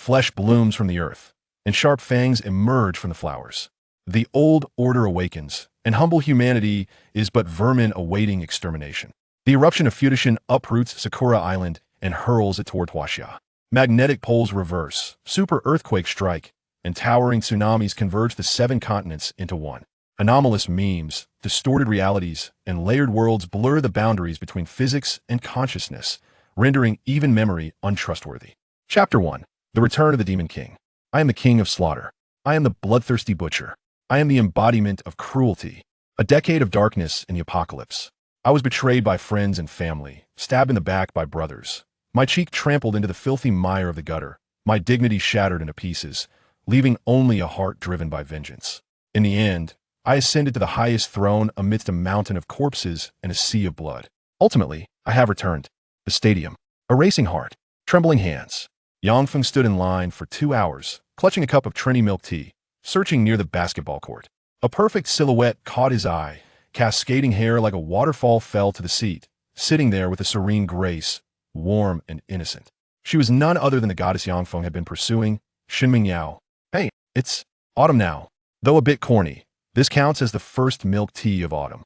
flesh blooms from the earth, and sharp fangs emerge from the flowers. The old order awakens, and humble humanity is but vermin awaiting extermination. The eruption of Futushan uproots Sakura Island and hurls it toward Huaxia. Magnetic poles reverse, super earthquakes strike, and towering tsunamis converge the 7 continents into one. Anomalous memes, distorted realities, and layered worlds blur the boundaries between physics and consciousness, rendering even memory untrustworthy. Chapter 1. The Return of the Demon King. I am the king of slaughter. I am the bloodthirsty butcher. I am the embodiment of cruelty. A decade of darkness in the apocalypse. I was betrayed by friends and family, stabbed in the back by brothers. My cheek trampled into the filthy mire of the gutter, my dignity shattered into pieces, leaving only a heart driven by vengeance. In the end, I ascended to the highest throne amidst a mountain of corpses and a sea of blood. Ultimately, I have returned. The stadium. A racing heart. Trembling hands. Yangfeng stood in line for 2 hours, clutching a cup of Trini milk tea, searching near the basketball court. A perfect silhouette caught his eye. Cascading hair like a waterfall fell to the seat, sitting there with a serene grace, warm and innocent. She was none other than the goddess Yangfeng had been pursuing, Xinming Yao. Hey, it's autumn now. Though a bit corny, this counts as the first milk tea of autumn.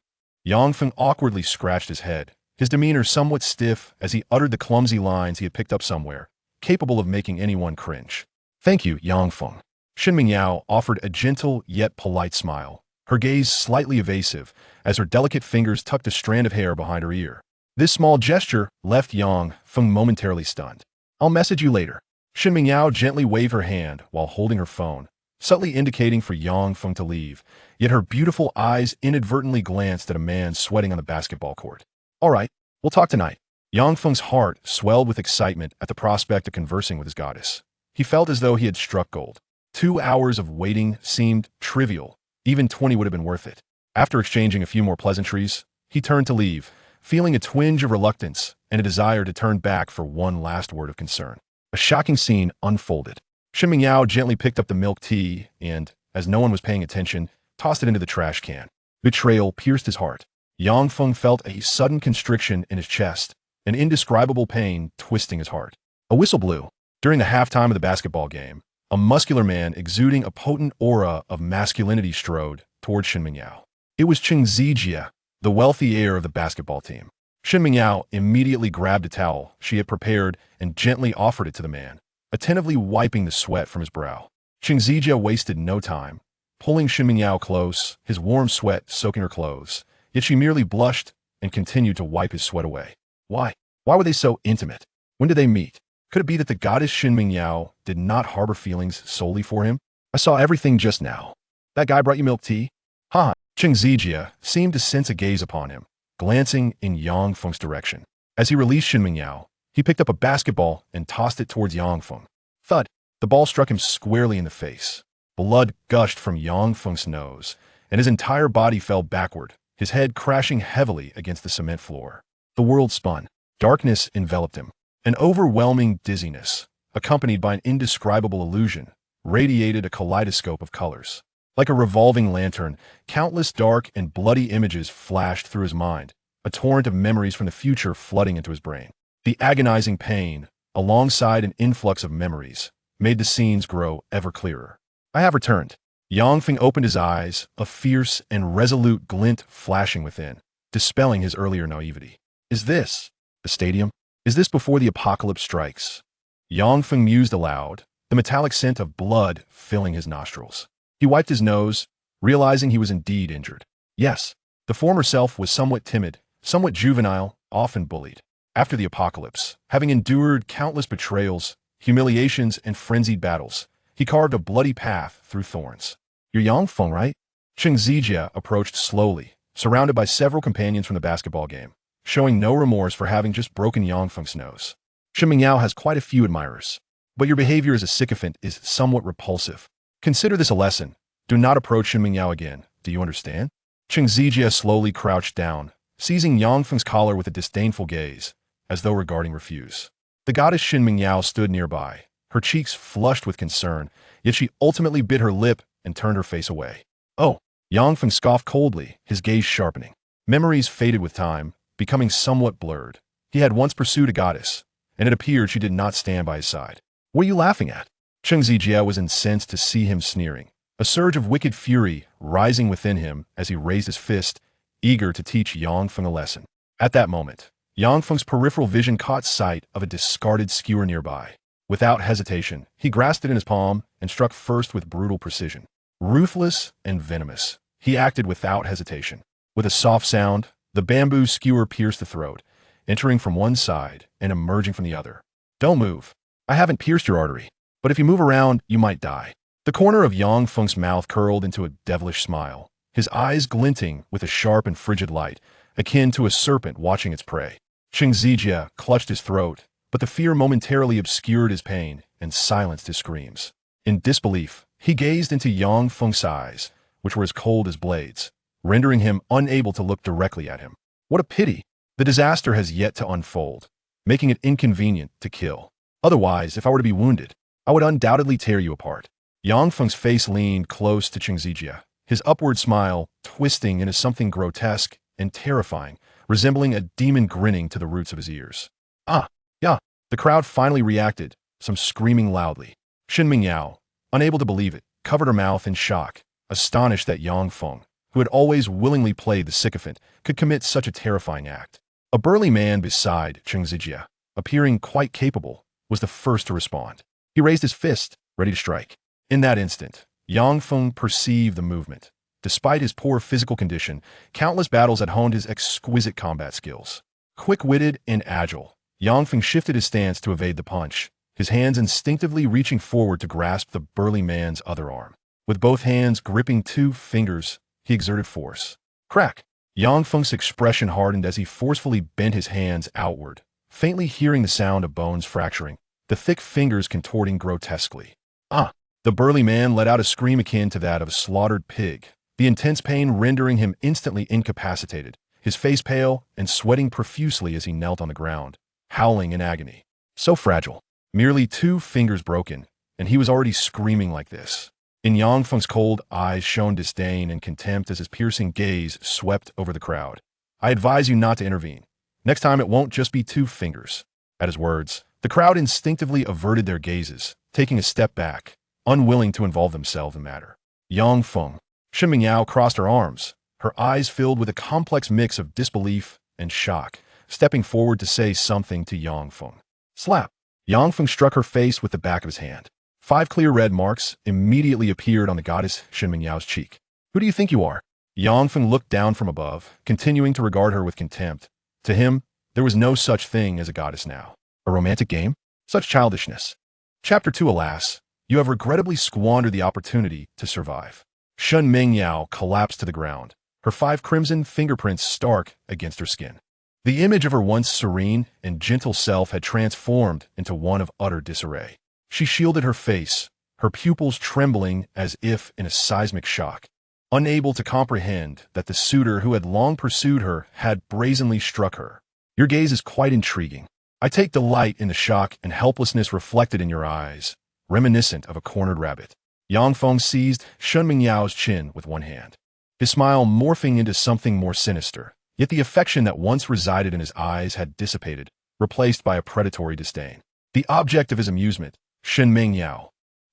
Yangfeng awkwardly scratched his head, his demeanor somewhat stiff as he uttered the clumsy lines he had picked up somewhere, capable of making anyone cringe. Thank you, Yangfeng. Xinming Yao offered a gentle yet polite smile, her gaze slightly evasive as her delicate fingers tucked a strand of hair behind her ear. This small gesture left Yangfeng momentarily stunned. I'll message you later. Xinming Yao gently waved her hand while holding her phone, subtly indicating for Yangfeng to leave, yet her beautiful eyes inadvertently glanced at a man sweating on the basketball court. All right, we'll talk tonight. Yangfeng's heart swelled with excitement at the prospect of conversing with his goddess. He felt as though he had struck gold. 2 hours of waiting seemed trivial. Even 20 would have been worth it. After exchanging a few more pleasantries, he turned to leave, feeling a twinge of reluctance and a desire to turn back for one last word of concern. A shocking scene unfolded. Xinming Yao gently picked up the milk tea and, as no one was paying attention, tossed it into the trash can. Betrayal pierced his heart. Yangfeng felt a sudden constriction in his chest, an indescribable pain twisting his heart. A whistle blew. During the halftime of the basketball game, a muscular man exuding a potent aura of masculinity strode toward Xinming Yao. It was Cheng Zijia, the wealthy heir of the basketball team. Xinming Yao immediately grabbed a towel she had prepared and gently offered it to the man, attentively wiping the sweat from his brow. Cheng Zijia wasted no time, pulling Xinming Yao close, his warm sweat soaking her clothes, yet she merely blushed and continued to wipe his sweat away. Why? Why were they so intimate? When did they meet? Could it be that the goddess Xinming Yao did not harbor feelings solely for him? I saw everything just now. That guy brought you milk tea? Ha! Cheng Zijia seemed to sense a gaze upon him, glancing in Yangfeng's direction. As he released Xinming Yao, he picked up a basketball and tossed it towards Yangfeng. Thud! The ball struck him squarely in the face. Blood gushed from Yangfeng's nose, and his entire body fell backward, his head crashing heavily against the cement floor. The world spun. Darkness enveloped him. An overwhelming dizziness, accompanied by an indescribable illusion, radiated a kaleidoscope of colors. Like a revolving lantern, countless dark and bloody images flashed through his mind, a torrent of memories from the future flooding into his brain. The agonizing pain, alongside an influx of memories, made the scenes grow ever clearer. I have returned. Yangfeng opened his eyes, a fierce and resolute glint flashing within, dispelling his earlier naivety. Is this the stadium? Is this before the apocalypse strikes? Yangfeng mused aloud, the metallic scent of blood filling his nostrils. He wiped his nose, realizing he was indeed injured. Yes, the former self was somewhat timid, somewhat juvenile, often bullied. After the apocalypse, having endured countless betrayals, humiliations, and frenzied battles, he carved a bloody path through thorns. You're Yangfeng, right? Cheng Zijia approached slowly, surrounded by several companions from the basketball game, showing no remorse for having just broken Yangfeng's nose. Xinming Yao has quite a few admirers, but your behavior as a sycophant is somewhat repulsive. Consider this a lesson. Do not approach Xinming Yao again. Do you understand? Cheng Zijia slowly crouched down, seizing Yangfeng's collar with a disdainful gaze, as though regarding refuse. The goddess Xinming Yao stood nearby, her cheeks flushed with concern, yet she ultimately bit her lip and turned her face away. Oh, Yangfeng scoffed coldly, his gaze sharpening. Memories faded with time, becoming somewhat blurred. He had once pursued a goddess, and it appeared she did not stand by his side. What are you laughing at? Cheng Zijie was incensed to see him sneering, a surge of wicked fury rising within him as he raised his fist, eager to teach Yang Feng a lesson. At that moment, Yang Feng's peripheral vision caught sight of a discarded skewer nearby. Without hesitation, he grasped it in his palm and struck first with brutal precision. Ruthless and venomous, he acted without hesitation. With a soft sound, the bamboo skewer pierced the throat, entering from one side and emerging from the other. Don't move. I haven't pierced your artery, but if you move around, you might die. The corner of Yang Feng's mouth curled into a devilish smile, his eyes glinting with a sharp and frigid light, akin to a serpent watching its prey. Cheng Zijie clutched his throat, but the fear momentarily obscured his pain and silenced his screams. In disbelief, he gazed into Yang Feng's eyes, which were as cold as blades, rendering him unable to look directly at him. What a pity! The disaster has yet to unfold, making it inconvenient to kill. Otherwise, if I were to be wounded, I would undoubtedly tear you apart. Yang Feng's face leaned close to Cheng Zijie, his upward smile twisting into something grotesque and terrifying, resembling a demon grinning to the roots of his ears. Ah, yeah. The crowd finally reacted, some screaming loudly. Shen Mingyao, unable to believe it, covered her mouth in shock, astonished that Yang Feng, who had always willingly played the sycophant, could commit such a terrifying act. A burly man beside Cheng Zijie, appearing quite capable, was the first to respond. He raised his fist, ready to strike. In that instant, Yang Feng perceived the movement. Despite his poor physical condition, countless battles had honed his exquisite combat skills. Quick-witted and agile, Yang Feng shifted his stance to evade the punch, his hands instinctively reaching forward to grasp the burly man's other arm. With both hands gripping 2 fingers, he exerted force. Crack! Yang Feng's expression hardened as he forcefully bent his hands outward, faintly hearing the sound of bones fracturing, the thick fingers contorting grotesquely. Ah! The burly man let out a scream akin to that of a slaughtered pig, the intense pain rendering him instantly incapacitated, his face pale and sweating profusely as he knelt on the ground, howling in agony. So fragile. Merely 2 fingers broken, and he was already screaming like this. In Yang Feng's cold eyes shone disdain and contempt as his piercing gaze swept over the crowd. I advise you not to intervene. Next time it won't just be 2 fingers. At his words, the crowd instinctively averted their gazes, taking a step back, unwilling to involve themselves in the matter. Yang Feng. Shen Mingyao crossed her arms, her eyes filled with a complex mix of disbelief and shock, stepping forward to say something to Yang Feng. Slap! Yang Feng struck her face with the back of his hand. 5 clear red marks immediately appeared on the goddess Shen Mingyao's cheek. Who do you think you are? Yang Feng looked down from above, continuing to regard her with contempt. To him, there was no such thing as a goddess now. A romantic game? Such childishness. Chapter 2. Alas, you have regrettably squandered the opportunity to survive. Shen Mingyao collapsed to the ground, her 5 crimson fingerprints stark against her skin. The image of her once serene and gentle self had transformed into one of utter disarray. She shielded her face, her pupils trembling as if in a seismic shock, unable to comprehend that the suitor who had long pursued her had brazenly struck her. Your gaze is quite intriguing. I take delight in the shock and helplessness reflected in your eyes, reminiscent of a cornered rabbit. Yang Feng seized Shen Mingyao's chin with one hand, his smile morphing into something more sinister, yet the affection that once resided in his eyes had dissipated, replaced by a predatory disdain. The object of his amusement, Shen Mingyao,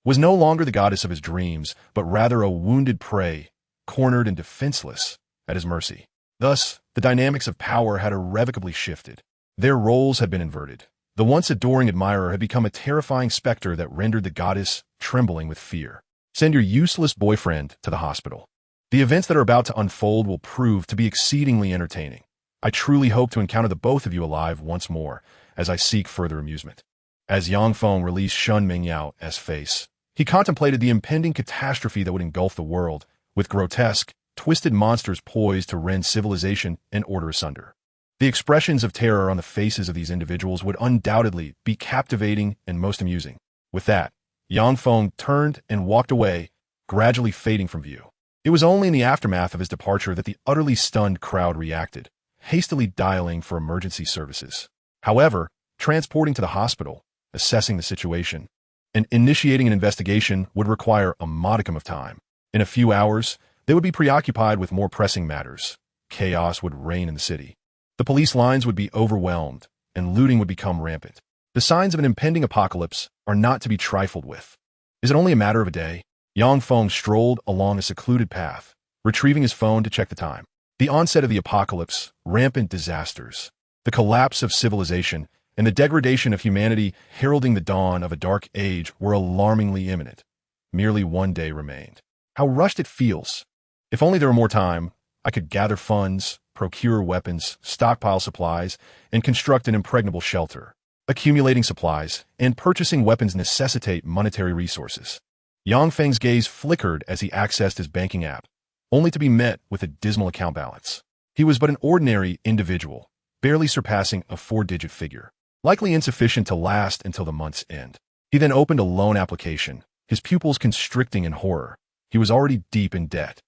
was no longer the goddess of his dreams, but rather a wounded prey, cornered and defenseless at his mercy. Thus, the dynamics of power had irrevocably shifted. Their roles had been inverted. The once adoring admirer had become a terrifying specter that rendered the goddess trembling with fear. Send your useless boyfriend to the hospital. The events that are about to unfold will prove to be exceedingly entertaining. I truly hope to encounter the both of you alive once more, as I seek further amusement. As Yang Feng released Shen Mingyao's face, he contemplated the impending catastrophe that would engulf the world, with grotesque, twisted monsters poised to rend civilization and order asunder. The expressions of terror on the faces of these individuals would undoubtedly be captivating and most amusing. With that, Yang Feng turned and walked away, gradually fading from view. It was only in the aftermath of his departure that the utterly stunned crowd reacted, hastily dialing for emergency services. However, transporting to the hospital, assessing the situation, and initiating an investigation would require a modicum of time. In a few hours, they would be preoccupied with more pressing matters. Chaos would reign in the city. The police lines would be overwhelmed, and looting would become rampant. The signs of an impending apocalypse are not to be trifled with. Is it only a matter of a day? Yang Feng strolled along a secluded path, retrieving his phone to check the time. The onset of the apocalypse, rampant disasters, the collapse of civilization, and the degradation of humanity heralding the dawn of a dark age were alarmingly imminent. Merely one day remained. How rushed it feels. If only there were more time, I could gather funds, procure weapons, stockpile supplies, and construct an impregnable shelter. Accumulating supplies and purchasing weapons necessitate monetary resources. Yang Feng's gaze flickered as he accessed his banking app, only to be met with a dismal account balance. He was but an ordinary individual, barely surpassing a 4-digit figure, likely insufficient to last until the month's end. He then opened a loan application, his pupils constricting in horror. He was already deep in debt,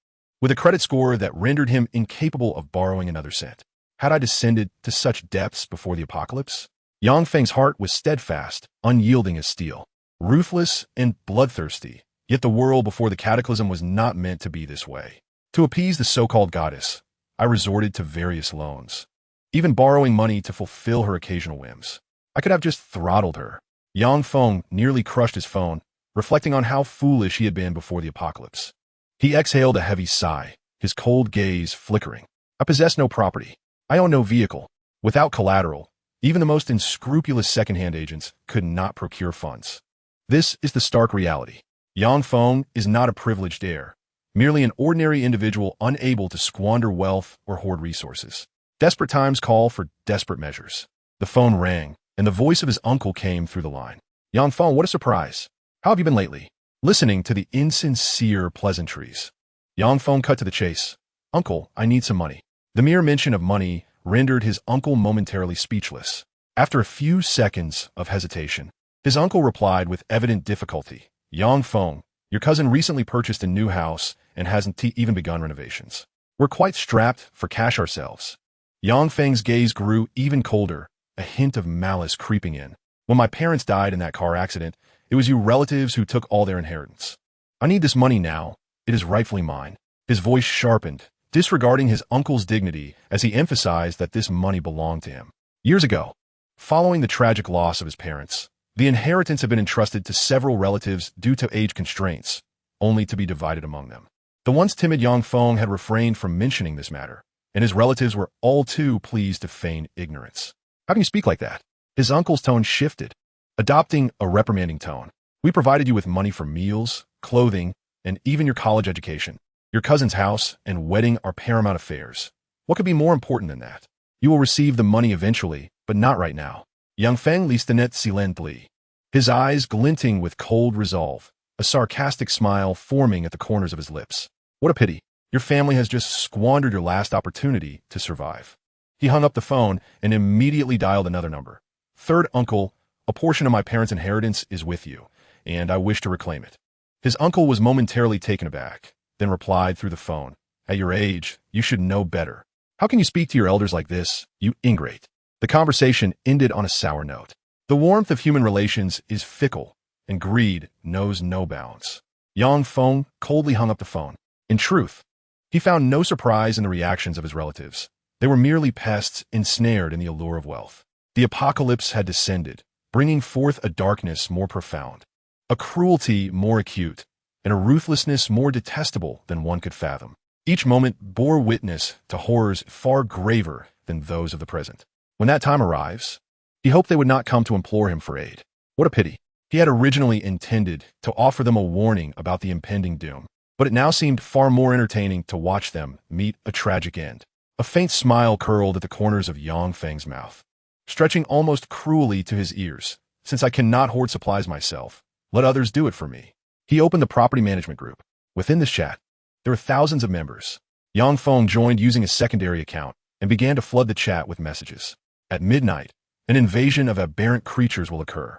with a credit score that rendered him incapable of borrowing another cent. Had I descended to such depths before the apocalypse? Yang Feng's heart was steadfast, unyielding as steel, ruthless and bloodthirsty, yet the world before the cataclysm was not meant to be this way. To appease the so-called goddess, I resorted to various loans, even borrowing money to fulfill her occasional whims. I could have just throttled her. Yang Feng nearly crushed his phone, reflecting on how foolish he had been before the apocalypse. He exhaled a heavy sigh, his cold gaze flickering. I possess no property. I own no vehicle. Without collateral, even the most unscrupulous second-hand agents could not procure funds. This is the stark reality. Yang Feng is not a privileged heir, merely an ordinary individual unable to squander wealth or hoard resources. Desperate times call for desperate measures. The phone rang, and the voice of his uncle came through the line. Yang Feng, what a surprise. How have you been lately? Listening to the insincere pleasantries, Yang Feng cut to the chase. Uncle, I need some money. The mere mention of money rendered his uncle momentarily speechless. After a few seconds of hesitation, his uncle replied with evident difficulty. Yang Feng, your cousin recently purchased a new house and hasn't even begun renovations. We're quite strapped for cash ourselves. Yang Feng's gaze grew even colder, a hint of malice creeping in. When my parents died in that car accident, it was you relatives who took all their inheritance. I need this money now. It is rightfully mine. His voice sharpened, disregarding his uncle's dignity as he emphasized that this money belonged to him. Years ago, following the tragic loss of his parents, the inheritance had been entrusted to several relatives due to age constraints, only to be divided among them. The once timid Yang Feng had refrained from mentioning this matter, and his relatives were all too pleased to feign ignorance. How can you speak like that? His uncle's tone shifted, adopting a reprimanding tone. We provided you with money for meals, clothing, and even your college education. Your cousin's house and wedding are paramount affairs. What could be more important than that? You will receive the money eventually, but not right now. Yang Feng listened silently, his eyes glinting with cold resolve, a sarcastic smile forming at the corners of his lips. What a pity. Your family has just squandered your last opportunity to survive. He hung up the phone and immediately dialed another number. Third uncle, a portion of my parents' inheritance is with you, and I wish to reclaim it. His uncle was momentarily taken aback, then replied through the phone. At your age, you should know better. How can you speak to your elders like this, you ingrate? The conversation ended on a sour note. The warmth of human relations is fickle, and greed knows no bounds. Yang Feng coldly hung up the phone. In truth, he found no surprise in the reactions of his relatives. They were merely pests ensnared in the allure of wealth. The apocalypse had descended, bringing forth a darkness more profound, a cruelty more acute, and a ruthlessness more detestable than one could fathom. Each moment bore witness to horrors far graver than those of the present. When that time arrives, he hoped they would not come to implore him for aid. What a pity. He had originally intended to offer them a warning about the impending doom, but it now seemed far more entertaining to watch them meet a tragic end. A faint smile curled at the corners of Yang Feng's mouth, stretching almost cruelly to his ears. Since I cannot hoard supplies myself, let others do it for me. He opened the property management group. Within this chat, there were thousands of members. Yang Feng joined using a secondary account and began to flood the chat with messages. At midnight, an invasion of aberrant creatures will occur.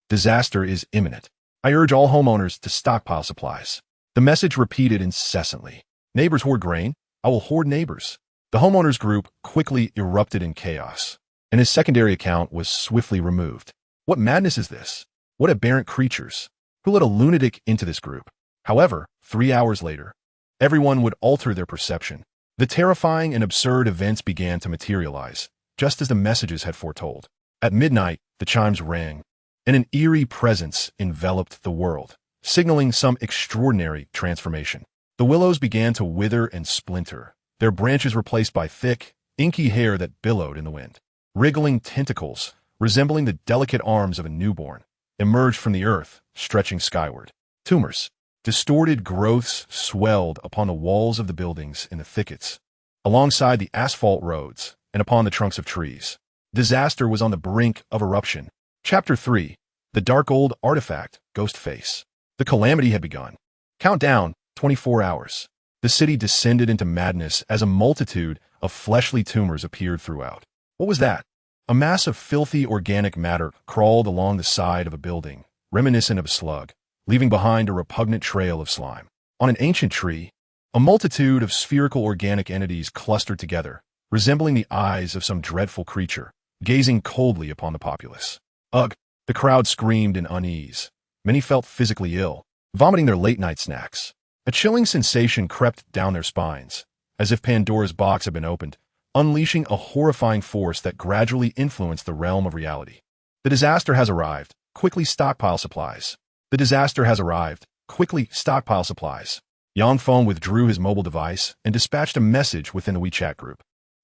Disaster is imminent. I urge all homeowners to stockpile supplies. The message repeated incessantly. Neighbors hoard grain. I will hoard neighbors. The homeowners group quickly erupted in chaos, and his secondary account was swiftly removed. What madness is this? What aberrant creatures? Who let a lunatic into this group? However, 3 hours later, everyone would alter their perception. The terrifying and absurd events began to materialize, just as the messages had foretold. At midnight, the chimes rang, and an eerie presence enveloped the world. signaling some extraordinary transformation. The willows began to wither and splinter, their branches replaced by thick, inky hair that billowed in the wind. Wriggling tentacles, resembling the delicate arms of a newborn, emerged from the earth, stretching skyward. Tumors, distorted growths swelled upon the walls of the buildings in the thickets, alongside the asphalt roads, and upon the trunks of trees. Disaster was on the brink of eruption. Chapter 3. The Dark Old Artifact, Ghost Face. The calamity had begun. Countdown, 24 hours. The city descended into madness as a multitude of fleshly tumors appeared throughout. What was that? A mass of filthy organic matter crawled along the side of a building, reminiscent of a slug, leaving behind a repugnant trail of slime. On an ancient tree, a multitude of spherical organic entities clustered together, resembling the eyes of some dreadful creature, gazing coldly upon the populace. Ugh! The crowd screamed in unease. Many felt physically ill, vomiting their late-night snacks. A chilling sensation crept down their spines, as if Pandora's box had been opened, unleashing a horrifying force that gradually influenced the realm of reality. The disaster has arrived. Quickly stockpile supplies. The disaster has arrived. Quickly stockpile supplies. Yang Feng withdrew his mobile device and dispatched a message within the WeChat group.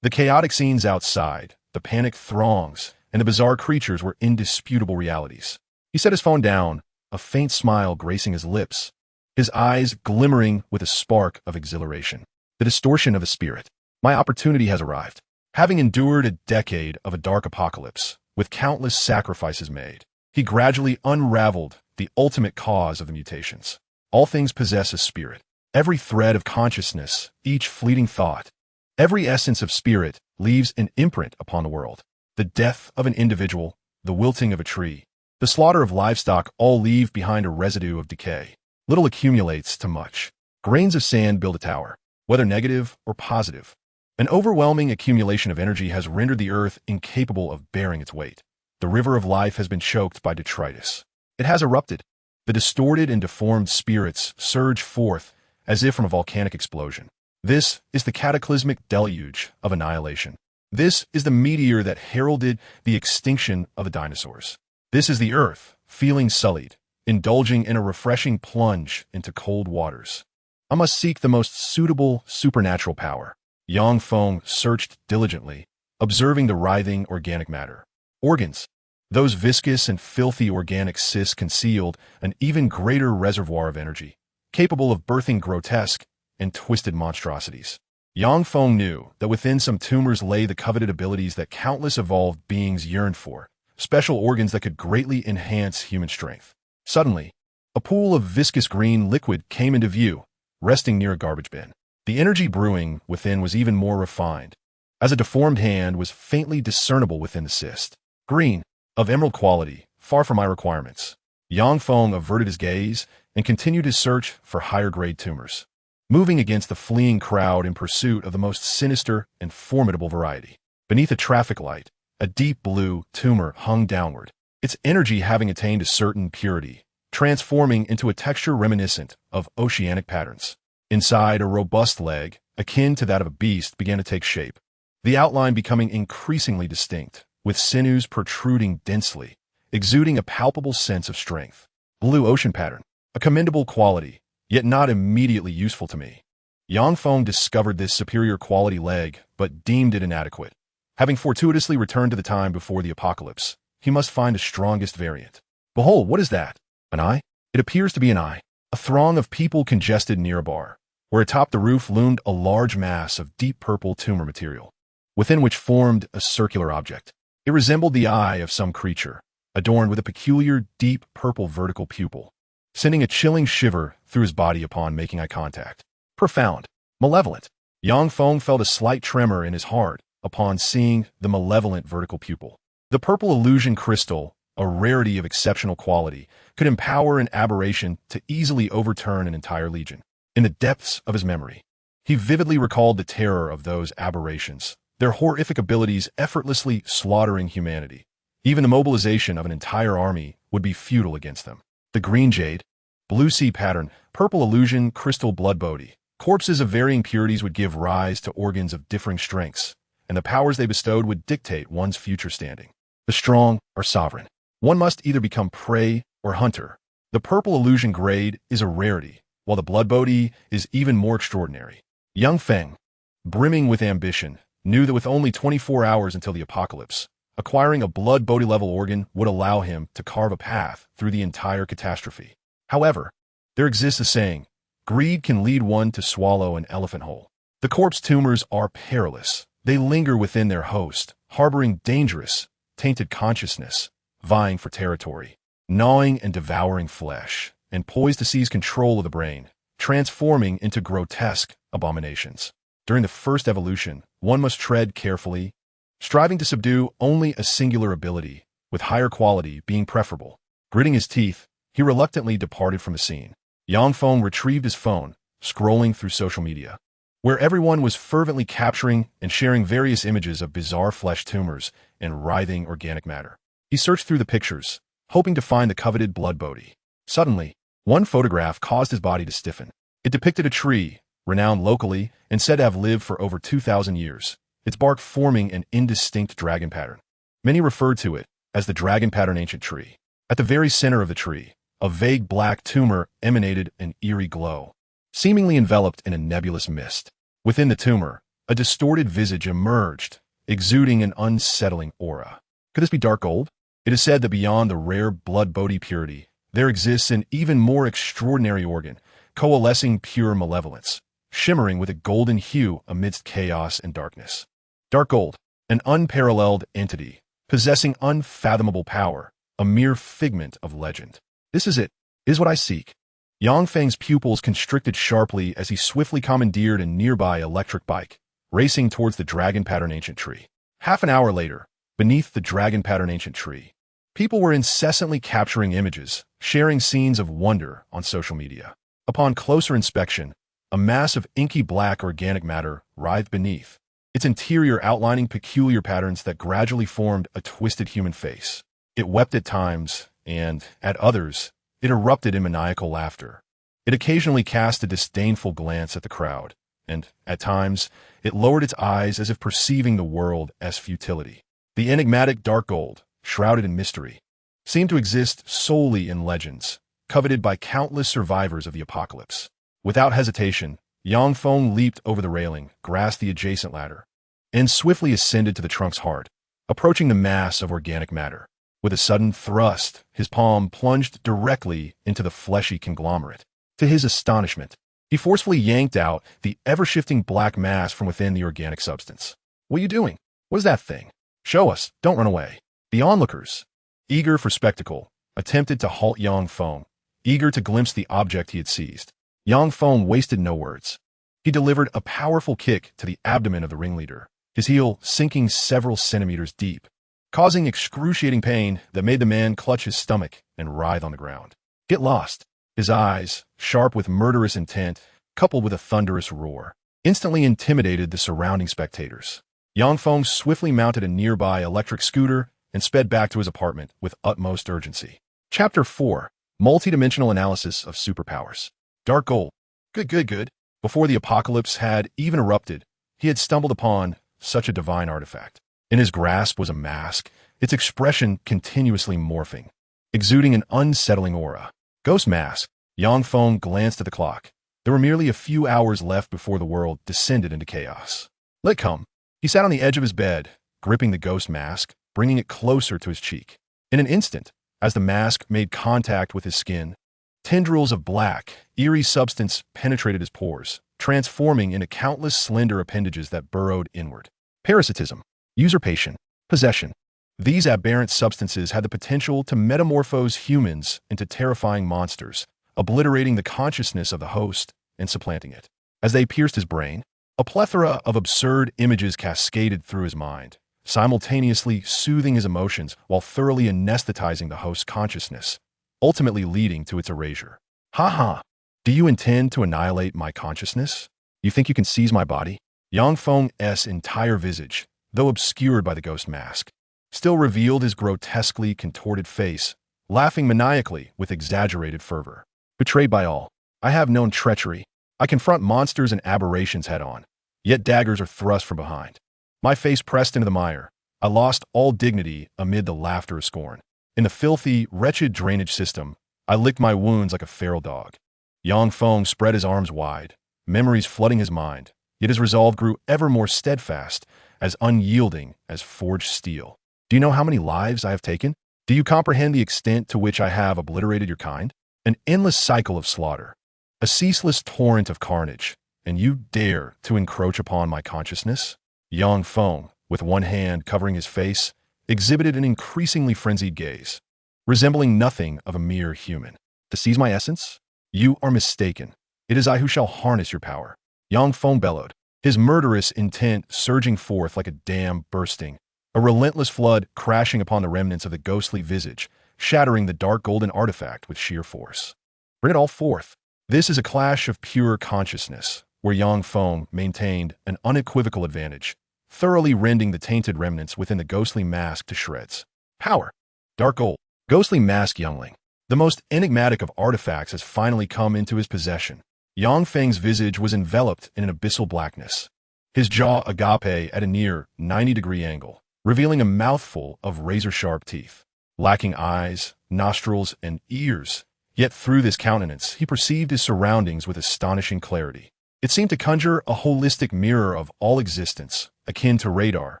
The chaotic scenes outside, the panicked throngs, and the bizarre creatures were indisputable realities. He set his phone down, a faint smile gracing his lips, his eyes glimmering with a spark of exhilaration. The distortion of a spirit. My opportunity has arrived. Having endured a decade of a dark apocalypse, with countless sacrifices made, he gradually unraveled the ultimate cause of the mutations. All things possess a spirit. Every thread of consciousness, each fleeting thought, every essence of spirit leaves an imprint upon the world. The death of an individual, the wilting of a tree, the slaughter of livestock all leave behind a residue of decay. Little accumulates to much. Grains of sand build a tower, whether negative or positive. An overwhelming accumulation of energy has rendered the earth incapable of bearing its weight. The river of life has been choked by detritus. It has erupted. The distorted and deformed spirits surge forth as if from a volcanic explosion. This is the cataclysmic deluge of annihilation. This is the meteor that heralded the extinction of the dinosaurs. This is the earth, feeling sullied, indulging in a refreshing plunge into cold waters. I must seek the most suitable supernatural power. Yang Feng searched diligently, observing the writhing organic matter. Organs. Those viscous and filthy organic cysts concealed an even greater reservoir of energy, capable of birthing grotesque and twisted monstrosities. Yang Feng knew that within some tumors lay the coveted abilities that countless evolved beings yearned for, special organs that could greatly enhance human strength. Suddenly, a pool of viscous green liquid came into view, resting near a garbage bin. The energy brewing within was even more refined, as a deformed hand was faintly discernible within the cyst. Green, of emerald quality, far from my requirements. Yang Feng averted his gaze and continued his search for higher-grade tumors, moving against the fleeing crowd in pursuit of the most sinister and formidable variety. Beneath a traffic light, a deep blue tumor hung downward, its energy having attained a certain purity, transforming into a texture reminiscent of oceanic patterns. Inside, a robust leg, akin to that of a beast, began to take shape, the outline becoming increasingly distinct, with sinews protruding densely, exuding a palpable sense of strength. Blue ocean pattern, a commendable quality, yet not immediately useful to me. Yang Feng discovered this superior quality leg, but deemed it inadequate. Having fortuitously returned to the time before the apocalypse, he must find the strongest variant. Behold, what is that? An eye? It appears to be an eye. A throng of people congested near a bar, where atop the roof loomed a large mass of deep purple tumor material, within which formed a circular object. It resembled the eye of some creature, adorned with a peculiar deep purple vertical pupil, sending a chilling shiver through his body upon making eye contact. Profound, malevolent. Yang Feng felt a slight tremor in his heart upon seeing the malevolent vertical pupil. The purple illusion crystal, a rarity of exceptional quality, could empower an aberration to easily overturn an entire legion. In the depths of his memory, he vividly recalled the terror of those aberrations, their horrific abilities effortlessly slaughtering humanity. Even the mobilization of an entire army would be futile against them. The green jade, blue sea pattern, purple illusion, crystal blood body. Corpses of varying purities would give rise to organs of differing strengths, and the powers they bestowed would dictate one's future standing. The strong are sovereign. One must either become prey or hunter, The purple illusion grade is a rarity, while the blood bodhi is even more extraordinary. Young Feng, brimming with ambition, knew that with only 24 hours until the apocalypse, acquiring a blood bodhi level organ would allow him to carve a path through the entire catastrophe. However, there exists a saying, greed can lead one to swallow an elephant whole. The corpse tumors are perilous. They linger within their host, harboring dangerous, tainted consciousness, vying for territory, gnawing and devouring flesh, and poised to seize control of the brain, transforming into grotesque abominations. During the first evolution, one must tread carefully, striving to subdue only a singular ability, with higher quality being preferable. Gritting his teeth, he reluctantly departed from the scene. Yang Feng retrieved his phone, scrolling through social media, where everyone was fervently capturing and sharing various images of bizarre flesh tumors and writhing organic matter. He searched through the pictures, hoping to find the coveted blood bodhi. Suddenly, one photograph caused his body to stiffen. It depicted a tree, renowned locally and said to have lived for over 2,000 years, its bark forming an indistinct dragon pattern. Many referred to it as the dragon pattern ancient tree. At the very center of the tree, a vague black tumor emanated an eerie glow, seemingly enveloped in a nebulous mist. Within the tumor, a distorted visage emerged, exuding an unsettling aura. Could this be dark gold? It is said that beyond the rare blood bodhi purity, there exists an even more extraordinary organ, coalescing pure malevolence, shimmering with a golden hue amidst chaos and darkness. Dark gold, an unparalleled entity, possessing unfathomable power, a mere figment of legend. This is it, is what I seek. Yang Feng's pupils constricted sharply as he swiftly commandeered a nearby electric bike, racing towards the dragon pattern ancient tree. Half an hour later, beneath the dragon pattern ancient tree, people were incessantly capturing images, sharing scenes of wonder on social media. Upon closer inspection, a mass of inky black organic matter writhed beneath, its interior outlining peculiar patterns that gradually formed a twisted human face. It wept at times, and, at others, it erupted in maniacal laughter. It occasionally cast a disdainful glance at the crowd, and, at times, it lowered its eyes as if perceiving the world as futility. The enigmatic dark gold, shrouded in mystery, seemed to exist solely in legends, coveted by countless survivors of the apocalypse. Without hesitation, Yang Feng leaped over the railing, grasped the adjacent ladder, and swiftly ascended to the trunk's heart, approaching the mass of organic matter. With a sudden thrust, his palm plunged directly into the fleshy conglomerate. To his astonishment, he forcefully yanked out the ever-shifting black mass from within the organic substance. "What are you doing? What is that thing? Show us, don't run away." The onlookers, eager for spectacle, attempted to halt Yang Feng, eager to glimpse the object he had seized. Yang Feng wasted no words. He delivered a powerful kick to the abdomen of the ringleader, his heel sinking several centimeters deep, causing excruciating pain that made the man clutch his stomach and writhe on the ground. Get lost. His eyes, sharp with murderous intent, coupled with a thunderous roar, instantly intimidated the surrounding spectators. Yang Feng swiftly mounted a nearby electric scooter and sped back to his apartment with utmost urgency. Chapter 4. Multidimensional Analysis of Superpowers. Dark gold. Good. Before the apocalypse had even erupted, he had stumbled upon such a divine artifact. In his grasp was a mask, its expression continuously morphing, exuding an unsettling aura. Ghost mask. Yang Feng glanced at the clock. There were merely a few hours left before the world descended into chaos. Let come. He sat on the edge of his bed, gripping the ghost mask, bringing it closer to his cheek. In an instant, as the mask made contact with his skin, tendrils of black, eerie substance penetrated his pores, transforming into countless slender appendages that burrowed inward. Parasitism. Usurpation, possession. These aberrant substances had the potential to metamorphose humans into terrifying monsters, obliterating the consciousness of the host and supplanting it. As they pierced his brain, a plethora of absurd images cascaded through his mind, simultaneously soothing his emotions while thoroughly anesthetizing the host's consciousness, ultimately leading to its erasure. Ha! Do you intend to annihilate my consciousness? You think you can seize my body? Yang Feng's entire visage, though obscured by the ghost mask, still revealed his grotesquely contorted face, laughing maniacally with exaggerated fervor. Betrayed by all, I have known treachery. I confront monsters and aberrations head-on, yet daggers are thrust from behind. My face pressed into the mire, I lost all dignity amid the laughter of scorn. In the filthy, wretched drainage system, I licked my wounds like a feral dog. Yang Feng spread his arms wide, memories flooding his mind, yet his resolve grew ever more steadfast, as unyielding as forged steel. Do you know how many lives I have taken? Do you comprehend the extent to which I have obliterated your kind? An endless cycle of slaughter, a ceaseless torrent of carnage, and you dare to encroach upon my consciousness? Yang Feng, with one hand covering his face, exhibited an increasingly frenzied gaze, resembling nothing of a mere human. To seize my essence? You are mistaken. It is I who shall harness your power. Yang Feng bellowed, his murderous intent surging forth like a dam bursting, a relentless flood crashing upon the remnants of the ghostly visage, shattering the dark golden artifact with sheer force. Bring it all forth. This is a clash of pure consciousness, where Yang Feng maintained an unequivocal advantage, thoroughly rending the tainted remnants within the ghostly mask to shreds. Power. Dark gold. Ghostly mask youngling. The most enigmatic of artifacts has finally come into his possession. Yang Feng's visage was enveloped in an abyssal blackness, his jaw agape at a near 90-degree angle, revealing a mouthful of razor-sharp teeth. Lacking eyes, nostrils, and ears, yet through this countenance he perceived his surroundings with astonishing clarity. It seemed to conjure a holistic mirror of all existence, akin to radar,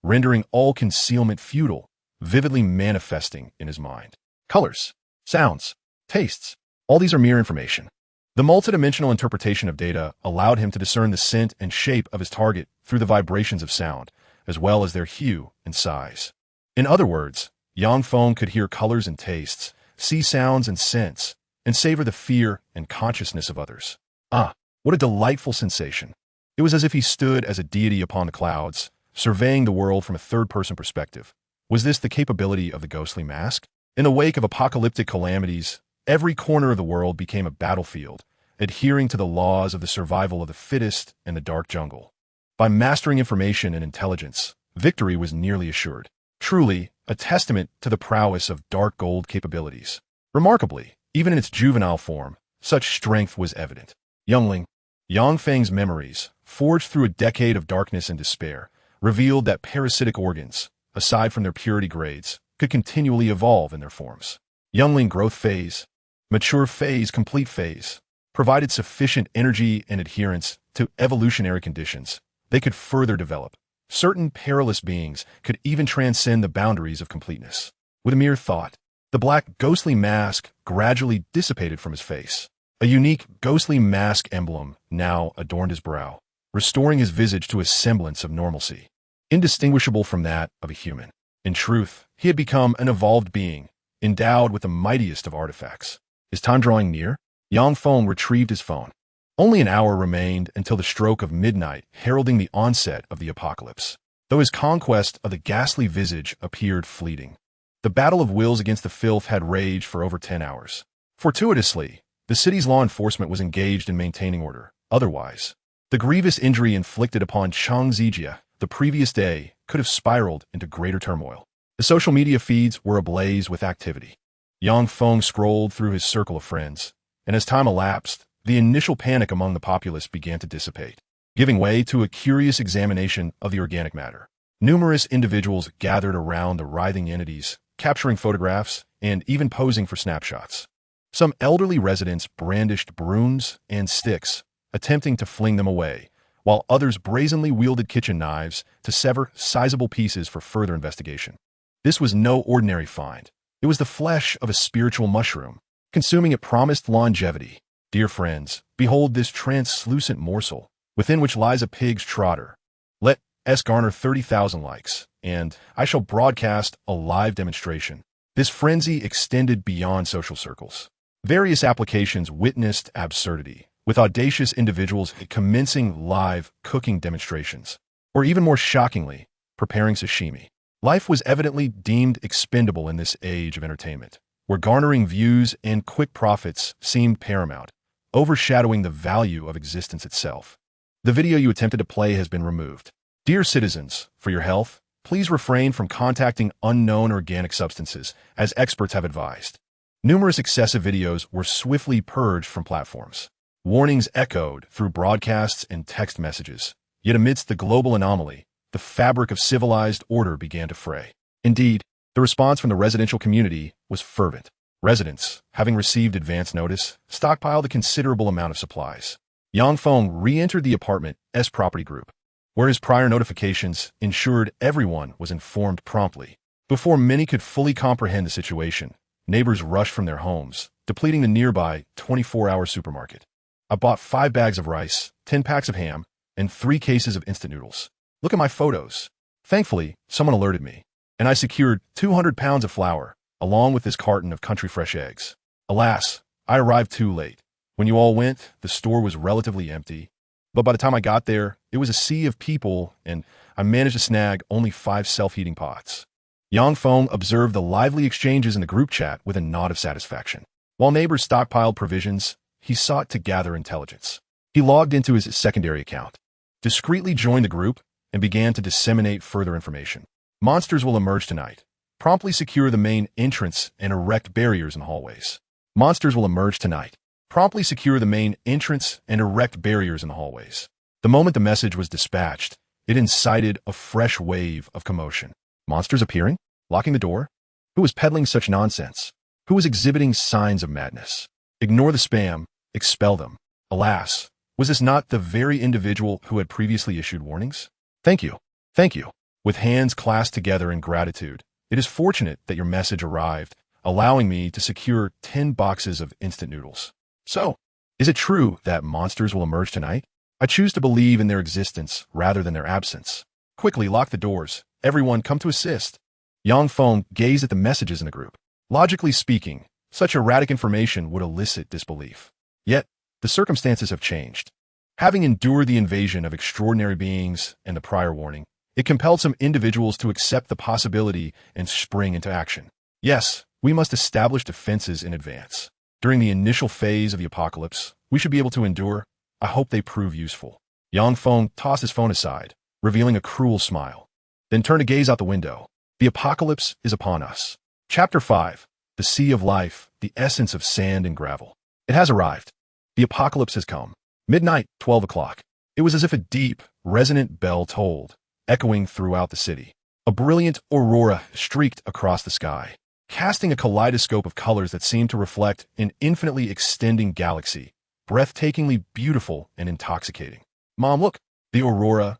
rendering all concealment futile, vividly manifesting in his mind. Colors, sounds, tastes, all these are mere information. The multidimensional interpretation of data allowed him to discern the scent and shape of his target through the vibrations of sound, as well as their hue and size. In other words, Yang Feng could hear colors and tastes, see sounds and scents, and savor the fear and consciousness of others. Ah, what a delightful sensation. It was as if he stood as a deity upon the clouds, surveying the world from a third-person perspective. Was this the capability of the ghostly mask? In the wake of apocalyptic calamities, every corner of the world became a battlefield, adhering to the laws of the survival of the fittest in the dark jungle. By mastering information and intelligence, victory was nearly assured. Truly, a testament to the prowess of dark gold capabilities. Remarkably, even in its juvenile form, such strength was evident. Youngling, Yang Feng's memories, forged through a decade of darkness and despair, revealed that parasitic organs, aside from their purity grades, could continually evolve in their forms. Youngling growth phase, mature phase, complete phase, provided sufficient energy and adherence to evolutionary conditions. They could further develop. Certain perilous beings could even transcend the boundaries of completeness. With a mere thought, the black ghostly mask gradually dissipated from his face. A unique ghostly mask emblem now adorned his brow, restoring his visage to a semblance of normalcy, indistinguishable from that of a human. In truth, he had become an evolved being, endowed with the mightiest of artifacts. Is time drawing near? Yang Feng retrieved his phone. Only an hour remained until the stroke of midnight, heralding the onset of the apocalypse. Though his conquest of the ghastly visage appeared fleeting, the battle of wills against the filth had raged for over 10 hours. Fortuitously, the city's law enforcement was engaged in maintaining order. Otherwise, the grievous injury inflicted upon Chang Zijia the previous day could have spiraled into greater turmoil. The social media feeds were ablaze with activity. Yang Feng scrolled through his circle of friends, and as time elapsed, the initial panic among the populace began to dissipate, giving way to a curious examination of the organic matter. Numerous individuals gathered around the writhing entities, capturing photographs and even posing for snapshots. Some elderly residents brandished brooms and sticks, attempting to fling them away, while others brazenly wielded kitchen knives to sever sizable pieces for further investigation. This was no ordinary find. It was the flesh of a spiritual mushroom. Consuming it promised longevity. Dear friends, behold this translucent morsel, within which lies a pig's trotter. Let us garner 30,000 likes, and I shall broadcast a live demonstration. This frenzy extended beyond social circles. Various applications witnessed absurdity, with audacious individuals commencing live cooking demonstrations, or even more shockingly, preparing sashimi. Life was evidently deemed expendable in this age of entertainment, where garnering views and quick profits seemed paramount, overshadowing the value of existence itself. The video you attempted to play has been removed. Dear citizens, for your health, please refrain from contacting unknown organic substances, as experts have advised. Numerous excessive videos were swiftly purged from platforms. Warnings echoed through broadcasts and text messages. Yet amidst the global anomaly, the fabric of civilized order began to fray. Indeed, the response from the residential community was fervent. Residents, having received advance notice, stockpiled a considerable amount of supplies. Yang Feng re-entered the apartment's property group, where his prior notifications ensured everyone was informed promptly. Before many could fully comprehend the situation, neighbors rushed from their homes, depleting the nearby 24-hour supermarket. I bought 5 bags of rice, 10 packs of ham, and 3 cases of instant noodles. Look at my photos. Thankfully, someone alerted me, and I secured 200 pounds of flour, along with this carton of country fresh eggs. Alas, I arrived too late. When you all went, the store was relatively empty, but by the time I got there, it was a sea of people, and I managed to snag only 5 self-heating pots. Yang Feng observed the lively exchanges in the group chat with a nod of satisfaction. While neighbors stockpiled provisions, he sought to gather intelligence. He logged into his secondary account, discreetly joined the group, and began to disseminate further information. Monsters will emerge tonight. Promptly secure the main entrance and erect barriers in the hallways. Monsters will emerge tonight. Promptly secure the main entrance and erect barriers in the hallways. The moment the message was dispatched, it incited a fresh wave of commotion. Monsters appearing? Locking the door? Who was peddling such nonsense? Who was exhibiting signs of madness? Ignore the spam. Expel them. Alas, was this not the very individual who had previously issued warnings? Thank you. Thank you. With hands clasped together in gratitude, it is fortunate that your message arrived, allowing me to secure 10 boxes of instant noodles. So, is it true that monsters will emerge tonight? I choose to believe in their existence rather than their absence. Quickly lock the doors. Everyone come to assist. Yang Feng gazed at the messages in the group. Logically speaking, such erratic information would elicit disbelief. Yet, the circumstances have changed. Having endured the invasion of extraordinary beings and the prior warning, it compelled some individuals to accept the possibility and spring into action. Yes, we must establish defenses in advance. During the initial phase of the apocalypse, we should be able to endure. I hope they prove useful. Yang Feng tossed his phone aside, revealing a cruel smile, then turned to gaze out the window. The apocalypse is upon us. Chapter 5. The Sea of Life, the essence of sand and gravel. It has arrived. The apocalypse has come. Midnight, 12 o'clock. It was as if a deep, resonant bell tolled, echoing throughout the city. A brilliant aurora streaked across the sky, casting a kaleidoscope of colors that seemed to reflect an infinitely extending galaxy, breathtakingly beautiful and intoxicating. Mom, look, the aurora,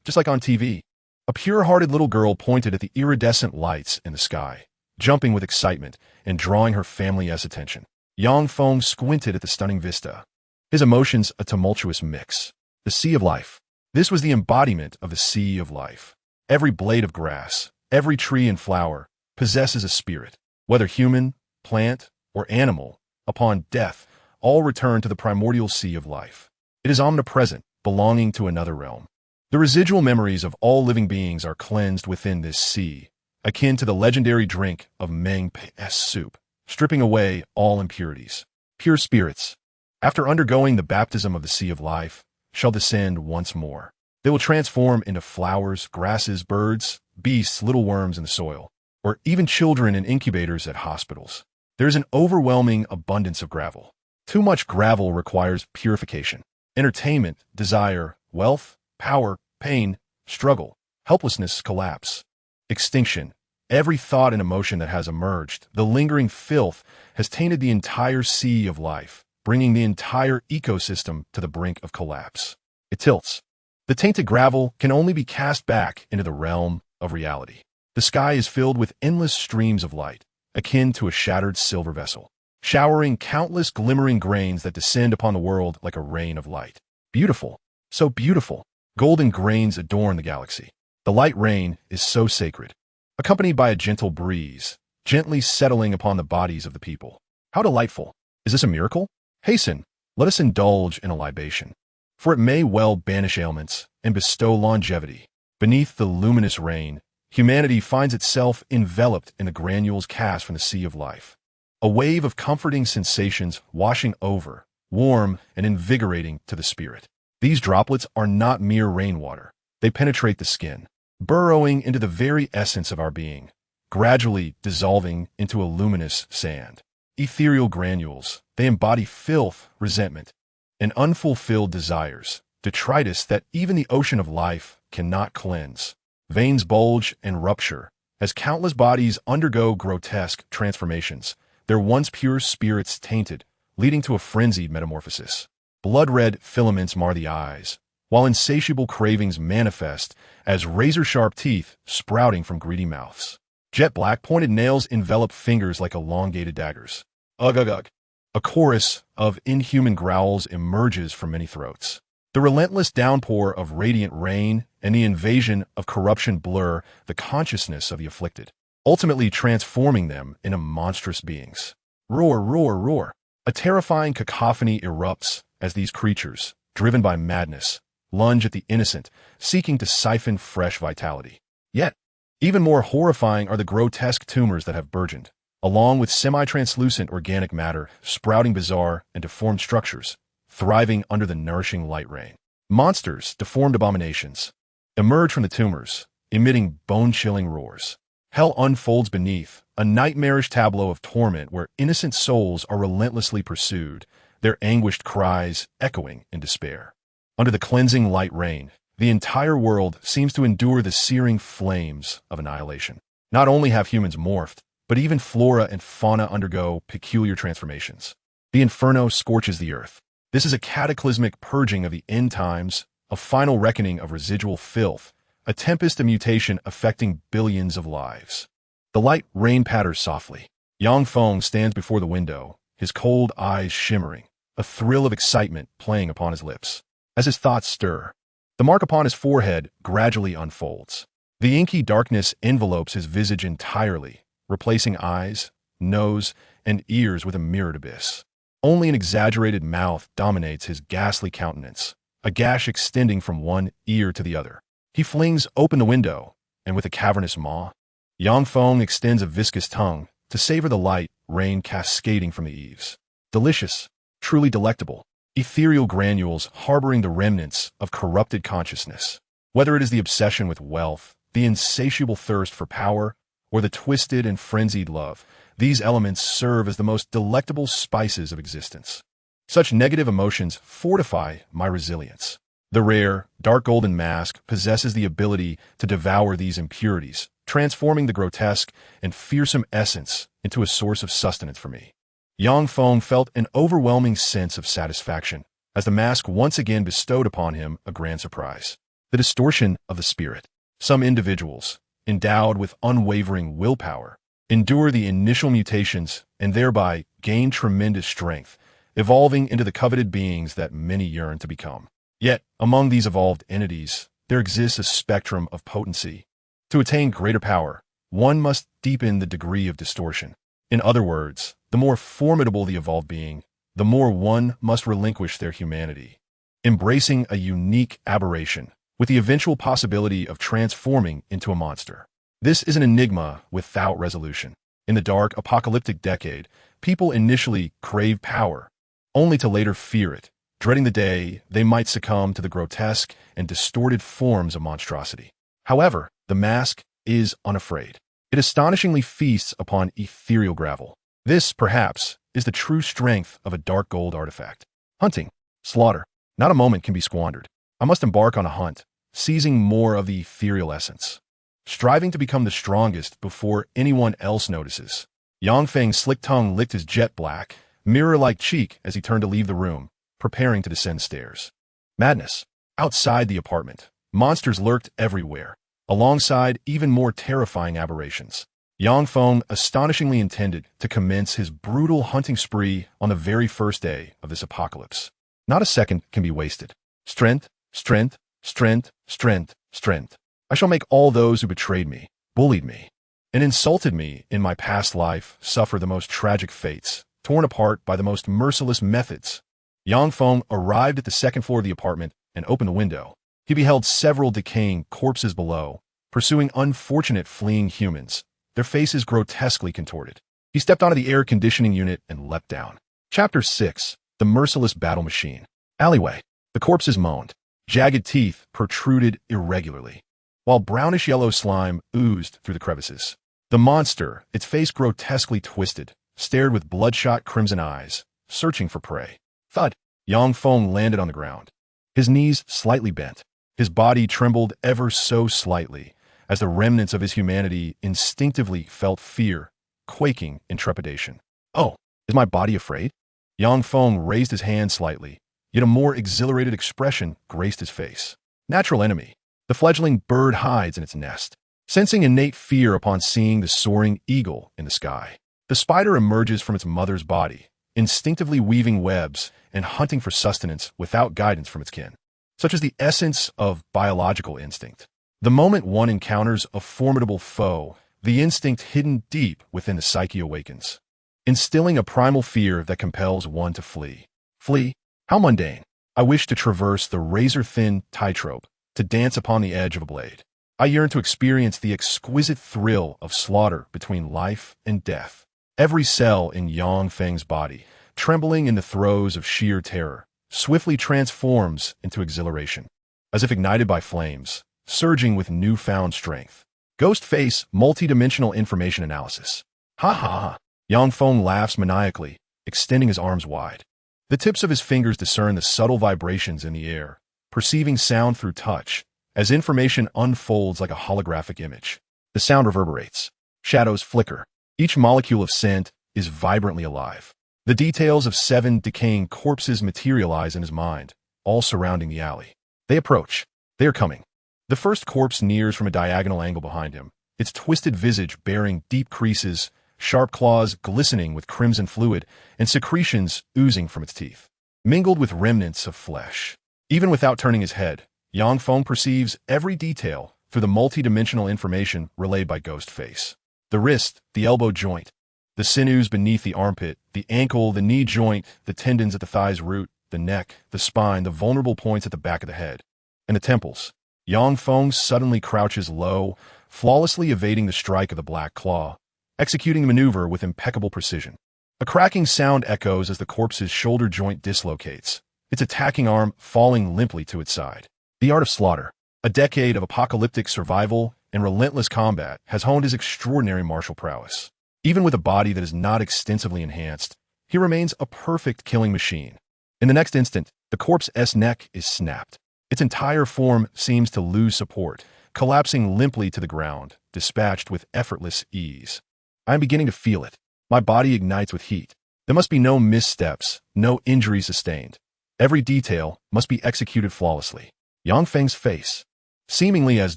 just like on TV. A pure-hearted little girl pointed at the iridescent lights in the sky, jumping with excitement and drawing her family's attention. Yang Feng squinted at the stunning vista, his emotions a tumultuous mix. The Sea of Life. This was the embodiment of the Sea of Life. Every blade of grass, every tree and flower possesses a spirit, whether human, plant, or animal. Upon death, all return to the primordial Sea of Life. It is omnipresent, belonging to another realm. The residual memories of all living beings are cleansed within this sea, akin to the legendary drink of Meng P's soup, stripping away all impurities. Pure spirits, after undergoing the baptism of the Sea of Life, shall descend once more. They will transform into flowers, grasses, birds, beasts, little worms in the soil, or even children in incubators at hospitals. There is an overwhelming abundance of gravel. Too much gravel requires purification. Entertainment, desire, wealth, power, pain, struggle, helplessness, collapse, extinction. Every thought and emotion that has emerged, the lingering filth, has tainted the entire Sea of Life, bringing the entire ecosystem to the brink of collapse. It tilts. The tainted gravel can only be cast back into the realm of reality. The sky is filled with endless streams of light, akin to a shattered silver vessel, showering countless glimmering grains that descend upon the world like a rain of light. Beautiful, so beautiful. Golden grains adorn the galaxy. The light rain is so sacred, accompanied by a gentle breeze, gently settling upon the bodies of the people. How delightful! Is this a miracle? Hasten, let us indulge in a libation, for it may well banish ailments and bestow longevity. Beneath the luminous rain, humanity finds itself enveloped in the granules cast from the Sea of Life. A wave of comforting sensations washing over, warm and invigorating to the spirit. These droplets are not mere rainwater. They penetrate the skin, burrowing into the very essence of our being, gradually dissolving into a luminous sand. Ethereal granules, they embody filth, resentment, and unfulfilled desires, detritus that even the ocean of life cannot cleanse. Veins bulge and rupture as countless bodies undergo grotesque transformations, their once pure spirits tainted, leading to a frenzied metamorphosis. Blood-red filaments mar the eyes, while insatiable cravings manifest as razor-sharp teeth sprouting from greedy mouths. Jet-black pointed nails envelop fingers like elongated daggers. Ugh ugh ugh. A chorus of inhuman growls emerges from many throats. The relentless downpour of radiant rain and the invasion of corruption blur the consciousness of the afflicted, ultimately transforming them into monstrous beings. Roar, roar, roar. A terrifying cacophony erupts as these creatures, driven by madness, lunge at the innocent, seeking to siphon fresh vitality. Yet, even more horrifying are the grotesque tumors that have burgeoned, along with semi-translucent organic matter sprouting bizarre and deformed structures, thriving under the nourishing light rain. Monsters, deformed abominations, emerge from the tumors, emitting bone-chilling roars. Hell unfolds beneath, a nightmarish tableau of torment where innocent souls are relentlessly pursued, their anguished cries echoing in despair. Under the cleansing light rain, the entire world seems to endure the searing flames of annihilation. Not only have humans morphed, but even flora and fauna undergo peculiar transformations. The inferno scorches the earth. This is a cataclysmic purging of the end times, a final reckoning of residual filth, a tempest of mutation affecting billions of lives. The light rain patters softly. Yang Feng stands before the window, his cold eyes shimmering, a thrill of excitement playing upon his lips. As his thoughts stir, the mark upon his forehead gradually unfolds. The inky darkness envelopes his visage entirely, replacing eyes, nose, and ears with a mirrored abyss. Only an exaggerated mouth dominates his ghastly countenance, a gash extending from one ear to the other. He flings open the window, and with a cavernous maw, Yang Feng extends a viscous tongue to savor the light rain cascading from the eaves. Delicious, truly delectable, ethereal granules harboring the remnants of corrupted consciousness. Whether it is the obsession with wealth, the insatiable thirst for power, or the twisted and frenzied love, these elements serve as the most delectable spices of existence. Such negative emotions fortify my resilience. The rare, dark golden mask possesses the ability to devour these impurities, transforming the grotesque and fearsome essence into a source of sustenance for me. Yang Feng felt an overwhelming sense of satisfaction as the mask once again bestowed upon him a grand surprise. The distortion of the spirit. Some individuals, endowed with unwavering willpower, endure the initial mutations and thereby gain tremendous strength, evolving into the coveted beings that many yearn to become. Yet, among these evolved entities, there exists a spectrum of potency. To attain greater power, one must deepen the degree of distortion. In other words, the more formidable the evolved being, the more one must relinquish their humanity, embracing a unique aberration, with the eventual possibility of transforming into a monster. This is an enigma without resolution. In the dark, apocalyptic decade, people initially crave power, only to later fear it, dreading the day they might succumb to the grotesque and distorted forms of monstrosity. However, the mask is unafraid. It astonishingly feasts upon ethereal gravel. This, perhaps, is the true strength of a dark gold artifact. Hunting, slaughter, not a moment can be squandered. I must embark on a hunt, seizing more of the ethereal essence, striving to become the strongest before anyone else notices. Yang Feng's slick tongue licked his jet-black, mirror-like cheek as he turned to leave the room, preparing to descend stairs. Madness. Outside the apartment, monsters lurked everywhere, alongside even more terrifying aberrations. Yang Feng astonishingly intended to commence his brutal hunting spree on the very first day of this apocalypse. Not a second can be wasted. Strength, strength, strength, strength, strength. I shall make all those who betrayed me, bullied me, and insulted me in my past life suffer the most tragic fates, torn apart by the most merciless methods. Yang Feng arrived at the second floor of the apartment and opened the window. He beheld several decaying corpses below, pursuing unfortunate fleeing humans, their faces grotesquely contorted. He stepped onto the air conditioning unit and leapt down. Chapter 6. The Merciless Battle Machine. Alleyway. The corpses moaned. Jagged teeth protruded irregularly, while brownish-yellow slime oozed through the crevices. The monster, its face grotesquely twisted, stared with bloodshot crimson eyes, searching for prey. Thud! Yang Feng landed on the ground. His knees slightly bent. His body trembled ever so slightly, as the remnants of his humanity instinctively felt fear, quaking in trepidation. Oh, is my body afraid? Yang Feng raised his hand slightly, yet a more exhilarated expression graced his face. Natural enemy. The fledgling bird hides in its nest, sensing innate fear upon seeing the soaring eagle in the sky. The spider emerges from its mother's body, instinctively weaving webs and hunting for sustenance without guidance from its kin, such as the essence of biological instinct. The moment one encounters a formidable foe, the instinct hidden deep within the psyche awakens, instilling a primal fear that compels one to flee. Flee? How mundane. I wish to traverse the razor-thin tightrope, to dance upon the edge of a blade. I yearn to experience the exquisite thrill of slaughter between life and death. Every cell in Yang Feng's body, trembling in the throes of sheer terror, swiftly transforms into exhilaration, as if ignited by flames, surging with newfound strength. Ghost face multidimensional information analysis. Ha ha ha. Yang Feng laughs maniacally, extending his arms wide. The tips of his fingers discern the subtle vibrations in the air, perceiving sound through touch, as information unfolds like a holographic image. The sound reverberates. Shadows flicker. Each molecule of scent is vibrantly alive. The details of 7 decaying corpses materialize in his mind, all surrounding the alley. They approach. They are coming. The first corpse nears from a diagonal angle behind him, its twisted visage bearing deep creases, sharp claws glistening with crimson fluid, and secretions oozing from its teeth, mingled with remnants of flesh. Even without turning his head, Yang Feng perceives every detail through the multidimensional information relayed by Ghost Face. The wrist, the elbow joint, the sinews beneath the armpit, the ankle, the knee joint, the tendons at the thigh's root, the neck, the spine, the vulnerable points at the back of the head, and the temples. Yang Feng suddenly crouches low, flawlessly evading the strike of the black claw, executing the maneuver with impeccable precision. A cracking sound echoes as the corpse's shoulder joint dislocates, its attacking arm falling limply to its side. The art of slaughter, a decade of apocalyptic survival and relentless combat, has honed his extraordinary martial prowess. Even with a body that is not extensively enhanced, he remains a perfect killing machine. In the next instant, the corpse's neck is snapped. Its entire form seems to lose support, collapsing limply to the ground, dispatched with effortless ease. I am beginning to feel it. My body ignites with heat. There must be no missteps, no injury sustained. Every detail must be executed flawlessly. Yang Feng's face, seemingly as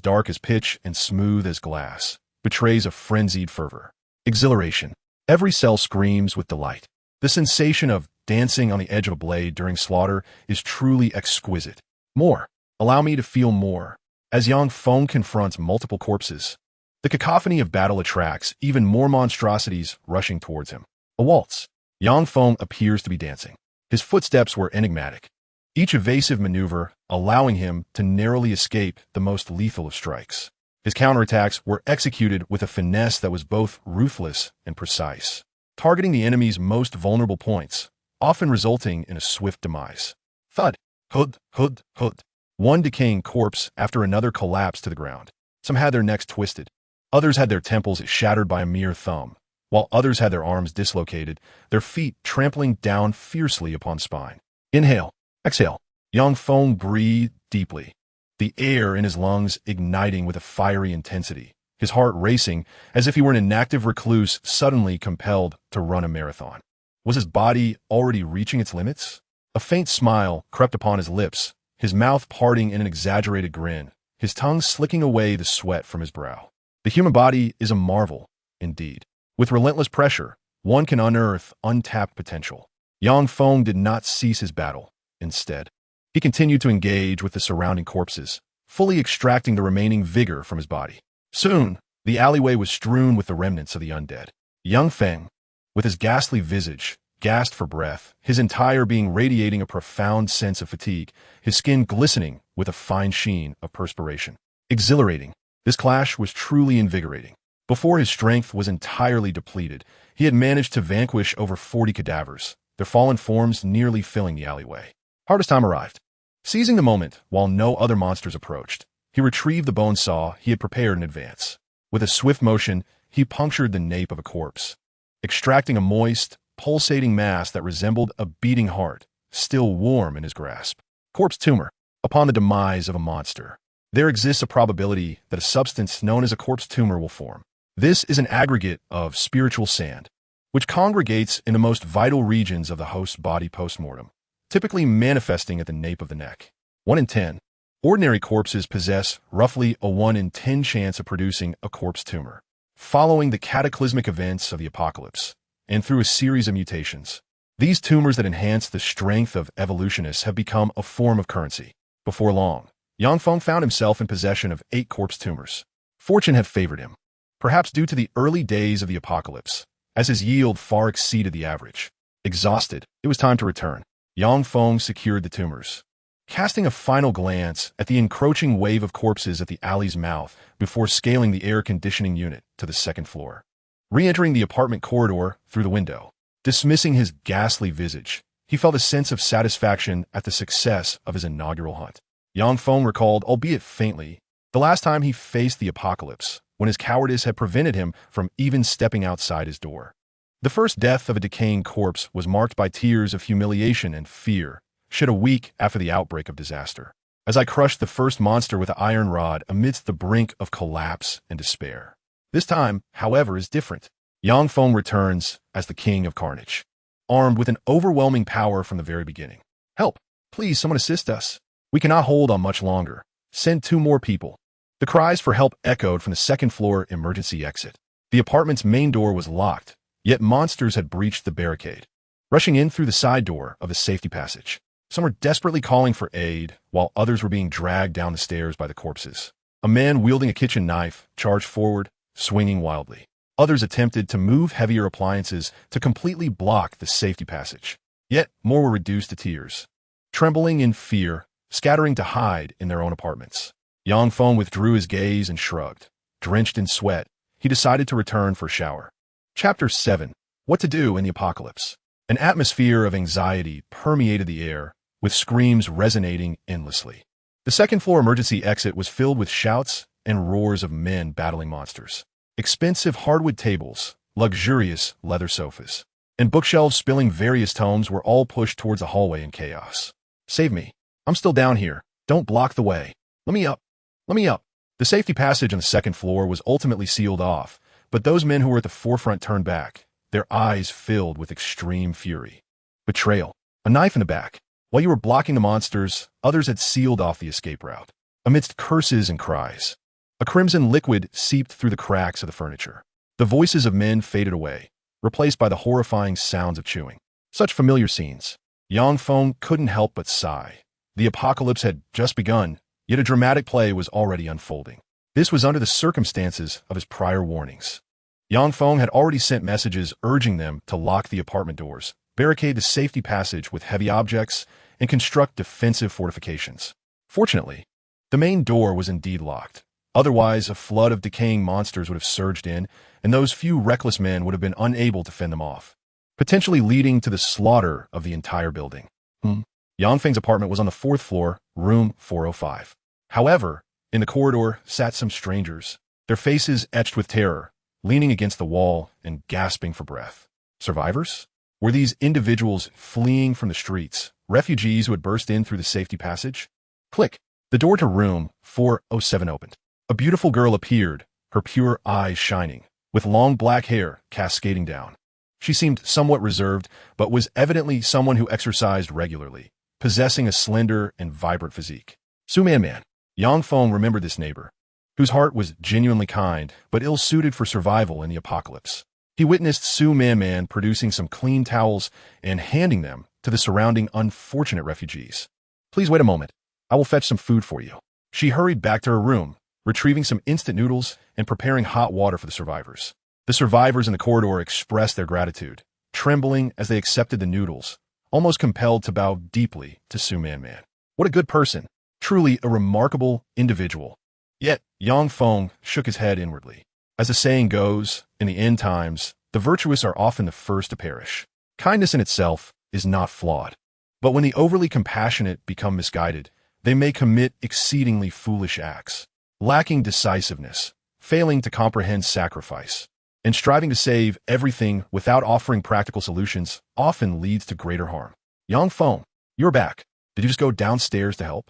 dark as pitch and smooth as glass, betrays a frenzied fervor. Exhilaration. Every cell screams with delight. The sensation of dancing on the edge of a blade during slaughter is truly exquisite. More. Allow me to feel more. As Yang Feng confronts multiple corpses, the cacophony of battle attracts even more monstrosities rushing towards him. A waltz. Yang Feng appears to be dancing. His footsteps were enigmatic, each evasive maneuver allowing him to narrowly escape the most lethal of strikes. His counterattacks were executed with a finesse that was both ruthless and precise, targeting the enemy's most vulnerable points, often resulting in a swift demise. Thud, hud, hud, hud. One decaying corpse after another collapsed to the ground. Some had their necks twisted. Others had their temples shattered by a mere thumb, while others had their arms dislocated, their feet trampling down fiercely upon spine. Inhale, exhale. Yang Feng breathed deeply, the air in his lungs igniting with a fiery intensity, his heart racing as if he were an inactive recluse suddenly compelled to run a marathon. Was his body already reaching its limits? A faint smile crept upon his lips, his mouth parting in an exaggerated grin, his tongue slicking away the sweat from his brow. The human body is a marvel, indeed. With relentless pressure, one can unearth untapped potential. Yang Feng did not cease his battle. Instead, he continued to engage with the surrounding corpses, fully extracting the remaining vigor from his body. Soon, the alleyway was strewn with the remnants of the undead. Yang Feng, with his ghastly visage, gasped for breath, his entire being radiating a profound sense of fatigue, his skin glistening with a fine sheen of perspiration. Exhilarating, this clash was truly invigorating. Before his strength was entirely depleted, he had managed to vanquish over 40 cadavers, their fallen forms nearly filling the alleyway. Hardest time arrived. Seizing the moment while no other monsters approached, he retrieved the bone saw he had prepared in advance. With a swift motion, he punctured the nape of a corpse, extracting a moist, pulsating mass that resembled a beating heart, still warm in his grasp. Corpse tumor. Upon the demise of a monster, there exists a probability that a substance known as a corpse tumor will form. This is an aggregate of spiritual sand, which congregates in the most vital regions of the host's body postmortem, typically manifesting at the nape of the neck. 1 in 10. Ordinary corpses possess roughly a 1 in 10 chance of producing a corpse tumor. Following the cataclysmic events of the apocalypse, and through a series of mutations, these tumors that enhance the strength of evolutionists have become a form of currency. Before long, Yang Feng found himself in possession of 8 corpse tumors. Fortune had favored him, perhaps due to the early days of the apocalypse, as his yield far exceeded the average. Exhausted, it was time to return. Yang Feng secured the tumors, casting a final glance at the encroaching wave of corpses at the alley's mouth before scaling the air conditioning unit to the 2nd floor. Re-entering the apartment corridor through the window, dismissing his ghastly visage, he felt a sense of satisfaction at the success of his inaugural hunt. Yang Feng recalled, albeit faintly, the last time he faced the apocalypse, when his cowardice had prevented him from even stepping outside his door. The first death of a decaying corpse was marked by tears of humiliation and fear, shed a week after the outbreak of disaster, as I crushed the first monster with an iron rod amidst the brink of collapse and despair. This time, however, is different. Yang Feng returns as the king of carnage, armed with an overwhelming power from the very beginning. Help! Please, someone assist us. We cannot hold on much longer. Send 2 more people. The cries for help echoed from the 2nd floor emergency exit. The apartment's main door was locked, yet monsters had breached the barricade, rushing in through the side door of the safety passage. Some were desperately calling for aid, while others were being dragged down the stairs by the corpses. A man wielding a kitchen knife charged forward, swinging wildly. Others attempted to move heavier appliances to completely block the safety passage. Yet more were reduced to tears, trembling in fear, scattering to hide in their own apartments. Yang Feng withdrew his gaze and shrugged. Drenched in sweat, he decided to return for a shower. Chapter 7. What to do in the apocalypse. An atmosphere of anxiety permeated the air, with screams resonating endlessly. The 2nd floor emergency exit was filled with shouts and roars of men battling monsters. Expensive hardwood tables, luxurious leather sofas, and bookshelves spilling various tomes were all pushed towards the hallway in chaos. Save me. I'm still down here. Don't block the way. Let me up. Let me up. The safety passage on the 2nd floor was ultimately sealed off, but those men who were at the forefront turned back, their eyes filled with extreme fury. Betrayal. A knife in the back. While you were blocking the monsters, others had sealed off the escape route. Amidst curses and cries, a crimson liquid seeped through the cracks of the furniture. The voices of men faded away, replaced by the horrifying sounds of chewing. Such familiar scenes. Yang Feng couldn't help but sigh. The apocalypse had just begun, yet a dramatic play was already unfolding. This was under the circumstances of his prior warnings. Yang Feng had already sent messages urging them to lock the apartment doors, barricade the safety passage with heavy objects, and construct defensive fortifications. Fortunately, the main door was indeed locked. Otherwise, a flood of decaying monsters would have surged in, and those few reckless men would have been unable to fend them off, potentially leading to the slaughter of the entire building. Yang Feng's apartment was on the 4th floor, room 405. However, in the corridor sat some strangers, their faces etched with terror, leaning against the wall and gasping for breath. Survivors? Were these individuals fleeing from the streets, refugees who had burst in through the safety passage? Click. The door to room 407 opened. A beautiful girl appeared, her pure eyes shining, with long black hair cascading down. She seemed somewhat reserved, but was evidently someone who exercised regularly, possessing a slender and vibrant physique. Su Man. Yang Feng remembered this neighbor, whose heart was genuinely kind, but ill-suited for survival in the apocalypse. He witnessed Su Man producing some clean towels and handing them to the surrounding unfortunate refugees. Please wait a moment. I will fetch some food for you. She hurried back to her room, retrieving some instant noodles and preparing hot water for the survivors. The survivors in the corridor expressed their gratitude, trembling as they accepted the noodles, almost compelled to bow deeply to Su Man. What a good person. Truly a remarkable individual. Yet, Yang Feng shook his head inwardly. As the saying goes, in the end times, the virtuous are often the first to perish. Kindness in itself is not flawed. But when the overly compassionate become misguided, they may commit exceedingly foolish acts, lacking decisiveness, failing to comprehend sacrifice, and striving to save everything without offering practical solutions often leads to greater harm. Yang Feng, you're back. Did you just go downstairs to help?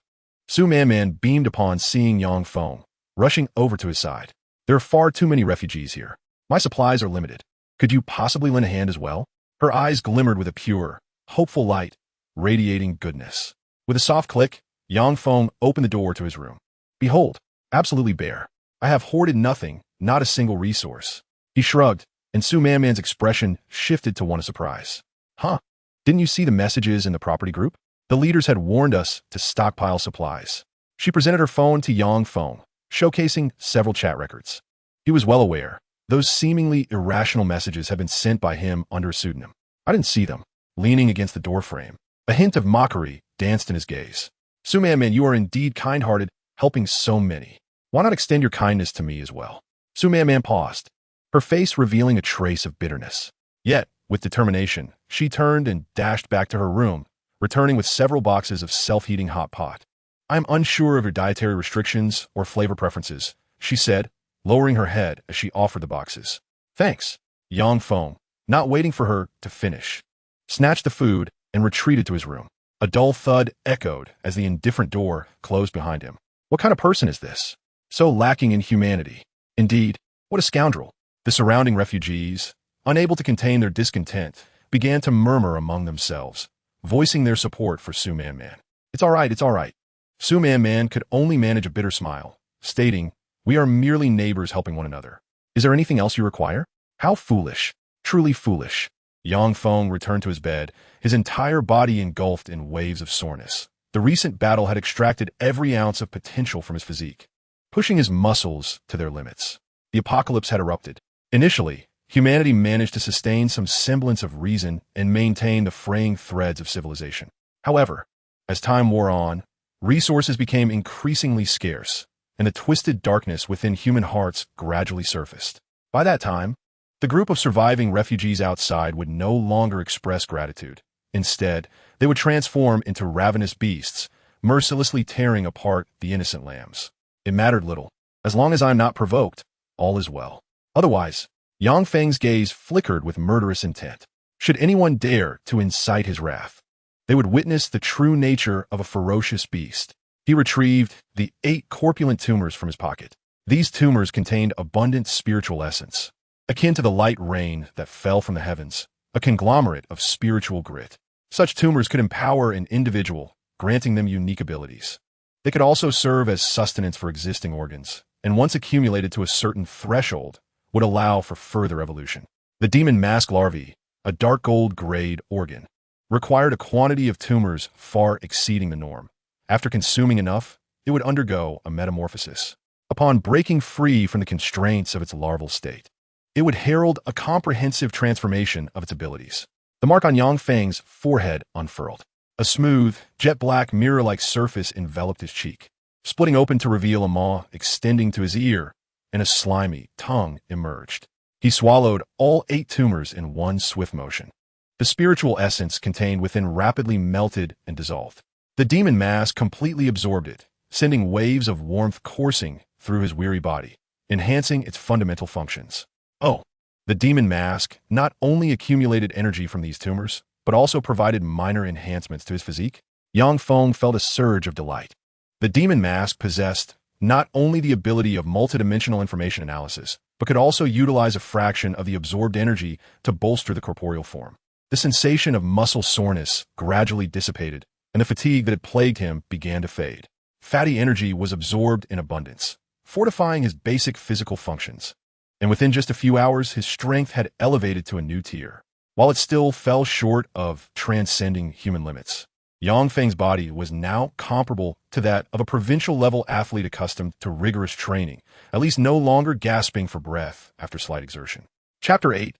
Su Man beamed upon seeing Yang Feng, rushing over to his side. There are far too many refugees here. My supplies are limited. Could you possibly lend a hand as well? Her eyes glimmered with a pure, hopeful light, radiating goodness. With a soft click, Yang Feng opened the door to his room. Behold, absolutely bare. I have hoarded nothing, not a single resource. He shrugged, and Su Manman's expression shifted to one of surprise. Huh? Didn't you see the messages in the property group? The leaders had warned us to stockpile supplies. She presented her phone to Yang Feng, showcasing several chat records. He was well aware. Those seemingly irrational messages had been sent by him under a pseudonym. I didn't see them. Leaning against the doorframe, a hint of mockery danced in his gaze. Su Manman, you are indeed kind-hearted, helping so many. Why not extend your kindness to me as well? Su Manman paused, her face revealing a trace of bitterness. Yet, with determination, she turned and dashed back to her room, returning with several boxes of self-heating hot pot. I am unsure of your dietary restrictions or flavor preferences, she said, lowering her head as she offered the boxes. Thanks. Yang Feng, not waiting for her to finish, snatched the food and retreated to his room. A dull thud echoed as the indifferent door closed behind him. What kind of person is this? So lacking in humanity. Indeed, what a scoundrel. The surrounding refugees, unable to contain their discontent, began to murmur among themselves, voicing their support for Su Manman. It's all right, it's all right. Su Manman could only manage a bitter smile, stating, we are merely neighbors helping one another. Is there anything else you require? How foolish. Truly foolish. Yang Feng returned to his bed, his entire body engulfed in waves of soreness. The recent battle had extracted every ounce of potential from his physique, pushing his muscles to their limits. The apocalypse had erupted. Initially, humanity managed to sustain some semblance of reason and maintain the fraying threads of civilization. However, as time wore on, resources became increasingly scarce, and the twisted darkness within human hearts gradually surfaced. By that time, the group of surviving refugees outside would no longer express gratitude. Instead, they would transform into ravenous beasts, mercilessly tearing apart the innocent lambs. It mattered little. As long as I am not provoked, all is well. Otherwise, Yang Feng's gaze flickered with murderous intent. Should anyone dare to incite his wrath, they would witness the true nature of a ferocious beast. He retrieved the 8 corpulent tumors from his pocket. These tumors contained abundant spiritual essence, akin to the light rain that fell from the heavens, a conglomerate of spiritual grit. Such tumors could empower an individual, granting them unique abilities. They could also serve as sustenance for existing organs, and once accumulated to a certain threshold, would allow for further evolution. The demon mask larvae, a dark gold-grade organ, required a quantity of tumors far exceeding the norm. After consuming enough, it would undergo a metamorphosis. Upon breaking free from the constraints of its larval state, it would herald a comprehensive transformation of its abilities. The mark on Yang Feng's forehead unfurled. A smooth, jet-black mirror-like surface enveloped his cheek, splitting open to reveal a maw extending to his ear, and a slimy tongue emerged. He swallowed all 8 tumors in one swift motion. The spiritual essence contained within rapidly melted and dissolved. The demon mask completely absorbed it, sending waves of warmth coursing through his weary body, enhancing its fundamental functions. Oh, the demon mask not only accumulated energy from these tumors, but also provided minor enhancements to his physique. Yang Feng felt a surge of delight. The demon mask possessed not only the ability of multidimensional information analysis, but could also utilize a fraction of the absorbed energy to bolster the corporeal form. The sensation of muscle soreness gradually dissipated, and the fatigue that had plagued him began to fade. Fatty energy was absorbed in abundance, fortifying his basic physical functions. And within just a few hours, his strength had elevated to a new tier. While it still fell short of transcending human limits, Yang Feng's body was now comparable to that of a provincial-level athlete accustomed to rigorous training, at least no longer gasping for breath after slight exertion. Chapter 8.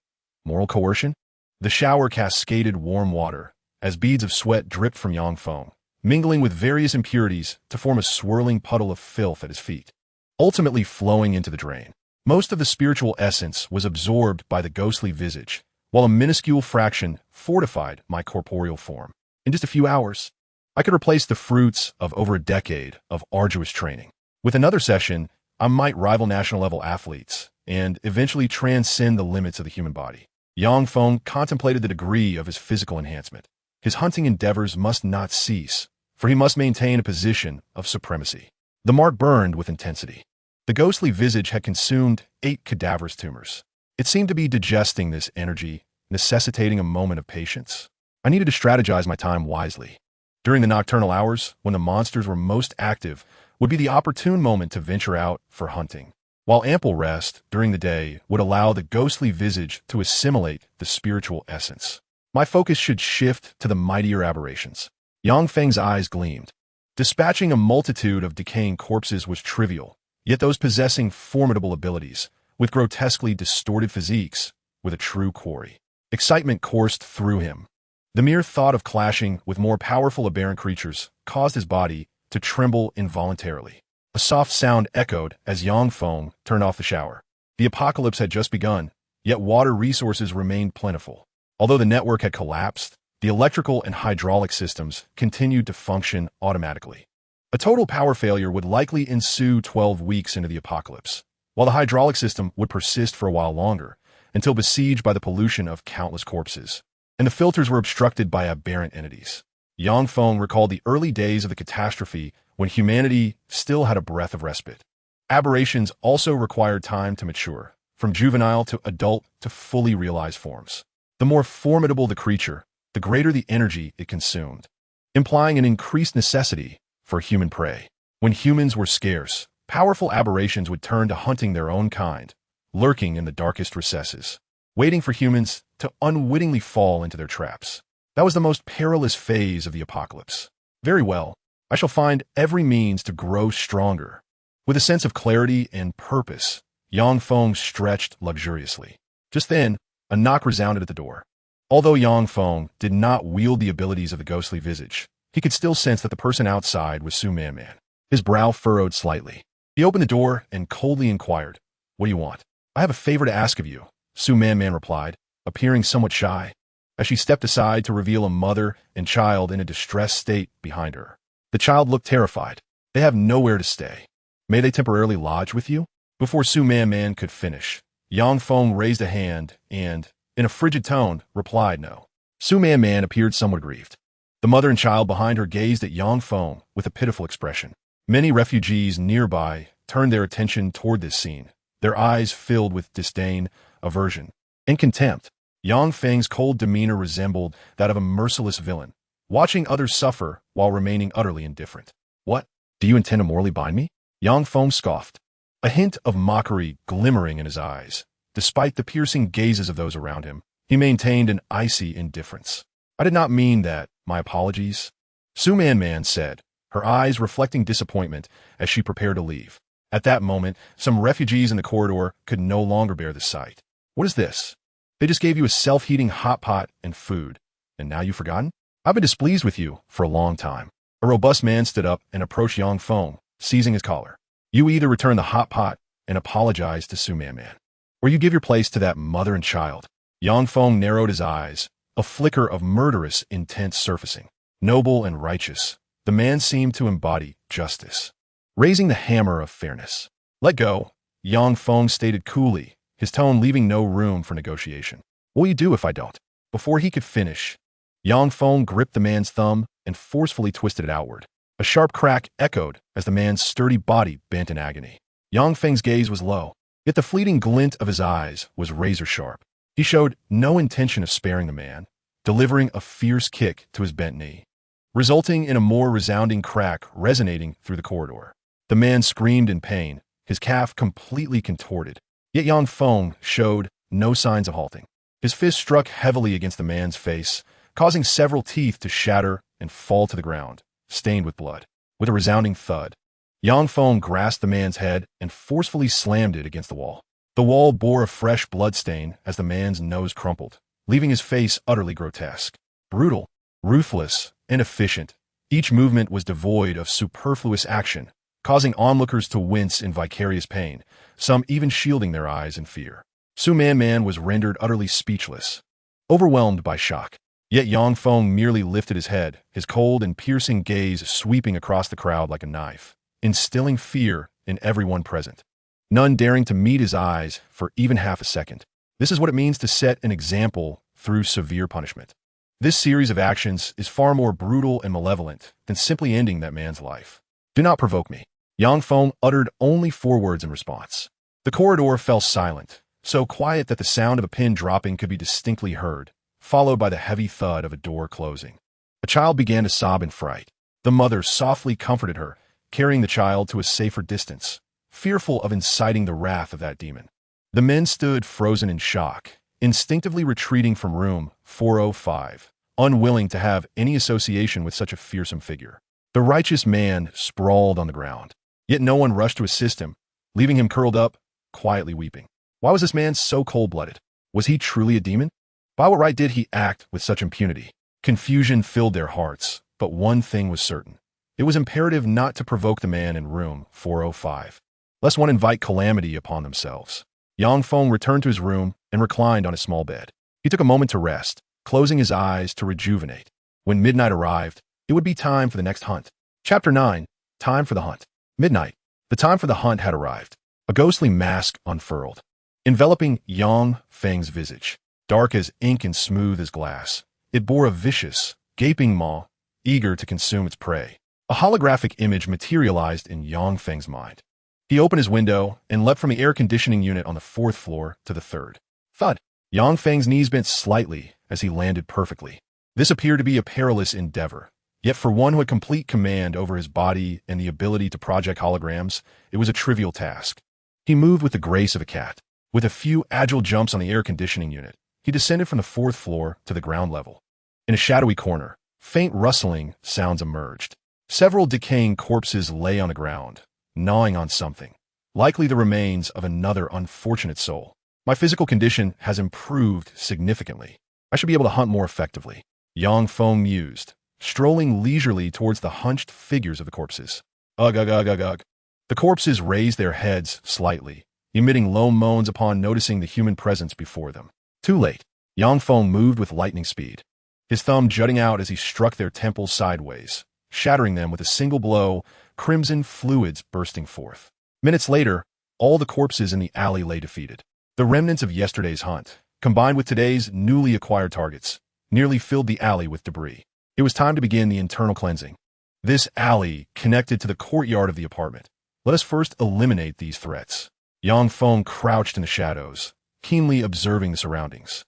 Moral Coercion. The shower cascaded warm water as beads of sweat dripped from Yang Feng, mingling with various impurities to form a swirling puddle of filth at his feet, ultimately flowing into the drain. Most of the spiritual essence was absorbed by the ghostly visage, while a minuscule fraction fortified my corporeal form. In just a few hours, I could replace the fruits of over a decade of arduous training. With another session, I might rival national-level athletes and eventually transcend the limits of the human body. Yang Feng contemplated the degree of his physical enhancement. His hunting endeavors must not cease, for he must maintain a position of supremacy. The mark burned with intensity. The ghostly visage had consumed 8 cadaverous tumors. It seemed to be digesting this energy, necessitating a moment of patience. I needed to strategize my time wisely. During the nocturnal hours, when the monsters were most active, would be the opportune moment to venture out for hunting, while ample rest during the day would allow the ghostly visage to assimilate the spiritual essence. My focus should shift to the mightier aberrations. Yang Feng's eyes gleamed. Dispatching a multitude of decaying corpses was trivial, yet those possessing formidable abilities, with grotesquely distorted physiques, were the true quarry. Excitement coursed through him. The mere thought of clashing with more powerful aberrant creatures caused his body to tremble involuntarily. A soft sound echoed as Yang Feng turned off the shower. The apocalypse had just begun, yet water resources remained plentiful. Although the network had collapsed, the electrical and hydraulic systems continued to function automatically. A total power failure would likely ensue 12 weeks into the apocalypse, while the hydraulic system would persist for a while longer, until besieged by the pollution of countless corpses, and the filters were obstructed by aberrant entities. Yang Feng recalled the early days of the catastrophe when humanity still had a breath of respite. Aberrations also required time to mature, from juvenile to adult to fully realized forms. The more formidable the creature, the greater the energy it consumed, implying an increased necessity for human prey. When humans were scarce, powerful aberrations would turn to hunting their own kind, lurking in the darkest recesses, waiting for humans to unwittingly fall into their traps. That was the most perilous phase of the apocalypse. Very well, I shall find every means to grow stronger. With a sense of clarity and purpose, Yang Feng stretched luxuriously. Just then, a knock resounded at the door. Although Yang Feng did not wield the abilities of the ghostly visage, he could still sense that the person outside was Su Man Man. His brow furrowed slightly. He opened the door and coldly inquired, "What do you want?" "I have a favor to ask of you," Su Man Man replied, appearing somewhat shy, as she stepped aside to reveal a mother and child in a distressed state behind her. The child looked terrified. "They have nowhere to stay. May they temporarily lodge with you?" Before Su Man Man could finish, Yang Feng raised a hand and, in a frigid tone, replied no. Su Man Man appeared somewhat grieved. The mother and child behind her gazed at Yang Feng with a pitiful expression. Many refugees nearby turned their attention toward this scene, their eyes filled with disdain, aversion, and contempt. Yang Feng's cold demeanor resembled that of a merciless villain, watching others suffer while remaining utterly indifferent. "What? Do you intend to morally bind me?" Yang Feng scoffed, a hint of mockery glimmering in his eyes. Despite the piercing gazes of those around him, he maintained an icy indifference. "I did not mean that. My apologies," Su Man Man said, her eyes reflecting disappointment as she prepared to leave. At that moment, some refugees in the corridor could no longer bear the sight. "What is this? They just gave you a self-heating hot pot and food, and now you've forgotten? I've been displeased with you for a long time." A robust man stood up and approached Yang Feng, seizing his collar. "You either return the hot pot and apologize to Su Man Man, or you give your place to that mother and child." Yang Feng narrowed his eyes, a flicker of murderous intent surfacing. Noble and righteous, the man seemed to embody justice, raising the hammer of fairness. "Let go," Yang Feng stated coolly, his tone leaving no room for negotiation. "What will you do if I don't?" Before he could finish, Yang Feng gripped the man's thumb and forcefully twisted it outward. A sharp crack echoed as the man's sturdy body bent in agony. Yang Feng's gaze was low, yet the fleeting glint of his eyes was razor-sharp. He showed no intention of sparing the man, delivering a fierce kick to his bent knee, resulting in a more resounding crack resonating through the corridor. The man screamed in pain, his calf completely contorted, yet Yang Feng showed no signs of halting. His fist struck heavily against the man's face, causing several teeth to shatter and fall to the ground, stained with blood. With a resounding thud, Yang Feng grasped the man's head and forcefully slammed it against the wall. The wall bore a fresh blood stain as the man's nose crumpled, leaving his face utterly grotesque. Brutal, ruthless, and efficient, each movement was devoid of superfluous action, causing onlookers to wince in vicarious pain, some even shielding their eyes in fear. Su Man Man was rendered utterly speechless, overwhelmed by shock. Yet Yang Feng merely lifted his head, his cold and piercing gaze sweeping across the crowd like a knife, instilling fear in everyone present, none daring to meet his eyes for even half a second. This is what it means to set an example through severe punishment. This series of actions is far more brutal and malevolent than simply ending that man's life. "Do not provoke me." Yang Feng uttered only 4 words in response. The corridor fell silent, so quiet that the sound of a pin dropping could be distinctly heard, followed by the heavy thud of a door closing. A child began to sob in fright. The mother softly comforted her, carrying the child to a safer distance, fearful of inciting the wrath of that demon. The men stood frozen in shock, instinctively retreating from room 405, unwilling to have any association with such a fearsome figure. The righteous man sprawled on the ground, yet no one rushed to assist him, leaving him curled up, quietly weeping. Why was this man so cold-blooded? Was he truly a demon? By what right did he act with such impunity? Confusion filled their hearts, but one thing was certain. It was imperative not to provoke the man in room 405, lest one invite calamity upon themselves. Yang Feng returned to his room and reclined on his small bed. He took a moment to rest, closing his eyes to rejuvenate. When midnight arrived, it would be time for the next hunt. Chapter 9. Time for the hunt. Midnight. The time for the hunt had arrived. A ghostly mask unfurled, enveloping Yang Feng's visage. Dark as ink and smooth as glass, it bore a vicious, gaping maw, eager to consume its prey. A holographic image materialized in Yang Feng's mind. He opened his window and leapt from the air conditioning unit on the 4th floor to the 3rd. Thud! Yang Feng's knees bent slightly as he landed perfectly. This appeared to be a perilous endeavor, yet for one who had complete command over his body and the ability to project holograms, it was a trivial task. He moved with the grace of a cat. With a few agile jumps on the air conditioning unit, he descended from the 4th floor to the ground level. In a shadowy corner, faint rustling sounds emerged. Several decaying corpses lay on the ground, gnawing on something, likely the remains of another unfortunate soul. My physical condition has improved significantly. I should be able to hunt more effectively. Yang Feng mused, strolling leisurely towards the hunched figures of the corpses. Ugh, ugh, ugh, ugh, ugh. The corpses raised their heads slightly, emitting low moans upon noticing the human presence before them. Too late. Yang Feng moved with lightning speed, his thumb jutting out as he struck their temples sideways, shattering them with a single blow, crimson fluids bursting forth. Minutes later, all the corpses in the alley lay defeated. The remnants of yesterday's hunt, combined with today's newly acquired targets, nearly filled the alley with debris. It was time to begin the internal cleansing. This alley connected to the courtyard of the apartment. Let us first eliminate these threats. Yang Feng crouched in the shadows, keenly observing the surroundings.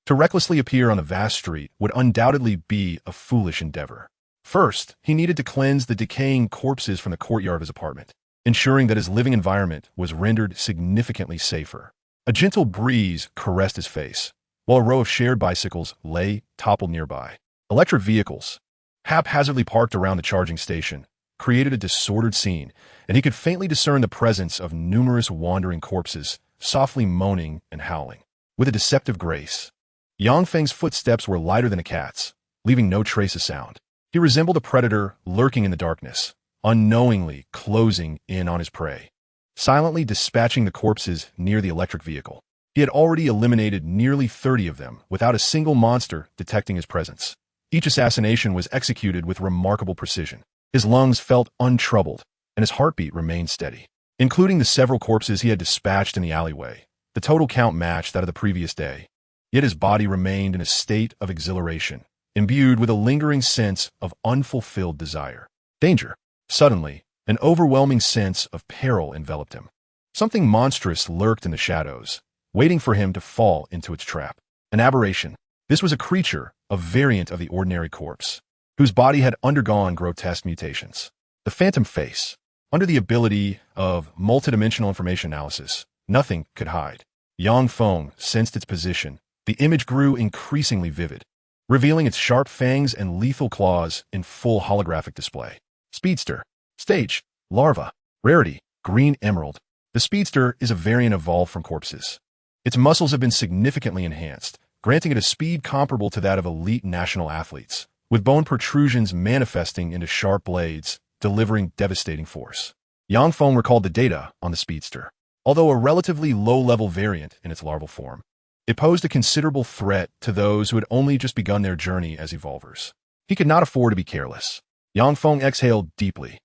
To recklessly appear on the vast street would undoubtedly be a foolish endeavor. First, he needed to cleanse the decaying corpses from the courtyard of his apartment, ensuring that his living environment was rendered significantly safer. A gentle breeze caressed his face, while a row of shared bicycles lay toppled nearby. Electric vehicles, haphazardly parked around the charging station, created a disordered scene, and he could faintly discern the presence of numerous wandering corpses, softly moaning and howling. With a deceptive grace, Yang Feng's footsteps were lighter than a cat's, leaving no trace of sound. He resembled a predator lurking in the darkness, unknowingly closing in on his prey, silently dispatching the corpses near the electric vehicle. He had already eliminated nearly 30 of them without a single monster detecting his presence. Each assassination was executed with remarkable precision. His lungs felt untroubled, and his heartbeat remained steady. Including the several corpses he had dispatched in the alleyway, the total count matched that of the previous day. Yet his body remained in a state of exhilaration, imbued with a lingering sense of unfulfilled desire. Danger. Suddenly, an overwhelming sense of peril enveloped him. Something monstrous lurked in the shadows, waiting for him to fall into its trap. An aberration. This was a creature, a variant of the ordinary corpse, whose body had undergone grotesque mutations. The phantom face. Under the ability of multidimensional information analysis, nothing could hide. Yang Feng sensed its position. The image grew increasingly vivid, revealing its sharp fangs and lethal claws in full holographic display. Speedster. Stage. Larva. Rarity. Green emerald. The Speedster is a variant evolved from corpses. Its muscles have been significantly enhanced, granting it a speed comparable to that of elite national athletes, with bone protrusions manifesting into sharp blades, delivering devastating force. Yang Feng recalled the data on the Speedster. Although a relatively low-level variant in its larval form, it posed a considerable threat to those who had only just begun their journey as evolvers. He could not afford to be careless. Yang Feng exhaled deeply.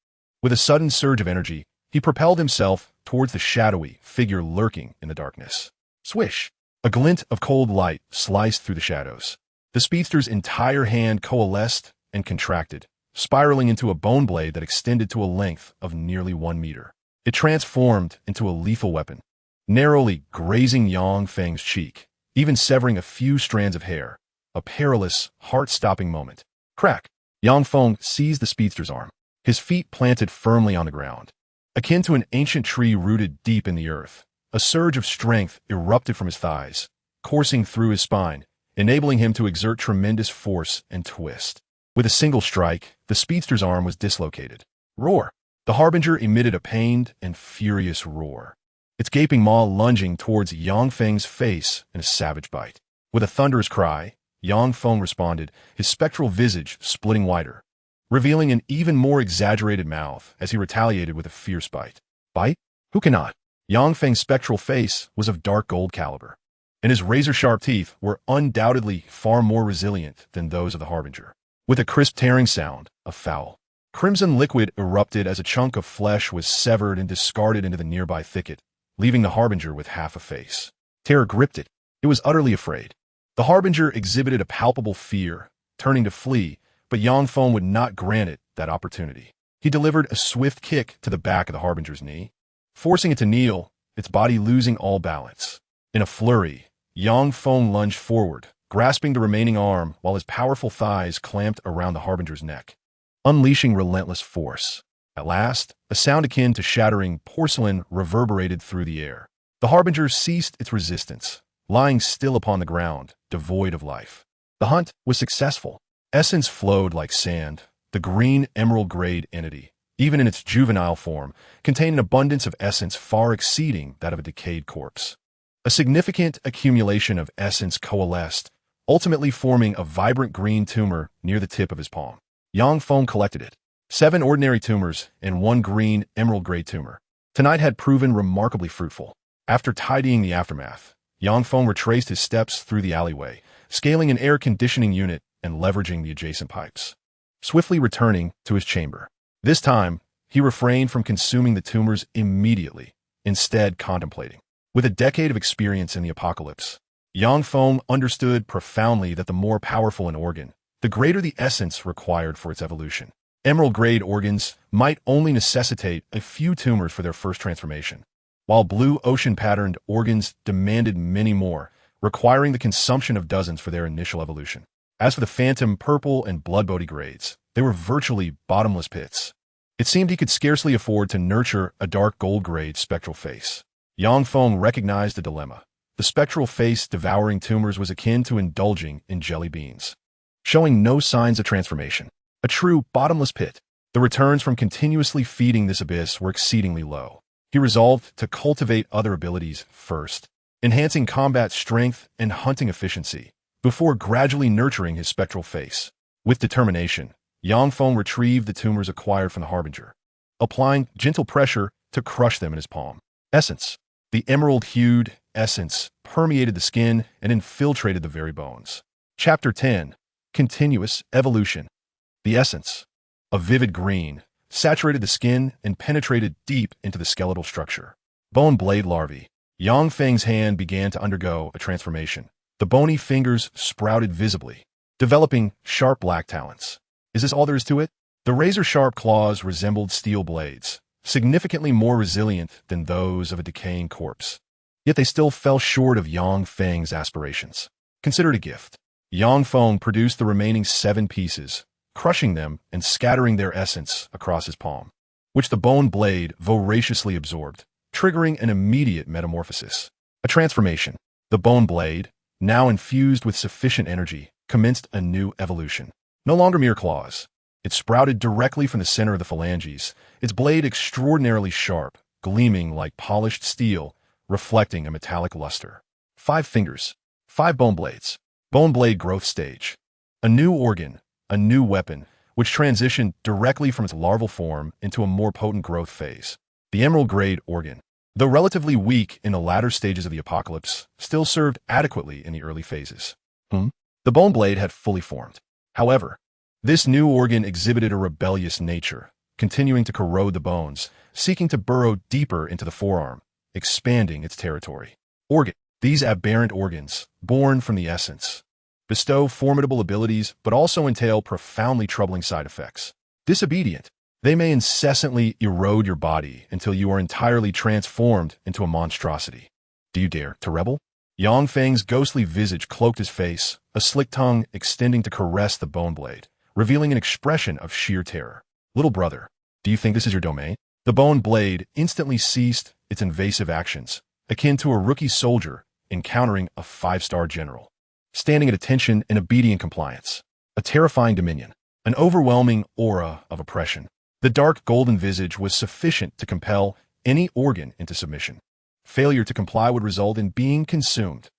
With a sudden surge of energy, he propelled himself towards the shadowy figure lurking in the darkness. Swish! A glint of cold light sliced through the shadows. The Speedster's entire hand coalesced and contracted, spiraling into a bone blade that extended to a length of nearly 1 meter. It transformed into a lethal weapon, narrowly grazing Yang Feng's cheek, even severing a few strands of hair. A perilous, heart-stopping moment. Crack! Yang Feng seized the speedster's arm, his feet planted firmly on the ground. Akin to an ancient tree rooted deep in the earth, a surge of strength erupted from his thighs, coursing through his spine, enabling him to exert tremendous force and twist. With a single strike, the speedster's arm was dislocated. Roar! The Harbinger emitted a pained and furious roar, its gaping maw lunging towards Yang Feng's face in a savage bite. With a thunderous cry, Yang Feng responded, his spectral visage splitting wider, revealing an even more exaggerated mouth as he retaliated with a fierce bite. Bite? Who cannot? Yang Feng's spectral face was of dark gold caliber, and his razor-sharp teeth were undoubtedly far more resilient than those of the Harbinger. With a crisp tearing sound, a foul, crimson liquid erupted as a chunk of flesh was severed and discarded into the nearby thicket, leaving the Harbinger with half a face. Terror gripped it. It was utterly afraid. The Harbinger exhibited a palpable fear, turning to flee, but Yang Feng would not grant it that opportunity. He delivered a swift kick to the back of the Harbinger's knee, forcing it to kneel, its body losing all balance. In a flurry, Yang Feng lunged forward, grasping the remaining arm while his powerful thighs clamped around the Harbinger's neck, unleashing relentless force. At last, a sound akin to shattering porcelain reverberated through the air. The Harbinger ceased its resistance, lying still upon the ground, devoid of life. The hunt was successful. Essence flowed like sand. The green emerald-grade entity, even in its juvenile form, contained an abundance of essence far exceeding that of a decayed corpse. A significant accumulation of essence coalesced, ultimately forming a vibrant green tumor near the tip of his palm. Yang Feng collected it. 7 ordinary tumors and 1 green emerald-grade tumor. Tonight had proven remarkably fruitful. After tidying the aftermath, Yang Feng retraced his steps through the alleyway, scaling an air conditioning unit and leveraging the adjacent pipes. Swiftly returning to his chamber. This time, he refrained from consuming the tumors immediately, instead contemplating. With a decade of experience in the apocalypse, Yang Feng understood profoundly that the more powerful an organ, the greater the essence required for its evolution. Emerald-grade organs might only necessitate a few tumors for their first transformation, while blue ocean-patterned organs demanded many more, requiring the consumption of dozens for their initial evolution. As for the phantom purple and blood-body grades, they were virtually bottomless pits. It seemed he could scarcely afford to nurture a dark gold-grade spectral face. Yang Feng recognized the dilemma. The spectral face devouring tumors was akin to indulging in jelly beans, showing no signs of transformation. A true bottomless pit. The returns from continuously feeding this abyss were exceedingly low. He resolved to cultivate other abilities first, enhancing combat strength and hunting efficiency, before gradually nurturing his spectral face. With determination, Yang Feng retrieved the tumors acquired from the Harbinger, applying gentle pressure to crush them in his palm. Essence. The emerald-hued essence permeated the skin and infiltrated the very bones. Chapter 10. Continuous Evolution. The essence, a vivid green, saturated the skin and penetrated deep into the skeletal structure. Bone blade larvae. Yang Feng's hand began to undergo a transformation. The bony fingers sprouted visibly, developing sharp black talons. Is this all there is to it? The razor-sharp claws resembled steel blades, significantly more resilient than those of a decaying corpse. Yet they still fell short of Yang Feng's aspirations. Consider it a gift. Yang Feng produced the remaining 7 pieces, crushing them and scattering their essence across his palm, which the bone blade voraciously absorbed, triggering an immediate metamorphosis. A transformation. The bone blade, now infused with sufficient energy, commenced a new evolution. No longer mere claws. It sprouted directly from the center of the phalanges, its blade extraordinarily sharp, gleaming like polished steel, reflecting a metallic luster. 5 fingers. 5 bone blades. Bone blade growth stage. A new organ, a new weapon, which transitioned directly from its larval form into a more potent growth phase. The emerald-grade organ, though relatively weak in the latter stages of the apocalypse, still served adequately in the early phases. The bone blade had fully formed. However, this new organ exhibited a rebellious nature, continuing to corrode the bones, seeking to burrow deeper into the forearm, expanding its territory. Organ. These aberrant organs, born from the essence, bestow formidable abilities but also entail profoundly troubling side effects. Disobedient, they may incessantly erode your body until you are entirely transformed into a monstrosity. Do you dare to rebel? Yang Feng's ghostly visage cloaked his face, a slick tongue extending to caress the bone blade, revealing an expression of sheer terror. Little brother, do you think this is your domain? The bone blade instantly ceased its invasive actions, akin to a rookie soldier encountering a five-star general, standing at attention in obedient compliance. A terrifying dominion, an overwhelming aura of oppression. The dark golden visage was sufficient to compel any organ into submission. Failure to comply would result in being consumed.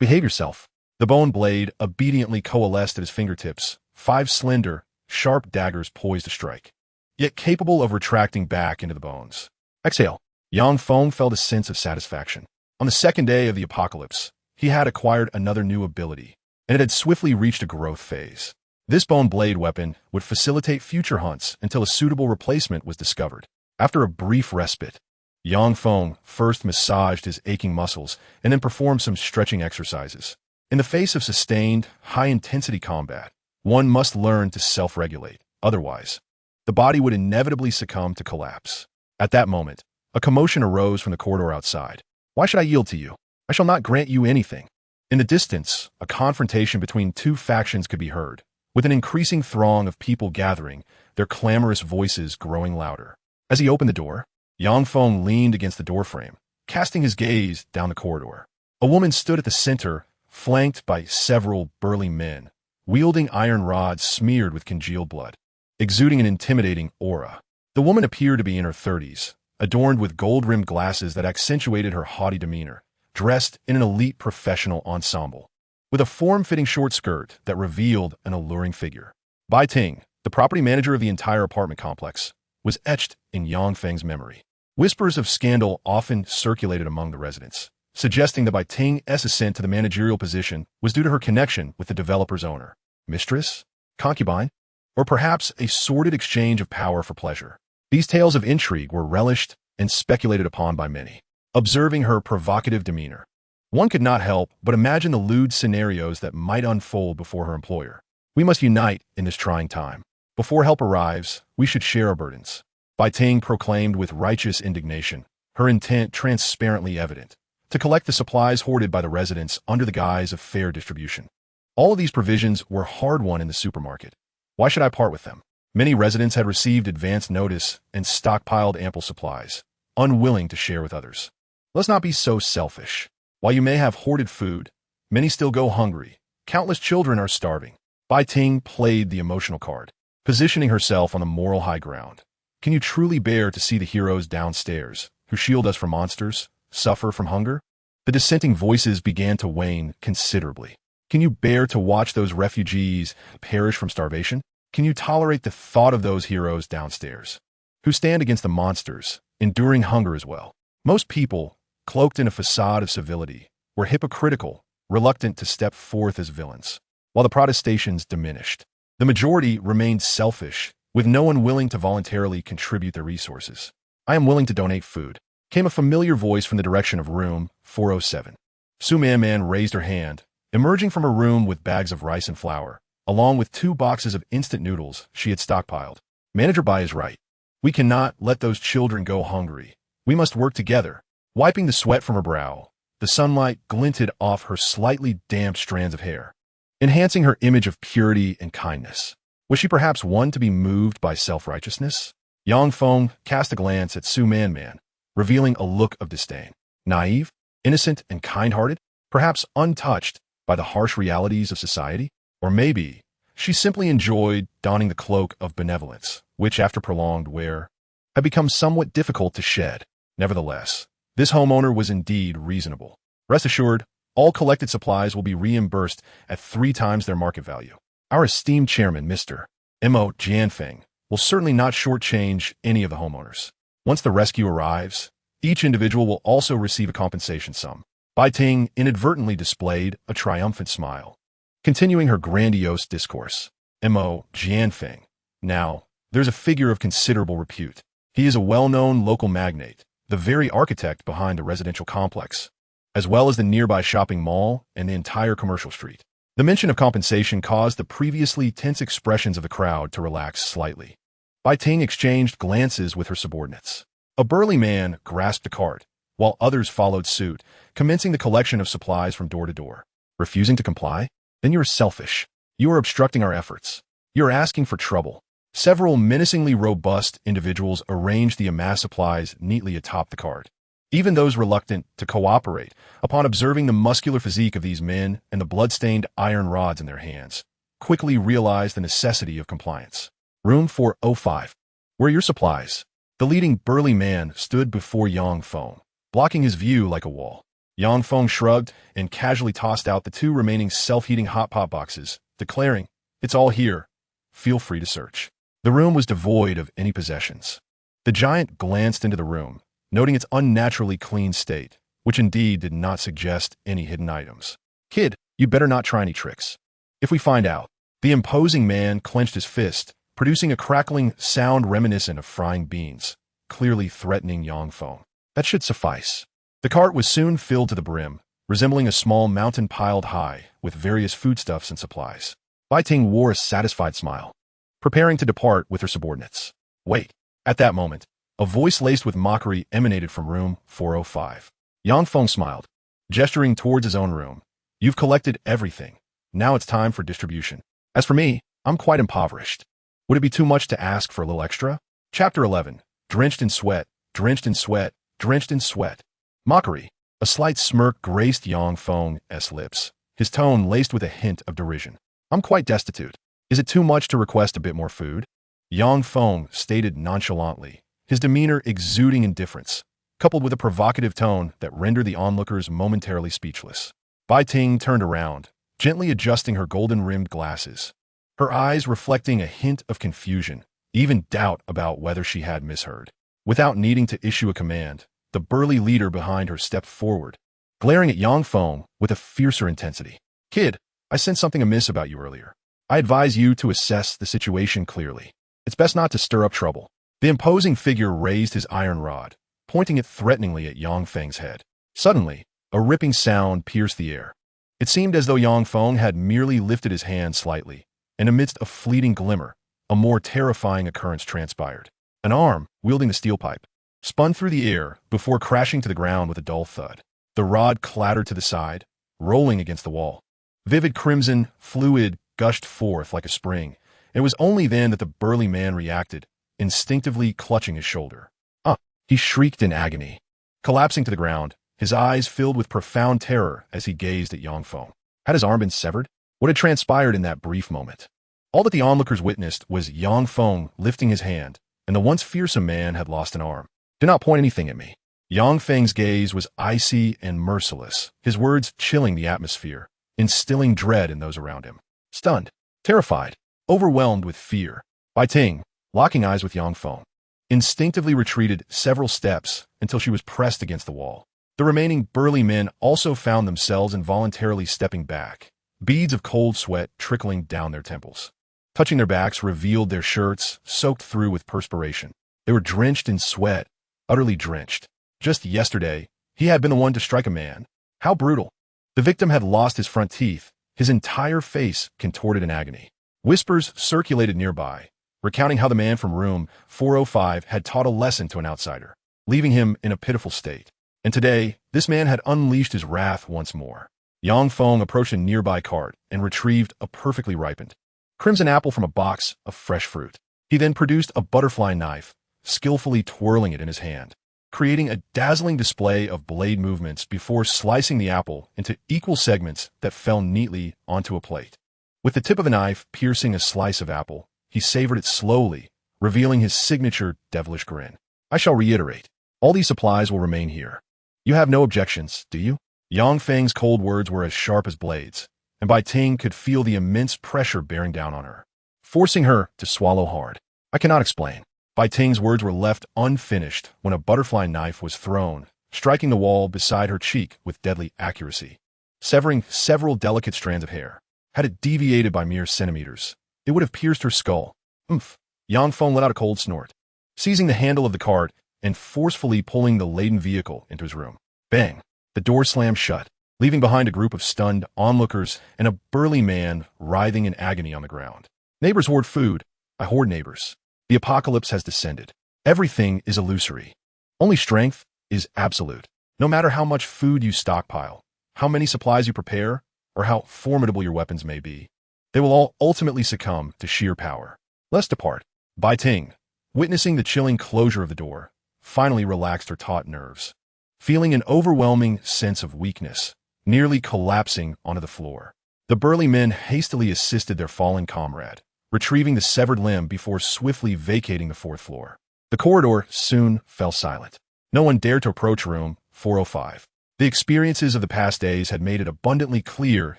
Behave yourself. The bone blade obediently coalesced at his fingertips, 5 slender, sharp daggers poised to strike, yet capable of retracting back into the bones. Exhale. Yang Feng felt a sense of satisfaction. On the second day of the apocalypse, he had acquired another new ability, and it had swiftly reached a growth phase. This bone blade weapon would facilitate future hunts until a suitable replacement was discovered. After a brief respite, Yang Feng first massaged his aching muscles and then performed some stretching exercises. In the face of sustained, high-intensity combat, one must learn to self-regulate. Otherwise, the body would inevitably succumb to collapse. At that moment, a commotion arose from the corridor outside. Why should I yield to you? I shall not grant you anything. In the distance, a confrontation between 2 factions could be heard, with an increasing throng of people gathering, their clamorous voices growing louder. As he opened the door, Yang Feng leaned against the doorframe, casting his gaze down the corridor. A woman stood at the center, flanked by several burly men, wielding iron rods smeared with congealed blood, exuding an intimidating aura. The woman appeared to be in her 30s, adorned with gold-rimmed glasses that accentuated her haughty demeanor, dressed in an elite professional ensemble, with a form-fitting short skirt that revealed an alluring figure. Bai Ting, the property manager of the entire apartment complex, was etched in Yang Feng's memory. Whispers of scandal often circulated among the residents, suggesting that Bai Ting's ascent to the managerial position was due to her connection with the developer's owner, mistress, concubine, or perhaps a sordid exchange of power for pleasure. These tales of intrigue were relished and speculated upon by many. Observing her provocative demeanor, one could not help but imagine the lewd scenarios that might unfold before her employer. We must unite in this trying time. Before help arrives, we should share our burdens. Bai Ting proclaimed with righteous indignation, her intent transparently evident, to collect the supplies hoarded by the residents under the guise of fair distribution. All of these provisions were hard-won in the supermarket. Why should I part with them? Many residents had received advance notice and stockpiled ample supplies, unwilling to share with others. Let's not be so selfish. While you may have hoarded food, many still go hungry. Countless children are starving. Bai Ting played the emotional card, positioning herself on the moral high ground. Can you truly bear to see the heroes downstairs, who shield us from monsters, suffer from hunger? The dissenting voices began to wane considerably. Can you bear to watch those refugees perish from starvation? Can you tolerate the thought of those heroes downstairs, who stand against the monsters, enduring hunger as well? Most people, cloaked in a facade of civility, were hypocritical, reluctant to step forth as villains. While the protestations diminished, the majority remained selfish, with no one willing to voluntarily contribute their resources. I am willing to donate food, came a familiar voice from the direction of room 407. Su Man raised her hand, emerging from her room with bags of rice and flour, along with 2 boxes of instant noodles she had stockpiled. Manager Bai is right. We cannot let those children go hungry. We must work together. Wiping the sweat from her brow, the sunlight glinted off her slightly damp strands of hair, enhancing her image of purity and kindness. Was she perhaps one to be moved by self-righteousness? Yang Feng cast a glance at Su Man, revealing a look of disdain. Naive, innocent, and kind-hearted, perhaps untouched by the harsh realities of society? Or maybe she simply enjoyed donning the cloak of benevolence, which, after prolonged wear, had become somewhat difficult to shed. Nevertheless, this homeowner was indeed reasonable. Rest assured, all collected supplies will be reimbursed at 3 times their market value. Our esteemed chairman, Mr. Mo Jianfeng, will certainly not shortchange any of the homeowners. Once the rescue arrives, each individual will also receive a compensation sum. Bai Ting inadvertently displayed a triumphant smile, continuing her grandiose discourse. Mo Jianfeng. Now, there's a figure of considerable repute. He is a well-known local magnate, the very architect behind the residential complex, as well as the nearby shopping mall and the entire commercial street. The mention of compensation caused the previously tense expressions of the crowd to relax slightly. Bai Ting exchanged glances with her subordinates. A burly man grasped a cart, while others followed suit, commencing the collection of supplies from door to door. Refusing to comply? Then you are selfish. You are obstructing our efforts. You are asking for trouble. Several menacingly robust individuals arranged the amassed supplies neatly atop the cart. Even those reluctant to cooperate, upon observing the muscular physique of these men and the blood-stained iron rods in their hands, quickly realized the necessity of compliance. Room 405. Where are your supplies? The leading burly man stood before Yang Feng, blocking his view like a wall. Yang Feng shrugged and casually tossed out the 2 remaining self-heating hot pot boxes, declaring, "It's all here. Feel free to search." The room was devoid of any possessions. The giant glanced into the room, noting its unnaturally clean state, which indeed did not suggest any hidden items. "Kid, you better not try any tricks. If we find out..." The imposing man clenched his fist, producing a crackling sound reminiscent of frying beans, clearly threatening Yang Feng. That should suffice. The cart was soon filled to the brim, resembling a small mountain piled high with various foodstuffs and supplies. Bai Ting wore a satisfied smile, preparing to depart with her subordinates. Wait. At that moment, a voice laced with mockery emanated from room 405. Yang Feng smiled, gesturing towards his own room. "You've collected everything. Now it's time for distribution. As for me, I'm quite impoverished. Would it be too much to ask for a little extra?" Chapter 11. Drenched in sweat, drenched in sweat, drenched in sweat. Mockery. A slight smirk graced Yang Feng's lips, his tone laced with a hint of derision. "I'm quite destitute. Is it too much to request a bit more food?" Yang Feng stated nonchalantly, his demeanor exuding indifference, coupled with a provocative tone that rendered the onlookers momentarily speechless. Bai Ting turned around, gently adjusting her golden-rimmed glasses, her eyes reflecting a hint of confusion, even doubt about whether she had misheard. Without needing to issue a command, the burly leader behind her stepped forward, glaring at Yang Feng with a fiercer intensity. "Kid, I sensed something amiss about you earlier. I advise you to assess the situation clearly. It's best not to stir up trouble." The imposing figure raised his iron rod, pointing it threateningly at Yang Feng's head. Suddenly, a ripping sound pierced the air. It seemed as though Yang Feng had merely lifted his hand slightly, and amidst a fleeting glimmer, a more terrifying occurrence transpired. An arm, wielding the steel pipe, spun through the air before crashing to the ground with a dull thud. The rod clattered to the side, rolling against the wall. Vivid crimson fluid gushed forth like a spring, and it was only then that the burly man reacted, instinctively clutching his shoulder. "Ah!" He shrieked in agony, collapsing to the ground, his eyes filled with profound terror as he gazed at Yang Feng. Had his arm been severed? What had transpired in that brief moment? All that the onlookers witnessed was Yang Feng lifting his hand, and the once fearsome man had lost an arm. "Do not point anything at me." Yang Feng's gaze was icy and merciless, his words chilling the atmosphere, instilling dread in those around him. Stunned, terrified, overwhelmed with fear, Bai Ting, locking eyes with Yang Feng, instinctively retreated several steps until she was pressed against the wall. The remaining burly men also found themselves involuntarily stepping back, beads of cold sweat trickling down their temples. Touching their backs revealed their shirts soaked through with perspiration. They were drenched in sweat, utterly drenched. Just yesterday, he had been the one to strike a man. How brutal. The victim had lost his front teeth, his entire face contorted in agony. Whispers circulated nearby, recounting how the man from room 405 had taught a lesson to an outsider, leaving him in a pitiful state. And today, this man had unleashed his wrath once more. Yang Feng approached a nearby cart and retrieved a perfectly ripened crimson apple from a box of fresh fruit. He then produced a butterfly knife, skillfully twirling it in his hand, creating a dazzling display of blade movements before slicing the apple into equal segments that fell neatly onto a plate. With the tip of a knife piercing a slice of apple, he savored it slowly, revealing his signature devilish grin. "I shall reiterate, all these supplies will remain here. You have no objections, do you?" Yang Feng's cold words were as sharp as blades, and Bai Ting could feel the immense pressure bearing down on her, forcing her to swallow hard. "I cannot explain." Bai Ting's words were left unfinished when a butterfly knife was thrown, striking the wall beside her cheek with deadly accuracy, severing several delicate strands of hair. Had it deviated by mere centimeters, it would have pierced her skull. "Oomph!" Yang Feng let out a cold snort, seizing the handle of the cart and forcefully pulling the laden vehicle into his room. Bang! The door slammed shut, leaving behind a group of stunned onlookers and a burly man writhing in agony on the ground. "Neighbors hoard food. I hoard neighbors. The apocalypse has descended. Everything is illusory. Only strength is absolute." No matter how much food you stockpile, how many supplies you prepare, or how formidable your weapons may be, they will all ultimately succumb to sheer power. Let's depart. Bai Ting, witnessing the chilling closure of the door, finally relaxed her taut nerves, feeling an overwhelming sense of weakness, nearly collapsing onto the floor. The burly men hastily assisted their fallen comrade, retrieving the severed limb before swiftly vacating the fourth floor. The corridor soon fell silent. No one dared to approach room 405. The experiences of the past days had made it abundantly clear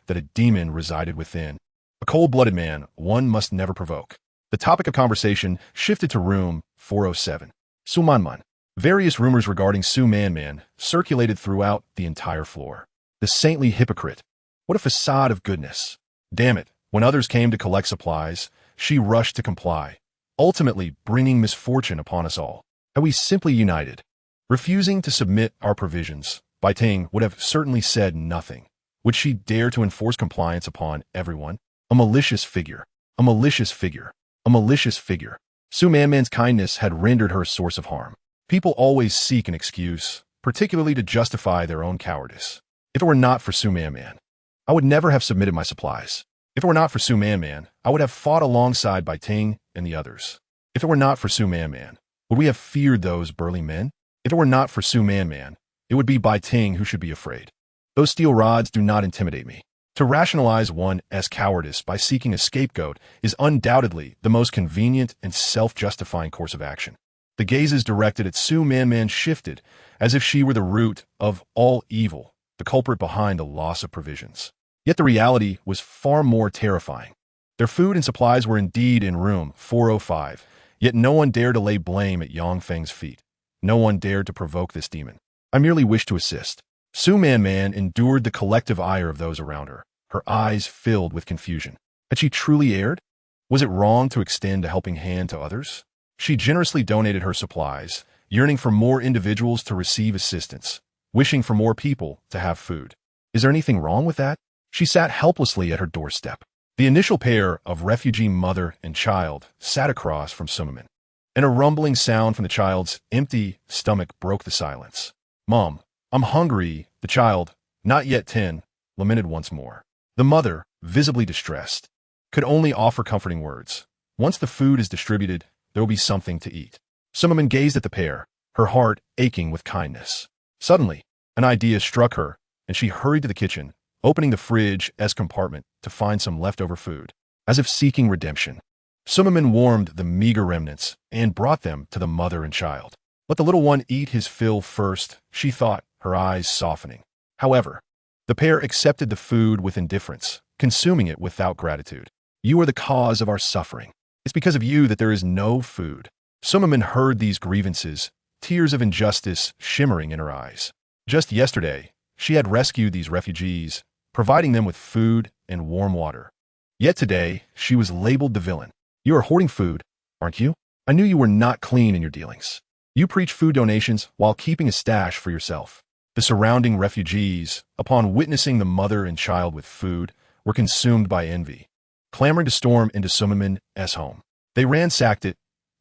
that a demon resided within. A cold-blooded man one must never provoke. The topic of conversation shifted to room 407. Su Manman. Various rumors regarding Su Manman circulated throughout the entire floor. The saintly hypocrite. What a facade of goodness. Damn it, when others came to collect supplies, she rushed to comply, ultimately bringing misfortune upon us all. Had we simply united, refusing to submit our provisions, Bai Ting would have certainly said nothing. Would she dare to enforce compliance upon everyone? A malicious figure. A malicious figure. A malicious figure. Su Manman's kindness had rendered her a source of harm. People always seek an excuse, particularly to justify their own cowardice. If it were not for Su Manman, I would never have submitted my supplies. If it were not for Su Manman, I would have fought alongside Bai Ting and the others. If it were not for Su Manman, would we have feared those burly men? If it were not for Su Manman, it would be Bai Ting who should be afraid. Those steel rods do not intimidate me. To rationalize one's cowardice by seeking a scapegoat is undoubtedly the most convenient and self-justifying course of action. The gazes directed at Su Manman shifted, as if she were the root of all evil, the culprit behind the loss of provisions. Yet the reality was far more terrifying. Their food and supplies were indeed in room 405, yet no one dared to lay blame at Yang Feng's feet. No one dared to provoke this demon. I merely wished to assist. Su Manman endured the collective ire of those around her, her eyes filled with confusion. Had she truly erred? Was it wrong to extend a helping hand to others? She generously donated her supplies, yearning for more individuals to receive assistance, wishing for more people to have food. Is there anything wrong with that? She sat helplessly at her doorstep. The initial pair of refugee mother and child sat across from Sumaman, and a rumbling sound from the child's empty stomach broke the silence. "Mom, I'm hungry," the child, not yet 10, lamented once more. The mother, visibly distressed, could only offer comforting words. Once the food is distributed, there will be something to eat. Sumaman gazed at the pair, her heart aching with kindness. Suddenly, an idea struck her, and she hurried to the kitchen, opening the fridge's compartment to find some leftover food. As if seeking redemption, Sumaman warmed the meager remnants and brought them to the mother and child. Let the little one eat his fill first, she thought, her eyes softening. However, the pair accepted the food with indifference, consuming it without gratitude. "You are the cause of our suffering. It's because of you that there is no food." Sumaman heard these grievances, tears of injustice shimmering in her eyes. Just yesterday, she had rescued these refugees, providing them with food and warm water. Yet today, she was labeled the villain. "You are hoarding food, aren't you? I knew you were not clean in your dealings. You preach food donations while keeping a stash for yourself." The surrounding refugees, upon witnessing the mother and child with food, were consumed by envy, clamoring to storm into Sumaman's home. They ransacked it,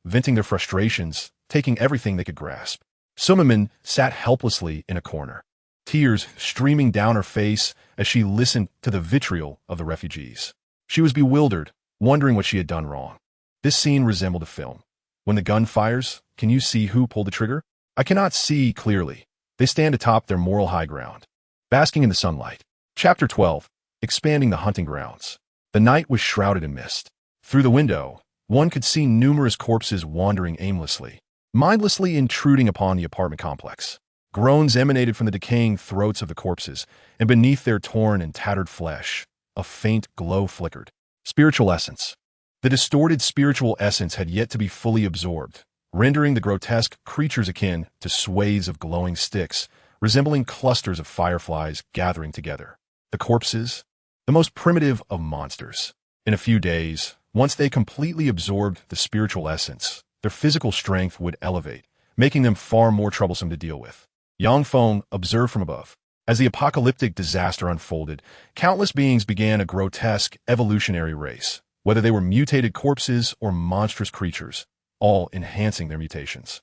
venting their frustrations, taking everything they could grasp. Sumaman sat helplessly in a corner, tears streaming down her face as she listened to the vitriol of the refugees. She was bewildered, wondering what she had done wrong. This scene resembled a film. When the gun fires, can you see who pulled the trigger? I cannot see clearly. They stand atop their moral high ground, basking in the sunlight. Chapter 12. Expanding the hunting grounds. The night was shrouded in mist. Through the window, one could see numerous corpses wandering aimlessly, mindlessly intruding upon the apartment complex. Groans emanated from the decaying throats of the corpses, and beneath their torn and tattered flesh, a faint glow flickered. Spiritual essence. The distorted spiritual essence had yet to be fully absorbed, rendering the grotesque creatures akin to swathes of glowing sticks, resembling clusters of fireflies gathering together. The corpses, the most primitive of monsters. In a few days, once they completely absorbed the spiritual essence, their physical strength would elevate, making them far more troublesome to deal with. Yang Feng observed from above. As the apocalyptic disaster unfolded, countless beings began a grotesque evolutionary race, whether they were mutated corpses or monstrous creatures, all enhancing their mutations.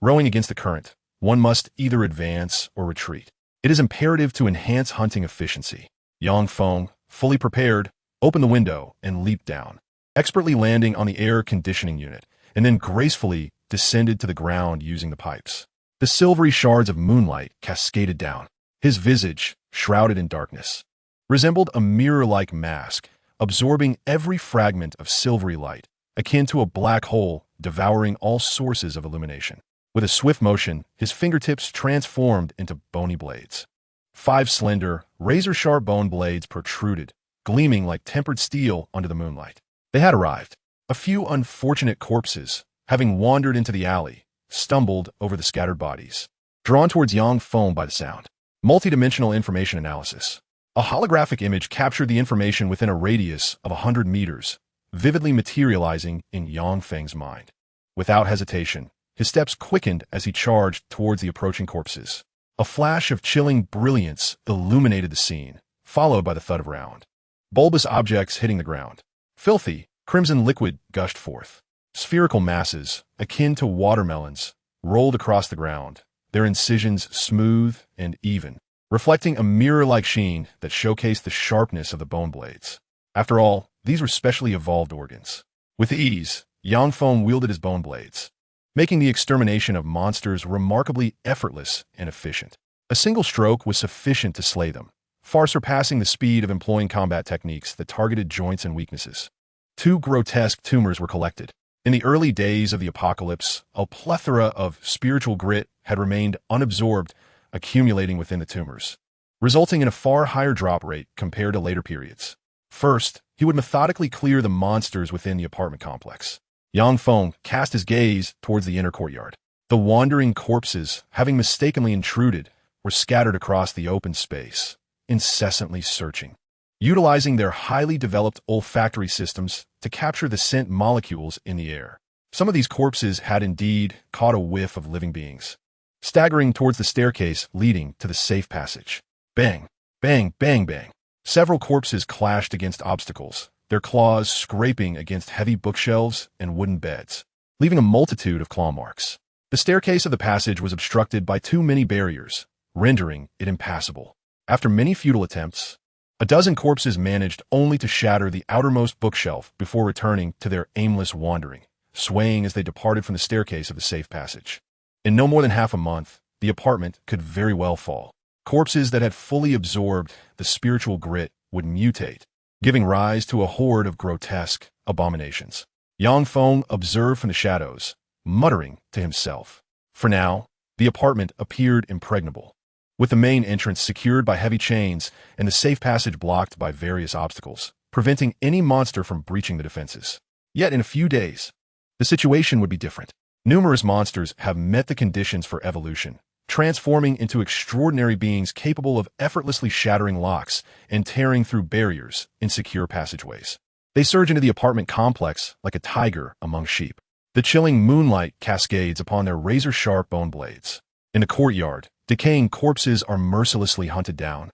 Rowing against the current, one must either advance or retreat. It is imperative to enhance hunting efficiency. Yang Feng, fully prepared, opened the window and leaped down, expertly landing on the air conditioning unit, and then gracefully descended to the ground using the pipes. The silvery shards of moonlight cascaded down. His visage, shrouded in darkness, resembled a mirror-like mask, absorbing every fragment of silvery light, akin to a black hole devouring all sources of illumination. With a swift motion, his fingertips transformed into bony blades. 5 slender, razor-sharp bone blades protruded, gleaming like tempered steel under the moonlight. They had arrived. A few unfortunate corpses, having wandered into the alley, stumbled over the scattered bodies, drawn towards Yang Feng by the sound. Multidimensional information analysis. A holographic image captured the information within a radius of 100 meters, vividly materializing in Yang Feng's mind. Without hesitation, his steps quickened as he charged towards the approaching corpses. A flash of chilling brilliance illuminated the scene, followed by the thud of round, bulbous objects hitting the ground. Filthy, crimson liquid gushed forth. Spherical masses, akin to watermelons, rolled across the ground, their incisions smooth and even, reflecting a mirror-like sheen that showcased the sharpness of the bone blades. After all, these were specially evolved organs. With ease, Yang Feng wielded his bone blades, making the extermination of monsters remarkably effortless and efficient. A single stroke was sufficient to slay them, far surpassing the speed of employing combat techniques that targeted joints and weaknesses. 2 grotesque tumors were collected. In the early days of the apocalypse, a plethora of spiritual grit had remained unabsorbed, accumulating within the tumors, resulting in a far higher drop rate compared to later periods. First, he would methodically clear the monsters within the apartment complex. Yang Feng cast his gaze towards the inner courtyard. The wandering corpses, having mistakenly intruded, were scattered across the open space, incessantly searching, utilizing their highly developed olfactory systems to capture the scent molecules in the air. Some of these corpses had indeed caught a whiff of living beings, staggering towards the staircase leading to the safe passage. Bang, bang, bang, bang. Several corpses clashed against obstacles, their claws scraping against heavy bookshelves and wooden beds, leaving a multitude of claw marks. The staircase of the passage was obstructed by too many barriers, rendering it impassable. After many futile attempts, a dozen corpses managed only to shatter the outermost bookshelf before returning to their aimless wandering, swaying as they departed from the staircase of the safe passage. In no more than half a month, the apartment could very well fall. Corpses that had fully absorbed the spiritual grit would mutate, giving rise to a horde of grotesque abominations. Yang Feng observed from the shadows, muttering to himself. For now, the apartment appeared impregnable, with the main entrance secured by heavy chains and the safe passage blocked by various obstacles, preventing any monster from breaching the defenses. Yet in a few days, the situation would be different. Numerous monsters have met the conditions for evolution, transforming into extraordinary beings capable of effortlessly shattering locks and tearing through barriers in secure passageways. They surge into the apartment complex like a tiger among sheep. The chilling moonlight cascades upon their razor-sharp bone blades. In the courtyard, decaying corpses are mercilessly hunted down,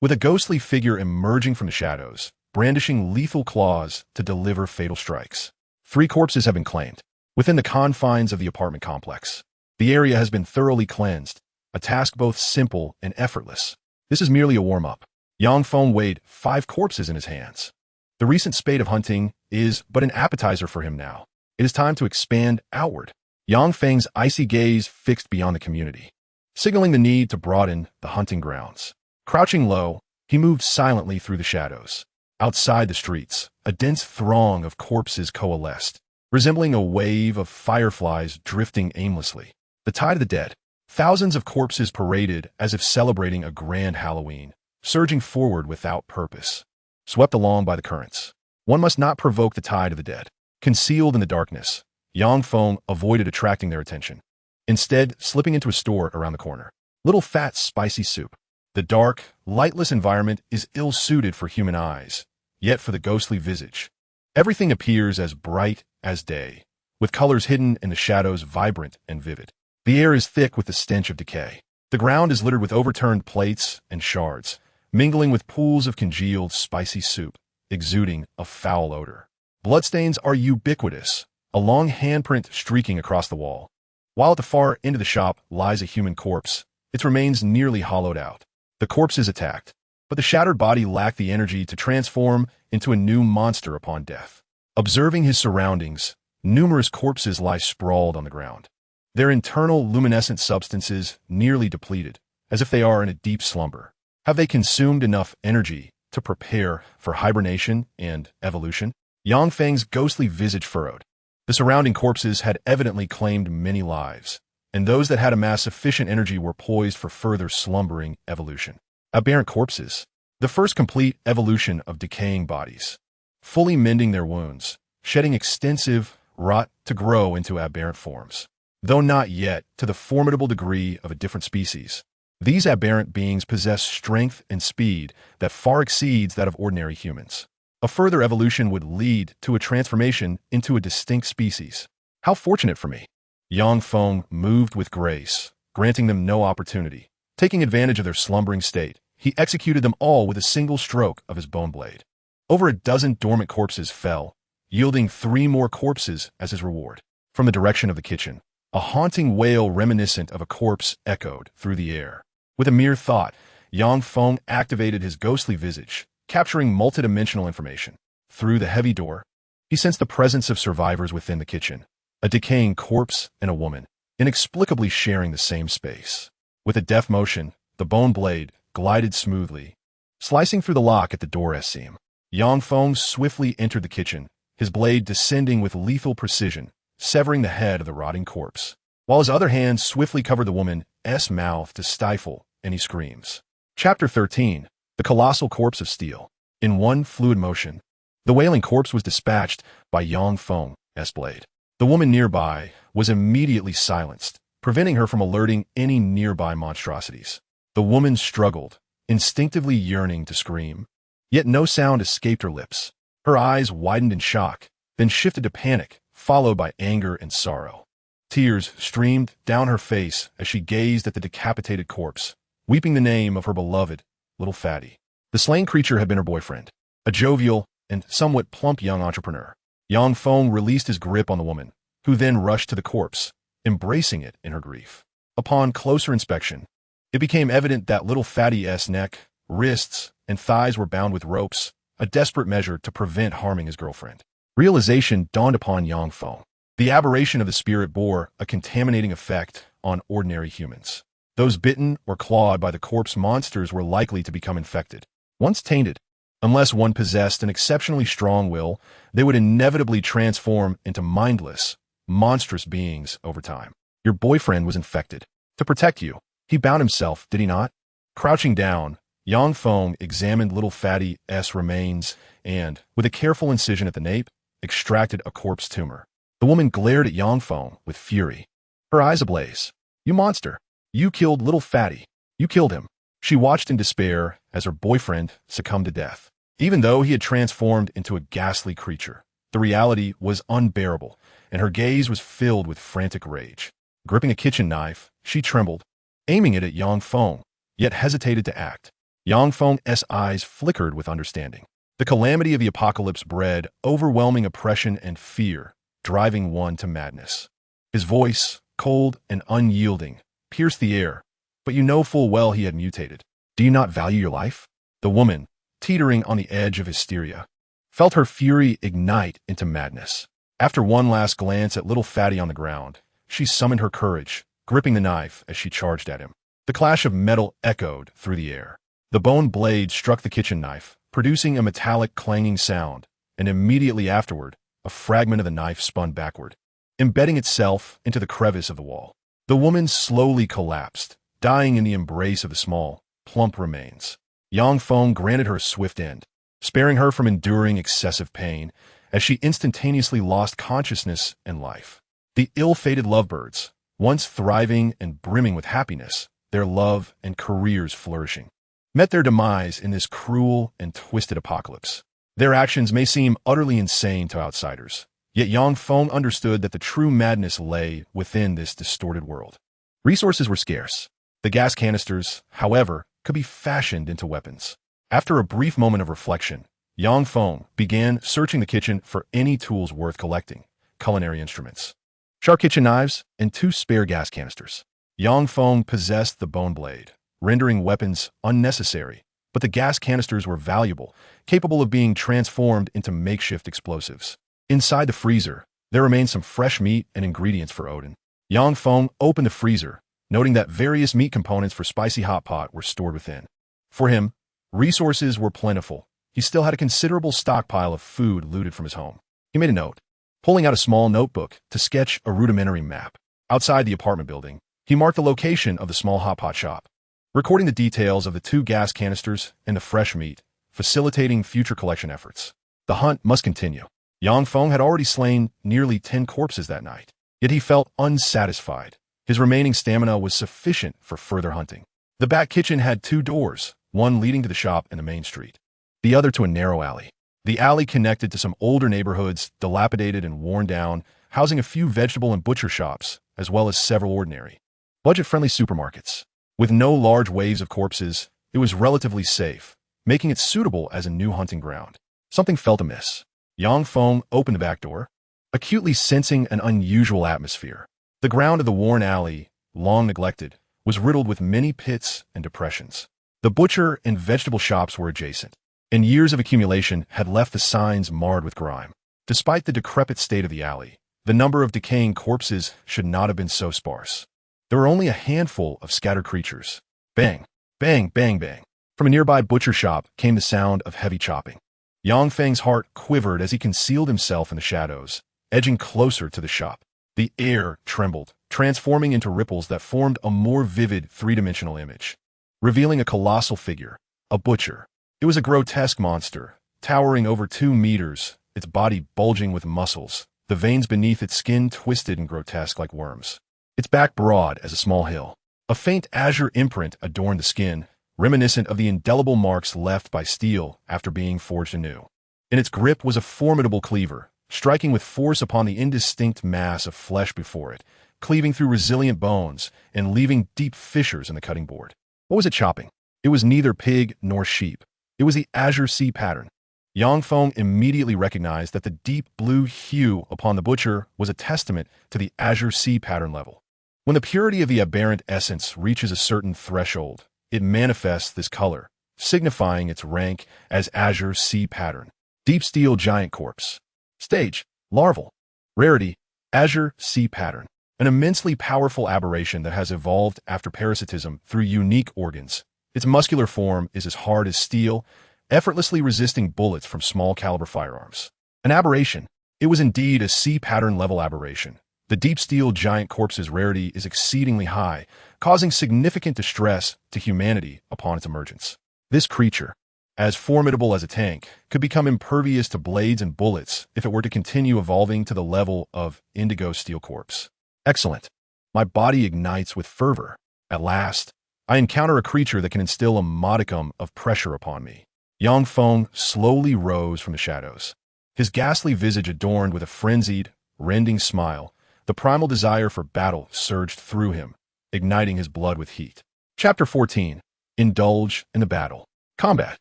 with a ghostly figure emerging from the shadows, brandishing lethal claws to deliver fatal strikes. 3 corpses have been claimed. Within the confines of the apartment complex, the area has been thoroughly cleansed, a task both simple and effortless. This is merely a warm-up. Yang Feng weighed 5 corpses in his hands. The recent spate of hunting is but an appetizer for him now. It is time to expand outward. Yang Feng's icy gaze fixed beyond the community, signaling the need to broaden the hunting grounds. Crouching low, he moved silently through the shadows. Outside the streets, a dense throng of corpses coalesced, resembling a wave of fireflies drifting aimlessly. The tide of the dead. Thousands of corpses paraded as if celebrating a grand Halloween, surging forward without purpose, swept along by the currents. One must not provoke the tide of the dead. Concealed in the darkness, Yang Feng avoided attracting their attention, instead slipping into a store around the corner. Little fat, spicy soup. The dark, lightless environment is ill-suited for human eyes, yet for the ghostly visage, everything appears as bright as day, with colors hidden in the shadows vibrant and vivid. The air is thick with the stench of decay. The ground is littered with overturned plates and shards, mingling with pools of congealed, spicy soup, exuding a foul odor. Bloodstains are ubiquitous, a long handprint streaking across the wall. While at the far end of the shop lies a human corpse, its remains nearly hollowed out. The corpse is attacked, but the shattered body lacked the energy to transform into a new monster upon death. Observing his surroundings, numerous corpses lie sprawled on the ground, their internal luminescent substances nearly depleted, as if they are in a deep slumber. Have they consumed enough energy to prepare for hibernation and evolution? Yang Feng's ghostly visage furrowed. The surrounding corpses had evidently claimed many lives, and those that had amassed sufficient energy were poised for further slumbering evolution. Aberrant corpses, the first complete evolution of decaying bodies, fully mending their wounds, shedding extensive rot to grow into aberrant forms. Though not yet to the formidable degree of a different species, these aberrant beings possess strength and speed that far exceeds that of ordinary humans. A further evolution would lead to a transformation into a distinct species. How fortunate for me! Yang Feng moved with grace, granting them no opportunity. Taking advantage of their slumbering state, he executed them all with a single stroke of his bone blade. Over a dozen dormant corpses fell, yielding 3 more corpses as his reward. From the direction of the kitchen, a haunting wail reminiscent of a corpse echoed through the air. With a mere thought, Yang Feng activated his ghostly visage, capturing multidimensional information. Through the heavy door, he sensed the presence of survivors within the kitchen, a decaying corpse and a woman, inexplicably sharing the same space. With a deft motion, the bone blade glided smoothly, slicing through the lock at the door S-seam. Yang Feng swiftly entered the kitchen, his blade descending with lethal precision, severing the head of the rotting corpse, while his other hand swiftly covered the woman's mouth to stifle any screams. Chapter 13. The Colossal Corpse of Steel. In one fluid motion, the wailing corpse was dispatched by Yang Feng's blade. The woman nearby was immediately silenced, preventing her from alerting any nearby monstrosities. The woman struggled, instinctively yearning to scream, yet no sound escaped her lips. Her eyes widened in shock, then shifted to panic, followed by anger and sorrow. Tears streamed down her face as she gazed at the decapitated corpse, weeping the name of her beloved little fatty. The slain creature had been her boyfriend, a jovial and somewhat plump young entrepreneur. Yang Feng released his grip on the woman, who then rushed to the corpse, embracing it in her grief. Upon closer inspection, it became evident that little fatty's neck, wrists, and thighs were bound with ropes, a desperate measure to prevent harming his girlfriend. Realization dawned upon Yang Feng. The aberration of the spirit bore a contaminating effect on ordinary humans. Those bitten or clawed by the corpse monsters were likely to become infected. Once tainted, unless one possessed an exceptionally strong will, they would inevitably transform into mindless, monstrous beings over time. Your boyfriend was infected. To protect you, he bound himself, did he not? Crouching down, Yang Feng examined little fatty's remains and, with a careful incision at the nape, extracted a corpse tumor. The woman glared at Yang Feng with fury, her eyes ablaze. You monster! You killed little fatty. You killed him. She watched in despair as her boyfriend succumbed to death. Even though he had transformed into a ghastly creature, the reality was unbearable, and her gaze was filled with frantic rage. Gripping a kitchen knife, she trembled, aiming it at Yang Feng, yet hesitated to act. Yang Feng's eyes flickered with understanding. The calamity of the apocalypse bred overwhelming oppression and fear, driving one to madness. His voice, cold and unyielding, pierced the air, but you know full well he had mutated. Do you not value your life? The woman, teetering on the edge of hysteria, felt her fury ignite into madness. After one last glance at little fatty on the ground, she summoned her courage, gripping the knife as she charged at him. The clash of metal echoed through the air. The bone blade struck the kitchen knife, producing a metallic clanging sound, and immediately afterward, a fragment of the knife spun backward, embedding itself into the crevice of the wall. The woman slowly collapsed, dying in the embrace of the small, plump remains. Yang Feng granted her a swift end, sparing her from enduring excessive pain, as she instantaneously lost consciousness and life. The ill-fated lovebirds, once thriving and brimming with happiness, their love and careers flourishing, met their demise in this cruel and twisted apocalypse. Their actions may seem utterly insane to outsiders, yet Yang Feng understood that the true madness lay within this distorted world. Resources were scarce. The gas canisters, however, could be fashioned into weapons. After a brief moment of reflection, Yang Feng began searching the kitchen for any tools worth collecting, culinary instruments, sharp kitchen knives, and 2 spare gas canisters. Yang Feng possessed the bone blade, rendering weapons unnecessary, but the gas canisters were valuable, capable of being transformed into makeshift explosives. Inside the freezer, there remained some fresh meat and ingredients for Odin. Yang Feng opened the freezer, noting that various meat components for spicy hot pot were stored within. For him, resources were plentiful. He still had a considerable stockpile of food looted from his home. He made a note, pulling out a small notebook to sketch a rudimentary map. Outside the apartment building, he marked the location of the small hot pot shop, recording the details of the 2 gas canisters and the fresh meat, facilitating future collection efforts. The hunt must continue. Yang Feng had already slain nearly 10 corpses that night, yet he felt unsatisfied. His remaining stamina was sufficient for further hunting. The back kitchen had 2 doors, one leading to the shop and the main street, the other to a narrow alley. The alley connected to some older neighborhoods, dilapidated and worn down, housing a few vegetable and butcher shops, as well as several ordinary, budget-friendly supermarkets. With no large waves of corpses, it was relatively safe, making it suitable as a new hunting ground. Something felt amiss. Yang Feng opened the back door, acutely sensing an unusual atmosphere. The ground of the worn alley, long neglected, was riddled with many pits and depressions. The butcher and vegetable shops were adjacent, and years of accumulation had left the signs marred with grime. Despite the decrepit state of the alley, the number of decaying corpses should not have been so sparse. There were only a handful of scattered creatures. Bang, bang, bang, bang. From a nearby butcher shop came the sound of heavy chopping. Yang Feng's heart quivered as he concealed himself in the shadows, edging closer to the shop. The air trembled, transforming into ripples that formed a more vivid three-dimensional image, revealing a colossal figure, a butcher. It was a grotesque monster, towering over 2 meters, its body bulging with muscles, the veins beneath its skin twisted and grotesque like worms. Its back broad as a small hill. A faint azure imprint adorned the skin, reminiscent of the indelible marks left by steel after being forged anew. In its grip was a formidable cleaver, striking with force upon the indistinct mass of flesh before it, cleaving through resilient bones and leaving deep fissures in the cutting board. What was it chopping? It was neither pig nor sheep. It was the azure sea pattern. Yang Feng immediately recognized that the deep blue hue upon the butcher was a testament to the azure sea pattern level. When the purity of the aberrant essence reaches a certain threshold, it manifests this color, signifying its rank as azure sea pattern. Deep steel giant corpse. Stage, larval. Rarity, azure sea pattern. An immensely powerful aberration that has evolved after parasitism through unique organs. Its muscular form is as hard as steel, effortlessly resisting bullets from small caliber firearms. An aberration. It was indeed a sea pattern level aberration. The deep steel giant corpse's rarity is exceedingly high, causing significant distress to humanity upon its emergence. This creature, as formidable as a tank, could become impervious to blades and bullets if it were to continue evolving to the level of indigo steel corpse. Excellent. My body ignites with fervor. At last, I encounter a creature that can instill a modicum of pressure upon me. Yang Feng slowly rose from the shadows, his ghastly visage adorned with a frenzied, rending smile. The primal desire for battle surged through him, igniting his blood with heat. Chapter 14. Indulge in the battle. Combat.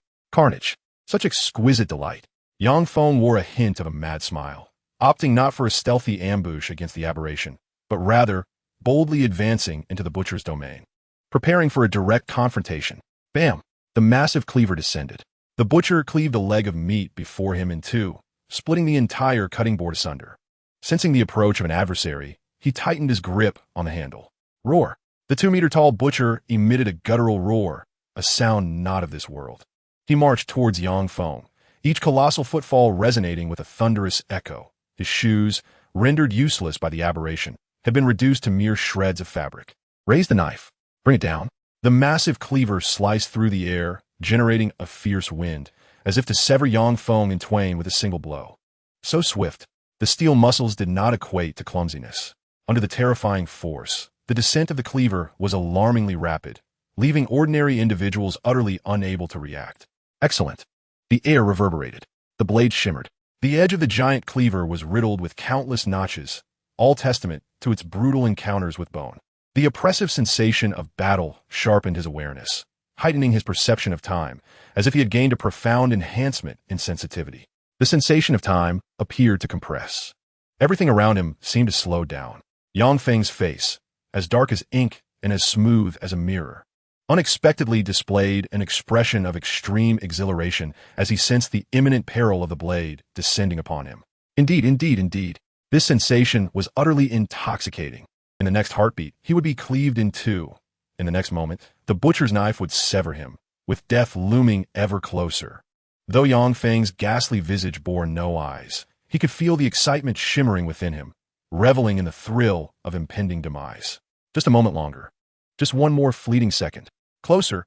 Carnage. Such exquisite delight. Yang Feng wore a hint of a mad smile, opting not for a stealthy ambush against the aberration, but rather boldly advancing into the butcher's domain, preparing for a direct confrontation. Bam! The massive cleaver descended. The butcher cleaved a leg of meat before him in 2, splitting the entire cutting board asunder. Sensing the approach of an adversary, he tightened his grip on the handle. Roar! The 2-meter-tall butcher emitted a guttural roar, a sound not of this world. He marched towards Yang Feng, each colossal footfall resonating with a thunderous echo. His shoes, rendered useless by the aberration, had been reduced to mere shreds of fabric. Raise the knife. Bring it down. The massive cleaver sliced through the air, generating a fierce wind, as if to sever Yang Feng in twain with a single blow. So swift, the steel muscles did not equate to clumsiness. Under the terrifying force, the descent of the cleaver was alarmingly rapid, leaving ordinary individuals utterly unable to react. Excellent. The air reverberated. The blade shimmered. The edge of the giant cleaver was riddled with countless notches, all testament to its brutal encounters with bone. The oppressive sensation of battle sharpened his awareness, heightening his perception of time, as if he had gained a profound enhancement in sensitivity. The sensation of time appeared to compress. Everything around him seemed to slow down. Yang Feng's face, as dark as ink and as smooth as a mirror, unexpectedly displayed an expression of extreme exhilaration as he sensed the imminent peril of the blade descending upon him. Indeed. This sensation was utterly intoxicating. In the next heartbeat, he would be cleaved in two. In the next moment, the butcher's knife would sever him, with death looming ever closer. Though Yang Feng's ghastly visage bore no eyes, he could feel the excitement shimmering within him, reveling in the thrill of impending demise. Just a moment longer. Just one more fleeting second. Closer.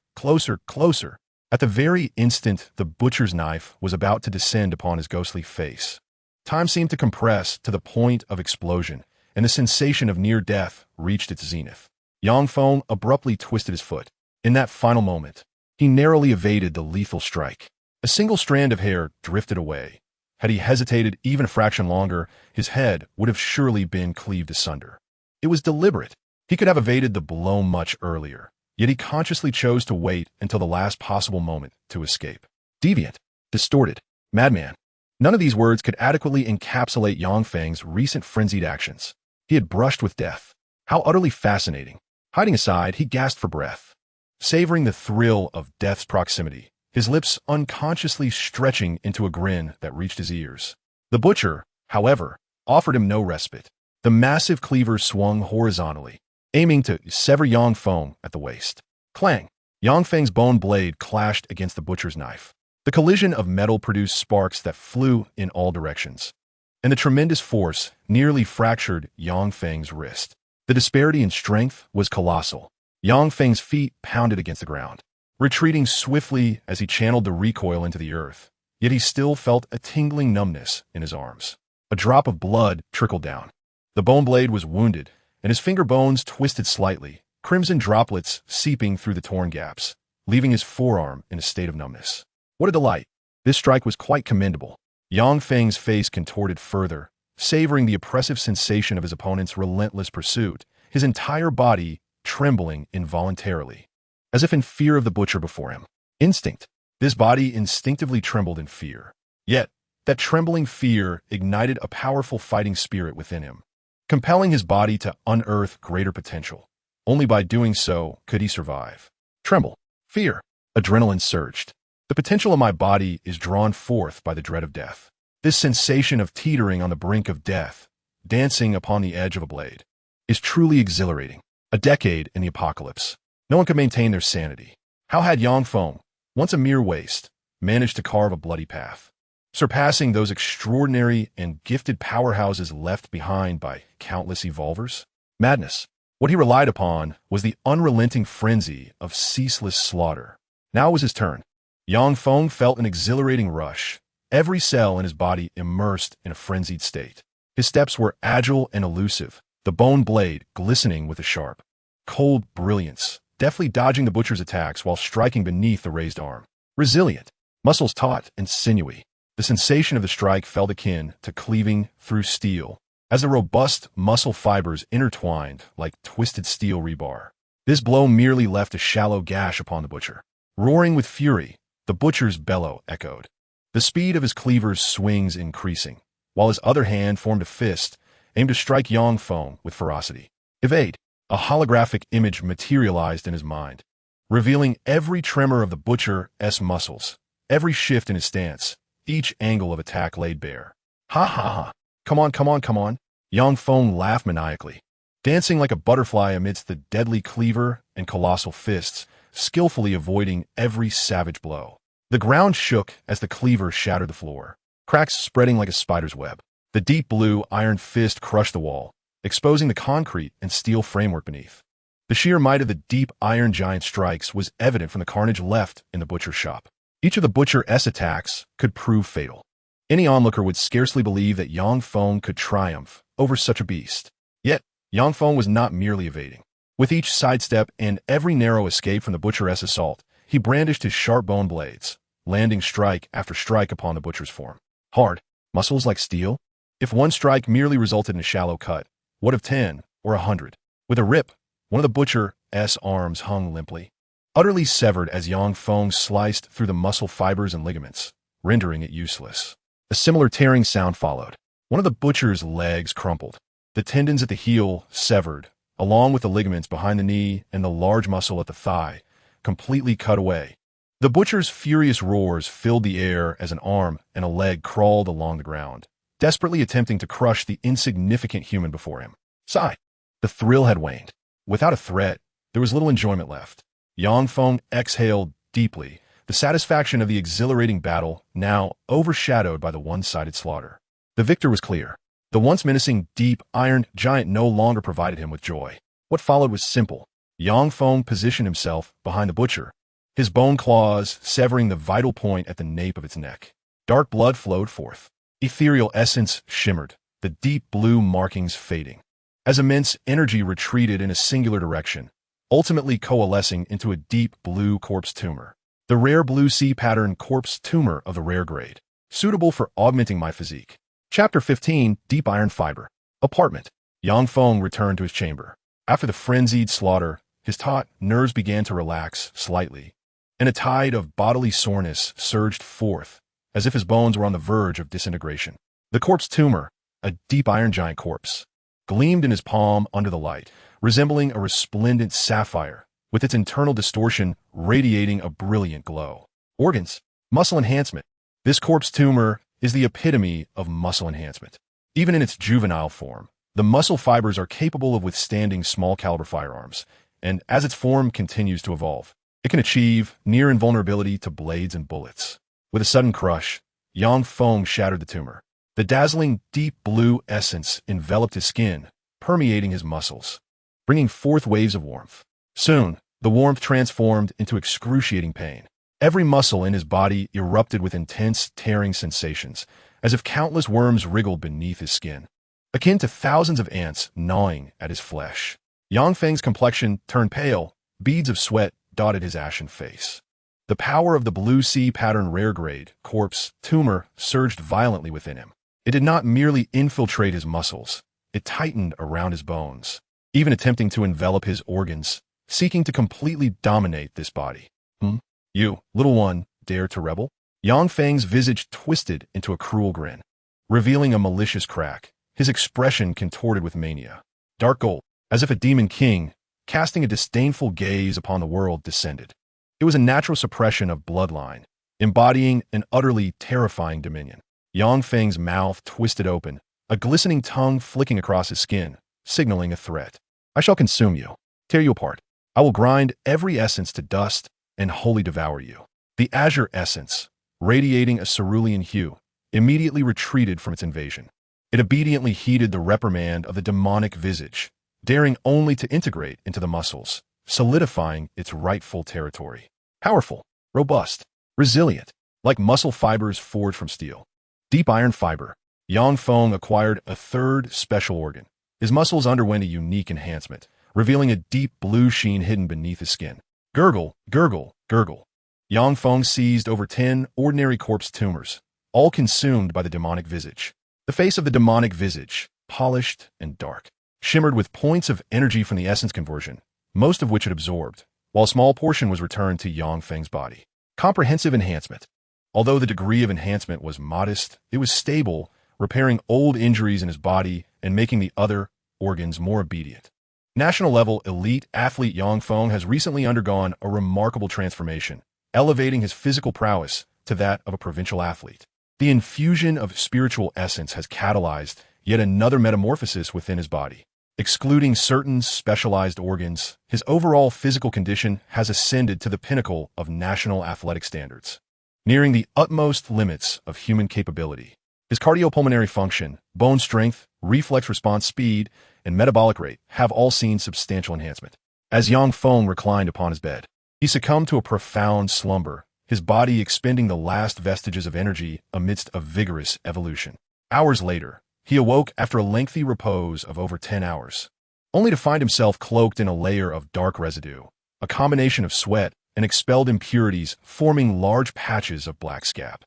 At the very instant the butcher's knife was about to descend upon his ghostly face, time seemed to compress to the point of explosion, and the sensation of near death reached its zenith. Yang Feng abruptly twisted his foot. In that final moment, he narrowly evaded the lethal strike. A single strand of hair drifted away. Had he hesitated even a fraction longer, his head would have surely been cleaved asunder. It was deliberate. He could have evaded the blow much earlier, yet he consciously chose to wait until the last possible moment to escape. Deviant, distorted, madman. None of these words could adequately encapsulate Yang Feng's recent frenzied actions. He had brushed with death. How utterly fascinating. Hiding aside, he gasped for breath, savoring the thrill of death's proximity, his lips unconsciously stretching into a grin that reached his ears. The butcher, however, offered him no respite. The massive cleaver swung horizontally, aiming to sever Yang Feng at the waist. Clang! Yang Feng's bone blade clashed against the butcher's knife. The collision of metal produced sparks that flew in all directions, and the tremendous force nearly fractured Yang Feng's wrist. The disparity in strength was colossal. Yang Feng's feet pounded against the ground, retreating swiftly as he channeled the recoil into the earth, yet he still felt a tingling numbness in his arms. A drop of blood trickled down. The bone blade was wounded, and his finger bones twisted slightly, crimson droplets seeping through the torn gaps, leaving his forearm in a state of numbness. What a delight! This strike was quite commendable. Yang Feng's face contorted further, savoring the oppressive sensation of his opponent's relentless pursuit, his entire body trembling involuntarily, as if in fear of the butcher before him. Instinct. This body instinctively trembled in fear. Yet, that trembling fear ignited a powerful fighting spirit within him, compelling his body to unearth greater potential. Only by doing so could he survive. Tremble. Fear. Adrenaline surged. The potential of my body is drawn forth by the dread of death. This sensation of teetering on the brink of death, dancing upon the edge of a blade, is truly exhilarating. A decade in the apocalypse. No one could maintain their sanity. How had Yang Feng, once a mere waste, managed to carve a bloody path, surpassing those extraordinary and gifted powerhouses left behind by countless evolvers? Madness. What he relied upon was the unrelenting frenzy of ceaseless slaughter. Now was his turn. Yang Feng felt an exhilarating rush, every cell in his body immersed in a frenzied state. His steps were agile and elusive, the bone blade glistening with a sharp, cold brilliance, deftly dodging the butcher's attacks while striking beneath the raised arm. Resilient, muscles taut and sinewy, the sensation of the strike felt akin to cleaving through steel, as the robust muscle fibers intertwined like twisted steel rebar. This blow merely left a shallow gash upon the butcher. Roaring with fury, the butcher's bellow echoed, the speed of his cleaver's swings increasing, while his other hand formed a fist, aimed to strike Yang Feng with ferocity. Evade. A holographic image materialized in his mind, revealing every tremor of the butcher's muscles, every shift in his stance, each angle of attack laid bare. Ha ha ha. Come on. Yang Feng laughed maniacally, dancing like a butterfly amidst the deadly cleaver and colossal fists, skillfully avoiding every savage blow. The ground shook as the cleaver shattered the floor, cracks spreading like a spider's web. The deep blue iron fist crushed the wall, exposing the concrete and steel framework beneath. The sheer might of the deep iron giant strikes was evident from the carnage left in the butcher's shop. Each of the butcher's attacks could prove fatal. Any onlooker would scarcely believe that Yang Feng could triumph over such a beast. Yet, Yang Feng was not merely evading. With each sidestep and every narrow escape from the butcher's assault, he brandished his sharp bone blades, landing strike after strike upon the butcher's form. Hard, muscles like steel. If one strike merely resulted in a shallow cut, what of 10 or 100? With a rip, one of the butcher's arms hung limply, utterly severed as Yang Feng sliced through the muscle fibers and ligaments, rendering it useless. A similar tearing sound followed. One of the butcher's legs crumpled, the tendons at the heel severed, along with the ligaments behind the knee and the large muscle at the thigh, completely cut away. The butcher's furious roars filled the air as an arm and a leg crawled along the ground, desperately attempting to crush the insignificant human before him. Sigh. The thrill had waned. Without a threat, there was little enjoyment left. Yang Feng exhaled deeply, the satisfaction of the exhilarating battle now overshadowed by the one-sided slaughter. The victor was clear. The once menacing, deep-ironed giant no longer provided him with joy. What followed was simple. Yang Feng positioned himself behind the butcher, his bone claws severing the vital point at the nape of its neck. Dark blood flowed forth. Ethereal essence shimmered, the deep blue markings fading, as immense energy retreated in a singular direction, ultimately coalescing into a deep blue corpse tumor. The rare blue sea pattern corpse tumor of the rare grade, suitable for augmenting my physique. Chapter 15, Deep Iron Fiber. Apartment. Yang Feng returned to his chamber. After the frenzied slaughter, his taut nerves began to relax slightly, and a tide of bodily soreness surged forth, as if his bones were on the verge of disintegration. The corpse tumor, a deep iron giant corpse, gleamed in his palm under the light, resembling a resplendent sapphire, with its internal distortion radiating a brilliant glow. Organs. Muscle enhancement. This corpse tumor is the epitome of muscle enhancement. Even in its juvenile form, the muscle fibers are capable of withstanding small-caliber firearms, and as its form continues to evolve, it can achieve near invulnerability to blades and bullets. With a sudden crush, Yang Feng shattered the tumor. The dazzling, deep blue essence enveloped his skin, permeating his muscles, bringing forth waves of warmth. Soon, the warmth transformed into excruciating pain. Every muscle in his body erupted with intense, tearing sensations, as if countless worms wriggled beneath his skin, akin to thousands of ants gnawing at his flesh. Yang Feng's complexion turned pale, beads of sweat dotted his ashen face. The power of the blue sea pattern rare grade corpse tumor surged violently within him. It did not merely infiltrate his muscles, it tightened around his bones, even attempting to envelop his organs, seeking to completely dominate this body. You, little one, dare to rebel? Yang Feng's visage twisted into a cruel grin, revealing a malicious crack, his expression contorted with mania. Dark gold, as if a demon king, casting a disdainful gaze upon the world, descended. It was a natural suppression of bloodline, embodying an utterly terrifying dominion. Yang Feng's mouth twisted open, a glistening tongue flicking across his skin, signaling a threat. I shall consume you, tear you apart. I will grind every essence to dust and wholly devour you. The azure essence, radiating a cerulean hue, immediately retreated from its invasion. It obediently heeded the reprimand of the demonic visage, daring only to integrate into the muscles, solidifying its rightful territory. Powerful, robust, resilient, like muscle fibers forged from steel. Deep iron fiber. Yang Feng acquired a third special organ. His muscles underwent a unique enhancement, revealing a deep blue sheen hidden beneath his skin. Gurgle, gurgle, gurgle. Yang Feng seized over 10 ordinary corpse tumors, all consumed by the demonic visage. The face of the demonic visage, polished and dark, shimmered with points of energy from the essence conversion, most of which it absorbed, while a small portion was returned to Yang Feng's body. Comprehensive enhancement. Although the degree of enhancement was modest, it was stable, repairing old injuries in his body and making the other organs more obedient. National-level elite athlete Yang Feng has recently undergone a remarkable transformation, elevating his physical prowess to that of a provincial athlete. The infusion of spiritual essence has catalyzed yet another metamorphosis within his body. Excluding certain specialized organs, his overall physical condition has ascended to the pinnacle of national athletic standards, nearing the utmost limits of human capability. His cardiopulmonary function, bone strength, reflex response speed, and metabolic rate have all seen substantial enhancement. As Yang Feng reclined upon his bed, he succumbed to a profound slumber, his body expending the last vestiges of energy amidst a vigorous evolution. Hours later, he awoke after a lengthy repose of over 10 hours, only to find himself cloaked in a layer of dark residue, a combination of sweat and expelled impurities forming large patches of black scab.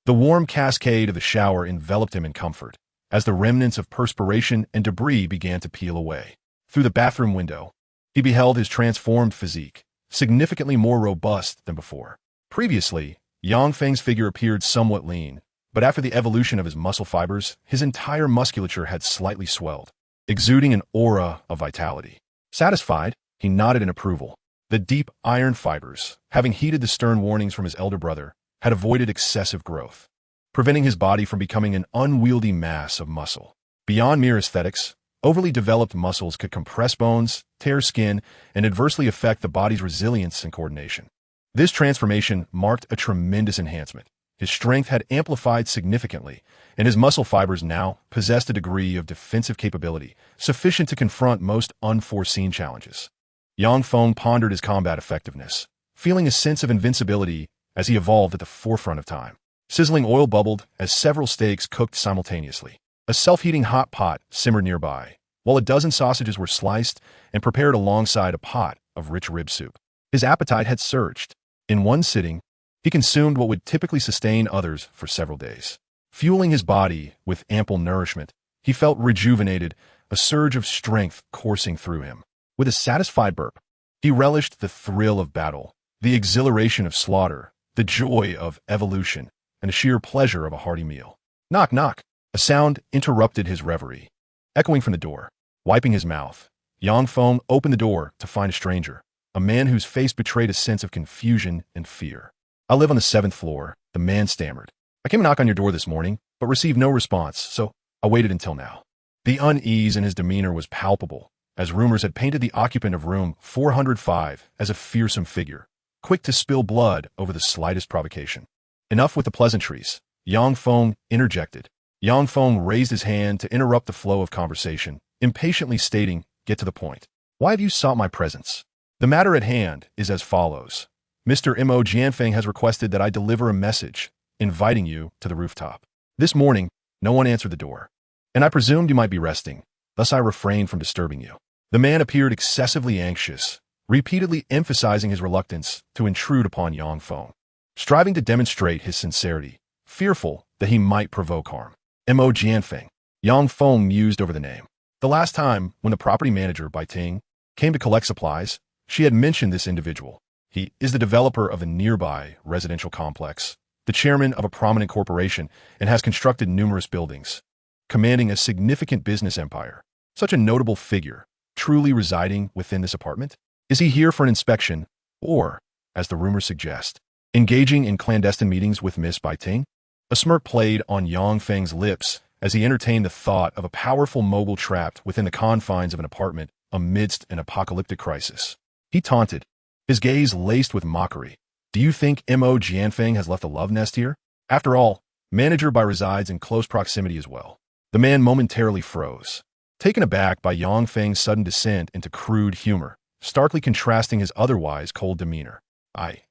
The warm cascade of the shower enveloped him in comfort, as the remnants of perspiration and debris began to peel away. Through the bathroom window, he beheld his transformed physique, significantly more robust than before. Previously, Yang Feng's figure appeared somewhat lean, but after the evolution of his muscle fibers, his entire musculature had slightly swelled. exuding an aura of vitality. Satisfied, he nodded in approval. The deep iron fibers, having heeded the stern warnings from his elder brother, had avoided excessive growth, preventing his body from becoming an unwieldy mass of muscle. Beyond mere aesthetics, overly developed muscles could compress bones, tear skin, and adversely affect the body's resilience and coordination. This transformation marked a tremendous enhancement. His strength had amplified significantly, and his muscle fibers now possessed a degree of defensive capability sufficient to confront most unforeseen challenges. Yang Feng pondered his combat effectiveness, feeling a sense of invincibility as he evolved at the forefront of time. Sizzling oil bubbled as several steaks cooked simultaneously. A self-heating hot pot simmered nearby, while a dozen sausages were sliced and prepared alongside a pot of rich rib soup. His appetite had surged. In one sitting, he consumed what would typically sustain others for several days. Fueling his body with ample nourishment, he felt rejuvenated, a surge of strength coursing through him. With a satisfied burp, he relished the thrill of battle, the exhilaration of slaughter, the joy of evolution, and the sheer pleasure of a hearty meal. Knock, knock. A sound interrupted his reverie. Echoing from the door, wiping his mouth, Yang Feng opened the door to find a stranger, a man whose face betrayed a sense of confusion and fear. "I live on the 7th floor," the man stammered. "I came to knock on your door this morning, but received no response, so I waited until now." The unease in his demeanor was palpable, as rumors had painted the occupant of room 405 as a fearsome figure, quick to spill blood over the slightest provocation. Enough with the pleasantries, Yang Feng interjected. Yang Feng raised his hand to interrupt the flow of conversation, impatiently stating, "Get to the point. Why have you sought my presence? The matter at hand is as follows. Mr. Mo Jianfeng has requested that I deliver a message, inviting you to the rooftop. This morning, no one answered the door, and I presumed you might be resting, thus I refrained from disturbing you." The man appeared excessively anxious, repeatedly emphasizing his reluctance to intrude upon Yang Feng, striving to demonstrate his sincerity, fearful that he might provoke harm. Mo Jianfeng. Yang Feng mused over the name. The last time, when the property manager, Bai Ting, came to collect supplies, she had mentioned this individual. He is the developer of a nearby residential complex, the chairman of a prominent corporation, and has constructed numerous buildings, commanding a significant business empire. Such a notable figure, truly residing within this apartment? Is he here for an inspection, or, as the rumors suggest, engaging in clandestine meetings with Miss Bai Ting? A smirk played on Yang Feng's lips as he entertained the thought of a powerful mogul trapped within the confines of an apartment amidst an apocalyptic crisis. He taunted, his gaze laced with mockery. "Do you think Mo Jianfeng has left a love nest here? After all, manager Bai resides in close proximity as well." The man momentarily froze, taken aback by Yang Feng's sudden descent into crude humor, starkly contrasting his otherwise cold demeanor. I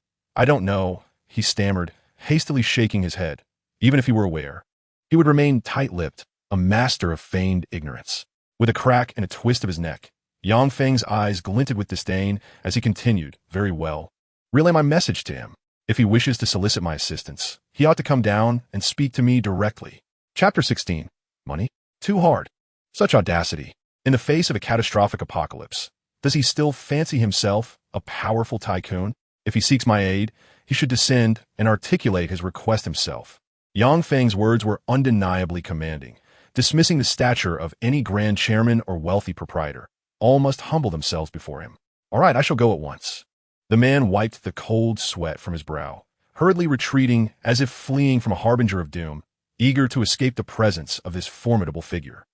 don't know," he stammered, hastily shaking his head. Even if he were aware, he would remain tight-lipped, a master of feigned ignorance. With a crack and a twist of his neck, Yang Feng's eyes glinted with disdain as he continued, "Very well. Relay my message to him. If he wishes to solicit my assistance, he ought to come down and speak to me directly." Chapter 16. Money? Too hard. Such audacity. In the face of a catastrophic apocalypse, does he still fancy himself a powerful tycoon? If he seeks my aid, he should descend and articulate his request himself. Yang Feng's words were undeniably commanding, dismissing the stature of any grand chairman or wealthy proprietor. All must humble themselves before him. "All right, I shall go at once." The man wiped the cold sweat from his brow, hurriedly retreating as if fleeing from a harbinger of doom, eager to escape the presence of this formidable figure.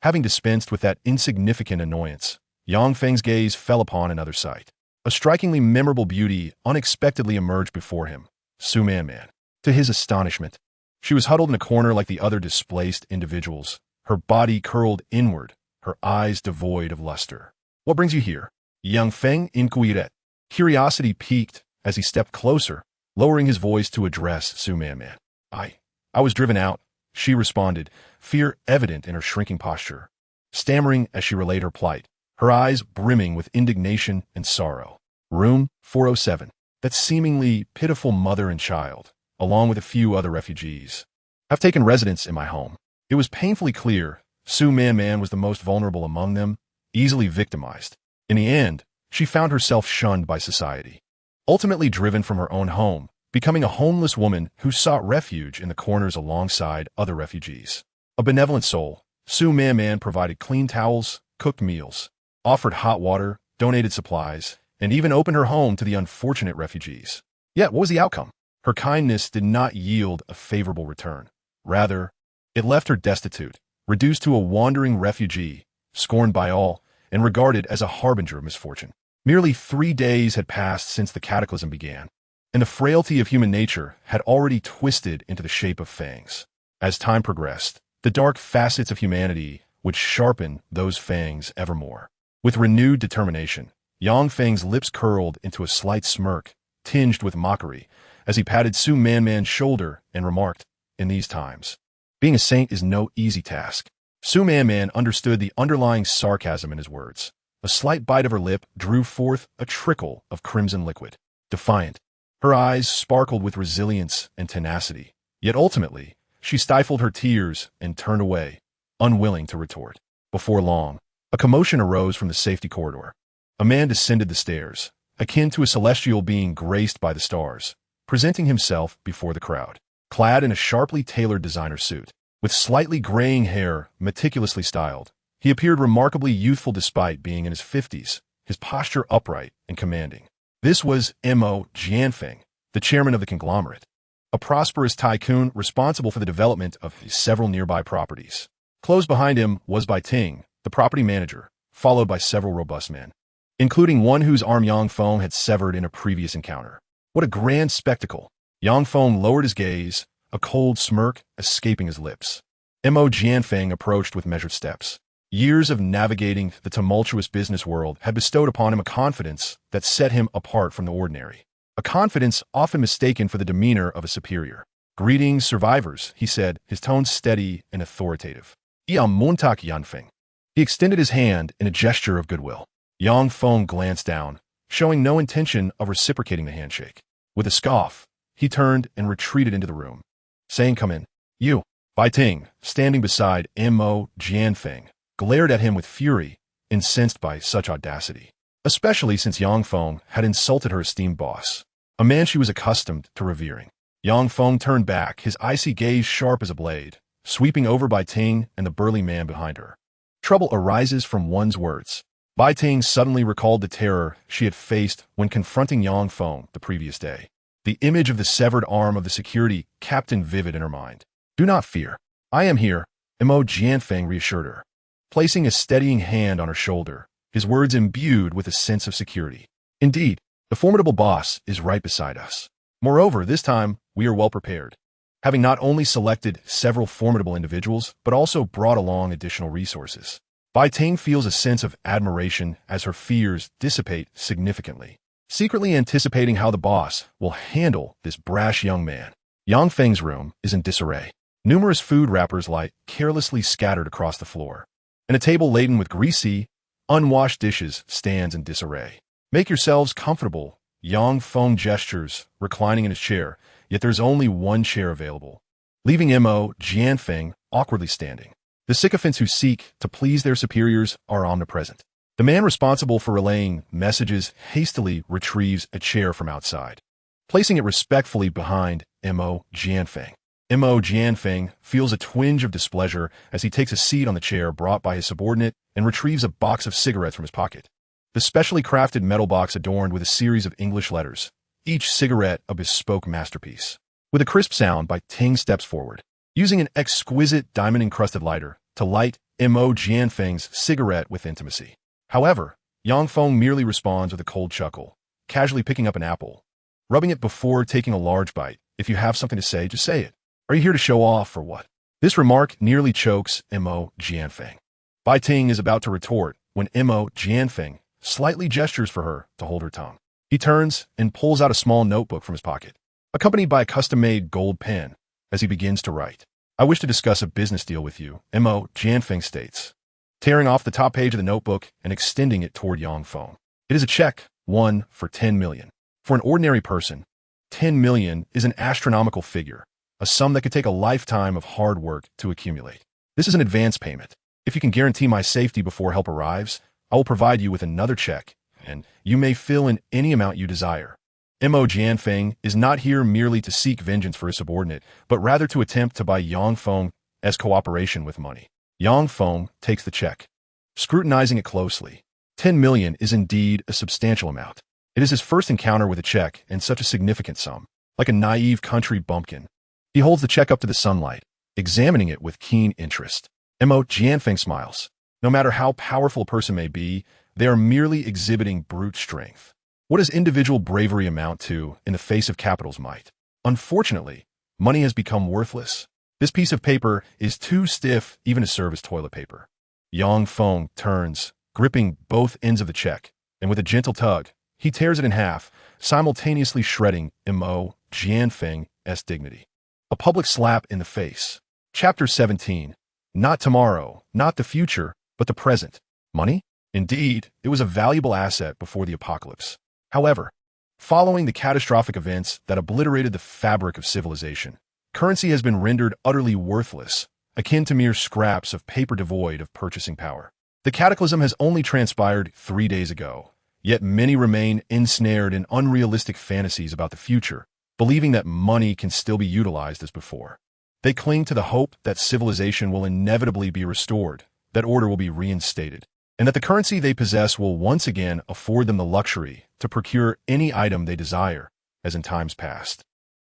Having dispensed with that insignificant annoyance, Yang Feng's gaze fell upon another sight. A strikingly memorable beauty unexpectedly emerged before him, Su Man. To his astonishment, she was huddled in a corner like the other displaced individuals, her body curled inward, her eyes devoid of luster. "What brings you here?" Yang Feng inquired. Curiosity piqued as he stepped closer, lowering his voice to address Su Man. I was driven out," she responded, fear evident in her shrinking posture, stammering as she relayed her plight, her eyes brimming with indignation and sorrow. Room 407. That seemingly pitiful mother and child, along with a few other refugees, have taken residence in my home. It was painfully clear Su Man was the most vulnerable among them, easily victimized. In the end, she found herself shunned by society, ultimately driven from her own home, becoming a homeless woman who sought refuge in the corners alongside other refugees. A benevolent soul, Su Man provided clean towels, cooked meals, offered hot water, donated supplies, and even opened her home to the unfortunate refugees. Yet, what was the outcome? Her kindness did not yield a favorable return. Rather, it left her destitute, reduced to a wandering refugee, scorned by all, and regarded as a harbinger of misfortune. Merely 3 days had passed since the cataclysm began, and the frailty of human nature had already twisted into the shape of fangs. As time progressed, the dark facets of humanity would sharpen those fangs evermore. With renewed determination, Yang Feng's lips curled into a slight smirk, tinged with mockery, as he patted Su Man's shoulder and remarked, "In these times, being a saint is no easy task." Su Man understood the underlying sarcasm in his words. A slight bite of her lip drew forth a trickle of crimson liquid. Defiant, her eyes sparkled with resilience and tenacity. Yet ultimately, she stifled her tears and turned away, unwilling to retort. Before long, a commotion arose from the safety corridor. A man descended the stairs, akin to a celestial being graced by the stars, presenting himself before the crowd. Clad in a sharply tailored designer suit, with slightly graying hair meticulously styled, he appeared remarkably youthful despite being in his 50s, his posture upright and commanding. This was Mo Jianfeng, the chairman of the conglomerate, a prosperous tycoon responsible for the development of several nearby properties. Close behind him was Bai Ting, the property manager, followed by several robust men, including one whose arm Yang Feng had severed in a previous encounter. What a grand spectacle! Yang Feng lowered his gaze, a cold smirk escaping his lips. Mo Jianfeng approached with measured steps. Years of navigating the tumultuous business world had bestowed upon him a confidence that set him apart from the ordinary. A confidence often mistaken for the demeanor of a superior. "Greetings, survivors," he said, his tone steady and authoritative. "Ia Montag Yanfeng." He extended his hand in a gesture of goodwill. Yang Feng glanced down, showing no intention of reciprocating the handshake. With a scoff, he turned and retreated into the room, saying, "Come in." "You." Bai Ting, standing beside Mo Jianfeng, glared at him with fury, incensed by such audacity, especially since Yang Feng had insulted her esteemed boss, a man she was accustomed to revering. Yang Feng turned back, his icy gaze sharp as a blade, sweeping over Bai Ting and the burly man behind her. Trouble arises from one's words. Bai Ting suddenly recalled the terror she had faced when confronting Yang Feng the previous day. The image of the severed arm of the security captain vivid in her mind. "Do not fear. I am here," Mo Jianfeng reassured her, placing a steadying hand on her shoulder, his words imbued with a sense of security. "Indeed, the formidable boss is right beside us. Moreover, this time, we are well prepared, having not only selected several formidable individuals, but also brought along additional resources." Bai Ting feels a sense of admiration as her fears dissipate significantly, secretly anticipating how the boss will handle this brash young man. Yang Feng's room is in disarray. Numerous food wrappers lie carelessly scattered across the floor, and a table laden with greasy, unwashed dishes stands in disarray. "Make yourselves comfortable," Yang Feng gestures, reclining in his chair, yet there's only one chair available, leaving Mo Jianfeng awkwardly standing. The sycophants who seek to please their superiors are omnipresent. The man responsible for relaying messages hastily retrieves a chair from outside, placing it respectfully behind Mo Jianfeng. Mo Jianfeng feels a twinge of displeasure as he takes a seat on the chair brought by his subordinate and retrieves a box of cigarettes from his pocket. The specially crafted metal box adorned with a series of English letters, each cigarette a bespoke masterpiece. With a crisp sound, Bai Ting steps forward, using an exquisite diamond-encrusted lighter to light Mo Jianfeng's cigarette with intimacy. However, Yang Feng merely responds with a cold chuckle, casually picking up an apple, rubbing it before taking a large bite. "If you have something to say, just say it. Are you here to show off or what?" This remark nearly chokes Mo Jianfeng. Bai Ting is about to retort when Mo Jianfeng slightly gestures for her to hold her tongue. He turns and pulls out a small notebook from his pocket, accompanied by a custom-made gold pen, as he begins to write. "I wish to discuss a business deal with you," Mo Jianfeng states, tearing off the top page of the notebook and extending it toward Yang Feng. It is a check, one for 10 million. For an ordinary person, 10 million is an astronomical figure, a sum that could take a lifetime of hard work to accumulate. This is an advance payment. If you can guarantee my safety before help arrives, I will provide you with another check, and you may fill in any amount you desire. Mo Jianfeng is not here merely to seek vengeance for his subordinate, but rather to attempt to buy Yang Feng as cooperation with money. Yang Feng takes the check, scrutinizing it closely. 10 million is indeed a substantial amount. It is his first encounter with a check and such a significant sum. Like a naive country bumpkin, he holds the check up to the sunlight, examining it with keen interest. Mo Jianfeng smiles. No matter how powerful a person may be, they are merely exhibiting brute strength. What does individual bravery amount to in the face of capital's might? Unfortunately, money has become worthless. This piece of paper is too stiff even to serve as toilet paper. Yang Feng turns, gripping both ends of the check, and with a gentle tug, he tears it in half, simultaneously shredding Mo Jianfeng's dignity. A public slap in the face. Chapter 17. Not tomorrow, not the future, but the present. Money? Indeed, it was a valuable asset before the apocalypse. However, following the catastrophic events that obliterated the fabric of civilization, currency has been rendered utterly worthless, akin to mere scraps of paper devoid of purchasing power. The cataclysm has only transpired 3 days ago, yet many remain ensnared in unrealistic fantasies about the future, believing that money can still be utilized as before. They cling to the hope that civilization will inevitably be restored, that order will be reinstated, and that the currency they possess will once again afford them the luxury to procure any item they desire, as in times past.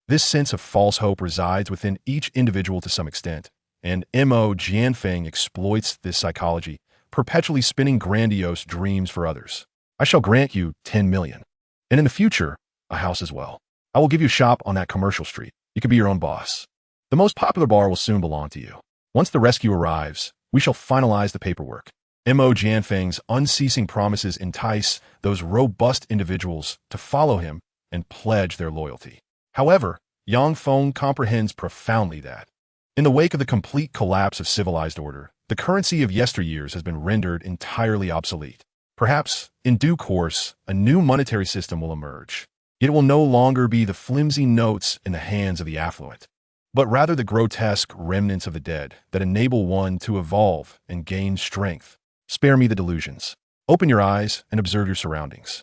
This sense of false hope resides within each individual to some extent, and Mo Jianfeng exploits this psychology, perpetually spinning grandiose dreams for others. I shall grant you 10 million, and in the future, a house as well. I will give you a shop on that commercial street. You can be your own boss. The most popular bar will soon belong to you. Once the rescue arrives, we shall finalize the paperwork. Mo Jianfeng's unceasing promises entice those robust individuals to follow him and pledge their loyalty. However, Yang Feng comprehends profoundly that, in the wake of the complete collapse of civilized order, the currency of yesteryears has been rendered entirely obsolete. Perhaps, in due course, a new monetary system will emerge. It will no longer be the flimsy notes in the hands of the affluent, but rather the grotesque remnants of the dead that enable one to evolve and gain strength. Spare me the delusions. Open your eyes and observe your surroundings.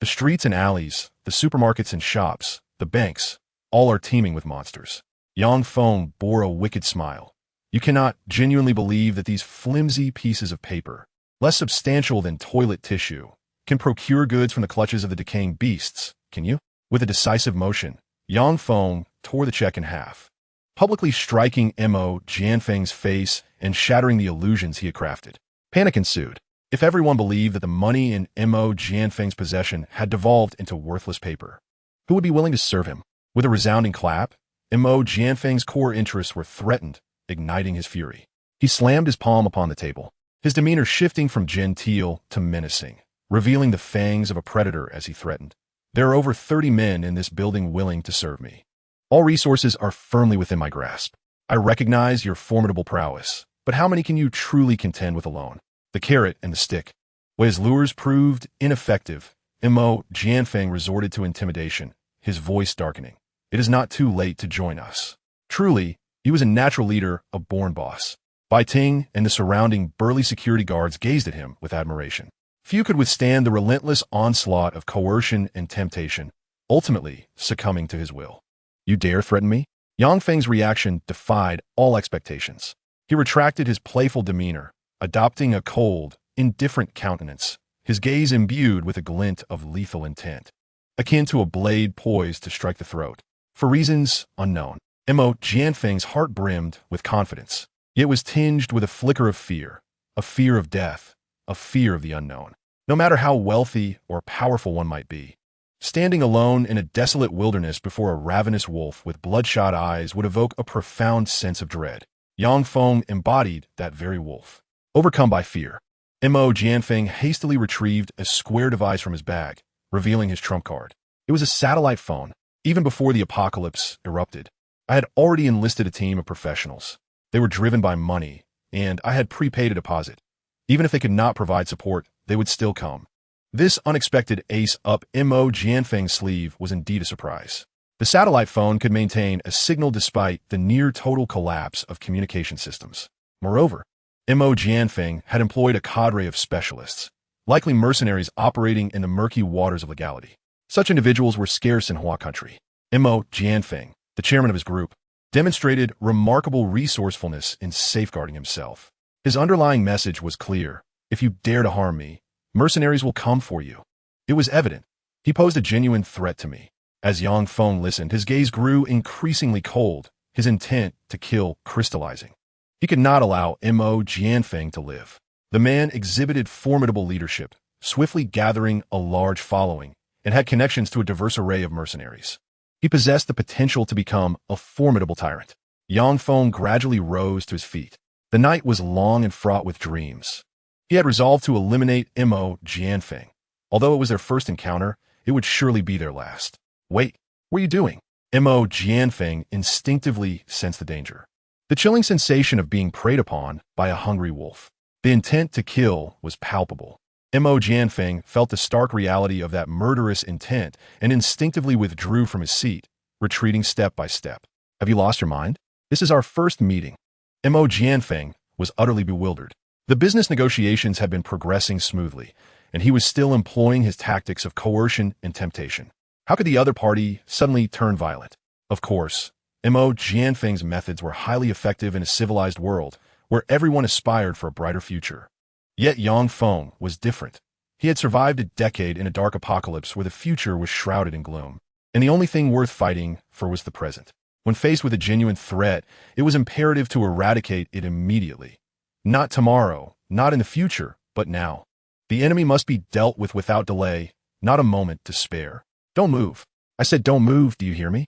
The streets and alleys, the supermarkets and shops, the banks, all are teeming with monsters. Yang Feng bore a wicked smile. You cannot genuinely believe that these flimsy pieces of paper, less substantial than toilet tissue, can procure goods from the clutches of the decaying beasts, can you? With a decisive motion, Yang Feng tore the check in half, publicly striking Mo Jianfeng's face and shattering the illusions he had crafted. Panic ensued. If everyone believed that the money in Mo Jianfeng's possession had devolved into worthless paper, who would be willing to serve him? With a resounding clap, Mo Jianfeng's core interests were threatened, igniting his fury. He slammed his palm upon the table, his demeanor shifting from genteel to menacing, revealing the fangs of a predator as he threatened. There are over 30 men in this building willing to serve me. All resources are firmly within my grasp. I recognize your formidable prowess, but how many can you truly contend with alone? The carrot and the stick. When his lures proved ineffective, Mo Jianfeng resorted to intimidation, his voice darkening. It is not too late to join us. Truly, he was a natural leader, a born boss. Bai Ting and the surrounding burly security guards gazed at him with admiration. Few could withstand the relentless onslaught of coercion and temptation, ultimately succumbing to his will. You dare threaten me? Yang Feng's reaction defied all expectations. He retracted his playful demeanor, adopting a cold, indifferent countenance, his gaze imbued with a glint of lethal intent, akin to a blade poised to strike the throat. For reasons unknown, Mo Jianfeng's heart brimmed with confidence, yet was tinged with a flicker of fear, a fear of death, a fear of the unknown. No matter how wealthy or powerful one might be, standing alone in a desolate wilderness before a ravenous wolf with bloodshot eyes would evoke a profound sense of dread. Yang Feng embodied that very wolf. Overcome by fear, Mo Jianfeng hastily retrieved a square device from his bag, revealing his trump card. It was a satellite phone. Even before the apocalypse erupted, I had already enlisted a team of professionals. They were driven by money, and I had prepaid a deposit. Even if they could not provide support, they would still come. This unexpected ace up Mo Jianfeng's sleeve was indeed a surprise. The satellite phone could maintain a signal despite the near-total collapse of communication systems. Moreover, Mo Jianfeng had employed a cadre of specialists, likely mercenaries operating in the murky waters of legality. Such individuals were scarce in Hua country. Mo Jianfeng, the chairman of his group, demonstrated remarkable resourcefulness in safeguarding himself. His underlying message was clear. If you dare to harm me, mercenaries will come for you. It was evident. He posed a genuine threat to me. As Yang Feng listened, his gaze grew increasingly cold, his intent to kill crystallizing. He could not allow Mo Jianfeng to live. The man exhibited formidable leadership, swiftly gathering a large following, and had connections to a diverse array of mercenaries. He possessed the potential to become a formidable tyrant. Yang Feng gradually rose to his feet. The night was long and fraught with dreams. He had resolved to eliminate Mo Jianfeng. Although it was their first encounter, it would surely be their last. Wait, what are you doing? Mo Jianfeng instinctively sensed the danger. The chilling sensation of being preyed upon by a hungry wolf. The intent to kill was palpable. Mo Jianfeng felt the stark reality of that murderous intent and instinctively withdrew from his seat, retreating step by step. Have you lost your mind? This is our first meeting. Mo Jianfeng was utterly bewildered. The business negotiations had been progressing smoothly, and he was still employing his tactics of coercion and temptation. How could the other party suddenly turn violent? Of course, Mo Jianfeng's methods were highly effective in a civilized world where everyone aspired for a brighter future. Yet Yang Feng was different. He had survived a decade in a dark apocalypse where the future was shrouded in gloom, and the only thing worth fighting for was the present. When faced with a genuine threat, it was imperative to eradicate it immediately. Not tomorrow, not in the future, but now. The enemy must be dealt with without delay, not a moment to spare. Don't move. I said don't move, do you hear me?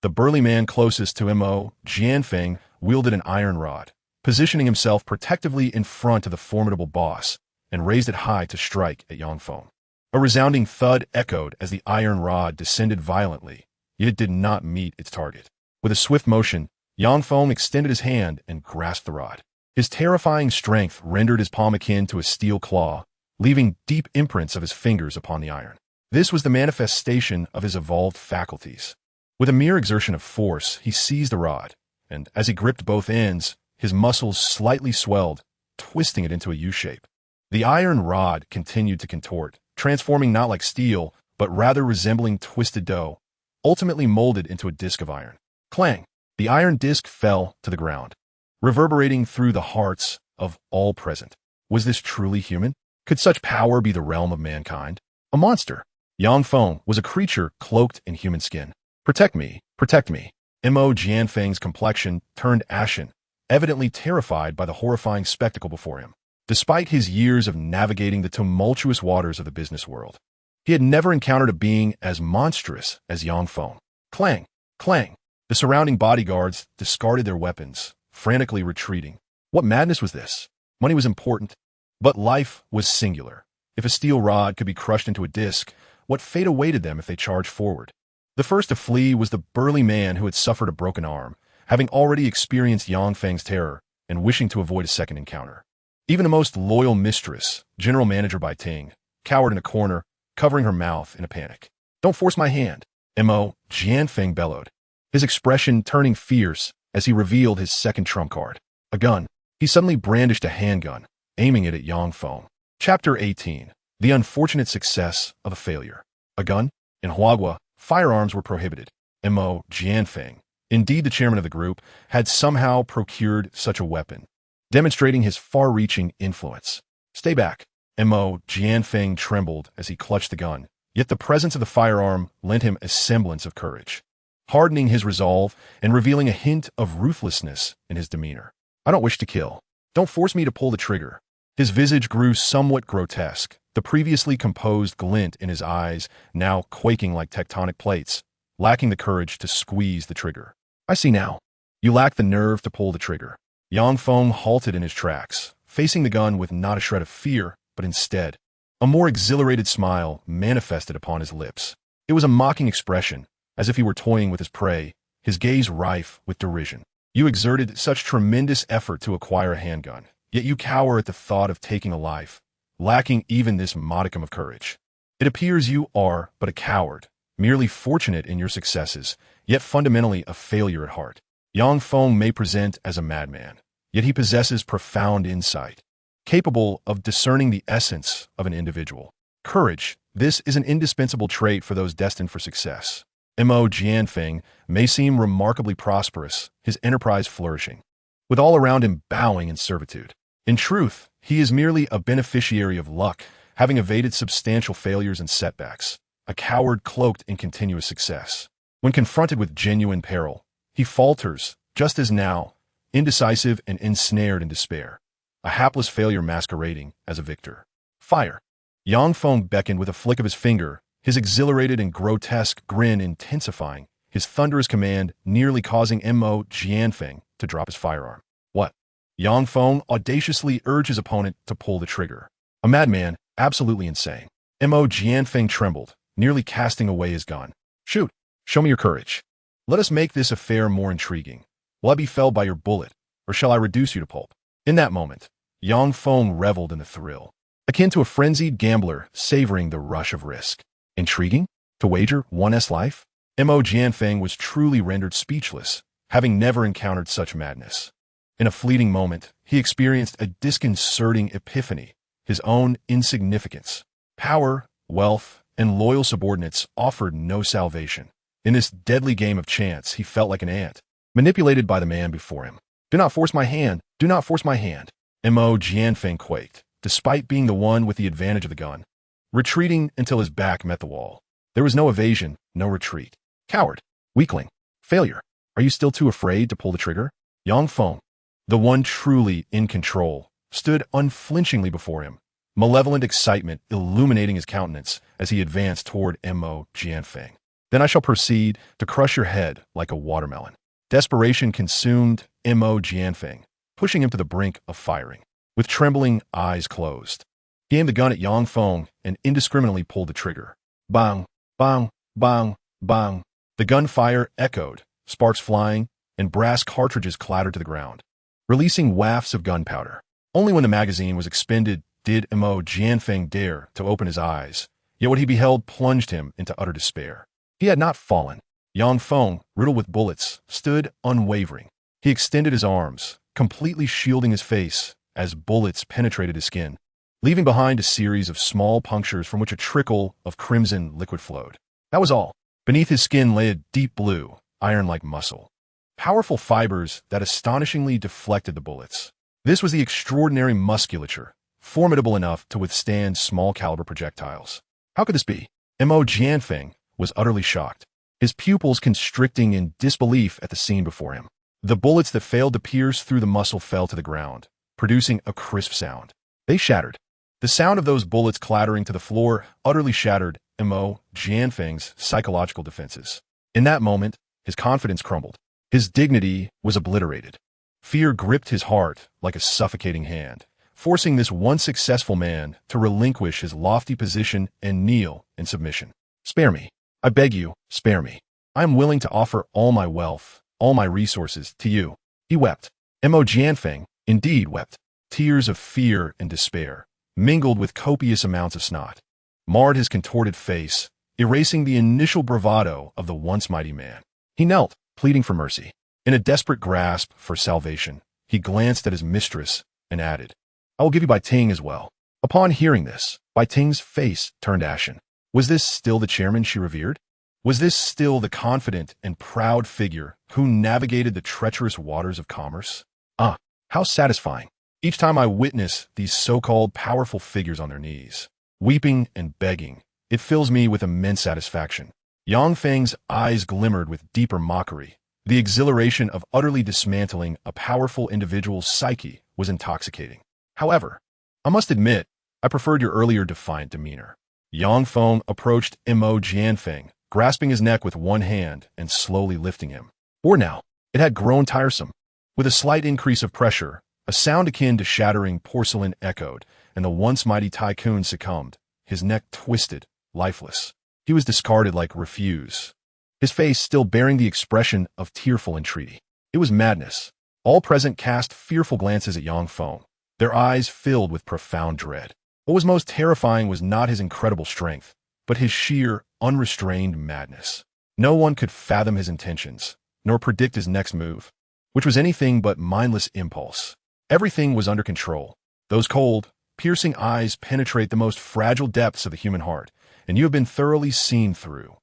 The burly man closest to Mo Jianfeng wielded an iron rod, positioning himself protectively in front of the formidable boss, and raised it high to strike at Yang Feng. A resounding thud echoed as the iron rod descended violently, yet it did not meet its target. With a swift motion, Yang Feng extended his hand and grasped the rod. His terrifying strength rendered his palm akin to a steel claw, leaving deep imprints of his fingers upon the iron. This was the manifestation of his evolved faculties. With a mere exertion of force, he seized the rod, and as he gripped both ends, his muscles slightly swelled, twisting it into a U-shape. The iron rod continued to contort, transforming not like steel, but rather resembling twisted dough, ultimately molded into a disc of iron. Clang! The iron disc fell to the ground, reverberating through the hearts of all present. Was this truly human? Could such power be the realm of mankind? A monster! Yang Feng was a creature cloaked in human skin. Protect me, protect me. Mo Jianfeng's complexion turned ashen, evidently terrified by the horrifying spectacle before him. Despite his years of navigating the tumultuous waters of the business world, he had never encountered a being as monstrous as Yang Feng. Clang! Clang! The surrounding bodyguards discarded their weapons, frantically retreating. What madness was this? Money was important, but life was singular. If a steel rod could be crushed into a disc, what fate awaited them if they charged forward? The first to flee was the burly man who had suffered a broken arm, having already experienced Yang Feng's terror and wishing to avoid a second encounter. Even the most loyal mistress, General Manager Bai Ting, cowered in a corner, covering her mouth in a panic. Don't force my hand, Mo Jianfeng bellowed, his expression turning fierce as he revealed his second trump card, a gun. He suddenly brandished a handgun, aiming it at Yang Feng. Chapter 18. The unfortunate success of a failure. A gun? In Huagua, firearms were prohibited. Mo Jianfeng, indeed the chairman of the group, had somehow procured such a weapon, demonstrating his far-reaching influence. Stay back. Mo Jianfeng trembled as he clutched the gun, yet the presence of the firearm lent him a semblance of courage, hardening his resolve and revealing a hint of ruthlessness in his demeanor. I don't wish to kill. Don't force me to pull the trigger. His visage grew somewhat grotesque, the previously composed glint in his eyes now quaking like tectonic plates, lacking the courage to squeeze the trigger. I see now. You lack the nerve to pull the trigger. Yang Feng halted in his tracks, facing the gun with not a shred of fear, but instead, a more exhilarated smile manifested upon his lips. It was a mocking expression, as if he were toying with his prey, his gaze rife with derision. You exerted such tremendous effort to acquire a handgun, yet you cower at the thought of taking a life, lacking even this modicum of courage. It appears you are but a coward, merely fortunate in your successes, yet fundamentally a failure at heart. Yang Feng may present as a madman, yet he possesses profound insight, capable of discerning the essence of an individual. Courage, this is an indispensable trait for those destined for success. Mo Jianfeng may seem remarkably prosperous, his enterprise flourishing, with all around him bowing in servitude. In truth, he is merely a beneficiary of luck, having evaded substantial failures and setbacks, a coward cloaked in continuous success. When confronted with genuine peril, he falters, just as now, indecisive and ensnared in despair, a hapless failure masquerading as a victor. Fire. Yang Feng beckoned with a flick of his finger, his exhilarated and grotesque grin intensifying, his thunderous command nearly causing Mo Jianfeng to drop his firearm. What? Yang Feng audaciously urged his opponent to pull the trigger. A madman, absolutely insane. Mo Jianfeng trembled, nearly casting away his gun. Shoot! Show me your courage. Let us make this affair more intriguing. Will I be felled by your bullet, or shall I reduce you to pulp? In that moment, Yang Feng reveled in the thrill, akin to a frenzied gambler savoring the rush of risk. Intriguing? To wager one's life? Mo Jianfeng was truly rendered speechless, having never encountered such madness. In a fleeting moment, he experienced a disconcerting epiphany, his own insignificance. Power, wealth, and loyal subordinates offered no salvation. In this deadly game of chance, he felt like an ant, manipulated by the man before him. Do not force my hand! Do not force my hand! Mo Jianfeng quaked, despite being the one with the advantage of the gun, retreating until his back met the wall. There was no evasion, no retreat. Coward! Weakling! Failure! Are you still too afraid to pull the trigger? Yang Feng, the one truly in control, stood unflinchingly before him, malevolent excitement illuminating his countenance as he advanced toward Mo Jianfeng. Then I shall proceed to crush your head like a watermelon. Desperation consumed Mo Jianfeng, pushing him to the brink of firing. With trembling eyes closed, he aimed the gun at Yang Feng and indiscriminately pulled the trigger. Bang! Bang! Bang! Bang! The gunfire echoed, sparks flying, and brass cartridges clattered to the ground, releasing wafts of gunpowder. Only when the magazine was expended did Mo Jianfeng dare to open his eyes, yet what he beheld plunged him into utter despair. He had not fallen. Yang Feng, riddled with bullets, stood unwavering. He extended his arms, completely shielding his face as bullets penetrated his skin, leaving behind a series of small punctures from which a trickle of crimson liquid flowed. That was all. Beneath his skin lay a deep blue, iron-like muscle, powerful fibers that astonishingly deflected the bullets. This was the extraordinary musculature, formidable enough to withstand small-caliber projectiles. How could this be? Mo Jianfeng was utterly shocked, his pupils constricting in disbelief at the scene before him. The bullets that failed to pierce through the muscle fell to the ground, producing a crisp sound. They shattered. The sound of those bullets clattering to the floor utterly shattered Mo Jianfeng's psychological defenses. In that moment, his confidence crumbled. His dignity was obliterated. Fear gripped his heart like a suffocating hand, forcing this once successful man to relinquish his lofty position and kneel in submission. Spare me. I beg you, spare me. I am willing to offer all my wealth, all my resources to you. He wept. Mo Jianfeng indeed wept. Tears of fear and despair, mingled with copious amounts of snot, marred his contorted face, erasing the initial bravado of the once mighty man. He knelt, pleading for mercy. In a desperate grasp for salvation, he glanced at his mistress and added, I will give you Bai Ting as well. Upon hearing this, Bai Ting's face turned ashen. Was this still the chairman she revered? Was this still the confident and proud figure who navigated the treacherous waters of commerce? Ah, how satisfying. Each time I witness these so-called powerful figures on their knees, weeping and begging, it fills me with immense satisfaction. Yang Feng's eyes glimmered with deeper mockery. The exhilaration of utterly dismantling a powerful individual's psyche was intoxicating. However, I must admit, I preferred your earlier defiant demeanor. Yang Feng approached Mo Jianfeng, grasping his neck with one hand and slowly lifting him. Or now, it had grown tiresome. With a slight increase of pressure, a sound akin to shattering porcelain echoed, and the once mighty tycoon succumbed, his neck twisted, lifeless. He was discarded like refuse, his face still bearing the expression of tearful entreaty. It was madness. All present cast fearful glances at Yang Feng, their eyes filled with profound dread. What was most terrifying was not his incredible strength, but his sheer, unrestrained madness. No one could fathom his intentions, nor predict his next move, which was anything but mindless impulse. Everything was under control. Those cold, piercing eyes penetrate the most fragile depths of the human heart, and you have been thoroughly seen through.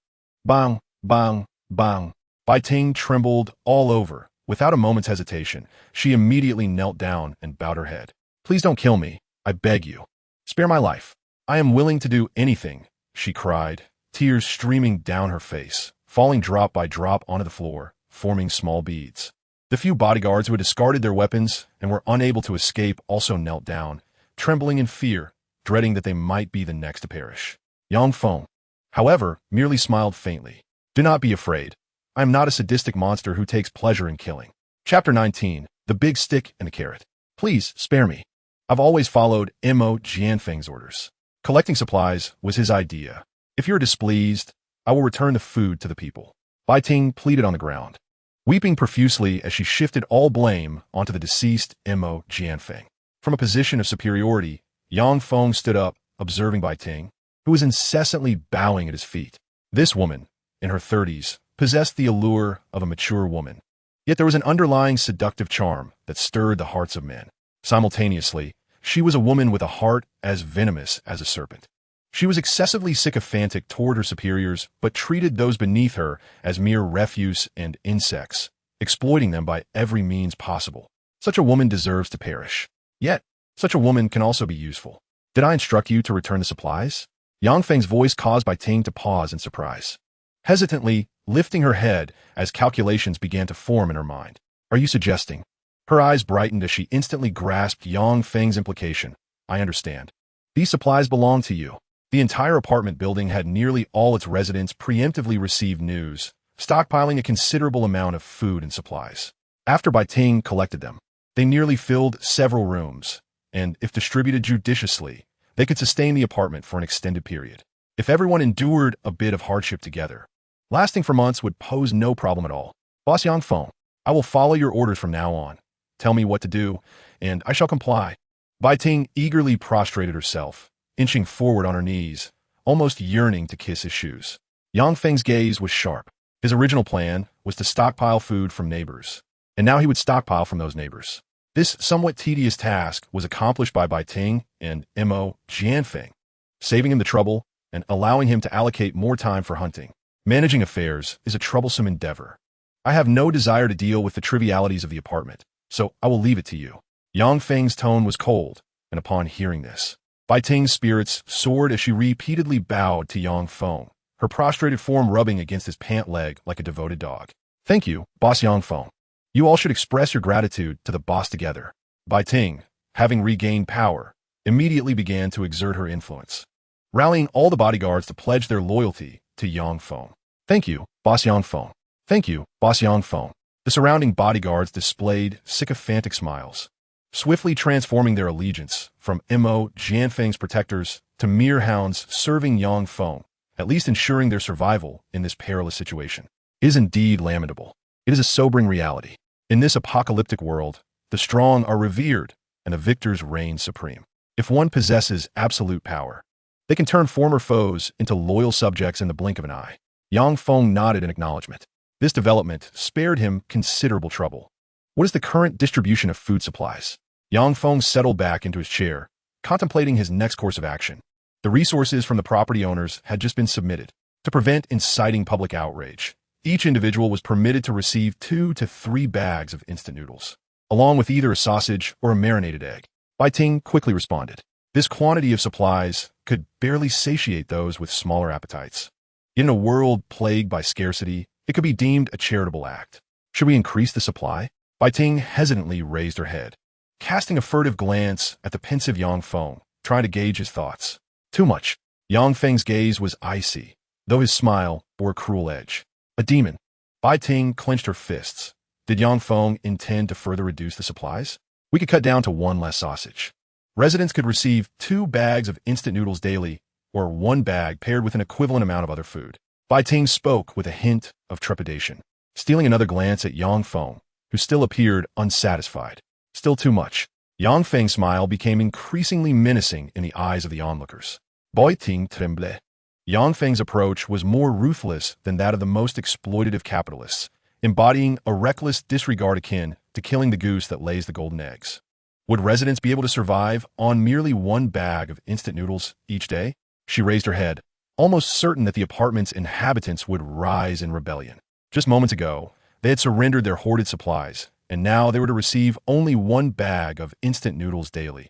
Bang, bang, bang. Bai Ting trembled all over. Without a moment's hesitation, she immediately knelt down and bowed her head. Please don't kill me. I beg you. Spare my life. I am willing to do anything, she cried, tears streaming down her face, falling drop by drop onto the floor, forming small beads. The few bodyguards who had discarded their weapons and were unable to escape also knelt down, trembling in fear, dreading that they might be the next to perish. Yang Feng, however, merely smiled faintly. Do not be afraid. I am not a sadistic monster who takes pleasure in killing. Chapter 19, The Big Stick and the Carrot. Please, spare me. I've always followed Mo Jianfeng's orders. Collecting supplies was his idea. If you're displeased, I will return the food to the people. Bai Ting pleaded on the ground, weeping profusely as she shifted all blame onto the deceased Mo Jianfeng. From a position of superiority, Yang Feng stood up, observing Bai Ting, who was incessantly bowing at his feet. This woman, in her 30s, possessed the allure of a mature woman. Yet there was an underlying seductive charm that stirred the hearts of men. Simultaneously, she was a woman with a heart as venomous as a serpent. She was excessively sycophantic toward her superiors, but treated those beneath her as mere refuse and insects, exploiting them by every means possible. Such a woman deserves to perish. Yet, such a woman can also be useful. Did I instruct you to return the supplies? Yang Feng's voice caused Bai Ting to pause in surprise, hesitantly lifting her head as calculations began to form in her mind. Are you suggesting? Her eyes brightened as she instantly grasped Yang Feng's implication. I understand. These supplies belong to you. The entire apartment building had nearly all its residents preemptively received news, stockpiling a considerable amount of food and supplies. After Bai Ting collected them, they nearly filled several rooms, and if distributed judiciously, they could sustain the apartment for an extended period. If everyone endured a bit of hardship together, lasting for months would pose no problem at all. Boss Yang Feng, I will follow your orders from now on. Tell me what to do, and I shall comply. Bai Ting eagerly prostrated herself, inching forward on her knees, almost yearning to kiss his shoes. Yang Feng's gaze was sharp. His original plan was to stockpile food from neighbors, and now he would stockpile from those neighbors. This somewhat tedious task was accomplished by Bai Ting and Mo Jianfeng, saving him the trouble and allowing him to allocate more time for hunting. Managing affairs is a troublesome endeavor. I have no desire to deal with the trivialities of the apartment, so I will leave it to you. Yang Feng's tone was cold, and upon hearing this, Bai Ting's spirits soared as she repeatedly bowed to Yang Feng, her prostrated form rubbing against his pant leg like a devoted dog. Thank you, Boss Yang Feng. You all should express your gratitude to the boss together. Bai Ting, having regained power, immediately began to exert her influence, rallying all the bodyguards to pledge their loyalty to Yang Feng. Thank you, Boss Yang Feng. Thank you, Boss Yang Feng. The surrounding bodyguards displayed sycophantic smiles, swiftly transforming their allegiance from Mo Jianfeng's protectors to mere hounds serving Yang Feng, at least ensuring their survival in this perilous situation. It is indeed lamentable. It is a sobering reality. In this apocalyptic world, the strong are revered and the victors reign supreme. If one possesses absolute power, they can turn former foes into loyal subjects in the blink of an eye. Yang Feng nodded in acknowledgement. This development spared him considerable trouble. What is the current distribution of food supplies? Yang Feng settled back into his chair, contemplating his next course of action. The resources from the property owners had just been submitted. To prevent inciting public outrage, each individual was permitted to receive 2 to 3 bags of instant noodles, along with either a sausage or a marinated egg. Bai Ting quickly responded. This quantity of supplies could barely satiate those with smaller appetites. In a world plagued by scarcity, it could be deemed a charitable act. Should we increase the supply? Bai Ting hesitantly raised her head, casting a furtive glance at the pensive Yang Feng, trying to gauge his thoughts. Too much. Yang Feng's gaze was icy, though his smile bore a cruel edge. A demon. Bai Ting clenched her fists. Did Yang Feng intend to further reduce the supplies? We could cut down to 1 less sausage. Residents could receive 2 bags of instant noodles daily, or 1 bag paired with an equivalent amount of other food. Bai Ting spoke with a hint of trepidation, stealing another glance at Yang Feng, who still appeared unsatisfied. Still too much. Yang Feng's smile became increasingly menacing in the eyes of the onlookers. Bai Ting tremblait. Yang Feng's approach was more ruthless than that of the most exploitative capitalists, embodying a reckless disregard akin to killing the goose that lays the golden eggs. Would residents be able to survive on merely 1 bag of instant noodles each day? She raised her head, almost certain that the apartment's inhabitants would rise in rebellion. Just moments ago, they had surrendered their hoarded supplies, and now they were to receive only 1 bag of instant noodles daily.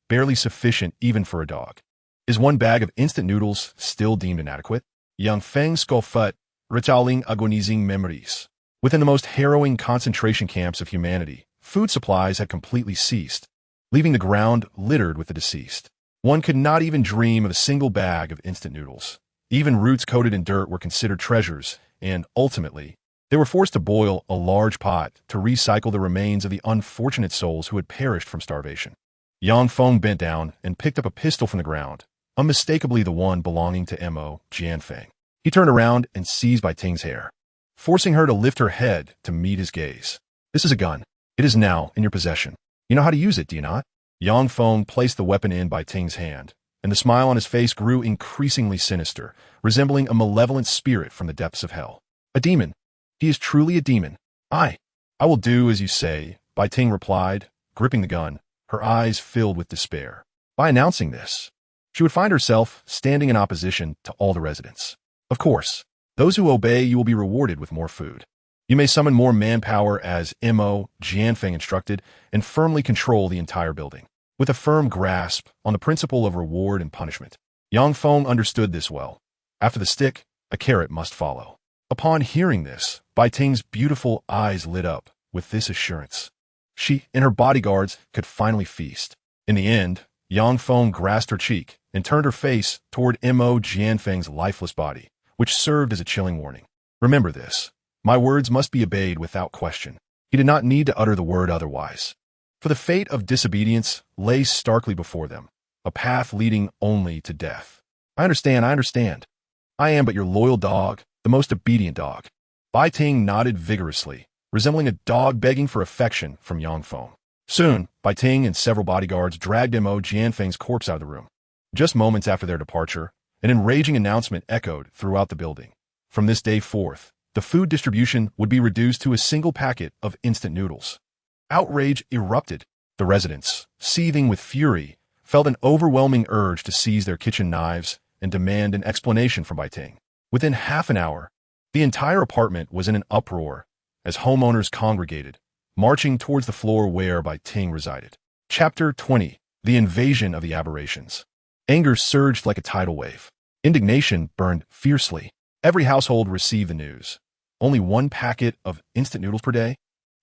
barely sufficient even for a dog. Is one bag of instant noodles still deemed inadequate? Young Feng scoffut, recalling agonizing memories. Within the most harrowing concentration camps of humanity, food supplies had completely ceased, leaving the ground littered with the deceased. One could not even dream of a single bag of instant noodles. Even roots coated in dirt were considered treasures, and, ultimately, they were forced to boil a large pot to recycle the remains of the unfortunate souls who had perished from starvation. Yang Feng bent down and picked up a pistol from the ground, unmistakably the one belonging to Mo Jianfeng. He turned around and seized Bai Ting's hair, forcing her to lift her head to meet his gaze. This is a gun. It is now in your possession. You know how to use it, do you not? Yang Feng placed the weapon in Bai Ting's hand, and the smile on his face grew increasingly sinister, resembling a malevolent spirit from the depths of hell. A demon. He is truly a demon. I will do as you say, Bai Ting replied, gripping the gun, her eyes filled with despair. By announcing this, she would find herself standing in opposition to all the residents. Of course, those who obey you will be rewarded with more food. You may summon more manpower as Mo Jianfeng instructed and firmly control the entire building, with a firm grasp on the principle of reward and punishment. Yang Feng understood this well. After the stick, a carrot must follow. Upon hearing this, Bai Ting's beautiful eyes lit up with this assurance. She and her bodyguards could finally feast. In the end, Yang Feng grasped her cheek and turned her face toward Mo Jianfeng's lifeless body, which served as a chilling warning. Remember this. My words must be obeyed without question. He did not need to utter the word otherwise. For the fate of disobedience lay starkly before them, a path leading only to death. I understand. I am but your loyal dog, the most obedient dog. Bai Ting nodded vigorously, resembling a dog begging for affection from Yang Feng. Soon, Bai Ting and several bodyguards dragged Mo Jianfeng's corpse out of the room. Just moments after their departure, an enraging announcement echoed throughout the building. From this day forth, the food distribution would be reduced to a single packet of instant noodles. Outrage erupted. The residents, seething with fury, felt an overwhelming urge to seize their kitchen knives and demand an explanation from Bai Ting. Within half an hour, the entire apartment was in an uproar as homeowners congregated, marching towards the floor where Bai Ting resided. Chapter 20. The Invasion of the Aberrations. Anger surged like a tidal wave. Indignation burned fiercely. Every household received the news. Only one packet of instant noodles per day?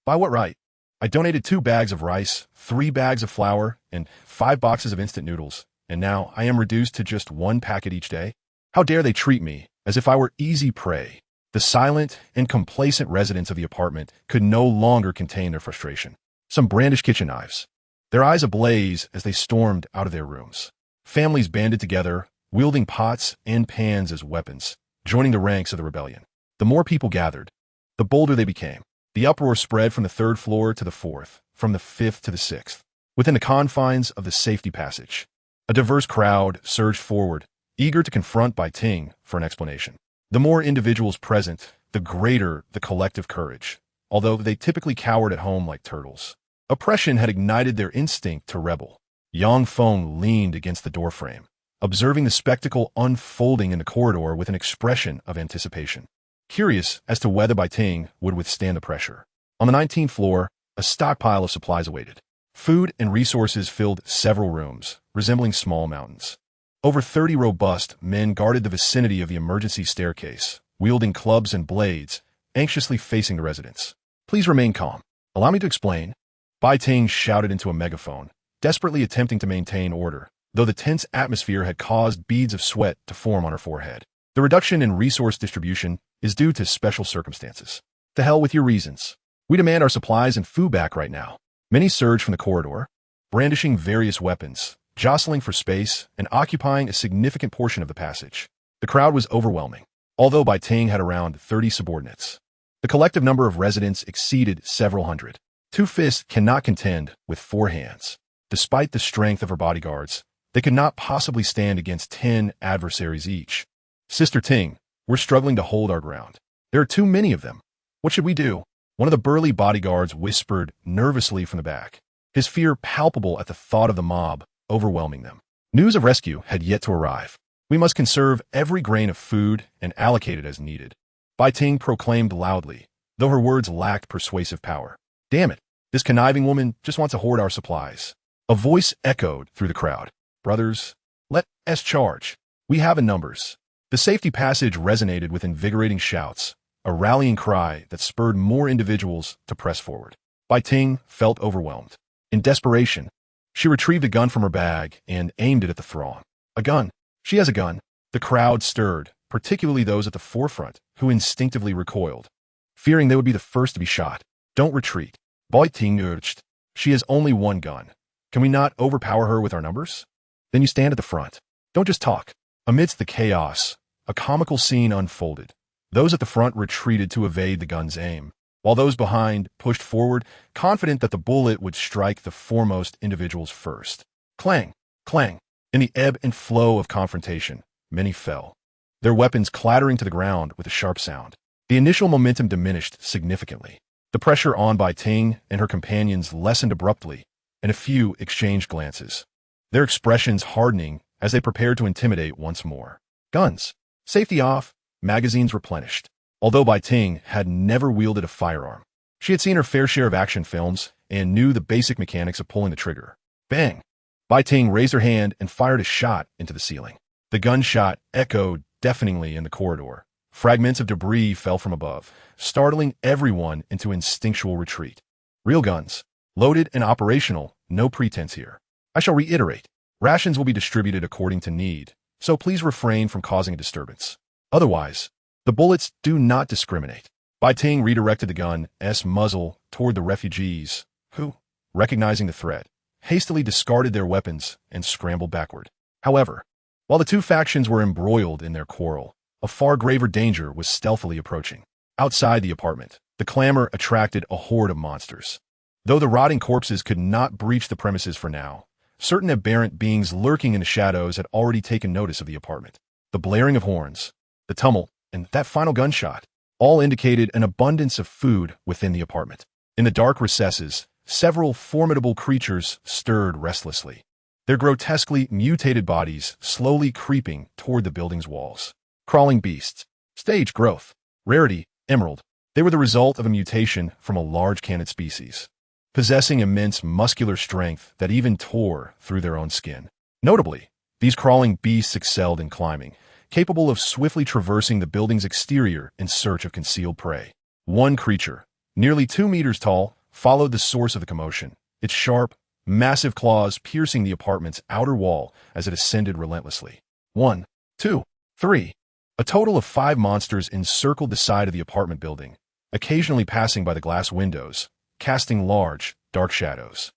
By what right? I donated 2 bags of rice, 3 bags of flour, and 5 boxes of instant noodles, and now I am reduced to just 1 packet each day? How dare they treat me as if I were easy prey? The silent and complacent residents of the apartment could no longer contain their frustration. Some brandished kitchen knives, their eyes ablaze as they stormed out of their rooms. Families banded together, wielding pots and pans as weapons, joining the ranks of the rebellion. The more people gathered, the bolder they became. The uproar spread from the 3rd floor to the 4th, from the 5th to the 6th. Within the confines of the safety passage, a diverse crowd surged forward, eager to confront Bai Ting for an explanation. The more individuals present, the greater the collective courage, although they typically cowered at home like turtles. Oppression had ignited their instinct to rebel. Yang Feng leaned against the doorframe, observing the spectacle unfolding in the corridor with an expression of anticipation, curious as to whether Bai Ting would withstand the pressure. On the 19th floor, a stockpile of supplies awaited. Food and resources filled several rooms, resembling small mountains. Over 30 robust men guarded the vicinity of the emergency staircase, wielding clubs and blades, anxiously facing the residents. Please remain calm. Allow me to explain. Bai Ting shouted into a megaphone, desperately attempting to maintain order, though the tense atmosphere had caused beads of sweat to form on her forehead. The reduction in resource distribution is due to special circumstances. To hell with your reasons. We demand our supplies and food back right now. Many surged from the corridor, brandishing various weapons, jostling for space, and occupying a significant portion of the passage. The crowd was overwhelming, although Bai Ting had around 30 subordinates. The collective number of residents exceeded several hundred. 2 fists cannot contend with 4 hands. Despite the strength of her bodyguards, they could not possibly stand against 10 adversaries each. Sister Ting, we're struggling to hold our ground. There are too many of them. What should we do? One of the burly bodyguards whispered nervously from the back, his fear palpable at the thought of the mob overwhelming them. News of rescue had yet to arrive. We must conserve every grain of food and allocate it as needed. Bai Ting proclaimed loudly, though her words lacked persuasive power. Damn it, this conniving woman just wants to hoard our supplies. A voice echoed through the crowd. Brothers, let us charge. We have in numbers. The safety passage resonated with invigorating shouts, a rallying cry that spurred more individuals to press forward. Bai Ting felt overwhelmed. In desperation, she retrieved a gun from her bag and aimed it at the throng. A gun. She has a gun. The crowd stirred, particularly those at the forefront, who instinctively recoiled, fearing they would be the first to be shot. Don't retreat. Bai Ting urged. She has only one gun. Can we not overpower her with our numbers? Then you stand at the front. Don't just talk. Amidst the chaos, a comical scene unfolded. Those at the front retreated to evade the gun's aim, while those behind pushed forward, confident that the bullet would strike the foremost individuals first. Clang, clang. In the ebb and flow of confrontation, many fell, their weapons clattering to the ground with a sharp sound. The initial momentum diminished significantly. The pressure on Bai Ting and her companions lessened abruptly, and a few exchanged glances, their expressions hardening as they prepared to intimidate once more. Guns. Safety off, magazines replenished. Although Bai Ting had never wielded a firearm, she had seen her fair share of action films and knew the basic mechanics of pulling the trigger. Bang! Bai Ting raised her hand and fired a shot into the ceiling. The gunshot echoed deafeningly in the corridor. Fragments of debris fell from above, startling everyone into instinctual retreat. Real guns. Loaded and operational, no pretense here. I shall reiterate. Rations will be distributed according to need, so please refrain from causing a disturbance. Otherwise, the bullets do not discriminate. Bai Ting redirected the gun's muzzle toward the refugees, who, recognizing the threat, hastily discarded their weapons and scrambled backward. However, while the two factions were embroiled in their quarrel, a far graver danger was stealthily approaching. Outside the apartment, the clamor attracted a horde of monsters. Though the rotting corpses could not breach the premises for now, certain aberrant beings lurking in the shadows had already taken notice of the apartment. The blaring of horns, the tumult, and that final gunshot all indicated an abundance of food within the apartment. In the dark recesses, several formidable creatures stirred restlessly, their grotesquely mutated bodies slowly creeping toward the building's walls. Crawling beasts. Stage growth. Rarity, emerald. They were the result of a mutation from a large canid species, possessing immense muscular strength that even tore through their own skin. Notably, these crawling beasts excelled in climbing, capable of swiftly traversing the building's exterior in search of concealed prey. One creature, nearly 2 meters tall, followed the source of the commotion, its sharp, massive claws piercing the apartment's outer wall as it ascended relentlessly. 1, 2, 3. A total of 5 monsters encircled the side of the apartment building, occasionally passing by the glass windows, casting large, dark shadows.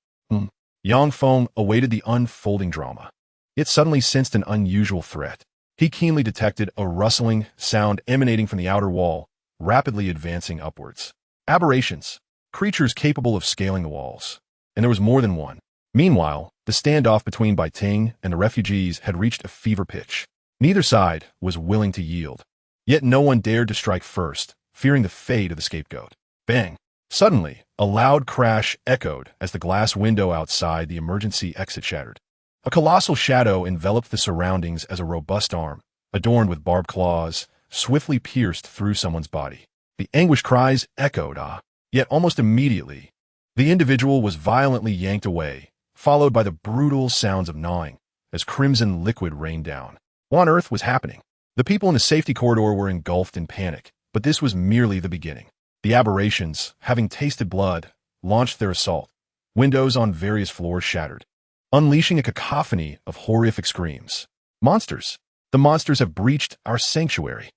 Yang Feng awaited the unfolding drama, yet suddenly sensed an unusual threat. He keenly detected a rustling sound emanating from the outer wall, rapidly advancing upwards. Aberrations. Creatures capable of scaling the walls. And there was more than one. Meanwhile, the standoff between Bai Ting and the refugees had reached a fever pitch. Neither side was willing to yield. Yet no one dared to strike first, fearing the fate of the scapegoat. Bang! Suddenly, a loud crash echoed as the glass window outside the emergency exit shattered. A colossal shadow enveloped the surroundings as a robust arm, adorned with barbed claws, swiftly pierced through someone's body. The anguished cries echoed, yet almost immediately, the individual was violently yanked away, followed by the brutal sounds of gnawing, as crimson liquid rained down. What on earth was happening? The people in the safety corridor were engulfed in panic, but this was merely the beginning. The aberrations, having tasted blood, launched their assault. Windows on various floors shattered, unleashing a cacophony of horrific screams. Monsters! The monsters have breached our sanctuary.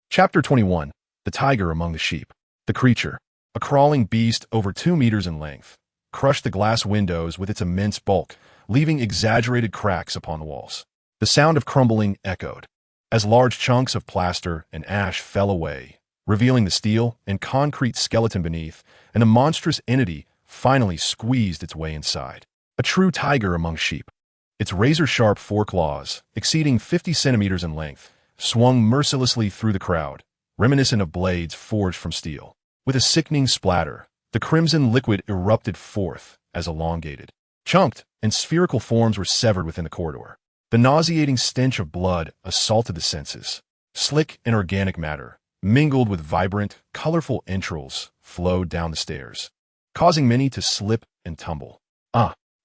Chapter 21. The Tiger Among the Sheep. The creature, a crawling beast over 2 meters in length, crushed the glass windows with its immense bulk, leaving exaggerated cracks upon the walls. The sound of crumbling echoed, as large chunks of plaster and ash fell away, revealing the steel and concrete skeleton beneath, and the monstrous entity finally squeezed its way inside. A true tiger among sheep. Its razor-sharp foreclaws, exceeding 50 centimeters in length, swung mercilessly through the crowd, reminiscent of blades forged from steel. With a sickening splatter, the crimson liquid erupted forth as elongated, chunked, and spherical forms were severed within the corridor. The nauseating stench of blood assaulted the senses. Slick and organic matter, mingled with vibrant, colorful entrails, flowed down the stairs, causing many to slip and tumble.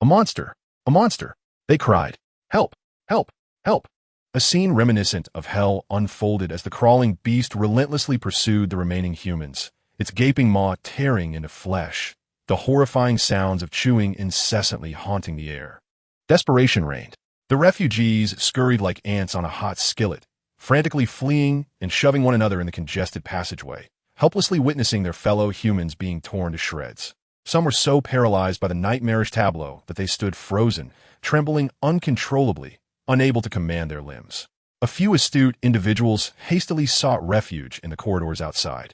A monster! A monster! They cried. Help! Help! Help! A scene reminiscent of hell unfolded as the crawling beast relentlessly pursued the remaining humans, its gaping maw tearing into flesh, the horrifying sounds of chewing incessantly haunting the air. Desperation reigned. The refugees scurried like ants on a hot skillet, frantically fleeing and shoving one another in the congested passageway, helplessly witnessing their fellow humans being torn to shreds. Some were so paralyzed by the nightmarish tableau that they stood frozen, trembling uncontrollably, unable to command their limbs. A few astute individuals hastily sought refuge in the corridors outside,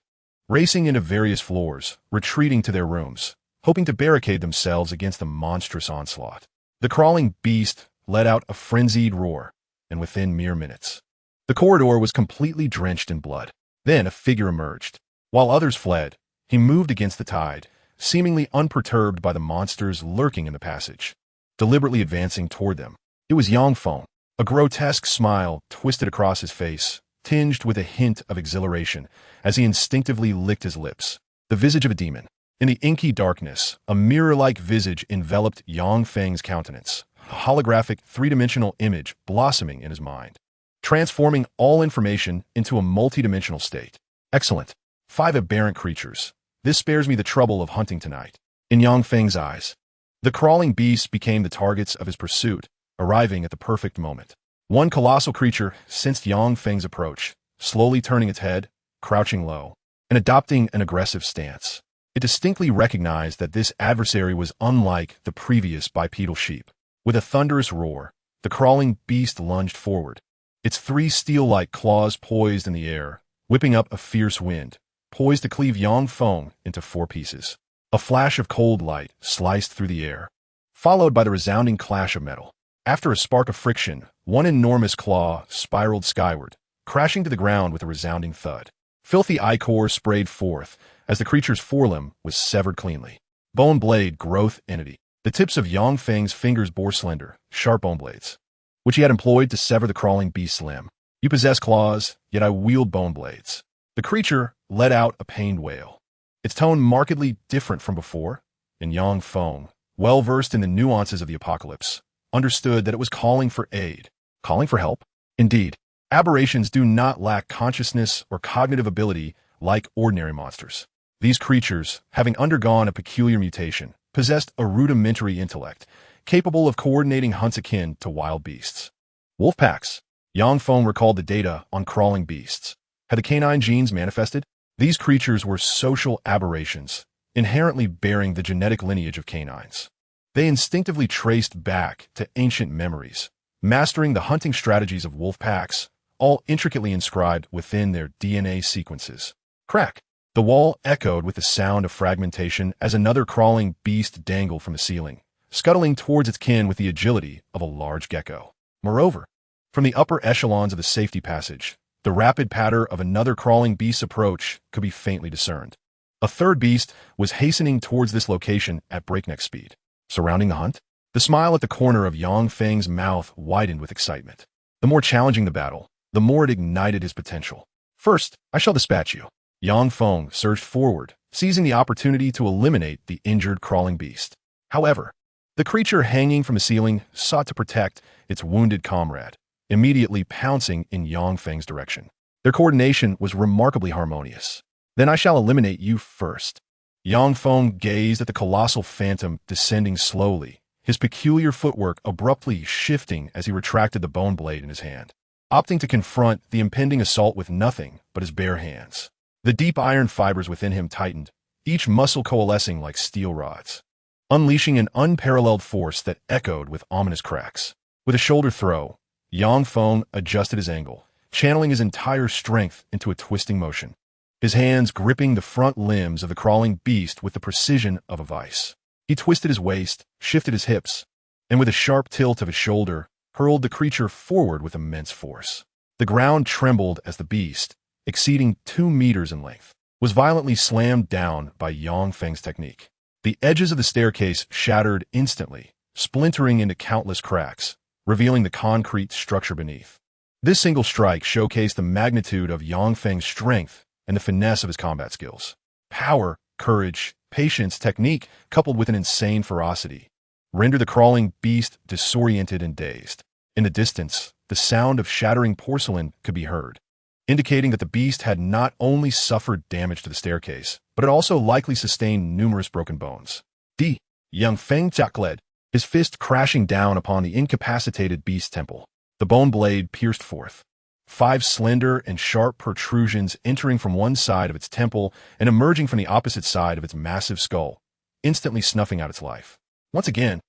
racing into various floors, retreating to their rooms, hoping to barricade themselves against the monstrous onslaught. The crawling beast let out a frenzied roar, and within mere minutes, the corridor was completely drenched in blood. Then a figure emerged. While others fled, he moved against the tide, seemingly unperturbed by the monsters lurking in the passage, deliberately advancing toward them. It was Yangfeng. A grotesque smile twisted across his face, tinged with a hint of exhilaration, as he instinctively licked his lips. The visage of a demon. In the inky darkness, a mirror-like visage enveloped Yangfeng's countenance, a holographic three-dimensional image blossoming in his mind, transforming all information into a multidimensional state. Excellent. 5 aberrant creatures. This spares me the trouble of hunting tonight. In Yangfeng's eyes, the crawling beasts became the targets of his pursuit, arriving at the perfect moment. One colossal creature sensed Yangfeng's approach, slowly turning its head, crouching low, and adopting an aggressive stance. It distinctly recognized that this adversary was unlike the previous bipedal sheep. With a thunderous roar, the crawling beast lunged forward, its 3 steel-like claws poised in the air, whipping up a fierce wind, poised to cleave Yangfeng into 4 pieces. A flash of cold light sliced through the air, followed by the resounding clash of metal. After a spark of friction, one enormous claw spiraled skyward, crashing to the ground with a resounding thud. Filthy ichor sprayed forth as the creature's forelimb was severed cleanly. Bone blade growth entity. The tips of Yangfeng's fingers bore slender, sharp bone blades, which he had employed to sever the crawling beast's limb. You possess claws, yet I wield bone blades. The creature let out a pained wail, its tone markedly different from before, and Yangfeng, well versed in the nuances of the apocalypse, understood that it was calling for aid, calling for help. Indeed, aberrations do not lack consciousness or cognitive ability like ordinary monsters. These creatures, having undergone a peculiar mutation, possessed a rudimentary intellect, capable of coordinating hunts akin to wild beasts. Wolf packs. Yangfeng recalled the data on crawling beasts. Had the canine genes manifested? These creatures were social aberrations, inherently bearing the genetic lineage of canines. They instinctively traced back to ancient memories, mastering the hunting strategies of wolf packs, all intricately inscribed within their DNA sequences. Crack! The wall echoed with the sound of fragmentation as another crawling beast dangled from the ceiling, scuttling towards its kin with the agility of a large gecko. Moreover, from the upper echelons of the safety passage, the rapid patter of another crawling beast's approach could be faintly discerned. A third beast was hastening towards this location at breakneck speed. Surrounding the hunt? The smile at the corner of Yangfeng's mouth widened with excitement. The more challenging the battle, the more it ignited his potential. First, I shall dispatch you. Yangfeng surged forward, seizing the opportunity to eliminate the injured crawling beast. However, the creature hanging from the ceiling sought to protect its wounded comrade, immediately pouncing in Yangfeng's direction. Their coordination was remarkably harmonious. Then I shall eliminate you first. Yangfeng gazed at the colossal phantom descending slowly, his peculiar footwork abruptly shifting as he retracted the bone blade in his hand, opting to confront the impending assault with nothing but his bare hands. The deep iron fibers within him tightened, each muscle coalescing like steel rods, unleashing an unparalleled force that echoed with ominous cracks. With a shoulder throw, Yangfeng adjusted his angle, channeling his entire strength into a twisting motion, his hands gripping the front limbs of the crawling beast with the precision of a vice. He twisted his waist, shifted his hips, and with a sharp tilt of his shoulder, hurled the creature forward with immense force. The ground trembled as the beast, exceeding 2 meters in length, was violently slammed down by Yangfeng's technique. The edges of the staircase shattered instantly, splintering into countless cracks, revealing the concrete structure beneath. This single strike showcased the magnitude of Yangfeng's strength and the finesse of his combat skills. Power, courage, patience, technique, coupled with an insane ferocity, render the crawling beast disoriented and dazed. In the distance, the sound of shattering porcelain could be heard, indicating that the beast had not only suffered damage to the staircase, but it also likely sustained numerous broken bones. D. Young Feng led, his fist crashing down upon the incapacitated beast's temple. The bone blade pierced forth, 5 slender and sharp protrusions entering from one side of its temple and emerging from the opposite side of its massive skull, instantly snuffing out its life. Once again,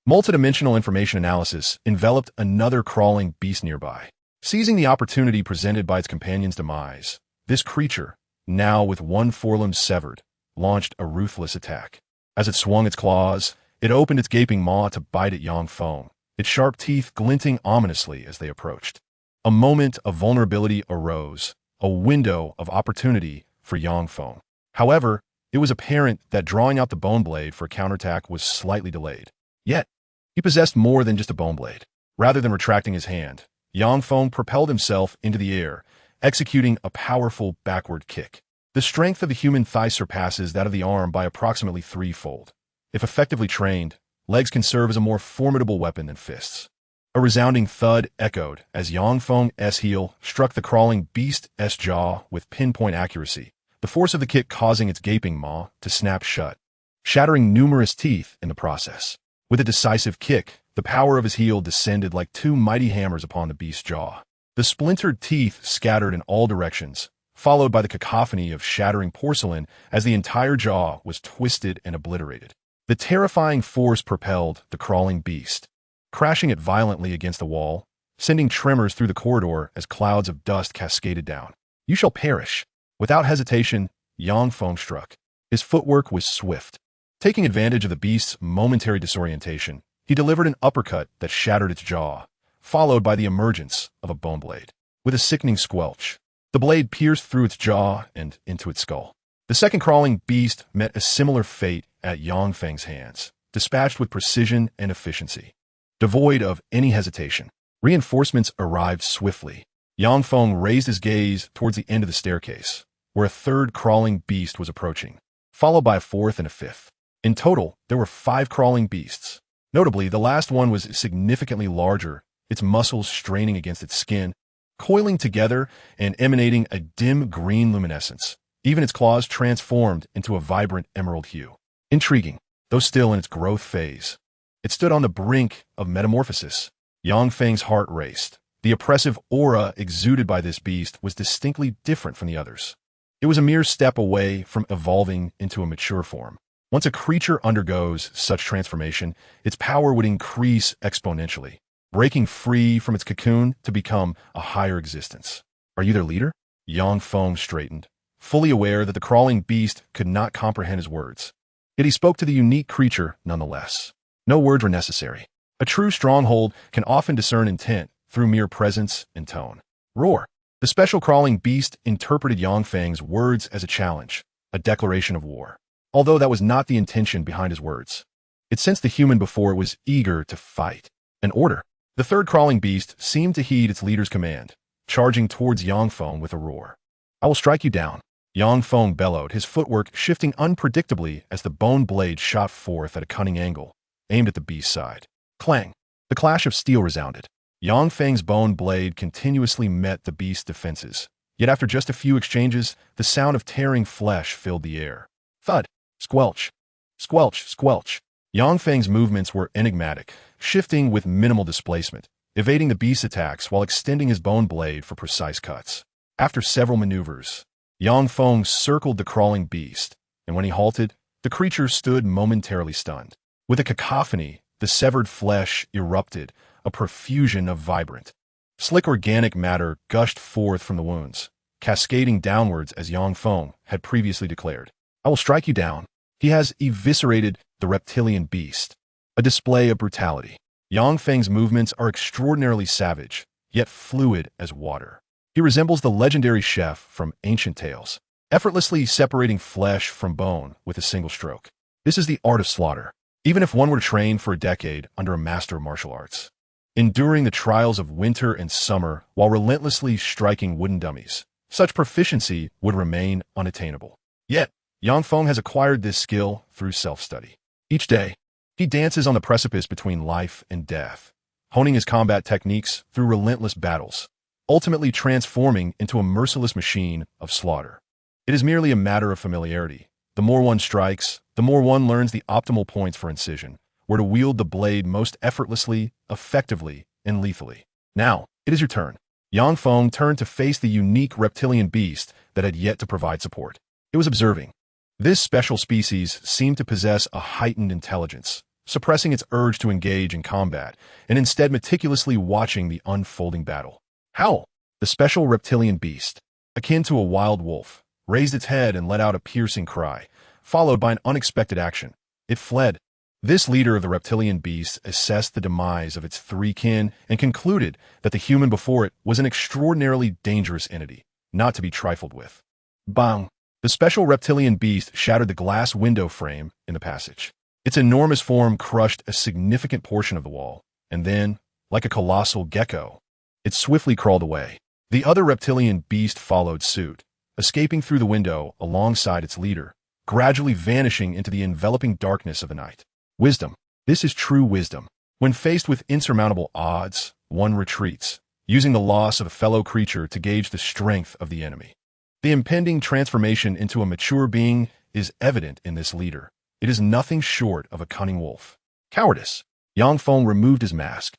multidimensional information analysis enveloped another crawling beast nearby. Seizing the opportunity presented by its companion's demise, this creature, now with one forelimb severed, launched a ruthless attack. As it swung its claws, it opened its gaping maw to bite at Yang Feng, its sharp teeth glinting ominously as they approached. A moment of vulnerability arose, a window of opportunity for Yang Feng. However, it was apparent that drawing out the bone blade for a counterattack was slightly delayed. Yet, he possessed more than just a bone blade. Rather than retracting his hand, Yang Feng propelled himself into the air, executing a powerful backward kick. The strength of the human thigh surpasses that of the arm by approximately 3-fold. If effectively trained, legs can serve as a more formidable weapon than fists. A resounding thud echoed as Yang Feng's heel struck the crawling beast's jaw with pinpoint accuracy, the force of the kick causing its gaping maw to snap shut, shattering numerous teeth in the process. With a decisive kick, the power of his heel descended like 2 mighty hammers upon the beast's jaw. The splintered teeth scattered in all directions, followed by the cacophony of shattering porcelain as the entire jaw was twisted and obliterated. The terrifying force propelled the crawling beast, crashing it violently against the wall, sending tremors through the corridor as clouds of dust cascaded down. "You shall perish." Without hesitation, Yang Feng struck. His footwork was swift. Taking advantage of the beast's momentary disorientation, he delivered an uppercut that shattered its jaw, followed by the emergence of a bone blade. With a sickening squelch, the blade pierced through its jaw and into its skull. The second crawling beast met a similar fate at Yang Feng's hands, dispatched with precision and efficiency. Devoid of any hesitation, reinforcements arrived swiftly. Yang Feng raised his gaze towards the end of the staircase, where a third crawling beast was approaching, followed by a fourth and a fifth. In total, there were 5 crawling beasts. Notably, the last one was significantly larger, its muscles straining against its skin, coiling together and emanating a dim green luminescence. Even its claws transformed into a vibrant emerald hue. Intriguing, though still in its growth phase. It stood on the brink of metamorphosis. Yang Feng's heart raced. The oppressive aura exuded by this beast was distinctly different from the others. It was a mere step away from evolving into a mature form. Once a creature undergoes such transformation, its power would increase exponentially, breaking free from its cocoon to become a higher existence. "Are you their leader?" Yang Feng straightened, fully aware that the crawling beast could not comprehend his words. Yet he spoke to the unique creature nonetheless. No words were necessary. A true stronghold can often discern intent through mere presence and tone. "Roar." The special crawling beast interpreted Yang Feng's words as a challenge, a declaration of war. Although that was not the intention behind his words. It sensed the human before it was eager to fight. An order. The third crawling beast seemed to heed its leader's command, charging towards Yang Feng with a roar. "I will strike you down." Yang Feng bellowed, his footwork shifting unpredictably as the bone blade shot forth at a cunning angle, aimed at the beast's side. Clang! The clash of steel resounded. Yang Feng's bone blade continuously met the beast's defenses. Yet after just a few exchanges, the sound of tearing flesh filled the air. Thud! Squelch! Squelch! Squelch! Yang Feng's movements were enigmatic, shifting with minimal displacement, evading the beast's attacks while extending his bone blade for precise cuts. After several maneuvers, Yang Feng circled the crawling beast, and when he halted, the creature stood momentarily stunned. With a cacophony, the severed flesh erupted, a profusion of vibrant, slick organic matter gushed forth from the wounds, cascading downwards as Yang Feng had previously declared. "I will strike you down." He has eviscerated the reptilian beast, a display of brutality. Yang Feng's movements are extraordinarily savage, yet fluid as water. He resembles the legendary chef from ancient tales, effortlessly separating flesh from bone with a single stroke. This is the art of slaughter, even if one were to train for a decade under a master of martial arts. Enduring the trials of winter and summer while relentlessly striking wooden dummies, such proficiency would remain unattainable. Yet, Yang Feng has acquired this skill through self-study. Each day, He dances on the precipice between life and death, honing his combat techniques through relentless battles, ultimately transforming into a merciless machine of slaughter. It is merely a matter of familiarity. The more one strikes, the more one learns the optimal points for incision, where to wield the blade most effortlessly, effectively, and lethally. Now, it is your turn. Yang Feng turned to face the unique reptilian beast that had yet to provide support. It was observing. This special species seemed to possess a heightened intelligence, suppressing its urge to engage in combat, and instead meticulously watching the unfolding battle. Howl! The special reptilian beast, akin to a wild wolf, raised its head and let out a piercing cry, followed by an unexpected action. It fled. This leader of the reptilian beasts assessed the demise of its three kin and concluded that the human before it was an extraordinarily dangerous entity, not to be trifled with. Bang! The special reptilian beast shattered the glass window frame in the passage. Its enormous form crushed a significant portion of the wall, and then, like a colossal gecko, it swiftly crawled away. The other reptilian beast followed suit, escaping through the window alongside its leader, gradually vanishing into the enveloping darkness of the night. Wisdom. This is true wisdom. When faced with insurmountable odds, one retreats, using the loss of a fellow creature to gauge the strength of the enemy. The impending transformation into a mature being is evident in this leader. It is nothing short of a cunning wolf. Cowardice. Yang Feng removed his mask,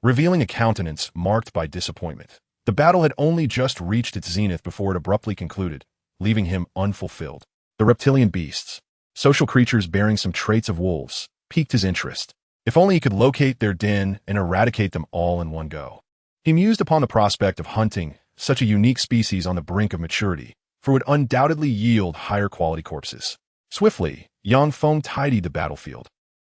revealing a countenance marked by disappointment. The battle had only just reached its zenith before it abruptly concluded, leaving him unfulfilled. The reptilian beasts, social creatures bearing some traits of wolves, piqued his interest. If only he could locate their den and eradicate them all in one go. He mused upon the prospect of hunting such a unique species on the brink of maturity, for it would undoubtedly yield higher quality corpses. Swiftly, Yang Feng tidied the battlefield,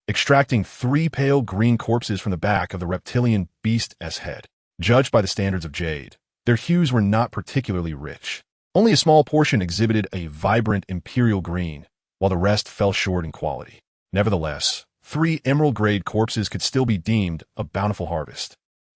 extracting 3 pale green corpses from the back of the reptilian beast's head. Judged by the standards of Jade, their hues were not particularly rich. Only a small portion exhibited a vibrant imperial green, while the rest fell short in quality. Nevertheless, 3 emerald-grade corpses could still be deemed a bountiful harvest.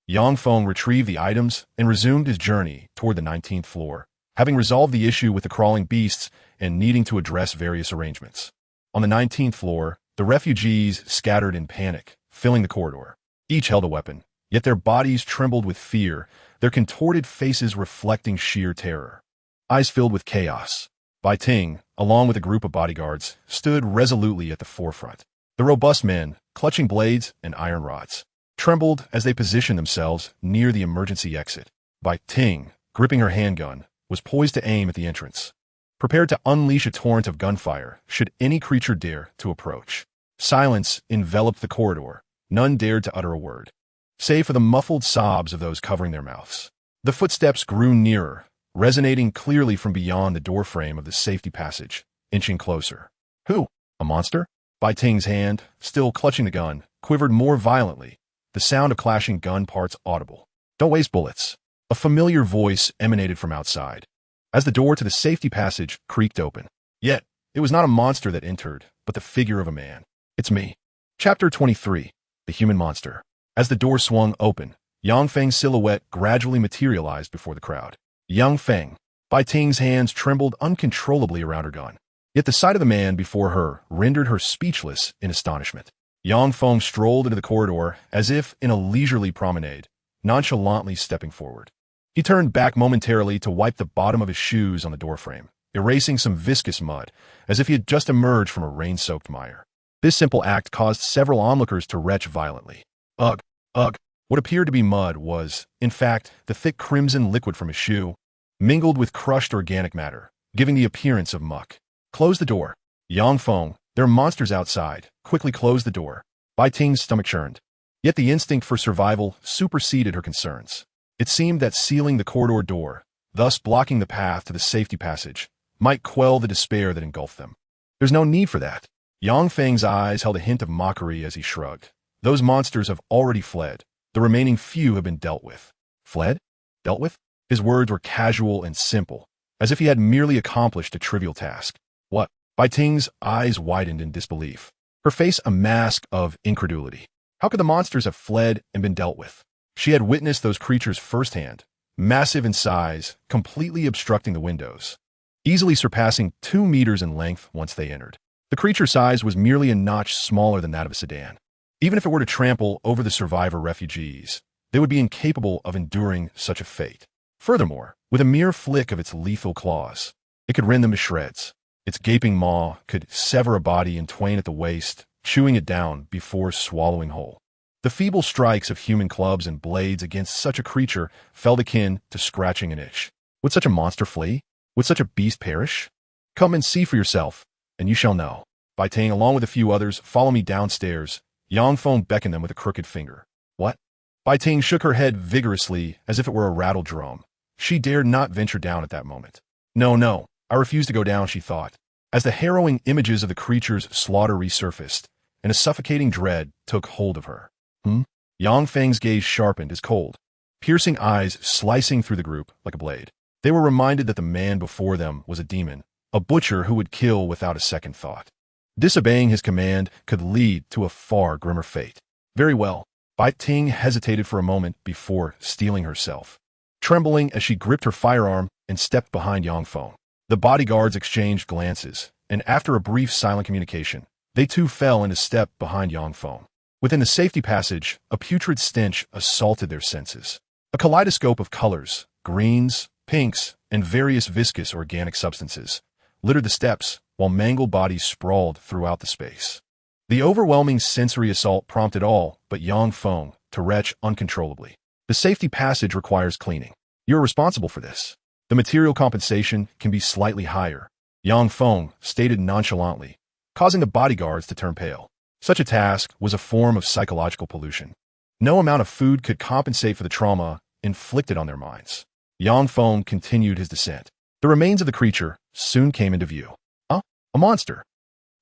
Yang Feng retrieved the items and resumed his journey toward the 19th floor, having resolved the issue with the crawling beasts and needing to address various arrangements. On the 19th floor, the refugees scattered in panic, filling the corridor. Each held a weapon, yet their bodies trembled with fear, their contorted faces reflecting sheer terror. Eyes filled with chaos. Bai Ting, along with a group of bodyguards, stood resolutely at the forefront. The robust men, clutching blades and iron rods, trembled as they positioned themselves near the emergency exit. Bai Ting, gripping her handgun, was poised to aim at the entrance, prepared to unleash a torrent of gunfire should any creature dare to approach. Silence enveloped the corridor. None dared to utter a word, save for the muffled sobs of those covering their mouths. The footsteps grew nearer, resonating clearly from beyond the doorframe of the safety passage, inching closer. Who? A monster? Bai Ting's hand, still clutching the gun, quivered more violently, the sound of clashing gun parts audible. Don't waste bullets. A familiar voice emanated from outside, as the door to the safety passage creaked open. Yet, it was not a monster that entered, but the figure of a man. It's me. Chapter 23. The Human Monster. As the door swung open, Yang Feng's silhouette gradually materialized before the crowd. Yang Feng. Bai Ting's hands trembled uncontrollably around her gun. Yet the sight of the man before her rendered her speechless in astonishment. Yang Feng strolled into the corridor as if in a leisurely promenade, nonchalantly stepping forward. He turned back momentarily to wipe the bottom of his shoes on the doorframe, erasing some viscous mud, as if he had just emerged from a rain-soaked mire. This simple act caused several onlookers to retch violently. Ugh, ugh. What appeared to be mud was, in fact, the thick crimson liquid from his shoe, mingled with crushed organic matter, giving the appearance of muck. Close the door. Yang Feng, there are monsters outside. Quickly close the door. Bai Ting's stomach churned. Yet the instinct for survival superseded her concerns. It seemed that sealing the corridor door, thus blocking the path to the safety passage, might quell the despair that engulfed them. There's no need for that. Yang Feng's eyes held a hint of mockery as he shrugged. Those monsters have already fled. The remaining few have been dealt with. Fled? Dealt with? His words were casual and simple, as if he had merely accomplished a trivial task. What? Bai Ting's eyes widened in disbelief, her face a mask of incredulity. How could the monsters have fled and been dealt with? She had witnessed those creatures firsthand, massive in size, completely obstructing the windows, easily surpassing 2 meters in length once they entered. The creature's size was merely a notch smaller than that of a sedan. Even if it were to trample over the survivor refugees, they would be incapable of enduring such a fate. Furthermore, with a mere flick of its lethal claws, it could rend them to shreds. Its gaping maw could sever a body in twain at the waist, chewing it down before swallowing whole. The feeble strikes of human clubs and blades against such a creature felt akin to scratching an itch. Would such a monster flee? Would such a beast perish? Come and see for yourself, and you shall know. Bai Ting, along with a few others, follow me downstairs. Yang Feng beckoned them with a crooked finger. What? Bai Ting shook her head vigorously as if it were a rattled drum. She dared not venture down at that moment. No, I refuse to go down, she thought, as the harrowing images of the creature's slaughter resurfaced, and a suffocating dread took hold of her. Yang Feng's gaze sharpened, his cold, piercing eyes slicing through the group like a blade. They were reminded that the man before them was a demon, a butcher who would kill without a second thought. Disobeying his command could lead to a far grimmer fate. Very well. Bai Ting hesitated for a moment before steeling herself, trembling as she gripped her firearm and stepped behind Yang Feng. The bodyguards exchanged glances, and after a brief silent communication, they too fell into step behind Yang Feng. Within the safety passage, a putrid stench assaulted their senses. A kaleidoscope of colors, greens, pinks, and various viscous organic substances littered the steps, while mangled bodies sprawled throughout the space. The overwhelming sensory assault prompted all but Yang Feng to retch uncontrollably. The safety passage requires cleaning. You're responsible for this. The material compensation can be slightly higher, Yang Feng stated nonchalantly, causing the bodyguards to turn pale. Such a task was a form of psychological pollution. No amount of food could compensate for the trauma inflicted on their minds. Yang Feng continued his descent. The remains of the creature soon came into view. A monster!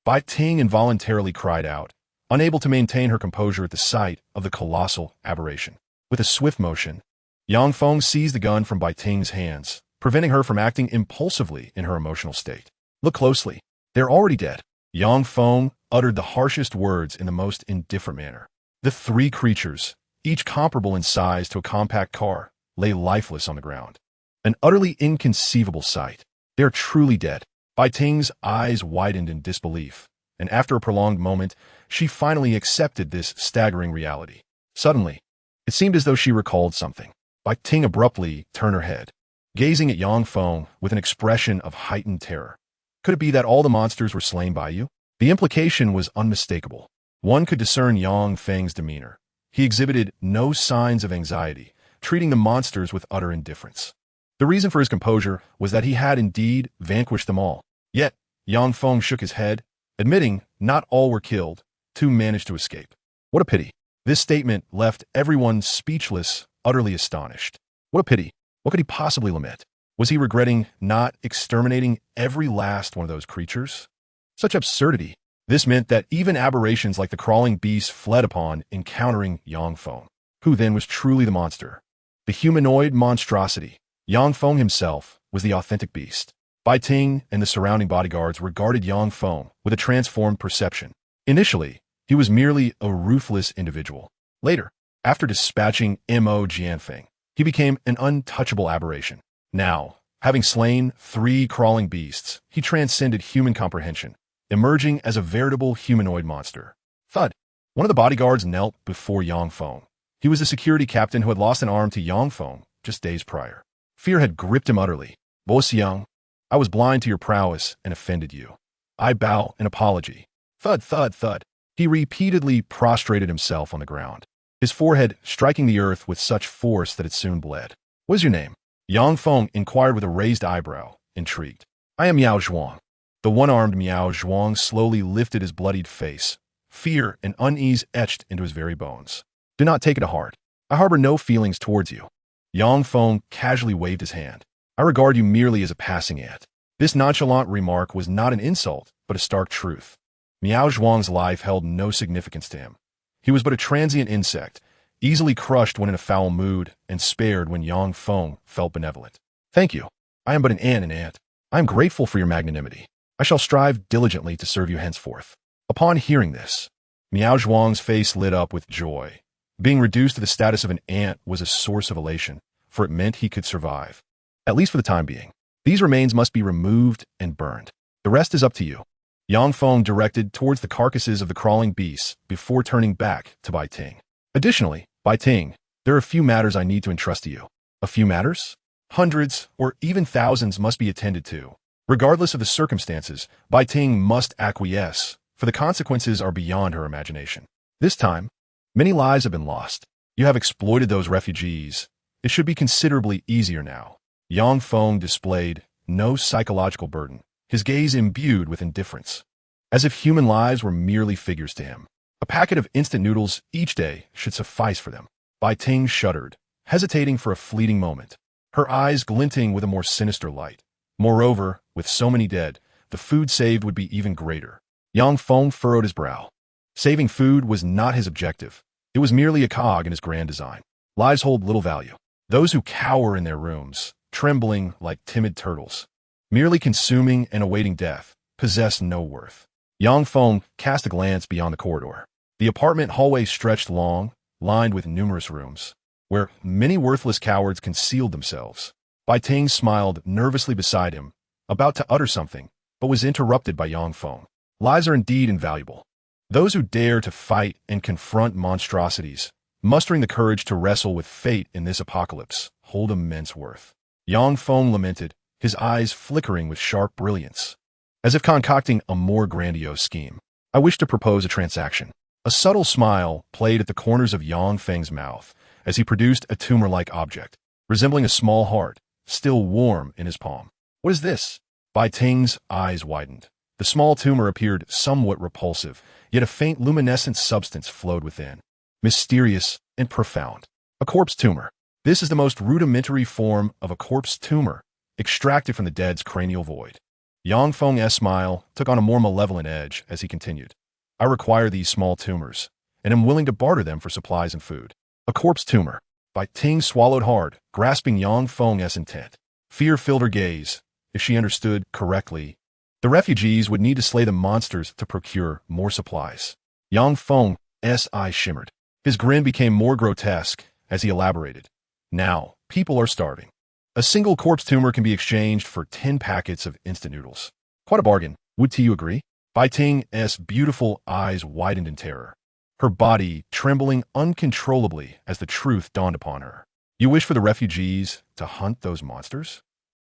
Bai Ting involuntarily cried out, unable to maintain her composure at the sight of the colossal aberration. With a swift motion, Yang Feng seized the gun from Bai Ting's hands, preventing her from acting impulsively in her emotional state. Look closely. They're already dead. Yang Feng uttered the harshest words in the most indifferent manner. The three creatures, each comparable in size to a compact car, lay lifeless on the ground. An utterly inconceivable sight. They are truly dead. Bai Ting's eyes widened in disbelief, and after a prolonged moment, she finally accepted this staggering reality. Suddenly, it seemed as though she recalled something. Bai Ting abruptly turned her head, gazing at Yang Feng with an expression of heightened terror. Could it be that all the monsters were slain by you? The implication was unmistakable. One could discern Yang Feng's demeanor. He exhibited no signs of anxiety, treating the monsters with utter indifference. The reason for his composure was that he had indeed vanquished them all. Yet, Yang Feng shook his head, admitting not all were killed, two managed to escape. What a pity. This statement left everyone speechless, utterly astonished. What a pity. What could he possibly lament? Was he regretting not exterminating every last one of those creatures? Such absurdity. This meant that even aberrations like the crawling beasts fled upon encountering Yang Feng. Who then was truly the monster? The humanoid monstrosity. Yang Feng himself was the authentic beast. Bai Ting and the surrounding bodyguards regarded Yang Feng with a transformed perception. Initially, he was merely a ruthless individual. Later, after dispatching Mo Jianfeng, he became an untouchable aberration. Now, having slain three crawling beasts, he transcended human comprehension, emerging as a veritable humanoid monster. Thud! One of the bodyguards knelt before Yang Feng. He was the security captain who had lost an arm to Yang Feng just days prior. Fear had gripped him utterly. Bo Xiang, I was blind to your prowess and offended you. I bow in apology. Thud, thud, thud. He repeatedly prostrated himself on the ground, his forehead striking the earth with such force that it soon bled. What is your name? Yang Feng inquired with a raised eyebrow, intrigued. I am Miao Zhuang. The one-armed Miao Zhuang slowly lifted his bloodied face. Fear and unease etched into his very bones. Do not take it to heart. I harbor no feelings towards you. Yang Feng casually waved his hand. I regard you merely as a passing ant. This nonchalant remark was not an insult, but a stark truth. Miao Zhuang's life held no significance to him. He was but a transient insect, easily crushed when in a foul mood and spared when Yang Feng felt benevolent. Thank you. I am but an ant. I am grateful for your magnanimity. I shall strive diligently to serve you henceforth. Upon hearing this, Miao Zhuang's face lit up with joy. Being reduced to the status of an ant was a source of elation, for it meant he could survive. At least for the time being. These remains must be removed and burned. The rest is up to you. Yang Feng directed towards the carcasses of the crawling beasts before turning back to Bai Ting. Additionally, Bai Ting, there are a few matters I need to entrust to you. A few matters? Hundreds, or even thousands must be attended to. Regardless of the circumstances, Bai Ting must acquiesce, for the consequences are beyond her imagination. This time, many lives have been lost. You have exploited those refugees. It should be considerably easier now. Yang Feng displayed no psychological burden, his gaze imbued with indifference, as if human lives were merely figures to him. A packet of instant noodles each day should suffice for them. Bai Ting shuddered, hesitating for a fleeting moment, her eyes glinting with a more sinister light. Moreover, with so many dead, the food saved would be even greater. Yang Feng furrowed his brow. Saving food was not his objective. It was merely a cog in his grand design. Lives hold little value. Those who cower in their rooms, trembling like timid turtles, merely consuming and awaiting death, possess no worth. Yang Feng cast a glance beyond the corridor. The apartment hallway stretched long, lined with numerous rooms, where many worthless cowards concealed themselves. Bai Ting smiled nervously beside him, about to utter something, but was interrupted by Yang Feng. Lives are indeed invaluable. Those who dare to fight and confront monstrosities, mustering the courage to wrestle with fate in this apocalypse, hold immense worth. Yang Feng lamented, his eyes flickering with sharp brilliance, as if concocting a more grandiose scheme. I wish to propose a transaction. A subtle smile played at the corners of Yang Feng's mouth as he produced a tumor-like object, resembling a small heart, still warm in his palm. What is this? Bai Ting's eyes widened. The small tumor appeared somewhat repulsive, yet a faint luminescent substance flowed within, mysterious and profound. A corpse tumor. This is the most rudimentary form of a corpse tumor, extracted from the dead's cranial void. Yang Feng's smile took on a more malevolent edge as he continued. I require these small tumors, and am willing to barter them for supplies and food. A corpse tumor. Bai Ting swallowed hard, grasping Yang Feng's intent. Fear filled her gaze. If she understood correctly, the refugees would need to slay the monsters to procure more supplies. Yang Feng's eyes shimmered. His grin became more grotesque as he elaborated. Now, people are starving. A single corpse tumor can be exchanged for 10 packets of instant noodles. Quite a bargain. Would you agree? Bai Ting's beautiful eyes widened in terror, her body trembling uncontrollably as the truth dawned upon her. You wish for the refugees to hunt those monsters?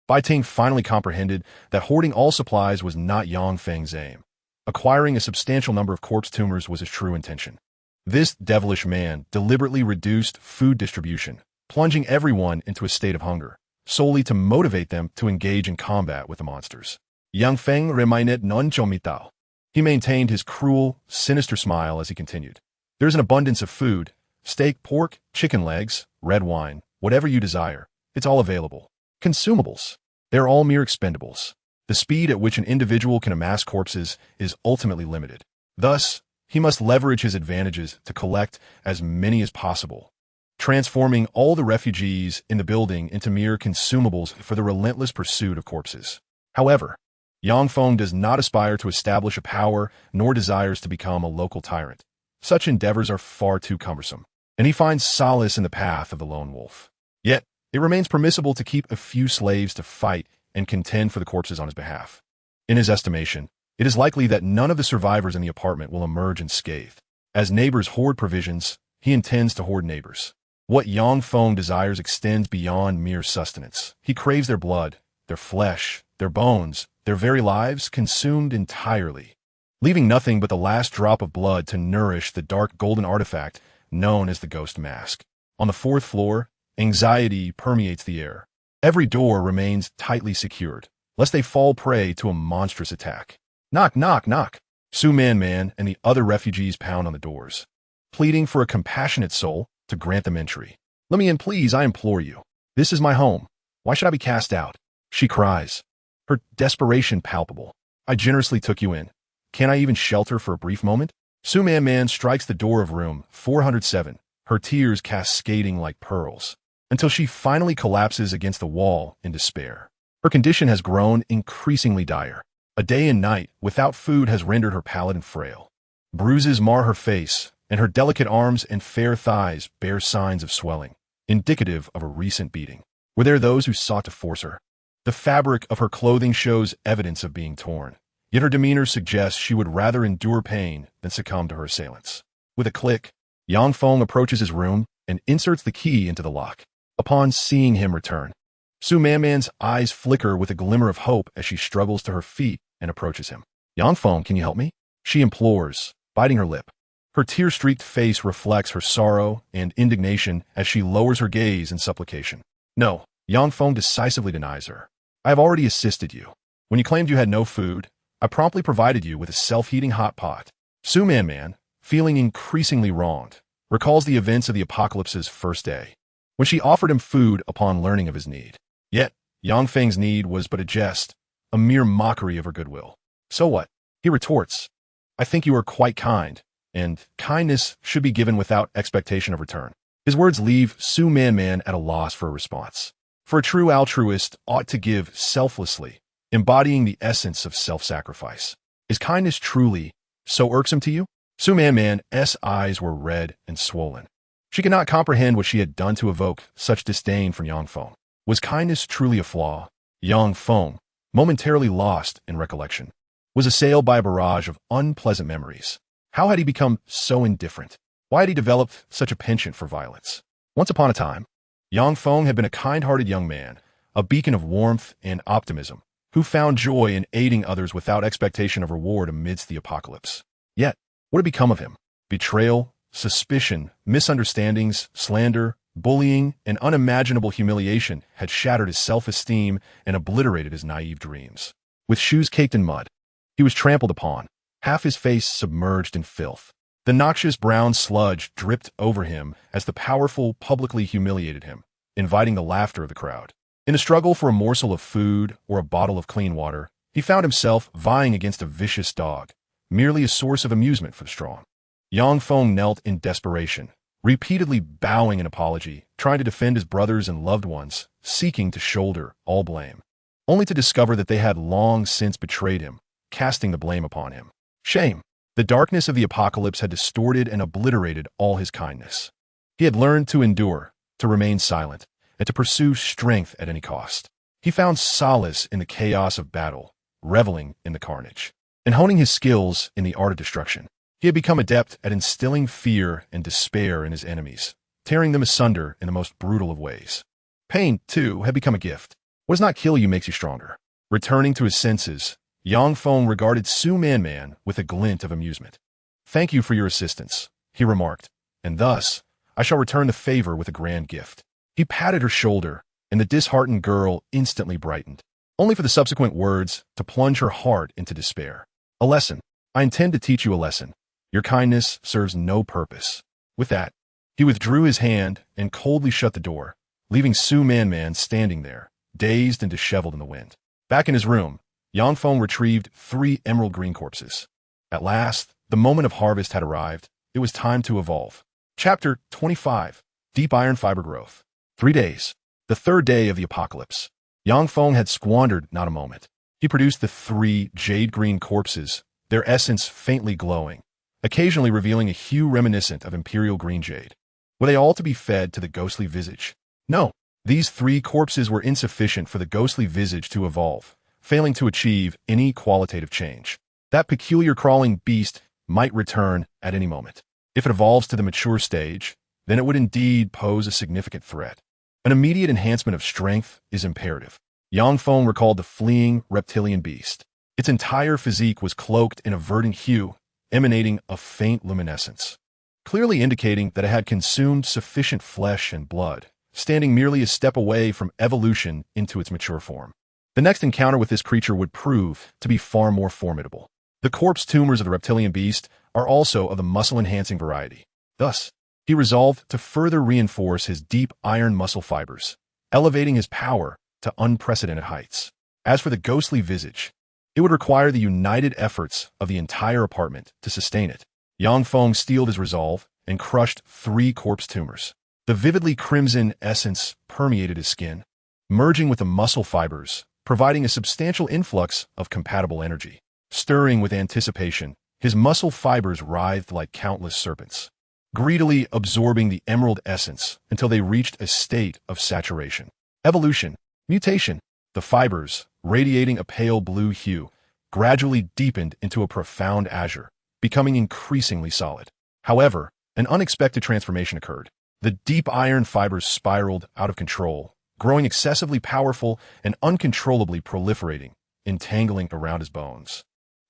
Bai Ting finally comprehended that hoarding all supplies was not Yang Feng's aim. Acquiring a substantial number of corpse tumors was his true intention. This devilish man deliberately reduced food distribution, plunging everyone into a state of hunger, solely to motivate them to engage in combat with the monsters. Yang Feng remained non-chomitao. He maintained his cruel, sinister smile as he continued. There's an abundance of food, steak, pork, chicken legs, red wine, whatever you desire. It's all available. Consumables. They're all mere expendables. The speed at which an individual can amass corpses is ultimately limited. Thus, he must leverage his advantages to collect as many as possible, transforming all the refugees in the building into mere consumables for the relentless pursuit of corpses. However, Yang Feng does not aspire to establish a power nor desires to become a local tyrant. Such endeavors are far too cumbersome, and he finds solace in the path of the lone wolf. Yet, it remains permissible to keep a few slaves to fight and contend for the corpses on his behalf. In his estimation, it is likely that none of the survivors in the apartment will emerge unscathed. As neighbors hoard provisions, he intends to hoard neighbors. What Yang Feng desires extends beyond mere sustenance. He craves their blood, their flesh, their bones, their very lives consumed entirely, leaving nothing but the last drop of blood to nourish the dark golden artifact known as the Ghost Mask. On the 4th floor, anxiety permeates the air. Every door remains tightly secured, lest they fall prey to a monstrous attack. Knock, knock, knock. Su Man and the other refugees pound on the doors, pleading for a compassionate soul to grant them entry. Let me in, please, I implore you. This is my home. Why should I be cast out? She cries, her desperation palpable. I generously took you in. Can I even shelter for a brief moment? Su Man strikes the door of room 407, her tears cascading like pearls, until she finally collapses against the wall in despair. Her condition has grown increasingly dire. A day and night without food has rendered her pallid and frail. Bruises mar her face, and her delicate arms and fair thighs bear signs of swelling, indicative of a recent beating. Were there those who sought to force her? The fabric of her clothing shows evidence of being torn, yet her demeanor suggests she would rather endure pain than succumb to her assailants. With a click, Yang Feng approaches his room and inserts the key into the lock. Upon seeing him return, Su Manman's eyes flicker with a glimmer of hope as she struggles to her feet and approaches him. Yang Feng, can you help me? She implores, biting her lip. Her tear-streaked face reflects her sorrow and indignation as she lowers her gaze in supplication. No, Yang Feng decisively denies her. I have already assisted you. When you claimed you had no food, I promptly provided you with a self-heating hot pot. Su Manman, feeling increasingly wronged, recalls the events of the apocalypse's first day, when she offered him food upon learning of his need. Yet, Yang Feng's need was but a jest, a mere mockery of her goodwill. So what? He retorts. I think you are quite kind, and kindness should be given without expectation of return. His words leave Su Manman at a loss for a response. For a true altruist ought to give selflessly, embodying the essence of self-sacrifice. Is kindness truly so irksome to you? Su Manman's eyes were red and swollen. She could not comprehend what she had done to evoke such disdain from Yang Feng. Was kindness truly a flaw? Yang Feng, momentarily lost in recollection, was assailed by a barrage of unpleasant memories. How had he become so indifferent? Why had he developed such a penchant for violence? Once upon a time, Yang Feng had been a kind-hearted young man, a beacon of warmth and optimism, who found joy in aiding others without expectation of reward amidst the apocalypse. Yet, what had become of him? Betrayal, suspicion, misunderstandings, slander, bullying, and unimaginable humiliation had shattered his self-esteem and obliterated his naive dreams. With shoes caked in mud, he was trampled upon, half his face submerged in filth. The noxious brown sludge dripped over him as the powerful publicly humiliated him, inviting the laughter of the crowd. In a struggle for a morsel of food or a bottle of clean water, he found himself vying against a vicious dog, merely a source of amusement for the strong. Yang Feng knelt in desperation, repeatedly bowing an apology, trying to defend his brothers and loved ones, seeking to shoulder all blame, only to discover that they had long since betrayed him, casting the blame upon him. Shame. The darkness of the apocalypse had distorted and obliterated all his kindness. He had learned to endure, to remain silent, and to pursue strength at any cost. He found solace in the chaos of battle, reveling in the carnage, and honing his skills in the art of destruction. He had become adept at instilling fear and despair in his enemies, tearing them asunder in the most brutal of ways. Pain, too, had become a gift. What does not kill you makes you stronger. Returning to his senses, Yang Feng regarded Su Manman with a glint of amusement. Thank you for your assistance, he remarked, and thus I shall return the favor with a grand gift. He patted her shoulder, and the disheartened girl instantly brightened, only for the subsequent words to plunge her heart into despair. A lesson. I intend to teach you a lesson. Your kindness serves no purpose. With that, he withdrew his hand and coldly shut the door, leaving Su Manman standing there, dazed and disheveled in the wind. Back in his room, Yang Feng retrieved 3 emerald green corpses. At last, the moment of harvest had arrived. It was time to evolve. Chapter 25. Deep Iron Fiber Growth. 3 days. The 3rd day of the apocalypse. Yang Feng had squandered not a moment. He produced the 3 jade-green corpses, their essence faintly glowing, occasionally revealing a hue reminiscent of imperial green jade. Were they all to be fed to the ghostly visage? No. These 3 corpses were insufficient for the ghostly visage to evolve, failing to achieve any qualitative change. That peculiar crawling beast might return at any moment. If it evolves to the mature stage, then it would indeed pose a significant threat. An immediate enhancement of strength is imperative. Yang Feng recalled the fleeing reptilian beast. Its entire physique was cloaked in a verdant hue, emanating a faint luminescence, clearly indicating that it had consumed sufficient flesh and blood, standing merely a step away from evolution into its mature form. The next encounter with this creature would prove to be far more formidable. The corpse tumors of the reptilian beast are also of the muscle-enhancing variety. Thus, he resolved to further reinforce his deep iron muscle fibers, elevating his power to unprecedented heights. As for the ghostly visage, it would require the united efforts of the entire apartment to sustain it. Yang Feng steeled his resolve and crushed 3 corpse tumors. The vividly crimson essence permeated his skin, merging with the muscle fibers, providing a substantial influx of compatible energy. Stirring with anticipation, his muscle fibers writhed like countless serpents, greedily absorbing the emerald essence until they reached a state of saturation. Evolution. Mutation. The fibers, radiating a pale blue hue, gradually deepened into a profound azure, becoming increasingly solid. However, an unexpected transformation occurred. The deep iron fibers spiraled out of control, growing excessively powerful and uncontrollably proliferating, entangling around his bones,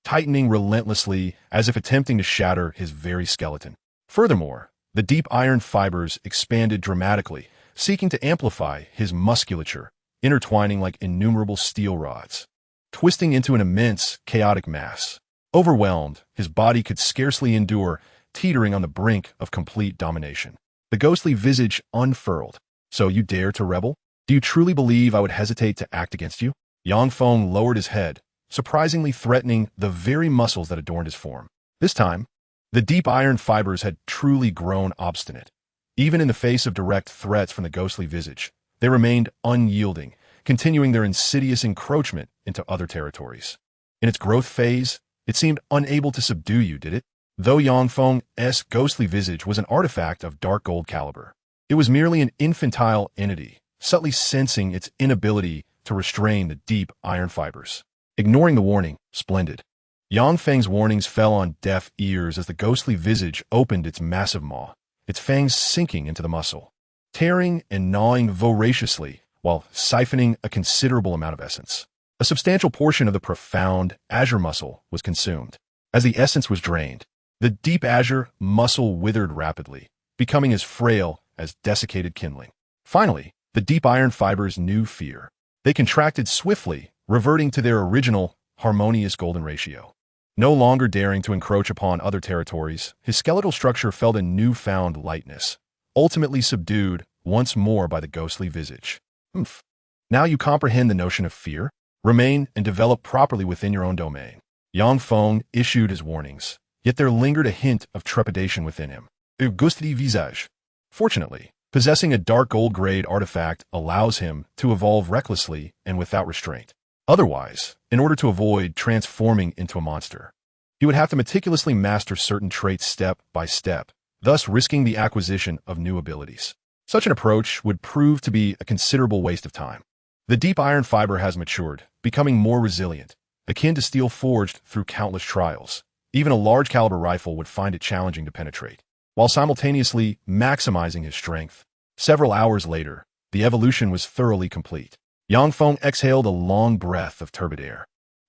tightening relentlessly as if attempting to shatter his very skeleton. Furthermore, the deep iron fibers expanded dramatically, seeking to amplify his musculature, intertwining like innumerable steel rods, twisting into an immense, chaotic mass. Overwhelmed, his body could scarcely endure, teetering on the brink of complete domination. The ghostly visage unfurled. "So you dare to rebel? Do you truly believe I would hesitate to act against you?" Yang Feng lowered his head, surprisingly threatening the very muscles that adorned his form. This time, the deep iron fibers had truly grown obstinate. Even in the face of direct threats from the ghostly visage, they remained unyielding, continuing their insidious encroachment into other territories. In its growth phase, it seemed unable to subdue you, did it? Though Yang Feng's ghostly visage was an artifact of dark gold caliber, it was merely an infantile entity, subtly sensing its inability to restrain the deep iron fibers. Ignoring the warning, splendid. Yang Feng's warnings fell on deaf ears as the ghostly visage opened its massive maw, its fangs sinking into the muscle, tearing and gnawing voraciously while siphoning a considerable amount of essence. A substantial portion of the profound azure muscle was consumed. As the essence was drained, the deep azure muscle withered rapidly, becoming as frail as desiccated kindling. Finally, the deep iron fibers knew fear. They contracted swiftly, reverting to their original, harmonious golden ratio. No longer daring to encroach upon other territories, his skeletal structure felt a newfound lightness, ultimately subdued once more by the ghostly visage. Humph. Now you comprehend the notion of fear? Remain and develop properly within your own domain. Yang Feng issued his warnings, yet there lingered a hint of trepidation within him. Bloodthirsty visage. Fortunately, possessing a dark gold-grade artifact allows him to evolve recklessly and without restraint. Otherwise, in order to avoid transforming into a monster, he would have to meticulously master certain traits step by step, thus risking the acquisition of new abilities. Such an approach would prove to be a considerable waste of time. The deep iron fiber has matured, becoming more resilient, akin to steel forged through countless trials. Even a large-caliber rifle would find it challenging to penetrate, while simultaneously maximizing his strength. Several hours later, the evolution was thoroughly complete. Yang Feng exhaled a long breath of turbid air.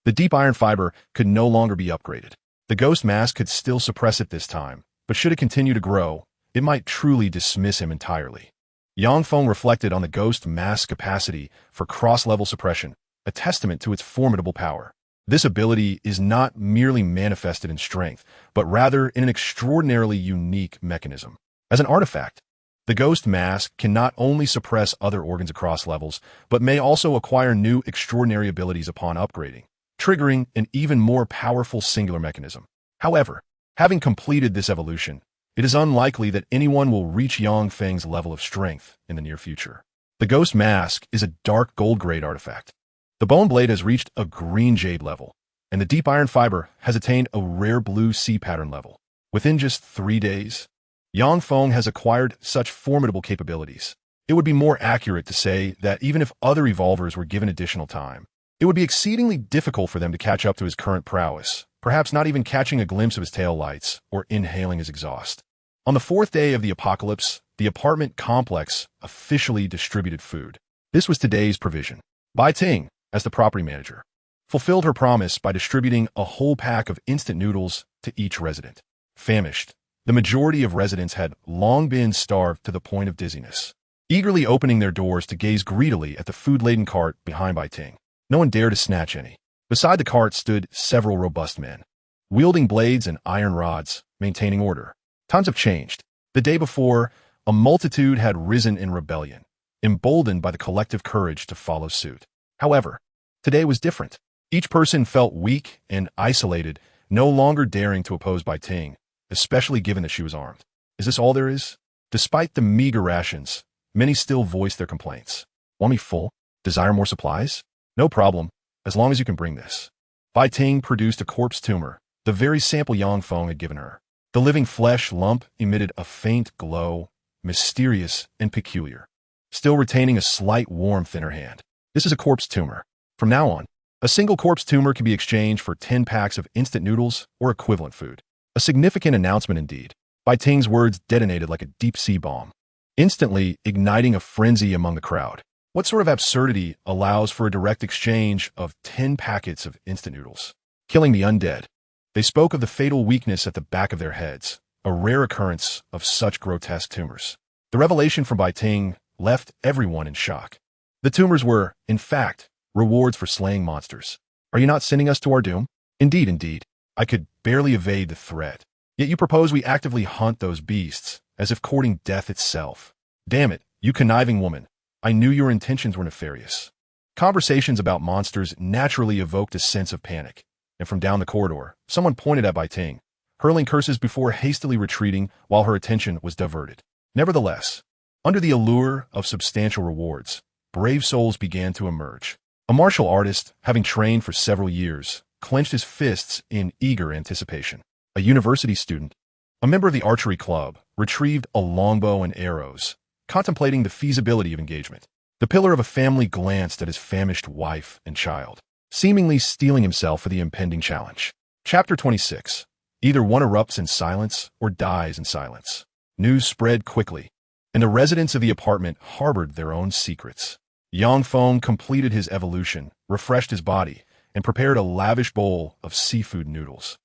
The deep iron fiber could no longer be upgraded. The ghost mask could still suppress it this time, but should it continue to grow, it might truly dismiss him entirely. Yang Feng reflected on the ghost mask's capacity for cross-level suppression, a testament to its formidable power. This ability is not merely manifested in strength, but rather in an extraordinarily unique mechanism. As an artifact, the ghost mask can not only suppress other organs across levels, but may also acquire new extraordinary abilities upon upgrading, triggering an even more powerful singular mechanism. However, having completed this evolution, it is unlikely that anyone will reach Yang Feng's level of strength in the near future. The ghost mask is a dark gold-grade artifact. The bone blade has reached a green jade level, and the deep iron fiber has attained a rare blue sea pattern level. Within just 3 days, Yang Feng has acquired such formidable capabilities. It would be more accurate to say that even if other evolvers were given additional time, it would be exceedingly difficult for them to catch up to his current prowess, perhaps not even catching a glimpse of his tail lights or inhaling his exhaust. On the 4th day of the apocalypse, the apartment complex officially distributed food. This was today's provision. Bai Ting, as the property manager, fulfilled her promise by distributing a whole pack of instant noodles to each resident. Famished, the majority of residents had long been starved to the point of dizziness, eagerly opening their doors to gaze greedily at the food-laden cart behind Bai Ting. No one dared to snatch any. Beside the cart stood several robust men, wielding blades and iron rods, maintaining order. Times have changed. The day before, a multitude had risen in rebellion, emboldened by the collective courage to follow suit. However, today was different. Each person felt weak and isolated, no longer daring to oppose Bai Ting, especially given that she was armed. Is this all there is? Despite the meager rations, many still voiced their complaints. Want me full? Desire more supplies? No problem, as long as you can bring this. Bai Ting produced a corpse tumor, the very sample Yang Feng had given her. The living flesh lump emitted a faint glow, mysterious and peculiar, still retaining a slight warmth in her hand. This is a corpse tumor. From now on, A single corpse tumor can be exchanged for 10 packs of instant noodles or equivalent food. A significant announcement indeed. Bai Ting's words detonated like a deep-sea bomb, instantly igniting a frenzy among the crowd. What sort of absurdity allows for a direct exchange of 10 packets of instant noodles? Killing the undead. They spoke of the fatal weakness at the back of their heads, a rare occurrence of such grotesque tumors. The revelation from Bai Ting left everyone in shock. The tumors were, in fact, rewards for slaying monsters. Are you not sending us to our doom? Indeed, indeed. I could barely evade the threat. Yet you propose we actively hunt those beasts, as if courting death itself. Damn it, you conniving woman. I knew your intentions were nefarious. Conversations about monsters naturally evoked a sense of panic, and from down the corridor, someone pointed at Bai Ting, hurling curses before hastily retreating while her attention was diverted. Nevertheless, under the allure of substantial rewards, brave souls began to emerge. A martial artist, having trained for several years, clenched his fists in eager anticipation. A university student, a member of the archery club, retrieved a longbow and arrows, contemplating the feasibility of engagement. The pillar of a family glanced at his famished wife and child, seemingly steeling himself for the impending challenge. Chapter 26. Either one erupts in silence or dies in silence. News spread quickly, and the residents of the apartment harbored their own secrets. Yang Feng completed his evolution, refreshed his body, and prepared a lavish bowl of seafood noodles,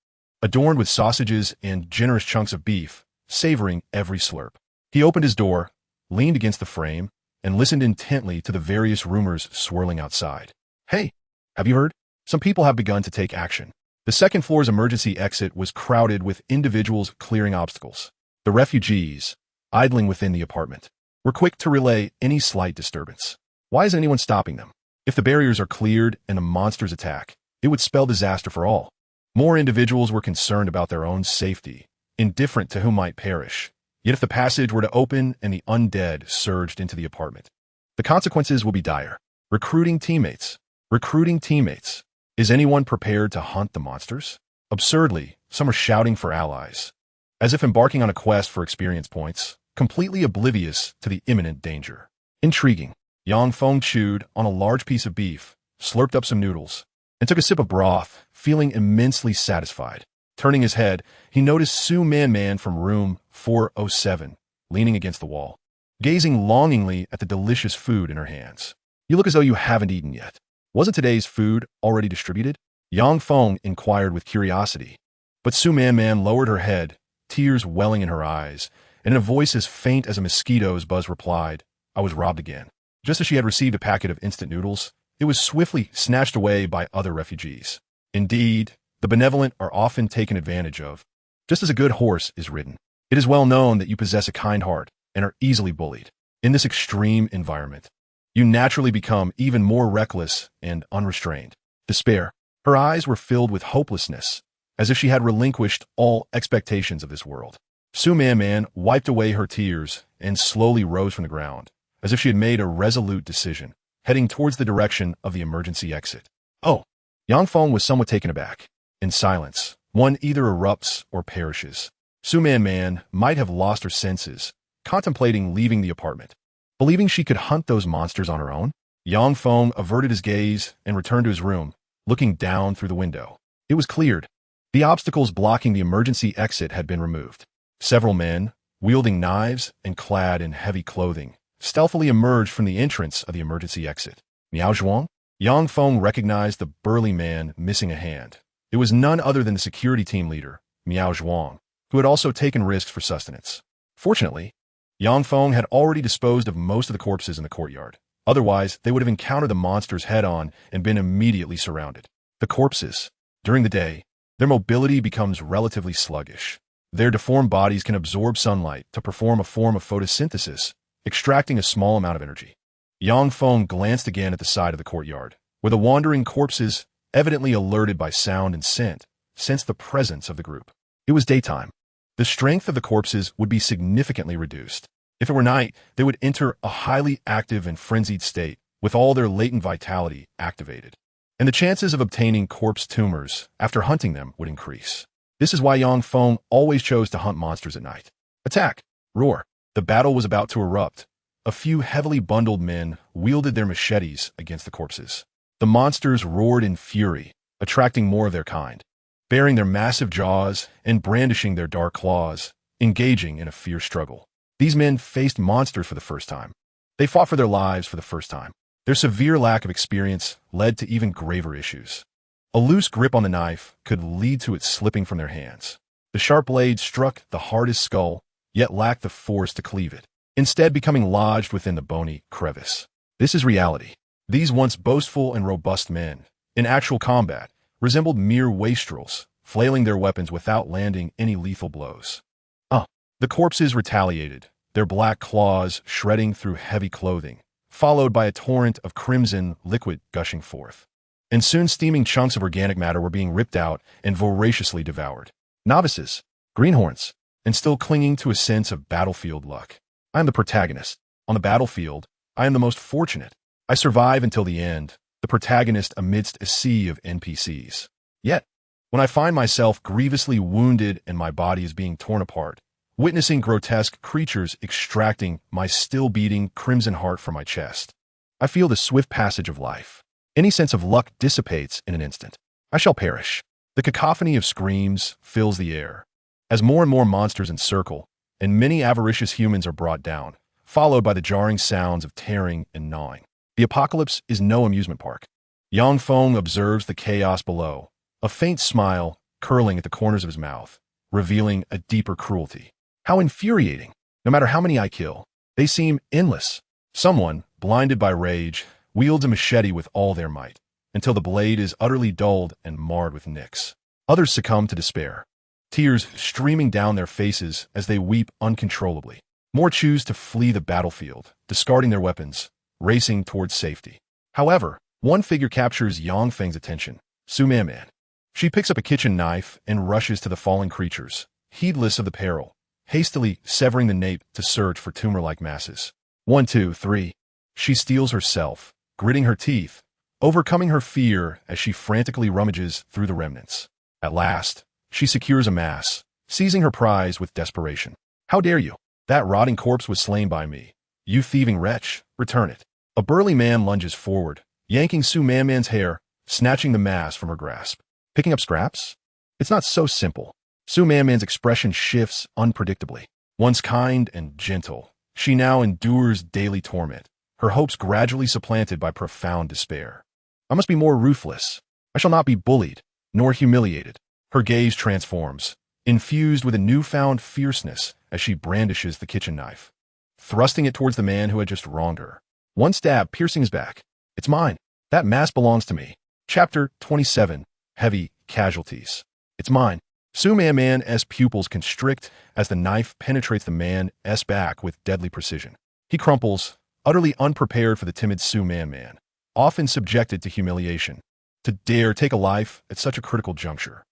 adorned with sausages and generous chunks of beef, savoring every slurp. He opened his door, leaned against the frame, and listened intently to the various rumors swirling outside. Hey, have you heard? Some people have begun to take action. The second floor's emergency exit was crowded with individuals clearing obstacles. The refugees, idling within the apartment, were quick to relay any slight disturbance. Why isn't anyone stopping them? If the barriers are cleared and the monsters attack, it would spell disaster for all. More individuals were concerned about their own safety, indifferent to who might perish. Yet if the passage were to open and the undead surged into the apartment, the consequences will be dire. Recruiting teammates. Recruiting teammates. Is anyone prepared to hunt the monsters? Absurdly, some are shouting for allies, as if embarking on a quest for experience points, completely oblivious to the imminent danger. Intriguing. Yang Feng chewed on a large piece of beef, slurped up some noodles, and took a sip of broth, feeling immensely satisfied. Turning his head, he noticed Su Man from room 407, leaning against the wall, gazing longingly at the delicious food in her hands. You look as though you haven't eaten yet. Wasn't today's food already distributed? Yang Feng inquired with curiosity. But Su Man lowered her head, tears welling in her eyes, and in a voice as faint as a mosquito's buzz replied, I was robbed again. Just as she had received a packet of instant noodles, it was swiftly snatched away by other refugees. Indeed, the benevolent are often taken advantage of, just as a good horse is ridden. It is well known that you possess a kind heart and are easily bullied. In this extreme environment, you naturally become even more reckless and unrestrained. Despair. Her eyes were filled with hopelessness, as if she had relinquished all expectations of this world. Su Man wiped away her tears and slowly rose from the ground, as if she had made a resolute decision, heading towards the direction of the emergency exit. Oh! Yang Feng was somewhat taken aback. In silence, one either erupts or perishes. Su Man might have lost her senses, contemplating leaving the apartment. Believing she could hunt those monsters on her own, Yang Feng averted his gaze and returned to his room, looking down through the window. It was cleared. The obstacles blocking the emergency exit had been removed. Several men, wielding knives and clad in heavy clothing, stealthily emerged from the entrance of the emergency exit. Miao Zhuang? Yang Feng recognized the burly man missing a hand. It was none other than the security team leader, Miao Zhuang, who had also taken risks for sustenance. Fortunately, Yang Feng had already disposed of most of the corpses in the courtyard. Otherwise, they would have encountered the monsters head-on and been immediately surrounded. The corpses. During the day, their mobility becomes relatively sluggish. Their deformed bodies can absorb sunlight to perform a form of photosynthesis, extracting a small amount of energy. Yang Feng glanced again at the side of the courtyard, where the wandering corpses, evidently alerted by sound and scent, sensed the presence of the group. It was daytime. The strength of the corpses would be significantly reduced. If it were night, they would enter a highly active and frenzied state, with all their latent vitality activated. And the chances of obtaining corpse tumors after hunting them would increase. This is why Yang Feng always chose to hunt monsters at night. Attack! Roar! The battle was about to erupt. A few heavily bundled men wielded their machetes against the corpses. The monsters roared in fury, attracting more of their kind, baring their massive jaws and brandishing their dark claws, engaging in a fierce struggle. These men faced monsters for the first time. They fought for their lives for the first time. Their severe lack of experience led to even graver issues. A loose grip on the knife could lead to it slipping from their hands. The sharp blade struck the hardest skull, yet lacked the force to cleave it, instead becoming lodged within the bony crevice. This is reality. These once boastful and robust men, in actual combat, resembled mere wastrels, flailing their weapons without landing any lethal blows. The corpses retaliated, their black claws shredding through heavy clothing, followed by a torrent of crimson liquid gushing forth. And soon steaming chunks of organic matter were being ripped out and voraciously devoured. Novices, greenhorns, and still clinging to a sense of battlefield luck. I am the protagonist. On the battlefield, I am the most fortunate. I survive until the end, the protagonist amidst a sea of NPCs. Yet, when I find myself grievously wounded and my body is being torn apart, witnessing grotesque creatures extracting my still-beating crimson heart from my chest, I feel the swift passage of life. Any sense of luck dissipates in an instant. I shall perish. The cacophony of screams fills the air, as more and more monsters encircle, and many avaricious humans are brought down, followed by the jarring sounds of tearing and gnawing. The apocalypse is no amusement park. Yang Feng observes the chaos below, a faint smile curling at the corners of his mouth, revealing a deeper cruelty. How infuriating! No matter how many I kill, they seem endless. Someone, blinded by rage, wields a machete with all their might, until the blade is utterly dulled and marred with nicks. Others succumb to despair, tears streaming down their faces as they weep uncontrollably. More choose to flee the battlefield, discarding their weapons, racing towards safety. However, one figure captures Yang Feng's attention, Su Man. She picks up a kitchen knife and rushes to the fallen creatures, heedless of the peril, hastily severing the nape to search for tumor-like masses. 1, 2, 3. She steels herself, gritting her teeth, overcoming her fear as she frantically rummages through the remnants. At last, she secures a mass, seizing her prize with desperation. How dare you? That rotting corpse was slain by me. You thieving wretch, return it. A burly man lunges forward, yanking Su Man's hair, snatching the mass from her grasp. Picking up scraps? It's not so simple. Su Man's expression shifts unpredictably. Once kind and gentle, she now endures daily torment, her hopes gradually supplanted by profound despair. I must be more ruthless. I shall not be bullied, nor humiliated. Her gaze transforms, infused with a newfound fierceness as she brandishes the kitchen knife, thrusting it towards the man who had just wronged her. One stab piercing his back. It's mine. That mass belongs to me. Chapter 27. Heavy Casualties. It's mine. Su Man's pupils constrict as the knife penetrates the man's back with deadly precision. He crumples, utterly unprepared for the timid Su Man, often subjected to humiliation, to dare take a life at such a critical juncture.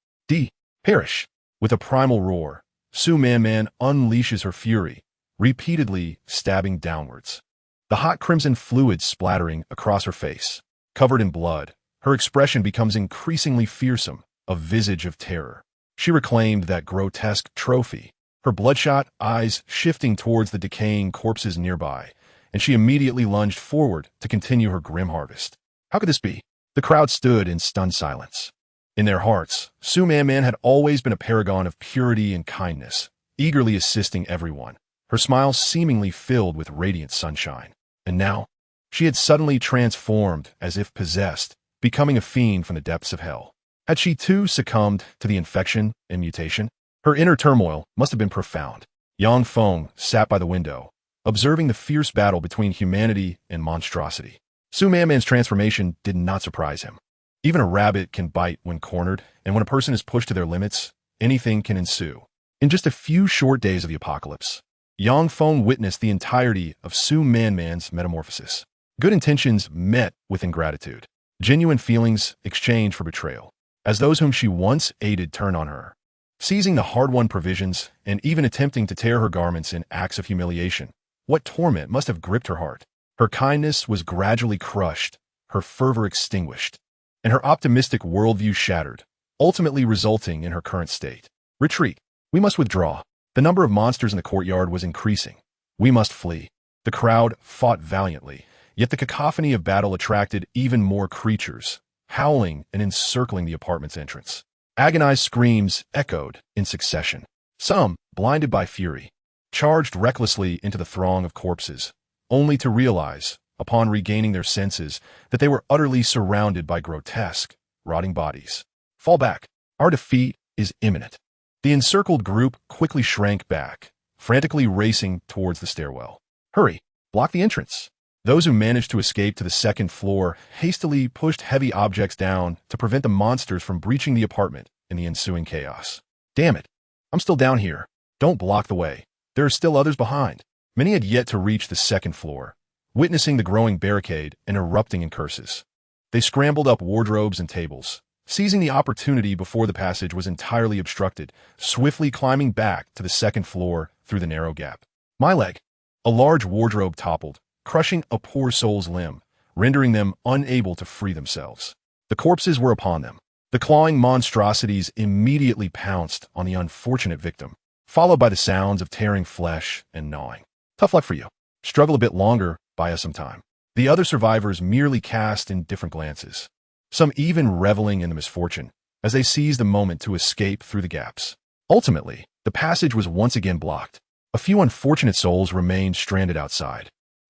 Perish! With a primal roar, Su Man unleashes her fury, repeatedly stabbing downwards. The hot crimson fluid splattering across her face. Covered in blood, her expression becomes increasingly fearsome, a visage of terror. She reclaimed that grotesque trophy, her bloodshot eyes shifting towards the decaying corpses nearby, and she immediately lunged forward to continue her grim harvest. How could this be? The crowd stood in stunned silence. In their hearts, Su Man had always been a paragon of purity and kindness, eagerly assisting everyone, her smile seemingly filled with radiant sunshine. And now, she had suddenly transformed as if possessed, becoming a fiend from the depths of hell. Had she too succumbed to the infection and mutation? Her inner turmoil must have been profound. Yang Feng sat by the window, observing the fierce battle between humanity and monstrosity. Su Man's transformation did not surprise him. Even a rabbit can bite when cornered, and when a person is pushed to their limits, anything can ensue. In just a few short days of the apocalypse, Yang Feng witnessed the entirety of Su Man's metamorphosis. Good intentions met with ingratitude. Genuine feelings exchanged for betrayal, as those whom she once aided turn on her, seizing the hard-won provisions and even attempting to tear her garments in acts of humiliation. What torment must have gripped her heart? Her kindness was gradually crushed, her fervor extinguished, and her optimistic worldview shattered, ultimately resulting in her current state. Retreat. We must withdraw. The number of monsters in the courtyard was increasing. We must flee. The crowd fought valiantly, Yet the cacophony of battle attracted even more creatures, howling and encircling the apartment's entrance. Agonized screams echoed in succession. Some, blinded by fury, charged recklessly into the throng of corpses, only to realize, upon regaining their senses, that they were utterly surrounded by grotesque, rotting bodies. Fall back. Our defeat is imminent. The encircled group quickly shrank back, frantically racing towards the stairwell. Hurry! Block the entrance! Those who managed to escape to the second floor hastily pushed heavy objects down to prevent the monsters from breaching the apartment in the ensuing chaos. Damn it! I'm still down here. Don't block the way. There are still others behind. Many had yet to reach the second floor, witnessing the growing barricade and erupting in curses. They scrambled up wardrobes and tables, seizing the opportunity before the passage was entirely obstructed, swiftly climbing back to the second floor through the narrow gap. My leg! A large wardrobe toppled, crushing a poor soul's limb, rendering them unable to free themselves. The corpses were upon them. The clawing monstrosities immediately pounced on the unfortunate victim, followed by the sounds of tearing flesh and gnawing. Tough luck for you. Struggle a bit longer, buy us some time. The other survivors merely cast indifferent glances, some even reveling in the misfortune, as they seized the moment to escape through the gaps. Ultimately, the passage was once again blocked. A few unfortunate souls remained stranded outside.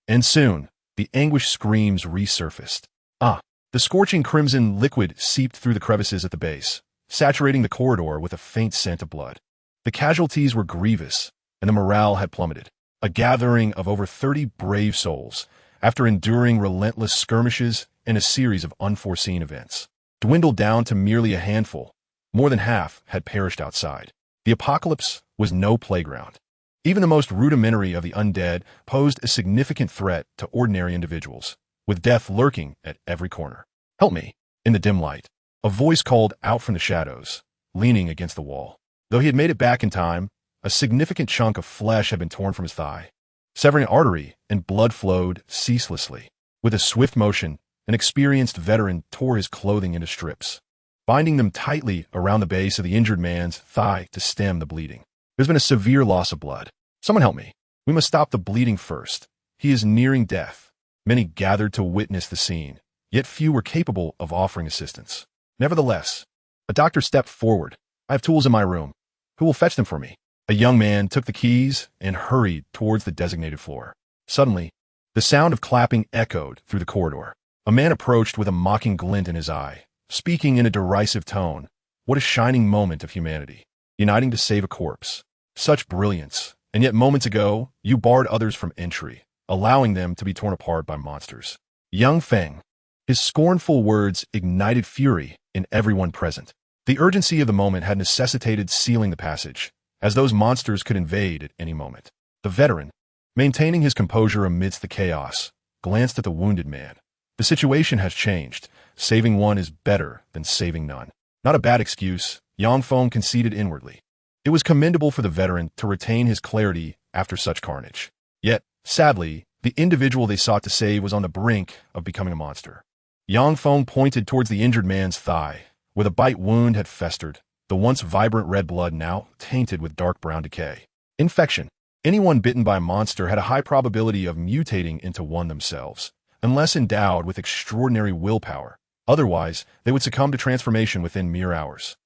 And soon, the anguished screams resurfaced. The scorching crimson liquid seeped through the crevices at the base, saturating the corridor with a faint scent of blood. The casualties were grievous, and the morale had plummeted. A gathering of over 30 brave souls, after enduring relentless skirmishes and a series of unforeseen events, dwindled down to merely a handful. More than half had perished outside. The apocalypse was no playground. Even the most rudimentary of the undead posed a significant threat to ordinary individuals, with death lurking at every corner. Help me! In the dim light, a voice called out from the shadows, leaning against the wall. Though he had made it back in time, a significant chunk of flesh had been torn from his thigh, severing an artery, and blood flowed ceaselessly. With a swift motion, an experienced veteran tore his clothing into strips, binding them tightly around the base of the injured man's thigh to stem the bleeding. There's been a severe loss of blood. Someone help me. We must stop the bleeding first. He is nearing death. Many gathered to witness the scene, yet few were capable of offering assistance. Nevertheless, a doctor stepped forward. I have tools in my room. Who will fetch them for me? A young man took the keys and hurried towards the designated floor. Suddenly, the sound of clapping echoed through the corridor. A man approached with a mocking glint in his eye, speaking in a derisive tone. What a shining moment of humanity, uniting to save a corpse. Such brilliance, and yet moments ago, you barred others from entry, allowing them to be torn apart by monsters. Young Feng. His scornful words ignited fury in everyone present. The urgency of the moment had necessitated sealing the passage, as those monsters could invade at any moment. The veteran, maintaining his composure amidst the chaos, glanced at the wounded man. The situation has changed. Saving one is better than saving none. Not a bad excuse, Yang Feng conceded inwardly. It was commendable for the veteran to retain his clarity after such carnage. Yet, sadly, the individual they sought to save was on the brink of becoming a monster. Yang Feng pointed towards the injured man's thigh, where the bite wound had festered, the once vibrant red blood now tainted with dark brown decay. Infection. Anyone bitten by a monster had a high probability of mutating into one themselves, unless endowed with extraordinary willpower. Otherwise, they would succumb to transformation within mere hours.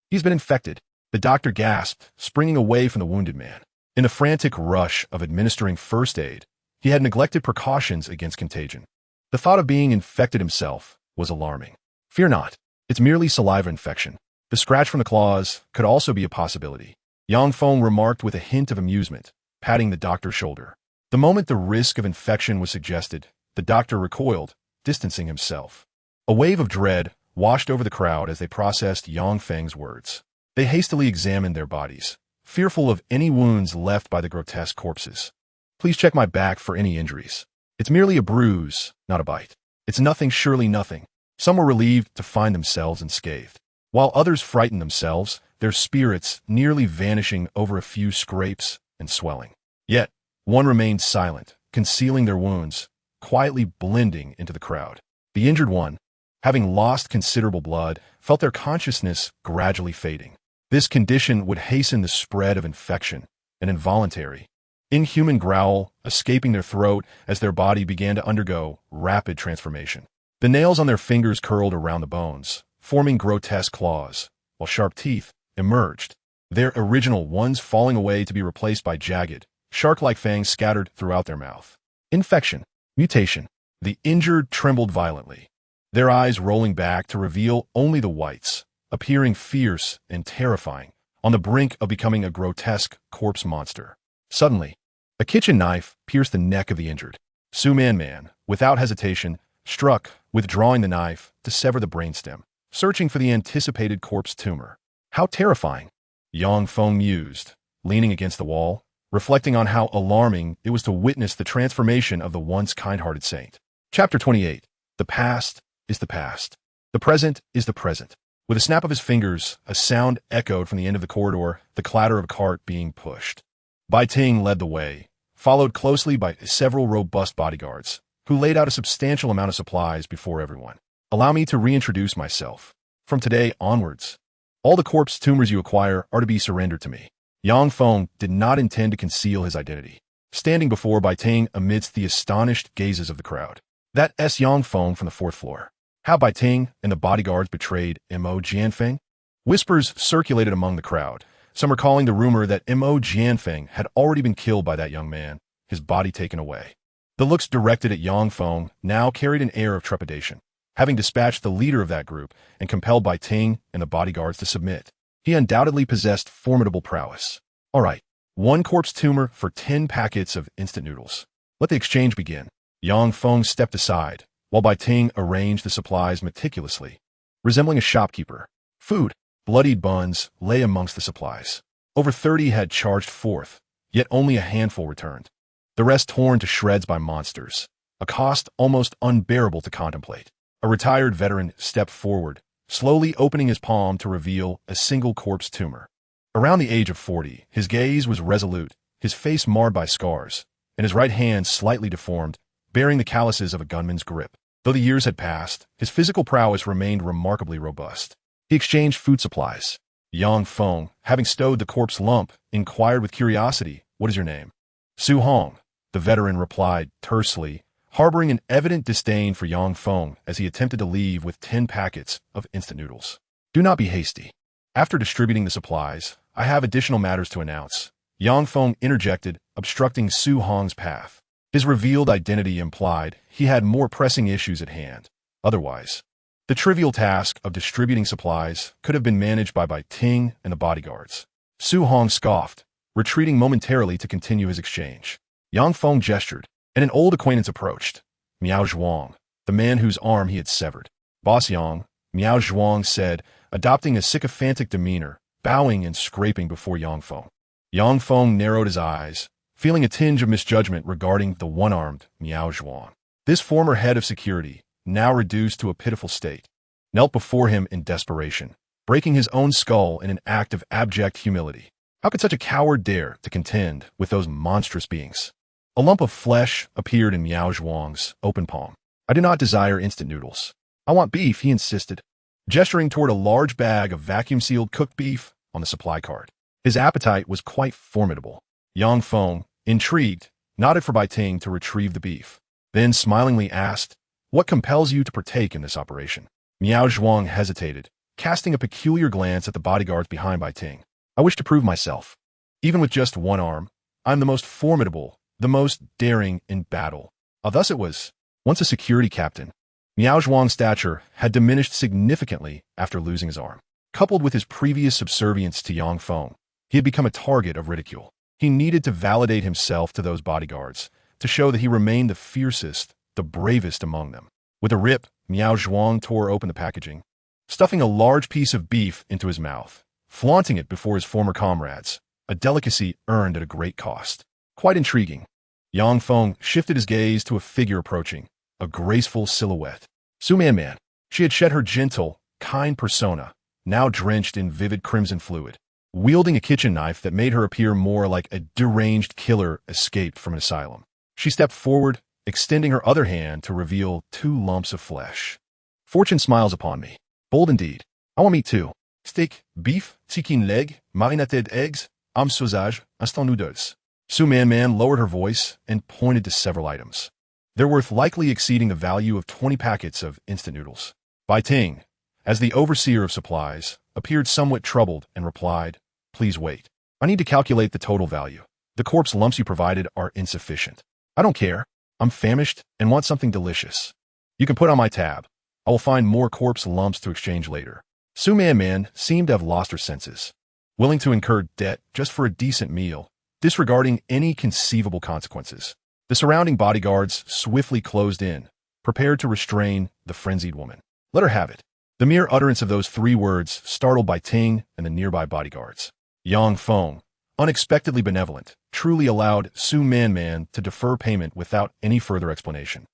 He's been infected. The doctor gasped, springing away from the wounded man. In the frantic rush of administering first aid, he had neglected precautions against contagion. The thought of being infected himself was alarming. Fear not. It's merely saliva infection. The scratch from the claws could also be a possibility. Yang Feng remarked with a hint of amusement, patting the doctor's shoulder. The moment the risk of infection was suggested, the doctor recoiled, distancing himself. A wave of dread washed over the crowd as they processed Yang Feng's words. They hastily examined their bodies, fearful of any wounds left by the grotesque corpses. Please check my back for any injuries. It's merely a bruise, not a bite. It's nothing, surely nothing. Some were relieved to find themselves unscathed, while others frightened themselves, their spirits nearly vanishing over a few scrapes and swelling. Yet, one remained silent, concealing their wounds, quietly blending into the crowd. The injured one, having lost considerable blood, felt their consciousness gradually fading. This condition would hasten the spread of infection, an involuntary, inhuman growl escaping their throat as their body began to undergo rapid transformation. The nails on their fingers curled around the bones, forming grotesque claws, while sharp teeth emerged, their original ones falling away to be replaced by jagged, shark-like fangs scattered throughout their mouth. Infection. Mutation. The injured trembled violently, their eyes rolling back to reveal only the whites, appearing fierce and terrifying, on the brink of becoming a grotesque corpse monster. Suddenly, a kitchen knife pierced the neck of the injured. Man, without hesitation, struck, withdrawing the knife to sever the brainstem, searching for the anticipated corpse tumor. How terrifying! Yang Feng mused, leaning against the wall, reflecting on how alarming it was to witness the transformation of the once kind-hearted saint. Chapter 28. The past is the past. The present is the present. With a snap of his fingers, a sound echoed from the end of the corridor, the clatter of a cart being pushed. Bai Ting led the way, followed closely by several robust bodyguards, who laid out a substantial amount of supplies before everyone. Allow me to reintroduce myself. From today onwards, all the corpse tumors you acquire are to be surrendered to me. Yang Feng did not intend to conceal his identity, standing before Bai Ting amidst the astonished gazes of the crowd. That's Yang Feng from the fourth floor. How Bai Ting and the bodyguards betrayed Mo Jianfeng? Whispers circulated among the crowd, some recalling the rumor that Mo Jianfeng had already been killed by that young man, his body taken away. The looks directed at Yang Feng now carried an air of trepidation, having dispatched the leader of that group and compelled Bai Ting and the bodyguards to submit. He undoubtedly possessed formidable prowess. All right, 1 corpse tumor for 10 packets of instant noodles. Let the exchange begin. Yang Feng stepped aside, while Bai Ting arranged the supplies meticulously, resembling a shopkeeper. Food, bloodied buns, lay amongst the supplies. Over 30 had charged forth, yet only a handful returned, the rest torn to shreds by monsters, a cost almost unbearable to contemplate. A retired veteran stepped forward, slowly opening his palm to reveal a single corpse tumor. Around the age of 40, his gaze was resolute, his face marred by scars, and his right hand slightly deformed, bearing the calluses of a gunman's grip. Though the years had passed, his physical prowess remained remarkably robust. He exchanged food supplies. Yang Feng, having stowed the corpse lump, inquired with curiosity, "What is your name?" "Su Hong," the veteran replied tersely, harboring an evident disdain for Yang Feng as he attempted to leave with 10 packets of instant noodles. "Do not be hasty. After distributing the supplies, I have additional matters to announce," Yang Feng interjected, obstructing Su Hong's path. His revealed identity implied he had more pressing issues at hand. Otherwise, the trivial task of distributing supplies could have been managed by Bai Ting and the bodyguards. Su Hong scoffed, retreating momentarily to continue his exchange. Yang Feng gestured, and an old acquaintance approached. Miao Zhuang, the man whose arm he had severed. "Boss Yang," Miao Zhuang said, adopting a sycophantic demeanor, bowing and scraping before Yang Feng. Yang Feng narrowed his eyes, feeling a tinge of misjudgment regarding the one-armed Miao Zhuang. This former head of security, now reduced to a pitiful state, knelt before him in desperation, breaking his own skull in an act of abject humility. How could such a coward dare to contend with those monstrous beings? A lump of flesh appeared in Miao Zhuang's open palm. "I do not desire instant noodles. I want beef," he insisted, gesturing toward a large bag of vacuum-sealed cooked beef on the supply cart. His appetite was quite formidable. Yang Feng, intrigued, nodded for Bai Ting to retrieve the beef, then smilingly asked, "What compels you to partake in this operation?" Miao Zhuang hesitated, casting a peculiar glance at the bodyguards behind Bai Ting. "I wish to prove myself. Even with just one arm, I'm the most formidable, the most daring in battle." Thus it was. Once a security captain, Miao Zhuang's stature had diminished significantly after losing his arm. Coupled with his previous subservience to Yang Feng, he had become a target of ridicule. He needed to validate himself to those bodyguards, to show that he remained the fiercest, the bravest among them. With a rip, Miao Zhuang tore open the packaging, stuffing a large piece of beef into his mouth, flaunting it before his former comrades, a delicacy earned at a great cost. Quite intriguing. Yang Feng shifted his gaze to a figure approaching, a graceful silhouette. Man. She had shed her gentle, kind persona, now drenched in vivid crimson fluid, wielding a kitchen knife that made her appear more like a deranged killer escaped from an asylum. She stepped forward, extending her other hand to reveal 2 lumps of flesh. "Fortune smiles upon me. Bold indeed. I want meat too. Steak, beef, chicken leg, marinated eggs, âme sauvage, instant noodles." Su Man lowered her voice and pointed to several items. Their worth likely exceeding the value of 20 packets of instant noodles. Bai Ting, as the overseer of supplies, appeared somewhat troubled and replied, "Please wait. I need to calculate the total value. The corpse lumps you provided are insufficient. I don't care. I'm famished and want something delicious. You can put on my tab. I will find more corpse lumps to exchange later." Su Man seemed to have lost her senses, willing to incur debt just for a decent meal, disregarding any conceivable consequences. The surrounding bodyguards swiftly closed in, prepared to restrain the frenzied woman. Let her have it. The mere utterance of those 3 words startled Bai Ting and the nearby bodyguards. Yang Feng, unexpectedly benevolent, truly allowed Su Man to defer payment without any further explanation.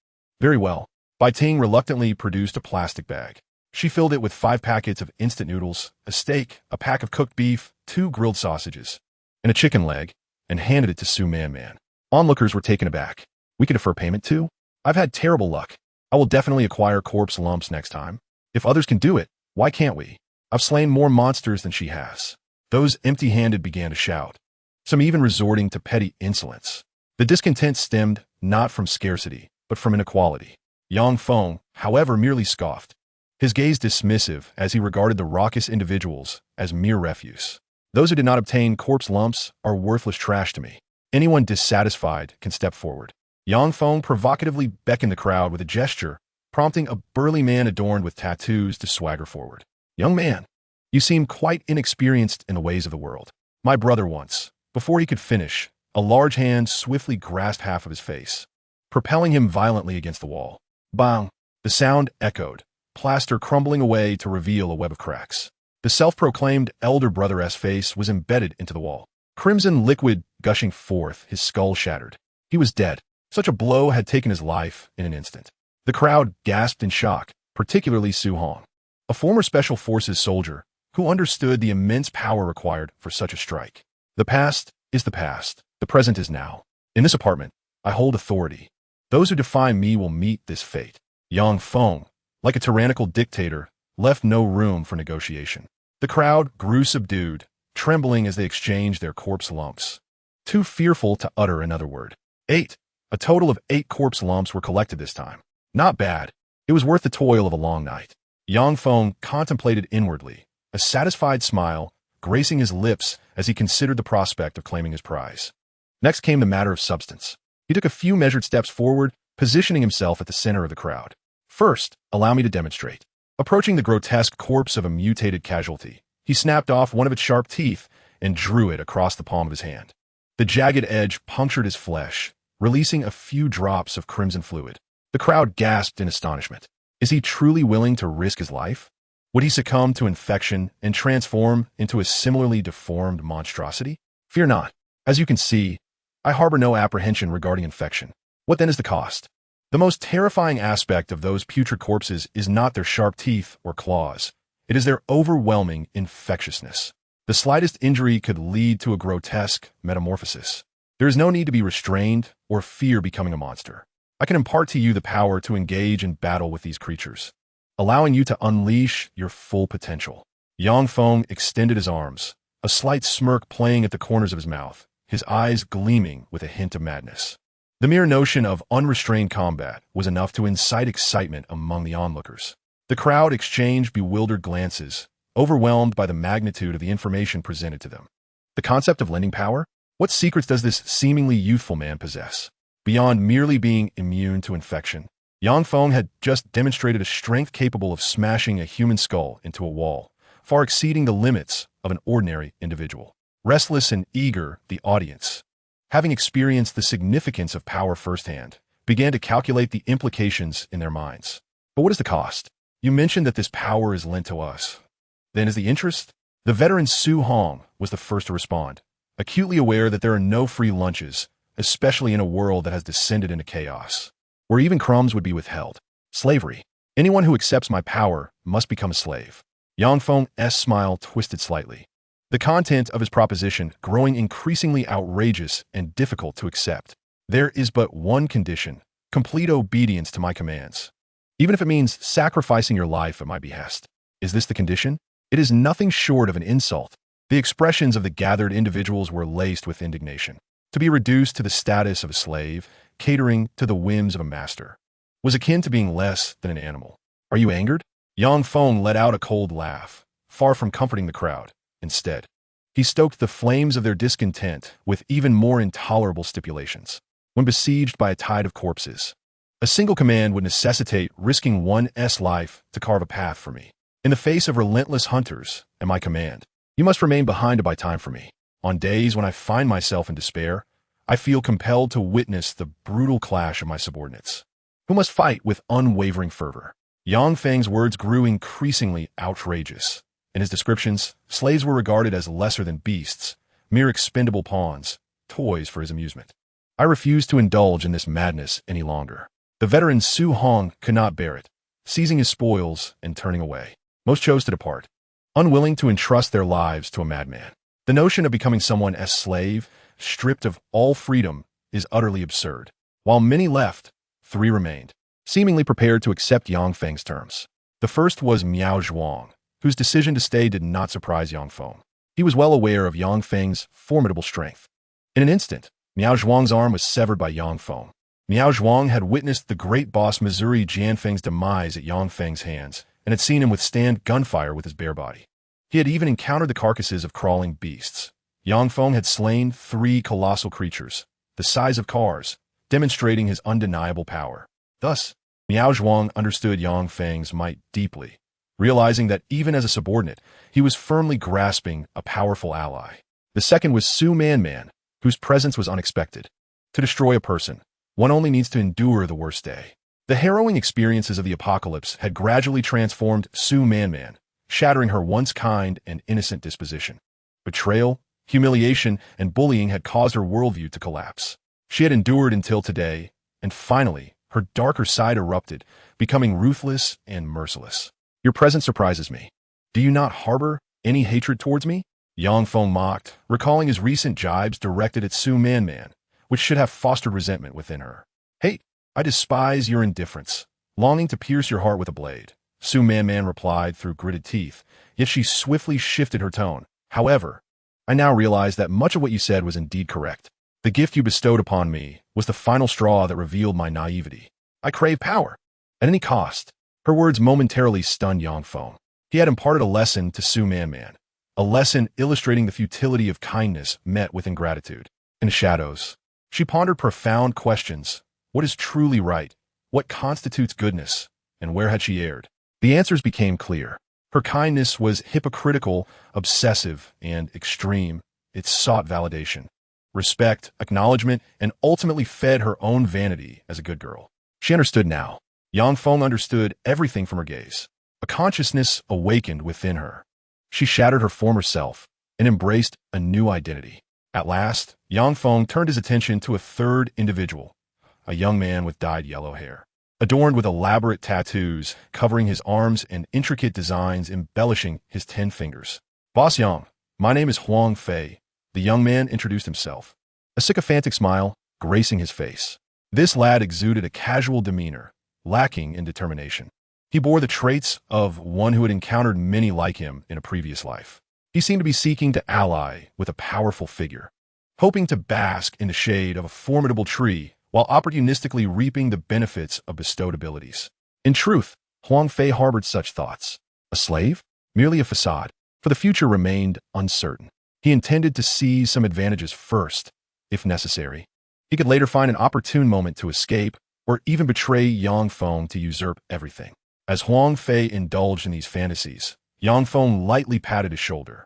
Very well. Bai Ting reluctantly produced a plastic bag. She filled it with 5 packets of instant noodles, a steak, a pack of cooked beef, 2 grilled sausages, and a chicken leg, and handed it to Su Man. Onlookers were taken aback. We could defer payment too? I've had terrible luck. I will definitely acquire corpse lumps next time. If others can do it, why can't we? I've slain more monsters than she has. Those empty-handed began to shout, some even resorting to petty insolence. The discontent stemmed not from scarcity, but from inequality. Yang Feng, however, merely scoffed, his gaze dismissive as he regarded the raucous individuals as mere refuse. Those who did not obtain corpse lumps are worthless trash to me. Anyone dissatisfied can step forward. Yang Feng provocatively beckoned the crowd with a gesture, prompting a burly man adorned with tattoos to swagger forward. "Young man, you seem quite inexperienced in the ways of the world. My brother once." Before he could finish, a large hand swiftly grasped half of his face, propelling him violently against the wall. Bang! The sound echoed, plaster crumbling away to reveal a web of cracks. The self-proclaimed elder brother's face was embedded into the wall. Crimson liquid gushing forth, his skull shattered. He was dead. Such a blow had taken his life in an instant. The crowd gasped in shock, particularly Su Hong, a former Special Forces soldier who understood the immense power required for such a strike. The past is the past. The present is now. In this apartment, I hold authority. Those who defy me will meet this fate. Yang Feng, like a tyrannical dictator, left no room for negotiation. The crowd grew subdued, trembling as they exchanged their corpse lumps, too fearful to utter another word. 8. A total of 8 corpse lumps were collected this time. Not bad. It was worth the toil of a long night. Yang Feng contemplated inwardly, a satisfied smile gracing his lips as he considered the prospect of claiming his prize. Next came the matter of substance. He took a few measured steps forward, positioning himself at the center of the crowd. First, allow me to demonstrate. Approaching the grotesque corpse of a mutated casualty, he snapped off one of its sharp teeth and drew it across the palm of his hand. The jagged edge punctured his flesh, releasing a few drops of crimson fluid. The crowd gasped in astonishment. Is he truly willing to risk his life? Would he succumb to infection and transform into a similarly deformed monstrosity? Fear not. As you can see, I harbor no apprehension regarding infection. What then is the cost? The most terrifying aspect of those putrid corpses is not their sharp teeth or claws. It is their overwhelming infectiousness. The slightest injury could lead to a grotesque metamorphosis. There is no need to be restrained or fear becoming a monster. I can impart to you the power to engage in battle with these creatures, allowing you to unleash your full potential. Yang Feng extended his arms, a slight smirk playing at the corners of his mouth, his eyes gleaming with a hint of madness. The mere notion of unrestrained combat was enough to incite excitement among the onlookers. The crowd exchanged bewildered glances, overwhelmed by the magnitude of the information presented to them. The concept of lending power? What secrets does this seemingly youthful man possess? Beyond merely being immune to infection, Yang Feng had just demonstrated a strength capable of smashing a human skull into a wall, far exceeding the limits of an ordinary individual. Restless and eager, the audience, having experienced the significance of power firsthand, began to calculate the implications in their minds. But what is the cost? You mentioned that this power is lent to us. Then is the interest? The veteran Su Hong was the first to respond, acutely aware that there are no free lunches, especially in a world that has descended into chaos, where even crumbs would be withheld. Slavery. Anyone who accepts my power must become a slave. Yang Feng's smile twisted slightly, the content of his proposition growing increasingly outrageous and difficult to accept. There is but one condition: complete obedience to my commands, even if it means sacrificing your life at my behest. Is this the condition? It is nothing short of an insult. The expressions of the gathered individuals were laced with indignation. To be reduced to the status of a slave, catering to the whims of a master, was akin to being less than an animal. Are you angered? Yang Feng let out a cold laugh, far from comforting the crowd. Instead, he stoked the flames of their discontent with even more intolerable stipulations. When besieged by a tide of corpses, a single command would necessitate risking one's life to carve a path for me. In the face of relentless hunters and my command, you must remain behind to buy time for me. On days when I find myself in despair, I feel compelled to witness the brutal clash of my subordinates, who must fight with unwavering fervor. Yang Feng's words grew increasingly outrageous. In his descriptions, slaves were regarded as lesser than beasts, mere expendable pawns, toys for his amusement. I refused to indulge in this madness any longer. The veteran Su Hong could not bear it, seizing his spoils and turning away. Most chose to depart, unwilling to entrust their lives to a madman. The notion of becoming someone's slave, stripped of all freedom, is utterly absurd. While many left, 3 remained, seemingly prepared to accept Yang Feng's terms. The first was Miao Zhuang, whose decision to stay did not surprise Yang Feng. He was well aware of Yang Feng's formidable strength. In an instant, Miao Zhuang's arm was severed by Yang Feng. Miao Zhuang had witnessed the great boss Missouri Jianfeng's demise at Yang Feng's hands and had seen him withstand gunfire with his bare body. He had even encountered the carcasses of crawling beasts. Yang Feng had slain 3 colossal creatures, the size of cars, demonstrating his undeniable power. Thus, Miao Zhuang understood Yang Feng's might deeply, realizing that even as a subordinate, he was firmly grasping a powerful ally. The second was Su Man, whose presence was unexpected. To destroy a person, one only needs to endure the worst day. The harrowing experiences of the apocalypse had gradually transformed Su Man, shattering her once kind and innocent disposition. Betrayal, humiliation, and bullying had caused her worldview to collapse. She had endured until today, and finally, her darker side erupted, becoming ruthless and merciless. Your presence surprises me. Do you not harbor any hatred towards me? Yang Feng mocked, recalling his recent jibes directed at Su Man, which should have fostered resentment within her. Hate, I despise your indifference, longing to pierce your heart with a blade. Su Man replied through gritted teeth, yet she swiftly shifted her tone. However, I now realize that much of what you said was indeed correct. The gift you bestowed upon me was the final straw that revealed my naivety. I crave power, at any cost. Her words momentarily stunned Yang Feng. He had imparted a lesson to Su Man, a lesson illustrating the futility of kindness met with ingratitude. In the shadows, she pondered profound questions. What is truly right? What constitutes goodness? And where had she erred? The answers became clear. Her kindness was hypocritical, obsessive, and extreme. It sought validation, respect, acknowledgement, and ultimately fed her own vanity as a good girl. She understood now. Yang Feng understood everything from her gaze. A consciousness awakened within her. She shattered her former self and embraced a new identity. At last, Yang Feng turned his attention to a third individual, a young man with dyed yellow hair, adorned with elaborate tattoos covering his arms and intricate designs embellishing his 10 fingers. Boss Yang, my name is Huang Fei. The young man introduced himself, a sycophantic smile gracing his face. This lad exuded a casual demeanor, lacking in determination. He bore the traits of one who had encountered many like him in a previous life. He seemed to be seeking to ally with a powerful figure, hoping to bask in the shade of a formidable tree while opportunistically reaping the benefits of bestowed abilities. In truth, Huang Fei harbored such thoughts. A slave? Merely a facade, for the future remained uncertain. He intended to seize some advantages first, if necessary. He could later find an opportune moment to escape, or even betray Yang Feng to usurp everything. As Huang Fei indulged in these fantasies, Yang Feng lightly patted his shoulder.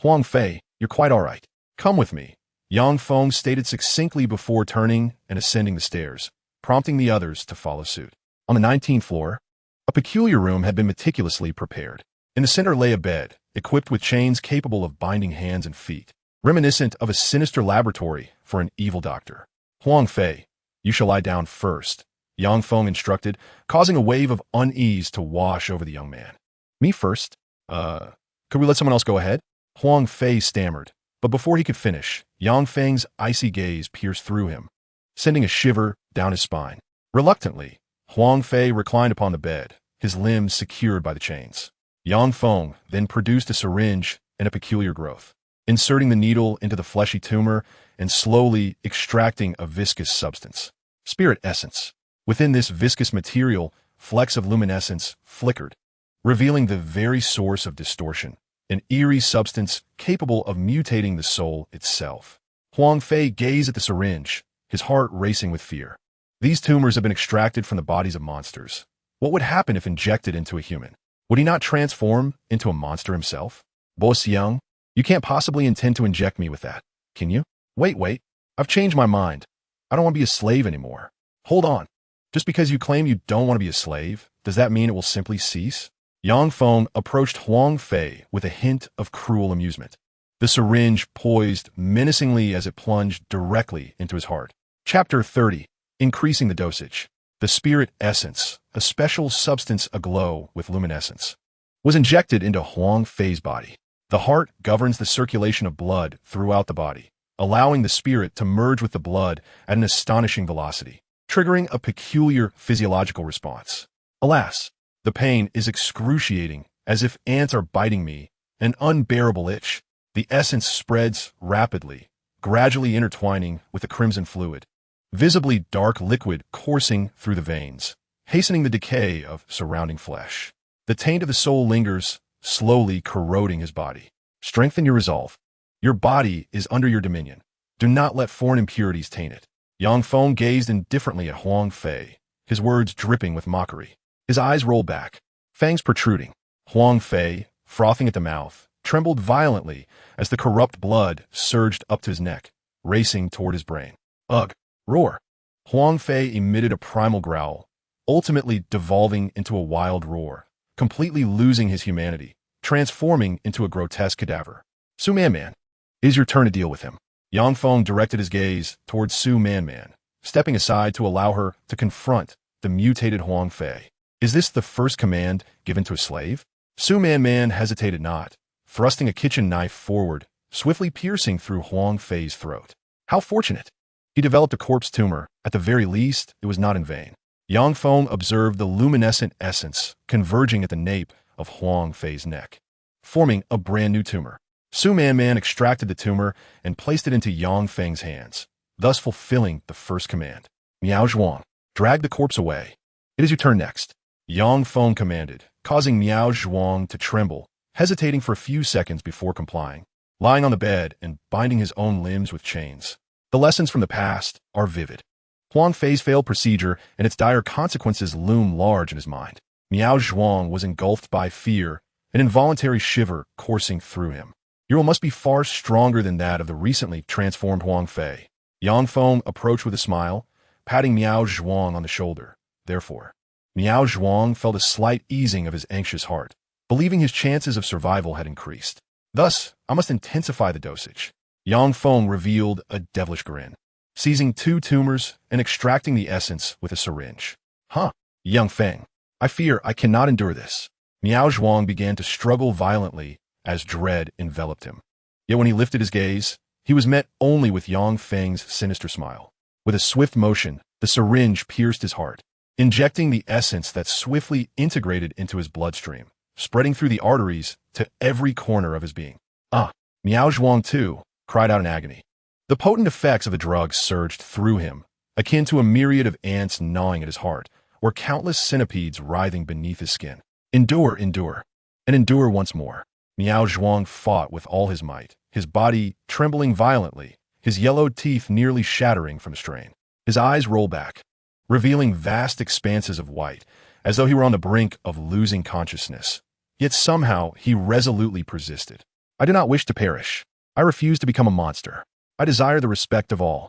Huang Fei, you're quite all right. Come with me. Yang Feng stated succinctly before turning and ascending the stairs, prompting the others to follow suit. On the 19th floor, a peculiar room had been meticulously prepared. In the center lay a bed, equipped with chains capable of binding hands and feet, reminiscent of a sinister laboratory for an evil doctor. Huang Fei, you shall lie down first, Yang Feng instructed, causing a wave of unease to wash over the young man. Me first? Could we let someone else go ahead? Huang Fei stammered, but before he could finish, Yang Feng's icy gaze pierced through him, sending a shiver down his spine. Reluctantly, Huang Fei reclined upon the bed, his limbs secured by the chains. Yang Feng then produced a syringe and a peculiar growth. inserting the needle into the fleshy tumor and slowly extracting a viscous substance. Spirit essence. Within this viscous material, flecks of luminescence flickered, revealing the very source of distortion, an eerie substance capable of mutating the soul itself. Huang Fei gazed at the syringe, his heart racing with fear. These tumors have been extracted from the bodies of monsters. What would happen if injected into a human? Would he not transform into a monster himself? Boss Young, you can't possibly intend to inject me with that, can you? Wait. I've changed my mind. I don't want to be a slave anymore. Hold on. Just because you claim you don't want to be a slave, does that mean it will simply cease? Yang Feng approached Huang Fei with a hint of cruel amusement. The syringe poised menacingly as it plunged directly into his heart. Chapter 30. Increasing the dosage. The spirit essence, a special substance aglow with luminescence, was injected into Huang Fei's body. The heart governs the circulation of blood throughout the body, allowing the spirit to merge with the blood at an astonishing velocity, triggering a peculiar physiological response. Alas, the pain is excruciating, as if ants are biting me, an unbearable itch. The essence spreads rapidly, gradually intertwining with the crimson fluid, visibly dark liquid coursing through the veins, hastening the decay of surrounding flesh. The taint of the soul lingers, slowly corroding his body. Strengthen your resolve. Your body is under your dominion. Do not let foreign impurities taint it. Yang Feng gazed indifferently at Huang Fei, his words dripping with mockery. His eyes rolled back, fangs protruding. Huang Fei, frothing at the mouth, trembled violently as the corrupt blood surged up to his neck, racing toward his brain. Ugh! Roar! Huang Fei emitted a primal growl, ultimately devolving into a wild roar, completely losing his humanity, transforming into a grotesque cadaver. Su Man, it is your turn to deal with him. Yang Feng directed his gaze towards Su Man, stepping aside to allow her to confront the mutated Huang Fei. Is this the first command given to a slave? Su Man hesitated not, thrusting a kitchen knife forward, swiftly piercing through Huang Fei's throat. How fortunate! He developed a corpse tumor. At the very least, it was not in vain. Yang Feng observed the luminescent essence converging at the nape of Huang Fei's neck, forming a brand new tumor. Su Man extracted the tumor and placed it into Yang Feng's hands, thus fulfilling the first command. Miao Zhuang, drag the corpse away. It is your turn next. Yang Feng commanded, causing Miao Zhuang to tremble, hesitating for a few seconds before complying, lying on the bed and binding his own limbs with chains. The lessons from the past are vivid. Huang Fei's failed procedure and its dire consequences loom large in his mind. Miao Zhuang was engulfed by fear, an involuntary shiver coursing through him. Your will must be far stronger than that of the recently transformed Huang Fei. Yang Feng approached with a smile, patting Miao Zhuang on the shoulder. Therefore, Miao Zhuang felt a slight easing of his anxious heart, believing his chances of survival had increased. Thus, I must intensify the dosage. Yang Feng revealed a devilish grin, seizing 2 tumors and extracting the essence with a syringe. Yang Feng, I fear I cannot endure this. Miao Zhuang began to struggle violently as dread enveloped him. Yet when he lifted his gaze, he was met only with Yang Feng's sinister smile. With a swift motion, the syringe pierced his heart, injecting the essence that swiftly integrated into his bloodstream, spreading through the arteries to every corner of his being. Miao Zhuang, too, cried out in agony. The potent effects of the drug surged through him, akin to a myriad of ants gnawing at his heart, or countless centipedes writhing beneath his skin. Endure, and endure once more. Miao Zhuang fought with all his might, his body trembling violently, his yellowed teeth nearly shattering from the strain. His eyes rolled back, revealing vast expanses of white, as though he were on the brink of losing consciousness. Yet somehow he resolutely persisted. I do not wish to perish. I refuse to become a monster. I desire the respect of all.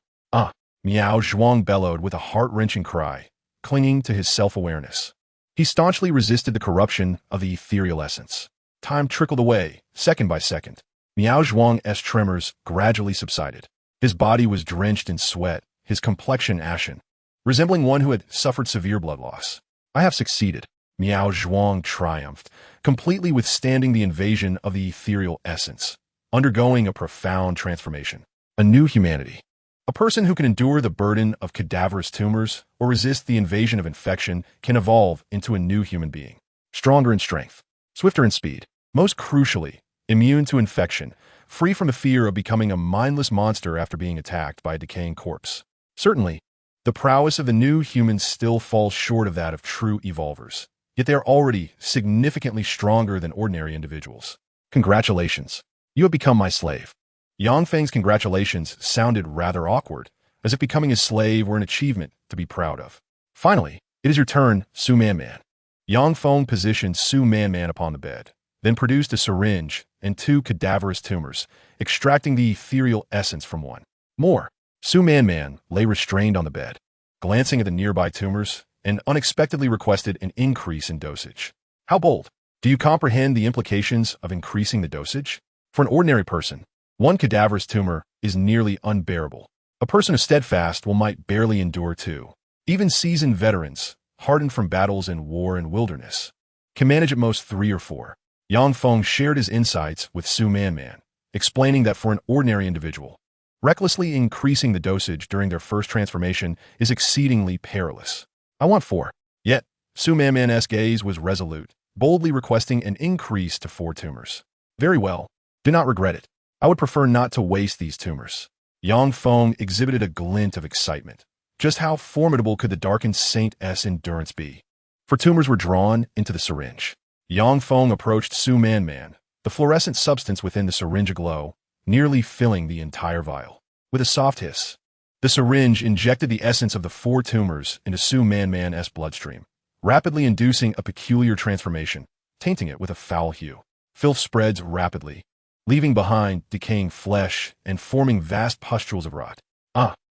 Miao Zhuang bellowed with a heart-wrenching cry, clinging to his self-awareness. He staunchly resisted the corruption of the ethereal essence. Time trickled away, second by second. Miao Zhuang's tremors gradually subsided. His body was drenched in sweat, his complexion ashen, resembling one who had suffered severe blood loss. I have succeeded. Miao Zhuang triumphed, completely withstanding the invasion of the ethereal essence, undergoing a profound transformation. A new humanity. A person who can endure the burden of cadaverous tumors or resist the invasion of infection can evolve into a new human being. Stronger in strength, swifter in speed, most crucially, immune to infection, free from the fear of becoming a mindless monster after being attacked by a decaying corpse. Certainly, the prowess of the new humans still falls short of that of true evolvers, yet they are already significantly stronger than ordinary individuals. Congratulations. You have become my slave. Yang Feng's congratulations sounded rather awkward, as if becoming his slave were an achievement to be proud of. Finally, it is your turn, Su Man Man. Yang Feng positioned Su Man Man upon the bed, then produced a syringe and 2 cadaverous tumors, extracting the ethereal essence from one. More. Su Man Man lay restrained on the bed, glancing at the nearby tumors, and unexpectedly requested an increase in dosage. How bold! Do you comprehend the implications of increasing the dosage? For an ordinary person, 1 cadaverous tumor is nearly unbearable. A person who's steadfast might barely endure 2. Even seasoned veterans, hardened from battles in war and wilderness, can manage at most 3 or 4. Yang Feng shared his insights with Su Man Man, explaining that for an ordinary individual, recklessly increasing the dosage during their first transformation is exceedingly perilous. I want 4. Yet, Su Man Man's gaze was resolute, boldly requesting an increase to 4 tumors. Very well. Do not regret it. I would prefer not to waste these tumors. Yang Feng exhibited a glint of excitement. Just how formidable could the darkened Saint's endurance be? 4 tumors were drawn into the syringe. Yang Feng approached Su Man Man, the fluorescent substance within the syringe aglow, nearly filling the entire vial. With a soft hiss, the syringe injected the essence of the 4 tumors into Su Man Man's bloodstream, rapidly inducing a peculiar transformation, tainting it with a foul hue. Filth spreads rapidly, leaving behind decaying flesh and forming vast pustules of rot.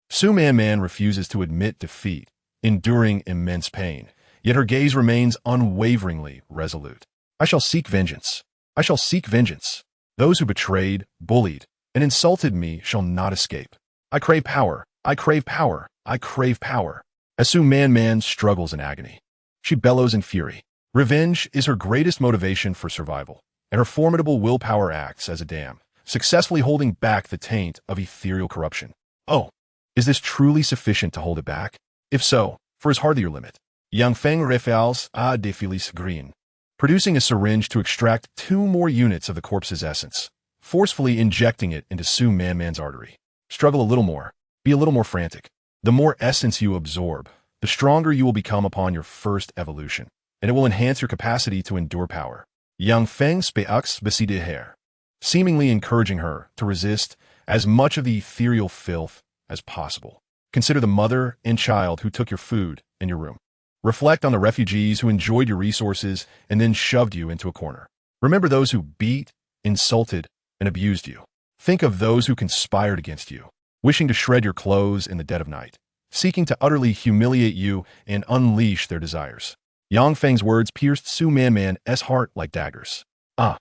Su Man Man refuses to admit defeat, enduring immense pain, yet her gaze remains unwaveringly resolute. I shall seek vengeance. I shall seek vengeance. Those who betrayed, bullied, and insulted me shall not escape. I crave power. I crave power. I crave power. As Su Man Man struggles in agony, she bellows in fury. Revenge is her greatest motivation for survival, and her formidable willpower acts as a dam, successfully holding back the taint of ethereal corruption. Oh, is this truly sufficient to hold it back? If so, for is hardly your limit. Yang Feng refals a defilis green, producing a syringe to extract 2 more units of the corpse's essence, forcefully injecting it into Su Man Man's artery. Struggle a little more. Be a little more frantic. The more essence you absorb, the stronger you will become upon your first evolution, and it will enhance your capacity to endure power. Yang Feng speaks beside her, seemingly encouraging her to resist as much of the ethereal filth as possible. Consider the mother and child who took your food and your room. Reflect on the refugees who enjoyed your resources and then shoved you into a corner. Remember those who beat, insulted, and abused you. Think of those who conspired against you, wishing to shred your clothes in the dead of night, seeking to utterly humiliate you and unleash their desires. Yang Feng's words pierced Su Man Man's heart like daggers. I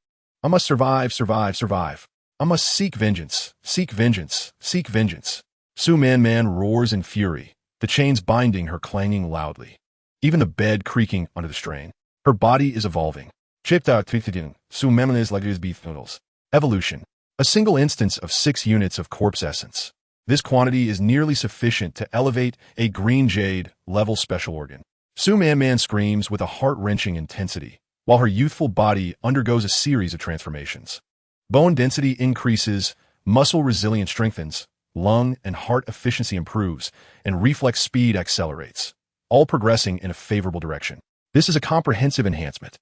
must survive, survive, survive. I must seek vengeance, seek vengeance, seek vengeance. Su Man Man roars in fury, the chains binding her clanging loudly, even the bed creaking under the strain. Her body is evolving. Su Man Man is like his beef noodles. Evolution. A single instance of 6 units of corpse essence. This quantity is nearly sufficient to elevate a green jade level special organ. Su Man Man screams with a heart-wrenching intensity, while her youthful body undergoes a series of transformations. Bone density increases, muscle resilience strengthens, lung and heart efficiency improves, and reflex speed accelerates, all progressing in a favorable direction. This is a comprehensive enhancement.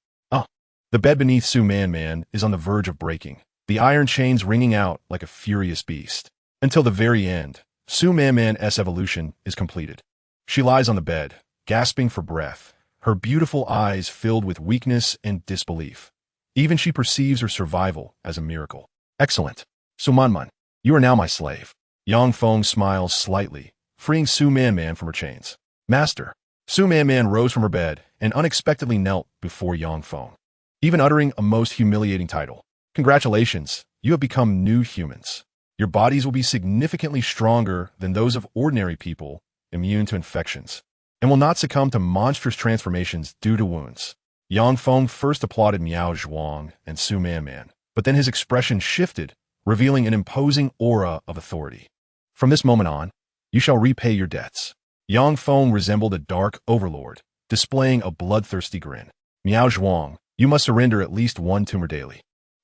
The bed beneath Su Man Man is on the verge of breaking, the iron chains ringing out like a furious beast. Until the very end, Su Man Man's evolution is completed. She lies on the bed, gasping for breath, her beautiful eyes filled with weakness and disbelief. Even she perceives her survival as a miracle. Excellent. Su Man Man, you are now my slave. Yang Feng smiles slightly, freeing Su Man Man from her chains. Master. Su Man Man rose from her bed and unexpectedly knelt before Yang Feng, even uttering a most humiliating title. Congratulations, you have become new humans. Your bodies will be significantly stronger than those of ordinary people, immune to infections, and will not succumb to monstrous transformations due to wounds. Yang Feng first applauded Miao Zhuang and Su Man Man, but then his expression shifted, revealing an imposing aura of authority. From this moment on, you shall repay your debts. Yang Feng resembled a dark overlord, displaying a bloodthirsty grin. Miao Zhuang, you must surrender at least 1 tumor daily.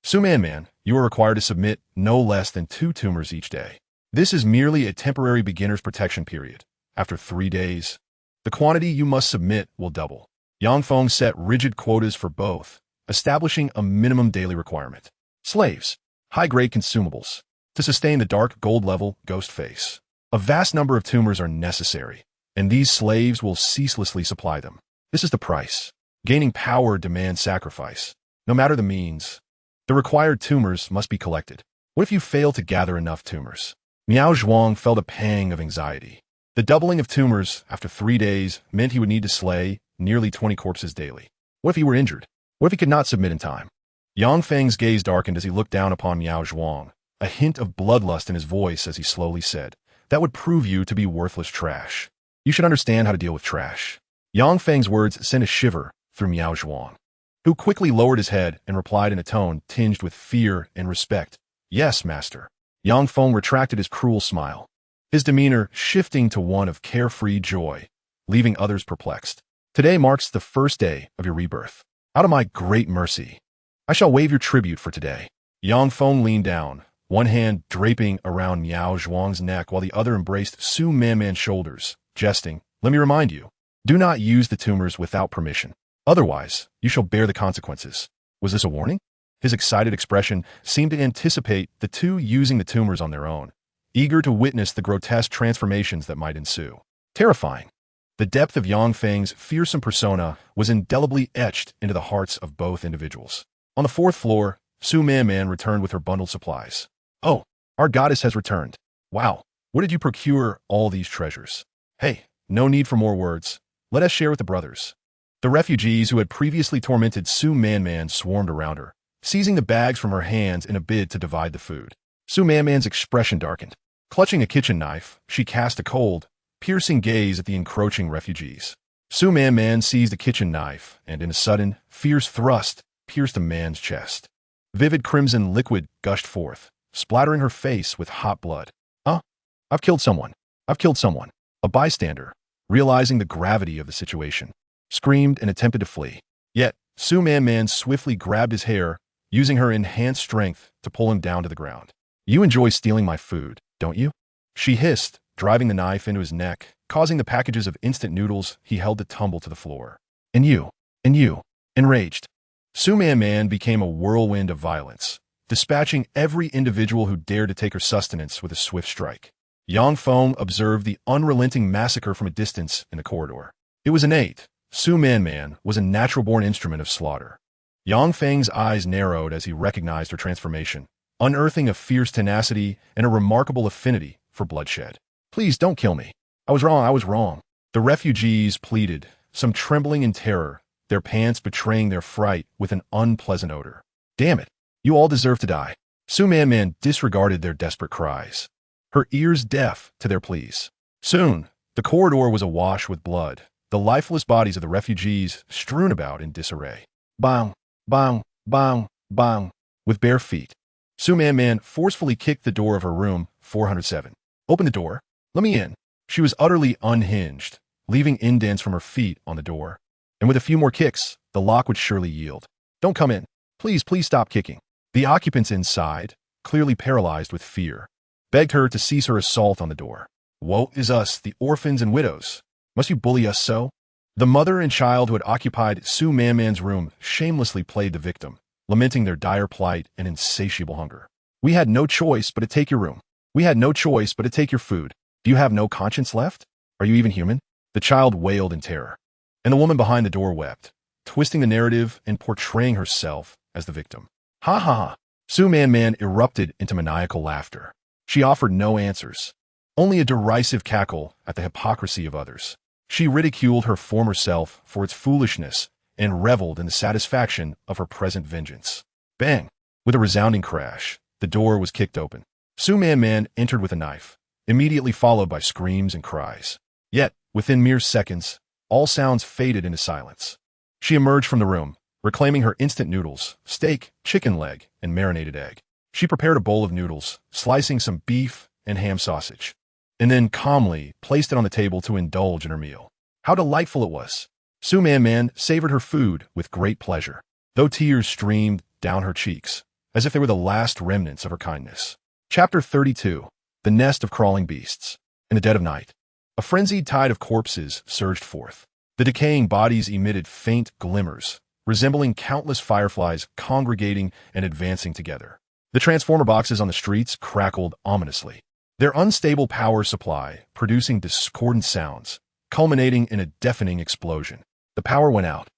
Su Man, you are required to submit no less than 2 tumors each day. This is merely a temporary beginner's protection period. After 3 days, the quantity you must submit will double. Yang Feng set rigid quotas for both, establishing a minimum daily requirement. Slaves. High-grade consumables. To sustain the dark gold level ghost face. A vast number of tumors are necessary, and these slaves will ceaselessly supply them. This is the price. Gaining power demands sacrifice. No matter the means, the required tumors must be collected. What if you fail to gather enough tumors? Miao Zhuang felt a pang of anxiety. The doubling of tumors after 3 days meant he would need to slay nearly 20 corpses daily. What if he were injured? What if he could not submit in time? Yang Feng's gaze darkened as he looked down upon Miao Zhuang, a hint of bloodlust in his voice as he slowly said, "That would prove you to be worthless trash. You should understand how to deal with trash." Yang Feng's words sent a shiver through Miao Zhuang, who quickly lowered his head and replied in a tone tinged with fear and respect, "Yes, master." Yang Feng retracted his cruel smile, his demeanor shifting to one of carefree joy, leaving others perplexed. "Today marks the first day of your rebirth. Out of my great mercy, I shall waive your tribute for today." Yang Feng leaned down, one hand draping around Miao Zhuang's neck while the other embraced Su Man's shoulders, jesting, "Let me remind you, do not use the tumors without permission. Otherwise, you shall bear the consequences." Was this a warning? His excited expression seemed to anticipate the two using the tumors on their own, eager to witness the grotesque transformations that might ensue. Terrifying. The depth of Yang Feng's fearsome persona was indelibly etched into the hearts of both individuals. On the 4th floor, Su Man returned with her bundled supplies. "Oh, our goddess has returned. Wow, where did you procure all these treasures?" "Hey, no need for more words. Let us share with the brothers." The refugees who had previously tormented Su Man swarmed around her, seizing the bags from her hands in a bid to divide the food. Su Man's expression darkened. Clutching a kitchen knife, she cast a cold, piercing gaze at the encroaching refugees. Su Man seized a kitchen knife, and in a sudden, fierce thrust, pierced a man's chest. Vivid crimson liquid gushed forth, splattering her face with hot blood. I've killed someone. I've killed someone." A bystander, realizing the gravity of the situation, screamed and attempted to flee. Yet, Su Man swiftly grabbed his hair, using her enhanced strength to pull him down to the ground. "You enjoy stealing my food, don't you?" she hissed, driving the knife into his neck, causing the packages of instant noodles he held to tumble to the floor. And you, enraged. Su Man became a whirlwind of violence, dispatching every individual who dared to take her sustenance with a swift strike. Yang Feng observed the unrelenting massacre from a distance in the corridor. It was innate. Su Man was a natural-born instrument of slaughter. Yang Feng's eyes narrowed as he recognized her transformation, unearthing a fierce tenacity and a remarkable affinity for bloodshed. "Please don't kill me. I was wrong. The refugees pleaded, some trembling in terror, their pants betraying their fright with an unpleasant odor. "Damn it, you all deserve to die." Su Man disregarded their desperate cries, her ears deaf to their pleas. Soon, the corridor was awash with blood, the lifeless bodies of the refugees strewn about in disarray. Bang, bang, bang, bang. With bare feet, Su Man forcefully kicked the door of her room 407. "Open the door. Let me in." She was utterly unhinged, leaving indents from her feet on the door. And with a few more kicks, the lock would surely yield. "Don't come in. Please stop kicking." The occupants inside, clearly paralyzed with fear, begged her to cease her assault on the door. "Woe is us, the orphans and widows. Must you bully us so?" The mother and child who had occupied Su Man's room shamelessly played the victim, lamenting their dire plight and insatiable hunger. "We had no choice but to take your room. We had no choice but to take your food. Do you have no conscience left? Are you even human?" The child wailed in terror, and the woman behind the door wept, twisting the narrative and portraying herself as the victim. "Ha ha ha!" Su Man erupted into maniacal laughter. She offered no answers, only a derisive cackle at the hypocrisy of others. She ridiculed her former self for its foolishness and reveled in the satisfaction of her present vengeance. Bang! With a resounding crash, the door was kicked open. Su Man entered with a knife, immediately followed by screams and cries. Yet, within mere seconds, all sounds faded into silence. She emerged from the room, reclaiming her instant noodles, steak, chicken leg, and marinated egg. She prepared a bowl of noodles, slicing some beef and ham sausage, and then calmly placed it on the table to indulge in her meal. How delightful it was! Su Man savored her food with great pleasure, though tears streamed down her cheeks as if they were the last remnants of her kindness. Chapter 32. The Nest of Crawling Beasts. In the dead of night, a frenzied tide of corpses surged forth. The decaying bodies emitted faint glimmers, resembling countless fireflies congregating and advancing together. The transformer boxes on the streets crackled ominously, their unstable power supply producing discordant sounds, culminating in a deafening explosion. The power went out.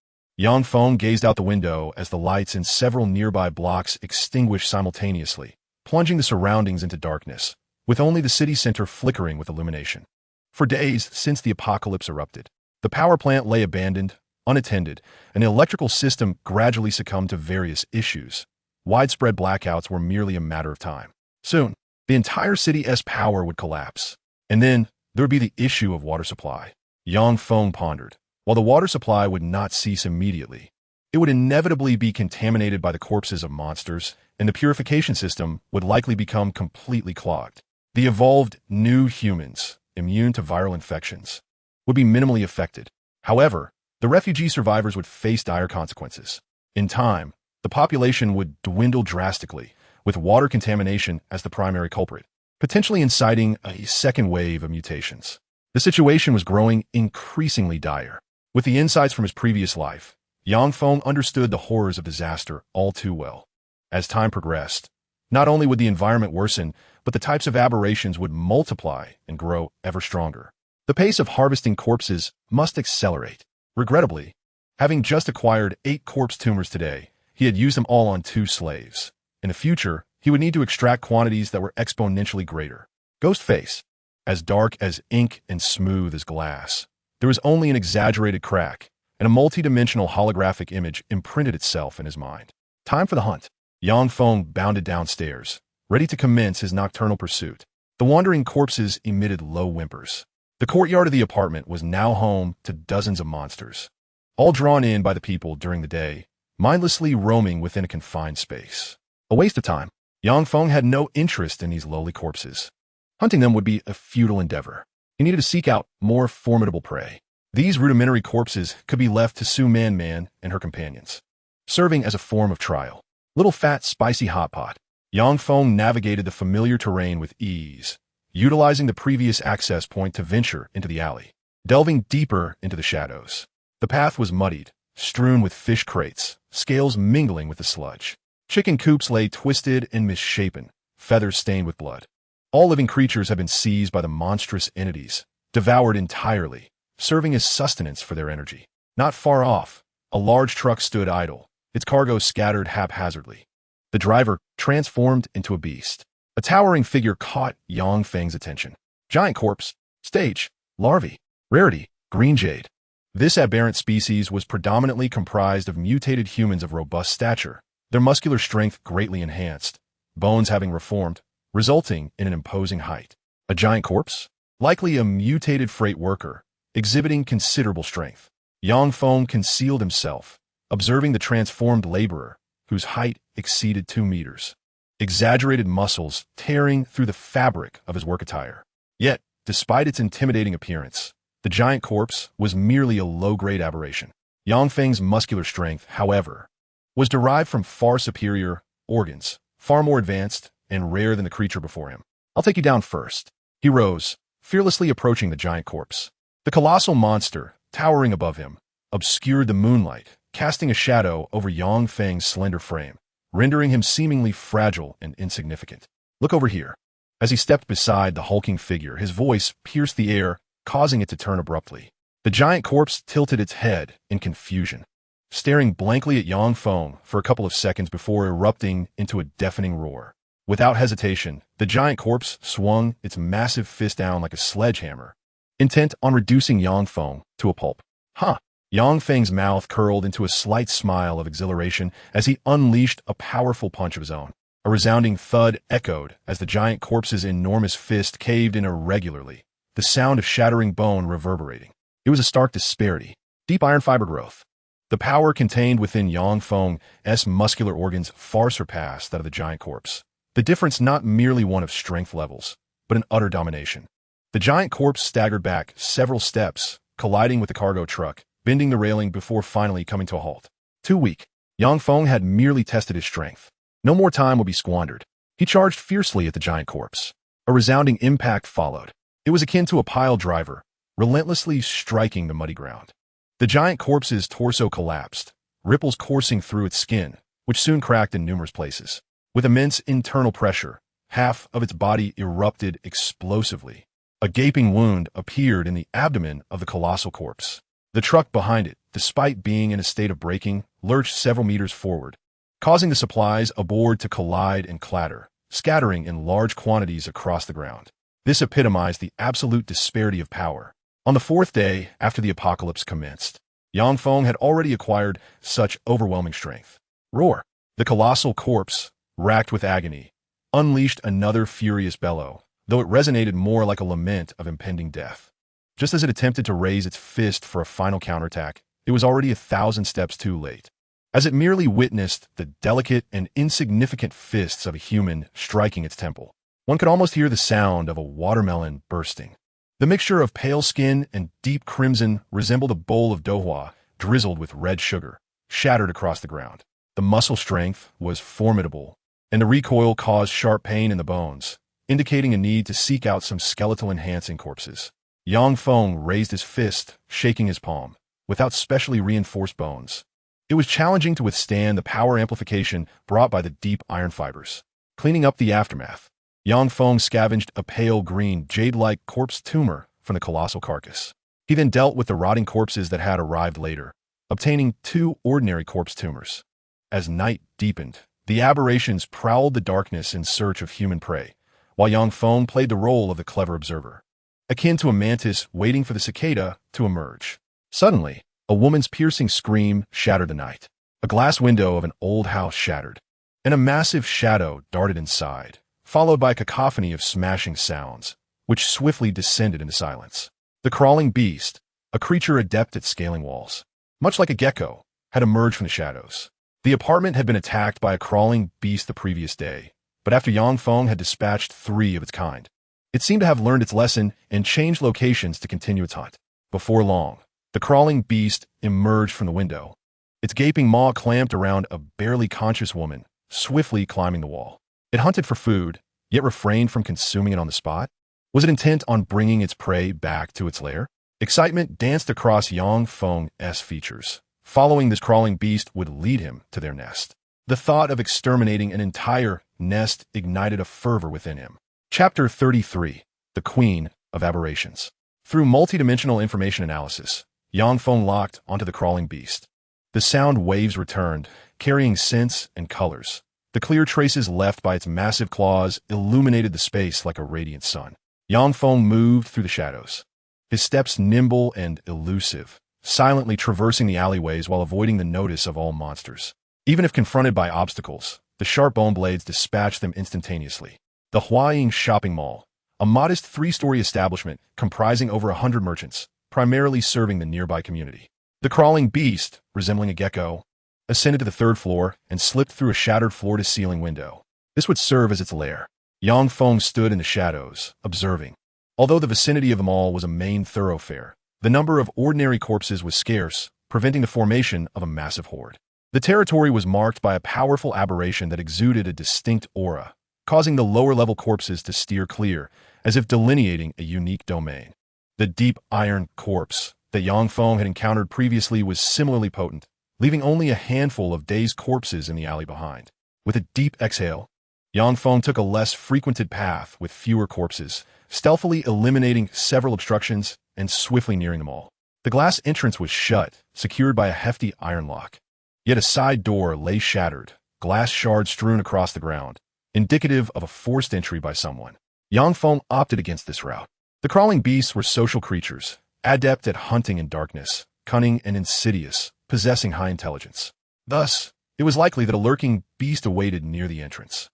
Yang Feng gazed out the window as the lights in several nearby blocks extinguished simultaneously, plunging the surroundings into darkness, with only the city center flickering with illumination. For days since the apocalypse erupted, the power plant lay abandoned, unattended, and the electrical system gradually succumbed to various issues. Widespread blackouts were merely a matter of time. Soon, the entire city's power would collapse. And then, there would be the issue of water supply. Yang Feng pondered. While the water supply would not cease immediately, it would inevitably be contaminated by the corpses of monsters, and the purification system would likely become completely clogged. The evolved new humans, immune to viral infections, would be minimally affected. However, the refugee survivors would face dire consequences. In time, the population would dwindle drastically, with water contamination as the primary culprit, potentially inciting a second wave of mutations. The situation was growing increasingly dire. With the insights from his previous life, Yang Feng understood the horrors of disaster all too well. As time progressed, not only would the environment worsen, but the types of aberrations would multiply and grow ever stronger. The pace of harvesting corpses must accelerate. Regrettably, having just acquired 8 corpse tumors today, he had used them all on 2 slaves. In the future, he would need to extract quantities that were exponentially greater. Ghostface, as dark as ink and smooth as glass. There was only an exaggerated crack, and a multi-dimensional holographic image imprinted itself in his mind. Time for the hunt. Yang Feng bounded downstairs, ready to commence his nocturnal pursuit. The wandering corpses emitted low whimpers. The courtyard of the apartment was now home to dozens of monsters, all drawn in by the people during the day, mindlessly roaming within a confined space. A waste of time. Yang Feng had no interest in these lowly corpses. Hunting them would be a futile endeavor. He needed to seek out more formidable prey. These rudimentary corpses could be left to Su Man and her companions, serving as a form of trial. Little fat, spicy hot pot. Yang Feng navigated the familiar terrain with ease, utilizing the previous access point to venture into the alley, delving deeper into the shadows. The path was muddied, strewn with fish crates, scales mingling with the sludge. Chicken coops lay twisted and misshapen, feathers stained with blood. All living creatures had been seized by the monstrous entities, devoured entirely, serving as sustenance for their energy. Not far off, a large truck stood idle, its cargo scattered haphazardly. The driver transformed into a beast. A towering figure caught Yang Feng's attention. Giant corpse, stage, larvae, rarity, green jade. This aberrant species was predominantly comprised of mutated humans of robust stature, their muscular strength greatly enhanced, bones having reformed, resulting in an imposing height. A giant corpse? Likely a mutated freight worker, exhibiting considerable strength. Yang Feng concealed himself, observing the transformed laborer, whose height exceeded 2 meters. Exaggerated muscles tearing through the fabric of his work attire. Yet, despite its intimidating appearance, the giant corpse was merely a low-grade aberration. Yang Feng's muscular strength, however, was derived from far superior organs, far more advanced and rare than the creature before him. I'll take you down first. He rose, fearlessly approaching the giant corpse. The colossal monster, towering above him, obscured the moonlight, casting a shadow over Yang Feng's slender frame, rendering him seemingly fragile and insignificant. Look over here. As he stepped beside the hulking figure, his voice pierced the air, causing it to turn abruptly. The giant corpse tilted its head in confusion, staring blankly at Yang Feng for a couple of seconds before erupting into a deafening roar. Without hesitation, the giant corpse swung its massive fist down like a sledgehammer, intent on reducing Yang Feng to a pulp. Huh! Yang Feng's mouth curled into a slight smile of exhilaration as he unleashed a powerful punch of his own. A resounding thud echoed as the giant corpse's enormous fist caved in irregularly, the sound of shattering bone reverberating. It was a stark disparity. Deep iron fiber growth. The power contained within Yang Feng's muscular organs far surpassed that of the giant corpse. The difference not merely one of strength levels, but an utter domination. The giant corpse staggered back several steps, colliding with the cargo truck, bending the railing before finally coming to a halt. Too weak. Yang Feng had merely tested his strength. No more time would be squandered. He charged fiercely at the giant corpse. A resounding impact followed. It was akin to a pile driver, relentlessly striking the muddy ground. The giant corpse's torso collapsed, ripples coursing through its skin, which soon cracked in numerous places. With immense internal pressure, half of its body erupted explosively. A gaping wound appeared in the abdomen of the colossal corpse. The truck behind it, despite being in a state of braking, lurched several meters forward, causing the supplies aboard to collide and clatter, scattering in large quantities across the ground. This epitomized the absolute disparity of power. On the fourth day after the apocalypse commenced, Yangfeng had already acquired such overwhelming strength. Roar! The colossal corpse, racked with agony, unleashed another furious bellow, though it resonated more like a lament of impending death. Just as it attempted to raise its fist for a final counterattack, it was already 1,000 steps too late. As it merely witnessed the delicate and insignificant fists of a human striking its temple, one could almost hear the sound of a watermelon bursting. The mixture of pale skin and deep crimson resembled a bowl of dohua drizzled with red sugar, shattered across the ground. The muscle strength was formidable, and the recoil caused sharp pain in the bones, indicating a need to seek out some skeletal-enhancing corpses. Yangfeng raised his fist, shaking his palm, without specially reinforced bones. It was challenging to withstand the power amplification brought by the deep iron fibers. Cleaning up the aftermath, Yangfeng scavenged a pale green, jade-like corpse tumor from the colossal carcass. He then dealt with the rotting corpses that had arrived later, obtaining 2 ordinary corpse tumors. As night deepened, the aberrations prowled the darkness in search of human prey, while Yangfeng played the role of the clever observer, akin to a mantis waiting for the cicada to emerge. Suddenly, a woman's piercing scream shattered the night. A glass window of an old house shattered, and a massive shadow darted inside, followed by a cacophony of smashing sounds, which swiftly descended into silence. The crawling beast, a creature adept at scaling walls, much like a gecko, had emerged from the shadows. The apartment had been attacked by a crawling beast the previous day, but after Yangfeng had dispatched 3 of its kind, it seemed to have learned its lesson and changed locations to continue its hunt. Before long, the crawling beast emerged from the window, its gaping maw clamped around a barely conscious woman, swiftly climbing the wall. It hunted for food, yet refrained from consuming it on the spot. Was it intent on bringing its prey back to its lair? Excitement danced across Yangfeng's features. Following this crawling beast would lead him to their nest. The thought of exterminating an entire nest ignited a fervor within him. Chapter 33. The Queen of Aberrations. Through multidimensional information analysis, Yangfeng locked onto the crawling beast. The sound waves returned, carrying scents and colors. The clear traces left by its massive claws illuminated the space like a radiant sun. Yangfeng moved through the shadows, his steps nimble and elusive, silently traversing the alleyways while avoiding the notice of all monsters. Even if confronted by obstacles, the sharp bone blades dispatched them instantaneously. The Huaying Shopping Mall, a modest 3-story establishment comprising over 100 merchants, primarily serving the nearby community. The crawling beast, resembling a gecko, ascended to the 3rd floor and slipped through a shattered floor-to-ceiling window. This would serve as its lair. Yangfeng stood in the shadows, observing. Although the vicinity of the mall was a main thoroughfare, the number of ordinary corpses was scarce, preventing the formation of a massive horde. The territory was marked by a powerful aberration that exuded a distinct aura, causing the lower-level corpses to steer clear, as if delineating a unique domain. The deep iron corpse that Yangfeng had encountered previously was similarly potent, leaving only a handful of dazed corpses in the alley behind. With a deep exhale, Yangfeng took a less frequented path with fewer corpses, stealthily eliminating several obstructions and swiftly nearing them all. The glass entrance was shut, secured by a hefty iron lock. Yet a side door lay shattered, glass shards strewn across the ground, indicative of a forced entry by someone. Yangfeng opted against this route. The crawling beasts were social creatures, adept at hunting in darkness, cunning and insidious, possessing high intelligence. Thus, it was likely that a lurking beast awaited near the entrance.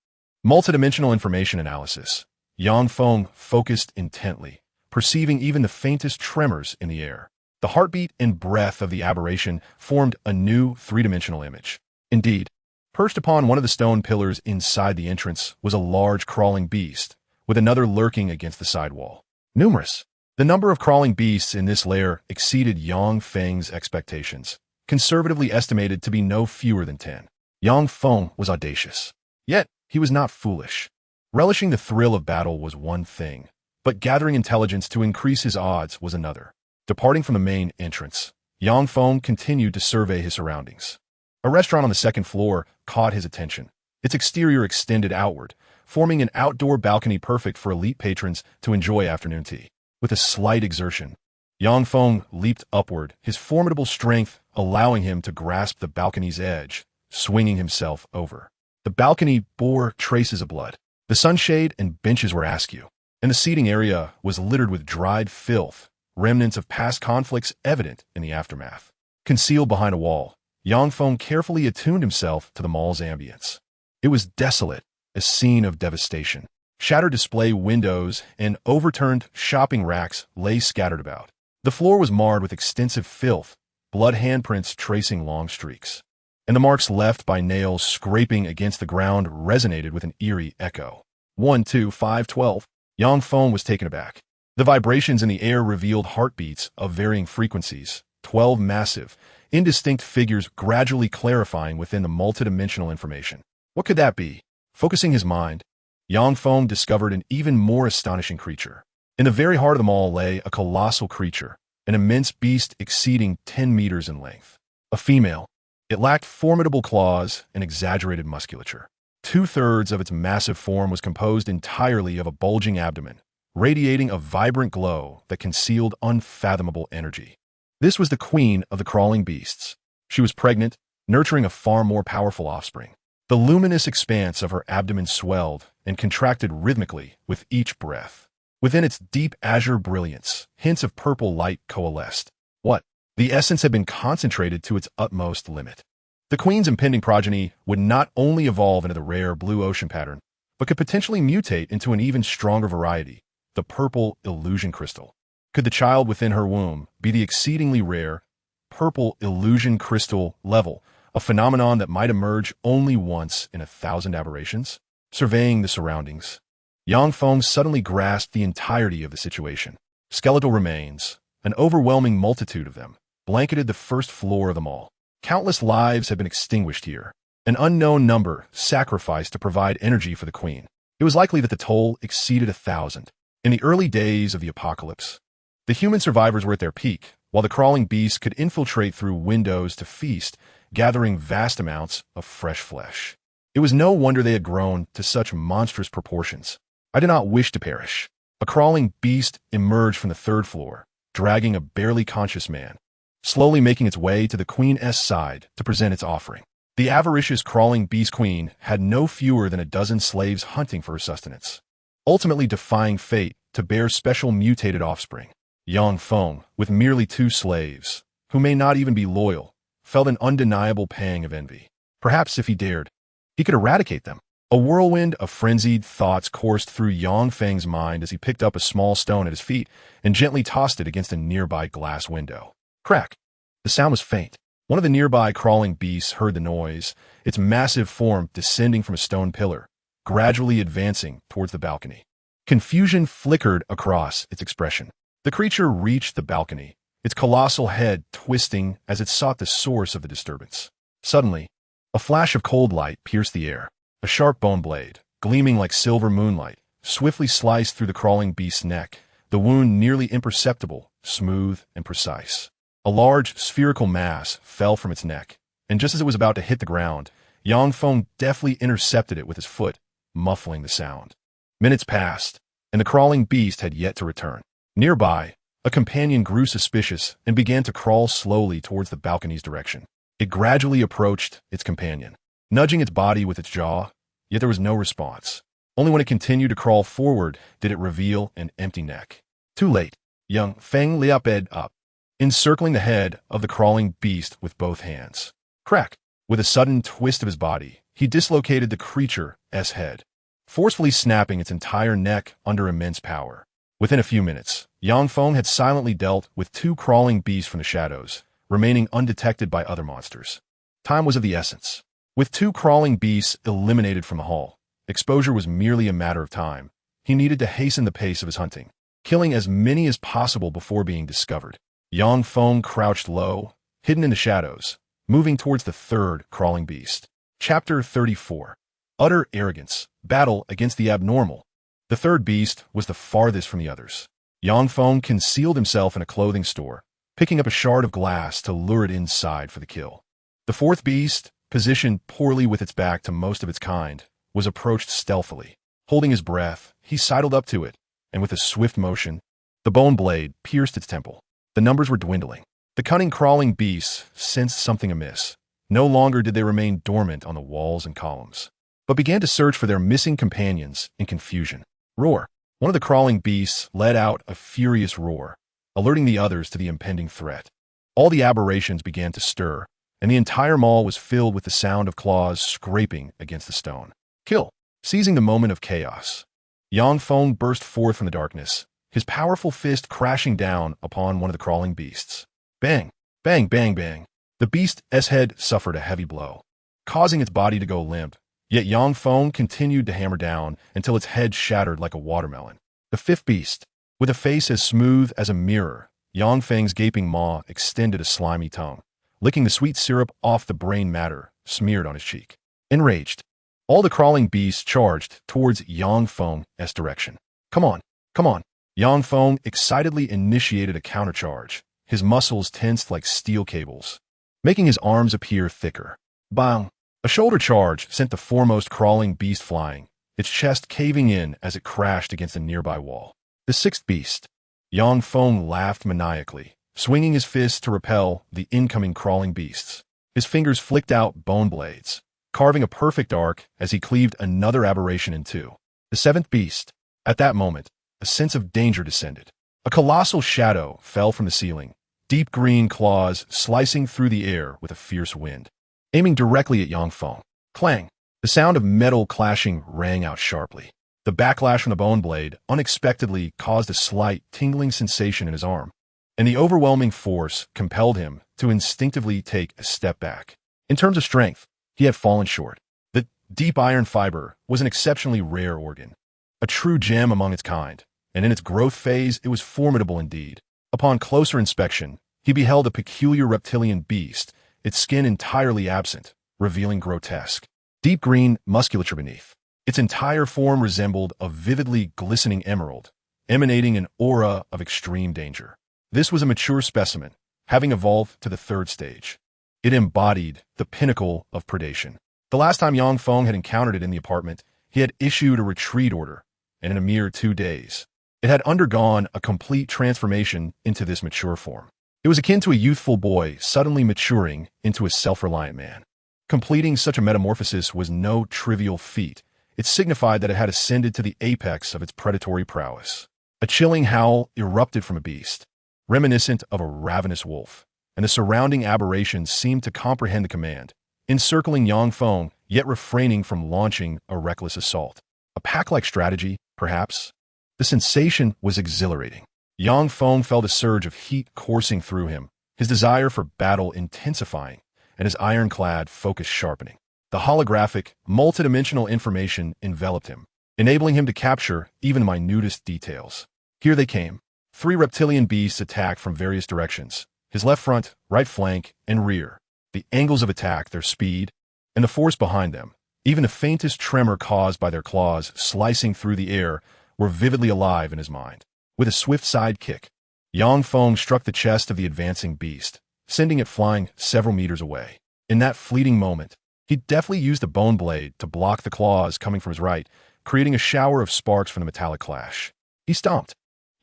Multidimensional information analysis. Yangfeng focused intently, perceiving even the faintest tremors in the air. The heartbeat and breath of the aberration formed a new 3-dimensional image. Indeed, perched upon one of the stone pillars inside the entrance was a large crawling beast, with another lurking against the side wall. Numerous. The number of crawling beasts in this lair exceeded Yangfeng's expectations, conservatively estimated to be no fewer than 10. Yangfeng was audacious. Yet, he was not foolish. Relishing the thrill of battle was one thing, but gathering intelligence to increase his odds was another. Departing from the main entrance, Yang Feng continued to survey his surroundings. A restaurant on the second floor caught his attention. Its exterior extended outward, forming an outdoor balcony perfect for elite patrons to enjoy afternoon tea. With a slight exertion, Yang Feng leaped upward, his formidable strength allowing him to grasp the balcony's edge, swinging himself over. The balcony bore traces of blood. The sunshade and benches were askew, and the seating area was littered with dried filth, remnants of past conflicts evident in the aftermath. Concealed behind a wall, Yang Feng carefully attuned himself to the mall's ambience. It was desolate, a scene of devastation. Shattered display windows and overturned shopping racks lay scattered about. The floor was marred with extensive filth, blood handprints tracing long streaks. And the marks left by nails scraping against the ground resonated with an eerie echo. 1, 2, 5, 12. Yang Feng was taken aback. The vibrations in the air revealed heartbeats of varying frequencies, 12 massive, indistinct figures gradually clarifying within the multidimensional information. What could that be? Focusing his mind, Yang Feng discovered an even more astonishing creature. In the very heart of the mall lay a colossal creature, an immense beast exceeding 10 meters in length. A female. It lacked formidable claws and exaggerated musculature. 2/3 of its massive form was composed entirely of a bulging abdomen, radiating a vibrant glow that concealed unfathomable energy. This was the queen of the crawling beasts. She was pregnant, nurturing a far more powerful offspring. The luminous expanse of her abdomen swelled and contracted rhythmically with each breath. Within its deep azure brilliance, hints of purple light coalesced. What? The essence had been concentrated to its utmost limit. The queen's impending progeny would not only evolve into the rare blue ocean pattern, but could potentially mutate into an even stronger variety, the purple illusion crystal. Could the child within her womb be the exceedingly rare purple illusion crystal level, a phenomenon that might emerge only once in 1,000 aberrations? Surveying the surroundings, Yang Feng suddenly grasped the entirety of the situation. Skeletal remains, an overwhelming multitude of them, blanketed the first floor of the mall. Countless lives had been extinguished here, an unknown number sacrificed to provide energy for the queen. It was likely that the toll exceeded 1,000. In the early days of the apocalypse, the human survivors were at their peak, while the crawling beasts could infiltrate through windows to feast, gathering vast amounts of fresh flesh. It was no wonder they had grown to such monstrous proportions. I did not wish to perish. A crawling beast emerged from the third floor, dragging a barely conscious man, slowly making its way to the queen's side to present its offering. The avaricious crawling beast queen had no fewer than a dozen slaves hunting for her sustenance, ultimately defying fate to bear special mutated offspring. Yang Feng, with merely 2 slaves, who may not even be loyal, felt an undeniable pang of envy. Perhaps if he dared, he could eradicate them. A whirlwind of frenzied thoughts coursed through Yang Feng's mind as he picked up a small stone at his feet and gently tossed it against a nearby glass window. Crack! The sound was faint. One of the nearby crawling beasts heard the noise, its massive form descending from a stone pillar, gradually advancing towards the balcony. Confusion flickered across its expression. The creature reached the balcony, its colossal head twisting as it sought the source of the disturbance. Suddenly, a flash of cold light pierced the air. A sharp bone blade, gleaming like silver moonlight, swiftly sliced through the crawling beast's neck, the wound nearly imperceptible, smooth and precise. A large, spherical mass fell from its neck, and just as it was about to hit the ground, Yang Feng deftly intercepted it with his foot, muffling the sound. Minutes passed, and the crawling beast had yet to return. Nearby, a companion grew suspicious and began to crawl slowly towards the balcony's direction. It gradually approached its companion, nudging its body with its jaw, yet there was no response. Only when it continued to crawl forward did it reveal an empty neck. Too late. Yang Feng leaped up, encircling the head of the crawling beast with both hands. Crack! With a sudden twist of his body, he dislocated the creature's head, forcefully snapping its entire neck under immense power. Within a few minutes, Yang Feng had silently dealt with 2 crawling beasts from the shadows, remaining undetected by other monsters. Time was of the essence. With 2 crawling beasts eliminated from the hall, exposure was merely a matter of time. He needed to hasten the pace of his hunting, killing as many as possible before being discovered. Yang Feng crouched low, hidden in the shadows, moving towards the 3rd crawling beast. Chapter 34. Utter arrogance, battle against the abnormal. The third beast was the farthest from the others. Yangfeng concealed himself in a clothing store, picking up a shard of glass to lure it inside for the kill. The fourth beast, positioned poorly with its back to most of its kind, was approached stealthily. Holding his breath, he sidled up to it, and with a swift motion, the bone blade pierced its temple. The numbers were dwindling. The cunning crawling beasts sensed something amiss. No longer did they remain dormant on the walls and columns, but began to search for their missing companions in confusion. Roar! One of the crawling beasts let out a furious roar, alerting the others to the impending threat. All the aberrations began to stir, and the entire mall was filled with the sound of claws scraping against the stone. Kill! Seizing the moment of chaos, Yangfeng burst forth from the darkness, his powerful fist crashing down upon one of the crawling beasts. Bang! Bang, bang, bang! The beast's head suffered a heavy blow, causing its body to go limp, yet Yangfeng continued to hammer down until its head shattered like a watermelon. The fifth beast, with a face as smooth as a mirror, Yangfeng's gaping maw extended a slimy tongue, licking the sweet syrup off the brain matter smeared on his cheek. Enraged, all the crawling beasts charged towards Yangfeng's direction. Come on, come on! Yangfeng excitedly initiated a countercharge, his muscles tensed like steel cables, making his arms appear thicker. Bang! A shoulder charge sent the foremost crawling beast flying, its chest caving in as it crashed against a nearby wall. The sixth beast. Yangfeng laughed maniacally, swinging his fists to repel the incoming crawling beasts. His fingers flicked out bone blades, carving a perfect arc as he cleaved another aberration in two. The seventh beast. At that moment, a sense of danger descended. A colossal shadow fell from the ceiling, deep green claws slicing through the air with a fierce wind, aiming directly at Yangfeng. Clang! The sound of metal clashing rang out sharply. The backlash from the bone blade unexpectedly caused a slight tingling sensation in his arm, and the overwhelming force compelled him to instinctively take a step back. In terms of strength, he had fallen short. The deep iron fiber was an exceptionally rare organ, a true gem among its kind, and in its growth phase it was formidable indeed. Upon closer inspection, he beheld a peculiar reptilian beast, its skin entirely absent, revealing grotesque, deep green musculature beneath. Its entire form resembled a vividly glistening emerald, emanating an aura of extreme danger. This was a mature specimen, having evolved to the third stage. It embodied the pinnacle of predation. The last time Yangfeng had encountered it in the apartment, he had issued a retreat order, and in a mere 2 days, it had undergone a complete transformation into this mature form. It was akin to a youthful boy suddenly maturing into a self-reliant man. Completing such a metamorphosis was no trivial feat. It signified that it had ascended to the apex of its predatory prowess. A chilling howl erupted from a beast, reminiscent of a ravenous wolf, and the surrounding aberrations seemed to comprehend the command, encircling Yangfeng, yet refraining from launching a reckless assault. A pack-like strategy, perhaps? The sensation was exhilarating. Yangfeng felt a surge of heat coursing through him, his desire for battle intensifying, and his ironclad focus sharpening. The holographic, multidimensional information enveloped him, enabling him to capture even the minutest details. Here they came. 3 reptilian beasts attacked from various directions, his left front, right flank, and rear. The angles of attack, their speed, and the force behind them, even the faintest tremor caused by their claws slicing through the air, were vividly alive in his mind. With a swift side kick, Yangfeng struck the chest of the advancing beast, sending it flying several meters away. In that fleeting moment, he deftly used the bone blade to block the claws coming from his right, creating a shower of sparks from the metallic clash. He stomped.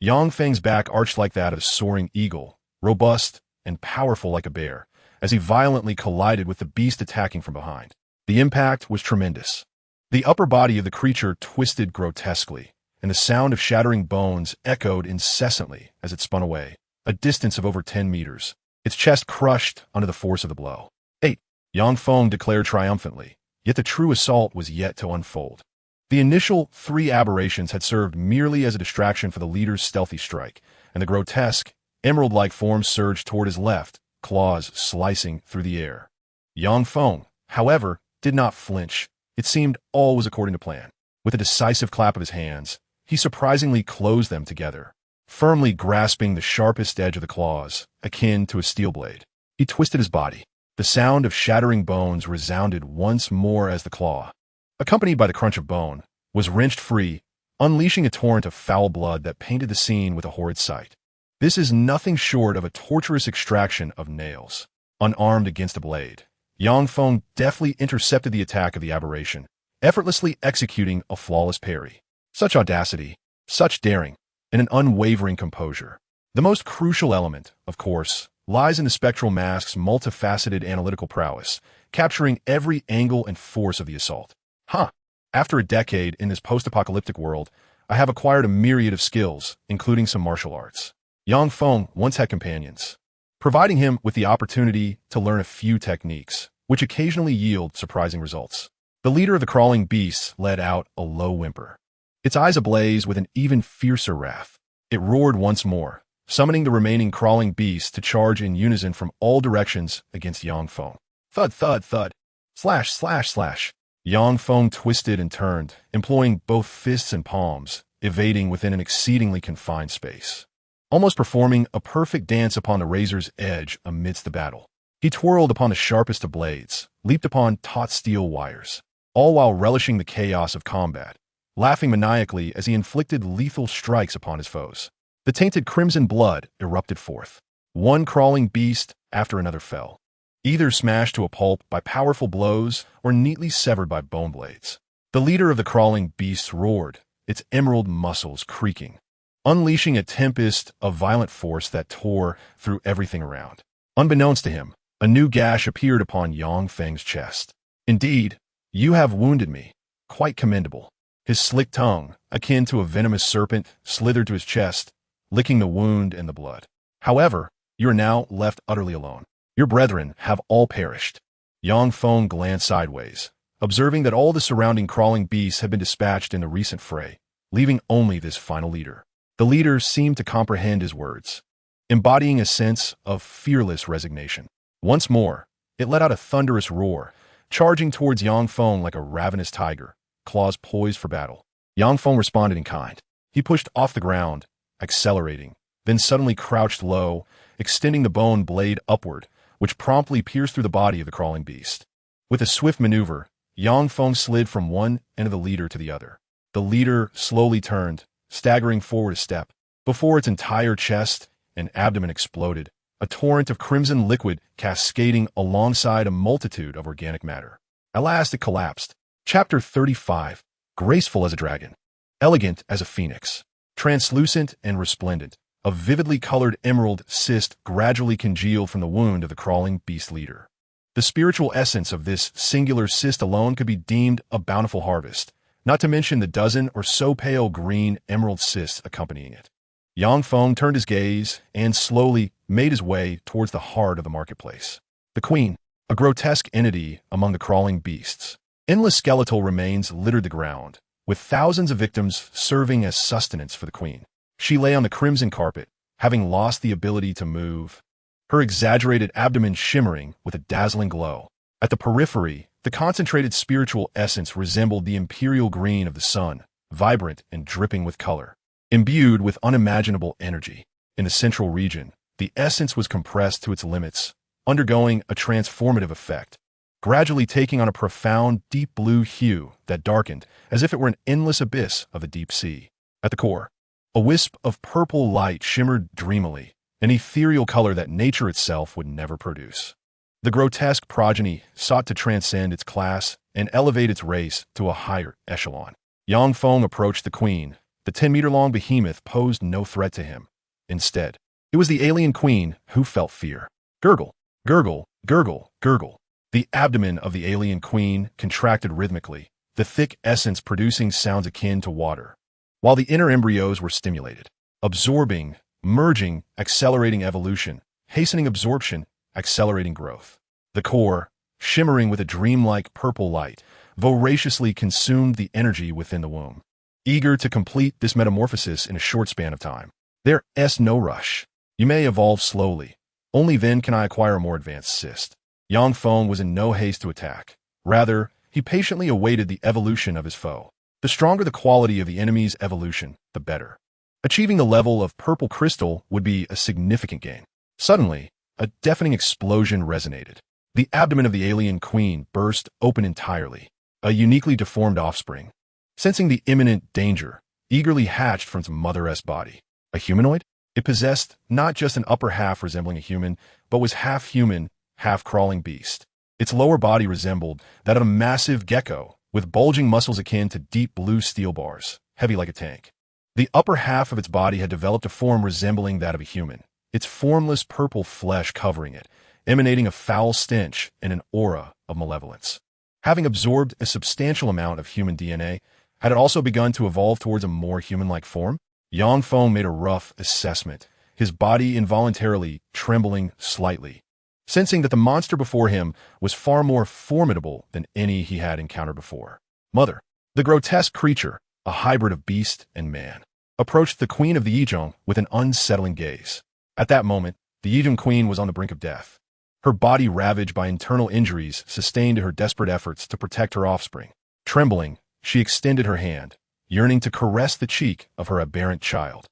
Yangfeng's back arched like that of a soaring eagle, robust and powerful like a bear, as he violently collided with the beast attacking from behind. The impact was tremendous. The upper body of the creature twisted grotesquely, and the sound of shattering bones echoed incessantly as it spun away, a distance of over 10 meters, its chest crushed under the force of the blow. 8. Yangfeng declared triumphantly, yet the true assault was yet to unfold. The initial 3 aberrations had served merely as a distraction for the leader's stealthy strike, and the grotesque, emerald-like form surged toward his left, claws slicing through the air. Yangfeng, however, did not flinch. It seemed all was according to plan. With a decisive clap of his hands, he surprisingly closed them together, firmly grasping the sharpest edge of the claws, akin to a steel blade. He twisted his body. The sound of shattering bones resounded once more as the claw, accompanied by the crunch of bone, was wrenched free, unleashing a torrent of foul blood that painted the scene with a horrid sight. This is nothing short of a torturous extraction of nails. Unarmed against a blade, Yang Feng deftly intercepted the attack of the aberration, effortlessly executing a flawless parry. Such audacity, such daring, and an unwavering composure. The most crucial element, of course, lies in the spectral mask's multifaceted analytical prowess, capturing every angle and force of the assault. After a decade in this post-apocalyptic world, I have acquired a myriad of skills, including some martial arts. Yang Feng once had companions, providing him with the opportunity to learn a few techniques, which occasionally yield surprising results. The leader of the crawling beasts let out a low whimper, its eyes ablaze with an even fiercer wrath. It roared once more, summoning the remaining crawling beasts to charge in unison from all directions against Yang Feng. Thud, thud, thud. Slash, slash, slash. Yang Feng twisted and turned, employing both fists and palms, evading within an exceedingly confined space, almost performing a perfect dance upon the razor's edge amidst the battle. He twirled upon the sharpest of blades, leaped upon taut steel wires, all while relishing the chaos of combat, laughing maniacally as he inflicted lethal strikes upon his foes. The tainted crimson blood erupted forth. One crawling beast after another fell, either smashed to a pulp by powerful blows or neatly severed by bone blades. The leader of the crawling beasts roared, its emerald muscles creaking, unleashing a tempest of violent force that tore through everything around. Unbeknownst to him, a new gash appeared upon Yang Feng's chest. Indeed, you have wounded me. Quite commendable. His slick tongue, akin to a venomous serpent, slithered to his chest, licking the wound and the blood. However, you are now left utterly alone. Your brethren have all perished. Yang Feng glanced sideways, observing that all the surrounding crawling beasts had been dispatched in the recent fray, leaving only this final leader. The leader seemed to comprehend his words, embodying a sense of fearless resignation. Once more, it let out a thunderous roar, charging towards Yang Feng like a ravenous tiger, claws poised for battle. Yang Feng responded in kind. He pushed off the ground, accelerating, then suddenly crouched low, extending the bone blade upward, which promptly pierced through the body of the crawling beast. With a swift maneuver, Yang Feng slid from one end of the leader to the other. The leader slowly turned, staggering forward a step. Before its entire chest and abdomen exploded, a torrent of crimson liquid cascading alongside a multitude of organic matter. At last it collapsed. Chapter 35. Graceful as a dragon, elegant as a phoenix, translucent and resplendent, a vividly colored emerald cyst gradually congealed from the wound of the crawling beast leader. The spiritual essence of this singular cyst alone could be deemed a bountiful harvest, not to mention the dozen or so pale green emerald cysts accompanying it. Yang Feng turned his gaze and slowly made his way towards the heart of the marketplace. The queen, a grotesque entity among the crawling beasts. Endless skeletal remains littered the ground, with thousands of victims serving as sustenance for the queen. She lay on the crimson carpet, having lost the ability to move, her exaggerated abdomen shimmering with a dazzling glow. At the periphery, the concentrated spiritual essence resembled the imperial green of the sun, vibrant and dripping with color, imbued with unimaginable energy. In the central region, the essence was compressed to its limits, undergoing a transformative effect, gradually taking on a profound deep blue hue that darkened as if it were an endless abyss of the deep sea. At the core, a wisp of purple light shimmered dreamily, an ethereal color that nature itself would never produce. The grotesque progeny sought to transcend its class and elevate its race to a higher echelon. Yang Feng approached the queen. The 10-meter-long behemoth posed no threat to him. Instead, it was the alien queen who felt fear. Gurgle, gurgle, gurgle, gurgle. The abdomen of the alien queen contracted rhythmically, the thick essence producing sounds akin to water, while the inner embryos were stimulated, absorbing, merging, accelerating evolution, hastening absorption, accelerating growth. The core, shimmering with a dreamlike purple light, voraciously consumed the energy within the womb. Eager to complete this metamorphosis in a short span of time. There's no rush. You may evolve slowly. Only then can I acquire a more advanced cyst. Yang Feng was in no haste to attack. Rather, he patiently awaited the evolution of his foe. The stronger the quality of the enemy's evolution, the better. Achieving the level of purple crystal would be a significant gain. Suddenly, a deafening explosion resonated. The abdomen of the alien queen burst open entirely. a uniquely deformed offspring. Sensing the imminent danger, eagerly hatched from its mother-esque body. A humanoid? It possessed not just an upper half resembling a human, but was half human, half crawling beast. Its lower body resembled that of a massive gecko, with bulging muscles akin to deep blue steel bars, heavy like a tank. The upper half of its body had developed a form resembling that of a human, its formless purple flesh covering it, emanating a foul stench and an aura of malevolence. Having absorbed a substantial amount of human DNA, had it also begun to evolve towards a more human-like form? Yang Feng made a rough assessment, his body involuntarily trembling slightly, sensing that the monster before him was far more formidable than any he had encountered before. Mother, the grotesque creature, a hybrid of beast and man, approached the queen of the Yizhong with an unsettling gaze. At that moment, the Yizhong queen was on the brink of death, her body ravaged by internal injuries sustained in her desperate efforts to protect her offspring. Trembling, she extended her hand, yearning to caress the cheek of her aberrant child,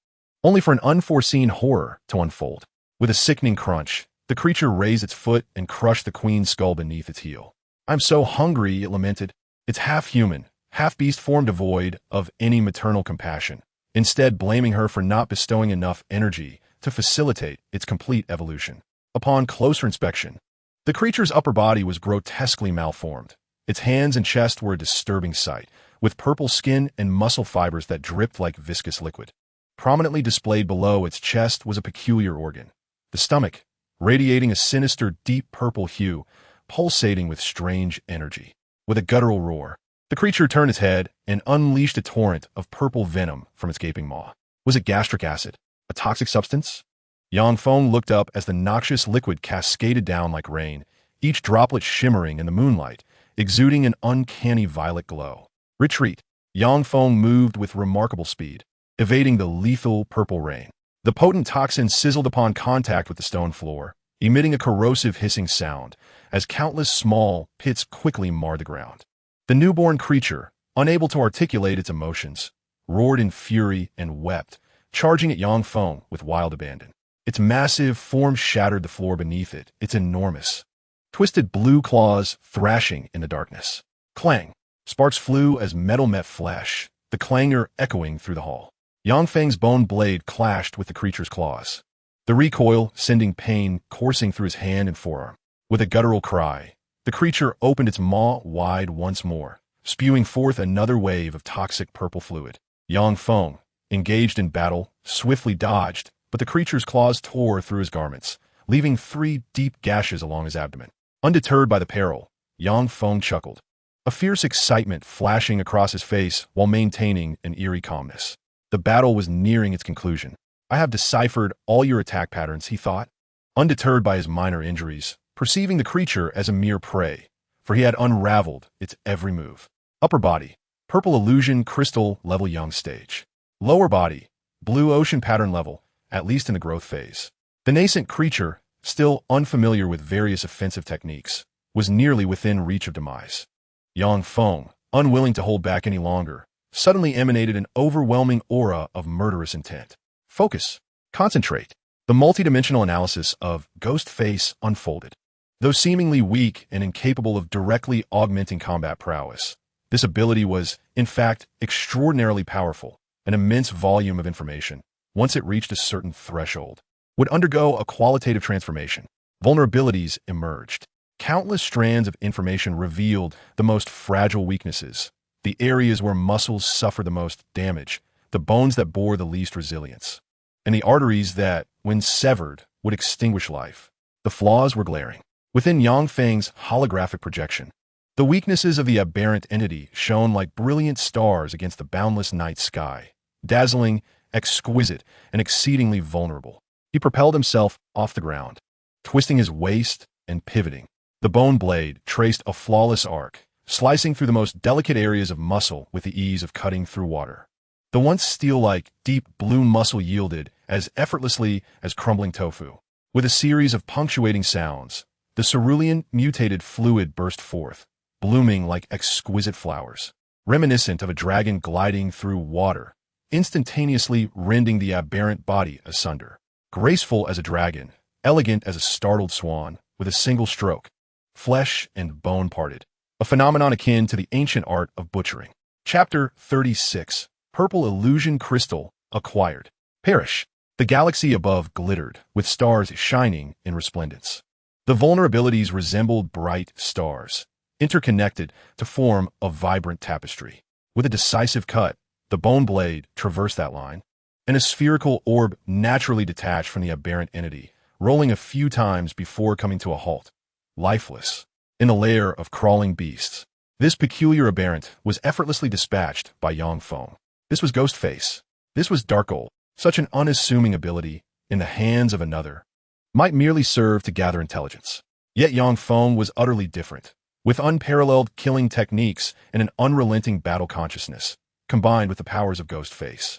only for an unforeseen horror to unfold. With a sickening crunch, the creature raised its foot and crushed the queen's skull beneath its heel. "I'm so hungry," it lamented, its half-human, half-beast form devoid of any maternal compassion, instead blaming her for not bestowing enough energy to facilitate its complete evolution. Upon closer inspection, the creature's upper body was grotesquely malformed. Its hands and chest were a disturbing sight, with purple skin and muscle fibers that dripped like viscous liquid. Prominently displayed below its chest was a peculiar organ, the stomach, radiating a sinister deep purple hue, pulsating with strange energy. With a guttural roar, the creature turned its head and unleashed a torrent of purple venom from its gaping maw. Was it gastric acid? A toxic substance? Yang Feng looked up as the noxious liquid cascaded down like rain, each droplet shimmering in the moonlight, exuding an uncanny violet glow. Retreat. Yang Feng moved with remarkable speed, evading the lethal purple rain. The potent toxin sizzled upon contact with the stone floor, emitting a corrosive hissing sound, as countless small pits quickly marred the ground. The newborn creature, unable to articulate its emotions, roared in fury and wept, charging at Yang Feng with wild abandon. Its massive form shattered the floor beneath it, its enormous, twisted blue claws thrashing in the darkness. Clang! Sparks flew as metal met flesh, the clangor echoing through the hall. Yang Feng's bone blade clashed with the creature's claws, the recoil sending pain coursing through his hand and forearm. With a guttural cry, the creature opened its maw wide once more, spewing forth another wave of toxic purple fluid. Yang Feng, engaged in battle, swiftly dodged, but the creature's claws tore through his garments, leaving 3 deep gashes along his abdomen. Undeterred by the peril, Yang Feng chuckled, a fierce excitement flashing across his face while maintaining an eerie calmness. The battle was nearing its conclusion. "I have deciphered all your attack patterns," he thought, undeterred by his minor injuries, perceiving the creature as a mere prey, for he had unraveled its every move. Upper body, purple illusion crystal level young stage. Lower body, blue ocean pattern level, at least in the growth phase. The nascent creature, still unfamiliar with various offensive techniques, was nearly within reach of demise. Yang Feng, unwilling to hold back any longer, suddenly emanated an overwhelming aura of murderous intent. Focus. Concentrate. The multidimensional analysis of Ghost Face unfolded. Though seemingly weak and incapable of directly augmenting combat prowess, this ability was, in fact, extraordinarily powerful. An immense volume of information, once it reached a certain threshold, would undergo a qualitative transformation. Vulnerabilities emerged. Countless strands of information revealed the most fragile weaknesses, the areas where muscles suffer the most damage, the bones that bore the least resilience, and the arteries that, when severed, would extinguish life. The flaws were glaring. Within Yang Feng's holographic projection, the weaknesses of the aberrant entity shone like brilliant stars against the boundless night sky, dazzling, exquisite, and exceedingly vulnerable. He propelled himself off the ground, twisting his waist and pivoting. The bone blade traced a flawless arc, slicing through the most delicate areas of muscle with the ease of cutting through water. The once steel-like, deep blue muscle yielded as effortlessly as crumbling tofu. With a series of punctuating sounds, the cerulean mutated fluid burst forth, blooming like exquisite flowers, reminiscent of a dragon gliding through water, instantaneously rending the aberrant body asunder. Graceful as a dragon, elegant as a startled swan, with a single stroke, flesh and bone parted, a phenomenon akin to the ancient art of butchering. Chapter 36. Purple Illusion Crystal Acquired. Perish. The galaxy above glittered, with stars shining in resplendence. The vulnerabilities resembled bright stars, interconnected to form a vibrant tapestry. With a decisive cut, the bone blade traversed that line, and a spherical orb naturally detached from the aberrant entity, rolling a few times before coming to a halt, lifeless, in a lair of crawling beasts. This peculiar aberrant was effortlessly dispatched by Yang Feng. This was Ghostface. This was Darkole. Such an unassuming ability, in the hands of another, might merely serve to gather intelligence. Yet Yang Feng was utterly different, with unparalleled killing techniques and an unrelenting battle consciousness, combined with the powers of Ghostface.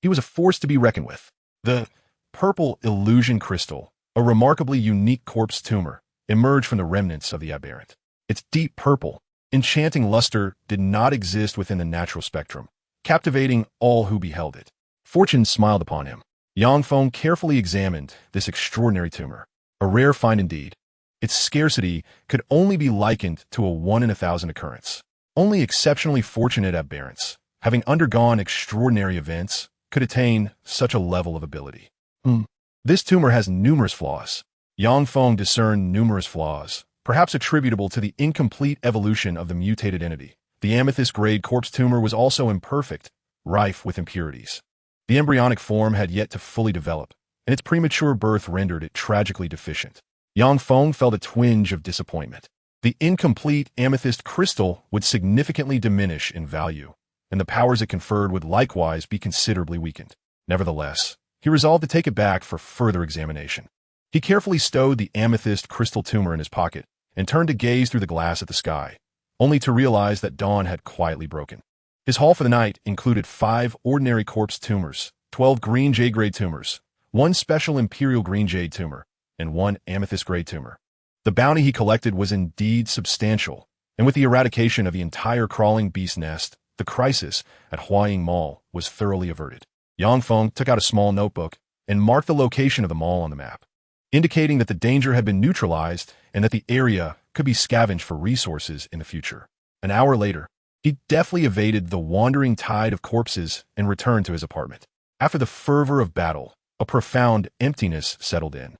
He was a force to be reckoned with. The Purple Illusion Crystal, a remarkably unique corpse tumor, emerged from the remnants of the aberrant. Its deep purple, enchanting luster did not exist within the natural spectrum, captivating all who beheld it. Fortune smiled upon him. Yang Feng carefully examined this extraordinary tumor, a rare find indeed. Its scarcity could only be likened to a 1 in 1,000 occurrence. Only exceptionally fortunate aberrants, having undergone extraordinary events, could attain such a level of ability. This tumor has numerous flaws. Yang Feng discerned numerous flaws, perhaps attributable to the incomplete evolution of the mutated entity. The amethyst-grade corpse tumor was also imperfect, rife with impurities. The embryonic form had yet to fully develop, and its premature birth rendered it tragically deficient. Yang Feng felt a twinge of disappointment. The incomplete amethyst crystal would significantly diminish in value, and the powers it conferred would likewise be considerably weakened. Nevertheless, he resolved to take it back for further examination. He carefully stowed the amethyst crystal tumor in his pocket and turned to gaze through the glass at the sky, only to realize that dawn had quietly broken. His haul for the night included 5 ordinary corpse tumors, 12 green jade-grade tumors, 1 special imperial green jade tumor, and 1 amethyst-grade tumor. The bounty he collected was indeed substantial, and with the eradication of the entire crawling beast nest, the crisis at Huaying Mall was thoroughly averted. Yang Feng took out a small notebook and marked the location of the mall on the map, indicating that the danger had been neutralized and that the area could be scavenged for resources in the future. An hour later, he deftly evaded the wandering tide of corpses and returned to his apartment. After the fervor of battle, a profound emptiness settled in.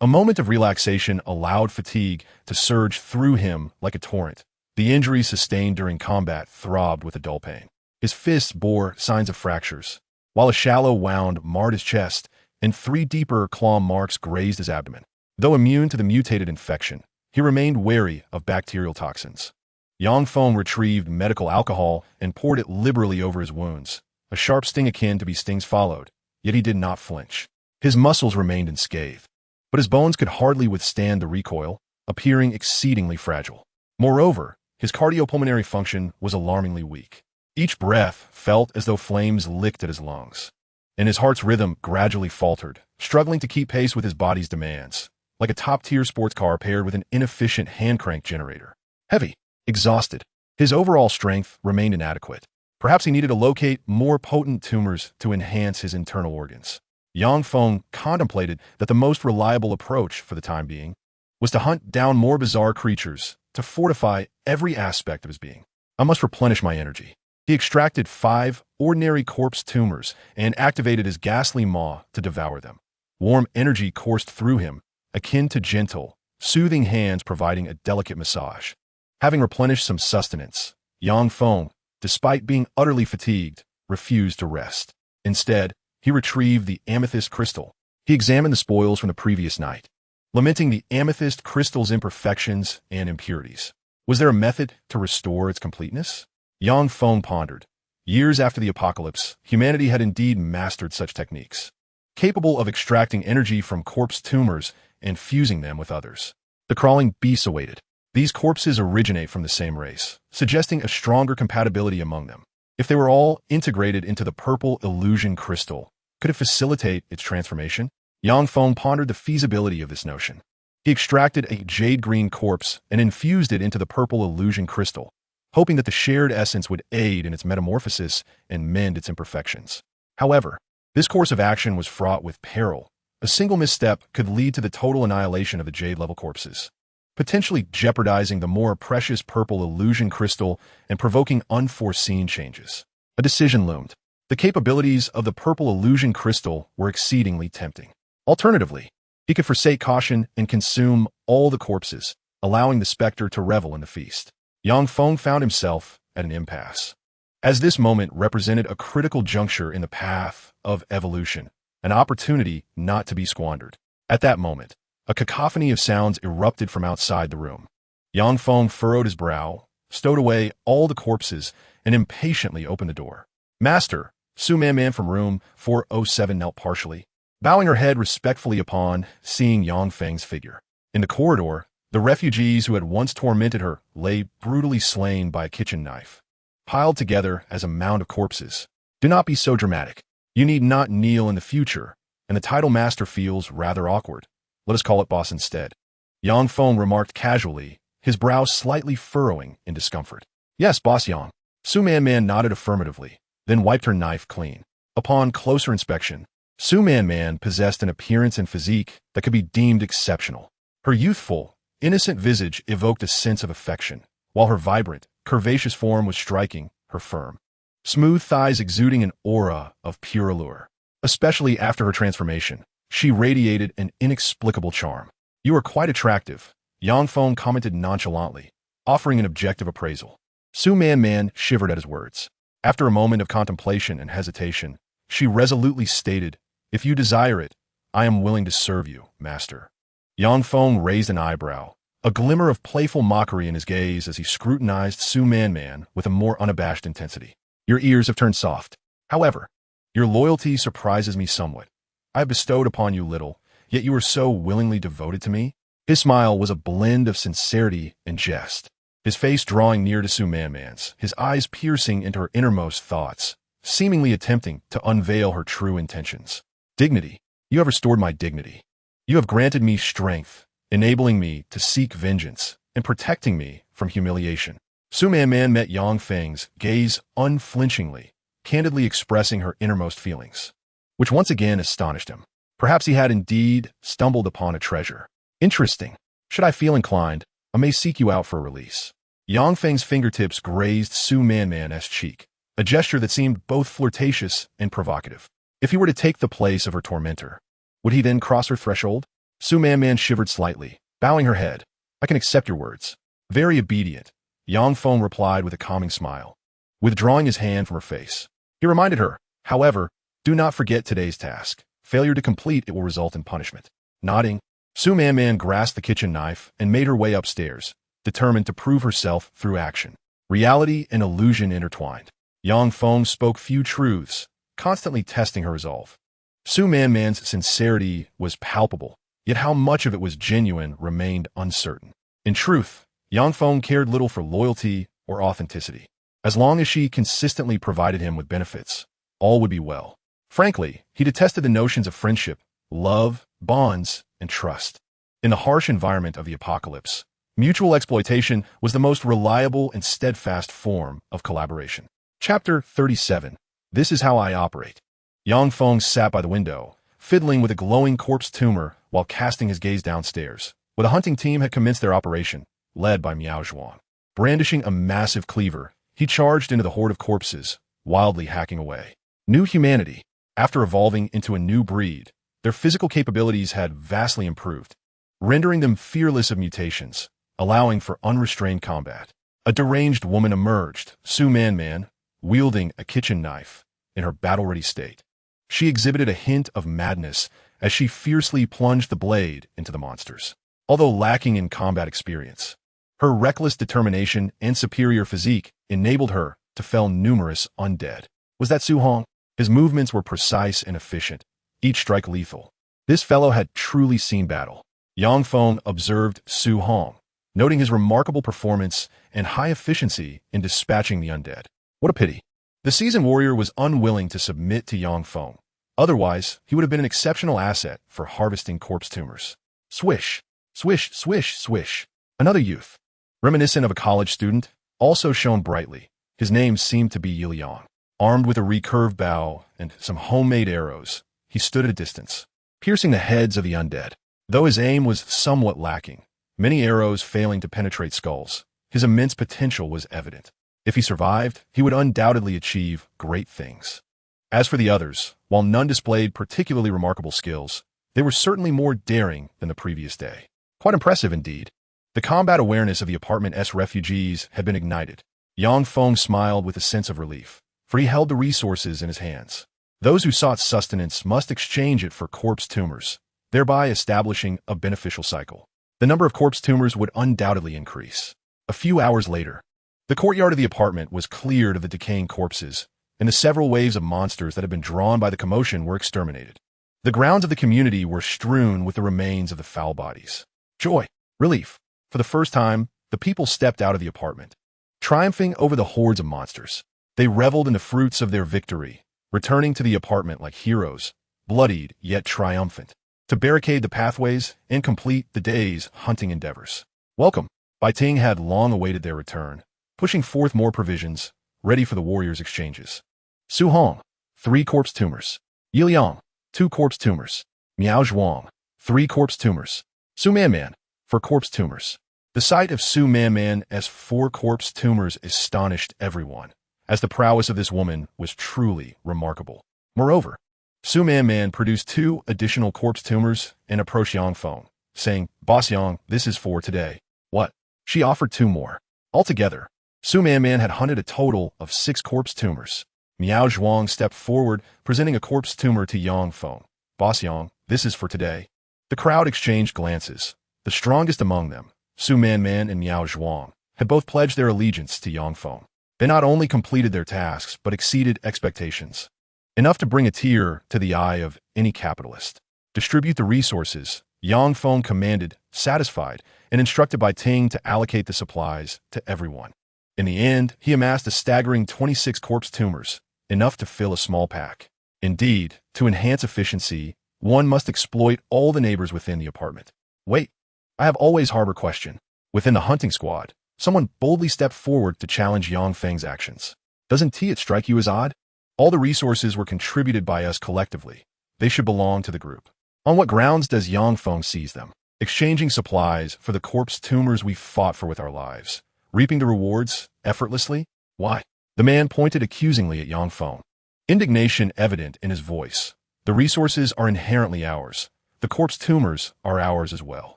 A moment of relaxation allowed fatigue to surge through him like a torrent. The injuries sustained during combat throbbed with a dull pain. His fists bore signs of fractures, while a shallow wound marred his chest and 3 deeper claw marks grazed his abdomen. Though immune to the mutated infection, he remained wary of bacterial toxins. Yang Feng retrieved medical alcohol and poured it liberally over his wounds. A sharp sting akin to bee stings followed, yet he did not flinch. His muscles remained unscathed, but his bones could hardly withstand the recoil, appearing exceedingly fragile. Moreover, his cardiopulmonary function was alarmingly weak. Each breath felt as though flames licked at his lungs, and his heart's rhythm gradually faltered, struggling to keep pace with his body's demands, like a top-tier sports car paired with an inefficient hand-crank generator. Heavy, exhausted, his overall strength remained inadequate. Perhaps he needed to locate more potent tumors to enhance his internal organs. Yang Feng contemplated that the most reliable approach for the time being was to hunt down more bizarre creatures to fortify every aspect of his being. I must replenish my energy. He extracted 5 ordinary corpse tumors and activated his ghastly maw to devour them. Warm energy coursed through him, akin to gentle, soothing hands providing a delicate massage. Having replenished some sustenance, Yang Feng, despite being utterly fatigued, refused to rest. Instead, he retrieved the amethyst crystal. He examined the spoils from the previous night, lamenting the amethyst crystal's imperfections and impurities. Was there a method to restore its completeness? Yang Feng pondered. Years after the apocalypse, humanity had indeed mastered such techniques, capable of extracting energy from corpse tumors and fusing them with others. The crawling beasts awaited. These corpses originate from the same race, suggesting a stronger compatibility among them. If they were all integrated into the purple illusion crystal, could it facilitate its transformation? Yang Feng pondered the feasibility of this notion. He extracted a jade-green corpse and infused it into the purple illusion crystal, hoping that the shared essence would aid in its metamorphosis and mend its imperfections. However, this course of action was fraught with peril. A single misstep could lead to the total annihilation of the jade-level corpses. potentially jeopardizing the more precious purple illusion crystal and provoking unforeseen changes. A decision loomed. The capabilities of the purple illusion crystal were exceedingly tempting. Alternatively, he could forsake caution and consume all the corpses, allowing the specter to revel in the feast. Yang Feng found himself at an impasse, as this moment represented a critical juncture in the path of evolution, an opportunity not to be squandered. At that moment, a cacophony of sounds erupted from outside the room. Yang Feng furrowed his brow, stowed away all the corpses, and impatiently opened the door. "Master," Su Man from room 407 knelt partially, bowing her head respectfully upon seeing Yang Feng's figure. In the corridor, the refugees who had once tormented her lay brutally slain by a kitchen knife, piled together as a mound of corpses. "Do not be so dramatic. You need not kneel in the future, and the title master feels rather awkward. Let us call it boss instead." Yang Feng remarked casually, his brow slightly furrowing in discomfort. "Yes, Boss Yang." Su Man nodded affirmatively, then wiped her knife clean. Upon closer inspection, Su Man possessed an appearance and physique that could be deemed exceptional. Her youthful, innocent visage evoked a sense of affection, while her vibrant, curvaceous form was striking, her firm, smooth thighs exuding an aura of pure allure. Especially after her transformation, she radiated an inexplicable charm. "You are quite attractive," Yang Feng commented nonchalantly, offering an objective appraisal. Su Man shivered at his words. After a moment of contemplation and hesitation, she resolutely stated, "If you desire it, I am willing to serve you, master." Yang Feng raised an eyebrow, a glimmer of playful mockery in his gaze as he scrutinized Su Man with a more unabashed intensity. "Your ears have turned soft. However, your loyalty surprises me somewhat. I have bestowed upon you little, yet you are so willingly devoted to me." His smile was a blend of sincerity and jest, his face drawing near to Su Man's, his eyes piercing into her innermost thoughts, seemingly attempting to unveil her true intentions. "Dignity. You have restored my dignity. You have granted me strength, enabling me to seek vengeance and protecting me from humiliation." Su Man met Yang Feng's gaze unflinchingly, candidly expressing her innermost feelings, which once again astonished him. Perhaps he had indeed stumbled upon a treasure. "Interesting. Should I feel inclined, I may seek you out for a release." Yang Feng's fingertips grazed Su Man's cheek, a gesture that seemed both flirtatious and provocative. If he were to take the place of her tormentor, would he then cross her threshold? Su Man shivered slightly, bowing her head. "I can accept your words." "Very obedient," Yang Feng replied with a calming smile, withdrawing his hand from her face. He reminded her, "However, do not forget today's task. Failure to complete it will result in punishment." Nodding, Su Man grasped the kitchen knife and made her way upstairs, determined to prove herself through action. Reality and illusion intertwined. Yang Feng spoke few truths, constantly testing her resolve. Su Man's sincerity was palpable, yet how much of it was genuine remained uncertain. In truth, Yang Feng cared little for loyalty or authenticity. As long as she consistently provided him with benefits, all would be well. Frankly, he detested the notions of friendship, love, bonds, and trust. In the harsh environment of the apocalypse, mutual exploitation was the most reliable and steadfast form of collaboration. Chapter 37. This is how I operate. Yang Feng sat by the window, fiddling with a glowing corpse tumor while casting his gaze downstairs, where the hunting team had commenced their operation, led by Miao Zhuang. Brandishing a massive cleaver, he charged into the horde of corpses, wildly hacking away. New humanity. After evolving into a new breed, their physical capabilities had vastly improved, rendering them fearless of mutations, allowing for unrestrained combat. A deranged woman emerged, Su Man, wielding a kitchen knife, in her battle-ready state. She exhibited a hint of madness as she fiercely plunged the blade into the monsters. Although lacking in combat experience, her reckless determination and superior physique enabled her to fell numerous undead. Was that Su Hong? His movements were precise and efficient, each strike lethal. This fellow had truly seen battle. Yang Feng observed Su Hong, noting his remarkable performance and high efficiency in dispatching the undead. What a pity. The seasoned warrior was unwilling to submit to Yang Feng. Otherwise, he would have been an exceptional asset for harvesting corpse tumors. Swish, swish, swish, swish. Another youth, reminiscent of a college student, also shone brightly. His name seemed to be Yiliang. Armed with a recurved bow and some homemade arrows, he stood at a distance, piercing the heads of the undead. Though his aim was somewhat lacking, many arrows failing to penetrate skulls. His immense potential was evident. If he survived, he would undoubtedly achieve great things. As for the others, while none displayed particularly remarkable skills, they were certainly more daring than the previous day. Quite impressive indeed. The combat awareness of the apartment's refugees had been ignited. Yang Feng smiled with a sense of relief, for he held the resources in his hands. Those who sought sustenance must exchange it for corpse tumors, thereby establishing a beneficial cycle. The number of corpse tumors would undoubtedly increase. A few hours later, the courtyard of the apartment was cleared of the decaying corpses, and the several waves of monsters that had been drawn by the commotion were exterminated. The grounds of the community were strewn with the remains of the foul bodies. Joy, relief. For the first time, the people stepped out of the apartment, triumphing over the hordes of monsters. They reveled in the fruits of their victory, returning to the apartment like heroes, bloodied yet triumphant, to barricade the pathways and complete the day's hunting endeavors. Welcome. Bai Ting had long awaited their return, pushing forth more provisions, ready for the warriors' exchanges. Su Hong, 3 corpse tumors. Yi Liang, 2 corpse tumors. Miao Zhuang, 3 corpse tumors. Su Manman, 4 corpse tumors. The sight of Su Manman's 4 corpse tumors astonished everyone, as the prowess of this woman was truly remarkable. Moreover, Su Man produced 2 additional corpse tumors and approached Yang Feng, saying, "Boss Yang, this is for today." What? She offered 2 more. Altogether, Su Man had hunted a total of 6 corpse tumors. Miao Zhuang stepped forward, presenting a corpse tumor to Yang Feng. "Boss Yang, this is for today." The crowd exchanged glances. The strongest among them, Su Man and Miao Zhuang, had both pledged their allegiance to Yang Feng. They not only completed their tasks, but exceeded expectations. Enough to bring a tear to the eye of any capitalist. Distribute the resources, Yang Feng commanded, satisfied, and instructed Bai Ting to allocate the supplies to everyone. In the end, he amassed a staggering 26 corpse tumors, enough to fill a small pack. Indeed, to enhance efficiency, one must exploit all the neighbors within the apartment. Wait, I have always harbored a question. Within the hunting squad, someone boldly stepped forward to challenge Yang Feng's actions. Doesn't it strike you as odd? All the resources were contributed by us collectively. They should belong to the group. On what grounds does Yang Feng seize them? Exchanging supplies for the corpse tumors we fought for with our lives. Reaping the rewards effortlessly? Why? The man pointed accusingly at Yang Feng. Indignation evident in his voice. The resources are inherently ours. The corpse tumors are ours as well.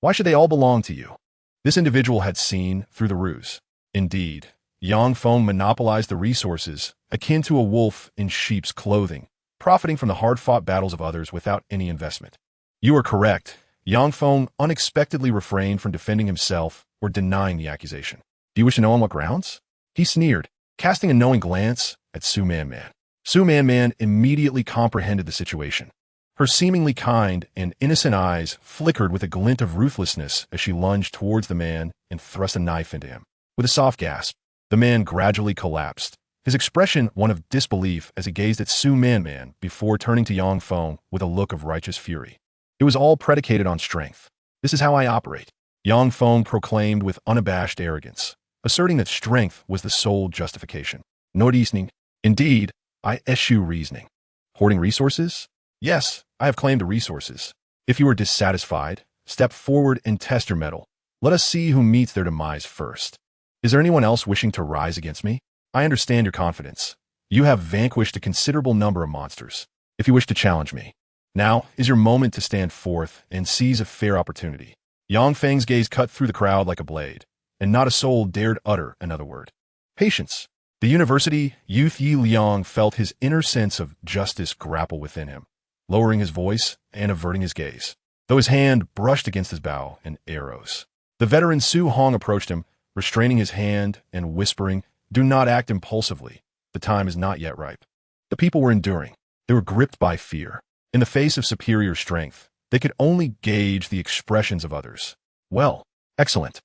Why should they all belong to you? This individual had seen through the ruse. Indeed, Yang Feng monopolized the resources, akin to a wolf in sheep's clothing, profiting from the hard-fought battles of others without any investment. You are correct. Yang Feng unexpectedly refrained from defending himself or denying the accusation. Do you wish to know on what grounds? He sneered, casting a knowing glance at Su Man. Su Man immediately comprehended the situation. Her seemingly kind and innocent eyes flickered with a glint of ruthlessness as she lunged towards the man and thrust a knife into him. With a soft gasp, the man gradually collapsed, his expression one of disbelief as he gazed at Su Man before turning to Yang Feng with a look of righteous fury. It was all predicated on strength. This is how I operate, Yang Feng proclaimed with unabashed arrogance, asserting that strength was the sole justification. No reasoning. Indeed, I eschew reasoning. Hoarding resources? Yes, I have claimed the resources. If you are dissatisfied, step forward and test your mettle. Let us see who meets their demise first. Is there anyone else wishing to rise against me? I understand your confidence. You have vanquished a considerable number of monsters. If you wish to challenge me, now is your moment to stand forth and seize a fair opportunity. Yang Feng's gaze cut through the crowd like a blade, and not a soul dared utter another word. Patience. The university youth Yi Liang felt his inner sense of justice grapple within him, lowering his voice and averting his gaze, though his hand brushed against his bow and arrows. The veteran Su Hong approached him, restraining his hand and whispering, "Do not act impulsively. The time is not yet ripe." The people were enduring. They were gripped by fear. In the face of superior strength, they could only gauge the expressions of others. Well, excellent.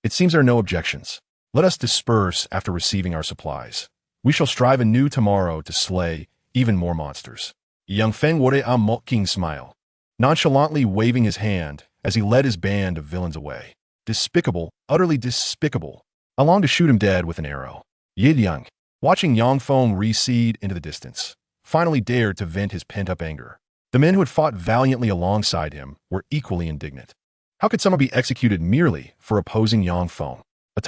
It seems there are no objections. Let us disperse after receiving our supplies. We shall strive anew tomorrow to slay even more monsters. Yang Feng wore a mocking smile, nonchalantly waving his hand as he led his band of villains away. Despicable, utterly despicable. I long to shoot him dead with an arrow. Yi Liang, watching Yang Feng recede into the distance, finally dared to vent his pent-up anger. The men who had fought valiantly alongside him were equally indignant. How could someone be executed merely for opposing Yang Feng? A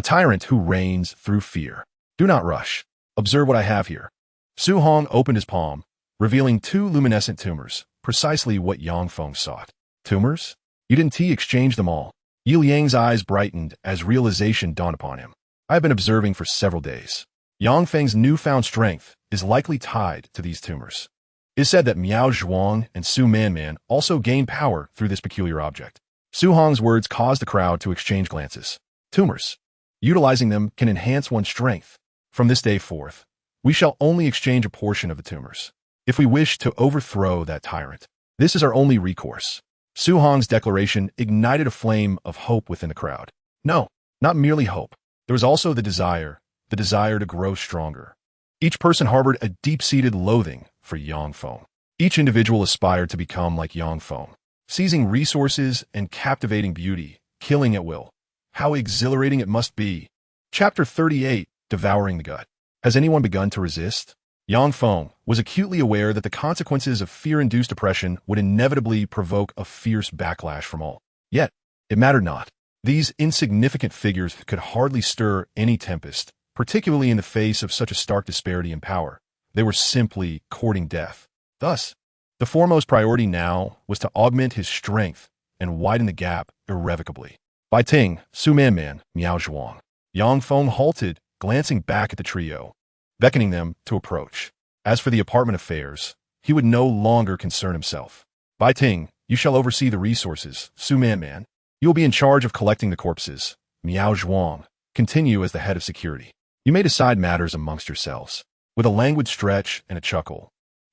tyrant who reigns through fear. Do not rush. Observe what I have here. Su Hong opened his palm, revealing two luminescent tumors, precisely what Yang Feng sought. Tumors? You didn't exchange them all. Yi Liang's eyes brightened as realization dawned upon him. I have been observing for several days. Yang Feng's newfound strength is likely tied to these tumors. It is said that Miao Zhuang and Su Manman also gained power through this peculiar object. Su Hong's words caused the crowd to exchange glances. Tumors. Utilizing them can enhance one's strength. From this day forth, we shall only exchange a portion of the tumors. If we wish to overthrow that tyrant, this is our only recourse. Su Hong's declaration ignited a flame of hope within the crowd. No, not merely hope. There was also the desire to grow stronger. Each person harbored a deep-seated loathing for Yang Feng. Each individual aspired to become like Yang Feng, seizing resources and captivating beauty, killing at will. How exhilarating it must be. Chapter 38, Devouring the Gut. Has anyone begun to resist? Yang Feng was acutely aware that the consequences of fear-induced oppression would inevitably provoke a fierce backlash from all. Yet, it mattered not. These insignificant figures could hardly stir any tempest, particularly in the face of such a stark disparity in power. They were simply courting death. Thus, the foremost priority now was to augment his strength and widen the gap irrevocably. Bai Ting, Su Manman, Miao Zhuang. Yang Feng halted, glancing back at the trio, beckoning them to approach. As for the apartment affairs, he would no longer concern himself. Bai Ting, you shall oversee the resources. Su Manman, you will be in charge of collecting the corpses. Miao Zhuang, continue as the head of security. You may decide matters amongst yourselves. With a languid stretch and a chuckle,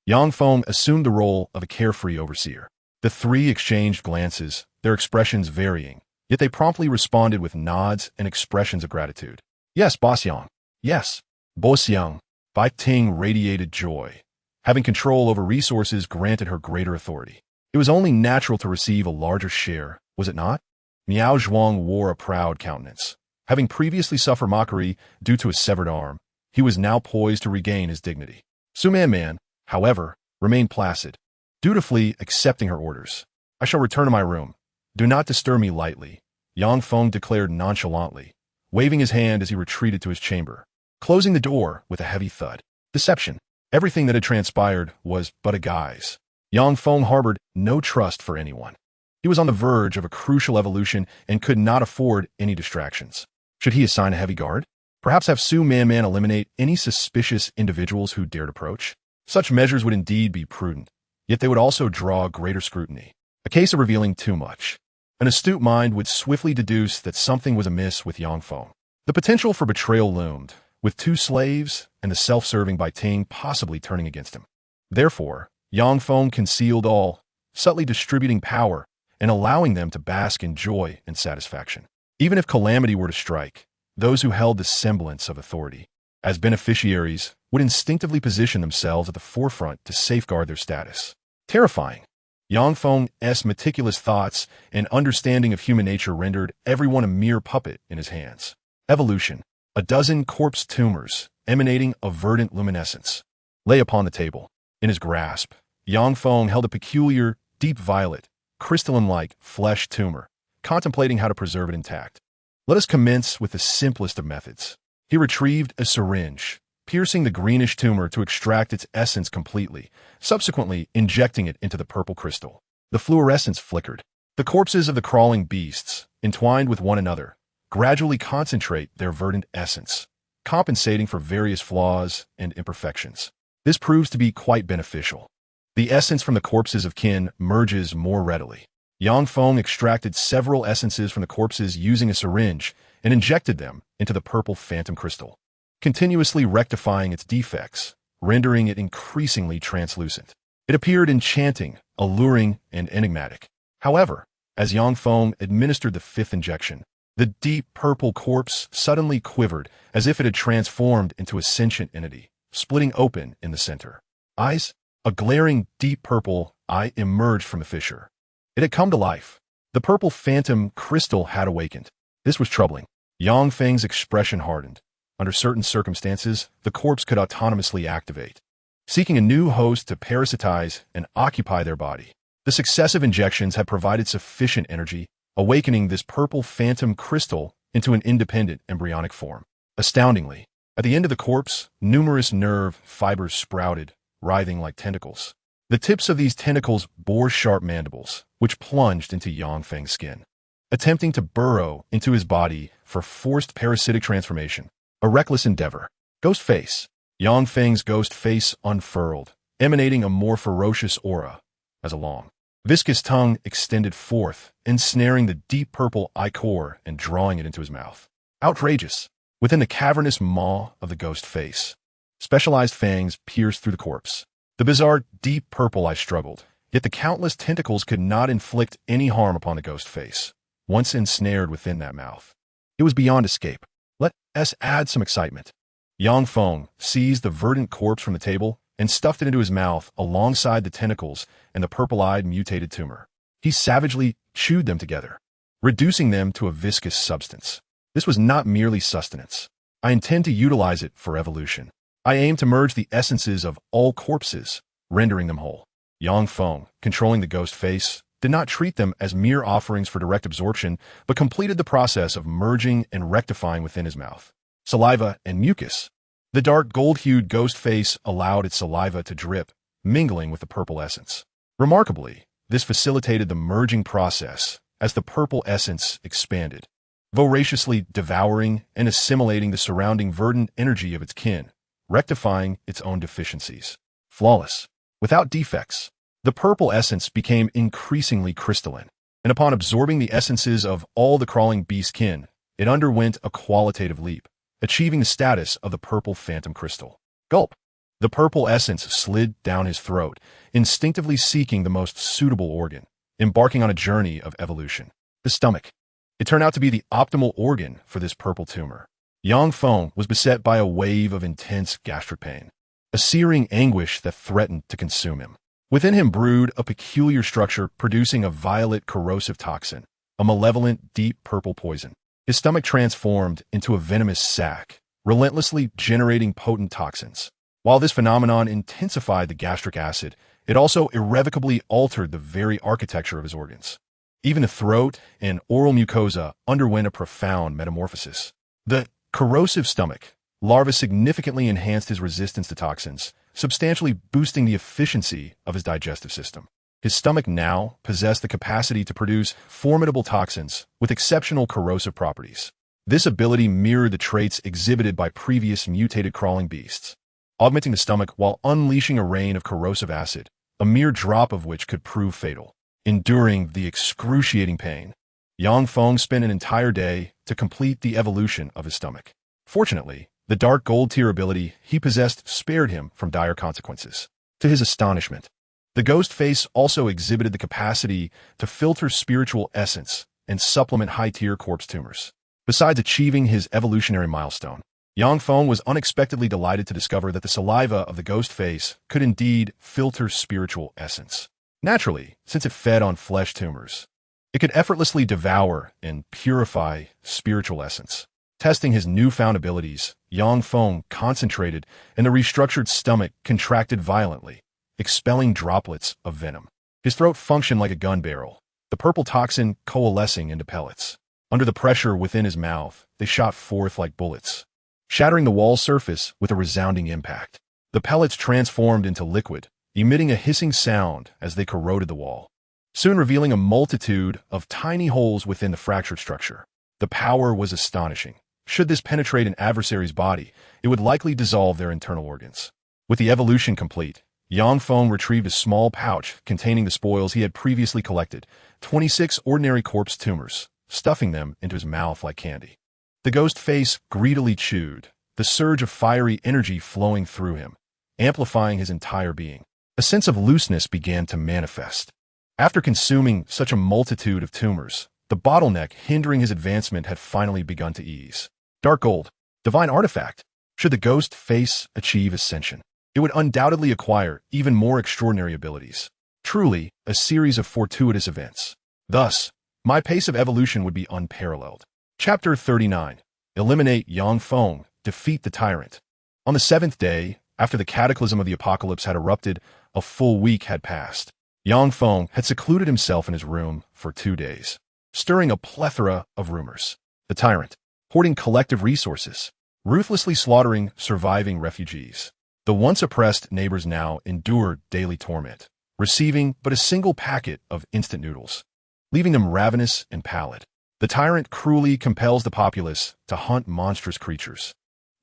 Yang Feng assumed the role of a carefree overseer. The three exchanged glances, their expressions varying, yet they promptly responded with nods and expressions of gratitude. Yes, Boss Yang. Yes, Boss Yang. Bai Ting radiated joy. Having control over resources granted her greater authority. It was only natural to receive a larger share, was it not? Miao Zhuang wore a proud countenance. Having previously suffered mockery due to a severed arm, he was now poised to regain his dignity. Su Manman, however, remained placid, dutifully accepting her orders. I shall return to my room. Do not disturb me lightly, Yang Feng declared nonchalantly, waving his hand as he retreated to his chamber, closing the door with a heavy thud. Deception. Everything that had transpired was but a guise. Yang Feng harbored no trust for anyone. He was on the verge of a crucial evolution and could not afford any distractions. Should he assign a heavy guard? Perhaps have Su Manman eliminate any suspicious individuals who dared approach? Such measures would indeed be prudent, yet they would also draw greater scrutiny. A case of revealing too much. An astute mind would swiftly deduce that something was amiss with Yang Feng. The potential for betrayal loomed, with two slaves and the self-serving Bai Ting possibly turning against him. Therefore, Yang Feng concealed all, subtly distributing power and allowing them to bask in joy and satisfaction. Even if calamity were to strike, those who held the semblance of authority as beneficiaries would instinctively position themselves at the forefront to safeguard their status. Terrifying. Yang Feng's meticulous thoughts and understanding of human nature rendered everyone a mere puppet in his hands. Evolution. A dozen corpse tumors, emanating a verdant luminescence, lay upon the table. In his grasp, Yang Feng held a peculiar, deep violet, crystalline-like flesh tumor, contemplating how to preserve it intact. Let us commence with the simplest of methods. He retrieved a syringe, piercing the greenish tumor to extract its essence completely, subsequently injecting it into the purple crystal. The fluorescence flickered. The corpses of the crawling beasts, entwined with one another, gradually concentrate their verdant essence, compensating for various flaws and imperfections. This proves to be quite beneficial. The essence from the corpses of kin merges more readily. Yang Feng extracted several essences from the corpses using a syringe and injected them into the purple phantom crystal, continuously rectifying its defects, rendering it increasingly translucent. It appeared enchanting, alluring, and enigmatic. However, as Yang Feng administered the fifth injection, the deep purple corpse suddenly quivered as if it had transformed into a sentient entity, splitting open in the center. Eyes? A glaring, deep purple eye emerged from the fissure. It had come to life. The purple phantom crystal had awakened. This was troubling. Yang Feng's expression hardened. Under certain circumstances, the corpse could autonomously activate, seeking a new host to parasitize and occupy their body. The successive injections had provided sufficient energy, awakening this purple phantom crystal into an independent embryonic form. Astoundingly, at the end of the corpse, numerous nerve fibers sprouted, writhing like tentacles. The tips of these tentacles bore sharp mandibles, which plunged into Yangfeng's skin, attempting to burrow into his body for forced parasitic transformation. A reckless endeavor. Ghost face. Yangfeng's ghost face unfurled, emanating a more ferocious aura, as a long, viscous tongue extended forth, ensnaring the deep purple ichor and drawing it into his mouth. Outrageous. Within the cavernous maw of the ghost face, specialized fangs pierced through the corpse. The bizarre, deep purple eye struggled, yet the countless tentacles could not inflict any harm upon the ghost face, once ensnared within that mouth. It was beyond escape. Let us add some excitement. Yang Feng seized the verdant corpse from the table and stuffed it into his mouth alongside the tentacles and the purple-eyed mutated tumor. He savagely chewed them together, reducing them to a viscous substance. This was not merely sustenance. I intend to utilize it for evolution. I aim to merge the essences of all corpses, rendering them whole. Yang Feng, controlling the ghost face, did not treat them as mere offerings for direct absorption, but completed the process of merging and rectifying within his mouth. Saliva and mucus. The dark gold-hued ghost face allowed its saliva to drip, mingling with the purple essence. Remarkably, this facilitated the merging process as the purple essence expanded, voraciously devouring and assimilating the surrounding verdant energy of its kin, rectifying its own deficiencies. Flawless. Without defects, the purple essence became increasingly crystalline, and upon absorbing the essences of all the crawling beast kin, it underwent a qualitative leap, achieving the status of the purple phantom crystal. Gulp. The purple essence slid down his throat, instinctively seeking the most suitable organ, embarking on a journey of evolution. The stomach. It turned out to be the optimal organ for this purple tumor. Yang Feng was beset by a wave of intense gastric pain, a searing anguish that threatened to consume him. Within him brewed a peculiar structure producing a violet corrosive toxin, a malevolent deep purple poison. His stomach transformed into a venomous sac, relentlessly generating potent toxins. While this phenomenon intensified the gastric acid, it also irrevocably altered the very architecture of his organs. Even the throat and oral mucosa underwent a profound metamorphosis. The corrosive stomach larva significantly enhanced his resistance to toxins, substantially boosting the efficiency of his digestive system. His stomach now possessed the capacity to produce formidable toxins with exceptional corrosive properties. This ability mirrored the traits exhibited by previous mutated crawling beasts, augmenting the stomach while unleashing a rain of corrosive acid, a mere drop of which could prove fatal. Enduring the excruciating pain, Yang Feng spent an entire day to complete the evolution of his stomach. Fortunately, the dark gold tier ability he possessed spared him from dire consequences. To his astonishment, the ghost face also exhibited the capacity to filter spiritual essence and supplement high-tier corpse tumors. Besides achieving his evolutionary milestone, Yang Feng was unexpectedly delighted to discover that the saliva of the ghost face could indeed filter spiritual essence. Naturally, since it fed on flesh tumors, it could effortlessly devour and purify spiritual essence. Testing his newfound abilities, Yang Feng concentrated, and the restructured stomach contracted violently, expelling droplets of venom. His throat functioned like a gun barrel, the purple toxin coalescing into pellets. Under the pressure within his mouth, they shot forth like bullets, shattering the wall surface with a resounding impact. The pellets transformed into liquid, emitting a hissing sound as they corroded the wall, soon revealing a multitude of tiny holes within the fractured structure. The power was astonishing. Should this penetrate an adversary's body, it would likely dissolve their internal organs. With the evolution complete, Yang Feng retrieved a small pouch containing the spoils he had previously collected, 26 ordinary corpse tumors, stuffing them into his mouth like candy. The ghost face greedily chewed, the surge of fiery energy flowing through him, amplifying his entire being. A sense of looseness began to manifest. After consuming such a multitude of tumors, the bottleneck hindering his advancement had finally begun to ease. Dark gold, divine artifact. Should the ghost face achieve ascension, it would undoubtedly acquire even more extraordinary abilities. Truly, a series of fortuitous events. Thus, my pace of evolution would be unparalleled. Chapter 39. Eliminate Yang Feng, defeat the tyrant. On the 7th day, after the cataclysm of the apocalypse had erupted, a full week had passed. Yang Feng had secluded himself in his room for 2 days, stirring a plethora of rumors. The tyrant, hoarding collective resources, ruthlessly slaughtering surviving refugees. The once oppressed neighbors now endured daily torment, receiving but a single packet of instant noodles, leaving them ravenous and pallid. The tyrant cruelly compels the populace to hunt monstrous creatures,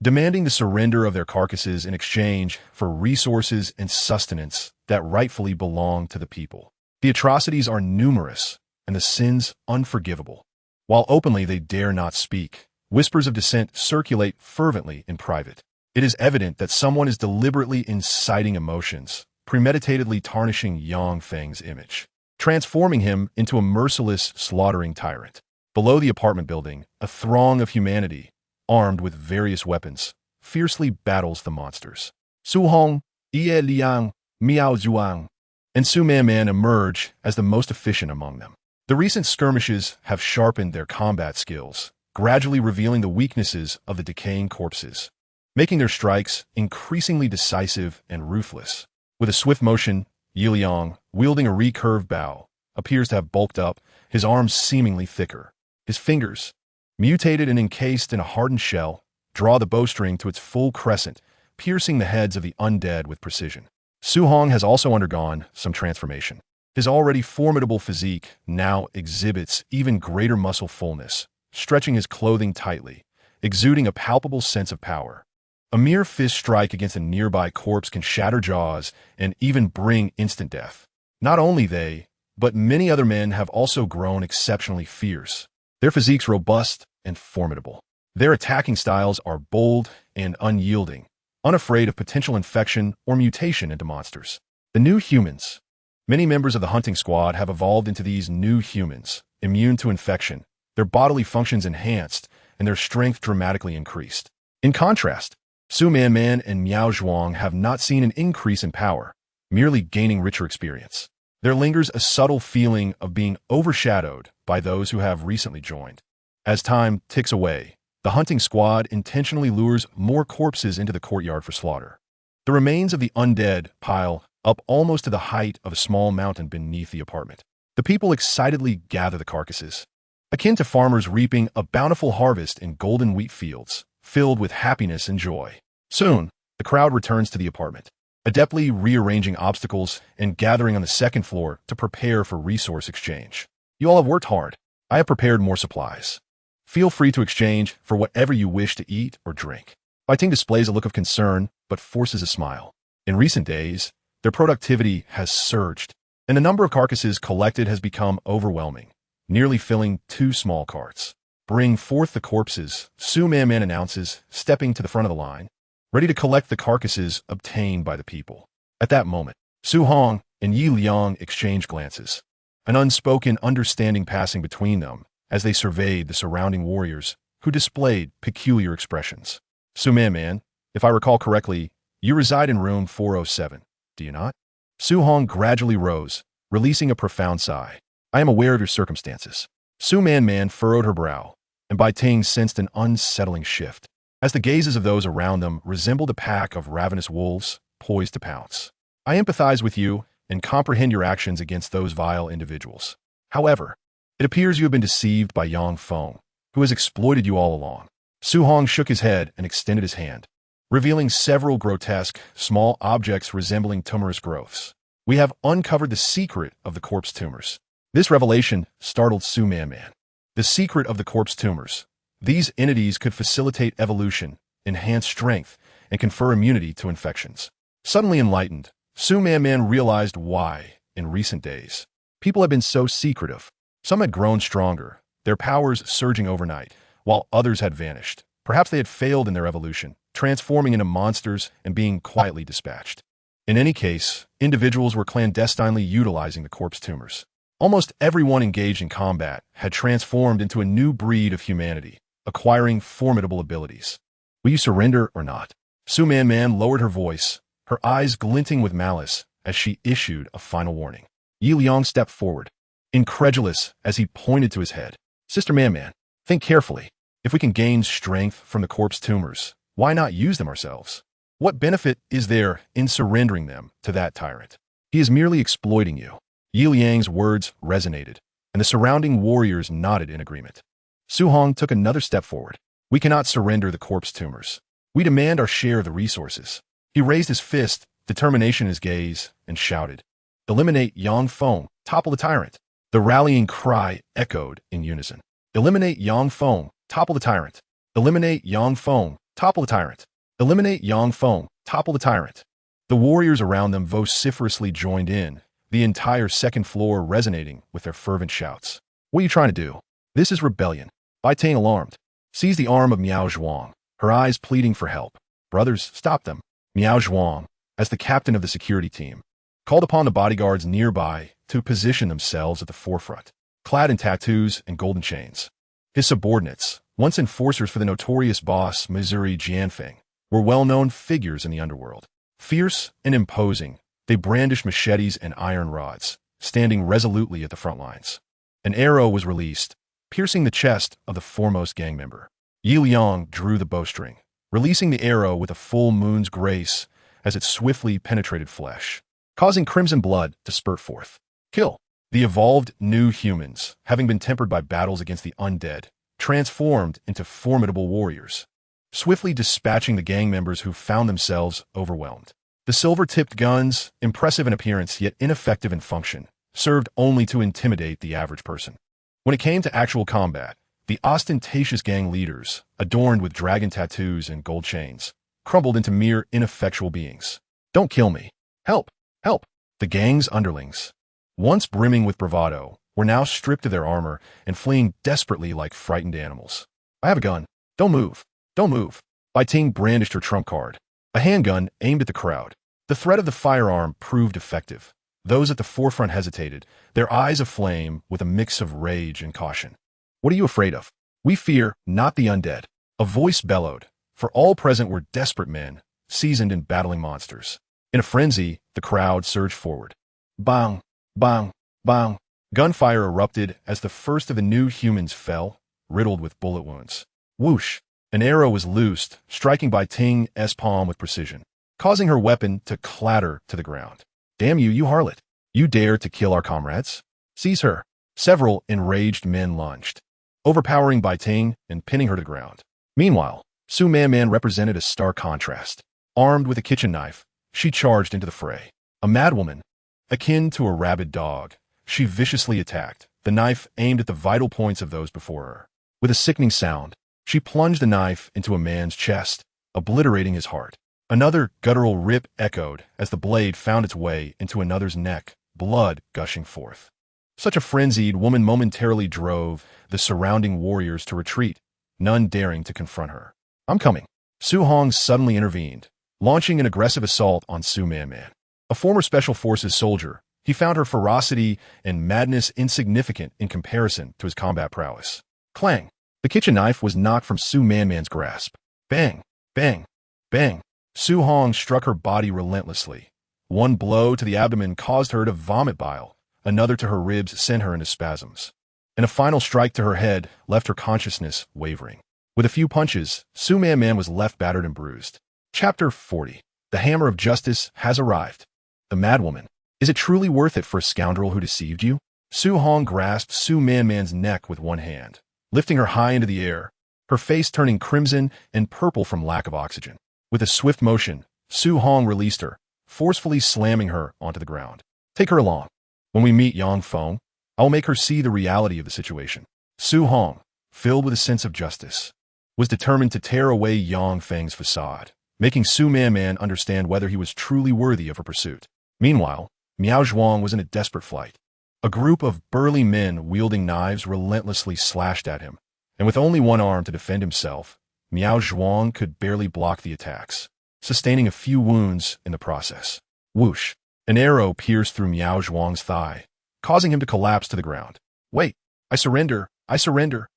demanding the surrender of their carcasses in exchange for resources and sustenance that rightfully belong to the people. The atrocities are numerous and the sins unforgivable. While openly they dare not speak, whispers of dissent circulate fervently in private. It is evident that someone is deliberately inciting emotions, premeditatedly tarnishing Yang Feng's image, transforming him into a merciless, slaughtering tyrant. Below the apartment building, a throng of humanity, armed with various weapons, fiercely battles the monsters. Su Hong, Ye Liang, Miao Zhuang, and Su Man Man emerge as the most efficient among them. The recent skirmishes have sharpened their combat skills, gradually revealing the weaknesses of the decaying corpses, making their strikes increasingly decisive and ruthless. With a swift motion, Yi Liang, wielding a recurved bow, appears to have bulked up, his arms seemingly thicker. His fingers, mutated and encased in a hardened shell, draw the bowstring to its full crescent, piercing the heads of the undead with precision. Su Hong has also undergone some transformation. His already formidable physique now exhibits even greater muscle fullness, stretching his clothing tightly, exuding a palpable sense of power. A mere fist strike against a nearby corpse can shatter jaws and even bring instant death. Not only they, but many other men have also grown exceptionally fierce. Their physiques robust and formidable. Their attacking styles are bold and unyielding, unafraid of potential infection or mutation into monsters. The new humans. Many members of the hunting squad have evolved into these new humans, immune to infection, their bodily functions enhanced, and their strength dramatically increased. In contrast, Su Man Man and Miao Zhuang have not seen an increase in power, merely gaining richer experience. There lingers a subtle feeling of being overshadowed by those who have recently joined. As time ticks away, the hunting squad intentionally lures more corpses into the courtyard for slaughter. The remains of the undead pile up almost to the height of a small mountain beneath the apartment. The people excitedly gather the carcasses, akin to farmers reaping a bountiful harvest in golden wheat fields, filled with happiness and joy. Soon, the crowd returns to the apartment, adeptly rearranging obstacles and gathering on the second floor to prepare for resource exchange. You all have worked hard. I have prepared more supplies. Feel free to exchange for whatever you wish to eat or drink. Bai Ting displays a look of concern, but forces a smile. In recent days, their productivity has surged, and the number of carcasses collected has become overwhelming, nearly filling 2 small carts. Bring forth the corpses, Su Man Man announces, stepping to the front of the line, ready to collect the carcasses obtained by the people. At that moment, Su Hong and Yi Liang exchange glances, an unspoken understanding passing between them as they surveyed the surrounding warriors who displayed peculiar expressions. Su Man Man, if I recall correctly, you reside in room 407, do you not? Su Hong gradually rose, releasing a profound sigh. I am aware of your circumstances. Su Man Man furrowed her brow, and Bai Ting sensed an unsettling shift, as the gazes of those around them resembled a pack of ravenous wolves poised to pounce. I empathize with you and comprehend your actions against those vile individuals. However, it appears you have been deceived by Yang Feng, who has exploited you all along. Su Hong shook his head and extended his hand, revealing several grotesque, small objects resembling tumorous growths. We have uncovered the secret of the corpse tumors. This revelation startled Su Man Man. The secret of the corpse tumors. These entities could facilitate evolution, enhance strength, and confer immunity to infections. Suddenly enlightened, Su Man Man realized why, in recent days, people have been so secretive. Some had grown stronger, their powers surging overnight, while others had vanished. Perhaps they had failed in their evolution, transforming into monsters and being quietly dispatched. In any case, individuals were clandestinely utilizing the corpse tumors. Almost everyone engaged in combat had transformed into a new breed of humanity, acquiring formidable abilities. Will you surrender or not? Su Man Man lowered her voice, her eyes glinting with malice as she issued a final warning. Yi Liang stepped forward, incredulous as he pointed to his head. Sister Man Man, think carefully. If we can gain strength from the corpse tumors, why not use them ourselves? What benefit is there in surrendering them to that tyrant? He is merely exploiting you. Yi Liang's words resonated, and the surrounding warriors nodded in agreement. Su Hong took another step forward. We cannot surrender the corpse tumors. We demand our share of the resources. He raised his fist, determination in his gaze, and shouted, "Eliminate Yang Feng, topple the tyrant." The rallying cry echoed in unison. "Eliminate Yang Feng, topple the tyrant. Eliminate Yang Feng, topple the tyrant. Eliminate Yang Feng, topple the tyrant." The warriors around them vociferously joined in, the entire second floor resonating with their fervent shouts. "What are you trying to do? This is rebellion." Bai Ting, alarmed, seized the arm of Miao Zhuang, her eyes pleading for help. "Brothers, stop them." Miao Zhuang, as the captain of the security team, called upon the bodyguards nearby to position themselves at the forefront, clad in tattoos and golden chains. His subordinates, once enforcers for the notorious boss Missouri Jianfeng, were well-known figures in the underworld. Fierce and imposing, they brandished machetes and iron rods, standing resolutely at the front lines. An arrow was released, piercing the chest of the foremost gang member. Yi Liang drew the bowstring, releasing the arrow with a full moon's grace as it swiftly penetrated flesh, causing crimson blood to spurt forth. Kill. The evolved new humans, having been tempered by battles against the undead, transformed into formidable warriors, swiftly dispatching the gang members who found themselves overwhelmed. The silver-tipped guns, impressive in appearance yet ineffective in function, served only to intimidate the average person. When it came to actual combat, the ostentatious gang leaders, adorned with dragon tattoos and gold chains, crumbled into mere ineffectual beings. "Don't kill me. Help! Help!" The gang's underlings, once brimming with bravado, were now stripped of their armor and fleeing desperately like frightened animals. "I have a gun. Don't move. Don't move." Bai Ting brandished her trump card, a handgun aimed at the crowd. The threat of the firearm proved effective. Those at the forefront hesitated, their eyes aflame with a mix of rage and caution. "What are you afraid of?" "We fear not the undead," a voice bellowed, for all present were desperate men, seasoned in battling monsters. In a frenzy, the crowd surged forward. Bang! Bang! Bang! Gunfire erupted as the first of the new humans fell, riddled with bullet wounds. Whoosh! An arrow was loosed, striking Bai Ting's palm with precision, causing her weapon to clatter to the ground. "Damn you, you harlot! You dare to kill our comrades? Seize her!" Several enraged men lunged, overpowering Bai Ting and pinning her to the ground. Meanwhile, Su Man represented a stark contrast. Armed with a kitchen knife, she charged into the fray. A madwoman, akin to a rabid dog, she viciously attacked, the knife aimed at the vital points of those before her. With a sickening sound, she plunged the knife into a man's chest, obliterating his heart. Another guttural rip echoed as the blade found its way into another's neck, blood gushing forth. Such a frenzied woman momentarily drove the surrounding warriors to retreat, none daring to confront her. "I'm coming." Su Hong suddenly intervened, launching an aggressive assault on Su Man. A former Special Forces soldier, he found her ferocity and madness insignificant in comparison to his combat prowess. Clang! The kitchen knife was knocked from Su Man's grasp. Bang! Bang! Bang! Su Hong struck her body relentlessly. One blow to the abdomen caused her to vomit bile, another to her ribs sent her into spasms, and a final strike to her head left her consciousness wavering. With a few punches, Su Man was left battered and bruised. Chapter 40. The hammer of justice has arrived. The madwoman. Is it truly worth it for a scoundrel who deceived you? Su Hong grasped Su Man's neck with one hand, lifting her high into the air, her face turning crimson and purple from lack of oxygen. With a swift motion, Su Hong released her, forcefully slamming her onto the ground. "Take her along. When we meet Yang Feng, I will make her see the reality of the situation." Su Hong, filled with a sense of justice, was determined to tear away Yang Feng's facade, making Su Man understand whether he was truly worthy of her pursuit. Meanwhile, Miao Zhuang was in a desperate flight. A group of burly men wielding knives relentlessly slashed at him, and with only one arm to defend himself, Miao Zhuang could barely block the attacks, sustaining a few wounds in the process. Whoosh! An arrow pierced through Miao Zhuang's thigh, causing him to collapse to the ground. "Wait! I surrender! I surrender!"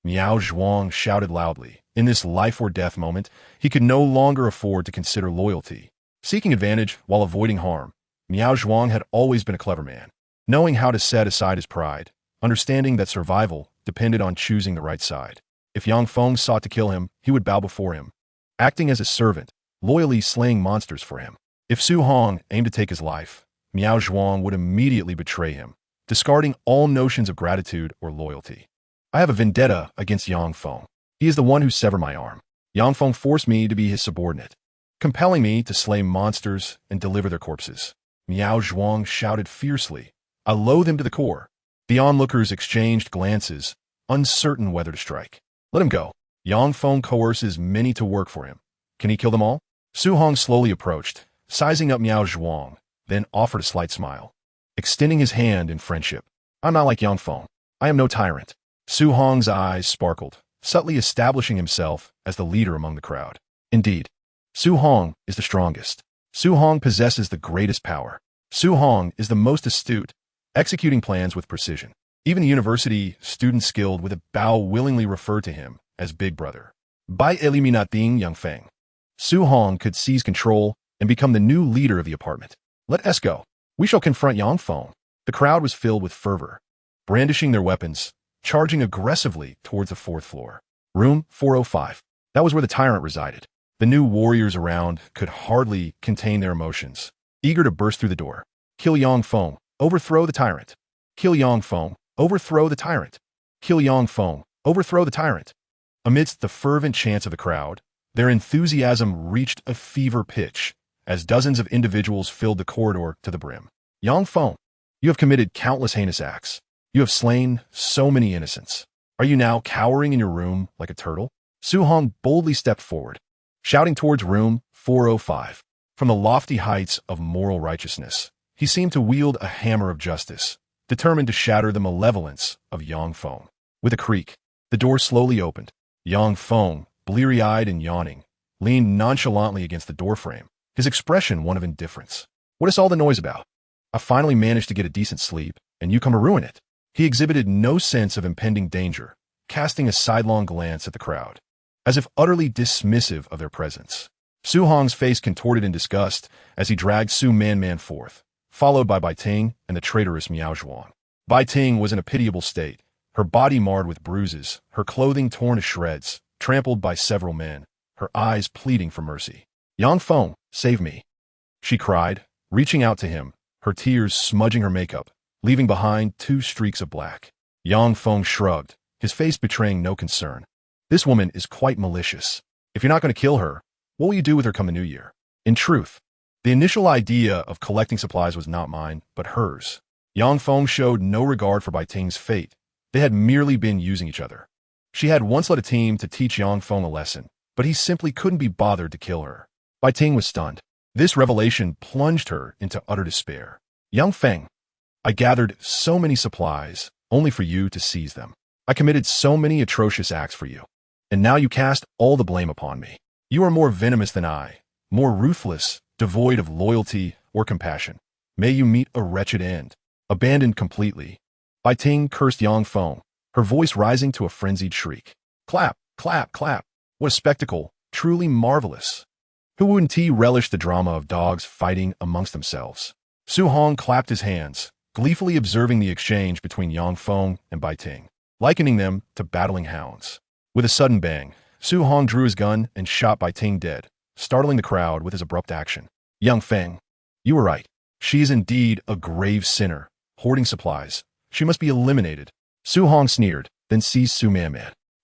Miao Zhuang shouted loudly. In this life-or-death moment, he could no longer afford to consider loyalty. Seeking advantage while avoiding harm, Miao Zhuang had always been a clever man, knowing how to set aside his pride, understanding that survival depended on choosing the right side. If Yang Feng sought to kill him, he would bow before him, acting as a servant, loyally slaying monsters for him. If Su Hong aimed to take his life, Miao Zhuang would immediately betray him, discarding all notions of gratitude or loyalty. I have a vendetta against Yang Feng. He is the one who severed my arm. Yang Feng forced me to be his subordinate, compelling me to slay monsters and deliver their corpses. Miao Zhuang shouted fiercely. I loathe him to the core. The onlookers exchanged glances, uncertain whether to strike. Let him go. Yang Feng coerces many to work for him. Can he kill them all? Su Hong slowly approached, sizing up Miao Zhuang, then offered a slight smile, extending his hand in friendship. I'm not like Yang Feng. I am no tyrant. Su Hong's eyes sparkled, subtly establishing himself as the leader among the crowd. Indeed, Su Hong is the strongest. Su Hong possesses the greatest power. Su Hong is the most astute, executing plans with precision. Even the university students skilled with a bow willingly refer to him as Big Brother. By eliminating Yang Feng, Su Hong could seize control and become the new leader of the apartment. Let us go. We shall confront Yang Feng. The crowd was filled with fervor, brandishing their weapons, charging aggressively towards the fourth floor. Room 405. That was where the tyrant resided. The new warriors around could hardly contain their emotions, eager to burst through the door. Kill Yang Feng. Overthrow the tyrant. Kill Yang Feng. Overthrow the tyrant. Kill Yang Feng. Overthrow the tyrant. Amidst the fervent chants of the crowd, their enthusiasm reached a fever pitch as dozens of individuals filled the corridor to the brim. Yang Feng, you have committed countless heinous acts. You have slain so many innocents. Are you now cowering in your room like a turtle? Su Hong boldly stepped forward, shouting towards room 405. From the lofty heights of moral righteousness, he seemed to wield a hammer of justice, determined to shatter the malevolence of Yang Feng. With a creak, the door slowly opened. Yang Feng, bleary-eyed and yawning, leaned nonchalantly against the doorframe, his expression one of indifference. What is all the noise about? I finally managed to get a decent sleep, and you come to ruin it. He exhibited no sense of impending danger, casting a sidelong glance at the crowd, as if utterly dismissive of their presence. Su Hong's face contorted in disgust as he dragged Su Man forth, followed by Bai Ting and the traitorous Miao Zhuang. Bai Ting was in a pitiable state, her body marred with bruises, her clothing torn to shreds, trampled by several men, her eyes pleading for mercy. Yang Feng, save me, she cried, reaching out to him, her tears smudging her makeup, leaving behind 2 streaks of black. Yang Feng shrugged, his face betraying no concern. This woman is quite malicious. If you're not going to kill her, what will you do with her come the new year? In truth, the initial idea of collecting supplies was not mine, but hers. Yang Feng showed no regard for Bai Ting's fate. They had merely been using each other. She had once led a team to teach Yang Feng a lesson, but he simply couldn't be bothered to kill her. Bai Ting was stunned. This revelation plunged her into utter despair. Yang Feng, I gathered so many supplies, only for you to seize them. I committed so many atrocious acts for you, and now you cast all the blame upon me. You are more venomous than I, more ruthless, devoid of loyalty or compassion. May you meet a wretched end, abandoned completely. Bai Ting cursed Yang Feng, her voice rising to a frenzied shriek. Clap, clap, clap. What a spectacle, truly marvelous. Hu Wen-ti relished the drama of dogs fighting amongst themselves. Su Hong clapped his hands, gleefully observing the exchange between Yang Feng and Bai Ting, likening them to battling hounds. With a sudden bang, Su Hong drew his gun and shot Bai Ting dead, startling the crowd with his abrupt action. Yang Feng, you were right. She is indeed a grave sinner, hoarding supplies. She must be eliminated. Su Hong sneered, then seized Su Man.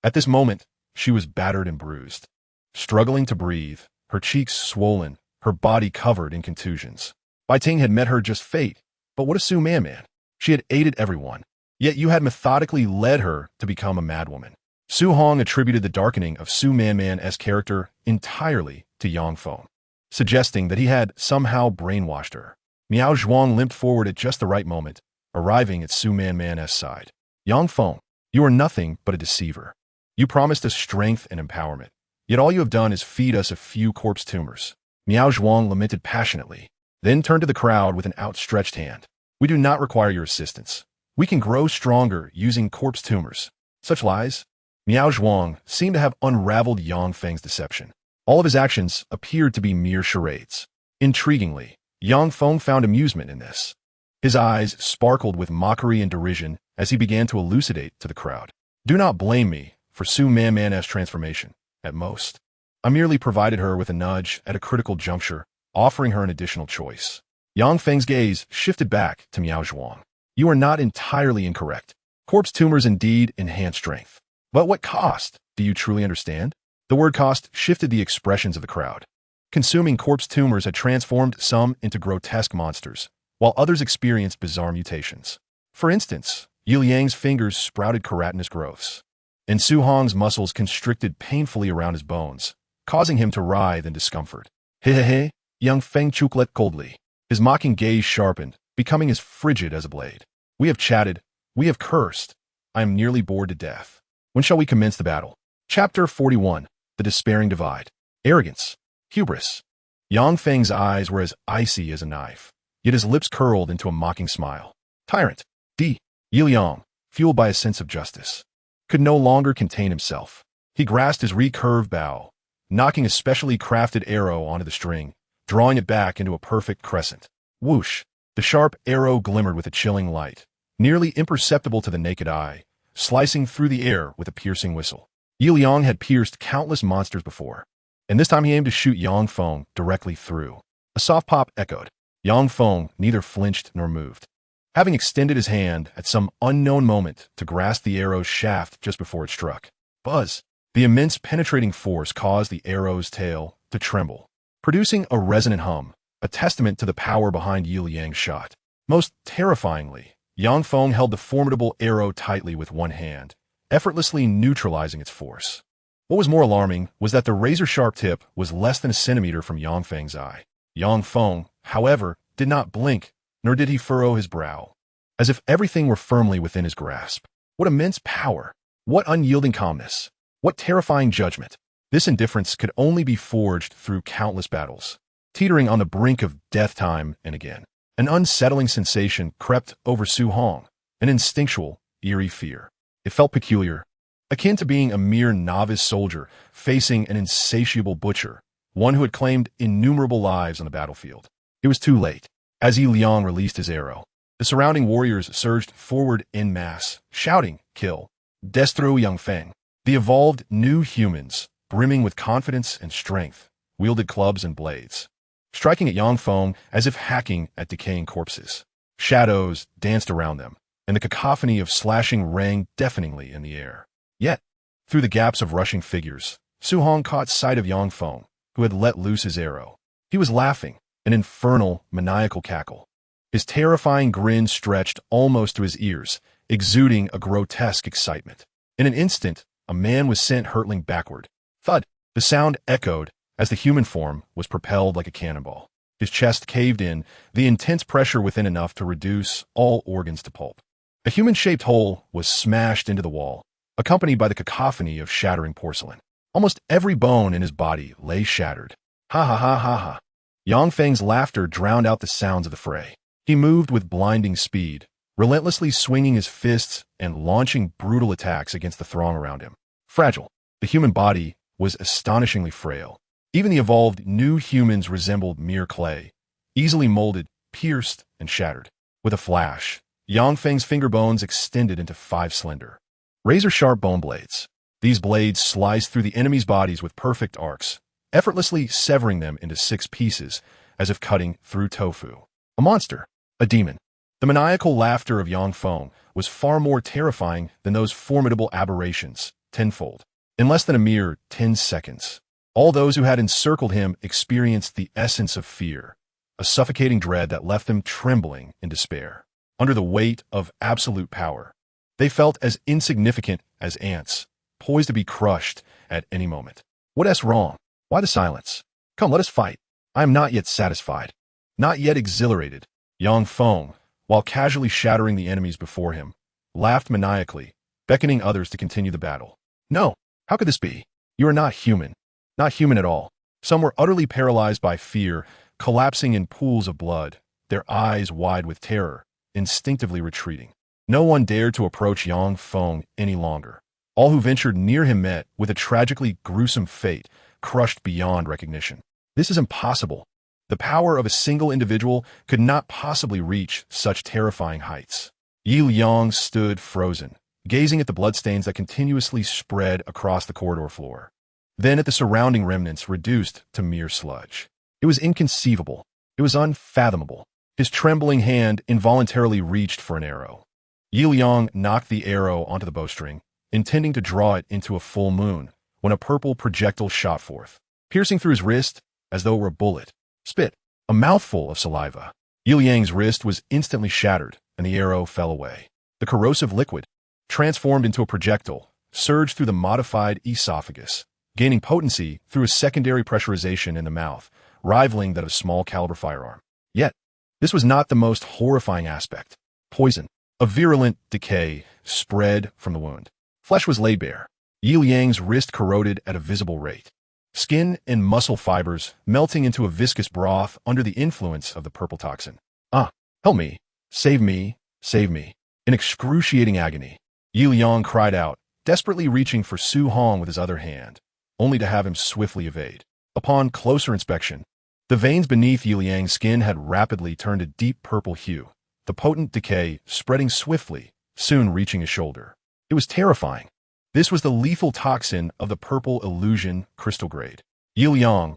At this moment, she was battered and bruised, struggling to breathe, her cheeks swollen, her body covered in contusions. Bai Ting had met her just fate, but what a Su Man. She had aided everyone, yet you had methodically led her to become a madwoman. Su Hong attributed the darkening of Su Man's character entirely to Yang Feng, suggesting that he had somehow brainwashed her. Miao Zhuang limped forward at just the right moment, arriving at Su Man's side. Yang Feng, you are nothing but a deceiver. You promised us strength and empowerment, yet all you have done is feed us a few corpse tumors. Miao Zhuang lamented passionately, then turned to the crowd with an outstretched hand. We do not require your assistance. We can grow stronger using corpse tumors. Such lies? Miao Zhuang seemed to have unraveled Yang Feng's deception. All of his actions appeared to be mere charades. Intriguingly, Yang Feng found amusement in this. His eyes sparkled with mockery and derision as he began to elucidate to the crowd. Do not blame me for Su Man's transformation, at most. I merely provided her with a nudge at a critical juncture, offering her an additional choice. Yang Feng's gaze shifted back to Miao Zhuang. You are not entirely incorrect. Corpse tumors indeed enhance strength. But what cost? Do you truly understand? The word cost shifted the expressions of the crowd. Consuming corpse tumors had transformed some into grotesque monsters, while others experienced bizarre mutations. For instance, Yi Liang's fingers sprouted keratinous growths, and Su Hong's muscles constricted painfully around his bones, causing him to writhe in discomfort. Hehehe, Yang Feng chucked coldly. His mocking gaze sharpened, becoming as frigid as a blade. We have chatted. We have cursed. I am nearly bored to death. When shall we commence the battle? Chapter 41. The Despairing Divide. Arrogance. Hubris. Yang Feng's eyes were as icy as a knife, yet his lips curled into a mocking smile. Tyrant. D. Yi Liang, fueled by a sense of justice, could no longer contain himself. He grasped his recurved bow, knocking a specially crafted arrow onto the string, drawing it back into a perfect crescent. Whoosh! The sharp arrow glimmered with a chilling light, nearly imperceptible to the naked eye, slicing through the air with a piercing whistle. Yi Liang had pierced countless monsters before, and this time he aimed to shoot Yang Feng directly through. A soft pop echoed. Yang Feng neither flinched nor moved, having extended his hand at some unknown moment to grasp the arrow's shaft just before it struck. Buzz! The immense penetrating force caused the arrow's tail to tremble, producing a resonant hum, a testament to the power behind Yi Liang's shot. Most terrifyingly, Yang Feng held the formidable arrow tightly with one hand, effortlessly neutralizing its force. What was more alarming was that the razor-sharp tip was less than a centimeter from Yang Feng's eye. Yang Feng, however, did not blink, nor did he furrow his brow, as if everything were firmly within his grasp. What immense power! What unyielding calmness! What terrifying judgment! This indifference could only be forged through countless battles, teetering on the brink of death time and again. An unsettling sensation crept over Su Hong, an instinctual, eerie fear. It felt peculiar, akin to being a mere novice soldier facing an insatiable butcher, one who had claimed innumerable lives on the battlefield. It was too late. As Yi Liang released his arrow, the surrounding warriors surged forward en masse, shouting, "Kill! Destro Yang Feng!" The evolved new humans, brimming with confidence and strength, wielded clubs and blades, striking at Yang Feng as if hacking at decaying corpses. Shadows danced around them, and the cacophony of slashing rang deafeningly in the air. Yet, through the gaps of rushing figures, Su Hong caught sight of Yang Feng, who had let loose his arrow. He was laughing, an infernal, maniacal cackle. His terrifying grin stretched almost to his ears, exuding a grotesque excitement. In an instant, a man was sent hurtling backward. Thud! The sound echoed as the human form was propelled like a cannonball. His chest caved in, the intense pressure within enough to reduce all organs to pulp. A human-shaped hole was smashed into the wall, accompanied by the cacophony of shattering porcelain. Almost every bone in his body lay shattered. Ha ha ha ha ha. Yang Feng's laughter drowned out the sounds of the fray. He moved with blinding speed, relentlessly swinging his fists and launching brutal attacks against the throng around him. Fragile, the human body was astonishingly frail. Even the evolved new humans resembled mere clay, easily molded, pierced, and shattered. With a flash, Yang Feng's finger bones extended into 5 slender, razor-sharp bone blades. These blades sliced through the enemy's bodies with perfect arcs, effortlessly severing them into 6 pieces, as if cutting through tofu. A monster, a demon. The maniacal laughter of Yang Feng was far more terrifying than those formidable aberrations, tenfold. In less than a mere 10 seconds, all those who had encircled him experienced the essence of fear, a suffocating dread that left them trembling in despair. Under the weight of absolute power, they felt as insignificant as ants, poised to be crushed at any moment. What's wrong? Why the silence? Come, let us fight. I am not yet satisfied, not yet exhilarated. Yang Feng, while casually shattering the enemies before him, laughed maniacally, beckoning others to continue the battle. No, how could this be? You are not human. Not human at all. Some were utterly paralyzed by fear, collapsing in pools of blood, their eyes wide with terror, instinctively retreating. No one dared to approach Yang Feng any longer. All who ventured near him met with a tragically gruesome fate, crushed beyond recognition. This is impossible. The power of a single individual could not possibly reach such terrifying heights. Yi Liang stood frozen, gazing at the bloodstains that continuously spread across the corridor floor, then at the surrounding remnants reduced to mere sludge. It was inconceivable. It was unfathomable. His trembling hand involuntarily reached for an arrow. Yi knocked the arrow onto the bowstring, intending to draw it into a full moon, when a purple projectile shot forth, piercing through his wrist as though it were a bullet. Spit. A mouthful of saliva. Yi wrist was instantly shattered, and the arrow fell away. The corrosive liquid, transformed into a projectile, surged through the modified esophagus, gaining potency through a secondary pressurization in the mouth, rivaling that of a small-caliber firearm. Yet, this was not the most horrifying aspect. Poison. A virulent decay spread from the wound. Flesh was laid bare. Yi wrist corroded at a visible rate. Skin and muscle fibers melting into a viscous broth under the influence of the purple toxin. Ah, help me. Save me. Save me. In excruciating agony, Yi cried out, desperately reaching for Su Hong with his other hand, only to have him swiftly evade. Upon closer inspection, the veins beneath Yi skin had rapidly turned a deep purple hue, the potent decay spreading swiftly, soon reaching his shoulder. It was terrifying. This was the lethal toxin of the purple illusion crystal grade. Yi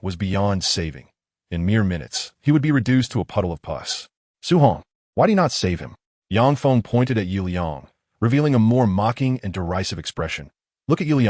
was beyond saving. In mere minutes, he would be reduced to a puddle of pus. Su Hong, why do you not save him? Yang Feng pointed at Yi revealing a more mocking and derisive expression. Look at Yi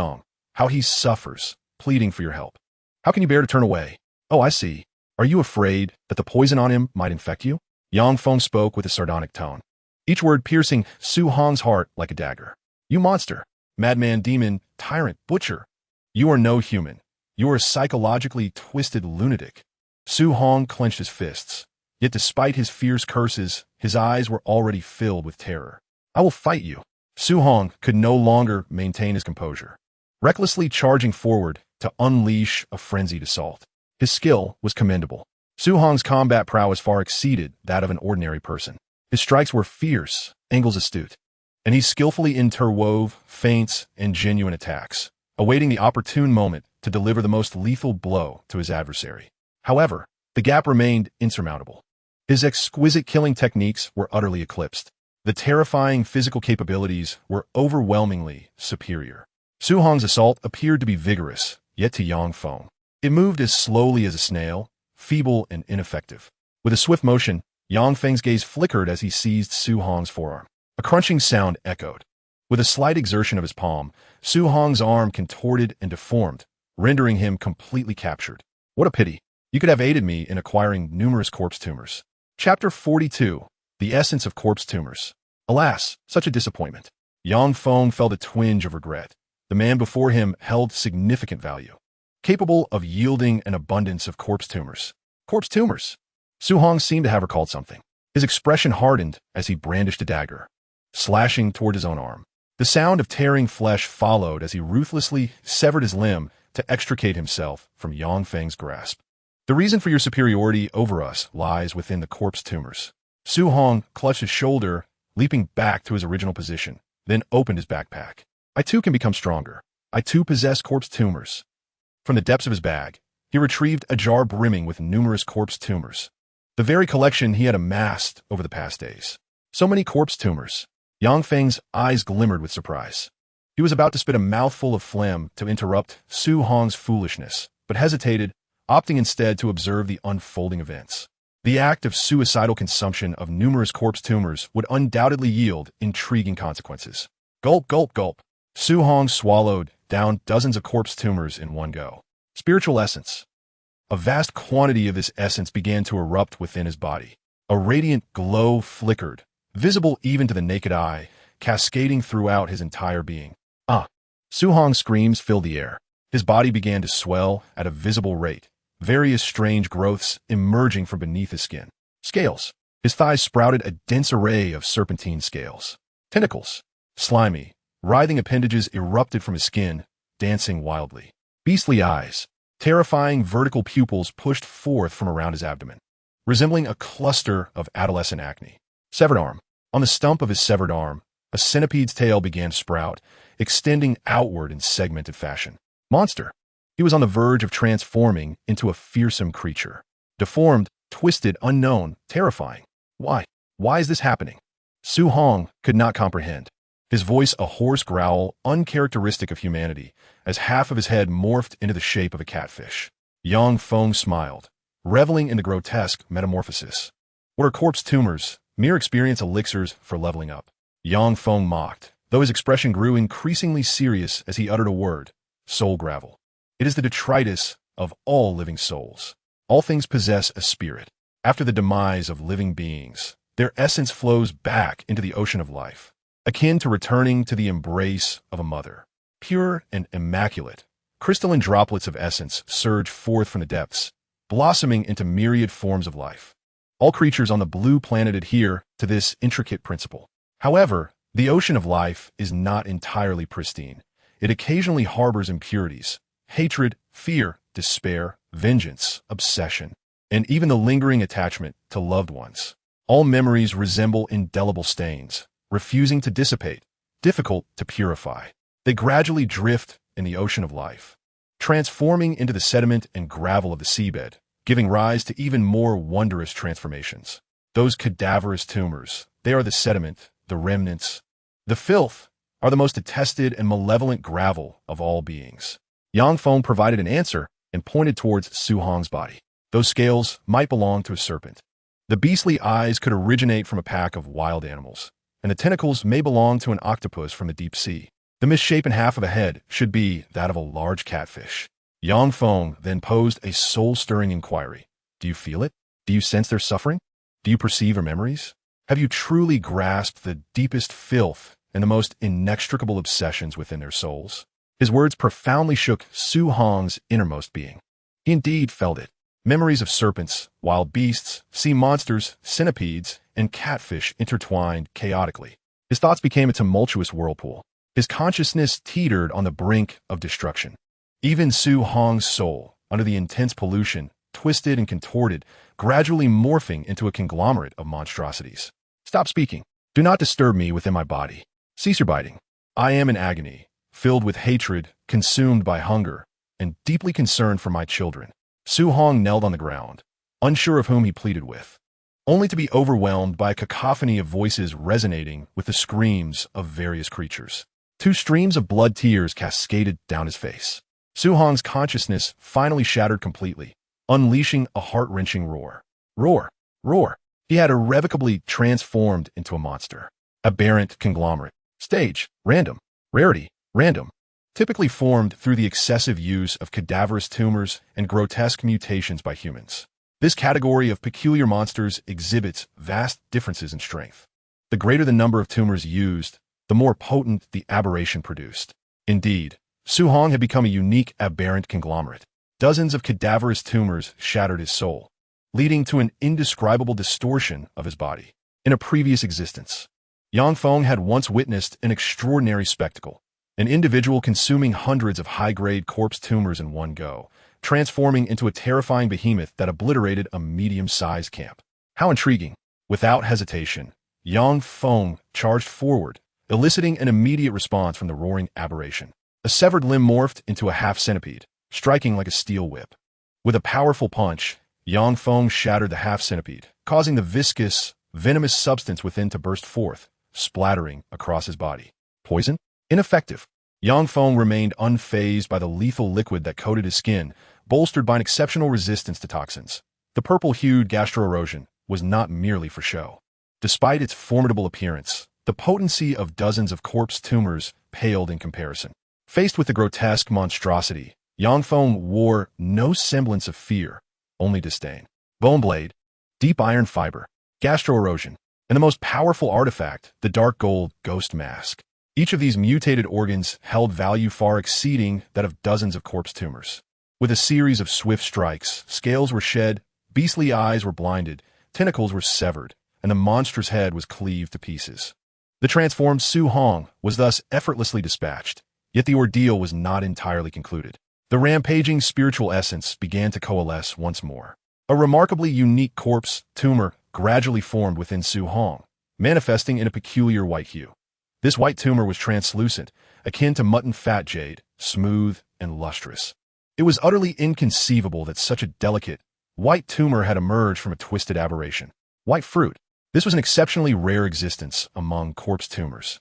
how he suffers, pleading for your help. How can you bear to turn away? Oh, I see. Are you afraid that the poison on him might infect you? Yang Feng spoke with a sardonic tone, each word piercing Su Hong's heart like a dagger. You monster, madman, demon, tyrant, butcher. You are no human. You are a psychologically twisted lunatic. Su Hong clenched his fists. Yet despite his fierce curses, his eyes were already filled with terror. I will fight you. Su Hong could no longer maintain his composure, recklessly charging forward to unleash a frenzied assault. His skill was commendable. Su Hong's combat prowess far exceeded that of an ordinary person. His strikes were fierce, angles astute, and he skillfully interwove feints and genuine attacks, awaiting the opportune moment to deliver the most lethal blow to his adversary. However, the gap remained insurmountable. His exquisite killing techniques were utterly eclipsed. The terrifying physical capabilities were overwhelmingly superior. Su Hong's assault appeared to be vigorous, yet to Yang Feng, it moved as slowly as a snail, feeble and ineffective. With a swift motion, Yang Feng's gaze flickered as he seized Su Hong's forearm. A crunching sound echoed. With a slight exertion of his palm, Su Hong's arm contorted and deformed, rendering him completely captured. What a pity. You could have aided me in acquiring numerous corpse tumors. Chapter 42. The Essence of Corpse Tumors. Alas, such a disappointment. Yang Feng felt a twinge of regret. The man before him held significant value, capable of yielding an abundance of corpse tumors. Corpse tumors! Su Hong seemed to have recalled something. His expression hardened as he brandished a dagger, slashing toward his own arm. The sound of tearing flesh followed as he ruthlessly severed his limb to extricate himself from Yang Feng's grasp. The reason for your superiority over us lies within the corpse tumors. Su Hong clutched his shoulder, leaping back to his original position, then opened his backpack. I too can become stronger. I too possess corpse tumors. From the depths of his bag, he retrieved a jar brimming with numerous corpse tumors, the very collection he had amassed over the past days. So many corpse tumors. Yang Feng's eyes glimmered with surprise. He was about to spit a mouthful of phlegm to interrupt Su Hong's foolishness, but hesitated, opting instead to observe the unfolding events. The act of suicidal consumption of numerous corpse tumors would undoubtedly yield intriguing consequences. Gulp, gulp, gulp. Su Hong swallowed down dozens of corpse tumors in one go. Spiritual essence. A vast quantity of this essence began to erupt within his body. A radiant glow flickered, visible even to the naked eye, cascading throughout his entire being. Ah! Su Hong's screams filled the air. His body began to swell at a visible rate, various strange growths emerging from beneath his skin. Scales. His thighs sprouted a dense array of serpentine scales. Tentacles. Slimy, writhing appendages erupted from his skin, dancing wildly. Beastly eyes. Terrifying vertical pupils pushed forth from around his abdomen, resembling a cluster of adolescent acne. Severed arm. On the stump of his severed arm, a centipede's tail began to sprout, extending outward in segmented fashion. Monster. He was on the verge of transforming into a fearsome creature. Deformed, twisted, unknown, terrifying. Why? Why is this happening? Su Hong could not comprehend. His voice a hoarse growl uncharacteristic of humanity, as half of his head morphed into the shape of a catfish. Yang Feng smiled, reveling in the grotesque metamorphosis. What are corpse tumors? Mere experience elixirs for leveling up. Yang Feng mocked, though his expression grew increasingly serious as he uttered a word: soul gravel. It is the detritus of all living souls. All things possess a spirit. After the demise of living beings, their essence flows back into the ocean of life, akin to returning to the embrace of a mother. Pure and immaculate, crystalline droplets of essence surge forth from the depths, blossoming into myriad forms of life. All creatures on the blue planet adhere to this intricate principle. However, the ocean of life is not entirely pristine. It occasionally harbors impurities: hatred, fear, despair, vengeance, obsession, and even the lingering attachment to loved ones. All memories resemble indelible stains, refusing to dissipate, difficult to purify. They gradually drift in the ocean of life, transforming into the sediment and gravel of the seabed, giving rise to even more wondrous transformations. Those cadaverous tumors, they are the sediment, the remnants. The filth are the most detested and malevolent gravel of all beings. Yang Feng provided an answer and pointed towards Su Hong's body. Those scales might belong to a serpent. The beastly eyes could originate from a pack of wild animals, and the tentacles may belong to an octopus from the deep sea. The misshapen half of the head should be that of a large catfish. Yang Feng then posed a soul-stirring inquiry. Do you feel it? Do you sense their suffering? Do you perceive their memories? Have you truly grasped the deepest filth and the most inextricable obsessions within their souls? His words profoundly shook Su Hong's innermost being. He indeed felt it. Memories of serpents, wild beasts, sea monsters, centipedes, and catfish intertwined chaotically. His thoughts became a tumultuous whirlpool. His consciousness teetered on the brink of destruction. Even Su Hong's soul, under the intense pollution, twisted and contorted, gradually morphing into a conglomerate of monstrosities. Stop speaking. Do not disturb me within my body. Cease your biting. I am in agony, filled with hatred, consumed by hunger, and deeply concerned for my children. Su Hong knelt on the ground, unsure of whom he pleaded with, only to be overwhelmed by a cacophony of voices resonating with the screams of various creatures. 2 streams of blood tears cascaded down his face. Su Hong's consciousness finally shattered completely, unleashing a heart-wrenching roar. Roar! Roar! He had irrevocably transformed into a monster. Aberrant conglomerate. Stage: random. Rarity: random. Typically formed through the excessive use of cadaverous tumors and grotesque mutations by humans. This category of peculiar monsters exhibits vast differences in strength. The greater the number of tumors used, the more potent the aberration produced. Indeed, Su Hong had become a unique aberrant conglomerate. Dozens of cadaverous tumors shattered his soul, leading to an indescribable distortion of his body. In a previous existence, Yang Feng had once witnessed an extraordinary spectacle, an individual consuming hundreds of high-grade corpse tumors in one go, transforming into a terrifying behemoth that obliterated a medium-sized camp. How intriguing! Without hesitation, Yang Feng charged forward, eliciting an immediate response from the roaring aberration. A severed limb morphed into a half-centipede, striking like a steel whip. With a powerful punch, Yang Feng shattered the half-centipede, causing the viscous, venomous substance within to burst forth, splattering across his body. Poison? Ineffective. Yang Feng remained unfazed by the lethal liquid that coated his skin, bolstered by an exceptional resistance to toxins. The purple-hued gastro-erosion was not merely for show. Despite its formidable appearance, the potency of dozens of corpse tumors paled in comparison. Faced with the grotesque monstrosity, Yang Feng wore no semblance of fear, only disdain. Bone blade, deep iron fiber, gastro-erosion, and the most powerful artifact, the dark gold ghost mask. Each of these mutated organs held value far exceeding that of dozens of corpse tumors. With a series of swift strikes, scales were shed, beastly eyes were blinded, tentacles were severed, and the monstrous head was cleaved to pieces. The transformed Su Hong was thus effortlessly dispatched, yet the ordeal was not entirely concluded. The rampaging spiritual essence began to coalesce once more. A remarkably unique corpse tumor gradually formed within Su Hong, manifesting in a peculiar white hue. This white tumor was translucent, akin to mutton fat jade, smooth and lustrous. It was utterly inconceivable that such a delicate, white tumor had emerged from a twisted aberration. White fruit. This was an exceptionally rare existence among corpse tumors.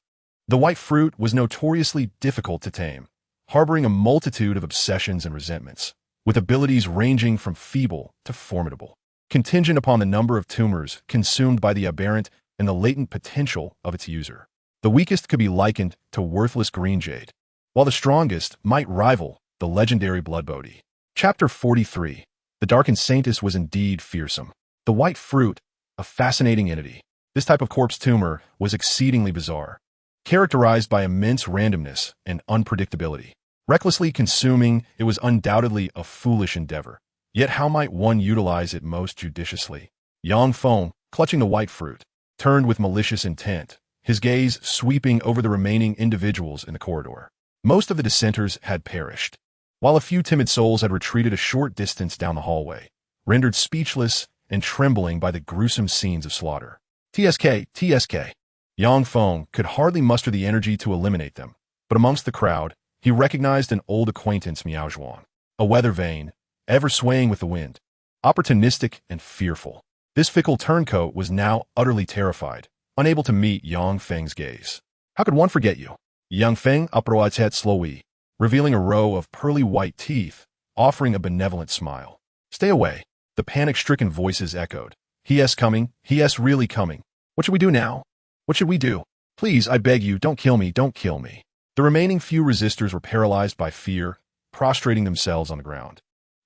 The white fruit was notoriously difficult to tame, harboring a multitude of obsessions and resentments, with abilities ranging from feeble to formidable. contingent upon the number of tumors consumed by the aberrant and the latent potential of its user. The weakest could be likened to worthless green jade, while the strongest might rival the legendary blood bodhi. Chapter 43. The darkened saintess was indeed fearsome. The white fruit, a fascinating entity. This type of corpse tumor was exceedingly bizarre, characterized by immense randomness and unpredictability. Recklessly consuming, it was undoubtedly a foolish endeavor. Yet how might one utilize it most judiciously? Yang Feng, clutching the white fruit, turned with malicious intent, his gaze sweeping over the remaining individuals in the corridor. Most of the dissenters had perished, while a few timid souls had retreated a short distance down the hallway, rendered speechless and trembling by the gruesome scenes of slaughter. TSK. Yang Feng could hardly muster the energy to eliminate them, but amongst the crowd, he recognized an old acquaintance, Miao Zhuang, a weather vane, ever swaying with the wind, opportunistic and fearful. This fickle turncoat was now utterly terrified, unable to meet Yang Feng's gaze. How could one forget you? Yang Feng uproared slowly, revealing a row of pearly white teeth, offering a benevolent smile. Stay away, the panic-stricken voices echoed. He is coming, he is really coming. What should we do now? What should we do? Please, I beg you, don't kill me, don't kill me. The remaining few resistors were paralyzed by fear, prostrating themselves on the ground,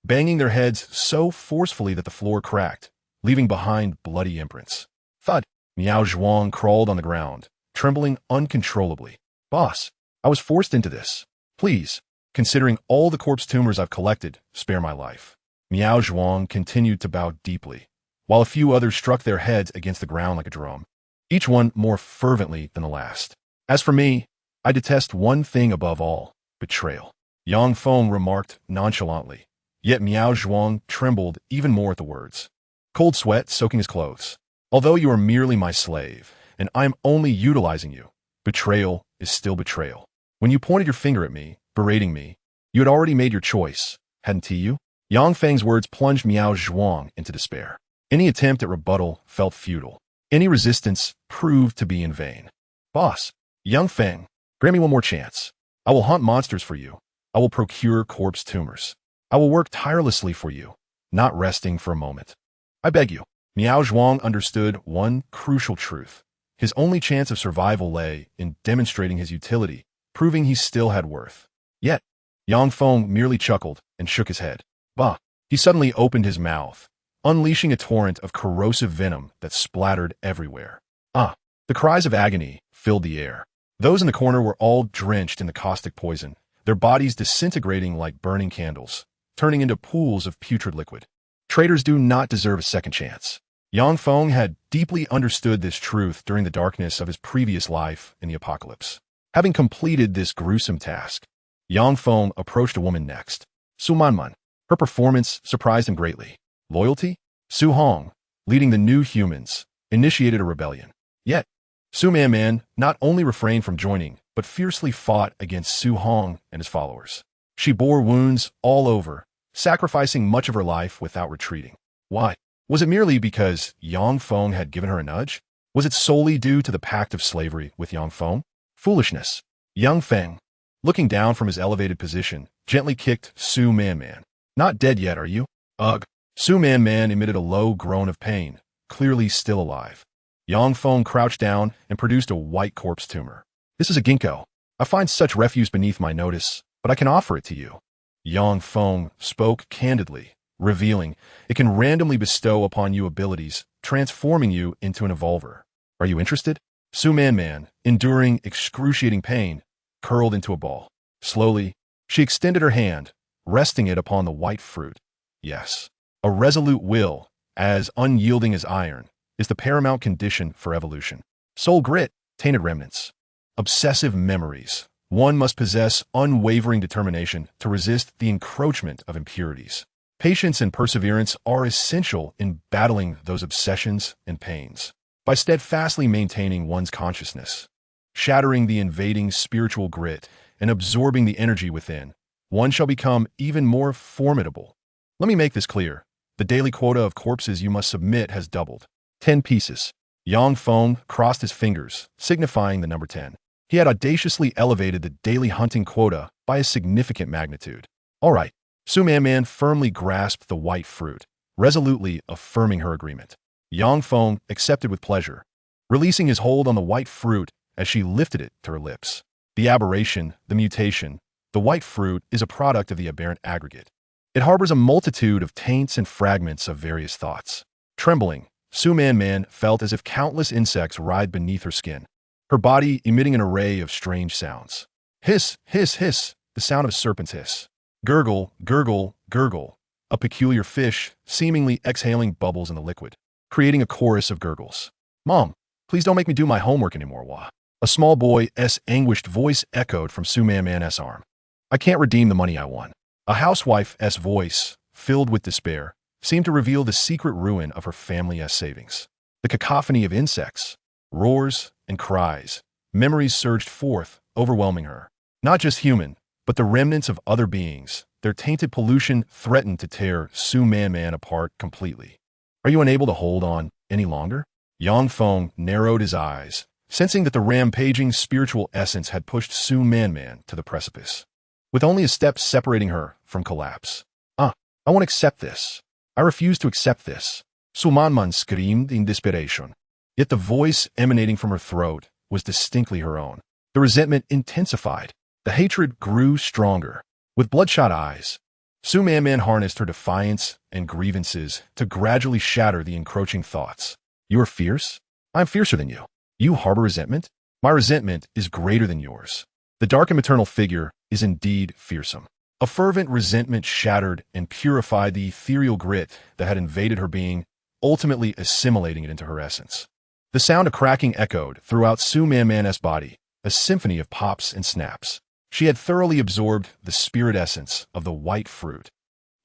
banging their heads so forcefully that the floor cracked, leaving behind bloody imprints. Thud! Miao Zhuang crawled on the ground, trembling uncontrollably. Boss, I was forced into this. Please, considering all the corpse tumors I've collected, spare my life. Miao Zhuang continued to bow deeply, while a few others struck their heads against the ground like a drum, each one more fervently than the last. As for me, I detest one thing above all, betrayal. Yang Feng remarked nonchalantly, yet Miao Zhuang trembled even more at the words. Cold sweat soaking his clothes. Although you are merely my slave, and I am only utilizing you, betrayal is still betrayal. When you pointed your finger at me, berating me, you had already made your choice, hadn't you? Yang Feng's words plunged Miao Zhuang into despair. Any attempt at rebuttal felt futile. Any resistance proved to be in vain. Boss, Yang Feng, grant me one more chance. I will hunt monsters for you. I will procure corpse tumors. I will work tirelessly for you, not resting for a moment. I beg you. Miao Zhuang understood one crucial truth. His only chance of survival lay in demonstrating his utility, proving he still had worth. Yet, Yang Feng merely chuckled and shook his head. Bah! He suddenly opened his mouth, unleashing a torrent of corrosive venom that splattered everywhere. Ah! The cries of agony filled the air. Those in the corner were all drenched in the caustic poison, their bodies disintegrating like burning candles, turning into pools of putrid liquid. Traitors do not deserve a second chance. Yang Feng had deeply understood this truth during the darkness of his previous life in the apocalypse. Having completed this gruesome task, Yang Feng approached a woman next. Su Manman. Her performance surprised him greatly. Loyalty? Su Hong, leading the new humans, initiated a rebellion. Yet, Su Manman not only refrained from joining, but fiercely fought against Su Hong and his followers. She bore wounds all over, sacrificing much of her life without retreating. Why? Was it merely because Yang Feng had given her a nudge? Was it solely due to the pact of slavery with Yang Feng? Foolishness. Yang Feng, looking down from his elevated position, gently kicked Su Manman. Not dead yet, are you? Ugh. Su Manman emitted a low groan of pain, clearly still alive. Yang Feng crouched down and produced a white corpse tumor. This is a ginkgo. I find such refuse beneath my notice, but I can offer it to you. Yang Feng spoke candidly, revealing it can randomly bestow upon you abilities, transforming you into an evolver. Are you interested? Su Manman, enduring excruciating pain, curled into a ball. Slowly, she extended her hand, resting it upon the white fruit. Yes, a resolute will, as unyielding as iron, is the paramount condition for evolution. Soul grit, tainted remnants. Obsessive memories. One must possess unwavering determination to resist the encroachment of impurities. Patience and perseverance are essential in battling those obsessions and pains. By steadfastly maintaining one's consciousness, shattering the invading spiritual grit, and absorbing the energy within, one shall become even more formidable. Let me make this clear. The daily quota of corpses you must submit has doubled. 10 pieces. Yang Feng crossed his fingers, signifying the number 10. He had audaciously elevated the daily hunting quota by a significant magnitude. All right. Su Manman firmly grasped the white fruit, resolutely affirming her agreement. Yang Feng accepted with pleasure, releasing his hold on the white fruit as she lifted it to her lips. The aberration, the mutation, the white fruit is a product of the aberrant aggregate. It harbors a multitude of taints and fragments of various thoughts. Trembling, Su Man felt as if countless insects writhed beneath her skin, her body emitting an array of strange sounds. Hiss, hiss, hiss, the sound of a serpent's hiss. Gurgle, gurgle, gurgle, a peculiar fish seemingly exhaling bubbles in the liquid, creating a chorus of gurgles. Mom, please don't make me do my homework anymore, wah. A small boy's anguished voice echoed from Su Man's arm. I can't redeem the money I won. A housewife's voice, filled with despair, seemed to reveal the secret ruin of her family's savings. The cacophony of insects, roars, and cries, memories surged forth, overwhelming her. Not just human, but the remnants of other beings. Their tainted pollution threatened to tear Su Man apart completely. Are you unable to hold on any longer? Yang Feng narrowed his eyes, sensing that the rampaging spiritual essence had pushed Su Man to the precipice, with only a step separating her from collapse. I won't accept this. I refuse to accept this. Su Man screamed in desperation. Yet the voice emanating from her throat was distinctly her own. The resentment intensified. The hatred grew stronger. With bloodshot eyes, Su Man harnessed her defiance and grievances to gradually shatter the encroaching thoughts. You are fierce? I am fiercer than you. You harbor resentment? My resentment is greater than yours. The dark and maternal figure is indeed fearsome. A fervent resentment shattered and purified the ethereal grit that had invaded her being, ultimately assimilating it into her essence. The sound of cracking echoed throughout Su Man's body, a symphony of pops and snaps. She had thoroughly absorbed the spirit essence of the white fruit,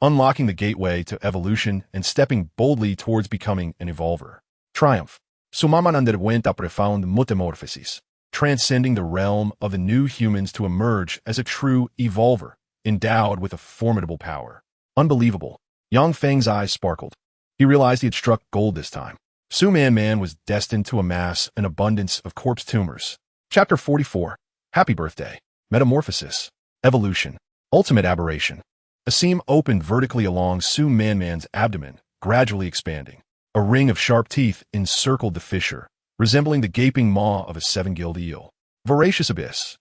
unlocking the gateway to evolution and stepping boldly towards becoming an evolver. Triumph. Su Man underwent a profound metamorphosis, transcending the realm of the new humans to emerge as a true evolver, endowed with a formidable power. Unbelievable. Yang Feng's eyes sparkled. He realized he had struck gold this time. Su Man was destined to amass an abundance of corpse tumors. Chapter 44. Happy Birthday. Metamorphosis. Evolution. Ultimate aberration. A seam opened vertically along Su Man's abdomen, gradually expanding. A ring of sharp teeth encircled the fissure, resembling the gaping maw of a seven-gilled eel. Voracious abyss.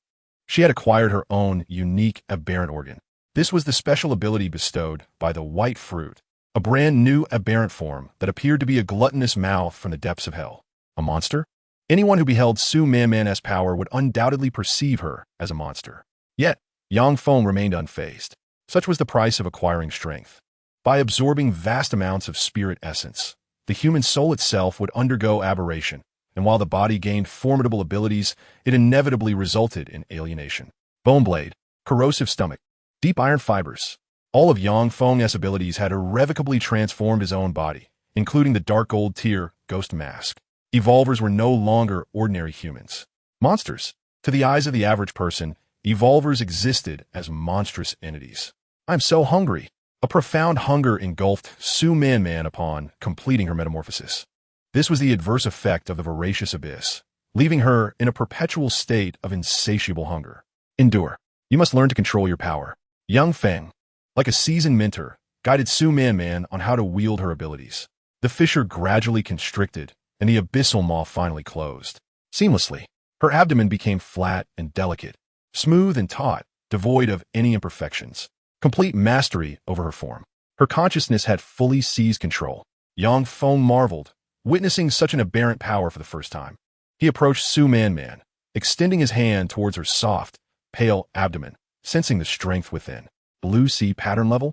She had acquired her own unique aberrant organ. This was the special ability bestowed by the white fruit, a brand new aberrant form that appeared to be a gluttonous mouth from the depths of hell. A monster? Anyone who beheld Su Man's power would undoubtedly perceive her as a monster. Yet, Yang Feng remained unfazed. Such was the price of acquiring strength. By absorbing vast amounts of spirit essence, the human soul itself would undergo aberration, and while the body gained formidable abilities, it inevitably resulted in alienation. Bone blade, corrosive stomach, deep iron fibers. All of Yang Feng's abilities had irrevocably transformed his own body, including the dark gold tier ghost mask. Evolvers were no longer ordinary humans. Monsters. To the eyes of the average person, evolvers existed as monstrous entities. I'm so hungry. A profound hunger engulfed Su Man upon completing her metamorphosis. This was the adverse effect of the voracious abyss, leaving her in a perpetual state of insatiable hunger. Endure. You must learn to control your power. Yang Feng, like a seasoned mentor, guided Su Man on how to wield her abilities. The fissure gradually constricted, and the abyssal maw finally closed. Seamlessly, her abdomen became flat and delicate, smooth and taut, devoid of any imperfections. Complete mastery over her form. Her consciousness had fully seized control. Yang Feng marveled, witnessing such an aberrant power for the first time. He approached Su Man, extending his hand towards her soft, pale abdomen, sensing the strength within. Blue sea pattern level?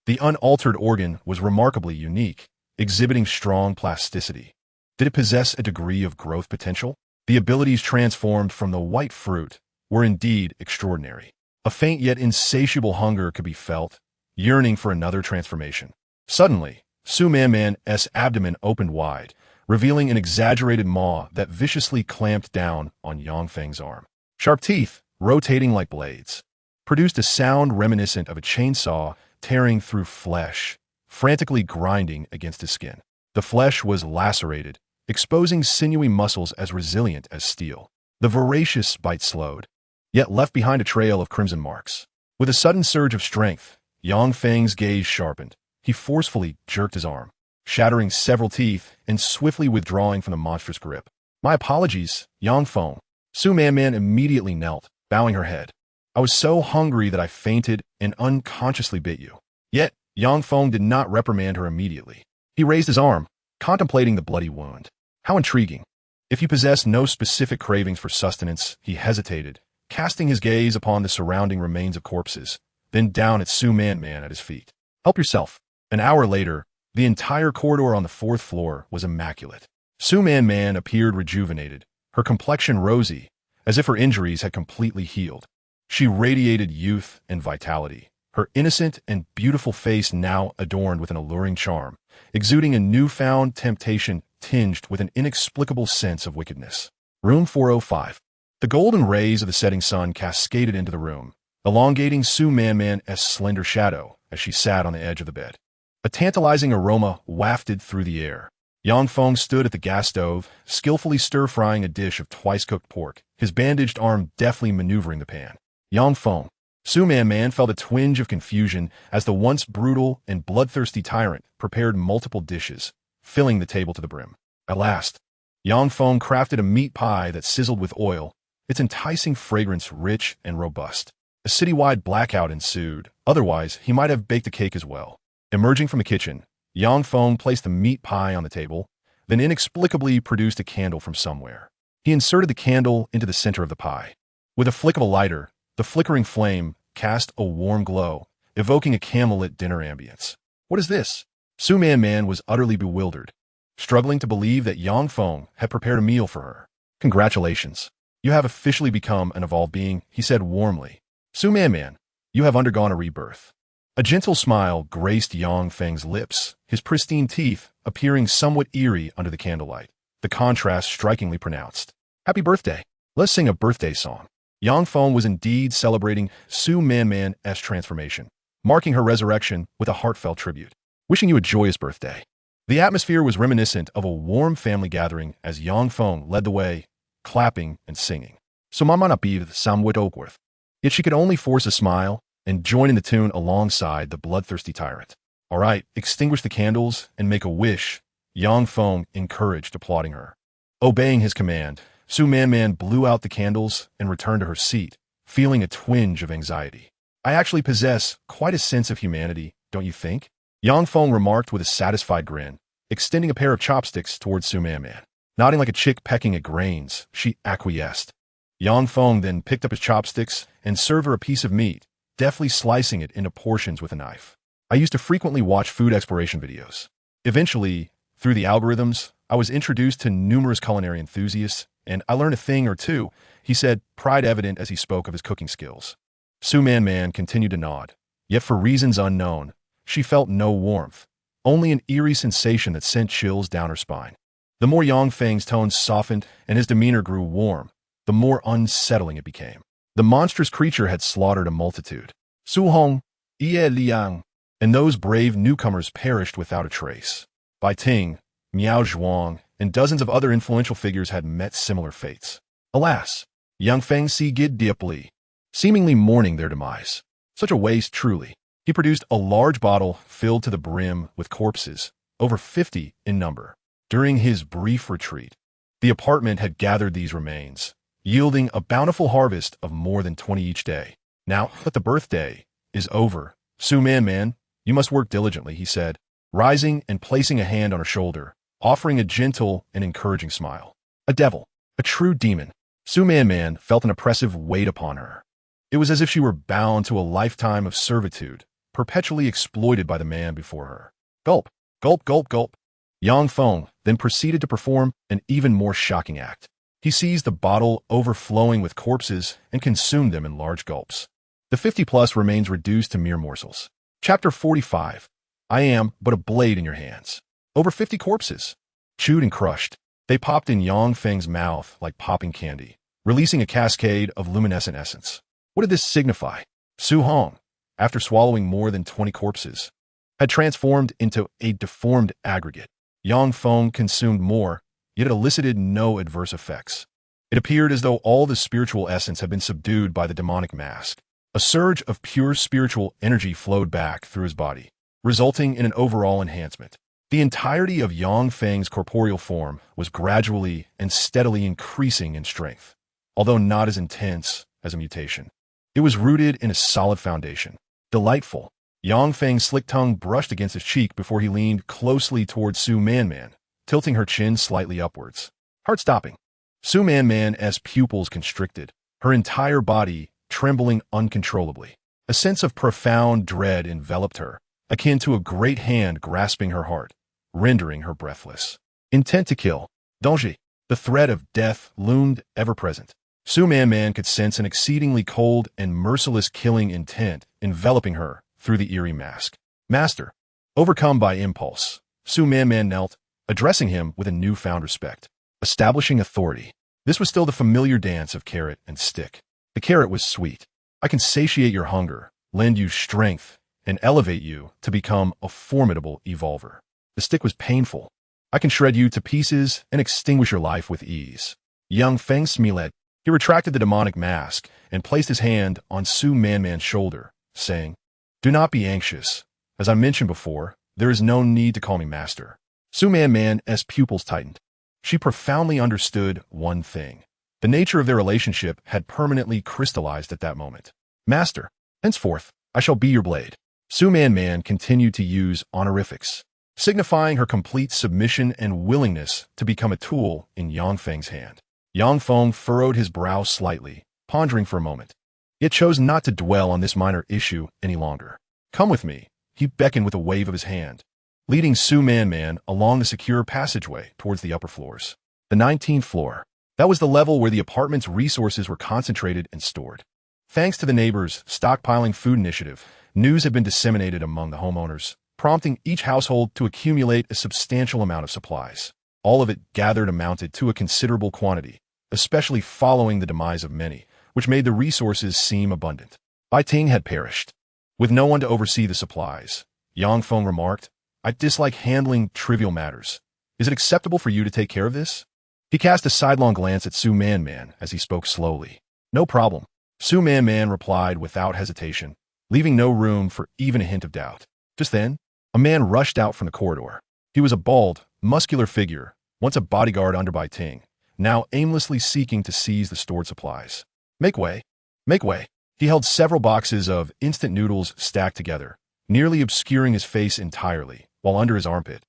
The unaltered organ was remarkably unique, exhibiting strong plasticity. Did it possess a degree of growth potential? The abilities transformed from the white fruit were indeed extraordinary. A faint yet insatiable hunger could be felt, yearning for another transformation. Suddenly, Su Man's abdomen opened wide, revealing an exaggerated maw that viciously clamped down on Yang Feng's arm. Sharp teeth, rotating like blades, produced a sound reminiscent of a chainsaw tearing through flesh, frantically grinding against his skin. The flesh was lacerated, exposing sinewy muscles as resilient as steel. The voracious bite slowed, yet left behind a trail of crimson marks. With a sudden surge of strength, Yang Feng's gaze sharpened, he forcefully jerked his arm, shattering several teeth and swiftly withdrawing from the monstrous grip. "My apologies, Yang Feng." Su Man Man immediately knelt, bowing her head. "I was so hungry that I fainted and unconsciously bit you." Yet, Yang Feng did not reprimand her immediately. He raised his arm, contemplating the bloody wound. How intriguing. If you possess no specific cravings for sustenance, he hesitated, casting his gaze upon the surrounding remains of corpses, then down at Su Man Man at his feet. "Help yourself." An hour later, the entire corridor on the 4th floor was immaculate. Su Man Man appeared rejuvenated, her complexion rosy, as if her injuries had completely healed. She radiated youth and vitality, her innocent and beautiful face now adorned with an alluring charm, exuding a newfound temptation tinged with an inexplicable sense of wickedness. Room 405. The golden rays of the setting sun cascaded into the room, elongating Su Man Man's slender shadow as she sat on the edge of the bed. A tantalizing aroma wafted through the air. Yang Feng stood at the gas stove, skillfully stir-frying a dish of twice-cooked pork, his bandaged arm deftly maneuvering the pan. "Yang Feng." Su Man Man felt a twinge of confusion as the once brutal and bloodthirsty tyrant prepared multiple dishes, filling the table to the brim. At last, Yang Feng crafted a meat pie that sizzled with oil, its enticing fragrance rich and robust. A citywide blackout ensued, otherwise he might have baked a cake as well. Emerging from the kitchen, Yang Feng placed the meat pie on the table, then inexplicably produced a candle from somewhere. He inserted the candle into the center of the pie. With a flick of a lighter, the flickering flame cast a warm glow, evoking a candlelit dinner ambience. "What is this?" Su Man Man was utterly bewildered, struggling to believe that Yang Feng had prepared a meal for her. "Congratulations. You have officially become an evolved being," he said warmly. "Su Man Man, you have undergone a rebirth." A gentle smile graced Yang Feng's lips, his pristine teeth appearing somewhat eerie under the candlelight, the contrast strikingly pronounced. "Happy birthday. Let's sing a birthday song." Yang Feng was indeed celebrating Su Man Man's transformation, marking her resurrection with a heartfelt tribute. "Wishing you a joyous birthday." The atmosphere was reminiscent of a warm family gathering as Yang Feng led the way, clapping and singing. "Sumamana Beav Samwit Oakworth." Yet she could only force a smile and join in the tune alongside the bloodthirsty tyrant. "All right, extinguish the candles and make a wish," Yang Feng encouraged, applauding her. Obeying his command, Su Man Man blew out the candles and returned to her seat, feeling a twinge of anxiety. "I actually possess quite a sense of humanity, don't you think?" Yang Feng remarked with a satisfied grin, extending a pair of chopsticks towards Su Man Man. Nodding like a chick pecking at grains, she acquiesced. Yang Feng then picked up his chopsticks and served her a piece of meat, deftly slicing it into portions with a knife. "I used to frequently watch food exploration videos. Eventually, through the algorithms, I was introduced to numerous culinary enthusiasts, and I learned a thing or two," he said, pride evident as he spoke of his cooking skills. Su Man Man continued to nod, yet for reasons unknown, she felt no warmth, only an eerie sensation that sent chills down her spine. The more Yang Feng's tones softened and his demeanor grew warm, the more unsettling it became. The monstrous creature had slaughtered a multitude. Su Hong, Ye Liang, and those brave newcomers perished without a trace. Bai Ting, Miao Zhuang, and dozens of other influential figures had met similar fates. Alas, Yang Feng si gid deeply, seemingly mourning their demise. Such a waste, truly. He produced a large bottle filled to the brim with corpses, over 50 in number. During his brief retreat, the apartment had gathered these remains, yielding a bountiful harvest of more than 20 each day. "Now that the birthday is over, Su Man Man, you must work diligently," he said, rising and placing a hand on her shoulder, offering a gentle and encouraging smile. A devil, a true demon. Su Man Man felt an oppressive weight upon her. It was as if she were bound to a lifetime of servitude, perpetually exploited by the man before her. Gulp, gulp, gulp, gulp. Yang Feng then proceeded to perform an even more shocking act. He seized the bottle overflowing with corpses and consumed them in large gulps. The 50-plus remains reduced to mere morsels. Chapter 45. I am but a blade in your hands. Over 50 corpses. Chewed and crushed, they popped in Yang Feng's mouth like popping candy, releasing a cascade of luminescent essence. What did this signify? Su Hong, after swallowing more than 20 corpses, had transformed into a deformed aggregate. Yang Feng consumed more, yet it elicited no adverse effects. It appeared as though all the spiritual essence had been subdued by the demonic mask. A surge of pure spiritual energy flowed back through his body, resulting in an overall enhancement. The entirety of Yang Feng's corporeal form was gradually and steadily increasing in strength, although not as intense as a mutation. It was rooted in a solid foundation. Delightful. Yang Feng's slick tongue brushed against his cheek before he leaned closely towards Su Man, tilting her chin slightly upwards. Heart-stopping. Su Man's pupils constricted, her entire body trembling uncontrollably. A sense of profound dread enveloped her, akin to a great hand grasping her heart, rendering her breathless. Intent to kill. Danger. The threat of death loomed ever-present. Su Man could sense an exceedingly cold and merciless killing intent enveloping her through the eerie mask. Master. Overcome by impulse, Su Man knelt, addressing him with a newfound respect. Establishing authority. This was still the familiar dance of carrot and stick. The carrot was sweet. I can satiate your hunger, lend you strength, and elevate you to become a formidable evolver. The stick was painful. I can shred you to pieces and extinguish your life with ease. Yang Feng smiled. He retracted the demonic mask and placed his hand on Su Man's shoulder, saying, Do not be anxious. As I mentioned before, there is no need to call me master. Su Man's pupils tightened. She profoundly understood one thing. The nature of their relationship had permanently crystallized at that moment. Master, henceforth, I shall be your blade. Su Man continued to use honorifics, signifying her complete submission and willingness to become a tool in Yang Feng's hand. Yang Feng furrowed his brow slightly, pondering for a moment, yet chose not to dwell on this minor issue any longer. Come with me, he beckoned with a wave of his hand, leading Su Man along the secure passageway towards the upper floors. The 19th floor. That was the level where the apartment's resources were concentrated and stored. Thanks to the neighbors' stockpiling food initiative, news had been disseminated among the homeowners, prompting each household to accumulate a substantial amount of supplies. All of it gathered amounted to a considerable quantity, especially following the demise of many, which made the resources seem abundant. Bai Ting had perished. With no one to oversee the supplies, Yang Feng remarked, I dislike handling trivial matters. Is it acceptable for you to take care of this? He cast a sidelong glance at Su Man as he spoke slowly. No problem. Su Man replied without hesitation, leaving no room for even a hint of doubt. Just then, a man rushed out from the corridor. He was a bald, muscular figure, once a bodyguard under Bai Ting, now aimlessly seeking to seize the stored supplies. Make way. Make way. He held several boxes of instant noodles stacked together, nearly obscuring his face entirely, while under his armpit,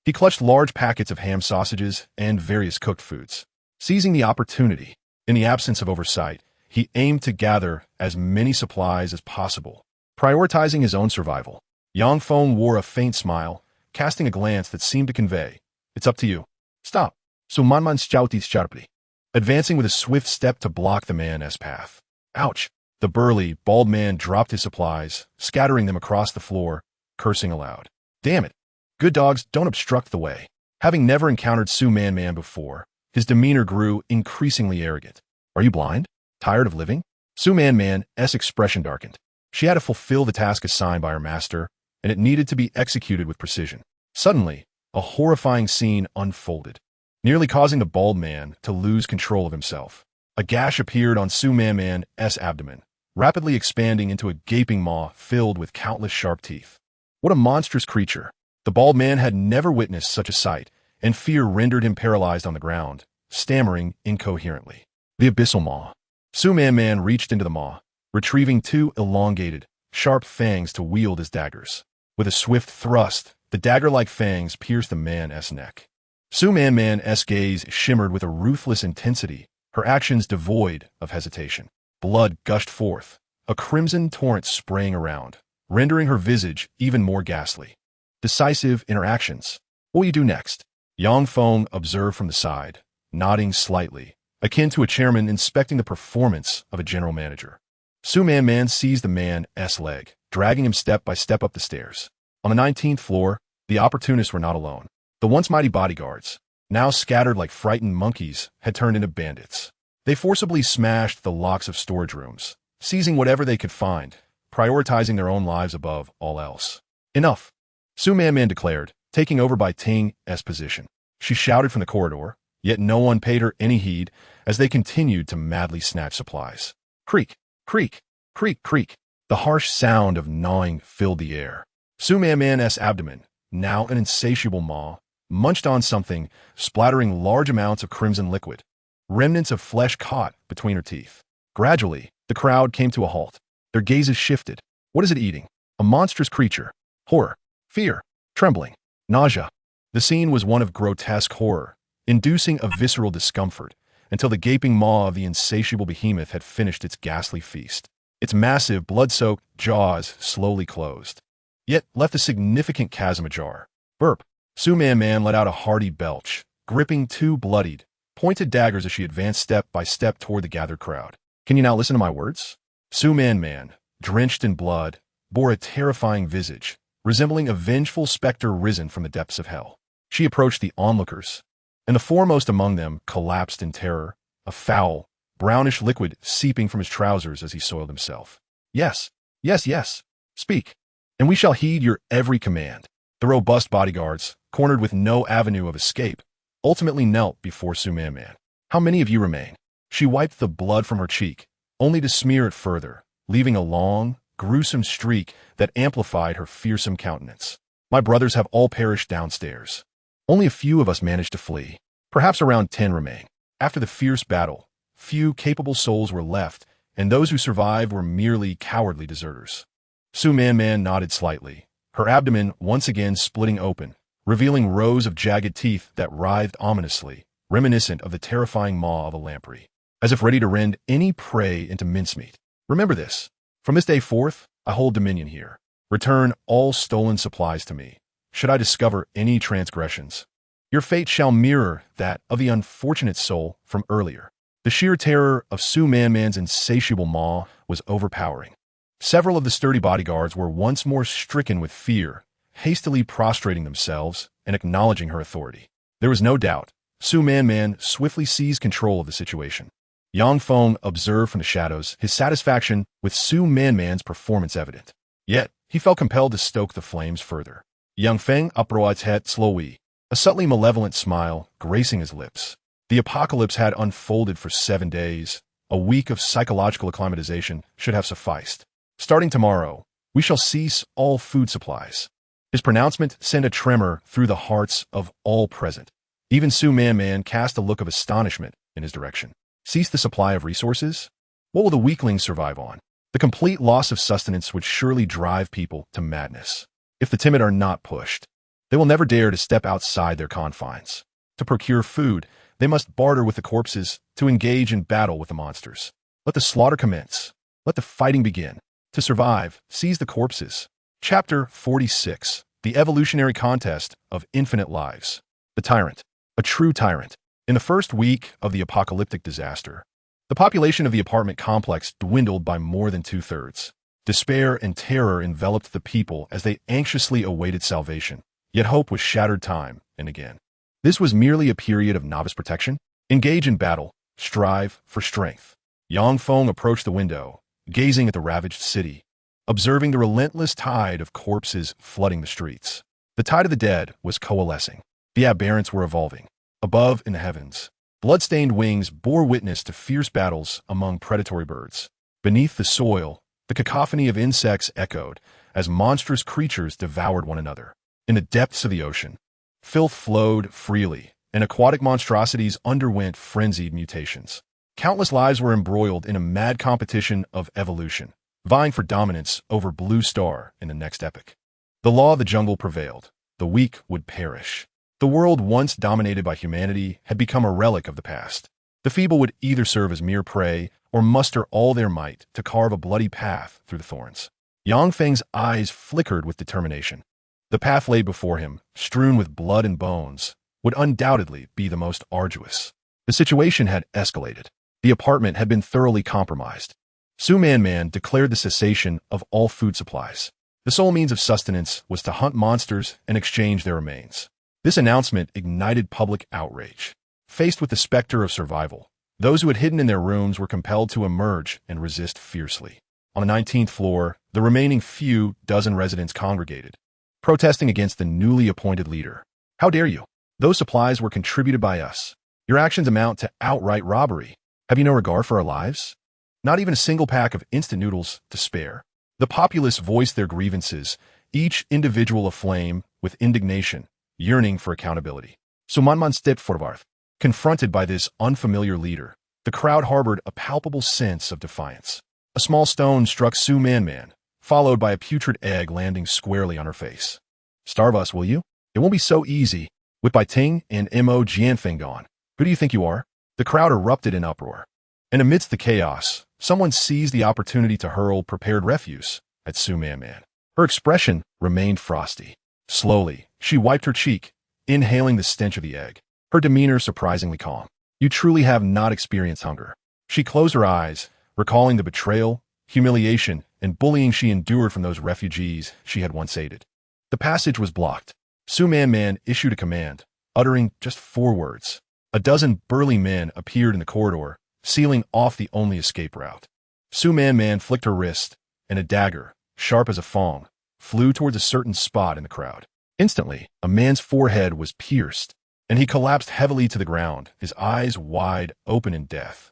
he clutched large packets of ham sausages and various cooked foods. Seizing the opportunity, in the absence of oversight, he aimed to gather as many supplies as possible, prioritizing his own survival. Yang Feng wore a faint smile, casting a glance that seemed to convey, It's up to you. Stop. So Manman shouted sharply, advancing with a swift step to block the man's path. Ouch. The burly, bald man dropped his supplies, scattering them across the floor, cursing aloud. Damn it. Good dogs don't obstruct the way. Having never encountered Su Man before, his demeanor grew increasingly arrogant. Are you blind? Tired of living? Su Man's expression darkened. She had to fulfill the task assigned by her master, and it needed to be executed with precision. Suddenly, a horrifying scene unfolded, nearly causing the bald man to lose control of himself. A gash appeared on Su Man's abdomen, rapidly expanding into a gaping maw filled with countless sharp teeth. What a monstrous creature! The bald man had never witnessed such a sight, and fear rendered him paralyzed on the ground, stammering incoherently. The abyssal maw. Su Man reached into the maw, retrieving two elongated, sharp fangs to wield as daggers. With a swift thrust, the dagger-like fangs pierced the man's neck. Su Man's gaze shimmered with a ruthless intensity, her actions devoid of hesitation. Blood gushed forth, a crimson torrent spraying around, rendering her visage even more ghastly. Decisive interactions. What will you do next? Yang Feng observed from the side, nodding slightly, akin to a chairman inspecting the performance of a general manager. Su Man seized the man's leg, dragging him step by step up the stairs. On the 19th floor, the opportunists were not alone. The once mighty bodyguards, now scattered like frightened monkeys, had turned into bandits. They forcibly smashed the locks of storage rooms, seizing whatever they could find, prioritizing their own lives above all else. Enough. Su Man declared, taking over Bai Ting's position. She shouted from the corridor, yet no one paid her any heed as they continued to madly snatch supplies. Creak, creak, creak, creak. The harsh sound of gnawing filled the air. Su Man's abdomen, now an insatiable maw, munched on something, splattering large amounts of crimson liquid. Remnants of flesh caught between her teeth. Gradually, the crowd came to a halt. Their gazes shifted. What is it eating? A monstrous creature. Horror. Fear. Trembling. Nausea. The scene was one of grotesque horror, inducing a visceral discomfort, until the gaping maw of the insatiable behemoth had finished its ghastly feast. Its massive, blood-soaked jaws slowly closed, yet left a significant chasm ajar. Burp. Su Man let out a hearty belch, gripping two bloodied, pointed daggers as she advanced step by step toward the gathered crowd. Can you now listen to my words? Su Man, drenched in blood, bore a terrifying visage, resembling a vengeful specter risen from the depths of hell. She approached the onlookers, and the foremost among them collapsed in terror, a foul, brownish liquid seeping from his trousers as he soiled himself. Yes, yes, yes, speak, and we shall heed your every command. The robust bodyguards, cornered with no avenue of escape, ultimately knelt before Su Man. How many of you remain? She wiped the blood from her cheek, only to smear it further, leaving a long, gruesome streak that amplified her fearsome countenance. My brothers have all perished downstairs. Only a few of us managed to flee. Perhaps around 10 remain. After the fierce battle, few capable souls were left, and those who survived were merely cowardly deserters. Su Man nodded slightly, her abdomen once again splitting open, revealing rows of jagged teeth that writhed ominously, reminiscent of the terrifying maw of a lamprey, as if ready to rend any prey into mincemeat. Remember this. From this day forth, I hold dominion here. Return all stolen supplies to me, should I discover any transgressions. Your fate shall mirror that of the unfortunate soul from earlier. The sheer terror of Su Man's insatiable maw was overpowering. Several of the sturdy bodyguards were once more stricken with fear, hastily prostrating themselves and acknowledging her authority. There was no doubt. Su Man swiftly seized control of the situation. Yang Feng observed from the shadows, his satisfaction with Su Man's performance evident. Yet, he felt compelled to stoke the flames further. Yang Feng uprose its head slowly, a subtly malevolent smile gracing his lips. The apocalypse had unfolded for 7 days. A week of psychological acclimatization should have sufficed. Starting tomorrow, we shall cease all food supplies. His pronouncement sent a tremor through the hearts of all present. Even Su Man cast a look of astonishment in his direction. Cease the supply of resources? What will the weaklings survive on? The complete loss of sustenance would surely drive people to madness. If the timid are not pushed, they will never dare to step outside their confines. To procure food, they must barter with the corpses to engage in battle with the monsters. Let the slaughter commence. Let the fighting begin. To survive, seize the corpses. Chapter 46. The Evolutionary Contest of Infinite Lives. The Tyrant. A true tyrant. In the first week of the apocalyptic disaster, the population of the apartment complex dwindled by more than 2/3. Despair and terror enveloped the people as they anxiously awaited salvation, yet hope was shattered time and again. This was merely a period of novice protection. Engage in battle. Strive for strength. Yang Feng approached the window, gazing at the ravaged city, observing the relentless tide of corpses flooding the streets. The tide of the dead was coalescing. The aberrants were evolving. Above in the heavens, blood-stained wings bore witness to fierce battles among predatory birds. Beneath the soil, the cacophony of insects echoed as monstrous creatures devoured one another. In the depths of the ocean, filth flowed freely, and aquatic monstrosities underwent frenzied mutations. Countless lives were embroiled in a mad competition of evolution, vying for dominance over Blue Star in the next epoch. The law of the jungle prevailed. The weak would perish. The world once dominated by humanity had become a relic of the past. The feeble would either serve as mere prey or muster all their might to carve a bloody path through the thorns. Yang Feng's eyes flickered with determination. The path laid before him, strewn with blood and bones, would undoubtedly be the most arduous. The situation had escalated. The apartment had been thoroughly compromised. Su Man declared the cessation of all food supplies. The sole means of sustenance was to hunt monsters and exchange their remains. This announcement ignited public outrage. Faced with the specter of survival, those who had hidden in their rooms were compelled to emerge and resist fiercely. On the 19th floor, the remaining few dozen residents congregated, protesting against the newly appointed leader. How dare you? Those supplies were contributed by us. Your actions amount to outright robbery. Have you no regard for our lives? Not even a single pack of instant noodles to spare. The populace voiced their grievances, each individual aflame with indignation, yearning for accountability. So Manman stepped forward. Confronted by this unfamiliar leader, the crowd harbored a palpable sense of defiance. A small stone struck Su Man, followed by a putrid egg landing squarely on her face. Starve us, will you? It won't be so easy. With Bai Ting and Mo Jianfeng gone, who do you think you are? The crowd erupted in uproar. And amidst the chaos, someone seized the opportunity to hurl prepared refuse at Su Man. Her expression remained frosty. Slowly, she wiped her cheek, inhaling the stench of the egg. Her demeanor surprisingly calm. You truly have not experienced hunger. She closed her eyes, recalling the betrayal, humiliation, and bullying she endured from those refugees she had once aided. The passage was blocked. Su Man issued a command, uttering just 4 words. A dozen burly men appeared in the corridor, sealing off the only escape route. Su Man flicked her wrist, and a dagger, sharp as a fong, flew towards a certain spot in the crowd. Instantly, a man's forehead was pierced, and he collapsed heavily to the ground, his eyes wide open in death.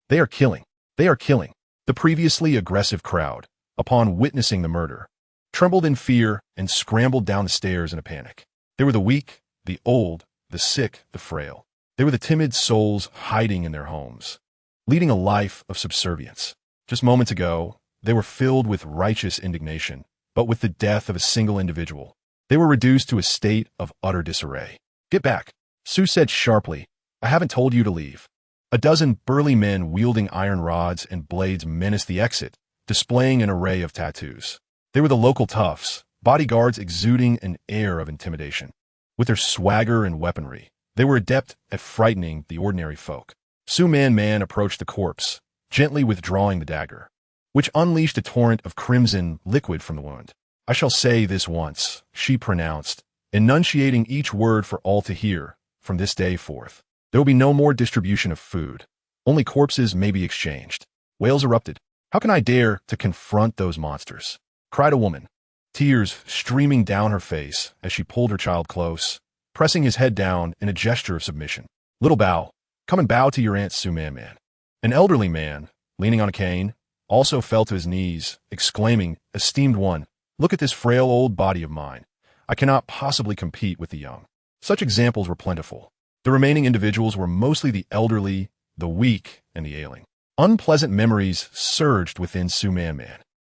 They are killing. They are killing. The previously aggressive crowd, upon witnessing the murder, trembled in fear and scrambled down the stairs in a panic. They were the weak, the old, the sick, the frail. They were the timid souls hiding in their homes, leading a life of subservience. Just moments ago, they were filled with righteous indignation, but with the death of a single individual, they were reduced to a state of utter disarray. Get back, Su said sharply. I haven't told you to leave. A dozen burly men wielding iron rods and blades menaced the exit, displaying an array of tattoos. They were the local toughs, bodyguards exuding an air of intimidation. With their swagger and weaponry, they were adept at frightening the ordinary folk. Su Man approached the corpse, gently withdrawing the dagger, which unleashed a torrent of crimson liquid from the wound. I shall say this once, she pronounced, enunciating each word for all to hear. From this day forth, there will be no more distribution of food. Only corpses may be exchanged. Wails erupted. How can I dare to confront those monsters? Cried a woman, tears streaming down her face as she pulled her child close, pressing his head down in a gesture of submission. Little Bao, come and bow to your Aunt Su Man. An elderly man, leaning on a cane, also fell to his knees, exclaiming, Esteemed one, look at this frail old body of mine. I cannot possibly compete with the young. Such examples were plentiful. The remaining individuals were mostly the elderly, the weak, and the ailing. Unpleasant memories surged within Su Man.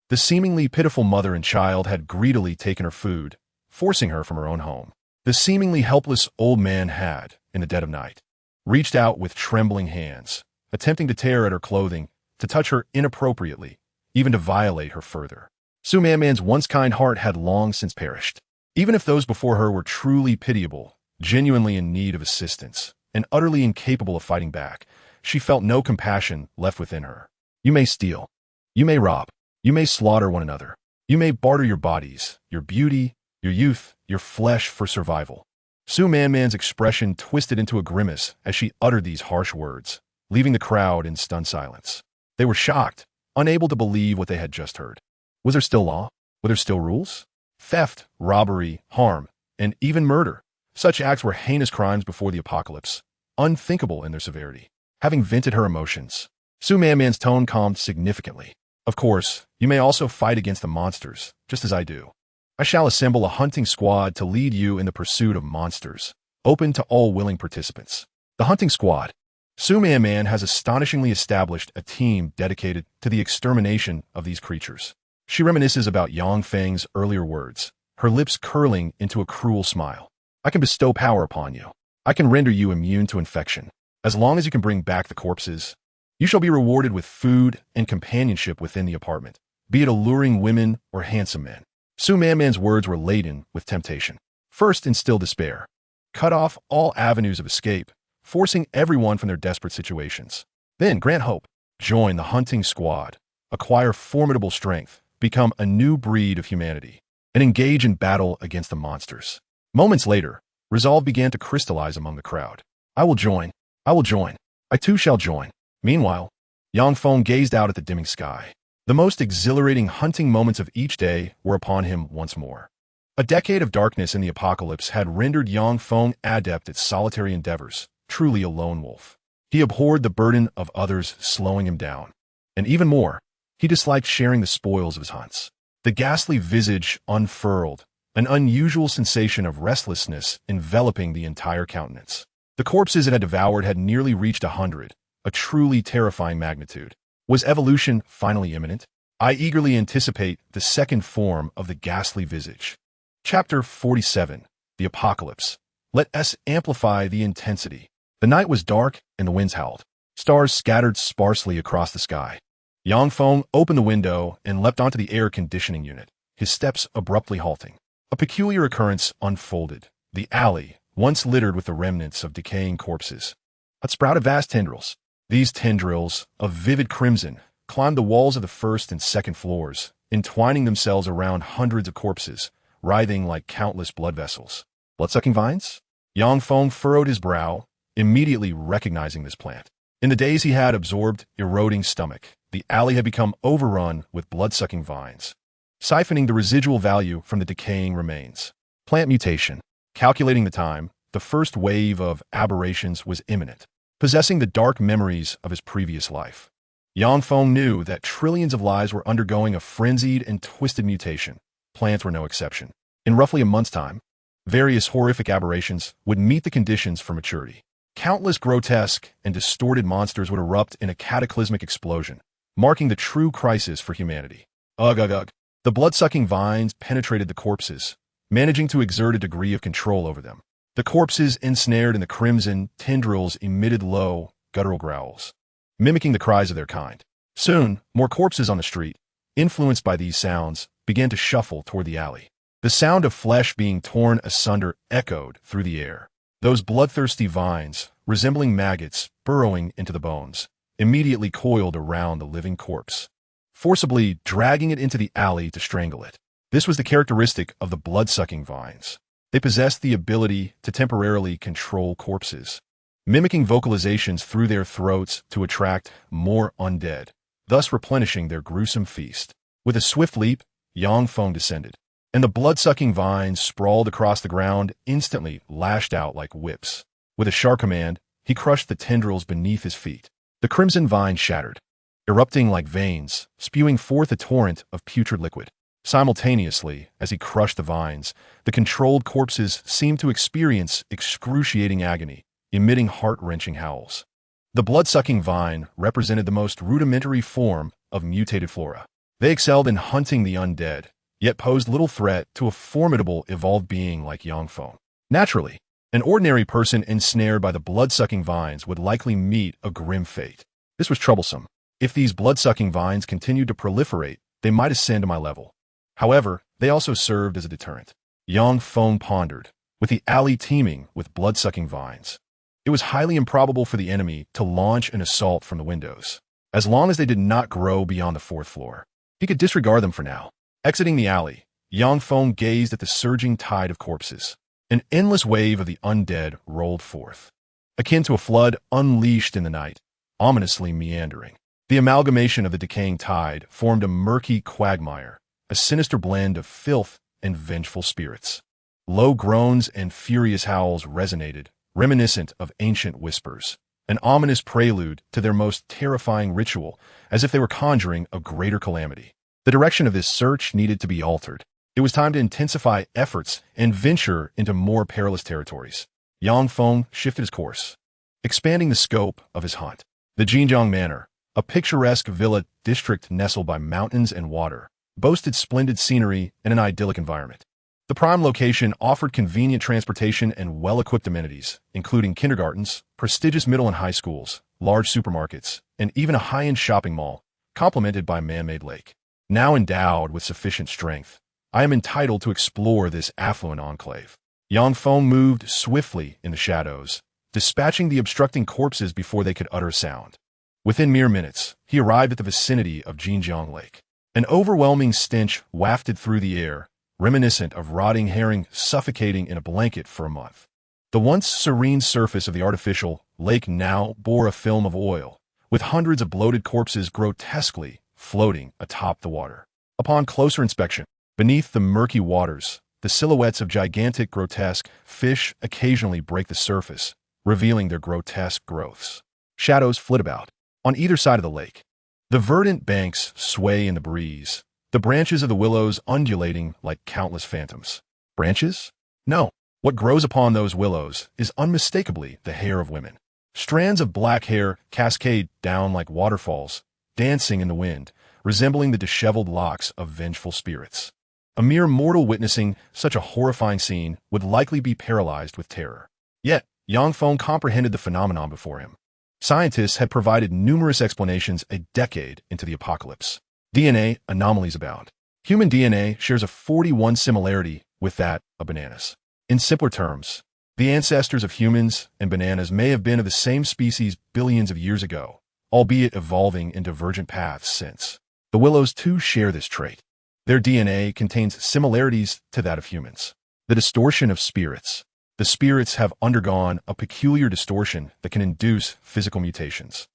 The seemingly pitiful mother and child had greedily taken her food, forcing her from her own home. The seemingly helpless old man had, in the dead of night, reached out with trembling hands, attempting to tear at her clothing, to touch her inappropriately, even to violate her further. Su Man's once kind heart had long since perished. Even if those before her were truly pitiable, genuinely in need of assistance, and utterly incapable of fighting back, she felt no compassion left within her. You may steal. You may rob. You may slaughter one another. You may barter your bodies, your beauty, your youth, your flesh for survival. Su Man's expression twisted into a grimace as she uttered these harsh words, leaving the crowd in stunned silence. They were shocked, unable to believe what they had just heard. Was there still law? Were there still rules? Theft, robbery, harm, and even murder. Such acts were heinous crimes before the apocalypse, unthinkable in their severity. Having vented her emotions, Su Man's tone calmed significantly. Of course, you may also fight against the monsters, just as I do. I shall assemble a hunting squad to lead you in the pursuit of monsters, open to all willing participants. The hunting squad. Su Man has astonishingly established a team dedicated to the extermination of these creatures. She reminisces about Yang Feng's earlier words, her lips curling into a cruel smile. I can bestow power upon you. I can render you immune to infection. As long as you can bring back the corpses, you shall be rewarded with food and companionship within the apartment, be it alluring women or handsome men. Su Man's words were laden with temptation. First, instill despair. Cut off all avenues of escape, forcing everyone from their desperate situations. Then grant hope. Join the hunting squad, acquire formidable strength, become a new breed of humanity, and engage in battle against the monsters. Moments later, resolve began to crystallize among the crowd. I will join. I will join. I too shall join. Meanwhile, Yang Feng gazed out at the dimming sky. The most exhilarating hunting moments of each day were upon him once more. A decade of darkness in the apocalypse had rendered Yang Feng adept at solitary endeavors, truly a lone wolf. He abhorred the burden of others slowing him down. And even more, he disliked sharing the spoils of his hunts. The ghastly visage unfurled, an unusual sensation of restlessness enveloping the entire countenance. The corpses it had devoured had nearly reached 100, a truly terrifying magnitude. Was evolution finally imminent? I eagerly anticipate the second form of the ghastly visage. Chapter 47. The Apocalypse. Let us amplify the intensity. The night was dark and the winds howled. Stars scattered sparsely across the sky. Yangfeng opened the window and leapt onto the air conditioning unit, his steps abruptly halting. A peculiar occurrence unfolded. The alley, once littered with the remnants of decaying corpses, had sprouted vast tendrils. These tendrils, of vivid crimson, climbed the walls of the first and second floors, entwining themselves around hundreds of corpses, writhing like countless blood vessels. Blood-sucking vines? Yangfeng furrowed his brow, immediately recognizing this plant. In the days he had absorbed eroding stomach, the alley had become overrun with blood-sucking vines, siphoning the residual value from the decaying remains. Plant mutation. Calculating the time, the first wave of aberrations was imminent, possessing the dark memories of his previous life. Yangfeng knew that trillions of lives were undergoing a frenzied and twisted mutation. Plants were no exception. In roughly a month's time, various horrific aberrations would meet the conditions for maturity. Countless grotesque and distorted monsters would erupt in a cataclysmic explosion, marking the true crisis for humanity. Ugh, ugh, ugh. The blood-sucking vines penetrated the corpses, managing to exert a degree of control over them. The corpses ensnared in the crimson tendrils emitted low, guttural growls, mimicking the cries of their kind. Soon, more corpses on the street, influenced by these sounds, began to shuffle toward the alley. The sound of flesh being torn asunder echoed through the air. Those bloodthirsty vines, resembling maggots burrowing into the bones, immediately coiled around the living corpse, forcibly dragging it into the alley to strangle it. This was the characteristic of the blood-sucking vines. They possessed the ability to temporarily control corpses, mimicking vocalizations through their throats to attract more undead, thus replenishing their gruesome feast. With a swift leap, Yangfeng descended, and the blood-sucking vines sprawled across the ground, instantly lashed out like whips. With a sharp command, he crushed the tendrils beneath his feet. The crimson vine shattered, erupting like veins, spewing forth a torrent of putrid liquid. Simultaneously, as he crushed the vines, the controlled corpses seemed to experience excruciating agony, emitting heart-wrenching howls. The blood-sucking vine represented the most rudimentary form of mutated flora. They excelled in hunting the undead, yet posed little threat to a formidable evolved being like Yangfeng. Naturally, an ordinary person ensnared by the blood-sucking vines would likely meet a grim fate. This was troublesome. If these blood-sucking vines continued to proliferate, they might ascend to my level. However, they also served as a deterrent. Yangfeng pondered, with the alley teeming with blood-sucking vines. It was highly improbable for the enemy to launch an assault from the windows, as long as they did not grow beyond the fourth floor. He could disregard them for now. Exiting the alley, Yangfeng gazed at the surging tide of corpses. An endless wave of the undead rolled forth, akin to a flood unleashed in the night, ominously meandering. The amalgamation of the decaying tide formed a murky quagmire, a sinister blend of filth and vengeful spirits. Low groans and furious howls resonated, reminiscent of ancient whispers, an ominous prelude to their most terrifying ritual, as if they were conjuring a greater calamity. The direction of this search needed to be altered. It was time to intensify efforts and venture into more perilous territories. Yangfeng shifted his course, expanding the scope of his hunt. The Jinjiang Manor, a picturesque villa district nestled by mountains and water, boasted splendid scenery and an idyllic environment. The prime location offered convenient transportation and well-equipped amenities, including kindergartens, prestigious middle and high schools, large supermarkets, and even a high-end shopping mall, complemented by a man-made lake. Now endowed with sufficient strength, I am entitled to explore this affluent enclave. Yangfeng moved swiftly in the shadows, dispatching the obstructing corpses before they could utter a sound. Within mere minutes, he arrived at the vicinity of Jinjiang Lake. An overwhelming stench wafted through the air, reminiscent of rotting herring suffocating in a blanket for a month. The once serene surface of the artificial lake now bore a film of oil, with hundreds of bloated corpses grotesquely floating atop the water. Upon closer inspection, beneath the murky waters, the silhouettes of gigantic grotesque fish occasionally break the surface, revealing their grotesque growths. Shadows flit about on either side of the lake. The verdant banks sway in the breeze, the branches of the willows undulating like countless phantoms. Branches? No. What grows upon those willows is unmistakably the hair of women. Strands of black hair cascade down like waterfalls, dancing in the wind, resembling the disheveled locks of vengeful spirits. A mere mortal witnessing such a horrifying scene would likely be paralyzed with terror. Yet, Yang Feng comprehended the phenomenon before him. Scientists had provided numerous explanations a decade into the apocalypse. DNA anomalies abound. Human DNA shares a 41 similarity with that of bananas. In simpler terms, the ancestors of humans and bananas may have been of the same species billions of years ago, albeit evolving in divergent paths since. The willows too share this trait. Their DNA contains similarities to that of humans. The distortion of spirits. The spirits have undergone a peculiar distortion that can induce physical mutations.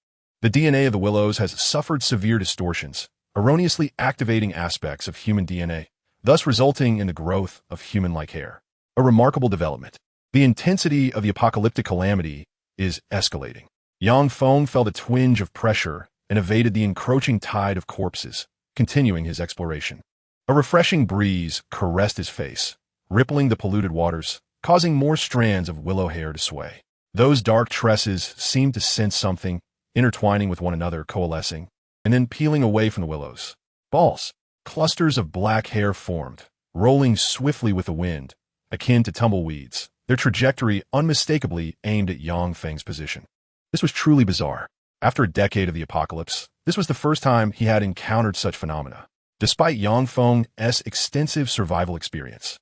The DNA of the willows has suffered severe distortions, erroneously activating aspects of human DNA, thus resulting in the growth of human-like hair. A remarkable development. The intensity of the apocalyptic calamity is escalating. Yang Feng felt a twinge of pressure and evaded the encroaching tide of corpses, continuing his exploration. A refreshing breeze caressed his face, rippling the polluted waters, causing more strands of willow hair to sway. Those dark tresses seemed to sense something, intertwining with one another, coalescing, and then peeling away from the willows. Balls. Clusters of black hair formed, rolling swiftly with the wind, akin to tumbleweeds, their trajectory unmistakably aimed at Yang Feng's position. This was truly bizarre. After a decade of the apocalypse, this was the first time he had encountered such phenomena. Despite Yang Feng's extensive survival experience,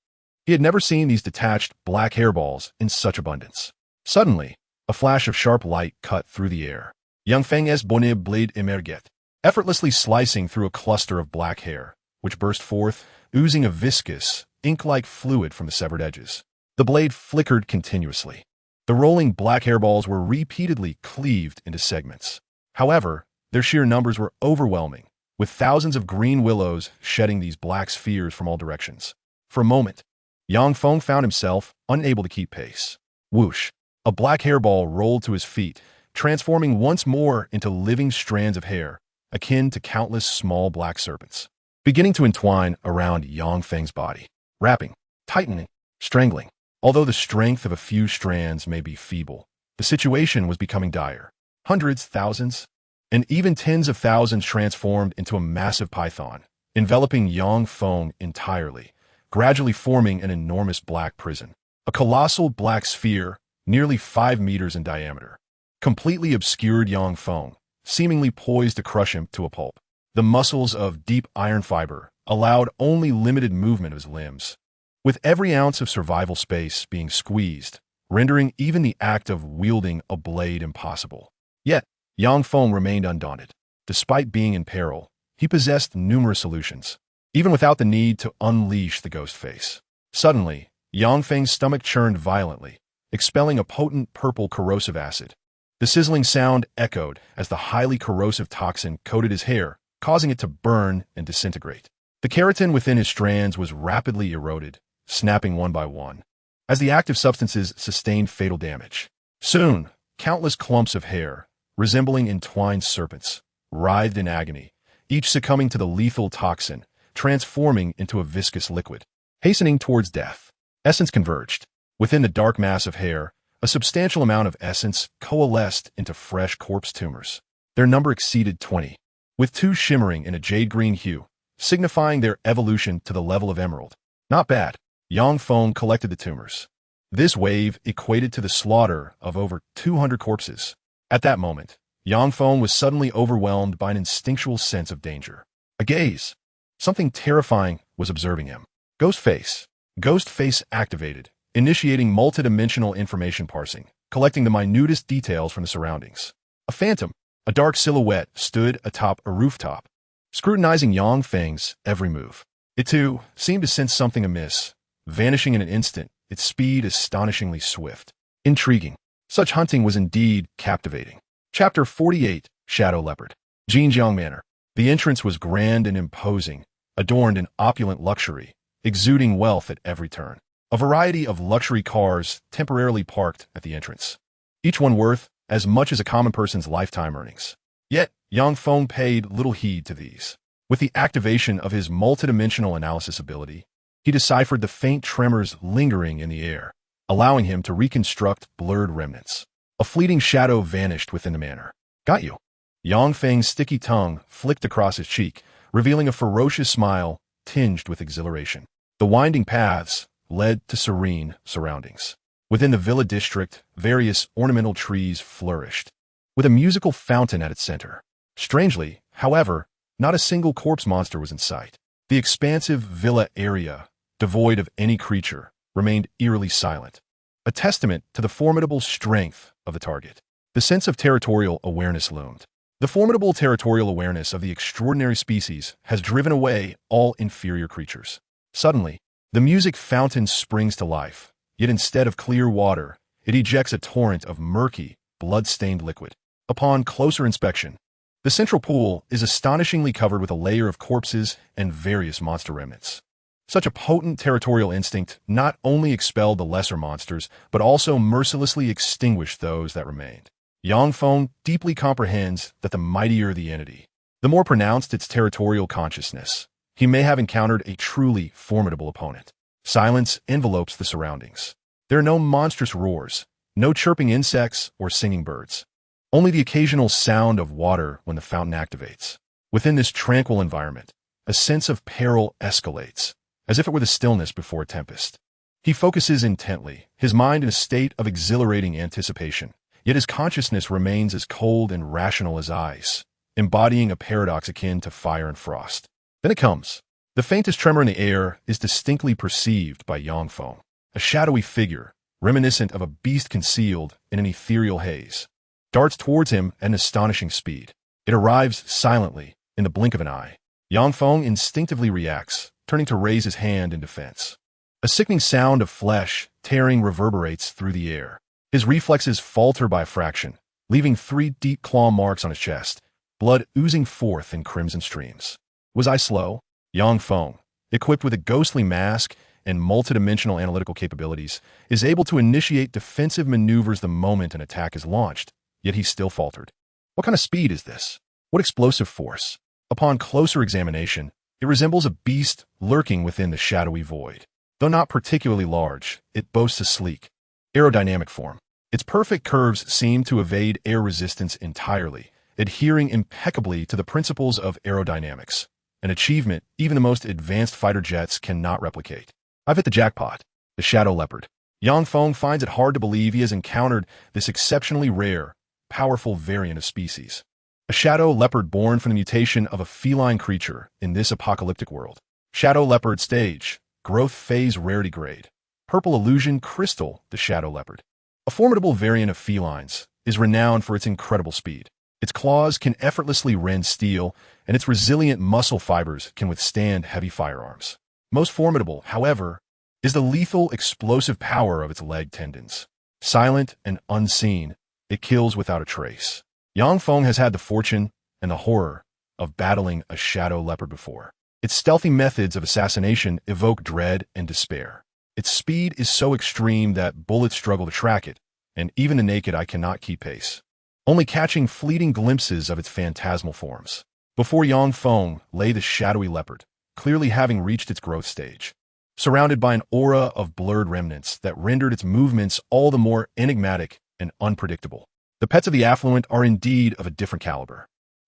he had never seen these detached black hairballs in such abundance. Suddenly, a flash of sharp light cut through the air. Yang Feng's bonnet blade emerged, effortlessly slicing through a cluster of black hair, which burst forth, oozing a viscous, ink-like fluid from the severed edges. The blade flickered continuously. The rolling black hairballs were repeatedly cleaved into segments. However, their sheer numbers were overwhelming, with thousands of green willows shedding these black spheres from all directions. For a moment, Yang Feng found himself unable to keep pace. Whoosh! A black hairball rolled to his feet, transforming once more into living strands of hair, akin to countless small black serpents, beginning to entwine around Yang Feng's body, wrapping, tightening, strangling. Although the strength of a few strands may be feeble, the situation was becoming dire. Hundreds, thousands, and even tens of thousands transformed into a massive python, enveloping Yang Feng entirely, gradually forming an enormous black prison. A colossal black sphere, nearly 5 meters in diameter, completely obscured Yang Feng, seemingly poised to crush him to a pulp. The muscles of deep iron fiber allowed only limited movement of his limbs, with every ounce of survival space being squeezed, rendering even the act of wielding a blade impossible. Yet, Yang Feng remained undaunted. Despite being in peril, he possessed numerous solutions, even without the need to unleash the ghost face. Suddenly, Yang Feng's stomach churned violently, expelling a potent purple corrosive acid. The sizzling sound echoed as the highly corrosive toxin coated his hair, causing it to burn and disintegrate. The keratin within his strands was rapidly eroded, snapping one by one, as the active substances sustained fatal damage. Soon, countless clumps of hair, resembling entwined serpents, writhed in agony, each succumbing to the lethal toxin, transforming into a viscous liquid. Hastening towards death, essence converged. Within the dark mass of hair, a substantial amount of essence coalesced into fresh corpse tumors. Their number exceeded 20, with 2 shimmering in a jade-green hue, signifying their evolution to the level of emerald. Not bad. Yang Feng collected the tumors. This wave equated to the slaughter of over 200 corpses. At that moment, Yang Feng was suddenly overwhelmed by an instinctual sense of danger. A gaze. Something terrifying was observing him. Ghost face. Ghost face activated, initiating multidimensional information parsing, collecting the minutest details from the surroundings. A phantom, a dark silhouette, stood atop a rooftop, scrutinizing Yang Feng's every move. It too seemed to sense something amiss, vanishing in an instant, its speed astonishingly swift. Intriguing. Such hunting was indeed captivating. Chapter 48, Shadow Leopard. Jinjiang Manor. The entrance was grand and imposing, adorned in opulent luxury, exuding wealth at every turn. A variety of luxury cars temporarily parked at the entrance, each one worth as much as a common person's lifetime earnings. Yet, Yang Feng paid little heed to these. With the activation of his multidimensional analysis ability, he deciphered the faint tremors lingering in the air, allowing him to reconstruct blurred remnants. A fleeting shadow vanished within the manor. Got you. Yang Feng's sticky tongue flicked across his cheek, revealing a ferocious smile tinged with exhilaration. The winding paths led to serene surroundings. Within the villa district, various ornamental trees flourished, with a musical fountain at its center. Strangely, however, not a single corpse monster was in sight. The expansive villa area, devoid of any creature, remained eerily silent, a testament to the formidable strength of the target. The sense of territorial awareness loomed. The formidable territorial awareness of the extraordinary species has driven away all inferior creatures. Suddenly, the music fountain springs to life, yet instead of clear water, it ejects a torrent of murky, blood-stained liquid. Upon closer inspection, the central pool is astonishingly covered with a layer of corpses and various monster remnants. Such a potent territorial instinct not only expelled the lesser monsters, but also mercilessly extinguished those that remained. Yang Feng deeply comprehends that the mightier the entity, the more pronounced its territorial consciousness. He may have encountered a truly formidable opponent. Silence envelopes the surroundings. There are no monstrous roars, no chirping insects or singing birds. Only the occasional sound of water when the fountain activates. Within this tranquil environment, a sense of peril escalates, as if it were the stillness before a tempest. He focuses intently, his mind in a state of exhilarating anticipation, yet his consciousness remains as cold and rational as ice, embodying a paradox akin to fire and frost. Then it comes. The faintest tremor in the air is distinctly perceived by Yang Feng, a shadowy figure, reminiscent of a beast concealed in an ethereal haze, darts towards him at an astonishing speed. It arrives silently, in the blink of an eye. Yang Feng instinctively reacts, turning to raise his hand in defense. A sickening sound of flesh tearing reverberates through the air. His reflexes falter by a fraction, leaving 3 deep claw marks on his chest, blood oozing forth in crimson streams. Was I slow? Yang Feng, equipped with a ghostly mask and multidimensional analytical capabilities, is able to initiate defensive maneuvers the moment an attack is launched, yet he still faltered. What kind of speed is this? What explosive force? Upon closer examination, it resembles a beast lurking within the shadowy void. Though not particularly large, it boasts a sleek, aerodynamic form. Its perfect curves seem to evade air resistance entirely, adhering impeccably to the principles of aerodynamics, an achievement even the most advanced fighter jets cannot replicate. I've hit the jackpot. The Shadow Leopard. Yang Feng finds it hard to believe he has encountered this exceptionally rare, powerful variant of species. A shadow leopard born from the mutation of a feline creature in this apocalyptic world. Shadow Leopard stage, growth phase rarity grade. Purple illusion crystal, the Shadow Leopard. A formidable variant of felines, is renowned for its incredible speed. Its claws can effortlessly rend steel, and its resilient muscle fibers can withstand heavy firearms. Most formidable, however, is the lethal explosive power of its leg tendons. Silent and unseen, it kills without a trace. Yang Feng has had the fortune and the horror of battling a shadow leopard before. Its stealthy methods of assassination evoke dread and despair. Its speed is so extreme that bullets struggle to track it, and even the naked eye cannot keep pace, only catching fleeting glimpses of its phantasmal forms. Before Yang Feng lay the shadowy leopard, clearly having reached its growth stage, surrounded by an aura of blurred remnants that rendered its movements all the more enigmatic and unpredictable. The pets of the affluent are indeed of a different caliber.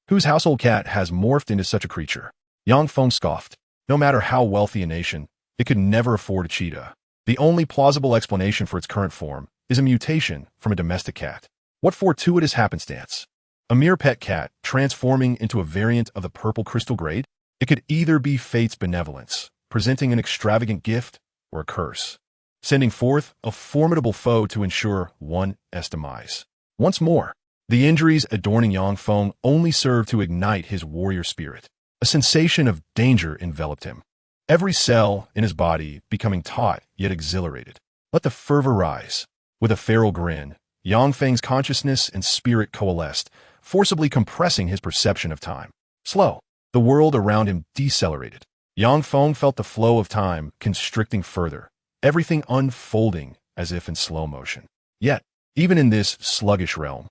Whose household cat has morphed into such a creature? Yang Feng scoffed. No matter how wealthy a nation, it could never afford a cheetah. The only plausible explanation for its current form is a mutation from a domestic cat. What fortuitous happenstance? A mere pet cat transforming into a variant of the purple crystal grade? It could either be fate's benevolence, presenting an extravagant gift, or a curse, sending forth a formidable foe to ensure one's demise. Once more, the injuries adorning Yang Feng only served to ignite his warrior spirit. A sensation of danger enveloped him, every cell in his body becoming taut yet exhilarated. Let the fervor rise. With a feral grin, Yang Feng's consciousness and spirit coalesced, forcibly compressing his perception of time. Slow. The world around him decelerated. Yang Feng felt the flow of time constricting further, everything unfolding as if in slow motion. Yet, even in this sluggish realm,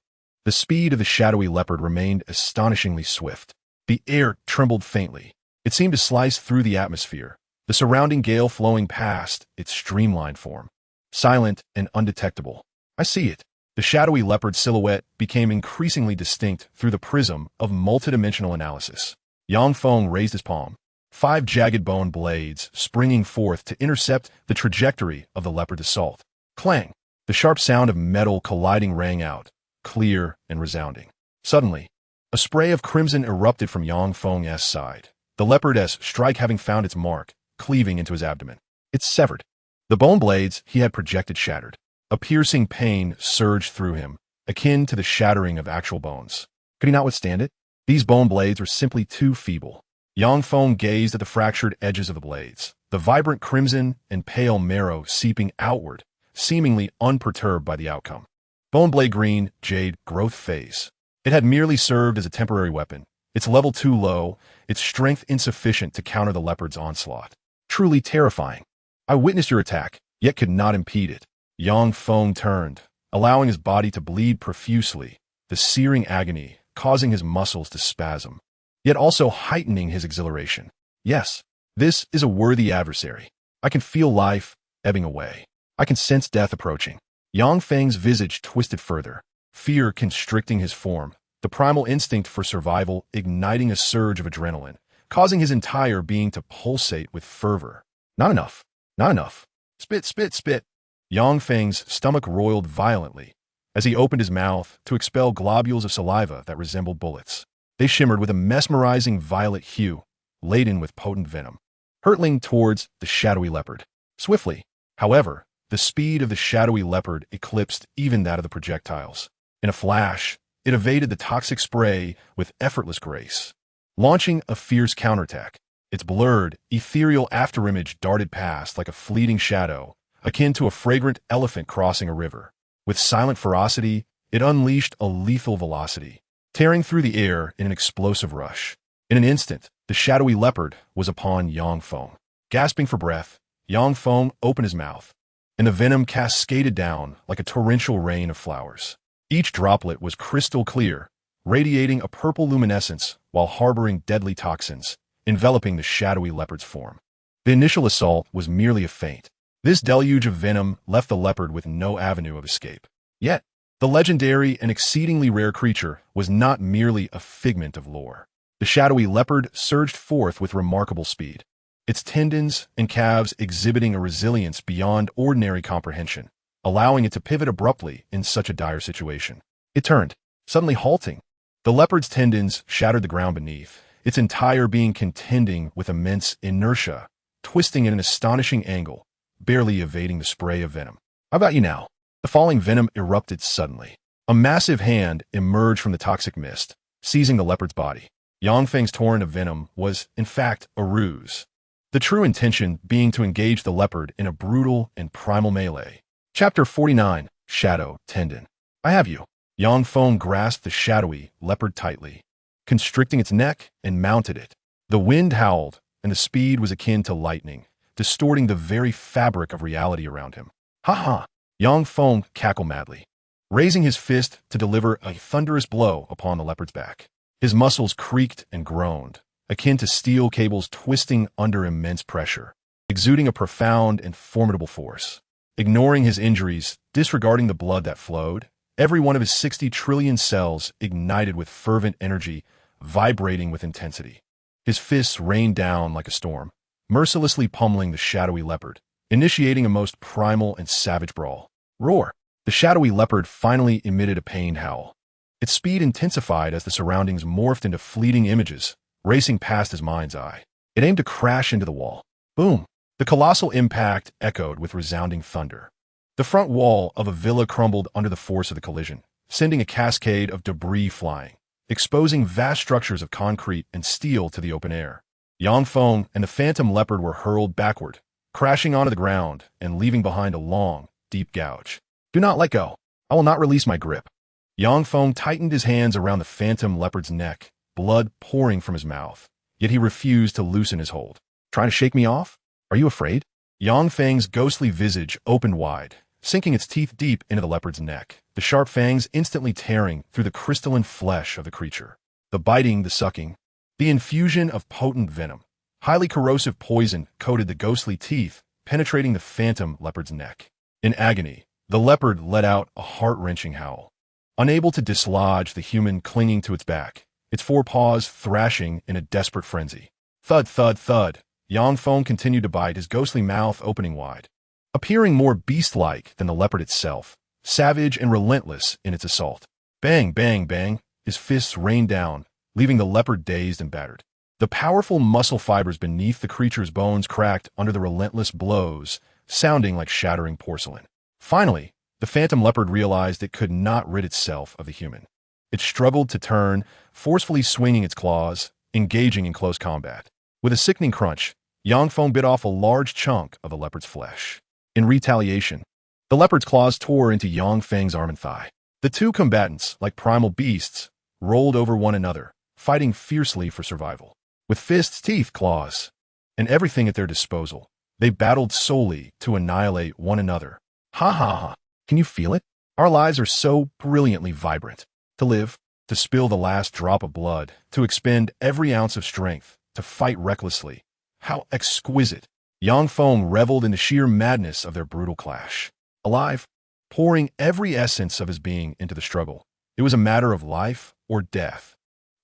the speed of the shadowy leopard remained astonishingly swift. The air trembled faintly, It seemed to slice through the atmosphere, the surrounding gale flowing past its streamlined form. Silent and undetectable. I see it. The shadowy leopard silhouette became increasingly distinct through the prism of multidimensional analysis. Yang Feng raised his palm, 5 jagged bone blades springing forth to intercept the trajectory of the leopard's assault. Clang! The sharp sound of metal colliding rang out, clear and resounding. Suddenly, a spray of crimson erupted from Yang Feng's side, the leopard's strike having found its mark, cleaving into his abdomen. It severed. The bone blades he had projected shattered. A piercing pain surged through him, akin to the shattering of actual bones. Could he not withstand it? These bone blades were simply too feeble. Yang Feng gazed at the fractured edges of the blades, the vibrant crimson and pale marrow seeping outward, seemingly unperturbed by the outcome. Bone blade green, jade, growth phase. It had merely served as a temporary weapon, its level too low, its strength insufficient to counter the leopard's onslaught. Truly terrifying. I witnessed your attack, yet could not impede it. Yang Feng turned, allowing his body to bleed profusely, the searing agony causing his muscles to spasm, yet also heightening his exhilaration. Yes, this is a worthy adversary. I can feel life ebbing away. I can sense death approaching. Yang Feng's visage twisted further, fear constricting his form, the primal instinct for survival igniting a surge of adrenaline, causing his entire being to pulsate with fervor. Not enough. Not enough. Spit, spit, spit. Yang Feng's stomach roiled violently as he opened his mouth to expel globules of saliva that resembled bullets. They shimmered with a mesmerizing violet hue, laden with potent venom, hurtling towards the shadowy leopard. Swiftly, however, the speed of the shadowy leopard eclipsed even that of the projectiles. In a flash, it evaded the toxic spray with effortless grace, launching a fierce counterattack. Its blurred, ethereal afterimage darted past like a fleeting shadow, akin to a fragrant elephant crossing a river. With silent ferocity, it unleashed a lethal velocity, tearing through the air in an explosive rush. In an instant, the shadowy leopard was upon Yang Feng. Gasping for breath, Yang Feng opened his mouth, and the venom cascaded down like a torrential rain of flowers. Each droplet was crystal clear, radiating a purple luminescence while harboring deadly toxins, enveloping the shadowy leopard's form. The initial assault was merely a feint. This deluge of venom left the leopard with no avenue of escape. Yet, the legendary and exceedingly rare creature was not merely a figment of lore. The shadowy leopard surged forth with remarkable speed, its tendons and calves exhibiting a resilience beyond ordinary comprehension, allowing it to pivot abruptly in such a dire situation. It turned, suddenly halting. The leopard's tendons shattered the ground beneath, its entire being contending with immense inertia, twisting at an astonishing angle, barely evading the spray of venom. How about you now? The falling venom erupted suddenly. A massive hand emerged from the toxic mist, seizing the leopard's body. Yang Feng's torrent of venom was, in fact, a ruse, the true intention being to engage the leopard in a brutal and primal melee. Chapter 49, Shadow Tendon. I have you. Yang Feng grasped the shadowy leopard tightly, constricting its neck and mounted it. The wind howled, and the speed was akin to lightning, distorting the very fabric of reality around him. Ha ha! Yang Feng cackled madly, raising his fist to deliver a thunderous blow upon the leopard's back. His muscles creaked and groaned, akin to steel cables twisting under immense pressure, exuding a profound and formidable force. Ignoring his injuries, disregarding the blood that flowed, every one of his 60 trillion cells ignited with fervent energy, vibrating with intensity. His fists rained down like a storm, mercilessly pummeling the shadowy leopard, initiating a most primal and savage brawl. Roar! The shadowy leopard finally emitted a pained howl. Its speed intensified as the surroundings morphed into fleeting images, racing past his mind's eye. It aimed to crash into the wall. Boom! The colossal impact echoed with resounding thunder. The front wall of a villa crumbled under the force of the collision, sending a cascade of debris flying, exposing vast structures of concrete and steel to the open air. Yang Feng and the phantom leopard were hurled backward, crashing onto the ground and leaving behind a long, deep gouge. Do not let go. I will not release my grip. Yang Feng tightened his hands around the phantom leopard's neck, blood pouring from his mouth, yet he refused to loosen his hold. Trying to shake me off? Are you afraid? Yang Feng's ghostly visage opened wide, sinking its teeth deep into the leopard's neck, the sharp fangs instantly tearing through the crystalline flesh of the creature. The biting, the sucking, the infusion of potent venom, Highly corrosive poison coated the ghostly teeth, penetrating the phantom leopard's neck. In agony, the leopard let out a heart-wrenching howl. Unable to dislodge the human clinging to its back, its forepaws thrashing in a desperate frenzy. Thud, thud, thud. Yangfeng continued to bite, his ghostly mouth opening wide. Appearing more beast-like than the leopard itself, savage and relentless in its assault. Bang, bang, bang. His fists rained down, leaving the leopard dazed and battered. The powerful muscle fibers beneath the creature's bones cracked under the relentless blows, sounding like shattering porcelain. Finally, the phantom leopard realized it could not rid itself of the human. It struggled to turn, forcefully swinging its claws, engaging in close combat. With a sickening crunch, Yangfeng bit off a large chunk of the leopard's flesh. In retaliation, the leopard's claws tore into Yangfeng's arm and thigh. The two combatants, like primal beasts, rolled over one another, fighting fiercely for survival. With fists, teeth, claws, and everything at their disposal, they battled solely to annihilate one another. Ha ha ha. Can you feel it? Our lives are so brilliantly vibrant. To live, to spill the last drop of blood, to expend every ounce of strength, to fight recklessly. How exquisite. Yangfeng reveled in the sheer madness of their brutal clash. Alive, pouring every essence of his being into the struggle. It was a matter of life or death.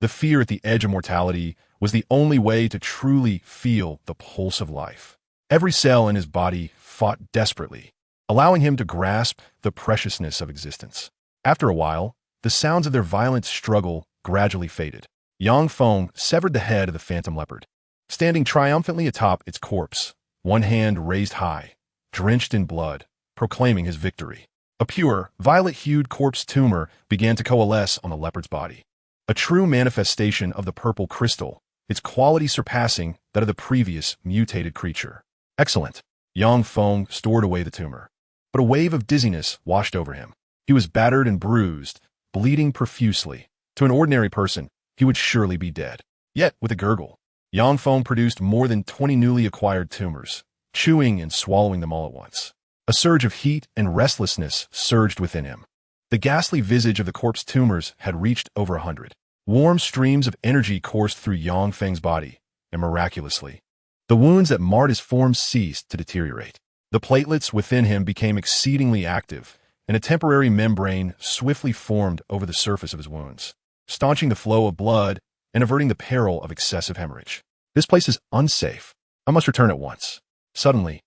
The fear at the edge of mortality was the only way to truly feel the pulse of life. Every cell in his body fought desperately, allowing him to grasp the preciousness of existence. After a while, the sounds of their violent struggle gradually faded. Yangfeng severed the head of the phantom leopard. Standing triumphantly atop its corpse, one hand raised high, drenched in blood, proclaiming his victory. A pure, violet-hued corpse tumor began to coalesce on the leopard's body. A true manifestation of the purple crystal, its quality surpassing that of the previous mutated creature. Excellent. Yangfeng stored away the tumor. But a wave of dizziness washed over him. He was battered and bruised, bleeding profusely. To an ordinary person, he would surely be dead. Yet, with a gurgle, Yangfeng produced more than 20 newly acquired tumors, chewing and swallowing them all at once. A surge of heat and restlessness surged within him. The ghastly visage of the corpse tumors had reached over 100. Warm streams of energy coursed through Yangfeng's body, and miraculously, the wounds that marred his form ceased to deteriorate. The platelets within him became exceedingly active, and a temporary membrane swiftly formed over the surface of his wounds, staunching the flow of blood and averting the peril of excessive hemorrhage. This place is unsafe. I must return at once. Suddenly,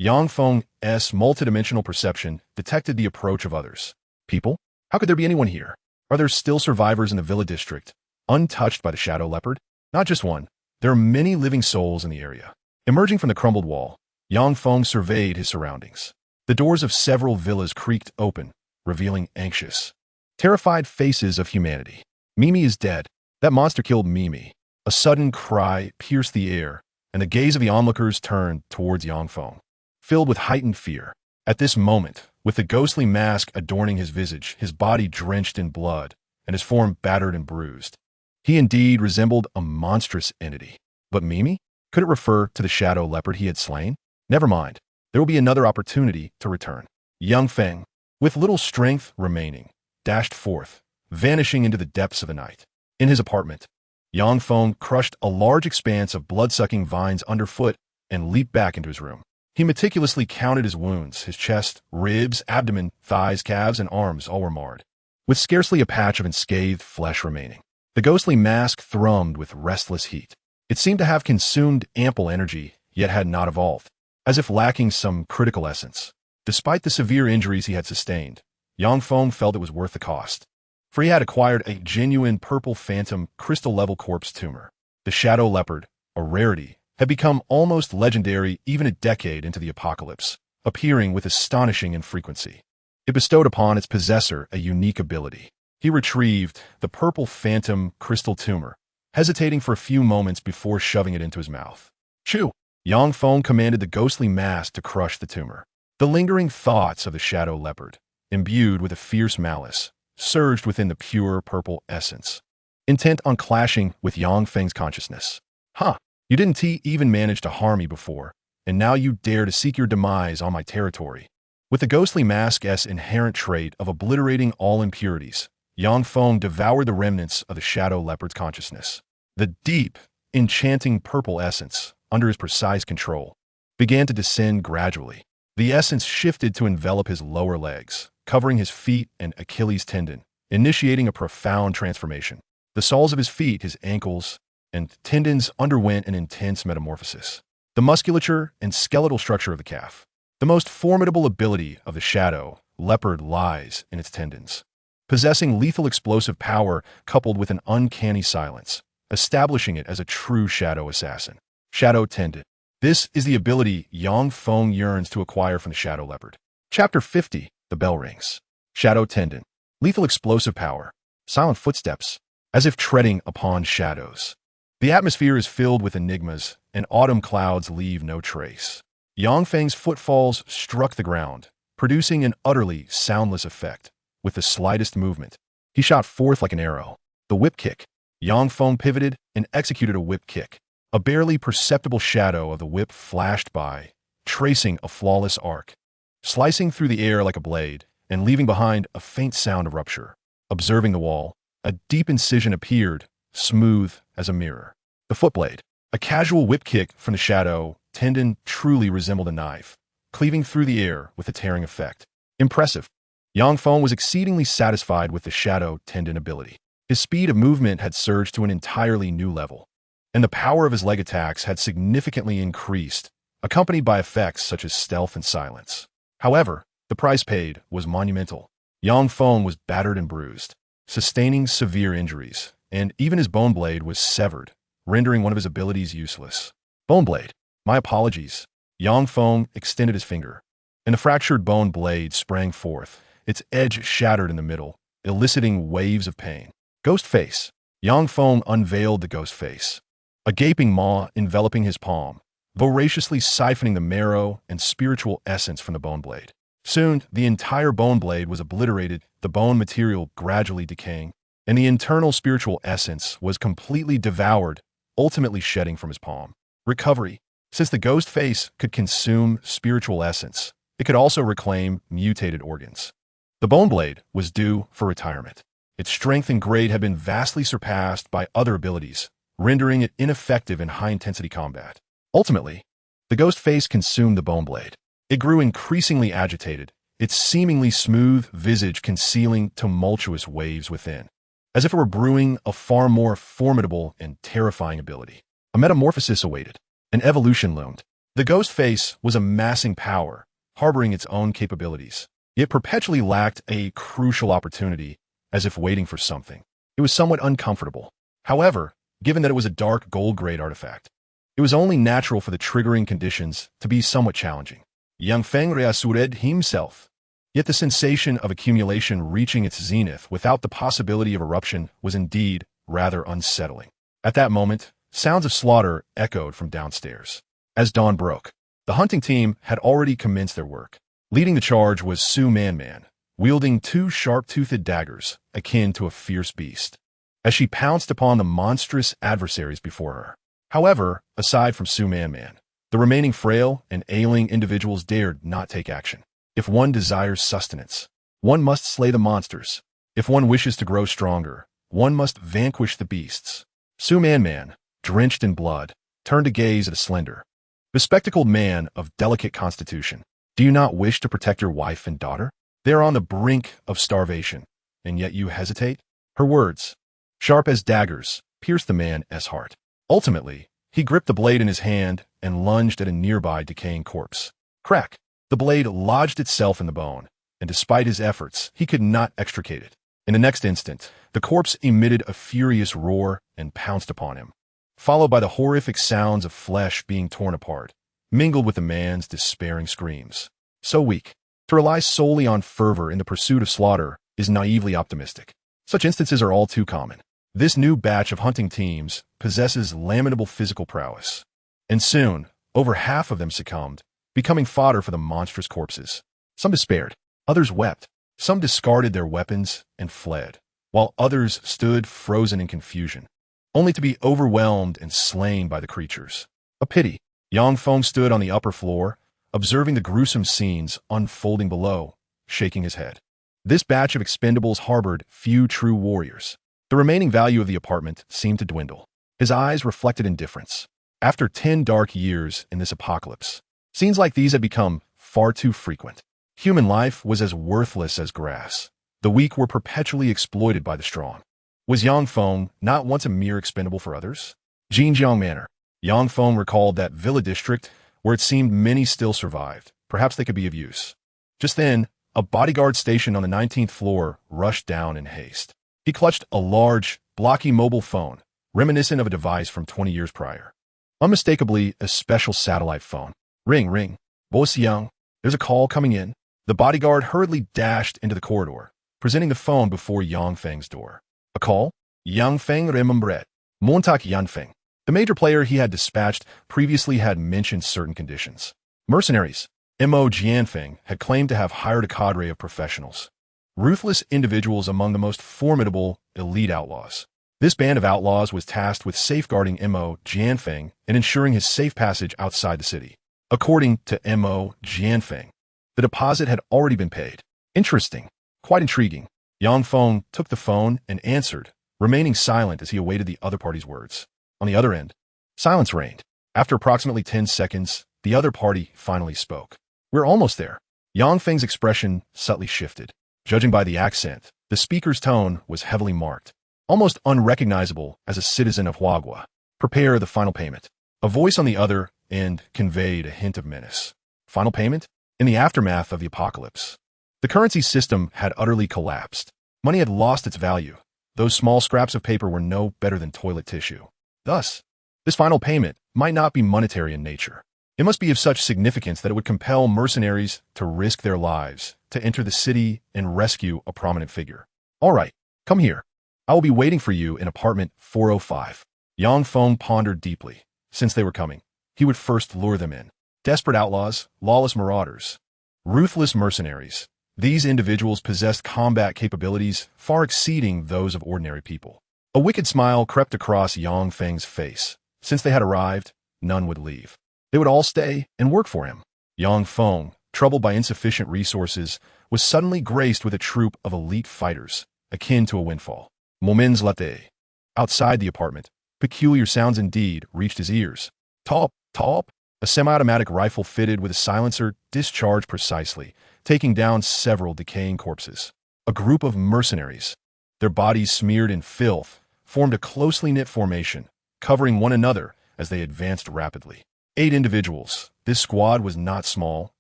Yangfeng's multidimensional perception detected the approach of others. People? How could there be anyone here? Are there still survivors in the Villa district, untouched by the shadow leopard? Not just one. There are many living souls in the area. Emerging from the crumbled wall, Yangfeng surveyed his surroundings. The doors of several villas creaked open, revealing anxious, terrified faces of humanity. Mimi is dead. That monster killed Mimi. A sudden cry pierced the air, and the gaze of the onlookers turned towards Yangfeng, filled with heightened fear. At this moment, with the ghostly mask adorning his visage, his body drenched in blood, and his form battered and bruised, he indeed resembled a monstrous entity. But Mimi? Could it refer to the shadow leopard he had slain? Never mind. There will be another opportunity to return. Yangfeng, with little strength remaining, dashed forth, vanishing into the depths of the night. In his apartment, Yangfeng crushed a large expanse of blood-sucking vines underfoot and leaped back into his room. He meticulously counted his wounds. His chest, ribs, abdomen, thighs, calves, and arms all were marred, with scarcely a patch of unscathed flesh remaining. The ghostly mask thrummed with restless heat. It seemed to have consumed ample energy, yet had not evolved, as if lacking some critical essence. Despite the severe injuries he had sustained, Yangfeng felt it was worth the cost, for he had acquired a genuine purple phantom crystal-level corpse tumor. The shadow leopard, a rarity, had become almost legendary even a decade into the apocalypse, appearing with astonishing infrequency. It bestowed upon its possessor a unique ability. He retrieved the purple phantom crystal tumor, hesitating for a few moments before shoving it into his mouth. Chew! Yangfeng commanded the ghostly mask to crush the tumor. The lingering thoughts of the shadow leopard, imbued with a fierce malice, surged within the pure purple essence, intent on clashing with Yangfeng's consciousness. Huh! You didn't even manage to harm me before, and now you dare to seek your demise on my territory. With the ghostly mask's inherent trait of obliterating all impurities, Yangfeng devoured the remnants of the shadow leopard's consciousness. The deep, enchanting purple essence, under his precise control, began to descend gradually. The essence shifted to envelop his lower legs, covering his feet and Achilles tendon, initiating a profound transformation. The soles of his feet, his ankles, and tendons underwent an intense metamorphosis. The musculature and skeletal structure of the calf. The most formidable ability of the shadow leopard lies in its tendons, possessing lethal explosive power coupled with an uncanny silence, establishing it as a true shadow assassin. Shadow tendon. This is the ability Yang Feng yearns to acquire from the shadow leopard. Chapter 50. The bell rings. Shadow tendon. Lethal explosive power. Silent footsteps, as if treading upon shadows. The atmosphere is filled with enigmas, and autumn clouds leave no trace. Yang Feng's footfalls struck the ground, producing an utterly soundless effect. With the slightest movement, he shot forth like an arrow. The whip kick. Yang Feng pivoted and executed a whip kick. A barely perceptible shadow of the whip flashed by, tracing a flawless arc, slicing through the air like a blade, and leaving behind a faint sound of rupture. Observing the wall, a deep incision appeared, smooth as a mirror. The footblade. A casual whip kick from the shadow tendon truly resembled a knife, cleaving through the air with a tearing effect. Impressive. Yang Feng was exceedingly satisfied with the shadow tendon ability. His speed of movement had surged to an entirely new level, and the power of his leg attacks had significantly increased, accompanied by effects such as stealth and silence. However, the price paid was monumental. Yang Feng was battered and bruised, sustaining severe injuries, and even his bone blade was severed, rendering one of his abilities useless. Bone blade. My apologies. Yang Feng extended his finger, and the fractured bone blade sprang forth, its edge shattered in the middle, eliciting waves of pain. Ghost face. Yang Feng unveiled the ghost face, a gaping maw enveloping his palm, voraciously siphoning the marrow and spiritual essence from the bone blade. Soon, the entire bone blade was obliterated, the bone material gradually decaying, and the internal spiritual essence was completely devoured, ultimately shedding from his palm. Recovery. Since the ghost face could consume spiritual essence, it could also reclaim mutated organs. The bone blade was due for retirement. Its strength and grade had been vastly surpassed by other abilities, rendering it ineffective in high-intensity combat. Ultimately, the ghost face consumed the bone blade. It grew increasingly agitated, its seemingly smooth visage concealing tumultuous waves within, as if it were brewing a far more formidable and terrifying ability. A metamorphosis awaited. An evolution loomed. The ghost face was amassing power, harboring its own capabilities. It perpetually lacked a crucial opportunity, as if waiting for something. It was somewhat uncomfortable. However, given that it was a dark gold-grade artifact, it was only natural for the triggering conditions to be somewhat challenging. Yang Feng reassured himself. Yet the sensation of accumulation reaching its zenith without the possibility of eruption was indeed rather unsettling. At that moment, sounds of slaughter echoed from downstairs. As dawn broke, the hunting team had already commenced their work. Leading the charge was Su Man, wielding two sharp-toothed daggers akin to a fierce beast, as she pounced upon the monstrous adversaries before her. However, aside from Su Man, the remaining frail and ailing individuals dared not take action. If one desires sustenance, one must slay the monsters. If one wishes to grow stronger, one must vanquish the beasts. Su Man, drenched in blood, turned to gaze at a slender, bespectacled man of delicate constitution. Do you not wish to protect your wife and daughter? They are on the brink of starvation, and yet you hesitate? Her words, sharp as daggers, pierced the man's heart. Ultimately, he gripped the blade in his hand and lunged at a nearby decaying corpse. Crack! The blade lodged itself in the bone, and despite his efforts, he could not extricate it. In the next instant, the corpse emitted a furious roar and pounced upon him, followed by the horrific sounds of flesh being torn apart, mingled with the man's despairing screams. So weak, to rely solely on fervor in the pursuit of slaughter is naively optimistic. Such instances are all too common. This new batch of hunting teams possesses lamentable physical prowess, and soon, over half of them succumbed, becoming fodder for the monstrous corpses. Some despaired, others wept, some discarded their weapons and fled, while others stood frozen in confusion, only to be overwhelmed and slain by the creatures. A pity. Yang Feng stood on the upper floor, observing the gruesome scenes unfolding below, shaking his head. This batch of expendables harbored few true warriors. The remaining value of the apartment seemed to dwindle. His eyes reflected indifference. After 10 dark years in this apocalypse, scenes like these had become far too frequent. Human life was as worthless as grass. The weak were perpetually exploited by the strong. Was Yang Feng not once a mere expendable for others? Jinjiang Manor. Yang Feng recalled that villa district where it seemed many still survived. Perhaps they could be of use. Just then, a bodyguard stationed on the 19th floor rushed down in haste. He clutched a large, blocky mobile phone, reminiscent of a device from 20 years prior. Unmistakably a special satellite phone. Ring, ring. Boss Yang, there's a call coming in. The bodyguard hurriedly dashed into the corridor, presenting the phone before Yang Feng's door. A call? Yang Feng remembered. Montak Yan Feng. The major player he had dispatched previously had mentioned certain conditions. Mercenaries. Mo Jianfeng had claimed to have hired a cadre of professionals. Ruthless individuals among the most formidable elite outlaws. This band of outlaws was tasked with safeguarding Mo Jianfeng and ensuring his safe passage outside the city. According to Mo Jianfeng, the deposit had already been paid. Interesting. Quite intriguing. Yang Feng took the phone and answered, remaining silent as he awaited the other party's words. On the other end, silence reigned. After approximately 10 seconds, the other party finally spoke. We're almost there. Yang Feng's expression subtly shifted. Judging by the accent, the speaker's tone was heavily marked, almost unrecognizable as a citizen of Huagua. Prepare the final payment. A voice on the other end conveyed a hint of menace. Final payment? In the aftermath of the apocalypse, the currency system had utterly collapsed. Money had lost its value. Those small scraps of paper were no better than toilet tissue. Thus, this final payment might not be monetary in nature. It must be of such significance that it would compel mercenaries to risk their lives to enter the city and rescue a prominent figure. All right, come here. I will be waiting for you in apartment 405. Yang Feng pondered deeply. Since they were coming, he would first lure them in. Desperate outlaws, lawless marauders, ruthless mercenaries. These individuals possessed combat capabilities far exceeding those of ordinary people. A wicked smile crept across Yang Feng's face. Since they had arrived, none would leave. They would all stay and work for him. Yang Feng, troubled by insufficient resources, was suddenly graced with a troop of elite fighters, akin to a windfall. Moments latte. Outside the apartment, peculiar sounds indeed reached his ears. Top, top. A semi-automatic rifle fitted with a silencer discharged precisely, taking down several decaying corpses. A group of mercenaries, their bodies smeared in filth, formed a closely knit formation, covering one another as they advanced rapidly. 8 individuals. This squad was not small,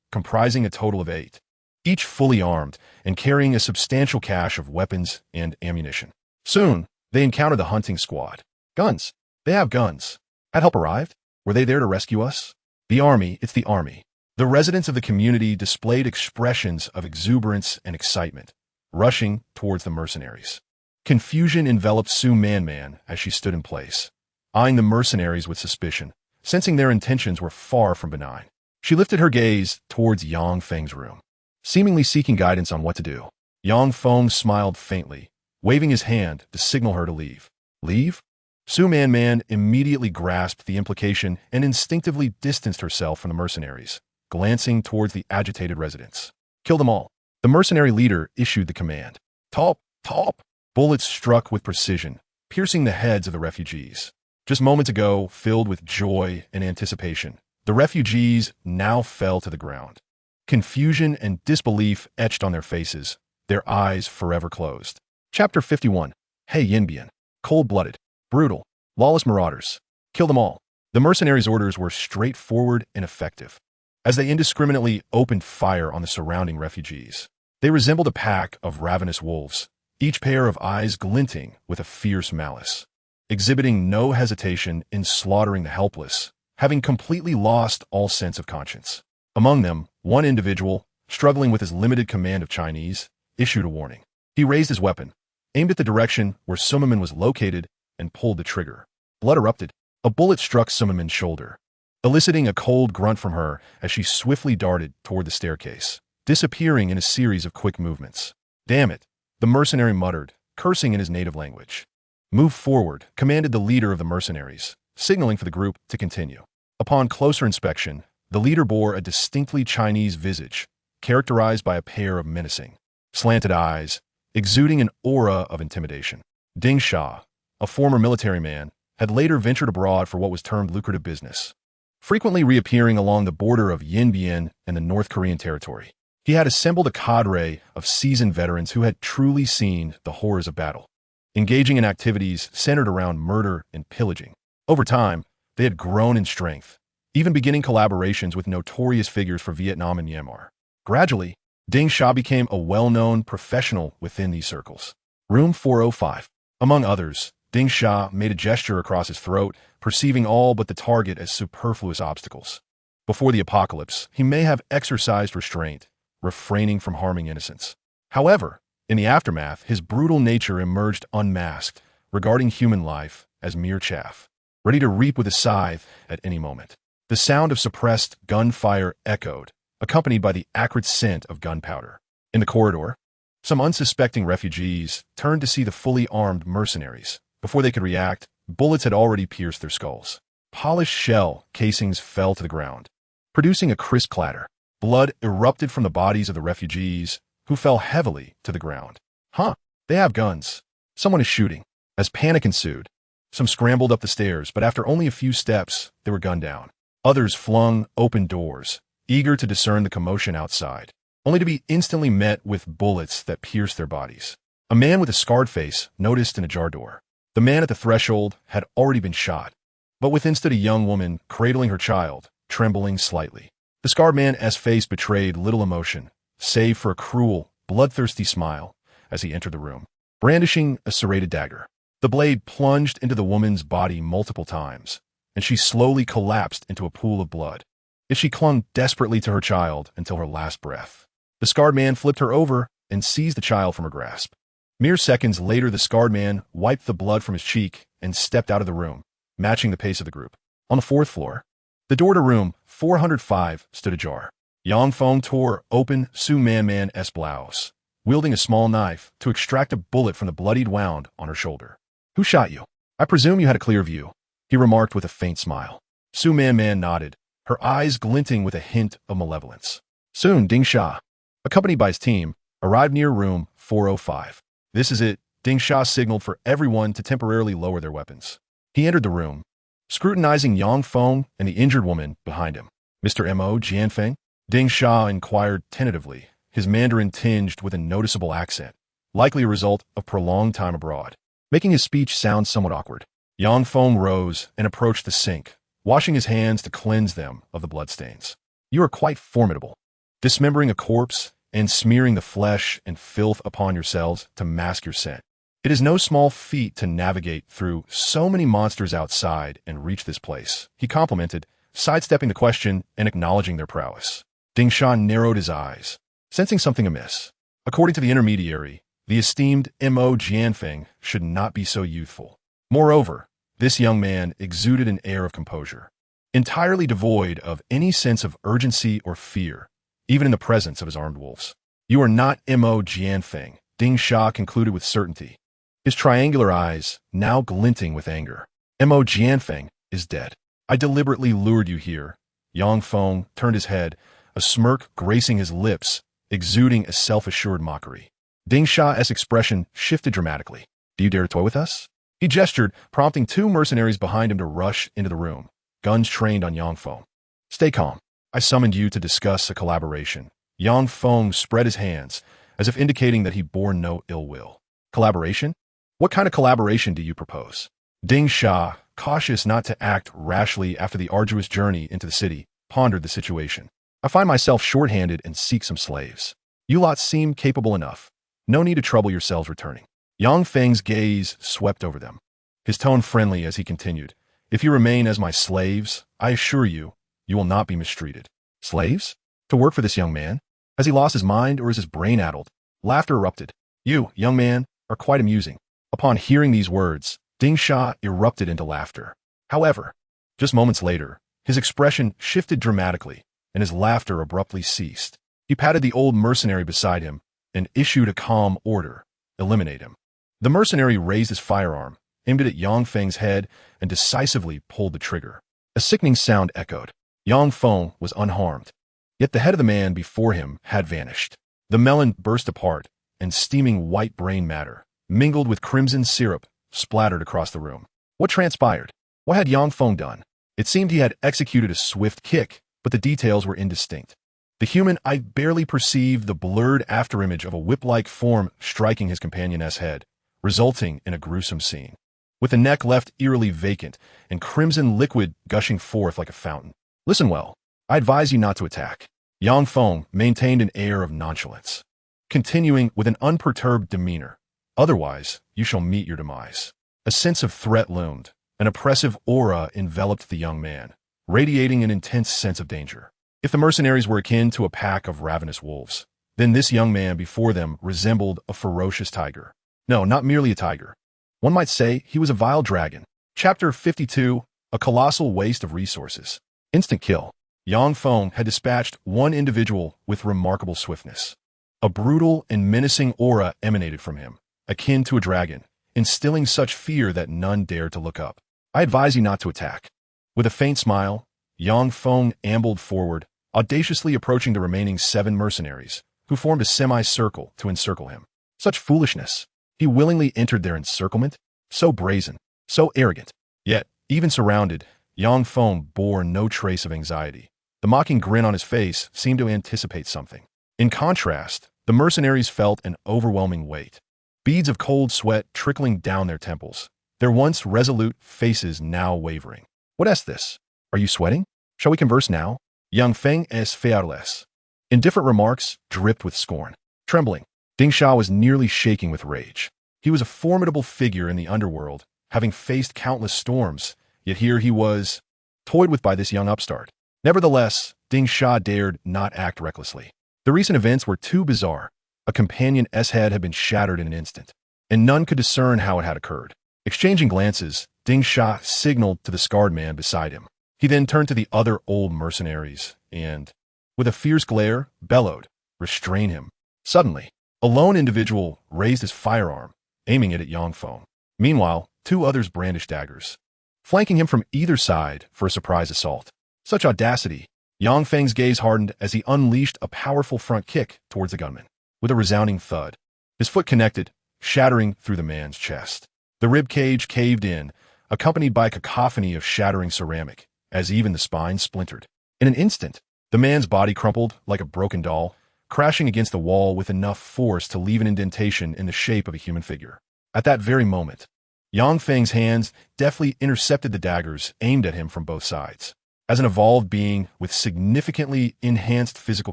comprising a total of 8, each fully armed and carrying a substantial cache of weapons and ammunition. Soon, they encountered the hunting squad. Guns. They have guns. Had help arrived? Were they there to rescue us? The army, it's the army. The residents of the community displayed expressions of exuberance and excitement, rushing towards the mercenaries. Confusion enveloped Su Man as she stood in place, eyeing the mercenaries with suspicion, sensing their intentions were far from benign. She lifted her gaze towards Yang Feng's room, seemingly seeking guidance on what to do. Yang Feng smiled faintly, waving his hand to signal her to leave. Leave? Su Man immediately grasped the implication and instinctively distanced herself from the mercenaries, glancing towards the agitated residents. Kill them all. The mercenary leader issued the command. Top, top. Bullets struck with precision, piercing the heads of the refugees. Just moments ago, filled with joy and anticipation, the refugees now fell to the ground. Confusion and disbelief etched on their faces, their eyes forever closed. Chapter 51. Hey Yinbian. Cold-blooded, brutal, lawless marauders. Kill them all. The mercenaries' orders were straightforward and effective. As they indiscriminately opened fire on the surrounding refugees, they resembled a pack of ravenous wolves, each pair of eyes glinting with a fierce malice, exhibiting no hesitation in slaughtering the helpless, having completely lost all sense of conscience. Among them, one individual, struggling with his limited command of Chinese, issued a warning. He raised his weapon, aimed at the direction where Sumaman was located, and pulled the trigger. Blood erupted. A bullet struck Sumaman's shoulder, eliciting a cold grunt from her as she swiftly darted toward the staircase, disappearing in a series of quick movements. Damn it, the mercenary muttered, cursing in his native language. Move forward, commanded the leader of the mercenaries, signaling for the group to continue. Upon closer inspection, the leader bore a distinctly Chinese visage, characterized by a pair of menacing, slanted eyes, exuding an aura of intimidation. Ding Sha, a former military man, had later ventured abroad for what was termed lucrative business, frequently reappearing along the border of Yinbian and the North Korean territory. He had assembled a cadre of seasoned veterans who had truly seen the horrors of battle, engaging in activities centered around murder and pillaging. Over time, they had grown in strength, even beginning collaborations with notorious figures for Vietnam and Myanmar. Gradually, Ding Sha became a well-known professional within these circles. Room 405. Among others, Ding Sha made a gesture across his throat, perceiving all but the target as superfluous obstacles. Before the apocalypse, he may have exercised restraint, refraining from harming innocents. However, in the aftermath, his brutal nature emerged unmasked, regarding human life as mere chaff, ready to reap with a scythe at any moment. The sound of suppressed gunfire echoed, accompanied by the acrid scent of gunpowder. In the corridor, some unsuspecting refugees turned to see the fully armed mercenaries. Before they could react, bullets had already pierced their skulls. Polished shell casings fell to the ground, producing a crisp clatter. Blood erupted from the bodies of the refugees, who fell heavily to the ground. Huh, they have guns. Someone is shooting. As panic ensued, some scrambled up the stairs, but after only a few steps, they were gunned down. Others flung open doors, eager to discern the commotion outside, only to be instantly met with bullets that pierced their bodies. A man with a scarred face noticed an ajar door. The man at the threshold had already been shot, but within stood a young woman cradling her child, trembling slightly. The scarred man's face betrayed little emotion, save for a cruel, bloodthirsty smile as he entered the room, brandishing a serrated dagger. The blade plunged into the woman's body multiple times, and she slowly collapsed into a pool of blood. Yet she clung desperately to her child until her last breath. The scarred man flipped her over and seized the child from her grasp. Mere seconds later, the scarred man wiped the blood from his cheek and stepped out of the room, matching the pace of the group. On the fourth floor, the door to room 405 stood ajar. Yang Feng tore open Su Man's blouse, wielding a small knife to extract a bullet from the bloodied wound on her shoulder. "Who shot you? I presume you had a clear view," he remarked with a faint smile. Su Man nodded, her eyes glinting with a hint of malevolence. Soon, Ding Sha, accompanied by his team, arrived near room 405. "This is it," Ding Sha signaled for everyone to temporarily lower their weapons. He entered the room, scrutinizing Yang Feng and the injured woman behind him. "Mr. M.O. Jianfeng?" Ding Sha inquired tentatively, his Mandarin tinged with a noticeable accent, likely a result of prolonged time abroad, making his speech sound somewhat awkward. Yang Feng rose and approached the sink, washing his hands to cleanse them of the bloodstains. "You are quite formidable, dismembering a corpse and smearing the flesh and filth upon yourselves to mask your scent. It is no small feat to navigate through so many monsters outside and reach this place," he complimented, sidestepping the question and acknowledging their prowess. Ding Sha narrowed his eyes, sensing something amiss. According to the intermediary, the esteemed M.O. Jianfeng should not be so youthful. Moreover, this young man exuded an air of composure, entirely devoid of any sense of urgency or fear, even in the presence of his armed wolves. "You are not M.O. Jianfeng," Ding Sha concluded with certainty, his triangular eyes now glinting with anger. "M.O. Jianfeng is dead. I deliberately lured you here." Yang Feng turned his head, a smirk gracing his lips, exuding a self-assured mockery. Ding Sha's expression shifted dramatically. "Do you dare to toy with us?" He gestured, prompting two mercenaries behind him to rush into the room, guns trained on Yang Feng. "Stay calm. I summoned you to discuss a collaboration." Yang Feng spread his hands, as if indicating that he bore no ill will. "Collaboration? What kind of collaboration do you propose?" Ding Sha, cautious not to act rashly after the arduous journey into the city, pondered the situation. "I find myself short-handed and seek some slaves. You lot seem capable enough. No need to trouble yourselves returning." Yang Feng's gaze swept over them, his tone friendly as he continued. "If you remain as my slaves, I assure you, you will not be mistreated." "Slaves? To work for this young man? Has he lost his mind or is his brain addled?" Laughter erupted. "You, young man, are quite amusing." Upon hearing these words, Ding Sha erupted into laughter. However, just moments later, his expression shifted dramatically, and his laughter abruptly ceased. He patted the old mercenary beside him and issued a calm order: "Eliminate him." The mercenary raised his firearm, aimed it at Yang Feng's head, and decisively pulled the trigger. A sickening sound echoed. Yang Feng was unharmed, yet the head of the man before him had vanished. The melon burst apart, and steaming white brain matter, mingled with crimson syrup, splattered across the room. What transpired? What had Yang Feng done? It seemed he had executed a swift kick, but the details were indistinct. The human eye barely perceived the blurred afterimage of a whip-like form striking his companion's head, resulting in a gruesome scene. With the neck left eerily vacant and crimson liquid gushing forth like a fountain. Listen well. I advise you not to attack. Yang Feng maintained an air of nonchalance, continuing with an unperturbed demeanor. Otherwise, you shall meet your demise. A sense of threat loomed. An oppressive aura enveloped the young man, radiating an intense sense of danger. If the mercenaries were akin to a pack of ravenous wolves, then this young man before them resembled a ferocious tiger. No, not merely a tiger. One might say he was a vile dragon. Chapter 52, a colossal waste of resources. Instant kill. Yang Feng had dispatched one individual with remarkable swiftness. A brutal and menacing aura emanated from him, akin to a dragon, instilling such fear that none dared to look up. I advise you not to attack. With a faint smile, Yang Feng ambled forward, audaciously approaching the remaining 7 mercenaries, who formed a semicircle to encircle him. Such foolishness. He willingly entered their encirclement? So brazen, so arrogant. Yet, even surrounded, Yang Feng bore no trace of anxiety. The mocking grin on his face seemed to anticipate something. In contrast, the mercenaries felt an overwhelming weight. Beads of cold sweat trickling down their temples, their once resolute faces now wavering. What is this? Are you sweating? Shall we converse now? Yang Feng es fearless. Indifferent remarks dripped with scorn. Trembling, Ding Sha was nearly shaking with rage. He was a formidable figure in the underworld, having faced countless storms, yet here he was, toyed with by this young upstart. Nevertheless, Ding Sha dared not act recklessly. The recent events were too bizarre. A companion's head had been shattered in an instant, and none could discern how it had occurred. Exchanging glances, Ding Sha signaled to the scarred man beside him. He then turned to the other old mercenaries and, with a fierce glare, bellowed, "Restrain him." Suddenly, a lone individual raised his firearm, aiming it at Yang Feng. Meanwhile, 2 others brandished daggers, flanking him from either side for a surprise assault. Such audacity! Yang Feng's gaze hardened as he unleashed a powerful front kick towards the gunman. With a resounding thud, his foot connected, shattering through the man's chest. The rib cage caved in, accompanied by a cacophony of shattering ceramic, as even the spine splintered. In an instant, the man's body crumpled like a broken doll, crashing against the wall with enough force to leave an indentation in the shape of a human figure. At that very moment, Yang Feng's hands deftly intercepted the daggers aimed at him from both sides. As an evolved being with significantly enhanced physical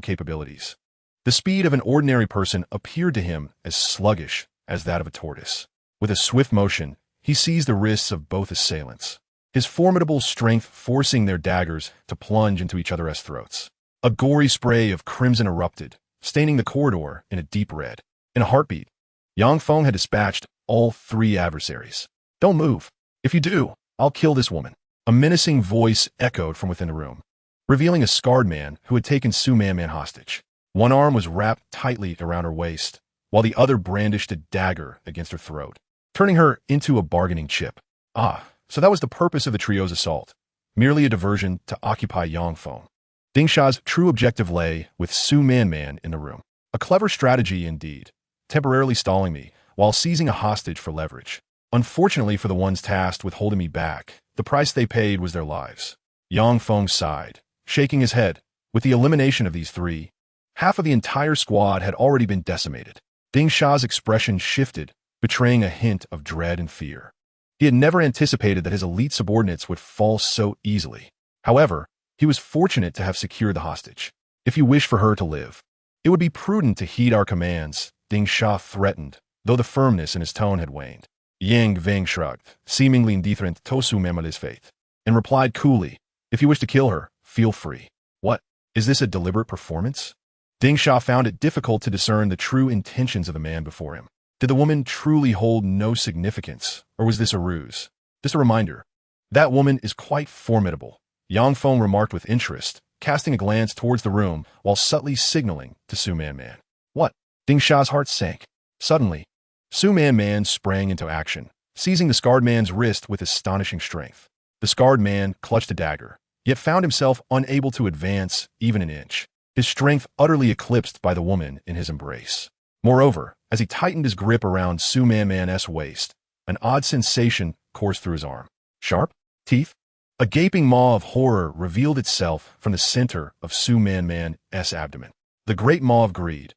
capabilities, the speed of an ordinary person appeared to him as sluggish as that of a tortoise. With a swift motion, he seized the wrists of both assailants, his formidable strength forcing their daggers to plunge into each other's throats. A gory spray of crimson erupted, staining the corridor in a deep red. In a heartbeat, Yang Feng had dispatched all 3 adversaries. "Don't move. If you do, I'll kill this woman." A menacing voice echoed from within the room, revealing a scarred man who had taken Su Man hostage. One arm was wrapped tightly around her waist, while the other brandished a dagger against her throat, turning her into a bargaining chip. So that was the purpose of the trio's assault, merely a diversion to occupy Yang Feng. Ding Sha's true objective lay with Su Man in the room. A clever strategy indeed, temporarily stalling me while seizing a hostage for leverage. Unfortunately for the ones tasked with holding me back, the price they paid was their lives. Yang Feng sighed, shaking his head. With the elimination of these 3, half of the entire squad had already been decimated. Ding Sha's expression shifted, betraying a hint of dread and fear. He had never anticipated that his elite subordinates would fall so easily. However, he was fortunate to have secured the hostage. "If you wish for her to live, it would be prudent to heed our commands," Ding Sha threatened, though the firmness in his tone had waned. Yang Feng shrugged, seemingly indifferent to Su Man's fate, and replied coolly, "If you wish to kill her, feel free." What? Is this a deliberate performance? Ding Sha found it difficult to discern the true intentions of the man before him. Did the woman truly hold no significance, or was this a ruse? Just a reminder, that woman is quite formidable, Yang Feng remarked with interest, casting a glance towards the room while subtly signaling to Su Man. What? Ding Sha's heart sank. Suddenly, Su Man sprang into action, seizing the scarred man's wrist with astonishing strength. The scarred man clutched a dagger, yet found himself unable to advance even an inch, his strength utterly eclipsed by the woman in his embrace. Moreover, as he tightened his grip around Su Man's waist, an odd sensation coursed through his arm. Sharp teeth? A gaping maw of horror revealed itself from the center of Su Man Man's abdomen. The great maw of greed.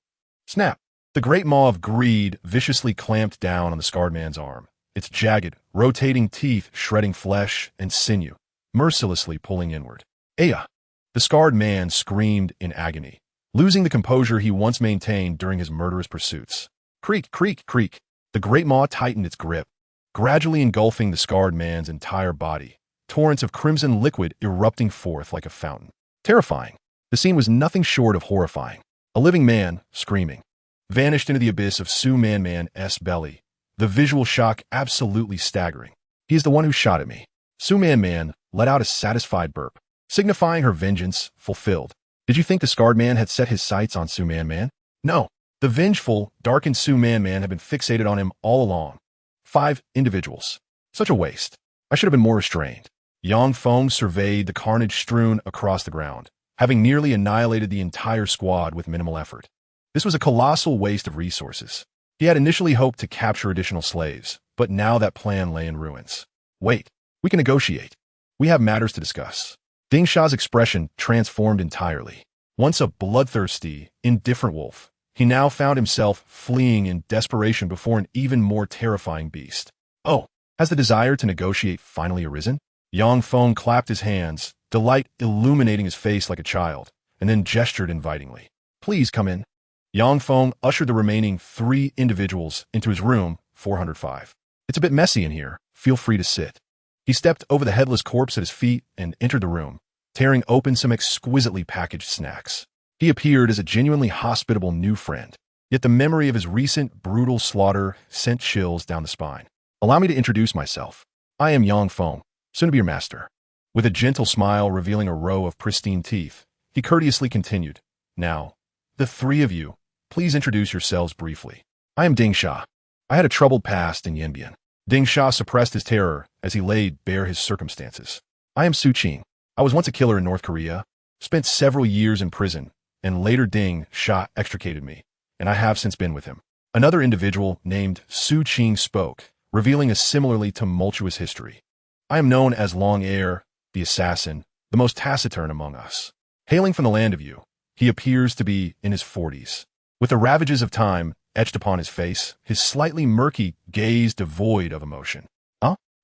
Snap! The great maw of greed viciously clamped down on the scarred man's arm, its jagged, rotating teeth shredding flesh and sinew, mercilessly pulling inward. Aya! The scarred man screamed in agony, losing the composure he once maintained during his murderous pursuits. Creak, creak, creak. The great maw tightened its grip, gradually engulfing the scarred man's entire body, torrents of crimson liquid erupting forth like a fountain. Terrifying. The scene was nothing short of horrifying. A living man, screaming, vanished into the abyss of Su Man Man's belly, the visual shock absolutely staggering. He is the one who shot at me. Su Man let out a satisfied burp, signifying her vengeance fulfilled. Did you think the scarred man had set his sights on Su Man? No. The vengeful, darkened Su Man had been fixated on him all along. 5 individuals. Such a waste. I should have been more restrained. Yang Feng surveyed the carnage strewn across the ground, having nearly annihilated the entire squad with minimal effort. This was a colossal waste of resources. He had initially hoped to capture additional slaves, but now that plan lay in ruins. Wait, we can negotiate. We have matters to discuss. Ding Sha's expression transformed entirely. Once a bloodthirsty, indifferent wolf, he now found himself fleeing in desperation before an even more terrifying beast. Oh, has the desire to negotiate finally arisen? Yang Feng clapped his hands, delight illuminating his face like a child, and then gestured invitingly. Please come in. Yang Feng ushered the remaining 3 individuals into his room, 405. It's a bit messy in here. Feel free to sit. He stepped over the headless corpse at his feet and entered the room, tearing open some exquisitely packaged snacks. He appeared as a genuinely hospitable new friend, yet the memory of his recent brutal slaughter sent chills down the spine. Allow me to introduce myself. I am Yang Feng, soon to be your master. With a gentle smile revealing a row of pristine teeth, he courteously continued. Now, the 3 of you, please introduce yourselves briefly. I am Ding Sha. I had a troubled past in Yanbian. Ding Sha suppressed his terror as he laid bare his circumstances. I am Su Qing. I was once a killer in North Korea, spent several years in prison, and later Ding Sha extricated me, and I have since been with him. Another individual named Su Qing spoke, revealing a similarly tumultuous history. I am known as Long Air, the assassin, the most taciturn among us. Hailing from the land of you, he appears to be in his 40s. With the ravages of time etched upon his face, his slightly murky gaze devoid of emotion.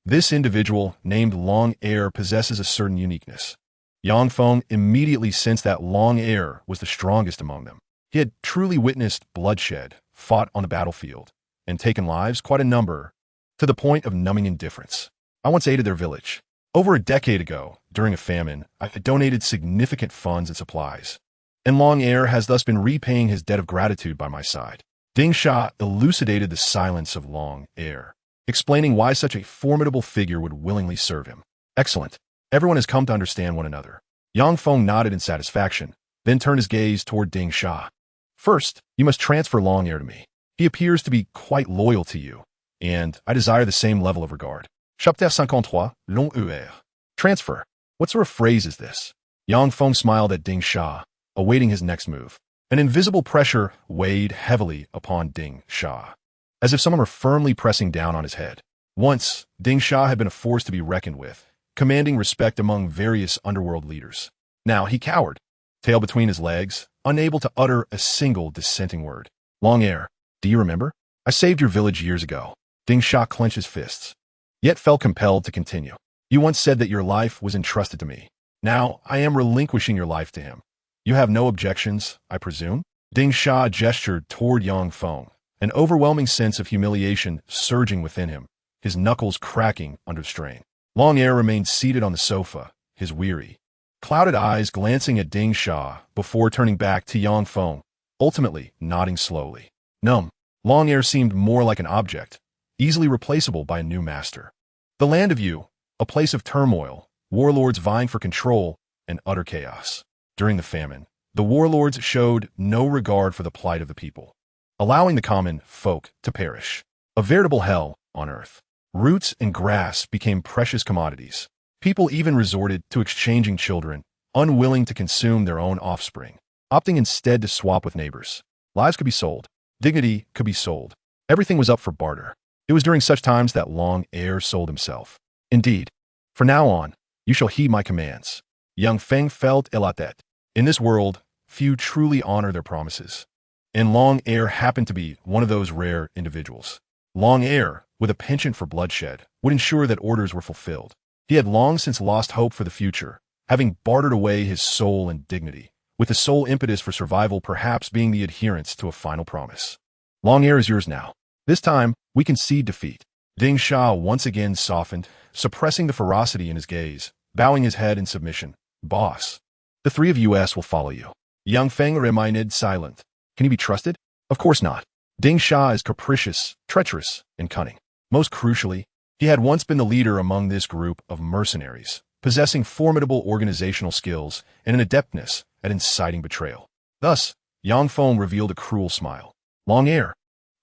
This individual, named Long Air, possesses a certain uniqueness. Yang Feng immediately sensed that Long Air was the strongest among them. He had truly witnessed bloodshed, fought on the battlefield, and taken lives, quite a number, to the point of numbing indifference. I once aided their village. Over a decade ago, during a famine, I donated significant funds and supplies, and Long Air has thus been repaying his debt of gratitude by my side. Ding Sha elucidated the silence of Long Air, explaining why such a formidable figure would willingly serve him. Excellent. Everyone has come to understand one another. Yang Feng nodded in satisfaction, then turned his gaze toward Ding Sha. First, you must transfer Long Air to me. He appears to be quite loyal to you, and I desire the same level of regard. Chapitre 53, Long Air. Transfer. What sort of phrase is this? Yang Feng smiled at Ding Sha, awaiting his next move. An invisible pressure weighed heavily upon Ding Sha, as if someone were firmly pressing down on his head. Once, Ding Sha had been a force to be reckoned with, commanding respect among various underworld leaders. Now he cowered, tail between his legs, unable to utter a single dissenting word. Long Air, do you remember? I saved your village years ago. Ding Sha clenched his fists, yet felt compelled to continue. You once said that your life was entrusted to me. Now I am relinquishing your life to him. You have no objections, I presume? Ding Sha gestured toward Yang Feng, an overwhelming sense of humiliation surging within him, his knuckles cracking under strain. Long Air remained seated on the sofa, his weary, clouded eyes glancing at Ding Sha before turning back to Yang Feng, ultimately nodding slowly. Numb. Long Air seemed more like an object, easily replaceable by a new master. The land of you, a place of turmoil, warlords vying for control, and utter chaos. During the famine, the warlords showed no regard for the plight of the people, allowing the common folk to perish. A veritable hell on earth. Roots and grass became precious commodities. People even resorted to exchanging children, unwilling to consume their own offspring, opting instead to swap with neighbors. Lives could be sold. Dignity could be sold. Everything was up for barter. It was during such times that Long Air sold himself. Indeed, From now on, you shall heed my commands. Young Feng felt ill at that. In this world, few truly honor their promises. And Long Air happened to be one of those rare individuals. Long Air, with a penchant for bloodshed, would ensure that orders were fulfilled. He had long since lost hope for the future, having bartered away his soul and dignity, with the sole impetus for survival perhaps being the adherence to a final promise. Long Air is yours now. This time, we concede defeat. Ding Sha once again softened, suppressing the ferocity in his gaze, bowing his head in submission. Boss, the three of us will follow you. Young Feng remained silent. Can he be trusted? Of course not. Ding Sha is capricious, treacherous, and cunning. Most crucially, he had once been the leader among this group of mercenaries, possessing formidable organizational skills and an adeptness at inciting betrayal. Thus, Yang Feng revealed a cruel smile. Long Air,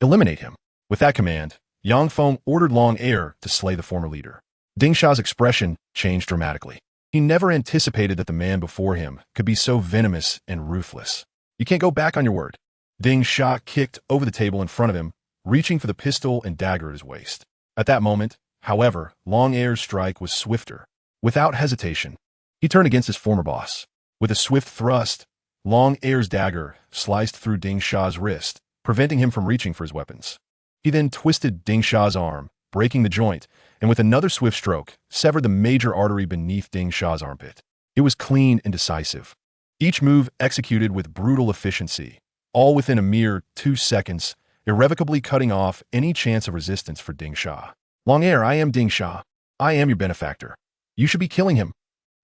eliminate him. With that command, Yang Feng ordered Long Air to slay the former leader. Ding Sha's expression changed dramatically. He never anticipated that the man before him could be so venomous and ruthless. You can't go back on your word. Ding Sha kicked over the table in front of him, reaching for the pistol and dagger at his waist. At that moment, however, Long Air's strike was swifter. Without hesitation, he turned against his former boss. With a swift thrust, Long Air's dagger sliced through Ding Sha's wrist, preventing him from reaching for his weapons. He then twisted Ding Sha's arm, breaking the joint, and with another swift stroke, severed the major artery beneath Ding Sha's armpit. It was clean and decisive. Each move executed with brutal efficiency, all within a mere 2 seconds, irrevocably cutting off any chance of resistance for Ding Sha. Long Air, I am Ding Sha. I am your benefactor. You should be killing him.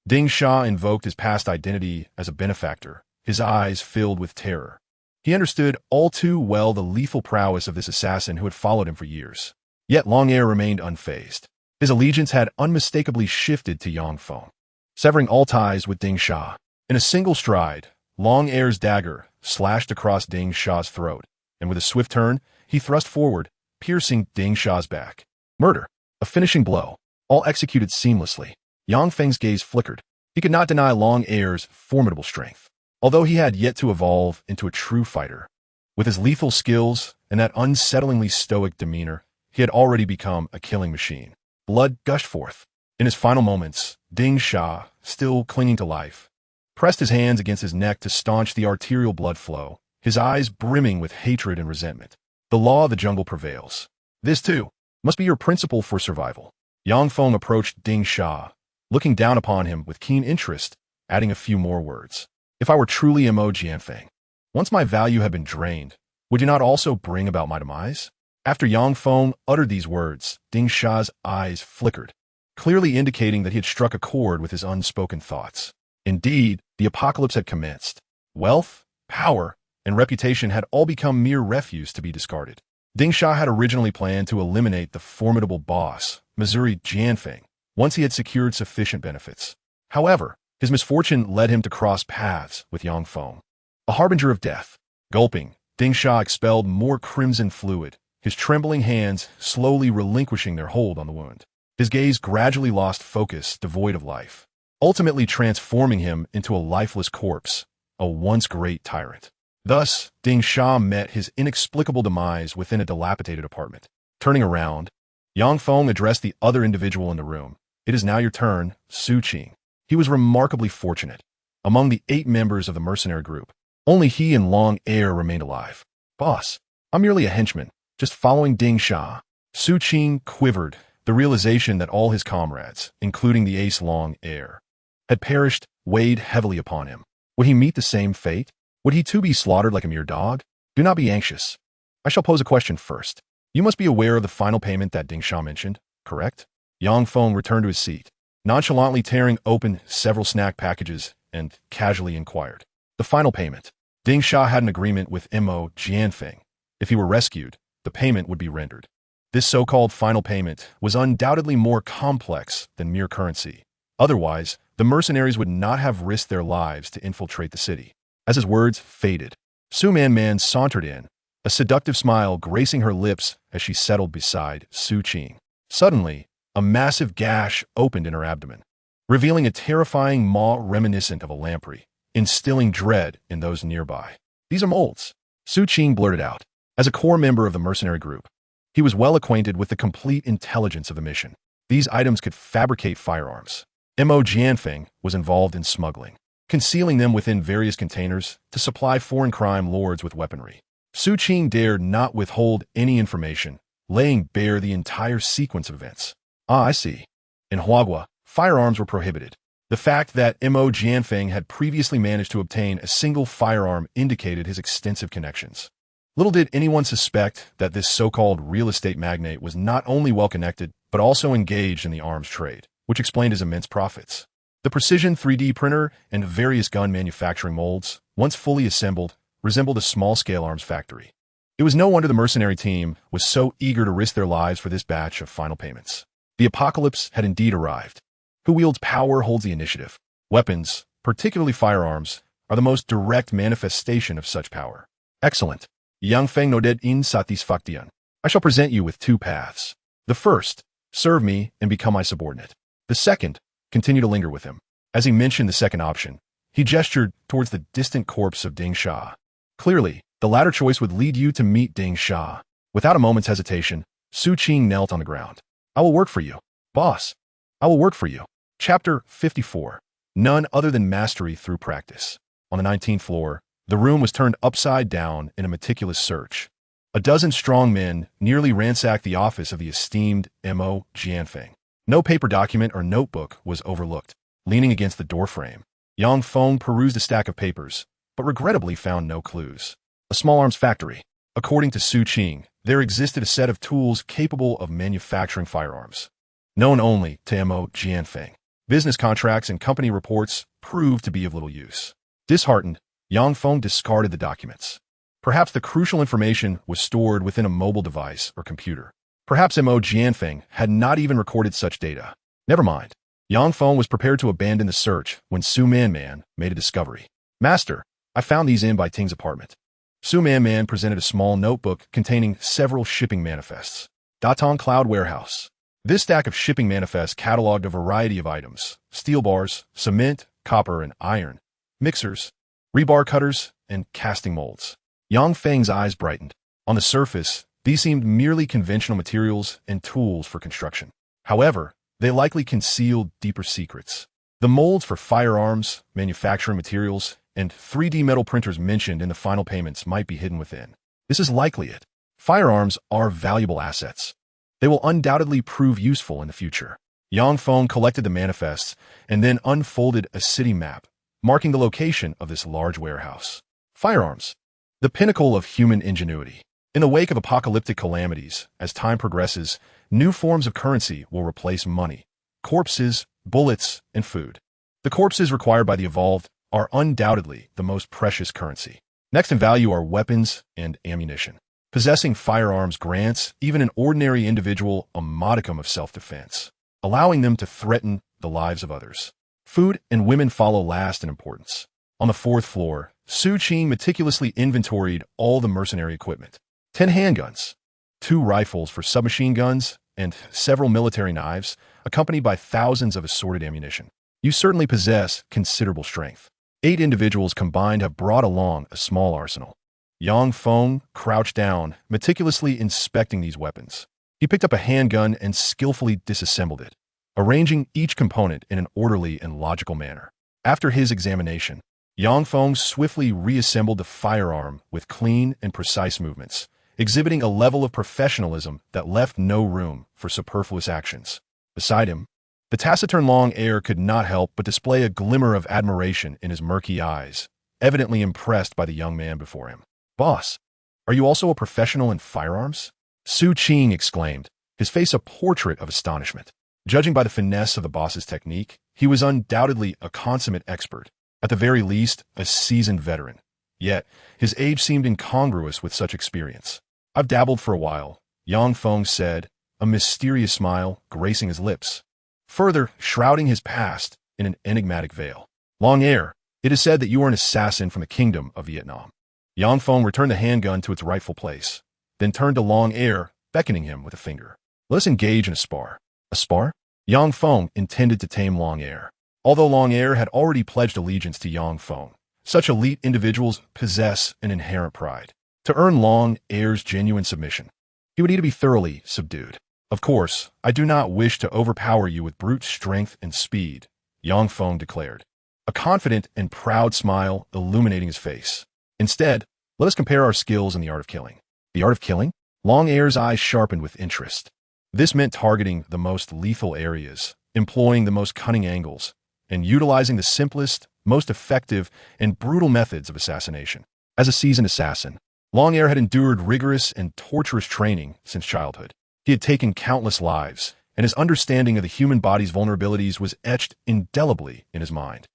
Ding Sha invoked his past identity as a benefactor, his eyes filled with terror. He understood all too well the lethal prowess of this assassin who had followed him for years. Yet Long Air remained unfazed. His allegiance had unmistakably shifted to Yang Feng. Severing all ties with Ding Sha, in a single stride, Long Air's dagger slashed across Ding Sha's throat, and with a swift turn, he thrust forward, piercing Ding Sha's back. Murder, a finishing blow, all executed seamlessly. Yang Feng's gaze flickered. He could not deny Long Air's formidable strength, although he had yet to evolve into a true fighter. With his lethal skills and that unsettlingly stoic demeanor, he had already become a killing machine. Blood gushed forth. In his final moments, Ding Sha, still clinging to life, pressed his hands against his neck to staunch the arterial blood flow, his eyes brimming with hatred and resentment. The law of the jungle prevails. This, too, must be your principle for survival. Yang Feng approached Ding Sha, looking down upon him with keen interest, adding a few more words. If I were truly Mo Jianfeng, once my value had been drained, would you not also bring about my demise? After Yang Feng uttered these words, Ding Sha's eyes flickered, clearly indicating that he had struck a chord with his unspoken thoughts. Indeed, the apocalypse had commenced. Wealth, power, and reputation had all become mere refuse to be discarded. Ding Sha had originally planned to eliminate the formidable boss, Missouri Jianfeng, once he had secured sufficient benefits. However, his misfortune led him to cross paths with Yang Feng, a harbinger of death. Gulping, Ding Sha expelled more crimson fluid, his trembling hands slowly relinquishing their hold on the wound. His gaze gradually lost focus, devoid of life, ultimately transforming him into a lifeless corpse, a once great tyrant. Thus, Ding Sha met his inexplicable demise within a dilapidated apartment. Turning around, Yang Feng addressed the other individual in the room. It is now your turn, Su Qing. He was remarkably fortunate. Among the 8 members of the mercenary group, only he and Long Air remained alive. Boss, I'm merely a henchman, just following Ding Sha. Su Qing quivered, the realization that all his comrades, including the ace Long Air, had perished weighed heavily upon him. Would he meet the same fate? Would he too be slaughtered like a mere dog? Do not be anxious. I shall pose a question first. You must be aware of the final payment that Ding Sha mentioned, correct? Yang Feng returned to his seat, nonchalantly tearing open several snack packages, and casually inquired. The final payment. Ding Sha had an agreement with Mo Jianfeng. If he were rescued, the payment would be rendered. This so-called final payment was undoubtedly more complex than mere currency. Otherwise, the mercenaries would not have risked their lives to infiltrate the city. As his words faded, Su Man sauntered in, a seductive smile gracing her lips as she settled beside Su Qing. Suddenly, a massive gash opened in her abdomen, revealing a terrifying maw reminiscent of a lamprey, instilling dread in those nearby. These are moles, Su Qing blurted out. As a core member of the mercenary group, he was well acquainted with the complete intelligence of the mission. These items could fabricate firearms. Mo Jianfeng was involved in smuggling, concealing them within various containers to supply foreign crime lords with weaponry. Su Qing dared not withhold any information, laying bare the entire sequence of events. Ah, I see. In Huagua, firearms were prohibited. The fact that Mo Jianfeng had previously managed to obtain a single firearm indicated his extensive connections. Little did anyone suspect that this so-called real estate magnate was not only well-connected, but also engaged in the arms trade, which explained his immense profits. The precision 3D printer and various gun manufacturing molds, once fully assembled, resembled a small-scale arms factory. It was no wonder the mercenary team was so eager to risk their lives for this batch of final payments. The apocalypse had indeed arrived. Who wields power holds the initiative. Weapons, particularly firearms, are the most direct manifestation of such power. Excellent. Yang Feng nodet in satisfaction. I shall present you with two paths. The first, serve me and become my subordinate. The second, continue to linger with him. As he mentioned the second option, he gestured towards the distant corpse of Ding Sha. Clearly, the latter choice would lead you to meet Ding Sha. Without a moment's hesitation, Su Qing knelt on the ground. I will work for you, boss. I will work for you. Chapter 54. None other than mastery through practice. On the 19th floor, the room was turned upside down in a meticulous search. A dozen strong men nearly ransacked the office of the esteemed Mo Jianfeng. No paper document or notebook was overlooked. Leaning against the doorframe, Yang Feng perused a stack of papers, but regrettably found no clues. A small arms factory. According to Su Qing, there existed a set of tools capable of manufacturing firearms. Known only to Mo Jianfeng. Business contracts and company reports proved to be of little use. Disheartened, Yang Feng discarded the documents. Perhaps the crucial information was stored within a mobile device or computer. Perhaps Mo Jianfeng had not even recorded such data. Never mind. Yang Feng was prepared to abandon the search when Su Man made a discovery. Master, I found these in Bai Ting's apartment. Su Man presented a small notebook containing several shipping manifests. Datong Cloud Warehouse. This stack of shipping manifests cataloged a variety of items: steel bars, cement, copper and iron, mixers, rebar cutters, and casting molds. Yang Feng's eyes brightened. On the surface, these seemed merely conventional materials and tools for construction. However, they likely concealed deeper secrets. The molds for firearms, manufacturing materials, and 3D metal printers mentioned in the final payments might be hidden within. This is likely it. Firearms are valuable assets. They will undoubtedly prove useful in the future. Yang Feng collected the manifests and then unfolded a city map, marking the location of this large warehouse. Firearms. The pinnacle of human ingenuity. In the wake of apocalyptic calamities, as time progresses, new forms of currency will replace money, corpses, bullets, and food. The corpses required by the evolved are undoubtedly the most precious currency. Next in value are weapons and ammunition. Possessing firearms grants even an ordinary individual a modicum of self-defense, allowing them to threaten the lives of others. Food and women follow last in importance. On the 4th floor, Su Qing meticulously inventoried all the mercenary equipment. 10 handguns, 2 rifles for submachine guns, and several military knives, accompanied by thousands of assorted ammunition. You certainly possess considerable strength. 8 individuals combined have brought along a small arsenal. Yang Feng crouched down, meticulously inspecting these weapons. He picked up a handgun and skillfully disassembled it, arranging each component in an orderly and logical manner. After his examination, Yang Feng swiftly reassembled the firearm with clean and precise movements, exhibiting a level of professionalism that left no room for superfluous actions. Beside him, the taciturn Long Air could not help but display a glimmer of admiration in his murky eyes, evidently impressed by the young man before him. Boss, are you also a professional in firearms? Su Qing exclaimed, his face a portrait of astonishment. Judging by the finesse of the boss's technique, he was undoubtedly a consummate expert, at the very least, a seasoned veteran. Yet, his age seemed incongruous with such experience. I've dabbled for a while, Yang Feng said, a mysterious smile gracing his lips, further shrouding his past in an enigmatic veil. Long Air, it is said that you are an assassin from the Kingdom of Vietnam. Yang Feng returned the handgun to its rightful place, then turned to Long Air, beckoning him with a finger. Let us engage in a spar. A spar? Yang Feng intended to tame Long Air. Although Long Air had already pledged allegiance to Yang Feng, such elite individuals possess an inherent pride. To earn Long Air's genuine submission, he would need to be thoroughly subdued. Of course, I do not wish to overpower you with brute strength and speed, Yang Feng declared, a confident and proud smile illuminating his face. Instead, let us compare our skills in the art of killing. The art of killing? Long Air's eyes sharpened with interest. This meant targeting the most lethal areas, employing the most cunning angles, and utilizing the simplest, most effective, and brutal methods of assassination. As a seasoned assassin, Long Air had endured rigorous and torturous training since childhood. He had taken countless lives, and his understanding of the human body's vulnerabilities was etched indelibly in his mind.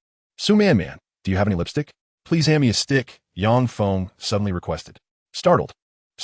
Man, do you have any lipstick? Please hand me a stick, Yang Feng suddenly requested. Startled,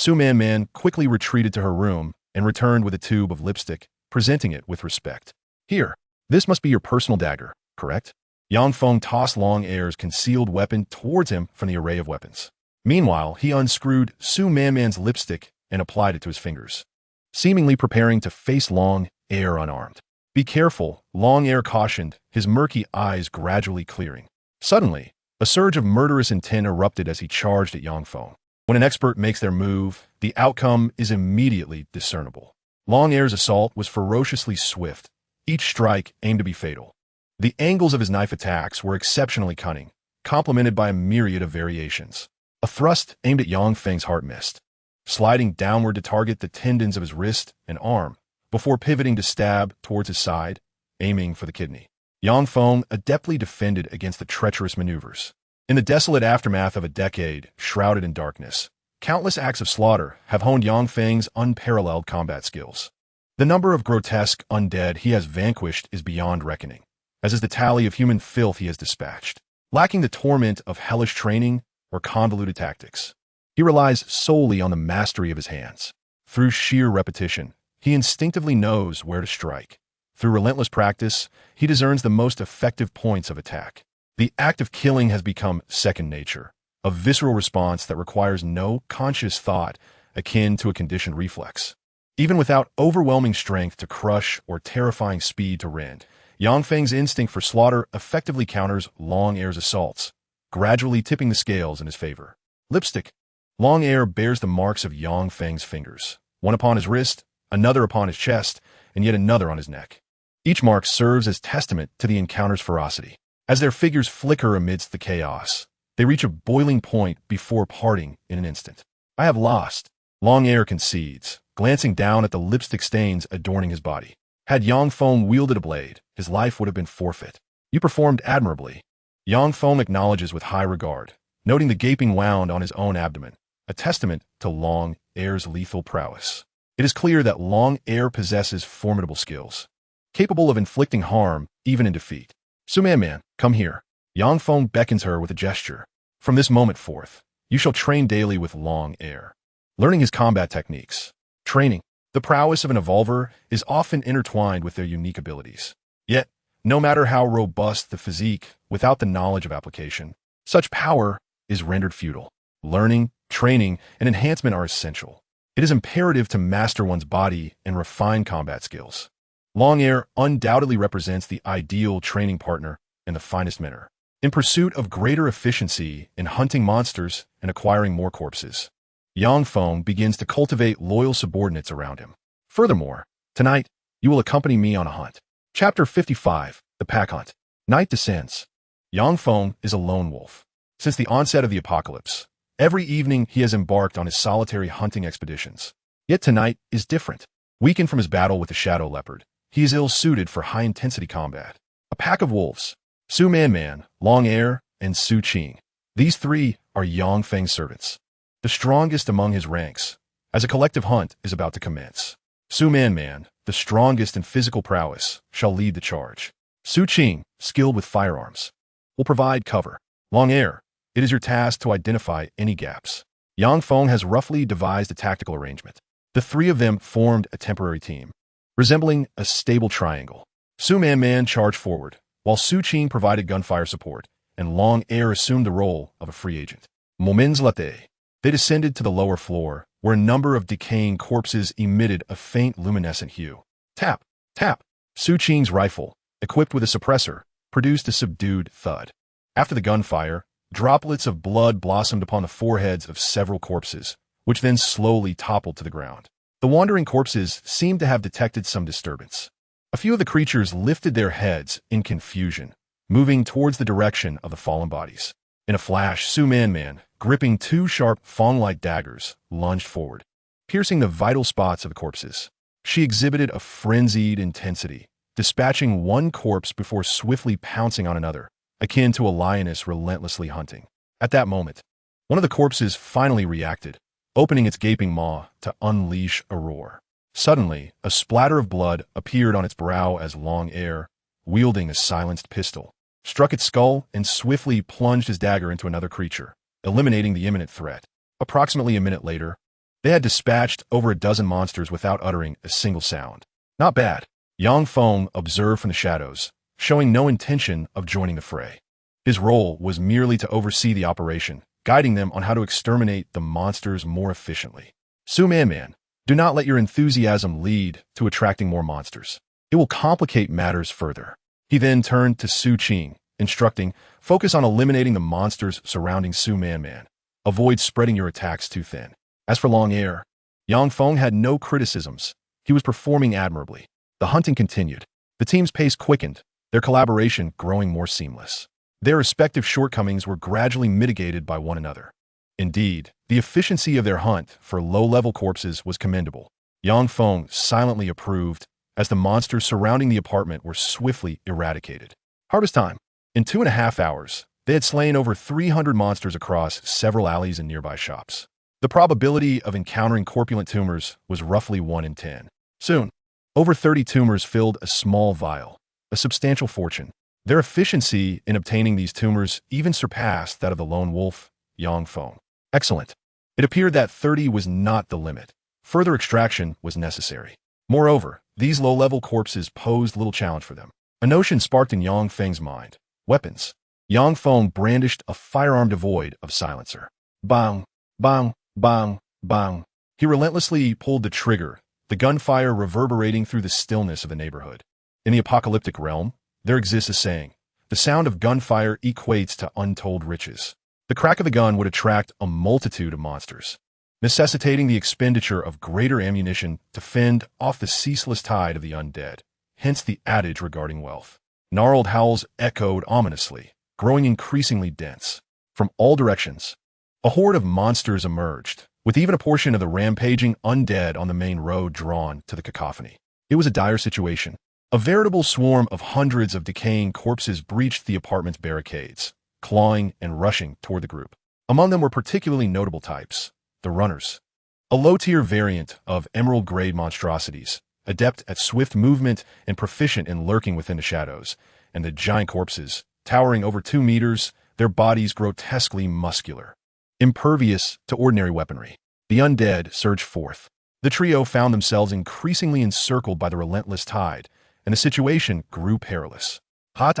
Man quickly retreated to her room and returned with a tube of lipstick, presenting it with respect. Here, this must be your personal dagger, correct? Yang Feng tossed Long Air's concealed weapon towards him from the array of weapons. Meanwhile, he unscrewed Man's lipstick and applied it to his fingers, seemingly preparing to face Long Air unarmed. Be careful, Long Air cautioned, his murky eyes gradually clearing. Suddenly, a surge of murderous intent erupted as he charged at Yang Feng. When an expert makes their move, the outcome is immediately discernible. Long Air's assault was ferociously swift, each strike aimed to be fatal. The angles of his knife attacks were exceptionally cunning, complemented by a myriad of variations. A thrust aimed at Yang Feng's heart missed, sliding downward to target the tendons of his wrist and arm, before pivoting to stab towards his side, aiming for the kidney. Yang Feng adeptly defended against the treacherous maneuvers. In the desolate aftermath of a decade shrouded in darkness, countless acts of slaughter have honed Yang Feng's unparalleled combat skills. The number of grotesque undead he has vanquished is beyond reckoning, as is the tally of human filth he has dispatched. Lacking the torment of hellish training or convoluted tactics, he relies solely on the mastery of his hands. Through sheer repetition, he instinctively knows where to strike. Through relentless practice, he discerns the most effective points of attack. The act of killing has become second nature, a visceral response that requires no conscious thought, akin to a conditioned reflex. Even without overwhelming strength to crush or terrifying speed to rend, Yang Feng's instinct for slaughter effectively counters Long Air's assaults, gradually tipping the scales in his favor. Lipstick. Long Air bears the marks of Yang Feng's fingers, one upon his wrist, another upon his chest, and yet another on his neck. Each mark serves as testament to the encounter's ferocity. As their figures flicker amidst the chaos, they reach a boiling point before parting in an instant. I have lost, Long Air concedes, glancing down at the lipstick stains adorning his body. Had Yang Feng wielded a blade, his life would have been forfeit. You performed admirably. Yang Feng acknowledges with high regard, noting the gaping wound on his own abdomen, a testament to Long Air's lethal prowess. It is clear that Long Air possesses formidable skills, capable of inflicting harm even in defeat. Man, come here. Yang Feng beckons her with a gesture. From this moment forth, you shall train daily with Long Air, learning his combat techniques. Training. The prowess of an evolver is often intertwined with their unique abilities. Yet, no matter how robust the physique, without the knowledge of application, such power is rendered futile. Learning, training, and enhancement are essential. It is imperative to master one's body and refine combat skills. Long Air undoubtedly represents the ideal training partner in the finest manner, in pursuit of greater efficiency in hunting monsters and acquiring more corpses. Yang Feng begins to cultivate loyal subordinates around him. Furthermore, tonight, you will accompany me on a hunt. Chapter 55, The Pack Hunt. Night descends. Yang Feng is a lone wolf. Since the onset of the apocalypse, every evening he has embarked on his solitary hunting expeditions. Yet tonight is different. Weakened from his battle with the shadow leopard, he is ill-suited for high-intensity combat. A pack of wolves, Man, Long Air, and Su Qing. These three are Yang Feng's servants, the strongest among his ranks, as a collective hunt is about to commence. Man, the strongest in physical prowess, shall lead the charge. Su Qing, skilled with firearms, will provide cover. Long Air, it is your task to identify any gaps. Yang Feng has roughly devised a tactical arrangement. The three of them formed a temporary team, resembling a stable triangle. Man charged forward, while Su Qing provided gunfire support, and Long Air assumed the role of a free agent. Moments later, they descended to the lower floor, where a number of decaying corpses emitted a faint luminescent hue. Tap, tap. Su Qing's rifle, equipped with a suppressor, produced a subdued thud. After the gunfire, droplets of blood blossomed upon the foreheads of several corpses, which then slowly toppled to the ground. The The wandering corpses seemed to have detected some disturbance. A few of the creatures lifted their heads in confusion, moving towards the direction of the fallen bodies. In a flash, Su-Man, gripping two sharp, fawn-like daggers, lunged forward, piercing the vital spots of the corpses. She exhibited a frenzied intensity, dispatching one corpse before swiftly pouncing on another, akin to a lioness relentlessly hunting. At that moment, one of the corpses finally reacted, opening its gaping maw to unleash a roar. Suddenly, a splatter of blood appeared on its brow as Long Air, wielding a silenced pistol, struck its skull and swiftly plunged his dagger into another creature, eliminating the imminent threat. Approximately a minute later, they had dispatched over a dozen monsters without uttering a single sound. Not bad, Yang Feng observed from the shadows, showing no intention of joining the fray. His role was merely to oversee the operation, guiding them on how to exterminate the monsters more efficiently. Su-Man, do not let your enthusiasm lead to attracting more monsters. It will complicate matters further. He then turned to Su Qing, instructing, focus on eliminating the monsters surrounding Su-Man. Avoid spreading your attacks too thin. As for Long Air, Yang Feng had no criticisms. He was performing admirably. The hunting continued. The team's pace quickened, their collaboration growing more seamless. Their respective shortcomings were gradually mitigated by one another. Indeed, the efficiency of their hunt for low-level corpses was commendable. Yang Feng silently approved as the monsters surrounding the apartment were swiftly eradicated. Harvest time. In 2.5 hours, they had slain over 300 monsters across several alleys and nearby shops. The probability of encountering corpulent tumors was roughly 1 in 10. Soon, over 30 tumors filled a small vial, a substantial fortune. Their efficiency in obtaining these tumors even surpassed that of the lone wolf, Yang Feng. Excellent. It appeared that 30 was not the limit. Further extraction was necessary. Moreover, these low-level corpses posed little challenge for them. A notion sparked in Yang Feng's mind. Weapons. Yang Feng brandished a firearm devoid of silencer. Bang, bang, bang, bang. He relentlessly pulled the trigger, the gunfire reverberating through the stillness of the neighborhood. In the apocalyptic realm, there exists a saying, the sound of gunfire equates to untold riches. The crack of the gun would attract a multitude of monsters, necessitating the expenditure of greater ammunition to fend off the ceaseless tide of the undead, hence the adage regarding wealth. Gnarled howls echoed ominously, growing increasingly dense. From all directions, a horde of monsters emerged, with even a portion of the rampaging undead on the main road drawn to the cacophony. It was a dire situation. A veritable swarm of hundreds of decaying corpses breached the apartment's barricades, clawing and rushing toward the group. Among them were particularly notable types, the runners, a low-tier variant of emerald-grade monstrosities, adept at swift movement and proficient in lurking within the shadows, and the giant corpses, towering over 2 meters, their bodies grotesquely muscular. Impervious to ordinary weaponry, the undead surged forth. The trio found themselves increasingly encircled by the relentless tide, and the situation grew perilous. Hat.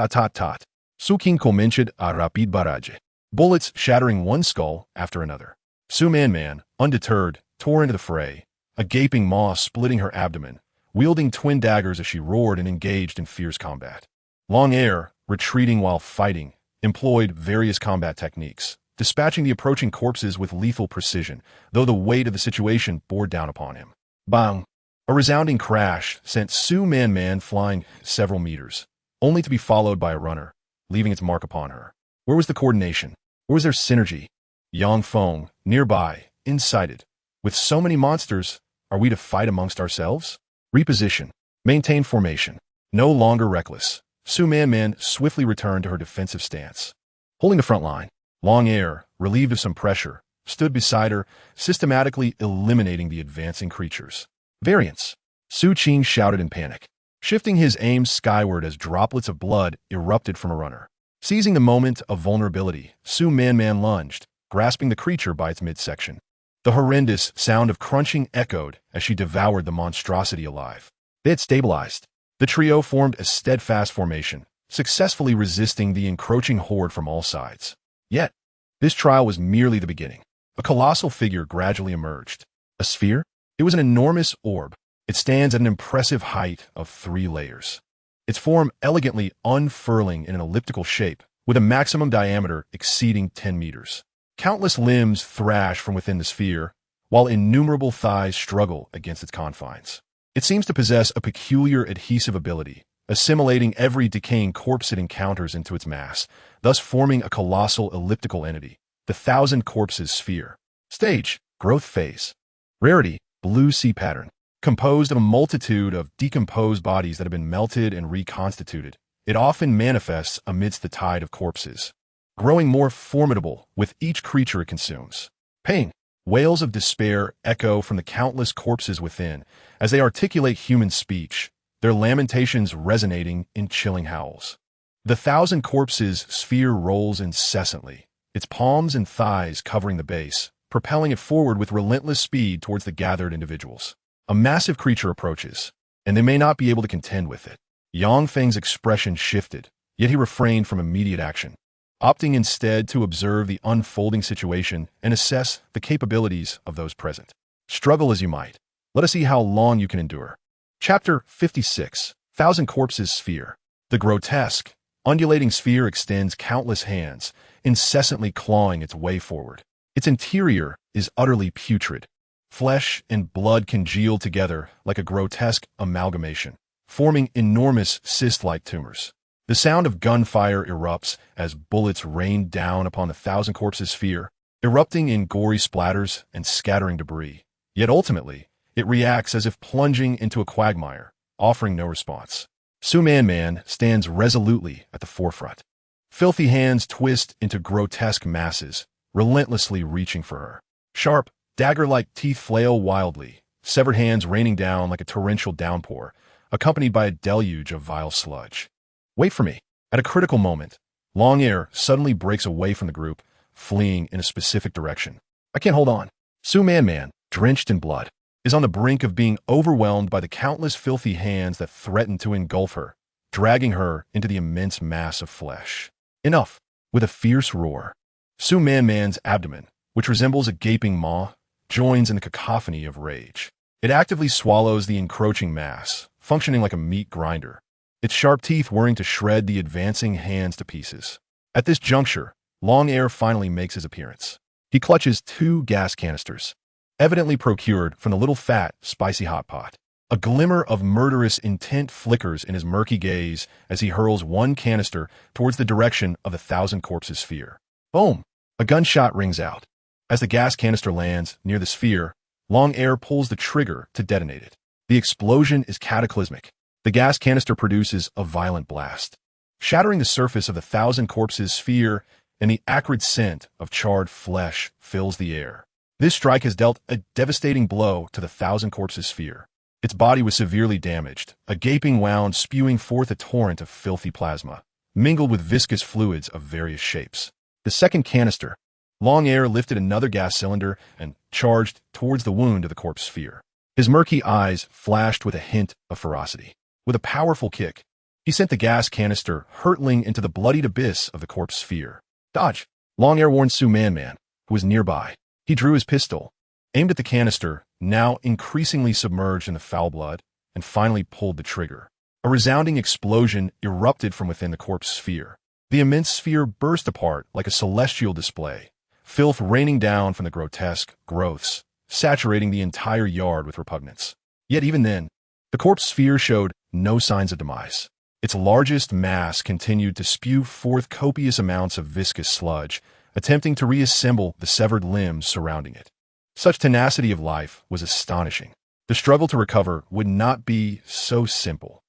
Su Qing comenced a rapid barrage, bullets shattering one skull after another. Su-Man, undeterred, tore into the fray, a gaping maw splitting her abdomen, wielding twin daggers as she roared and engaged in fierce combat. Long Air, retreating while fighting, employed various combat techniques, dispatching the approaching corpses with lethal precision, though the weight of the situation bore down upon him. Bang! A resounding crash sent Su-Man flying several meters, only to be followed by a runner, leaving its mark upon her. Where was the coordination? Where was their synergy? Yang Feng, nearby, incited. With so many monsters, are we to fight amongst ourselves? Reposition. Maintain formation. No longer reckless, Su-Man swiftly returned to her defensive stance. Holding the front line, Long Air, relieved of some pressure, stood beside her, systematically eliminating the advancing creatures. Variance. Su Qing shouted in panic, shifting his aim skyward as droplets of blood erupted from a runner. Seizing the moment of vulnerability, Su-Man lunged, grasping the creature by its midsection. The horrendous sound of crunching echoed as she devoured the monstrosity alive. They had stabilized. The trio formed a steadfast formation, successfully resisting the encroaching horde from all sides. Yet, this trial was merely the beginning. A colossal figure gradually emerged. A sphere? It was an enormous orb. It stands at an impressive height of 3 layers. Its form elegantly unfurling in an elliptical shape, with a maximum diameter exceeding 10 meters. Countless limbs thrash from within the sphere, while innumerable thighs struggle against its confines. It seems to possess a peculiar adhesive ability, assimilating every decaying corpse it encounters into its mass, thus forming a colossal elliptical entity, the Thousand Corpses Sphere. Stage: growth phase. Rarity: blue sea pattern. Composed of a multitude of decomposed bodies that have been melted and reconstituted, it often manifests amidst the tide of corpses, growing more formidable with each creature it consumes. Pain: wails of despair echo from the countless corpses within as they articulate human speech, their lamentations resonating in chilling howls. The Thousand Corpses Sphere rolls incessantly, its palms and thighs covering the base, propelling it forward with relentless speed towards the gathered individuals. A massive creature approaches, and they may not be able to contend with it. Yang Feng's expression shifted, yet he refrained from immediate action, opting instead to observe the unfolding situation and assess the capabilities of those present. Struggle as you might, let us see how long you can endure. Chapter 56. Thousand Corpses Sphere. The grotesque, undulating sphere extends countless hands, incessantly clawing its way forward. Its interior is utterly putrid. Flesh and blood congeal together like a grotesque amalgamation, forming enormous cyst-like tumors. The sound of gunfire erupts as bullets rain down upon the Thousand Corpses Sphere, erupting in gory splatters and scattering debris. Yet ultimately, it reacts as if plunging into a quagmire, offering no response. Tsunamis stands resolutely at the forefront. Filthy hands twist into grotesque masses, relentlessly reaching for her. Sharp, dagger-like teeth flail wildly, severed hands raining down like a torrential downpour, accompanied by a deluge of vile sludge. Wait for me. At a critical moment, Long Air suddenly breaks away from the group, fleeing in a specific direction. I can't hold on. Tsunamis, drenched in blood, is on the brink of being overwhelmed by the countless filthy hands that threaten to engulf her, dragging her into the immense mass of flesh. Enough! With a fierce roar, Tsunamis' abdomen, which resembles a gaping maw, joins in the cacophony of rage. It actively swallows the encroaching mass, functioning like a meat grinder, its sharp teeth whirring to shred the advancing hands to pieces. At this juncture, Long Air finally makes his appearance. He clutches 2 gas canisters, evidently procured from the little fat, spicy hot pot. A glimmer of murderous intent flickers in his murky gaze as he hurls one canister towards the direction of the Thousand Corpses Sphere. Boom! A gunshot rings out. As the gas canister lands near the sphere, Long Air pulls the trigger to detonate it. The explosion is cataclysmic. The gas canister produces a violent blast, shattering the surface of the Thousand Corpses Sphere, and the acrid scent of charred flesh fills the air. This strike has dealt a devastating blow to the Thousand Corpses Sphere. Its body was severely damaged, a gaping wound spewing forth a torrent of filthy plasma, mingled with viscous fluids of various shapes. The second canister, Long Air lifted another gas cylinder and charged towards the wound of the corpse sphere. His murky eyes flashed with a hint of ferocity. With a powerful kick, he sent the gas canister hurtling into the bloodied abyss of the corpse sphere. Dodge! Long Air warned Tsunamis, who was nearby. He drew his pistol, aimed at the canister, now increasingly submerged in the foul blood, and finally pulled the trigger. A resounding explosion erupted from within the corpse sphere. The immense sphere burst apart like a celestial display, filth raining down from the grotesque growths, saturating the entire yard with repugnance. Yet even then, the corpse sphere showed no signs of demise. Its largest mass continued to spew forth copious amounts of viscous sludge, attempting to reassemble the severed limbs surrounding it. Such tenacity of life was astonishing. The struggle to recover would not be so simple.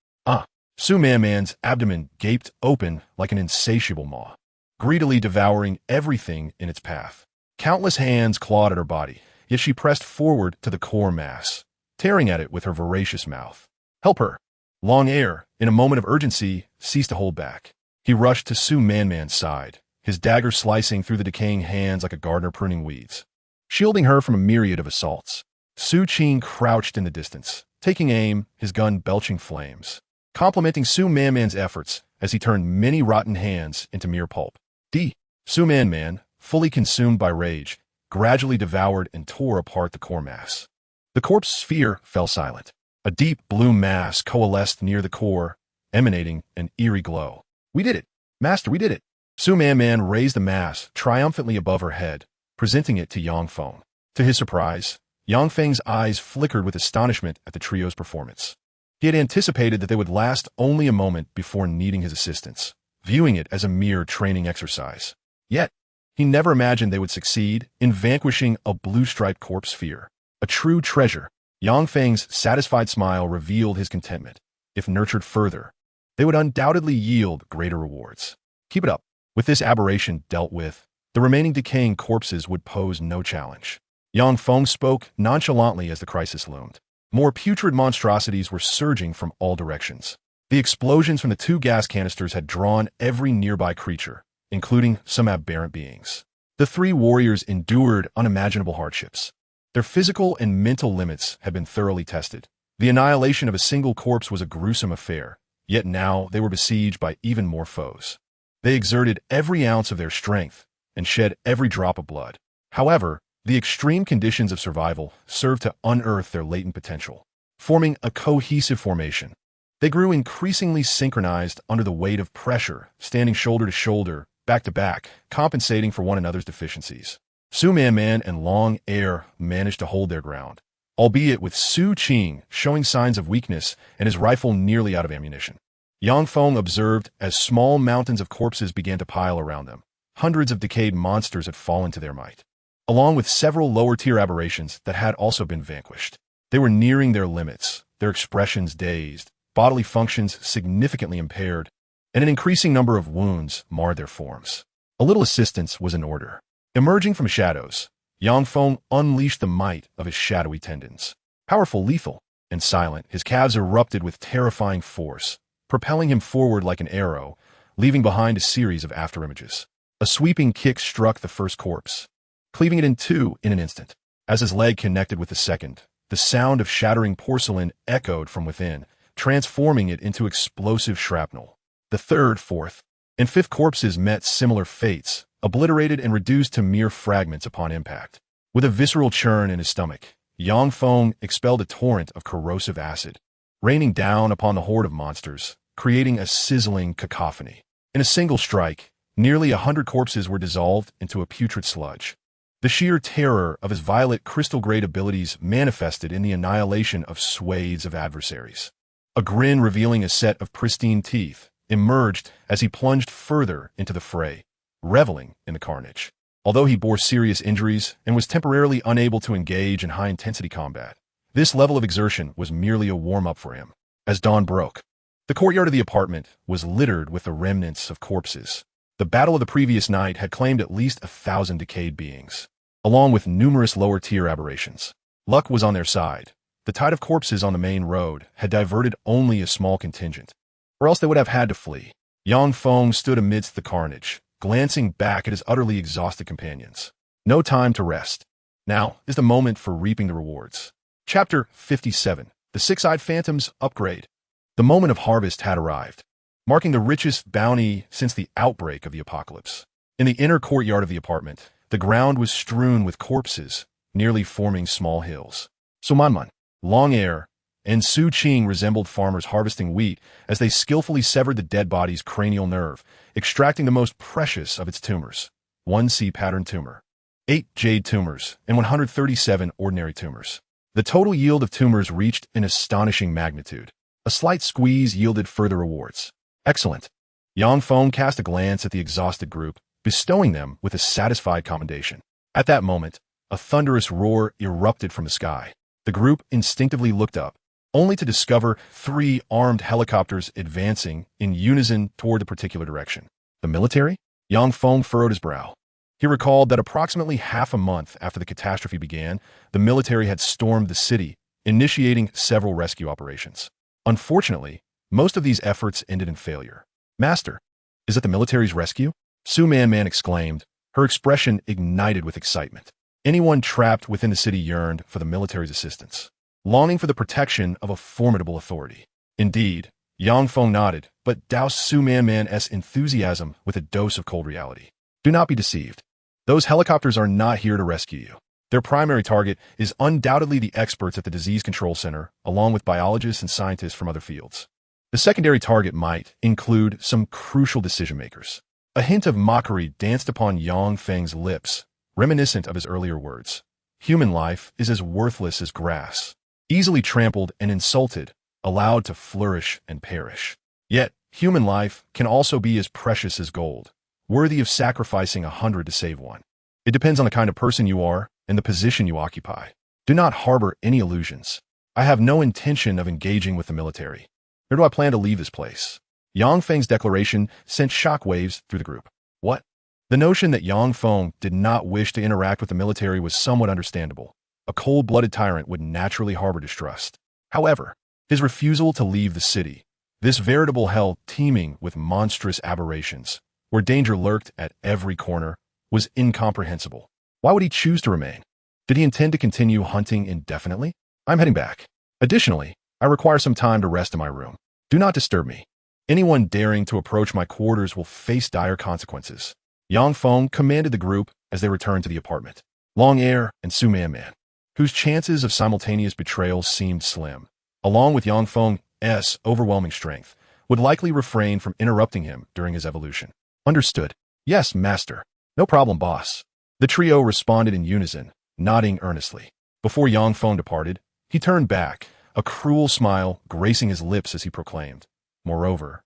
Tsunamis' abdomen gaped open like an insatiable maw, greedily devouring everything in its path. Countless hands clawed at her body, yet she pressed forward to the core mass, tearing at it with her voracious mouth. Help her! Long Air, in a moment of urgency, ceased to hold back. He rushed to Tsunamis' side, his dagger slicing through the decaying hands like a gardener pruning weeds. Shielding her from a myriad of assaults, Su Qing crouched in the distance, taking aim, his gun belching flames, complimenting Tsunamis' efforts as he turned many rotten hands into mere pulp. Tsunamis, fully consumed by rage, gradually devoured and tore apart the core mass. The corpse sphere fell silent. A deep blue mass coalesced near the core, emanating an eerie glow. We did it! Master, we did it! Tsunamis raised the mass triumphantly above her head, presenting it to Yang Feng. To his surprise, Yang Feng's eyes flickered with astonishment at the trio's performance. He had anticipated that they would last only a moment before needing his assistance, viewing it as a mere training exercise. Yet, he never imagined they would succeed in vanquishing a blue-striped corpse sphere. A true treasure. Yang Feng's satisfied smile revealed his contentment. If nurtured further, they would undoubtedly yield greater rewards. Keep it up. With this aberration dealt with, the remaining decaying corpses would pose no challenge. Yang Feng spoke nonchalantly as the crisis loomed. More putrid monstrosities were surging from all directions. The explosions from the 2 gas canisters had drawn every nearby creature, including some aberrant beings. The 3 warriors endured unimaginable hardships. Their physical and mental limits had been thoroughly tested. The annihilation of a single corpse was a gruesome affair, yet now they were besieged by even more foes. They exerted every ounce of their strength and shed every drop of blood. However, the extreme conditions of survival served to unearth their latent potential. Forming a cohesive formation, they grew increasingly synchronized under the weight of pressure, standing shoulder to shoulder, back to back, compensating for one another's deficiencies. Su Man and Long Air managed to hold their ground, albeit with Su Qing showing signs of weakness and his rifle nearly out of ammunition. Yang Feng observed as small mountains of corpses began to pile around them. Hundreds of decayed monsters had fallen to their might, along with several lower-tier aberrations that had also been vanquished. They were nearing their limits, their expressions dazed, bodily functions significantly impaired, and an increasing number of wounds marred their forms. A little assistance was in order. Emerging from shadows, Yang Feng unleashed the might of his shadowy tendons. Powerful, lethal, and silent, his calves erupted with terrifying force, propelling him forward like an arrow, leaving behind a series of afterimages. A sweeping kick struck the first corpse, cleaving it in 2 in an instant. As his leg connected with the second, the sound of shattering porcelain echoed from within, transforming it into explosive shrapnel. The 3rd, 4th, and 5th corpses met similar fates, obliterated and reduced to mere fragments upon impact. With a visceral churn in his stomach, Yang Feng expelled a torrent of corrosive acid, raining down upon the horde of monsters, creating a sizzling cacophony. In a single strike, nearly 100 corpses were dissolved into a putrid sludge. The sheer terror of his violet crystal-grade abilities manifested in the annihilation of swathes of adversaries. A grin revealing a set of pristine teeth emerged as he plunged further into the fray, reveling in the carnage. Although he bore serious injuries and was temporarily unable to engage in high-intensity combat, this level of exertion was merely a warm-up for him. As dawn broke, the courtyard of the apartment was littered with the remnants of corpses. The battle of the previous night had claimed at least 1,000 decayed beings, along with numerous lower-tier aberrations. Luck was on their side. The tide of corpses on the main road had diverted only a small contingent, or else they would have had to flee. Yang Feng stood amidst the carnage, glancing back at his utterly exhausted companions. No time to rest. Now is the moment for reaping the rewards. Chapter 57. The Six-Eyed Phantom's Upgrade. The moment of harvest had arrived, marking the richest bounty since the outbreak of the apocalypse. In the inner courtyard of the apartment, the ground was strewn with corpses, nearly forming small hills. Su Man, Long Air, and Su Qing resembled farmers harvesting wheat as they skillfully severed the dead body's cranial nerve, extracting the most precious of its tumors. 1 C-pattern tumor, 8 jade tumors, and 137 ordinary tumors. The total yield of tumors reached an astonishing magnitude. A slight squeeze yielded further rewards. Excellent. Yang Feng cast a glance at the exhausted group, bestowing them with a satisfied commendation. At that moment, a thunderous roar erupted from the sky. The group instinctively looked up, only to discover 3 armed helicopters advancing in unison toward the particular direction. The military? Yang Feng furrowed his brow. He recalled that approximately half a month after the catastrophe began, the military had stormed the city, initiating several rescue operations. Unfortunately, most of these efforts ended in failure. Master, is it the military's rescue? Su Man exclaimed, her expression ignited with excitement. Anyone trapped within the city yearned for the military's assistance, longing for the protection of a formidable authority. Indeed, Yang Feng nodded, but doused Su Man's enthusiasm with a dose of cold reality. Do not be deceived. Those helicopters are not here to rescue you. Their primary target is undoubtedly the experts at the Disease Control Center, along with biologists and scientists from other fields. The secondary target might include some crucial decision-makers. A hint of mockery danced upon Yang Feng's lips, reminiscent of his earlier words. human life is as worthless as grass, easily trampled and insulted, allowed to flourish and perish. Yet, human life can also be as precious as gold, worthy of sacrificing 100 to save one. It depends on the kind of person you are and the position you occupy. Do not harbor any illusions. I have no intention of engaging with the military, nor do I plan to leave this place. Yang Feng's declaration sent shockwaves through the group. What? The notion that Yang Feng did not wish to interact with the military was somewhat understandable. A cold-blooded tyrant would naturally harbor distrust. However, his refusal to leave the city, this veritable hell teeming with monstrous aberrations, where danger lurked at every corner, was incomprehensible. Why would he choose to remain? Did he intend to continue hunting indefinitely? I'm heading back. Additionally, I require some time to rest in my room. Do not disturb me. Anyone daring to approach my quarters will face dire consequences. Yang Feng commanded the group as they returned to the apartment. Long Air and Su Man, whose chances of simultaneous betrayal seemed slim, along with Yang Feng's overwhelming strength, would likely refrain from interrupting him during his evolution. Understood. Yes, master. No problem, boss. The trio responded in unison, nodding earnestly. Before Yang Feng departed, he turned back, a cruel smile gracing his lips as he proclaimed, "Moreover,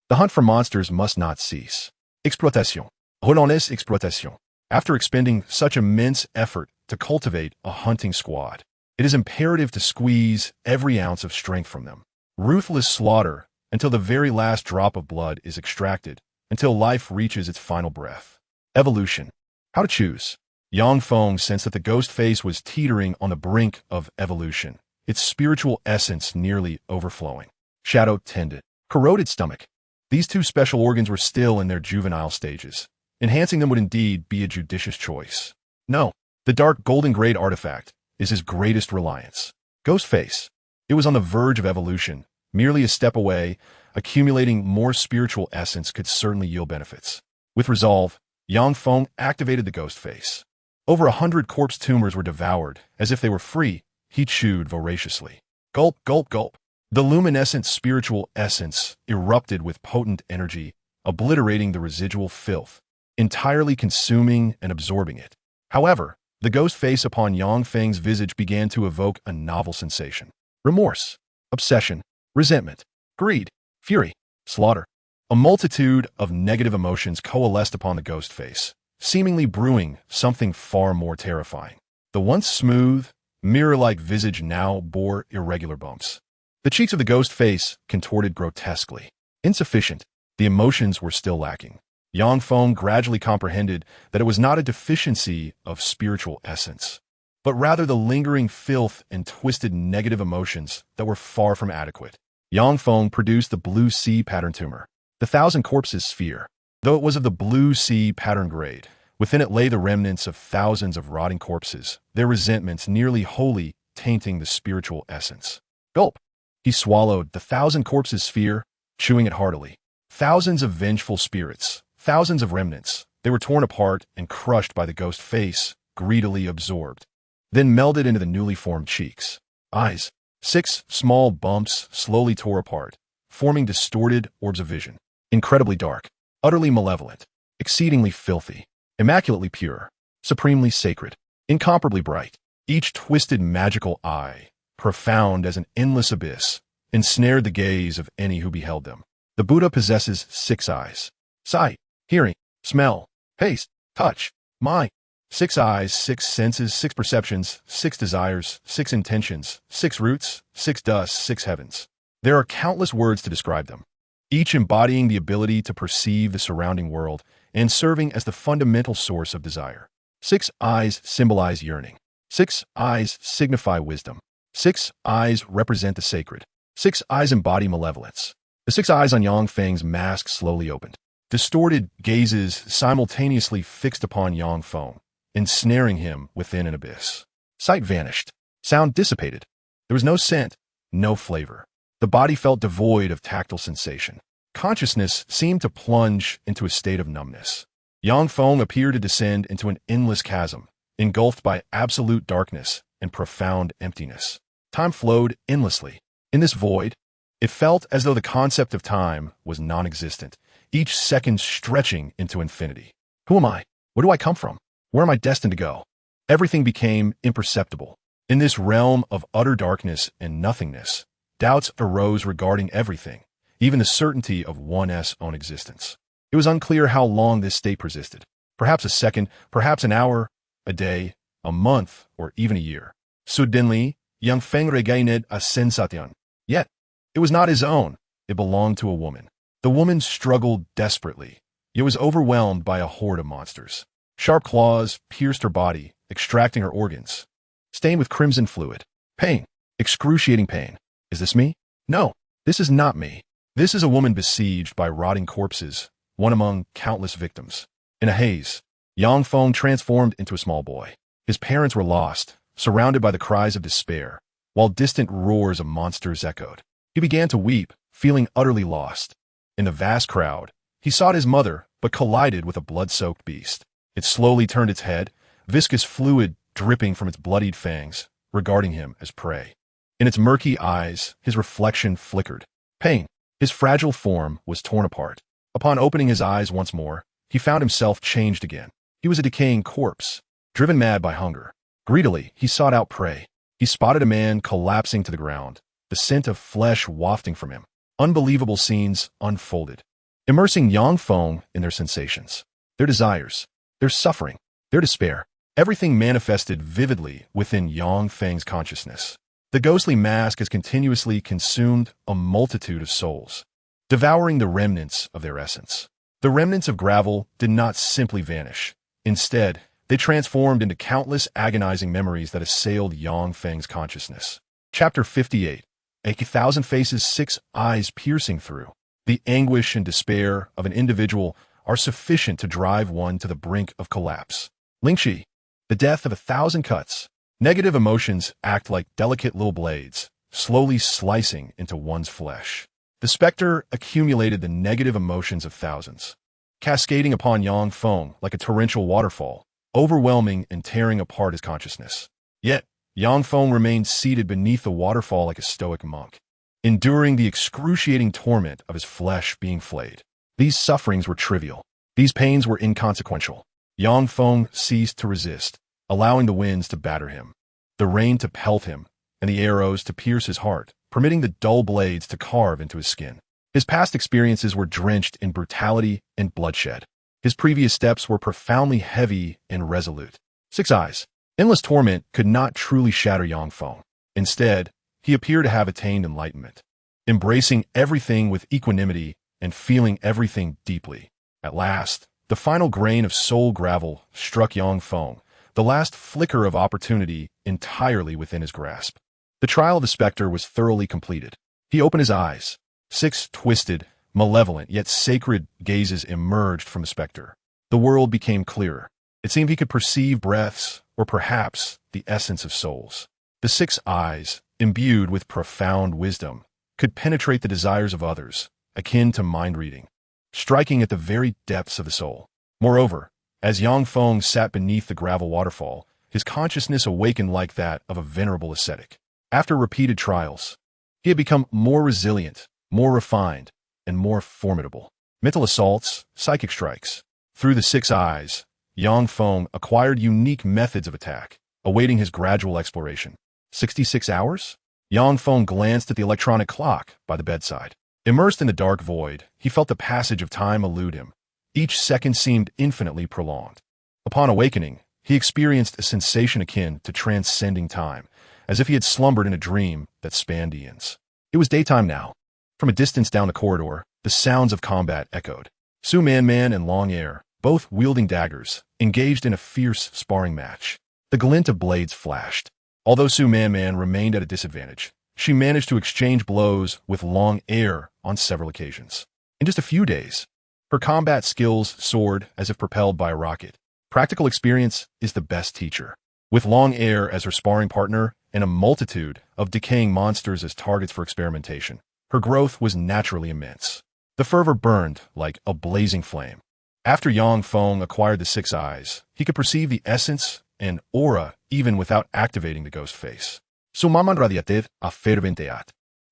the hunt for monsters must not cease. Exploitation. Relentless exploitation." After expending such immense effort to cultivate a hunting squad, it is imperative to squeeze every ounce of strength from them. Ruthless slaughter until the very last drop of blood is extracted, until life reaches its final breath. Evolution. How to choose? Yang Feng sensed that the ghost face was teetering on the brink of evolution, its spiritual essence nearly overflowing. Shadow tendon. Corroded stomach. These two special organs were still in their juvenile stages. Enhancing them would indeed be a judicious choice. No, the dark golden-grade artifact is his greatest reliance. Ghost face. It was on the verge of evolution, merely a step away. Accumulating more spiritual essence could certainly yield benefits. With resolve, Yang Feng activated the ghost face. Over 100 corpse tumors were devoured. As if they were free, he chewed voraciously. Gulp, gulp, gulp. The luminescent spiritual essence erupted with potent energy, obliterating the residual filth, entirely consuming and absorbing it. However, the ghost face upon Yang Feng's visage began to evoke a novel sensation. Remorse, obsession, resentment, greed, fury, slaughter. A multitude of negative emotions coalesced upon the ghost face, seemingly brewing something far more terrifying. The once smooth, mirror-like visage now bore irregular bumps. The cheeks of the ghost face contorted grotesquely. Insufficient, the emotions were still lacking. Yang Feng gradually comprehended that it was not a deficiency of spiritual essence, but rather the lingering filth and twisted negative emotions that were far from adequate. Yang Feng produced the blue sea pattern tumor, the thousand corpses sphere. Though it was of the blue sea pattern grade, within it lay the remnants of thousands of rotting corpses, their resentments nearly wholly tainting the spiritual essence. Gulp! He swallowed the thousand corpses sphere, chewing it heartily. Thousands of vengeful spirits, thousands of remnants, they were torn apart and crushed by the ghost face, greedily absorbed, then melded into the newly formed cheeks. Eyes. 6 small bumps slowly tore apart, forming distorted orbs of vision. Incredibly dark, utterly malevolent, exceedingly filthy, immaculately pure, supremely sacred, incomparably bright. Each twisted magical eye, profound as an endless abyss, ensnared the gaze of any who beheld them. The Buddha possesses 6 eyes. Sight, hearing, smell, taste, touch, mind. 6 eyes, 6 senses, 6 perceptions, 6 desires, 6 intentions, 6 roots, 6 dusts, 6 heavens. There are countless words to describe them, each embodying the ability to perceive the surrounding world and serving as the fundamental source of desire. 6 eyes symbolize yearning. 6 eyes signify wisdom. 6 eyes represent the sacred. 6 eyes embody malevolence. The 6 eyes on Yang Feng's mask slowly opened. Distorted gazes simultaneously fixed upon Yang Feng, ensnaring him within an abyss. Sight vanished. Sound dissipated. There was no scent, no flavor. The body felt devoid of tactile sensation. Consciousness seemed to plunge into a state of numbness. Yang Feng appeared to descend into an endless chasm, engulfed by absolute darkness and profound emptiness. Time flowed endlessly. In this void, it felt as though the concept of time was non-existent, each second stretching into infinity. Who am I? Where do I come from? Where am I destined to go? Everything became imperceptible. In this realm of utter darkness and nothingness, doubts arose regarding everything, even the certainty of one's own existence. It was unclear how long this state persisted. Perhaps a second, perhaps an hour, a day, a month, or even a year. Suddenly, Yang Feng regained a sensation. Yet, it was not his own. It belonged to a woman. The woman struggled desperately, yet was overwhelmed by a horde of monsters. Sharp claws pierced her body, extracting her organs, stained with crimson fluid. Pain. Excruciating pain. Is this me? No, this is not me. This is a woman besieged by rotting corpses, one among countless victims. In a haze, Yang Feng transformed into a small boy. His parents were lost, surrounded by the cries of despair, while distant roars of monsters echoed. He began to weep, feeling utterly lost. In the vast crowd, he sought his mother, but collided with a blood-soaked beast. It slowly turned its head, viscous fluid dripping from its bloodied fangs, regarding him as prey. In its murky eyes, his reflection flickered. Pain. His fragile form was torn apart. Upon opening his eyes once more, he found himself changed again. He was a decaying corpse, driven mad by hunger. Greedily, he sought out prey. He spotted a man collapsing to the ground, the scent of flesh wafting from him. Unbelievable scenes unfolded, immersing Yang Feng in their sensations, their desires, their suffering, their despair. Everything manifested vividly within Yang Feng's consciousness. The ghostly mask has continuously consumed a multitude of souls, devouring the remnants of their essence. The remnants of gravel did not simply vanish. Instead, they transformed into countless agonizing memories that assailed Yang Feng's consciousness. Chapter 58. 1,000 faces, 6 eyes piercing through. The anguish and despair of an individual are sufficient to drive one to the brink of collapse. Lingxi. The death of 1,000 cuts. Negative emotions act like delicate little blades, slowly slicing into one's flesh. The specter accumulated the negative emotions of thousands, cascading upon Yang Feng like a torrential waterfall, overwhelming and tearing apart his consciousness. Yet, Yang Feng remained seated beneath the waterfall like a stoic monk, enduring the excruciating torment of his flesh being flayed. These sufferings were trivial. These pains were inconsequential. Yang Feng ceased to resist, allowing the winds to batter him, the rain to pelt him, and the arrows to pierce his heart, permitting the dull blades to carve into his skin. His past experiences were drenched in brutality and bloodshed. His previous steps were profoundly heavy and resolute. 6 eyes. Endless torment could not truly shatter Yang Feng. Instead, he appeared to have attained enlightenment, embracing everything with equanimity and feeling everything deeply. At last, the final grain of soul gravel struck Yang Feng, the last flicker of opportunity entirely within his grasp. The trial of the specter was thoroughly completed. He opened his eyes. 6 twisted, malevolent, yet sacred gazes emerged from the specter. The world became clearer. It seemed he could perceive breaths, or perhaps the essence of souls. The 6 eyes, imbued with profound wisdom, could penetrate the desires of others, akin to mind-reading, striking at the very depths of the soul. Moreover, as Yang Feng sat beneath the gravel waterfall, his consciousness awakened like that of a venerable ascetic. After repeated trials, he had become more resilient, more refined, and more formidable. Mental assaults, psychic strikes. Through the 6 eyes, Yang Feng acquired unique methods of attack, awaiting his gradual exploration. 66 hours? Yang Feng glanced at the electronic clock by the bedside. Immersed in the dark void, he felt the passage of time elude him. Each second seemed infinitely prolonged. Upon awakening, he experienced a sensation akin to transcending time, as if he had slumbered in a dream that spanned eons. It was daytime now. From a distance down the corridor, the sounds of combat echoed. Su Man and Long Air, both wielding daggers, engaged in a fierce sparring match. The glint of blades flashed. Although Su Man remained at a disadvantage, she managed to exchange blows with Long Air on several occasions. In just a few days, her combat skills soared as if propelled by a rocket. Practical experience is the best teacher. With Long Air as her sparring partner and a multitude of decaying monsters as targets for experimentation, her growth was naturally immense. The fervor burned like a blazing flame. After Yang Feng acquired the 6 eyes, he could perceive the essence and aura even without activating the ghost face. Su maman radiated a ferventeat.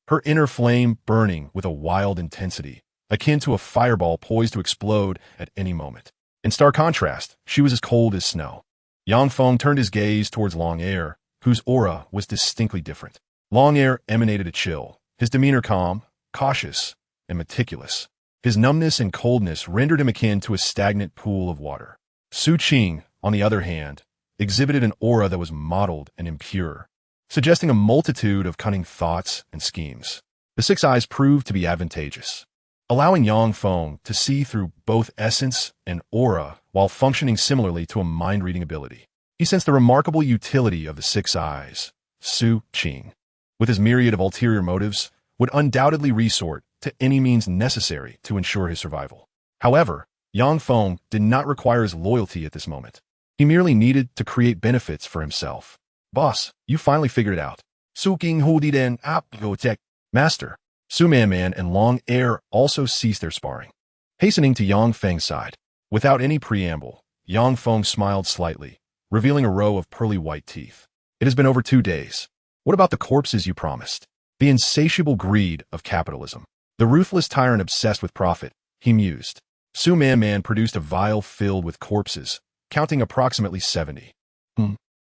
Her inner flame burning with a wild intensity, akin to a fireball poised to explode at any moment. In stark contrast, she was as cold as snow. Yang Feng turned his gaze towards Long Air, whose aura was distinctly different. Long Air emanated a chill, his demeanor calm, cautious, and meticulous. His numbness and coldness rendered him akin to a stagnant pool of water. Su Qing, on the other hand, exhibited an aura that was mottled and impure, suggesting a multitude of cunning thoughts and schemes. The six eyes proved to be advantageous, allowing Yang Feng to see through both essence and aura while functioning similarly to a mind-reading ability. He sensed the remarkable utility of the six eyes. Su Qing, with his myriad of ulterior motives, would undoubtedly resort to any means necessary to ensure his survival. However, Yang Feng did not require his loyalty at this moment. He merely needed to create benefits for himself. Boss, you finally figured it out. Su Qing Hu Den Apocalyptic. Master, Su Man and Long Air also ceased their sparring. Hastening to Yang Feng's side, without any preamble, Yang Feng smiled slightly, revealing a row of pearly white teeth. It has been over 2 days. What about the corpses you promised? The insatiable greed of capitalism. The ruthless tyrant obsessed with profit, he mused. Su Man produced a vial filled with corpses, counting approximately 70.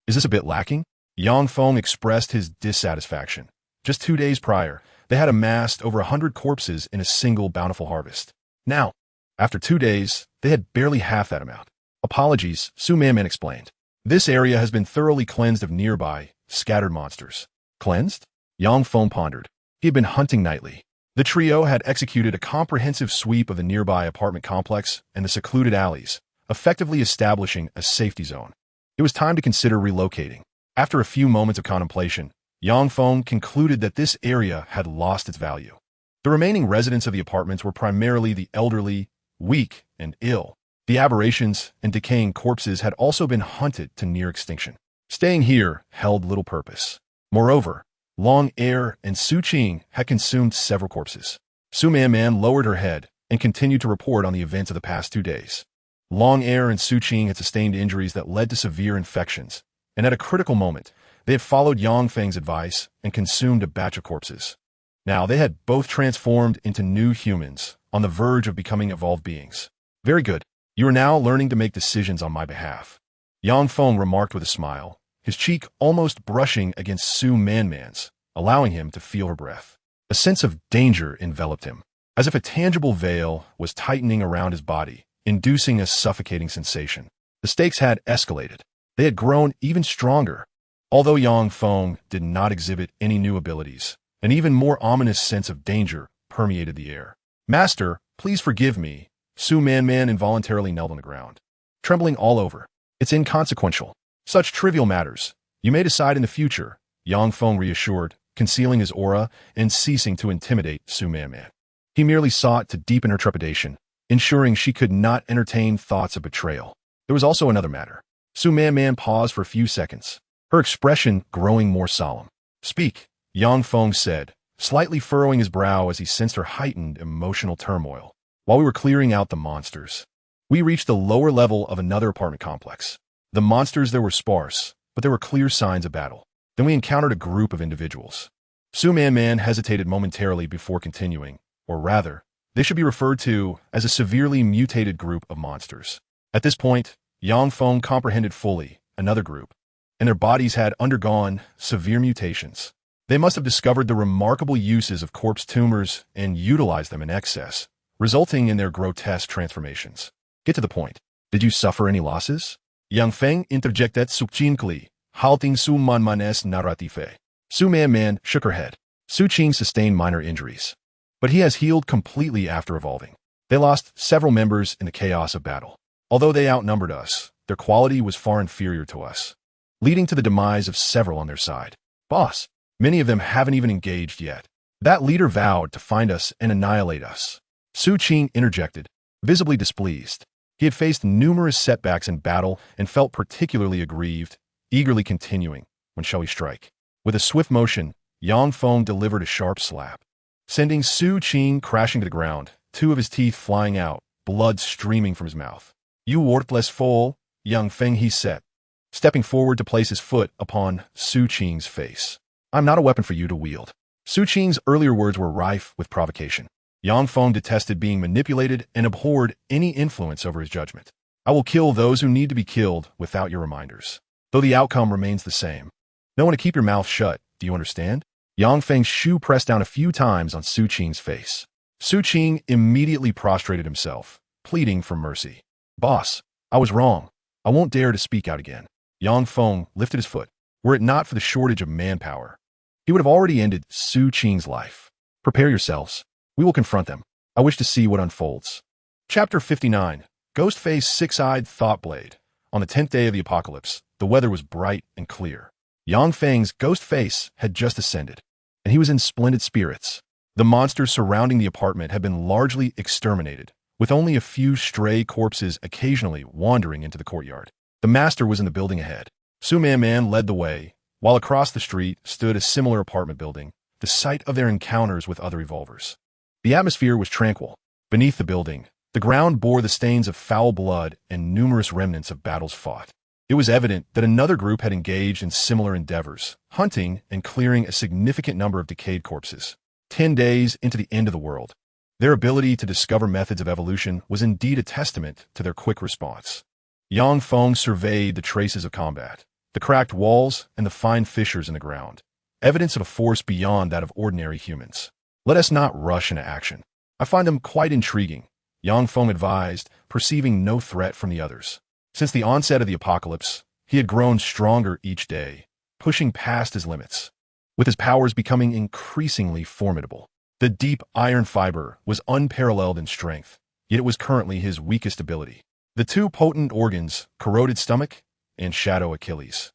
Is this a bit lacking? Yang Feng expressed his dissatisfaction. Just 2 days prior, they had amassed over 100 corpses in a single bountiful harvest. Now, after 2 days, they had barely half that amount. Apologies, Su Man explained. This area has been thoroughly cleansed of nearby, scattered monsters. Cleansed? Yang Feng pondered. He had been hunting nightly. The trio had executed a comprehensive sweep of the nearby apartment complex and the secluded alleys, effectively establishing a safety zone. It was time to consider relocating. After a few moments of contemplation, Yang Feng concluded that this area had lost its value. The remaining residents of the apartments were primarily the elderly, weak, and ill. The aberrations and decaying corpses had also been hunted to near extinction. Staying here held little purpose. Moreover, Long Air and Su Qing had consumed several corpses. Su Man lowered her head and continued to report on the events of the past 2 days. Long Air and Su Qing had sustained injuries that led to severe infections, and at a critical moment, they had followed Yang Feng's advice and consumed a batch of corpses. Now, they had both transformed into new humans, on the verge of becoming evolved beings. Very good. You are now learning to make decisions on my behalf. Yang Feng remarked with a smile, his cheek almost brushing against Su Man's, allowing him to feel her breath. A sense of danger enveloped him, as if a tangible veil was tightening around his body, inducing a suffocating sensation. The stakes had escalated. They had grown even stronger. Although Yang Feng did not exhibit any new abilities, an even more ominous sense of danger permeated the air. Master, please forgive me. Su Man involuntarily knelt on the ground, trembling all over. It's inconsequential. Such trivial matters. You may decide in the future, Yang Feng reassured, concealing his aura and ceasing to intimidate Su Man. He merely sought to deepen her trepidation, ensuring she could not entertain thoughts of betrayal. There was also another matter. Su Man paused for a few seconds, her expression growing more solemn. Speak, Yang Feng said, slightly furrowing his brow as he sensed her heightened emotional turmoil. While we were clearing out the monsters, we reached the lower level of another apartment complex. The monsters there were sparse, but there were clear signs of battle. Then we encountered a group of individuals. Su Man hesitated momentarily before continuing, or rather, they should be referred to as a severely mutated group of monsters. At this point, Yang Feng comprehended fully another group, and their bodies had undergone severe mutations. They must have discovered the remarkable uses of corpse tumors and utilized them in excess, resulting in their grotesque transformations. Get to the point. Did you suffer any losses? Yang Feng interjected succinctly, halting Su Man's narrative. Su Man shook her head. Su Qing sustained minor injuries, but he has healed completely after evolving. They lost several members in the chaos of battle. Although they outnumbered us, their quality was far inferior to us, leading to the demise of several on their side. Boss, many of them haven't even engaged yet. That leader vowed to find us and annihilate us. Su Qing interjected, visibly displeased. He had faced numerous setbacks in battle and felt particularly aggrieved, eagerly continuing, when shall we strike? With a swift motion, Yang Feng delivered a sharp slap, sending Su Qing crashing to the ground, 2 of his teeth flying out, blood streaming from his mouth. You worthless fool, Yang Feng, he said, stepping forward to place his foot upon Su Qing's face. I'm not a weapon for you to wield. Su Qing's earlier words were rife with provocation. Yang Feng detested being manipulated and abhorred any influence over his judgment. I will kill those who need to be killed without your reminders, though the outcome remains the same. Know when to keep your mouth shut, do you understand? Yang Feng's shoe pressed down a few times on Su Qing's face. Su Qing immediately prostrated himself, pleading for mercy. Boss, I was wrong. I won't dare to speak out again. Yang Feng lifted his foot. Were it not for the shortage of manpower, he would have already ended Su Qing's life. Prepare yourselves. We will confront them. I wish to see what unfolds. Chapter 59. Ghostface Six-Eyed Thoughtblade. On the 10th day of the apocalypse, the weather was bright and clear. Yang Feng's ghost face had just ascended, and he was in splendid spirits. The monsters surrounding the apartment had been largely exterminated, with only a few stray corpses occasionally wandering into the courtyard. The master was in the building ahead. Su Man led the way, while across the street stood a similar apartment building, the site of their encounters with other evolvers. The atmosphere was tranquil. Beneath the building, the ground bore the stains of foul blood and numerous remnants of battles fought. It was evident that another group had engaged in similar endeavors, hunting and clearing a significant number of decayed corpses. 10 days into the end of the world, their ability to discover methods of evolution was indeed a testament to their quick response. Yang Feng surveyed the traces of combat, the cracked walls and the fine fissures in the ground, evidence of a force beyond that of ordinary humans. Let us not rush into action. I find them quite intriguing, Yang Feng advised, perceiving no threat from the others. Since the onset of the apocalypse, he had grown stronger each day, pushing past his limits, with his powers becoming increasingly formidable. The deep iron fiber was unparalleled in strength, yet it was currently his weakest ability. The two potent organs, corroded stomach and shadow Achilles,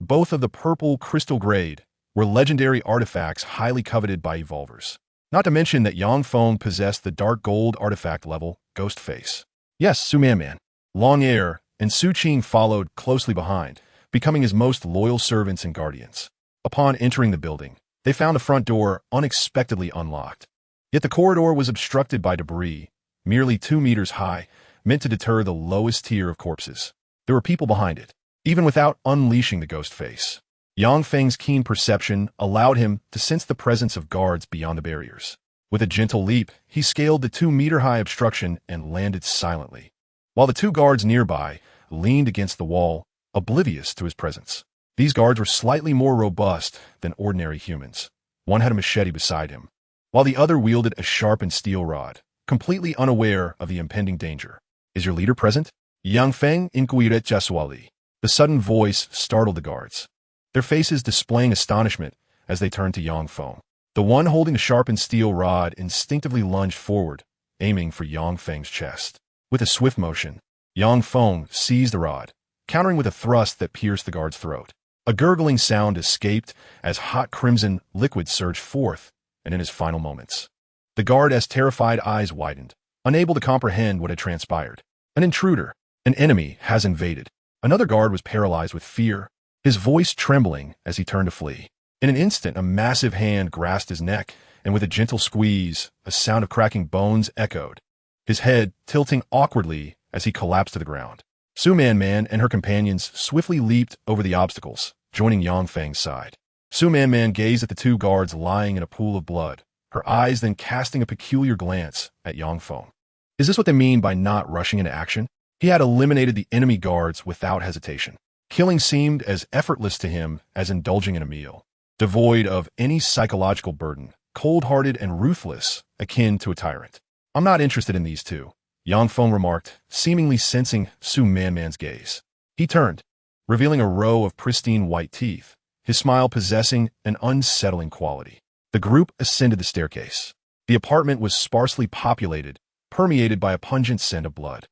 both of the purple crystal grade, were legendary artifacts highly coveted by evolvers. Not to mention that Yang Feng possessed the dark gold artifact level, Ghost Face. Yes, Su Man, Long Air, and Su Qing followed closely behind, becoming his most loyal servants and guardians. Upon entering the building, they found the front door unexpectedly unlocked. Yet the corridor was obstructed by debris, merely 2 meters high, meant to deter the lowest tier of corpses. There were people behind it, even without unleashing the ghost face. Yang Feng's keen perception allowed him to sense the presence of guards beyond the barriers. With a gentle leap, he scaled the 2-meter-high obstruction and landed silently, while the 2 guards nearby leaned against the wall, oblivious to his presence. These guards were slightly more robust than ordinary humans. One had a machete beside him, while the other wielded a sharpened steel rod, completely unaware of the impending danger. Is your leader present? Yang Feng inquired casually. The sudden voice startled the guards, their faces displaying astonishment as they turned to Yang Feng. The one holding the sharpened steel rod instinctively lunged forward, aiming for Yang Feng's chest. With a swift motion, Yang Feng seized the rod, countering with a thrust that pierced the guard's throat. A gurgling sound escaped as hot crimson liquid surged forth, and in his final moments, the guard's terrified eyes widened, unable to comprehend what had transpired. An intruder, an enemy, has invaded. Another guard was paralyzed with fear, his voice trembling as he turned to flee. In an instant, a massive hand grasped his neck, and with a gentle squeeze, a sound of cracking bones echoed, his head tilting awkwardly as he collapsed to the ground. Su Man and her companions swiftly leaped over the obstacles, joining Yang Feng's side. Su Man gazed at the 2 guards lying in a pool of blood, her eyes then casting a peculiar glance at Yang Feng. Is this what they mean by not rushing into action? He had eliminated the enemy guards without hesitation. Killing seemed as effortless to him as indulging in a meal, devoid of any psychological burden, cold-hearted and ruthless, akin to a tyrant. I'm not interested in these 2, Yang Feng remarked, seemingly sensing Su Man's gaze. He turned, revealing a row of pristine white teeth, his smile possessing an unsettling quality. The group ascended the staircase. The apartment was sparsely populated, permeated by a pungent scent of blood.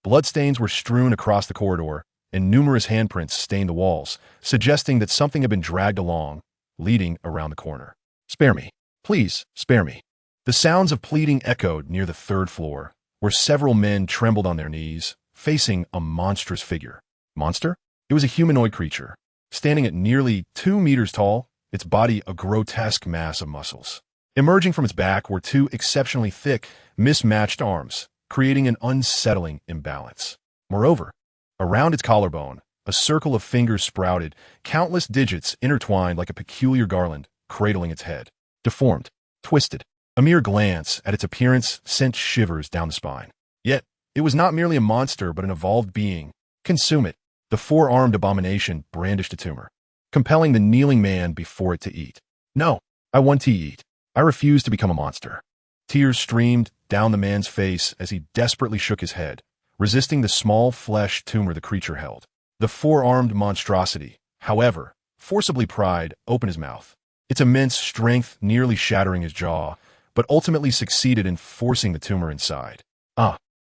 Bloodstains were strewn across the corridor, and numerous handprints stained the walls, suggesting that something had been dragged along, leading around the corner. Spare me. Please, spare me. The sounds of pleading echoed near the 3rd floor, where several men trembled on their knees, facing a monstrous figure. Monster? It was a humanoid creature, standing at nearly 2 meters tall, its body a grotesque mass of muscles. Emerging from its back were 2 exceptionally thick, mismatched arms, creating an unsettling imbalance. Moreover, around its collarbone, a circle of fingers sprouted, countless digits intertwined like a peculiar garland, cradling its head. Deformed, twisted. A mere glance at its appearance sent shivers down the spine. Yet, It was not merely a monster, but an evolved being. Consume it. The four-armed abomination brandished a tumor, compelling the kneeling man before it to eat. No, I want to eat. I refuse to become a monster. Tears streamed down the man's face as he desperately shook his head, resisting the small flesh tumor the creature held. The four-armed monstrosity, however, forcibly pried open his mouth, its immense strength nearly shattering his jaw, but ultimately succeeded in forcing the tumor inside.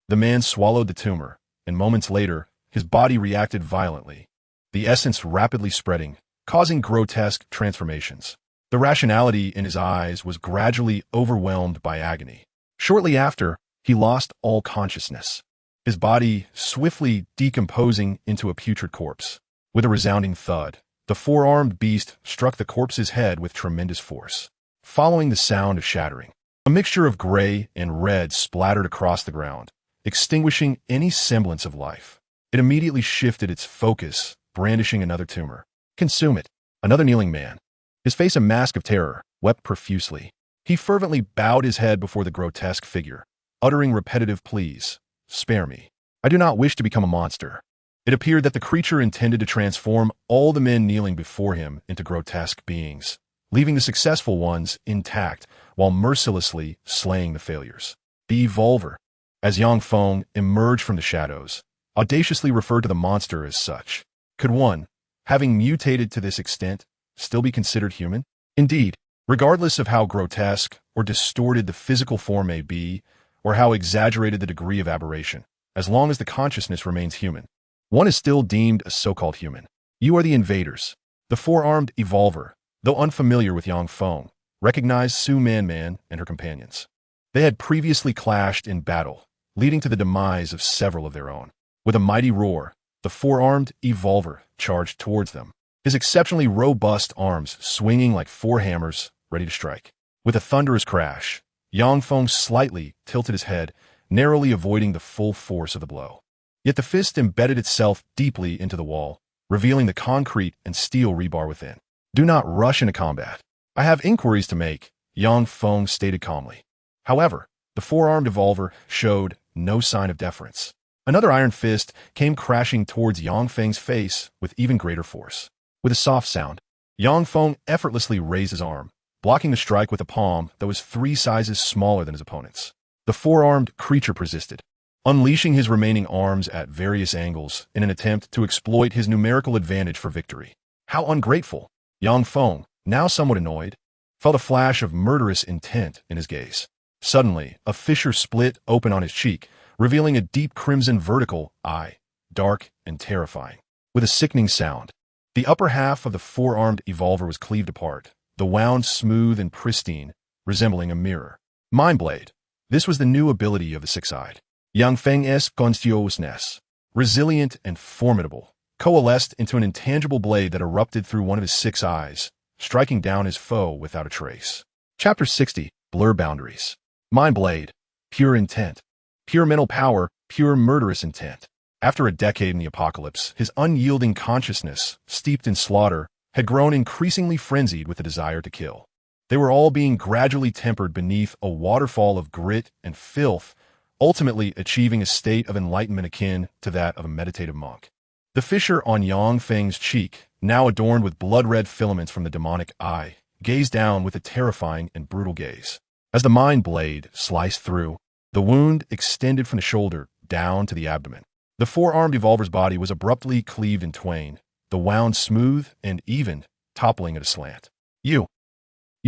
The man swallowed the tumor, and moments later, his body reacted violently, the essence rapidly spreading, causing grotesque transformations. The rationality in his eyes was gradually overwhelmed by agony. Shortly after, he lost all consciousness, his body swiftly decomposing into a putrid corpse. With a resounding thud, the four-armed beast struck the corpse's head with tremendous force, following the sound of shattering. A mixture of gray and red splattered across the ground, extinguishing any semblance of life. It immediately shifted its focus, brandishing another tumor. Consume it. Another kneeling man, his face a mask of terror, wept profusely. He fervently bowed his head before the grotesque figure, uttering repetitive pleas. Spare me. I do not wish to become a monster. It appeared that the creature intended to transform all the men kneeling before him into grotesque beings, leaving the successful ones intact while mercilessly slaying the failures. The Evolver, as Yang Feng emerged from the shadows, audaciously referred to the monster as such. Could one, having mutated to this extent, still be considered human? Indeed, regardless of how grotesque or distorted the physical form may be, or how exaggerated the degree of aberration, as long as the consciousness remains human, one is still deemed a so-called human. You are the invaders. The four-armed Evolver, though unfamiliar with Yang Feng, recognized Su Man and her companions. They had previously clashed in battle, leading to the demise of several of their own. With a mighty roar, the four-armed Evolver charged towards them, his exceptionally robust arms swinging like four hammers, ready to strike. With a thunderous crash, Yang Feng slightly tilted his head, narrowly avoiding the full force of the blow. Yet the fist embedded itself deeply into the wall, revealing the concrete and steel rebar within. Do not rush into combat. I have inquiries to make, Yang Feng stated calmly. However, the four-armed Evolver showed no sign of deference. Another iron fist came crashing towards Yang Feng's face with even greater force. With a soft sound, Yang Feng effortlessly raised his arm, blocking the strike with a palm that was 3 sizes smaller than his opponent's. The four-armed creature persisted, unleashing his remaining arms at various angles in an attempt to exploit his numerical advantage for victory. How ungrateful! Yang Feng, now somewhat annoyed, felt a flash of murderous intent in his gaze. Suddenly, a fissure split open on his cheek, revealing a deep crimson vertical eye, dark and terrifying. With a sickening sound, the upper half of the four-armed Evolver was cleaved apart, the wound smooth and pristine, resembling a mirror. Mind Blade. This was the new ability of the six-eyed. Yang Feng's consciousness, resilient and formidable, coalesced into an intangible blade that erupted through one of his 6 eyes, striking down his foe without a trace. Chapter 60. Blur Boundaries. Mind Blade. Pure intent. Pure mental power, pure murderous intent. After a decade in the apocalypse, his unyielding consciousness, steeped in slaughter, had grown increasingly frenzied with the desire to kill. They were all being gradually tempered beneath a waterfall of grit and filth, ultimately achieving a state of enlightenment akin to that of a meditative monk. The fissure on Yang Feng's cheek, now adorned with blood-red filaments from the demonic eye, gazed down with a terrifying and brutal gaze. As the mind blade sliced through, the wound extended from the shoulder down to the abdomen. The four-armed Evolver's body was abruptly cleaved in twain, the wound smooth and even, toppling at a slant. You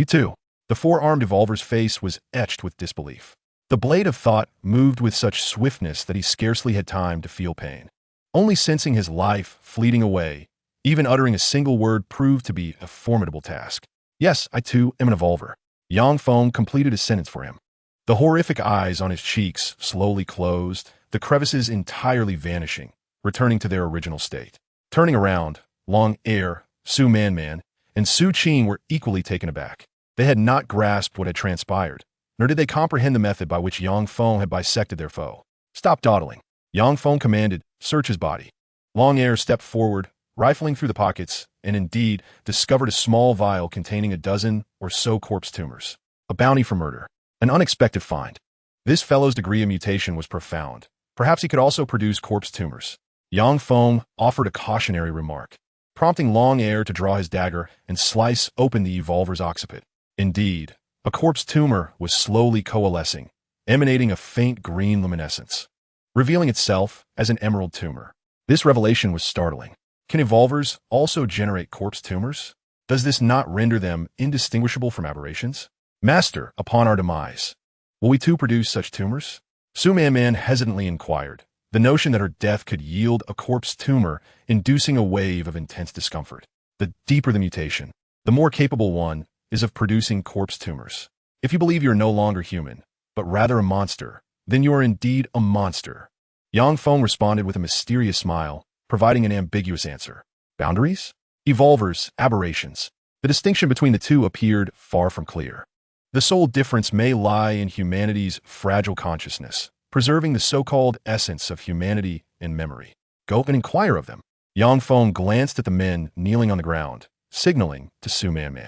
too. The four-armed Evolver's face was etched with disbelief. The blade of thought moved with such swiftness that he scarcely had time to feel pain. Only sensing his life fleeting away, even uttering a single word proved to be a formidable task. Yes, I too am an Evolver. Yang Feng completed his sentence for him. The horrific eyes on his cheeks slowly closed, the crevices entirely vanishing, returning to their original state. Turning around, Long Air, Su Man, and Su Qing were equally taken aback. They had not grasped what had transpired, nor did they comprehend the method by which Yang Feng had bisected their foe. Stop dawdling. Yang Feng commanded, search his body. Long Air stepped forward, rifling through the pockets, and indeed discovered a small vial containing a dozen or so corpse tumors. A bounty for murder. An unexpected find. This fellow's degree of mutation was profound, Perhaps he could also produce corpse tumors. Yang Feng offered a cautionary remark, prompting Long Air to draw his dagger and slice open the evolver's occiput. Indeed, a corpse tumor was slowly coalescing, emanating a faint green luminescence, revealing itself as an emerald tumor. This revelation was startling. Can evolvers also generate corpse tumors? Does this not render them indistinguishable from aberrations? Master, upon our demise, will we too produce such tumors? Su Man hesitantly inquired, the notion that her death could yield a corpse tumor inducing a wave of intense discomfort. The deeper the mutation, the more capable one is of producing corpse tumors. If you believe you are no longer human, but rather a monster, then you are indeed a monster. Yang Feng responded with a mysterious smile, providing an ambiguous answer. Boundaries? Evolvers, aberrations. The distinction between the two appeared far from clear. The sole difference may lie in humanity's fragile consciousness, preserving the so-called essence of humanity in memory. Go and inquire of them. Yang Feng glanced at the men kneeling on the ground, signaling to Su Man.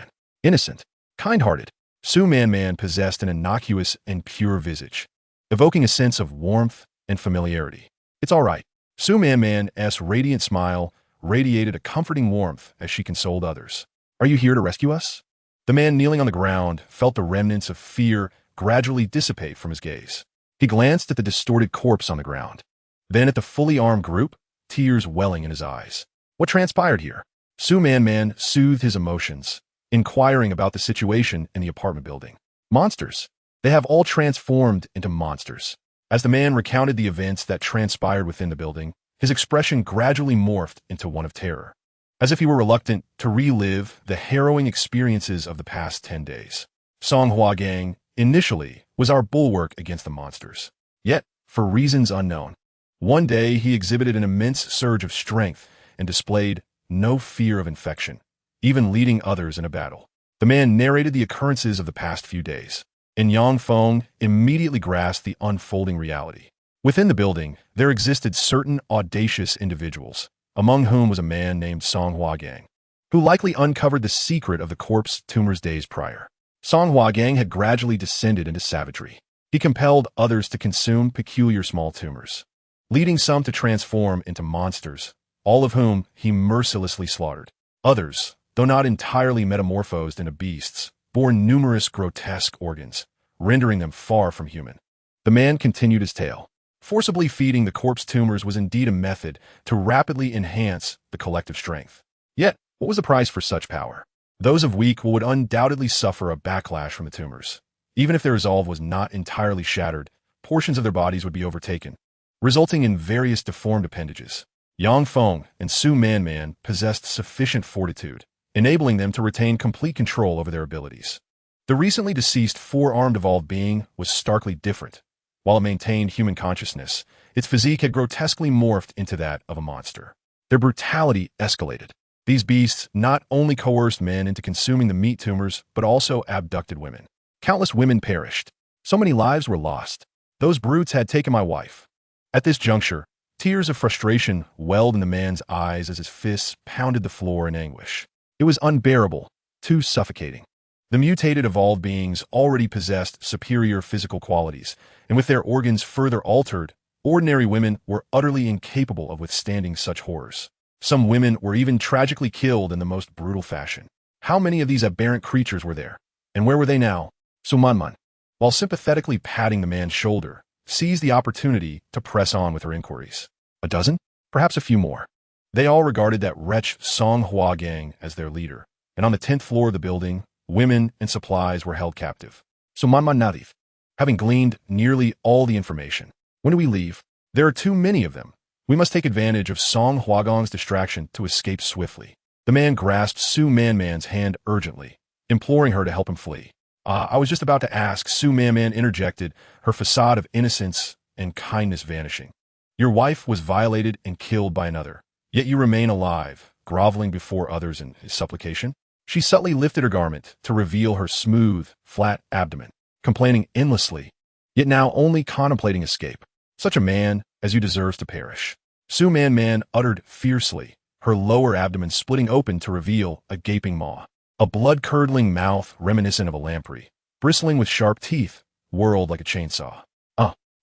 Innocent, kind-hearted, Su Man possessed an innocuous and pure visage, evoking a sense of warmth and familiarity. It's all right. Su Man's radiant smile radiated a comforting warmth as she consoled others. Are you here to rescue us? The man kneeling on the ground felt the remnants of fear gradually dissipate from his gaze. He glanced at the distorted corpse on the ground, then at the fully armed group, tears welling in his eyes. What transpired here? Su Man soothed his emotions, inquiring about the situation in the apartment building. Monsters. They have all transformed into monsters. As the man recounted the events that transpired within the building, his expression gradually morphed into one of terror, as if he were reluctant to relive the harrowing experiences of the past 10 days. Songhua Gang, initially, was our bulwark against the monsters. Yet, for reasons unknown, one day he exhibited an immense surge of strength and displayed no fear of infection, even leading others in a battle. The man narrated the occurrences of the past few days, and Yang Feng immediately grasped the unfolding reality. Within the building, there existed certain audacious individuals, among whom was a man named Songhua Gang, who likely uncovered the secret of the corpse tumors days prior. Songhua Gang had gradually descended into savagery. He compelled others to consume peculiar small tumors, leading some to transform into monsters, all of whom he mercilessly slaughtered. Others, though not entirely metamorphosed into beasts, bore numerous grotesque organs, rendering them far from human. The man continued his tale. Forcibly feeding the corpse tumors was indeed a method to rapidly enhance the collective strength. Yet, what was the price for such power? Those of weak would undoubtedly suffer a backlash from the tumors. Even if their resolve was not entirely shattered, portions of their bodies would be overtaken, resulting in various deformed appendages. Yang Feng and Su Man possessed sufficient fortitude, enabling them to retain complete control over their abilities. The recently deceased four-armed evolved being was starkly different. While it maintained human consciousness, its physique had grotesquely morphed into that of a monster. Their brutality escalated. These beasts not only coerced men into consuming the meat tumors, but also abducted women. Countless women perished. So many lives were lost. Those brutes had taken my wife. At this juncture, tears of frustration welled in the man's eyes as his fists pounded the floor in anguish. It was unbearable, too suffocating. The mutated evolved beings already possessed superior physical qualities, and with their organs further altered, ordinary women were utterly incapable of withstanding such horrors. Some women were even tragically killed in the most brutal fashion. How many of these aberrant creatures were there? And where were they now? Su Man, while sympathetically patting the man's shoulder, seized the opportunity to press on with her inquiries. A dozen? Perhaps a few more. They all regarded that wretch Songhua Gang as their leader, and on the 10th floor of the building, women and supplies were held captive. Su Man Nadif, having gleaned nearly all the information. When do we leave? There are too many of them. We must take advantage of Song Huagong's distraction to escape swiftly. The man grasped Su Man's hand urgently, imploring her to help him flee. I was just about to ask, Su Man interjected, her facade of innocence and kindness vanishing. Your wife was violated and killed by another, yet you remain alive, groveling before others in his supplication? She subtly lifted her garment to reveal her smooth, flat abdomen, complaining endlessly, yet now only contemplating escape. Such a man as you deserves to perish. Su Man uttered fiercely, her lower abdomen splitting open to reveal a gaping maw. A blood-curdling mouth reminiscent of a lamprey, bristling with sharp teeth, whirled like a chainsaw.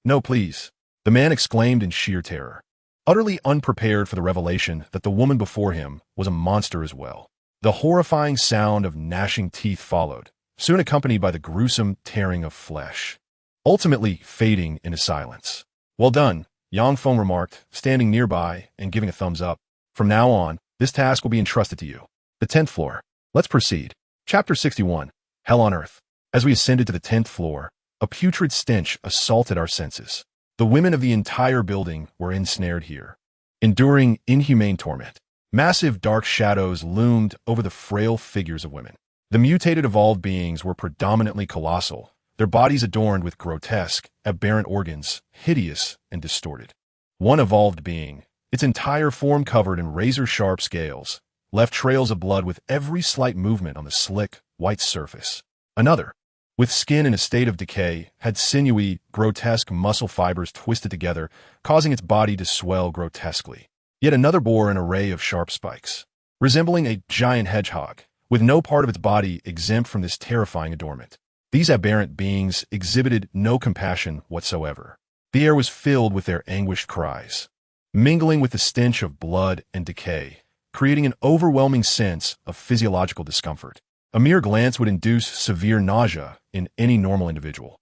No, please. The man exclaimed in sheer terror, utterly unprepared for the revelation that the woman before him was a monster as well. The horrifying sound of gnashing teeth followed, soon accompanied by the gruesome tearing of flesh, ultimately fading into silence. "Well done," Yang Feng remarked, standing nearby and giving a thumbs up. "From now on, this task will be entrusted to you." The 10th floor. Let's proceed. Chapter 61. Hell on Earth. As we ascended to the 10th floor, a putrid stench assaulted our senses. The women of the entire building were ensnared here, enduring inhumane torment. Massive dark shadows loomed over the frail figures of women. The mutated evolved beings were predominantly colossal, their bodies adorned with grotesque, aberrant organs, hideous and distorted. One evolved being, its entire form covered in razor-sharp scales, left trails of blood with every slight movement on the slick, white surface. Another, with skin in a state of decay, had sinewy, grotesque muscle fibers twisted together, causing its body to swell grotesquely. Yet another bore an array of sharp spikes, resembling a giant hedgehog, with no part of its body exempt from this terrifying adornment. These aberrant beings exhibited no compassion whatsoever. The air was filled with their anguished cries, mingling with the stench of blood and decay, creating an overwhelming sense of physiological discomfort. A mere glance would induce severe nausea in any normal individual.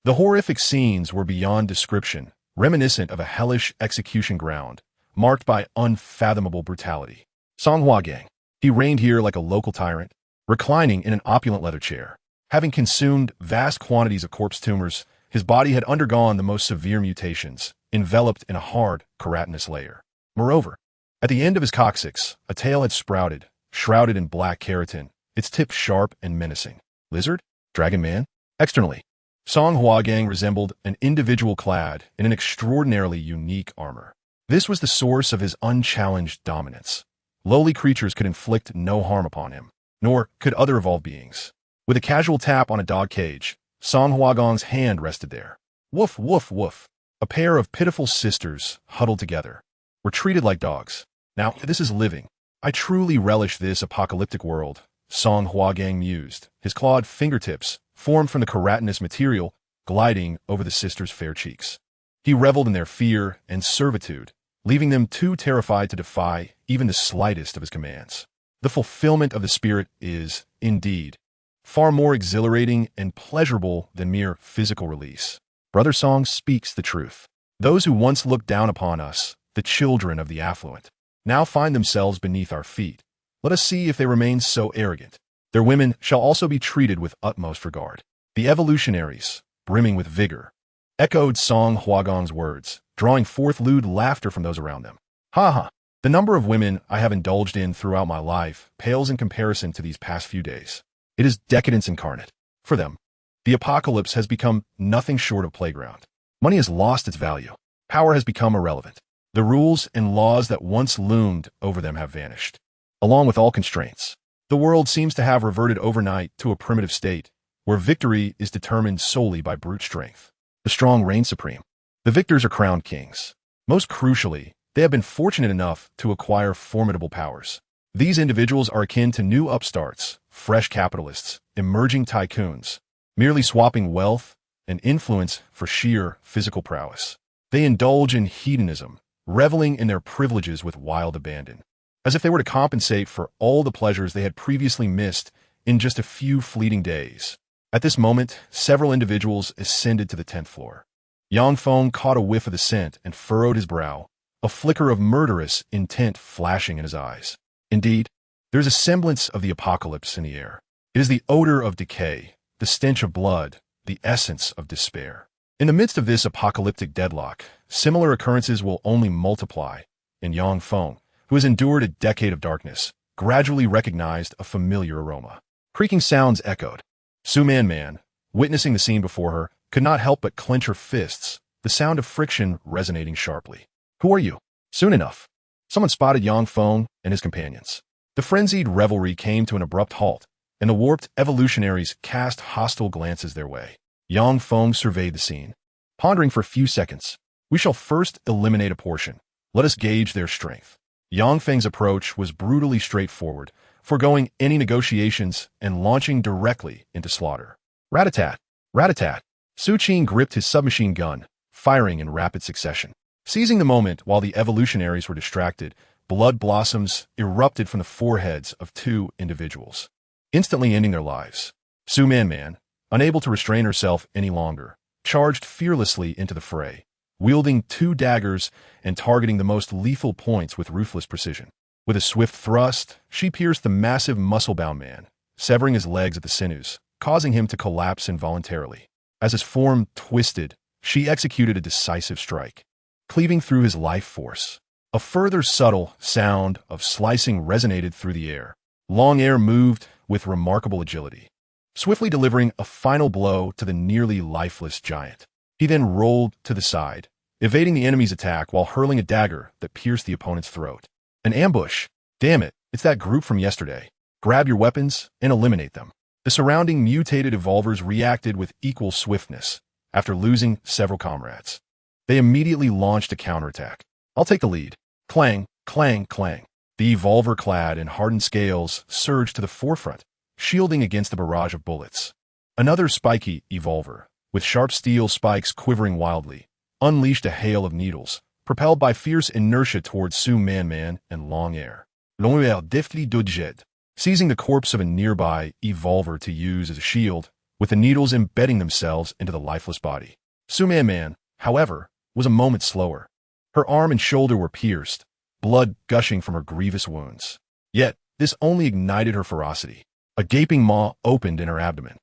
The horrific scenes were beyond description, reminiscent of a hellish execution ground, marked by unfathomable brutality. Song Huagang. He reigned here like a local tyrant, reclining in an opulent leather chair. Having consumed vast quantities of corpse tumors, his body had undergone the most severe mutations, enveloped in a hard, keratinous layer. Moreover, at the end of his coccyx, a tail had sprouted, shrouded in black keratin, its tip sharp and menacing. Lizard? Dragon man? Externally, Song Huagang resembled an individual clad in an extraordinarily unique armor. This was the source of his unchallenged dominance. Lowly creatures could inflict no harm upon him, nor could other evolved beings. With a casual tap on a dog cage, Song Huagang's hand rested there. Woof, woof, woof. A pair of pitiful sisters, huddled together, were treated like dogs. Now, this is living. I truly relish this apocalyptic world, Song Huagang mused, his clawed fingertips, formed from the keratinous material, gliding over the sisters' fair cheeks. He reveled in their fear and servitude, leaving them too terrified to defy even the slightest of his commands. The fulfillment of the spirit is, indeed, far more exhilarating and pleasurable than mere physical release. Brother Song speaks the truth. Those who once looked down upon us, the children of the affluent, now find themselves beneath our feet. Let us see if they remain so arrogant. Their women shall also be treated with utmost regard. The evolutionaries, brimming with vigor, echoed Song Huagang's words, drawing forth lewd laughter from those around them. Ha ha! The number of women I have indulged in throughout my life pales in comparison to these past few days. It is decadence incarnate. For them, the apocalypse has become nothing short of playground. Money has lost its value. Power has become irrelevant. The rules and laws that once loomed over them have vanished, along with all constraints. The world seems to have reverted overnight to a primitive state, where victory is determined solely by brute strength. The strong reign supreme. The victors are crowned kings. Most crucially, they have been fortunate enough to acquire formidable powers. These individuals are akin to new upstarts, fresh capitalists, emerging tycoons, merely swapping wealth and influence for sheer physical prowess. They indulge in hedonism, reveling in their privileges with wild abandon, as if they were to compensate for all the pleasures they had previously missed in just a few fleeting days. At this moment, several individuals ascended to the 10th floor. Yang Feng caught a whiff of the scent and furrowed his brow, a flicker of murderous intent flashing in his eyes. Indeed, there is a semblance of the apocalypse in the air. It is the odor of decay, the stench of blood, the essence of despair. In the midst of this apocalyptic deadlock, similar occurrences will only multiply, and Yang Feng, who has endured a decade of darkness, gradually recognized a familiar aroma. Creaking sounds echoed. Su Man, witnessing the scene before her, could not help but clench her fists, the sound of friction resonating sharply. Who are you? Soon enough, someone spotted Yang Feng and his companions. The frenzied revelry came to an abrupt halt, and the warped evolutionaries cast hostile glances their way. Yang Feng surveyed the scene, pondering for a few seconds. We shall first eliminate a portion. Let us gauge their strength. Yang Feng's approach was brutally straightforward, foregoing any negotiations and launching directly into slaughter. Rat-a-tat, rat-a-tat. Su Qing gripped his submachine gun, firing in rapid succession. Seizing the moment while the evolutionaries were distracted, blood blossoms erupted from the foreheads of two individuals, instantly ending their lives. Tsunamis, unable to restrain herself any longer, charged fearlessly into the fray, wielding two daggers and targeting the most lethal points with ruthless precision. With a swift thrust, she pierced the massive muscle-bound man, severing his legs at the sinews, causing him to collapse involuntarily. As his form twisted, she executed a decisive strike, cleaving through his life force. A further subtle sound of slicing resonated through the air. Long Air moved with remarkable agility, swiftly delivering a final blow to the nearly lifeless giant. He then rolled to the side, evading the enemy's attack while hurling a dagger that pierced the opponent's throat. An ambush! Damn it, it's that group from yesterday. Grab your weapons and eliminate them. The surrounding mutated evolvers reacted with equal swiftness after losing several comrades. They immediately launched a counterattack. I'll take the lead. Clang, clang, clang. The evolver clad in hardened scales surged to the forefront, shielding against the barrage of bullets. Another spiky evolver, with sharp steel spikes quivering wildly, unleashed a hail of needles, propelled by fierce inertia towards Tsunamis and Long Air. Long Air deftly dodged, seizing the corpse of a nearby evolver to use as a shield, with the needles embedding themselves into the lifeless body. Tsunamis, however, was a moment slower. Her arm and shoulder were pierced, blood gushing from her grievous wounds. Yet, this only ignited her ferocity. A gaping maw opened in her abdomen,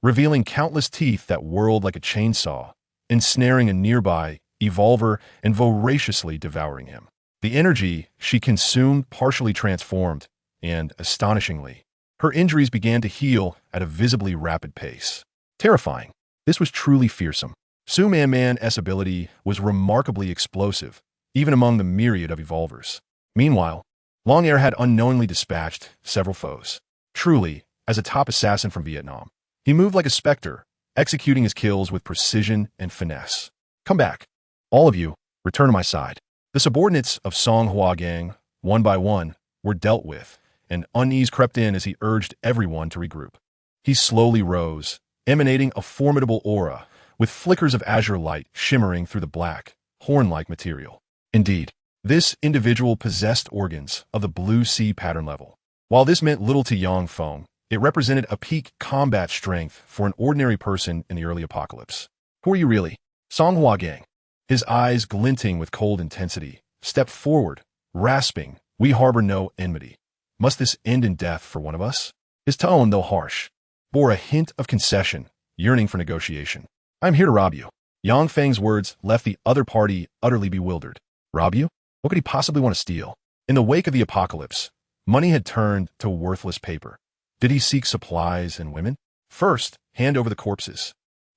revealing countless teeth that whirled like a chainsaw, ensnaring a nearby evolver and voraciously devouring him. The energy she consumed partially transformed, and, astonishingly, her injuries began to heal at a visibly rapid pace. Terrifying. This was truly fearsome. Tsunamis' ability was remarkably explosive, even among the myriad of evolvers. Meanwhile, Long Air had unknowingly dispatched several foes. Truly, as a top assassin from Vietnam, he moved like a specter, executing his kills with precision and finesse. Come back. All of you, return to my side. The subordinates of Song Hua Gang, one by one, were dealt with, and unease crept in as he urged everyone to regroup. He slowly rose, emanating a formidable aura, with flickers of azure light shimmering through the black, horn-like material. Indeed, this individual possessed organs of the blue sea pattern level. While this meant little to Yang Feng, it represented a peak combat strength for an ordinary person in the early apocalypse. Who are you really? Song Hua Gang, his eyes glinting with cold intensity, stepped forward, rasping, "We harbor no enmity. Must this end in death for one of us?" His tone, though harsh, bore a hint of concession, yearning for negotiation. "I'm here to rob you." Yang Feng's words left the other party utterly bewildered. Rob you? What could he possibly want to steal? In the wake of the apocalypse, money had turned to worthless paper. Did he seek supplies and women? First, hand over the corpses.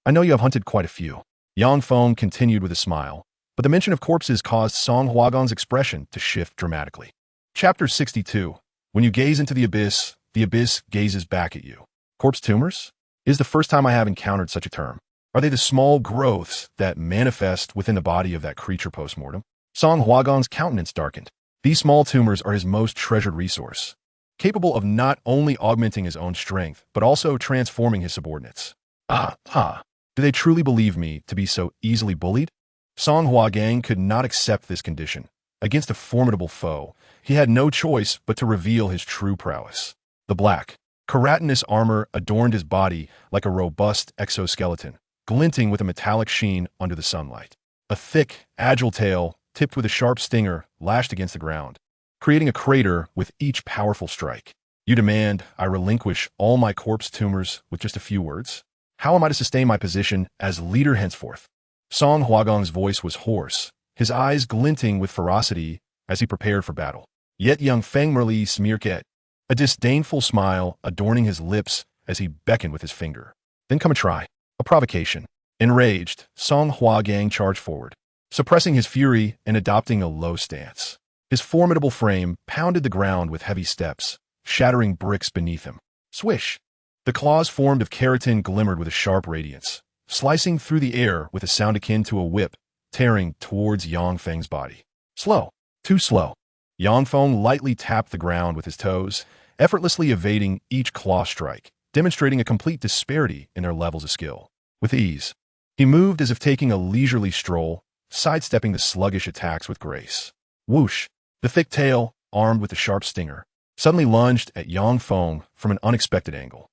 I know you have hunted quite a few. Yang Feng continued with a smile, but the mention of corpses caused Song Huagong's expression to shift dramatically. Chapter 62. When you gaze into the abyss gazes back at you. Corpse tumors? Is the first time I have encountered such a term. Are they the small growths that manifest within the body of that creature post-mortem? Song Huagong's countenance darkened. These small tumors are his most treasured resource, capable of not only augmenting his own strength, but also transforming his subordinates. Do they truly believe me to be so easily bullied? Song Huagang could not accept this condition. Against a formidable foe, he had no choice but to reveal his true prowess. The black, keratinous armor adorned his body like a robust exoskeleton, glinting with a metallic sheen under the sunlight. A thick, agile tail, tipped with a sharp stinger, lashed against the ground, creating a crater with each powerful strike. You demand I relinquish all my corpse tumors with just a few words? How am I to sustain my position as leader henceforth? Song Huagong's voice was hoarse, his eyes glinting with ferocity as he prepared for battle. Yet young Feng Merli smirked, a disdainful smile adorning his lips as he beckoned with his finger. Then come and try. A provocation. Enraged, Song Huagang charged forward, suppressing his fury and adopting a low stance. His formidable frame pounded the ground with heavy steps, shattering bricks beneath him. Swish! The claws formed of keratin glimmered with a sharp radiance, slicing through the air with a sound akin to a whip, tearing towards Yang Feng's body. Slow. Too slow. Yang Feng lightly tapped the ground with his toes, effortlessly evading each claw strike, demonstrating a complete disparity in their levels of skill. With ease, He moved as if taking a leisurely stroll, sidestepping the sluggish attacks with grace. Whoosh! The thick tail, armed with the sharp stinger, suddenly lunged at Yang Feng from an unexpected angle.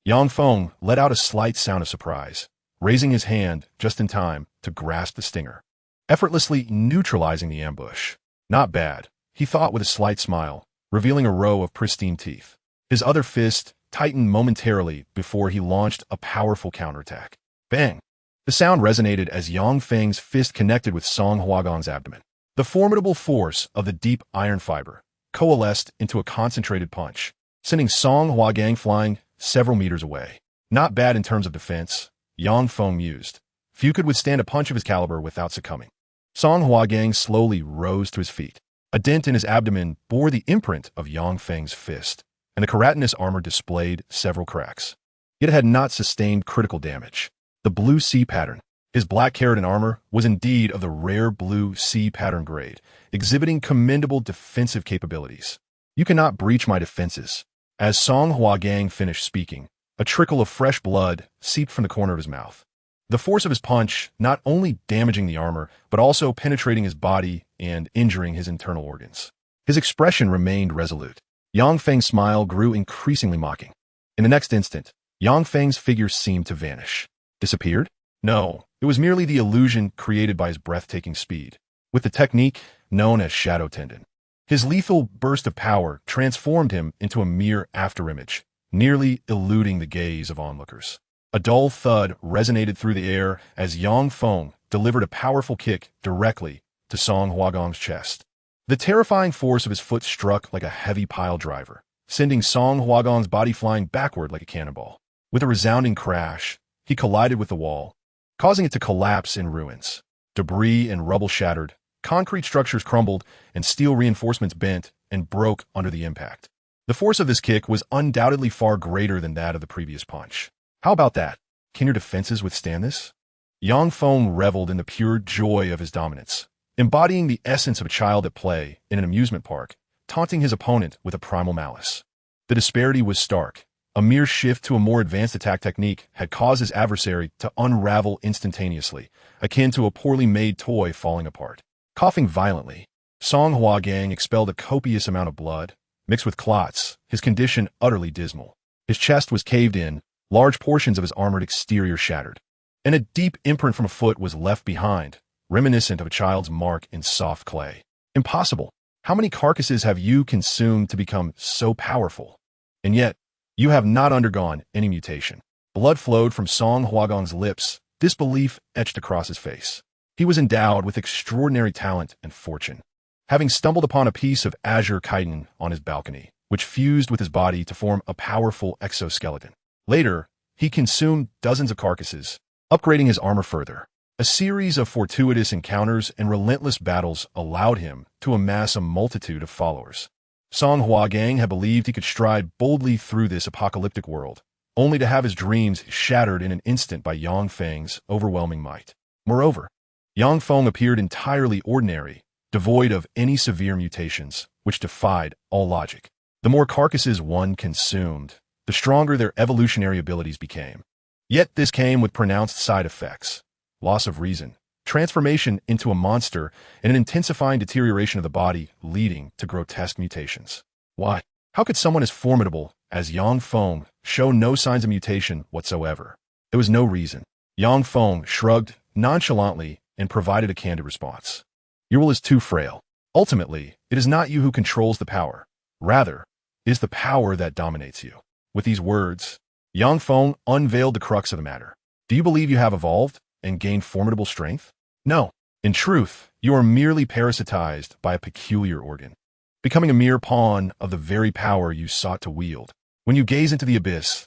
Yang Feng let out a slight sound of surprise, raising his hand just in time to grasp the stinger, effortlessly neutralizing the ambush. Not bad, he thought with a slight smile, revealing a row of pristine teeth. His other fist tightened momentarily before he launched a powerful counterattack. Bang! The sound resonated as Yang Feng's fist connected with Song Huagong's abdomen. The formidable force of the deep iron fiber coalesced into a concentrated punch, sending Song Huagong flying several meters away. Not bad in terms of defense, Yang Feng mused. Few could withstand a punch of his caliber without succumbing. Song Huagong slowly rose to his feet. A dent in his abdomen bore the imprint of Yang Feng's fist, and the keratinous armor displayed several cracks. Yet it had not sustained critical damage. The blue sea pattern. His black keratin armor was indeed of the rare blue sea pattern grade, exhibiting commendable defensive capabilities. You cannot breach my defenses. As Song Huagong finished speaking, a trickle of fresh blood seeped from the corner of his mouth. The force of his punch not only damaging the armor, but also penetrating his body and injuring his internal organs. His expression remained resolute. Yang Feng's smile grew increasingly mocking. In the next instant, Yang Feng's figure seemed to vanish. Disappeared? No, it was merely the illusion created by his breathtaking speed, with the technique known as shadow tendon. His lethal burst of power transformed him into a mere afterimage, nearly eluding the gaze of onlookers. A dull thud resonated through the air as Yang Feng delivered a powerful kick directly to Song Huagong's chest. The terrifying force of his foot struck like a heavy pile driver, sending Song Huagong's body flying backward like a cannonball. With a resounding crash, he collided with the wall, causing it to collapse in ruins. Debris and rubble shattered, concrete structures crumbled, and steel reinforcements bent and broke under the impact. The force of this kick was undoubtedly far greater than that of the previous punch. How about that? Can your defenses withstand this? Yang Feng reveled in the pure joy of his dominance, embodying the essence of a child at play in an amusement park, taunting his opponent with a primal malice. The disparity was stark. A mere shift to a more advanced attack technique had caused his adversary to unravel instantaneously, akin to a poorly made toy falling apart. Coughing violently, Song Huagong expelled a copious amount of blood, mixed with clots, his condition utterly dismal. His chest was caved in, large portions of his armored exterior shattered, and a deep imprint from a foot was left behind, reminiscent of a child's mark in soft clay. Impossible. How many carcasses have you consumed to become so powerful? And yet, you have not undergone any mutation. Blood flowed from Song Huagong's lips, disbelief etched across his face. He was endowed with extraordinary talent and fortune, having stumbled upon a piece of azure chitin on his balcony, which fused with his body to form a powerful exoskeleton. Later, he consumed dozens of carcasses, upgrading his armor further. A series of fortuitous encounters and relentless battles allowed him to amass a multitude of followers. Song Huagong had believed he could stride boldly through this apocalyptic world, only to have his dreams shattered in an instant by Yang Feng's overwhelming might. Moreover, Yang Feng appeared entirely ordinary, devoid of any severe mutations, which defied all logic. The more carcasses one consumed, the stronger their evolutionary abilities became. Yet this came with pronounced side effects: loss of reason, transformation into a monster, and an intensifying deterioration of the body leading to grotesque mutations. Why? How could someone as formidable as Yang Feng show no signs of mutation whatsoever? There was no reason. Yang Feng shrugged nonchalantly and provided a candid response. Your will is too frail. Ultimately, it is not you who controls the power. Rather, it is the power that dominates you. With these words, Yang Feng unveiled the crux of the matter. Do you believe you have evolved and gained formidable strength? No. In truth, you are merely parasitized by a peculiar organ, becoming a mere pawn of the very power you sought to wield. When you gaze into the abyss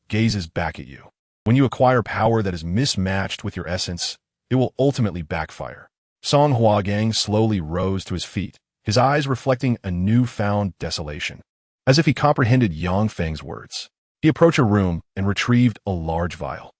gazes back at you. When you acquire power that is mismatched with your essence, it will ultimately backfire. Song Huagong slowly rose to his feet, his eyes reflecting a newfound desolation. As if he comprehended Yang Feng's words, he approached a room and retrieved a large vial,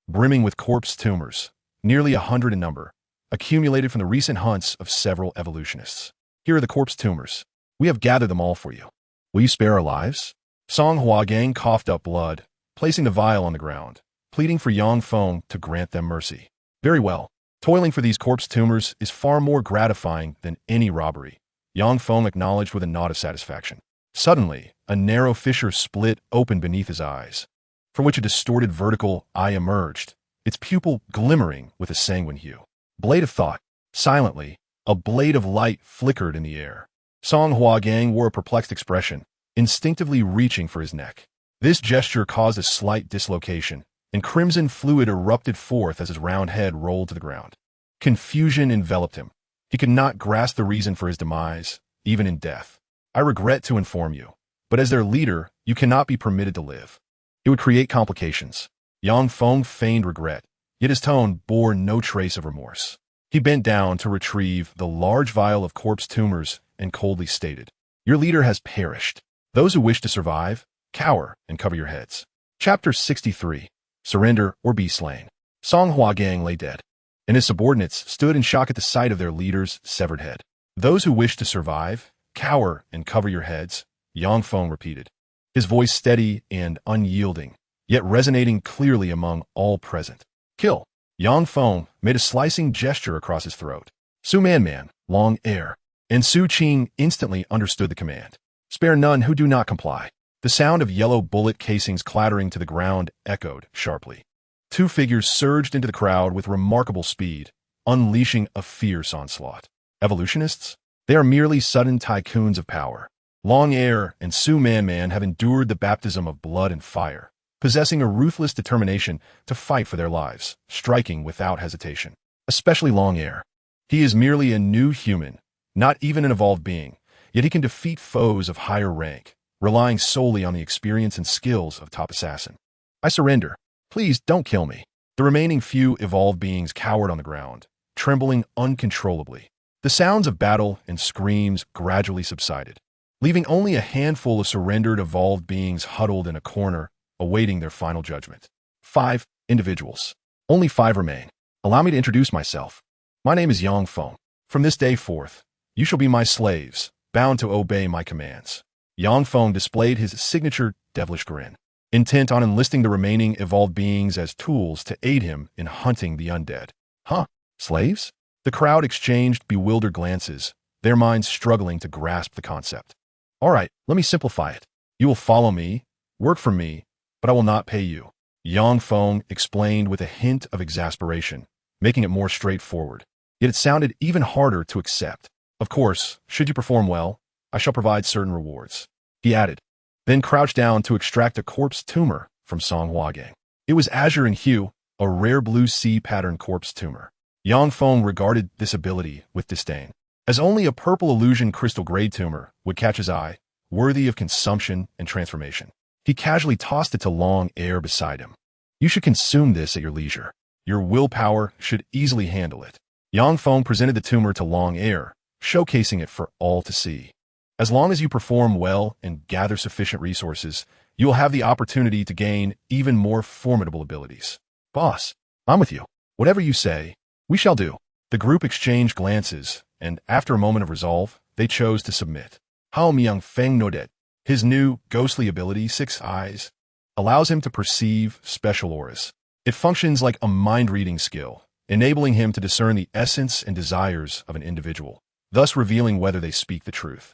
brimming with corpse tumors, nearly 100 in number, accumulated from the recent hunts of several evolutionists. Here are the corpse tumors. We have gathered them all for you. Will you spare our lives? Song Huagong coughed up blood, placing the vial on the ground, pleading for Yang Feng to grant them mercy. Very well. Toiling for these corpse tumors is far more gratifying than any robbery, Yang Feng acknowledged with a nod of satisfaction. Suddenly, a narrow fissure split open beneath his eyes, from which a distorted vertical eye emerged, its pupil glimmering with a sanguine hue. Blade of thought. Silently, a blade of light flickered in the air. Song Huagang wore a perplexed expression, instinctively reaching for his neck. This gesture caused a slight dislocation, and crimson fluid erupted forth as his round head rolled to the ground. Confusion enveloped him. He could not grasp the reason for his demise, even in death. I regret to inform you, but as their leader, you cannot be permitted to live. It would create complications. Yang Feng feigned regret, yet his tone bore no trace of remorse. He bent down to retrieve the large vial of corpse tumors and coldly stated, "Your leader has perished. Those who wish to survive, cower and cover your heads." Chapter 63. Surrender or be slain. Song Huagang lay dead, and his subordinates stood in shock at the sight of their leader's severed head. "Those who wish to survive, cower and cover your heads," Yang Feng repeated, his voice steady and unyielding, yet resonating clearly among all present. "Kill." Yang Feng made a slicing gesture across his throat. Su Man, long air, and Su Qing instantly understood the command. "Spare none who do not comply." The sound of yellow bullet casings clattering to the ground echoed sharply. Two figures surged into the crowd with remarkable speed, unleashing a fierce onslaught. Evolutionists? They are merely sudden tycoons of power. Long Air and Su Man have endured the baptism of blood and fire, possessing a ruthless determination to fight for their lives, striking without hesitation. Especially Long Air. He is merely a new human, not even an evolved being, yet he can defeat foes of higher rank, relying solely on the experience and skills of top assassin. "I surrender. Please don't kill me." The remaining few evolved beings cowered on the ground, trembling uncontrollably. The sounds of battle and screams gradually subsided, leaving only a handful of surrendered evolved beings huddled in a corner, awaiting their final judgment. 5 individuals. Only 5 remain. Allow me to introduce myself. My name is Yang Feng. From this day forth, you shall be my slaves, bound to obey my commands. Yang Feng displayed his signature devilish grin, intent on enlisting the remaining evolved beings as tools to aid him in hunting the undead. Huh? Slaves? The crowd exchanged bewildered glances, their minds struggling to grasp the concept. All right, let me simplify it. You will follow me, work for me, but I will not pay you. Yang Feng explained with a hint of exasperation, making it more straightforward. Yet it sounded even harder to accept. Of course, should you perform well, I shall provide certain rewards, he added, then crouched down to extract a corpse tumor from Song Huagang. It was azure in hue, a rare blue sea pattern corpse tumor. Yang Feng regarded this ability with disdain, as only a purple illusion crystal grade tumor would catch his eye, worthy of consumption and transformation. He casually tossed it to Long Air beside him. You should consume this at your leisure. Your willpower should easily handle it. Yang Feng presented the tumor to Long Air, showcasing it for all to see. As long as you perform well and gather sufficient resources, you will have the opportunity to gain even more formidable abilities. Boss, I'm with you. Whatever you say, we shall do. The group exchanged glances, and after a moment of resolve, they chose to submit. Hao Miang Feng Nodet, his new ghostly ability, 6 Eyes, allows him to perceive special auras. It functions like a mind-reading skill, enabling him to discern the essence and desires of an individual, thus revealing whether they speak the truth.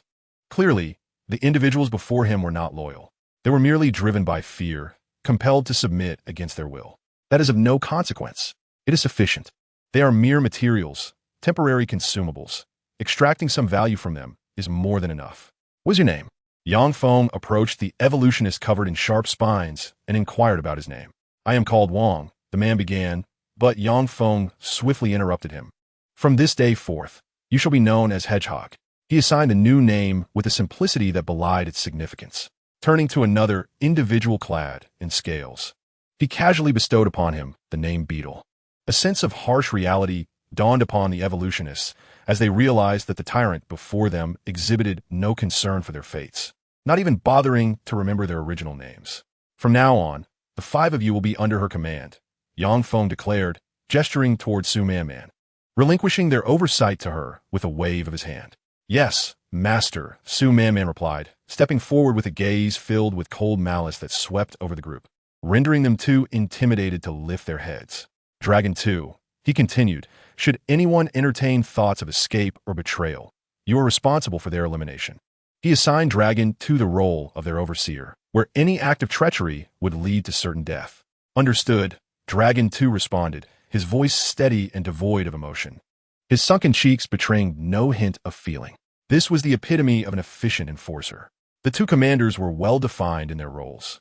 Clearly, the individuals before him were not loyal. They were merely driven by fear, compelled to submit against their will. That is of no consequence. It is sufficient. They are mere materials, temporary consumables. Extracting some value from them is more than enough. What's your name? Yang Feng approached the evolutionist covered in sharp spines and inquired about his name. I am called Wang, the man began, but Yang Feng swiftly interrupted him. From this day forth, you shall be known as Hedgehog. He assigned the new name with a simplicity that belied its significance. Turning to another individual clad in scales, he casually bestowed upon him the name Beetle. A sense of harsh reality dawned upon the evolutionists as they realized that the tyrant before them exhibited no concern for their fates, not even bothering to remember their original names. From now on, the 5 of you will be under her command, Yang Feng declared, gesturing towards Su Man, relinquishing their oversight to her with a wave of his hand. Yes, master, Su Man replied, stepping forward with a gaze filled with cold malice that swept over the group. rendering them too intimidated to lift their heads. Dragon 2, he continued, should anyone entertain thoughts of escape or betrayal, you are responsible for their elimination. He assigned Dragon 2 the role of their overseer, where any act of treachery would lead to certain death. Understood, Dragon 2 responded, his voice steady and devoid of emotion, his sunken cheeks betraying no hint of feeling. This was the epitome of an efficient enforcer. The two commanders were well-defined in their roles,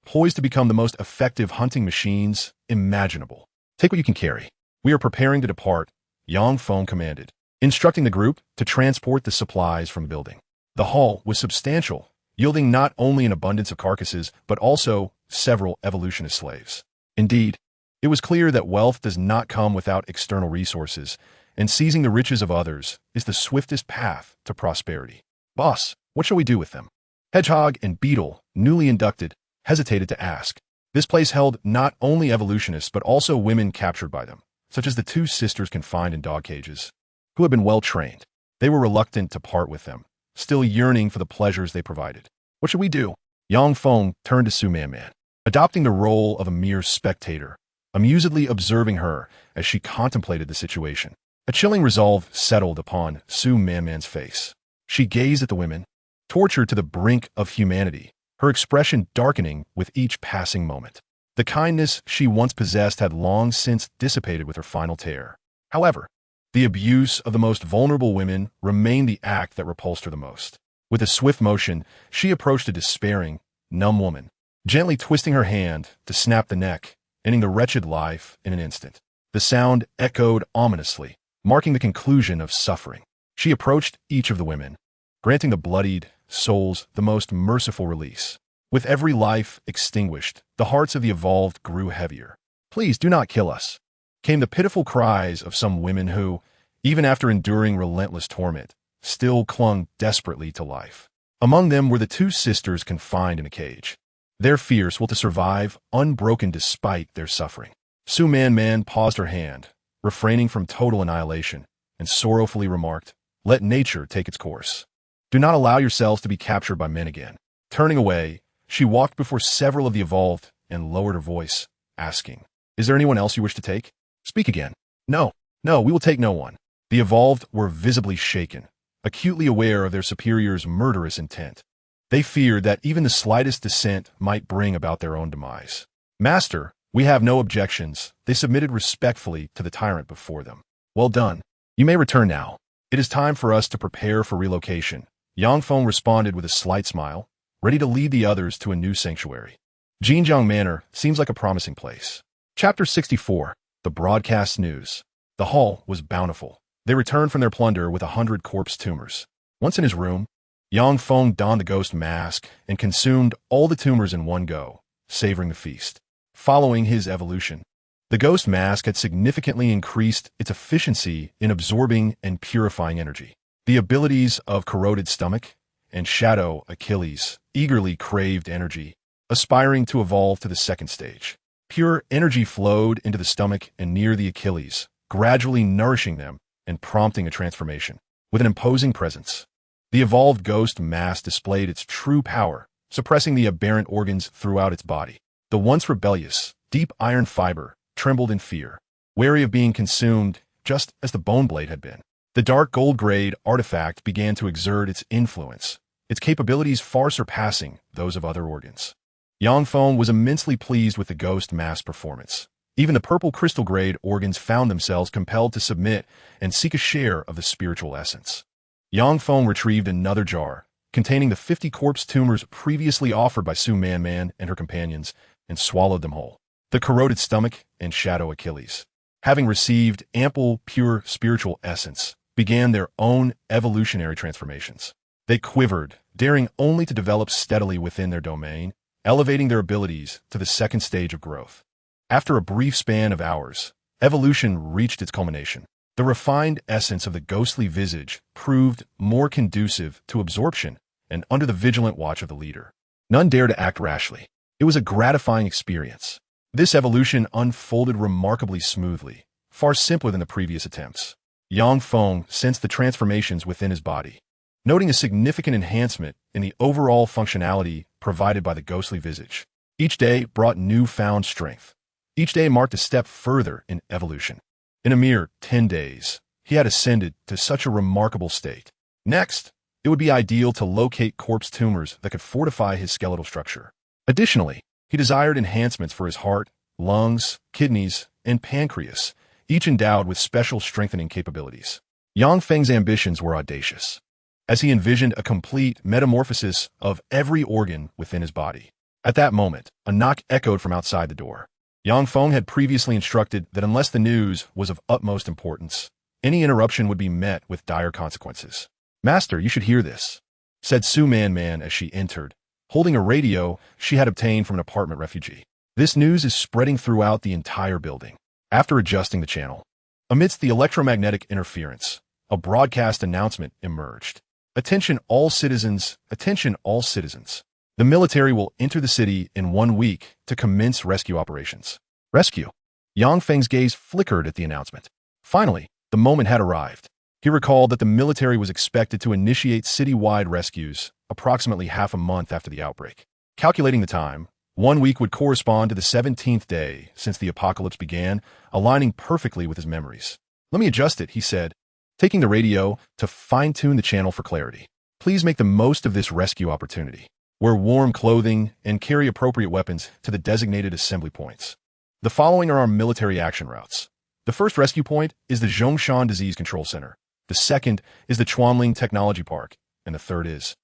poised to become the most effective hunting machines imaginable. Take what you can carry. We are preparing to depart, Yang Feng commanded, instructing the group to transport the supplies from the building. The haul was substantial, yielding not only an abundance of carcasses, but also several evolutionist slaves. Indeed, it was clear that wealth does not come without external resources, and seizing the riches of others is the swiftest path to prosperity. Boss, what shall we do with them? Hedgehog and Beetle, newly inducted, hesitated to ask. This place held not only evolutionists but also women captured by them, such as the two sisters confined in dog cages, who had been well trained. They were reluctant to part with them, still yearning for the pleasures they provided. What should we do? Yang Feng turned to Su Man, adopting the role of a mere spectator, amusedly observing her as she contemplated the situation. A chilling resolve settled upon Su Man's face. She gazed at the women, tortured to the brink of humanity, her expression darkening with each passing moment. The kindness she once possessed had long since dissipated with her final tear. However, the abuse of the most vulnerable women remained the act that repulsed her the most. With a swift motion, she approached a despairing, numb woman, gently twisting her hand to snap the neck, ending the wretched life in an instant. The sound echoed ominously, marking the conclusion of suffering. She approached each of the women, granting the bloodied souls the most merciful release. With every life extinguished, the hearts of the evolved grew heavier. Please do not kill us, came the pitiful cries of some women who, even after enduring relentless torment, still clung desperately to life. Among them were the two sisters confined in a cage, their fierce will to survive unbroken despite their suffering. Su Man paused her hand, refraining from total annihilation, and sorrowfully remarked, "Let nature take its course. Do not allow yourselves to be captured by men again." Turning away, she walked before several of the evolved and lowered her voice, asking, "Is there anyone else you wish to take? Speak again." No, we will take no one." The evolved were visibly shaken, acutely aware of their superior's murderous intent. They feared that even the slightest dissent might bring about their own demise. "Master, we have no objections," they submitted respectfully to the tyrant before them. "Well done. You may return now. It is time for us to prepare for relocation." Yang Feng responded with a slight smile, ready to lead the others to a new sanctuary. Jinjiang Manor seems like a promising place. Chapter 64, The Broadcast News. The haul was bountiful. They returned from their plunder with 100 corpse tumors. Once in his room, Yang Feng donned the ghost mask and consumed all the tumors in one go, savoring the feast. Following his evolution, the ghost mask had significantly increased its efficiency in absorbing and purifying energy. The abilities of corroded stomach and shadow Achilles eagerly craved energy, aspiring to evolve to the second stage. Pure energy flowed into the stomach and near the Achilles, gradually nourishing them and prompting a transformation. With an imposing presence, the evolved ghost mass displayed its true power, suppressing the aberrant organs throughout its body. The once rebellious, deep iron fiber trembled in fear, wary of being consumed just as the bone blade had been. The dark gold-grade artifact began to exert its influence, its capabilities far surpassing those of other organs. Yang Feng was immensely pleased with the ghost mass performance. Even the purple crystal-grade organs found themselves compelled to submit and seek a share of the spiritual essence. Yang Feng retrieved another jar, containing the 50 corpse tumors previously offered by Su Man and her companions, and swallowed them whole. The corroded stomach and shadow Achilles, having received ample pure spiritual essence, began their own evolutionary transformations. They quivered, daring only to develop steadily within their domain, elevating their abilities to the second stage of growth. After a brief span of hours, evolution reached its culmination. The refined essence of the ghostly visage proved more conducive to absorption and under the vigilant watch of the leader. None dared to act rashly. It was a gratifying experience. This evolution unfolded remarkably smoothly, far simpler than the previous attempts. Yang Feng sensed the transformations within his body, noting a significant enhancement in the overall functionality provided by the ghostly visage. Each day brought newfound strength. Each day marked a step further in evolution. In a mere 10 days, he had ascended to such a remarkable state. Next, it would be ideal to locate corpse tumors that could fortify his skeletal structure. Additionally, he desired enhancements for his heart, lungs, kidneys, and pancreas, each endowed with special strengthening capabilities. Yang Feng's ambitions were audacious, as he envisioned a complete metamorphosis of every organ within his body. At that moment, a knock echoed from outside the door. Yang Feng had previously instructed that unless the news was of utmost importance, any interruption would be met with dire consequences. "Master, you should hear this," said Su Man as she entered, holding a radio she had obtained from an apartment refugee. "This news is spreading throughout the entire building." After adjusting the channel, amidst the electromagnetic interference, a broadcast announcement emerged. "Attention all citizens, attention all citizens. The military will enter the city in 1 week to commence rescue operations." Rescue? Yang Feng's gaze flickered at the announcement. Finally, the moment had arrived. He recalled that the military was expected to initiate city-wide rescues approximately half a month after the outbreak. Calculating the time, 1 week would correspond to the 17th day since the apocalypse began, aligning perfectly with his memories. "Let me adjust it," he said, taking the radio to fine-tune the channel for clarity. "Please make the most of this rescue opportunity. Wear warm clothing and carry appropriate weapons to the designated assembly points. The following are our military action routes. The first rescue point is the Zhongshan Disease Control Center. The second is the Chuanling Technology Park. And the third is..."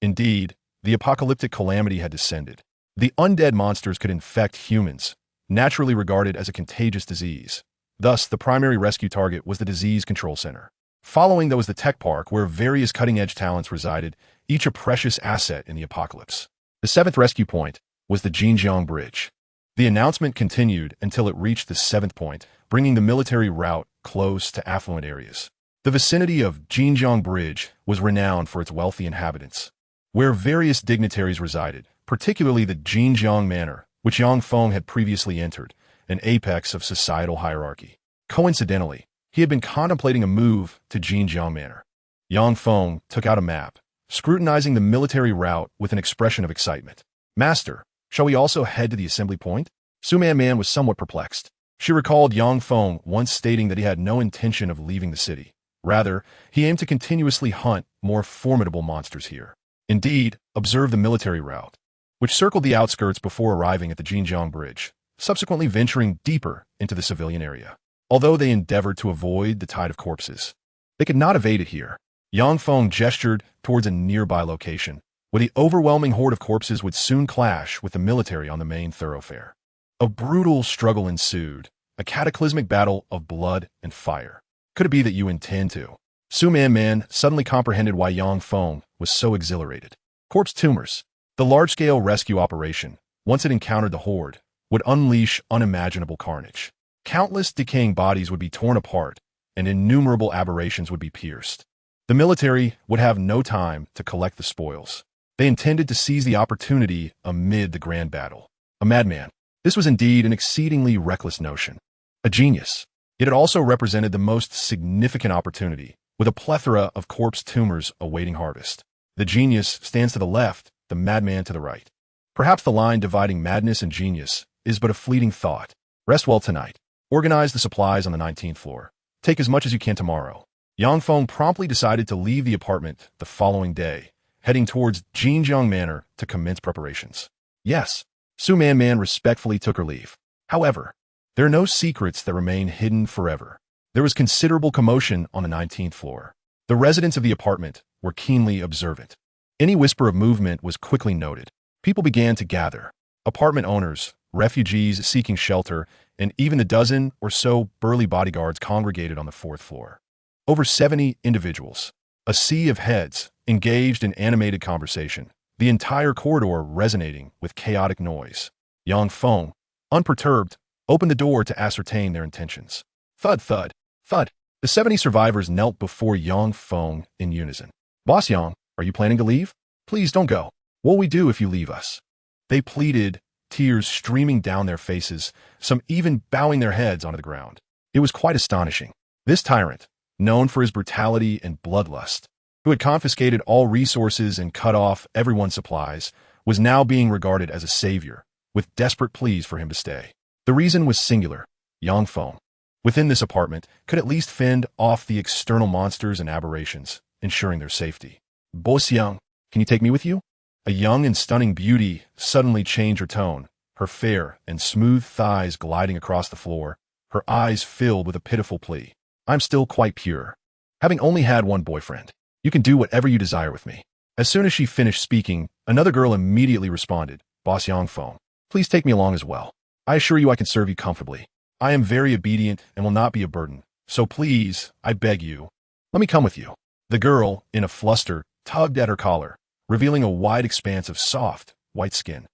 Indeed, the apocalyptic calamity had descended. The undead monsters could infect humans, naturally regarded as a contagious disease. Thus, the primary rescue target was the Disease Control Center. Following that was the Tech Park, where various cutting-edge talents resided, each a precious asset in the apocalypse. The seventh rescue point was the Jinjiang Bridge. The announcement continued until it reached the 7th point, bringing the military route close to affluent areas. The vicinity of Jinjiang Bridge was renowned for its wealthy inhabitants, where various dignitaries resided, particularly the Jinjiang Manor, which Yang Feng had previously entered, an apex of societal hierarchy. Coincidentally, he had been contemplating a move to Jinjiang Manor. Yang Feng took out a map, scrutinizing the military route with an expression of excitement. "Master, shall we also head to the assembly point?" Su Man was somewhat perplexed. She recalled Yang Feng once stating that he had no intention of leaving the city. Rather, he aimed to continuously hunt more formidable monsters here. Indeed, observe the military route, which circled the outskirts before arriving at the Jinjiang Bridge, subsequently venturing deeper into the civilian area. Although they endeavored to avoid the tide of corpses, they could not evade it here. Yang Feng gestured towards a nearby location, where the overwhelming horde of corpses would soon clash with the military on the main thoroughfare. A brutal struggle ensued, a cataclysmic battle of blood and fire. "Could it be that you intend to?" Su Man suddenly comprehended why Yang Feng was so exhilarated. Corpse tumors. The large-scale rescue operation, once it encountered the horde, would unleash unimaginable carnage. Countless decaying bodies would be torn apart, and innumerable aberrations would be pierced. The military would have no time to collect the spoils. They intended to seize the opportunity amid the grand battle. A madman. This was indeed an exceedingly reckless notion. A genius. It had also represented the most significant opportunity, with a plethora of corpse tumors awaiting harvest. The genius stands to the left, the madman to the right. Perhaps the line dividing madness and genius is but a fleeting thought. Rest well tonight. Organize the supplies on the 19th floor. Take as much as you can tomorrow. Yang Feng promptly decided to leave the apartment the following day, heading towards Jinjiang Manor to commence preparations. Yes, Su Man respectfully took her leave. However, there are no secrets that remain hidden forever. There was considerable commotion on the 19th floor. The residents of the apartment were keenly observant. Any whisper of movement was quickly noted. People began to gather. Apartment owners, refugees seeking shelter, and even the dozen or so burly bodyguards congregated on the 4th floor. Over 70 individuals. A sea of heads, engaged in animated conversation, the entire corridor resonating with chaotic noise. Yang Feng, unperturbed, opened the door to ascertain their intentions. Thud, thud, thud. The 70 survivors knelt before Yang Feng in unison. "Boss Yang, are you planning to leave? Please don't go. What will we do if you leave us?" They pleaded, tears streaming down their faces, some even bowing their heads onto the ground. It was quite astonishing. This tyrant, known for his brutality and bloodlust, who had confiscated all resources and cut off everyone's supplies, was now being regarded as a savior, with desperate pleas for him to stay. The reason was singular: Yang Feng. Within this apartment, could at least fend off the external monsters and aberrations, ensuring their safety. Boss Yang, can you take me with you? A young and stunning beauty suddenly changed her tone, her fair and smooth thighs gliding across the floor, her eyes filled with a pitiful plea. I'm still quite pure, having only had one boyfriend. You can do whatever you desire with me. As soon as she finished speaking, another girl immediately responded, Boss Yang Feng, please take me along as well. I assure you I can serve you comfortably. I am very obedient and will not be a burden, so please, I beg you, let me come with you. The girl, in a fluster, tugged at her collar, revealing a wide expanse of soft, white skin.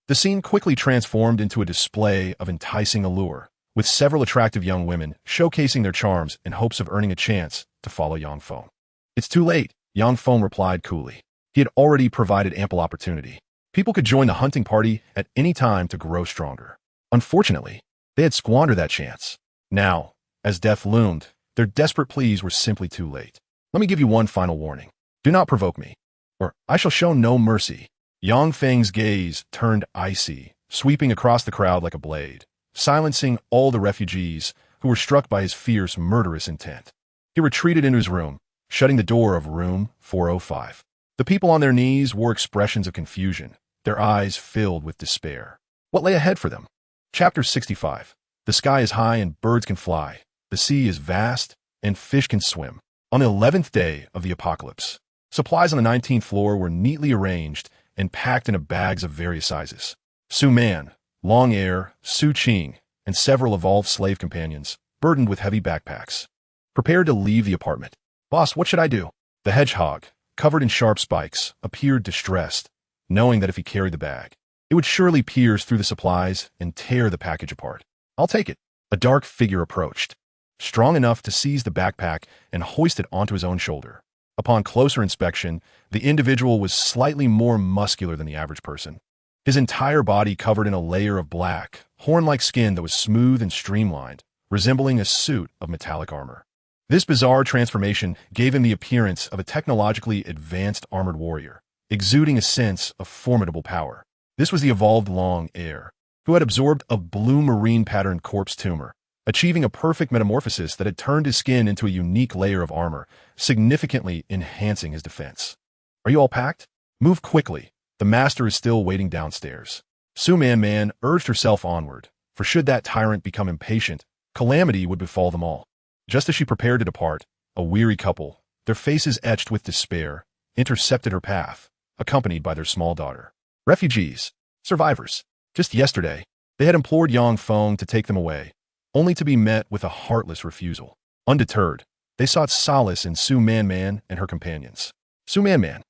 The scene quickly transformed into a display of enticing allure, with several attractive young women showcasing their charms in hopes of earning a chance to follow Yang Feng. It's too late, Yang Feng replied coolly. He had already provided ample opportunity. People could join the hunting party at any time to grow stronger. Unfortunately, they had squandered that chance. Now, as death loomed, their desperate pleas were simply too late. Let me give you one final warning. Do not provoke me, or I shall show no mercy. Yang Feng's gaze turned icy, sweeping across the crowd like a blade, silencing all the refugees who were struck by his fierce, murderous intent. He retreated into his room, shutting the door of room 405. The people on their knees wore expressions of confusion, their eyes filled with despair. What lay ahead for them? Chapter 65. The sky is high and birds can fly. The sea is vast and fish can swim. On the 11th day of the apocalypse, supplies on the 19th floor were neatly arranged and packed into bags of various sizes. Su Man, Long Air, Su Qing, and several evolved slave companions, burdened with heavy backpacks, prepared to leave the apartment. Boss, what should I do? The hedgehog, covered in sharp spikes, appeared distressed, knowing that if he carried the bag, it would surely pierce through the supplies and tear the package apart. I'll take it. A dark figure approached, strong enough to seize the backpack and hoist it onto his own shoulder. Upon closer inspection, the individual was slightly more muscular than the average person. His entire body covered in a layer of black, horn-like skin that was smooth and streamlined, resembling a suit of metallic armor. This bizarre transformation gave him the appearance of a technologically advanced armored warrior, exuding a sense of formidable power. This was the evolved Long Air, who had absorbed a blue marine-patterned corpse tumor, achieving a perfect metamorphosis that had turned his skin into a unique layer of armor, significantly enhancing his defense. Are you all packed? Move quickly. The master is still waiting downstairs. Su Man urged herself onward, for should that tyrant become impatient, calamity would befall them all. Just as she prepared to depart, a weary couple, their faces etched with despair, intercepted her path, accompanied by their small daughter. Refugees, survivors. Just yesterday, they had implored Yang Feng to take them away, only to be met with a heartless refusal. Undeterred, they sought solace in Su Man and her companions. Su Man,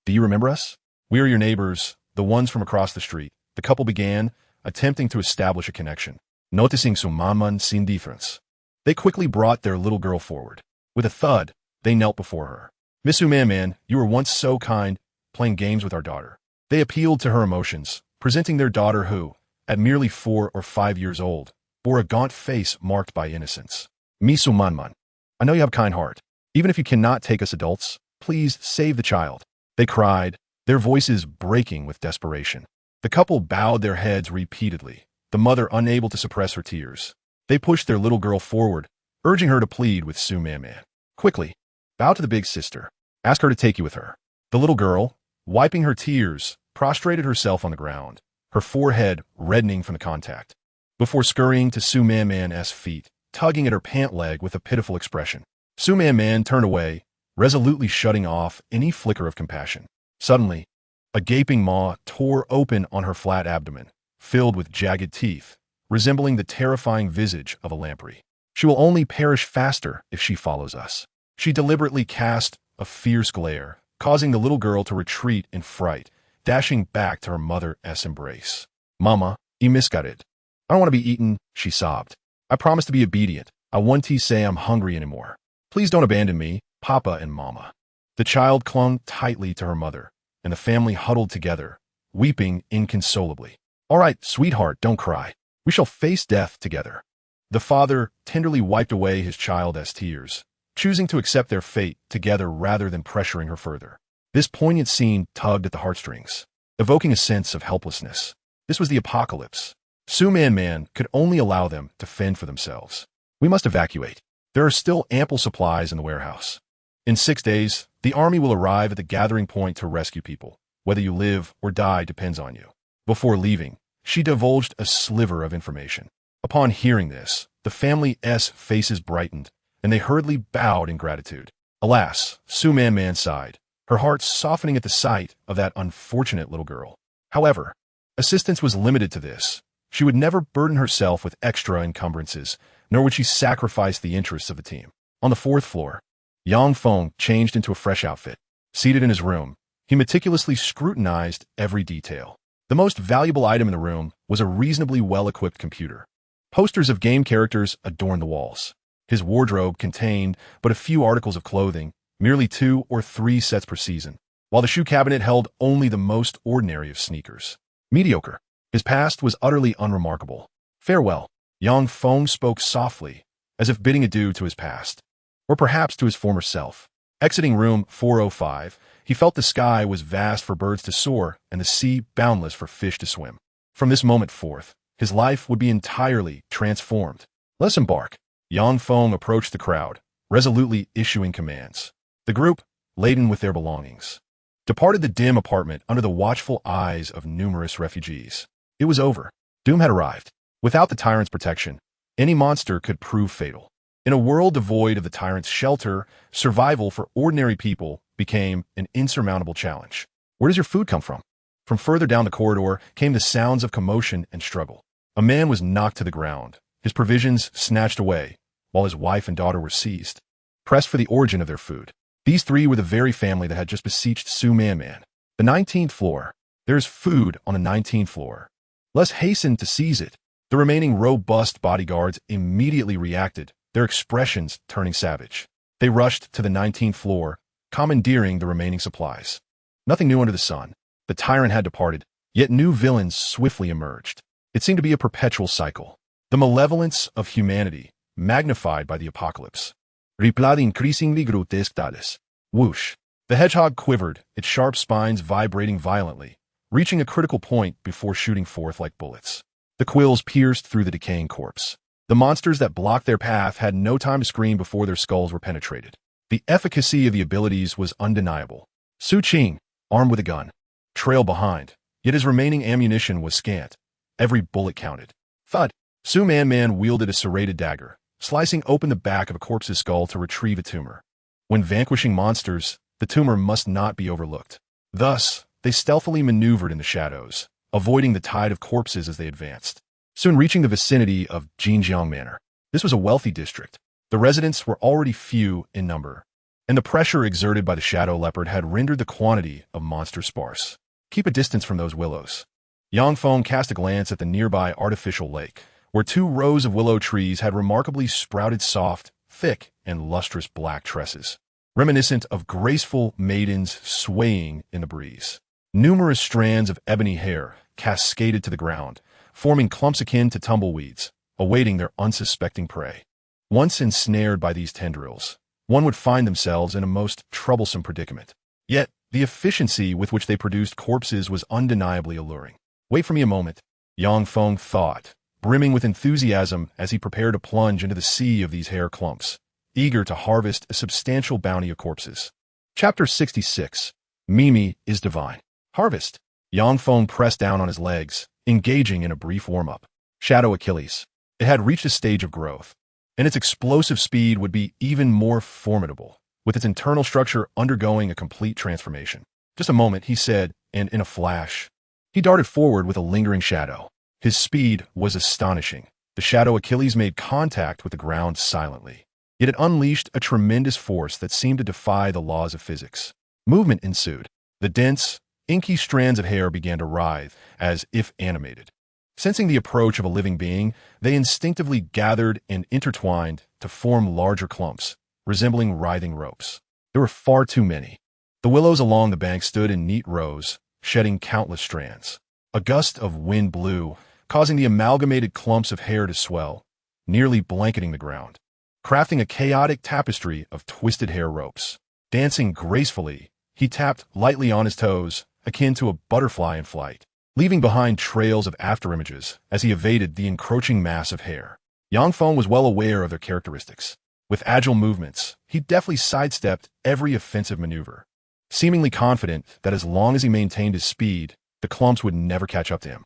do you remember us? We are your neighbors, the ones from across the street. The couple began, attempting to establish a connection. Noticing Su Man sin difference, they quickly brought their little girl forward. With a thud, they knelt before her. Miss Su Man, you were once so kind, playing games with our daughter. They appealed to her emotions, presenting their daughter who, at merely 4 or 5 years old, bore a gaunt face marked by innocence. Misu Manman, I know you have a kind heart. Even if you cannot take us adults, please save the child. They cried, their voices breaking with desperation. The couple bowed their heads repeatedly, the mother unable to suppress her tears. They pushed their little girl forward, urging her to plead with Su Man. Quickly, bow to the big sister. Ask her to take you with her. The little girl, wiping her tears, prostrated herself on the ground, her forehead reddening from the contact, before scurrying to Su Man's feet, tugging at her pant leg with a pitiful expression. Su Man turned away, resolutely shutting off any flicker of compassion. Suddenly, a gaping maw tore open on her flat abdomen, filled with jagged teeth, resembling the terrifying visage of a lamprey. She will only perish faster if she follows us. She deliberately cast a fierce glare, causing the little girl to retreat in fright, dashing back to her mother's embrace. Mama, I miscarried. I don't want to be eaten, she sobbed. I promise to be obedient. I won't say I'm hungry anymore. Please don't abandon me, Papa and Mama. The child clung tightly to her mother, and the family huddled together, weeping inconsolably. All right, sweetheart, don't cry. We shall face death together. The father tenderly wiped away his child's tears, choosing to accept their fate together rather than pressuring her further. This poignant scene tugged at the heartstrings, evoking a sense of helplessness. This was the apocalypse. Man could only allow them to fend for themselves. We must evacuate. There are still ample supplies in the warehouse. In 6 days, the army will arrive at the gathering point to rescue people. Whether you live or die depends on you. Before leaving, she divulged a sliver of information. Upon hearing this, the family's faces brightened, and they hurriedly bowed in gratitude. Alas, Man sighed, her heart softening at the sight of that unfortunate little girl. However, assistance was limited to this. She would never burden herself with extra encumbrances, nor would she sacrifice the interests of the team. On the 4th floor, Yang Feng changed into a fresh outfit. Seated in his room, he meticulously scrutinized every detail. The most valuable item in the room was a reasonably well-equipped computer. Posters of game characters adorned the walls. His wardrobe contained but a few articles of clothing, merely 2 or 3 sets per season, while the shoe cabinet held only the most ordinary of sneakers. Mediocre. His past was utterly unremarkable. Farewell. Yang Feng spoke softly, as if bidding adieu to his past, or perhaps to his former self. Exiting room 405, he felt the sky was vast for birds to soar and the sea boundless for fish to swim. From this moment forth, his life would be entirely transformed. Let's embark. Yang Feng approached the crowd, resolutely issuing commands. The group, laden with their belongings, departed the dim apartment under the watchful eyes of numerous refugees. It was over. Doom had arrived. Without the tyrant's protection, any monster could prove fatal. In a world devoid of the tyrant's shelter, survival for ordinary people became an insurmountable challenge. Where does your food come from? From further down the corridor came the sounds of commotion and struggle. A man was knocked to the ground, his provisions snatched away, while his wife and daughter were seized. Pressed for the origin of their food. These 3 were the very family that had just besieged Man. The 19th floor. There's food on the 19th floor. Let's hasten to seize it. The remaining robust bodyguards immediately reacted, their expressions turning savage. They rushed to the 19th floor, commandeering the remaining supplies. Nothing new under the sun. The tyrant had departed, yet new villains swiftly emerged. It seemed to be a perpetual cycle. The malevolence of humanity, magnified by the apocalypse. Replied increasingly grotesque tales. Whoosh. The hedgehog quivered, its sharp spines vibrating violently, reaching a critical point before shooting forth like bullets. The quills pierced through the decaying corpse. The monsters that blocked their path had no time to scream before their skulls were penetrated. The efficacy of the abilities was undeniable. Su Qing, armed with a gun, trailed behind, yet his remaining ammunition was scant. Every bullet counted. Thud. Man wielded a serrated dagger, slicing open the back of a corpse's skull to retrieve a tumor. When vanquishing monsters, the tumor must not be overlooked. Thus, they stealthily maneuvered in the shadows, avoiding the tide of corpses as they advanced. Soon reaching the vicinity of Jinjiang Manor. This was a wealthy district. The residents were already few in number, and the pressure exerted by the shadow leopard had rendered the quantity of monsters sparse. Keep a distance from those willows. Yang Feng cast a glance at the nearby artificial lake, where 2 rows of willow trees had remarkably sprouted soft, thick, and lustrous black tresses, reminiscent of graceful maidens swaying in the breeze. Numerous strands of ebony hair cascaded to the ground, forming clumps akin to tumbleweeds, awaiting their unsuspecting prey. Once ensnared by these tendrils, one would find themselves in a most troublesome predicament. Yet, the efficiency with which they produced corpses was undeniably alluring. Wait for me a moment, Yang Feng thought, brimming with enthusiasm as he prepared to plunge into the sea of these hair clumps, eager to harvest a substantial bounty of corpses. Chapter 66. Mimi is divine. Harvest. Yang Feng pressed down on his legs, engaging in a brief warm-up. Shadow Achilles. It had reached a stage of growth, and its explosive speed would be even more formidable, with its internal structure undergoing a complete transformation. Just a moment, he said, and in a flash, he darted forward with a lingering shadow. His speed was astonishing. The Shadow Achilles made contact with the ground silently, yet it unleashed a tremendous force that seemed to defy the laws of physics. Movement ensued. The dense, inky strands of hair began to writhe, as if animated. Sensing the approach of a living being, they instinctively gathered and intertwined to form larger clumps, resembling writhing ropes. There were far too many. The willows along the bank stood in neat rows, shedding countless strands. A gust of wind blew, causing the amalgamated clumps of hair to swell, nearly blanketing the ground, crafting a chaotic tapestry of twisted hair ropes. Dancing gracefully, he tapped lightly on his toes, akin to a butterfly in flight. leaving behind trails of afterimages as he evaded the encroaching mass of hair. Yang Feng was well aware of their characteristics. With agile movements, he deftly sidestepped every offensive maneuver, seemingly confident that as long as he maintained his speed, the clumps would never catch up to him.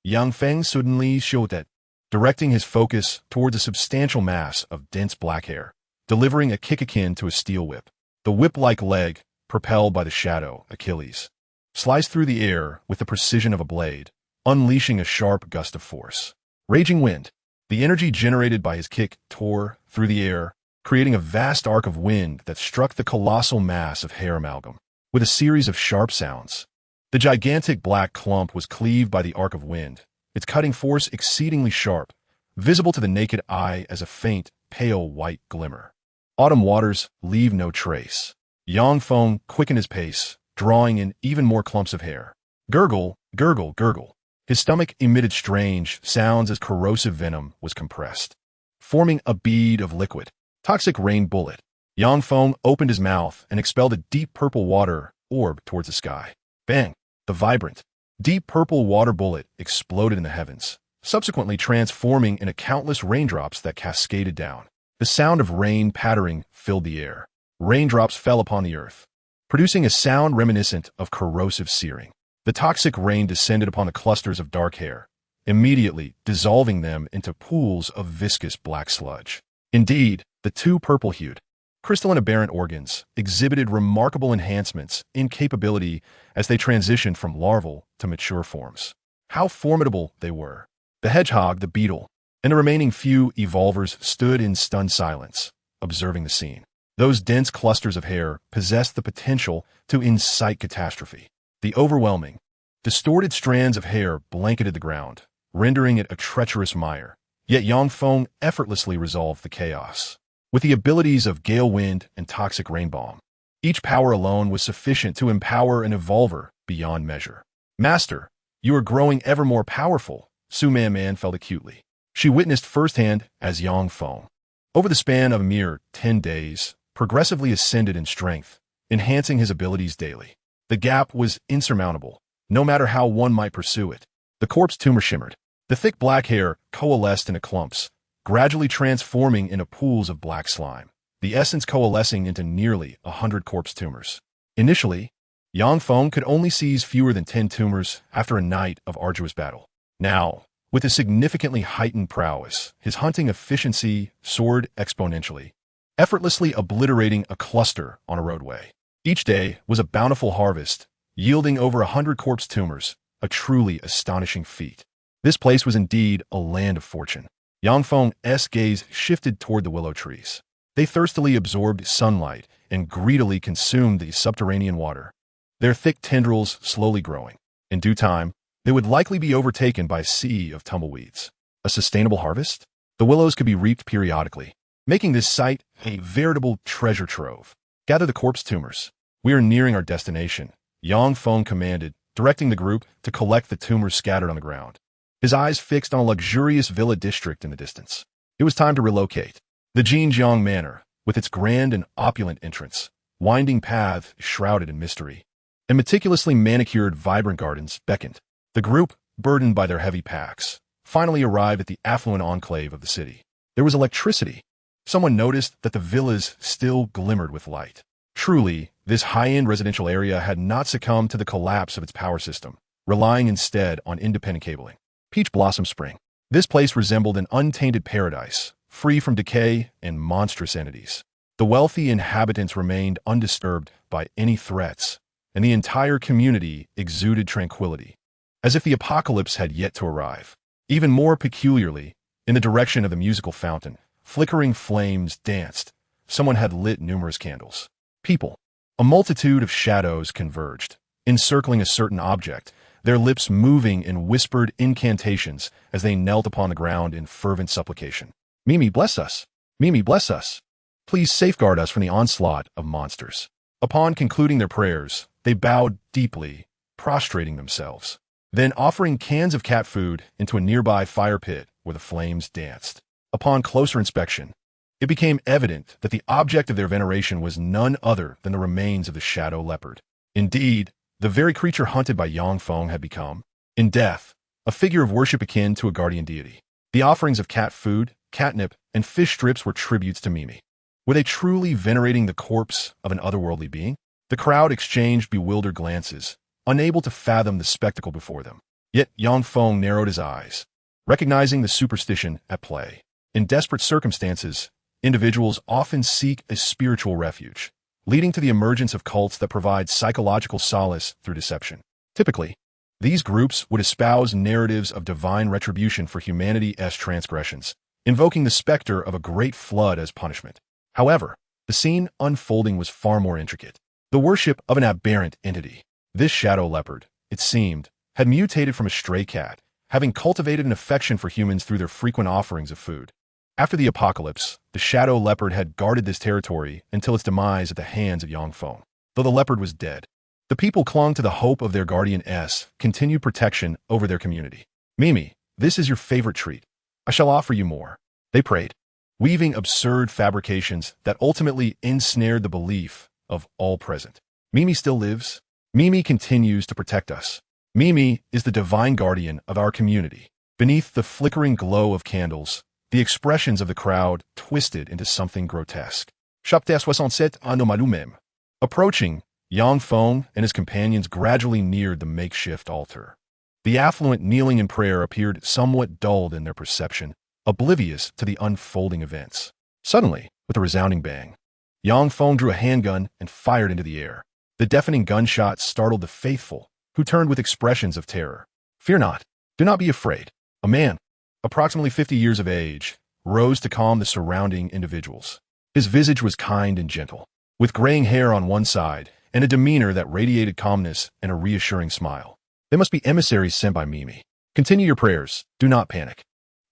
Yang Feng suddenly showed that, directing his focus towards a substantial mass of dense black hair, delivering a kick akin to a steel whip. The whip-like leg, propelled by the shadow, Achilles, sliced through the air with the precision of a blade, unleashing a sharp gust of force. Raging wind. The energy generated by his kick tore through the air, creating a vast arc of wind that struck the colossal mass of hair amalgam. With a series of sharp sounds, the gigantic black clump was cleaved by the arc of wind, its cutting force exceedingly sharp, visible to the naked eye as a faint, pale white glimmer. Autumn waters leave no trace. Yang Feng quickened his pace, drawing in even more clumps of hair. Gurgle, gurgle, gurgle. His stomach emitted strange sounds as corrosive venom was compressed, forming a bead of liquid. Toxic rain bullet. Yang Feng opened his mouth and expelled a deep purple water orb towards the sky. Bang! The vibrant, deep purple water bullet exploded in the heavens, subsequently transforming into countless raindrops that cascaded down. The sound of rain pattering filled the air. Raindrops fell upon the earth, producing a sound reminiscent of corrosive searing. The toxic rain descended upon the clusters of dark hair, immediately dissolving them into pools of viscous black sludge. Indeed, the two purple-hued, crystalline aberrant organs exhibited remarkable enhancements in capability as they transitioned from larval to mature forms. How formidable they were! The hedgehog, the beetle, and the remaining few evolvers stood in stunned silence, observing the scene. Those dense clusters of hair possessed the potential to incite catastrophe. The overwhelming, distorted strands of hair blanketed the ground, rendering it a treacherous mire. Yet Yang Feng effortlessly resolved the chaos. With the abilities of gale wind and toxic rain bomb, each power alone was sufficient to empower an evolver beyond measure. Master, you are growing ever more powerful, Su Man felt acutely. She witnessed firsthand as Yang Feng, over the span of a mere 10 days, progressively ascended in strength, enhancing his abilities daily. The gap was insurmountable, no matter how one might pursue it. The corpse tumor shimmered. The thick black hair coalesced into clumps, gradually transforming into pools of black slime, the essence coalescing into nearly 100 corpse tumors. Initially, Yang Feng could only seize fewer than 10 tumors after a night of arduous battle. Now, with his significantly heightened prowess, his hunting efficiency soared exponentially, effortlessly obliterating a cluster on a roadway. Each day was a bountiful harvest, yielding over 100 corpse tumors, a truly astonishing feat. This place was indeed a land of fortune. Yang Feng's gaze shifted toward the willow trees. They thirstily absorbed sunlight and greedily consumed the subterranean water, their thick tendrils slowly growing. In due time, they would likely be overtaken by a sea of tumbleweeds. A sustainable harvest? The willows could be reaped periodically, making this site a veritable treasure trove. Gather the corpse tumors. We are nearing our destination, Yang Feng commanded, directing the group to collect the tumors scattered on the ground. His eyes fixed on a luxurious villa district in the distance. It was time to relocate. The Jinjiang Manor, with its grand and opulent entrance, winding path shrouded in mystery, and meticulously manicured vibrant gardens beckoned. The group, burdened by their heavy packs, finally arrived at the affluent enclave of the city. There was electricity. Someone noticed that the villas still glimmered with light. Truly, this high-end residential area had not succumbed to the collapse of its power system, relying instead on independent cabling. Peach Blossom Spring. This place resembled an untainted paradise, free from decay and monstrous entities. The wealthy inhabitants remained undisturbed by any threats, and the entire community exuded tranquility, as if the apocalypse had yet to arrive. Even more peculiarly, in the direction of the musical fountain, flickering flames danced. Someone had lit numerous candles. People. A multitude of shadows converged, encircling a certain object, their lips moving in whispered incantations as they knelt upon the ground in fervent supplication. Mimi, bless us. Mimi, bless us. Please safeguard us from the onslaught of monsters. Upon concluding their prayers, they bowed deeply, prostrating themselves, then offering cans of cat food into a nearby fire pit where the flames danced. Upon closer inspection, it became evident that the object of their veneration was none other than the remains of the shadow leopard. Indeed, the very creature hunted by Yang Feng had become In death, a figure of worship akin to a guardian deity. The offerings of cat food, catnip, and fish strips were tributes to Mimi. Were they truly venerating the corpse of an otherworldly being? The crowd exchanged bewildered glances, unable to fathom the spectacle before them. Yet Yang Feng narrowed his eyes, recognizing the superstition at play. In desperate circumstances, individuals often seek a spiritual refuge, leading to the emergence of cults that provide psychological solace through deception. Typically, these groups would espouse narratives of divine retribution for humanity's transgressions, invoking the specter of a great flood as punishment. However, the scene unfolding was far more intricate. The worship of an aberrant entity. This shadow leopard, it seemed, had mutated from a stray cat, having cultivated an affection for humans through their frequent offerings of food. After the apocalypse, the shadow leopard had guarded this territory until its demise at the hands of Yang Feng. Though the leopard was dead, the people clung to the hope of their guardian's continued protection over their community. Mimi, this is your favorite treat. I shall offer you more. They prayed, weaving absurd fabrications that ultimately ensnared the belief of all present. Mimi still lives. Mimi continues to protect us. Mimi is the divine guardian of our community. Beneath the flickering glow of candles, the expressions of the crowd twisted into something grotesque. Chapter 67 Anomalumem. Approaching, Yang Feng and his companions gradually neared the makeshift altar. The affluent kneeling in prayer appeared somewhat dulled in their perception, oblivious to the unfolding events. Suddenly, with a resounding bang, Yang Feng drew a handgun and fired into the air. The deafening gunshot startled the faithful, who turned with expressions of terror. Fear not. Do not be afraid. A man, approximately 50 years of age, rose to calm the surrounding individuals. His visage was kind and gentle, with graying hair on one side and a demeanor that radiated calmness and a reassuring smile. They must be emissaries sent by Mimi. Continue your prayers. Do not panic.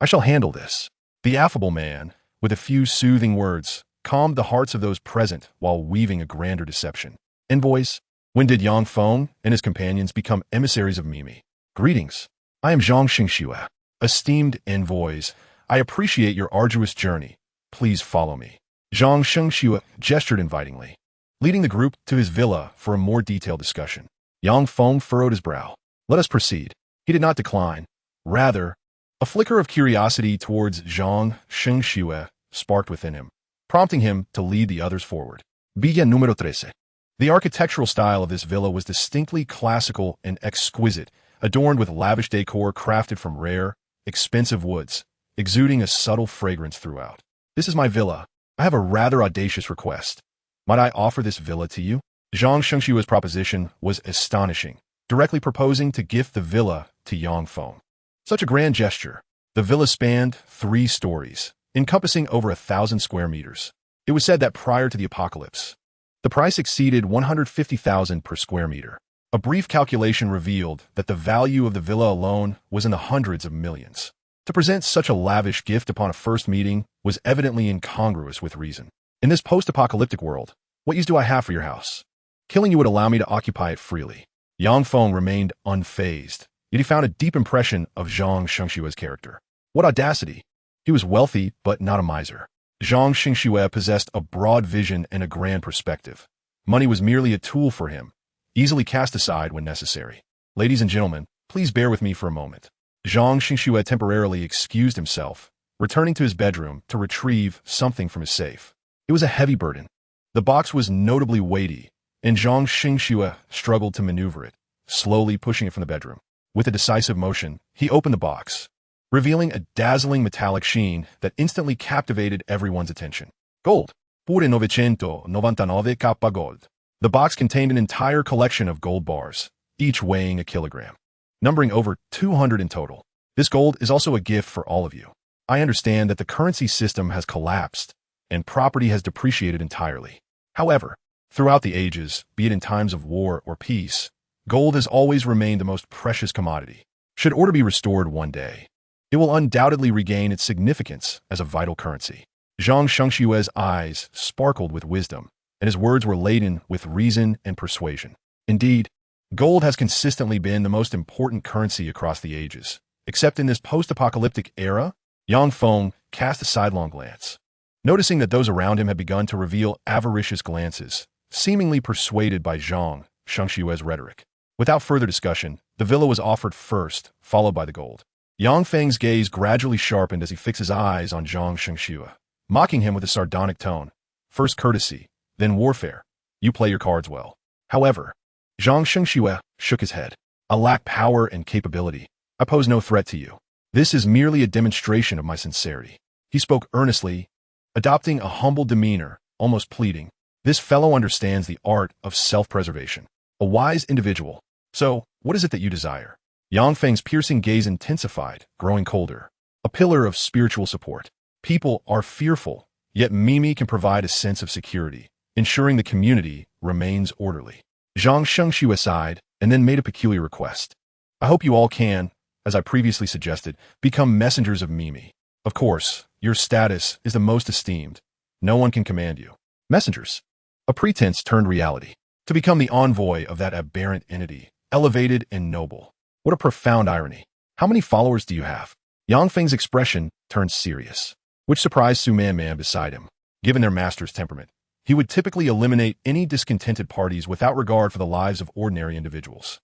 I shall handle this. The affable man, with a few soothing words, calmed the hearts of those present while weaving a grander deception. Envoys, when did Yang Feng and his companions become emissaries of Mimi? Greetings. I am Zhang Xingxue. Esteemed envoys, I appreciate your arduous journey. Please follow me. Zhang Xingxue gestured invitingly, leading the group to his villa for a more detailed discussion. Yang Feng furrowed his brow. Let us proceed. He did not decline. Rather, a flicker of curiosity towards Zhang Xingxue sparked within him, prompting him to lead the others forward. Villa número 13. The architectural style of this villa was distinctly classical and exquisite, adorned with lavish decor crafted from rare, expensive woods, exuding a subtle fragrance throughout. This is my villa. I have a rather audacious request. Might I offer this villa to you? Zhang Xingxue's proposition was astonishing, directly proposing to gift the villa to Yang Feng. Such a grand gesture. The villa spanned 3 stories, encompassing over 1,000 square meters. It was said that prior to the apocalypse, the price exceeded 150,000 per square meter. A brief calculation revealed that the value of the villa alone was in the hundreds of millions. To present such a lavish gift upon a first meeting was evidently incongruous with reason. In this post-apocalyptic world, what use do I have for your house? Killing you would allow me to occupy it freely. Yang Feng remained unfazed, yet he found a deep impression of Zhang Xingxue's character. What audacity! He was wealthy, but not a miser. Zhang Xingxue possessed a broad vision and a grand perspective. Money was merely a tool for him, easily cast aside when necessary. Ladies and gentlemen, please bear with me for a moment. Zhang Xingxue temporarily excused himself, returning to his bedroom to retrieve something from his safe. It was a heavy burden. The box was notably weighty, and Zhang Xingxue struggled to maneuver it, slowly pushing it from the bedroom. With a decisive motion, he opened the box, revealing a dazzling metallic sheen that instantly captivated everyone's attention. Gold. Pure 999 kappa gold. The box contained an entire collection of gold bars, each weighing a kilogram, numbering over 200 in total. This gold is also a gift for all of you. I understand that the currency system has collapsed, and property has depreciated entirely. However, throughout the ages, be it in times of war or peace, gold has always remained the most precious commodity. Should order be restored one day, it will undoubtedly regain its significance as a vital currency. Zhang Xingxue's eyes sparkled with wisdom, and his words were laden with reason and persuasion. Indeed, gold has consistently been the most important currency across the ages. Except in this post-apocalyptic era, Yang Feng cast a sidelong glance, noticing that those around him had begun to reveal avaricious glances, seemingly persuaded by Zhang Xingxue's rhetoric. Without further discussion, the villa was offered first, followed by the gold. Yang Feng's gaze gradually sharpened as he fixed his eyes on Zhang Shengxue, mocking him with a sardonic tone. First courtesy, then warfare. You play your cards well. However, Zhang Shengxue shook his head. I lack power and capability. I pose no threat to you. This is merely a demonstration of my sincerity. He spoke earnestly, adopting a humble demeanor, almost pleading. This fellow understands the art of self-preservation. A wise individual. So, what is it that you desire? Yang Feng's piercing gaze intensified, growing colder. A pillar of spiritual support. People are fearful, yet Mimi can provide a sense of security, ensuring the community remains orderly. Zhang Shengxue sighed, and then made a peculiar request. I hope you all can, as I previously suggested, become messengers of Mimi. Of course, your status is the most esteemed. No one can command you. Messengers. A pretense turned reality. To become the envoy of that aberrant entity, elevated and noble. What a profound irony. How many followers do you have? Yang Feng's expression turned serious, which surprised Su Man Man beside him. Given their master's temperament, he would typically eliminate any discontented parties without regard for the lives of ordinary individuals.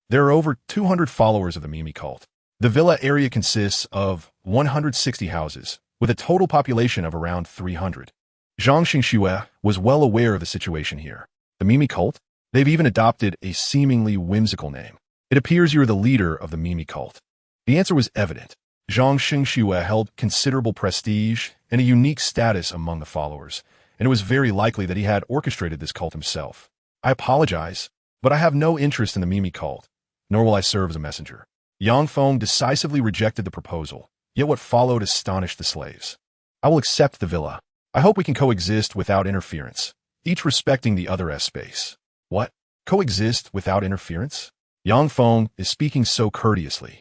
There are over 200 followers of the Mimi cult. The villa area consists of 160 houses, with a total population of around 300. Zhang Xingxue was well aware of the situation here. The Mimi cult? They've even adopted a seemingly whimsical name. It appears you're the leader of the Mimi cult. The answer was evident. Zhang Xingxue held considerable prestige and a unique status among the followers, and it was very likely that he had orchestrated this cult himself. I apologize, but I have no interest in the Mimi cult, nor will I serve as a messenger. Yang Feng decisively rejected the proposal, yet what followed astonished the slaves. I will accept the villa. I hope we can coexist without interference, each respecting the other's space. What? Coexist without interference? Yang Feng is speaking so courteously.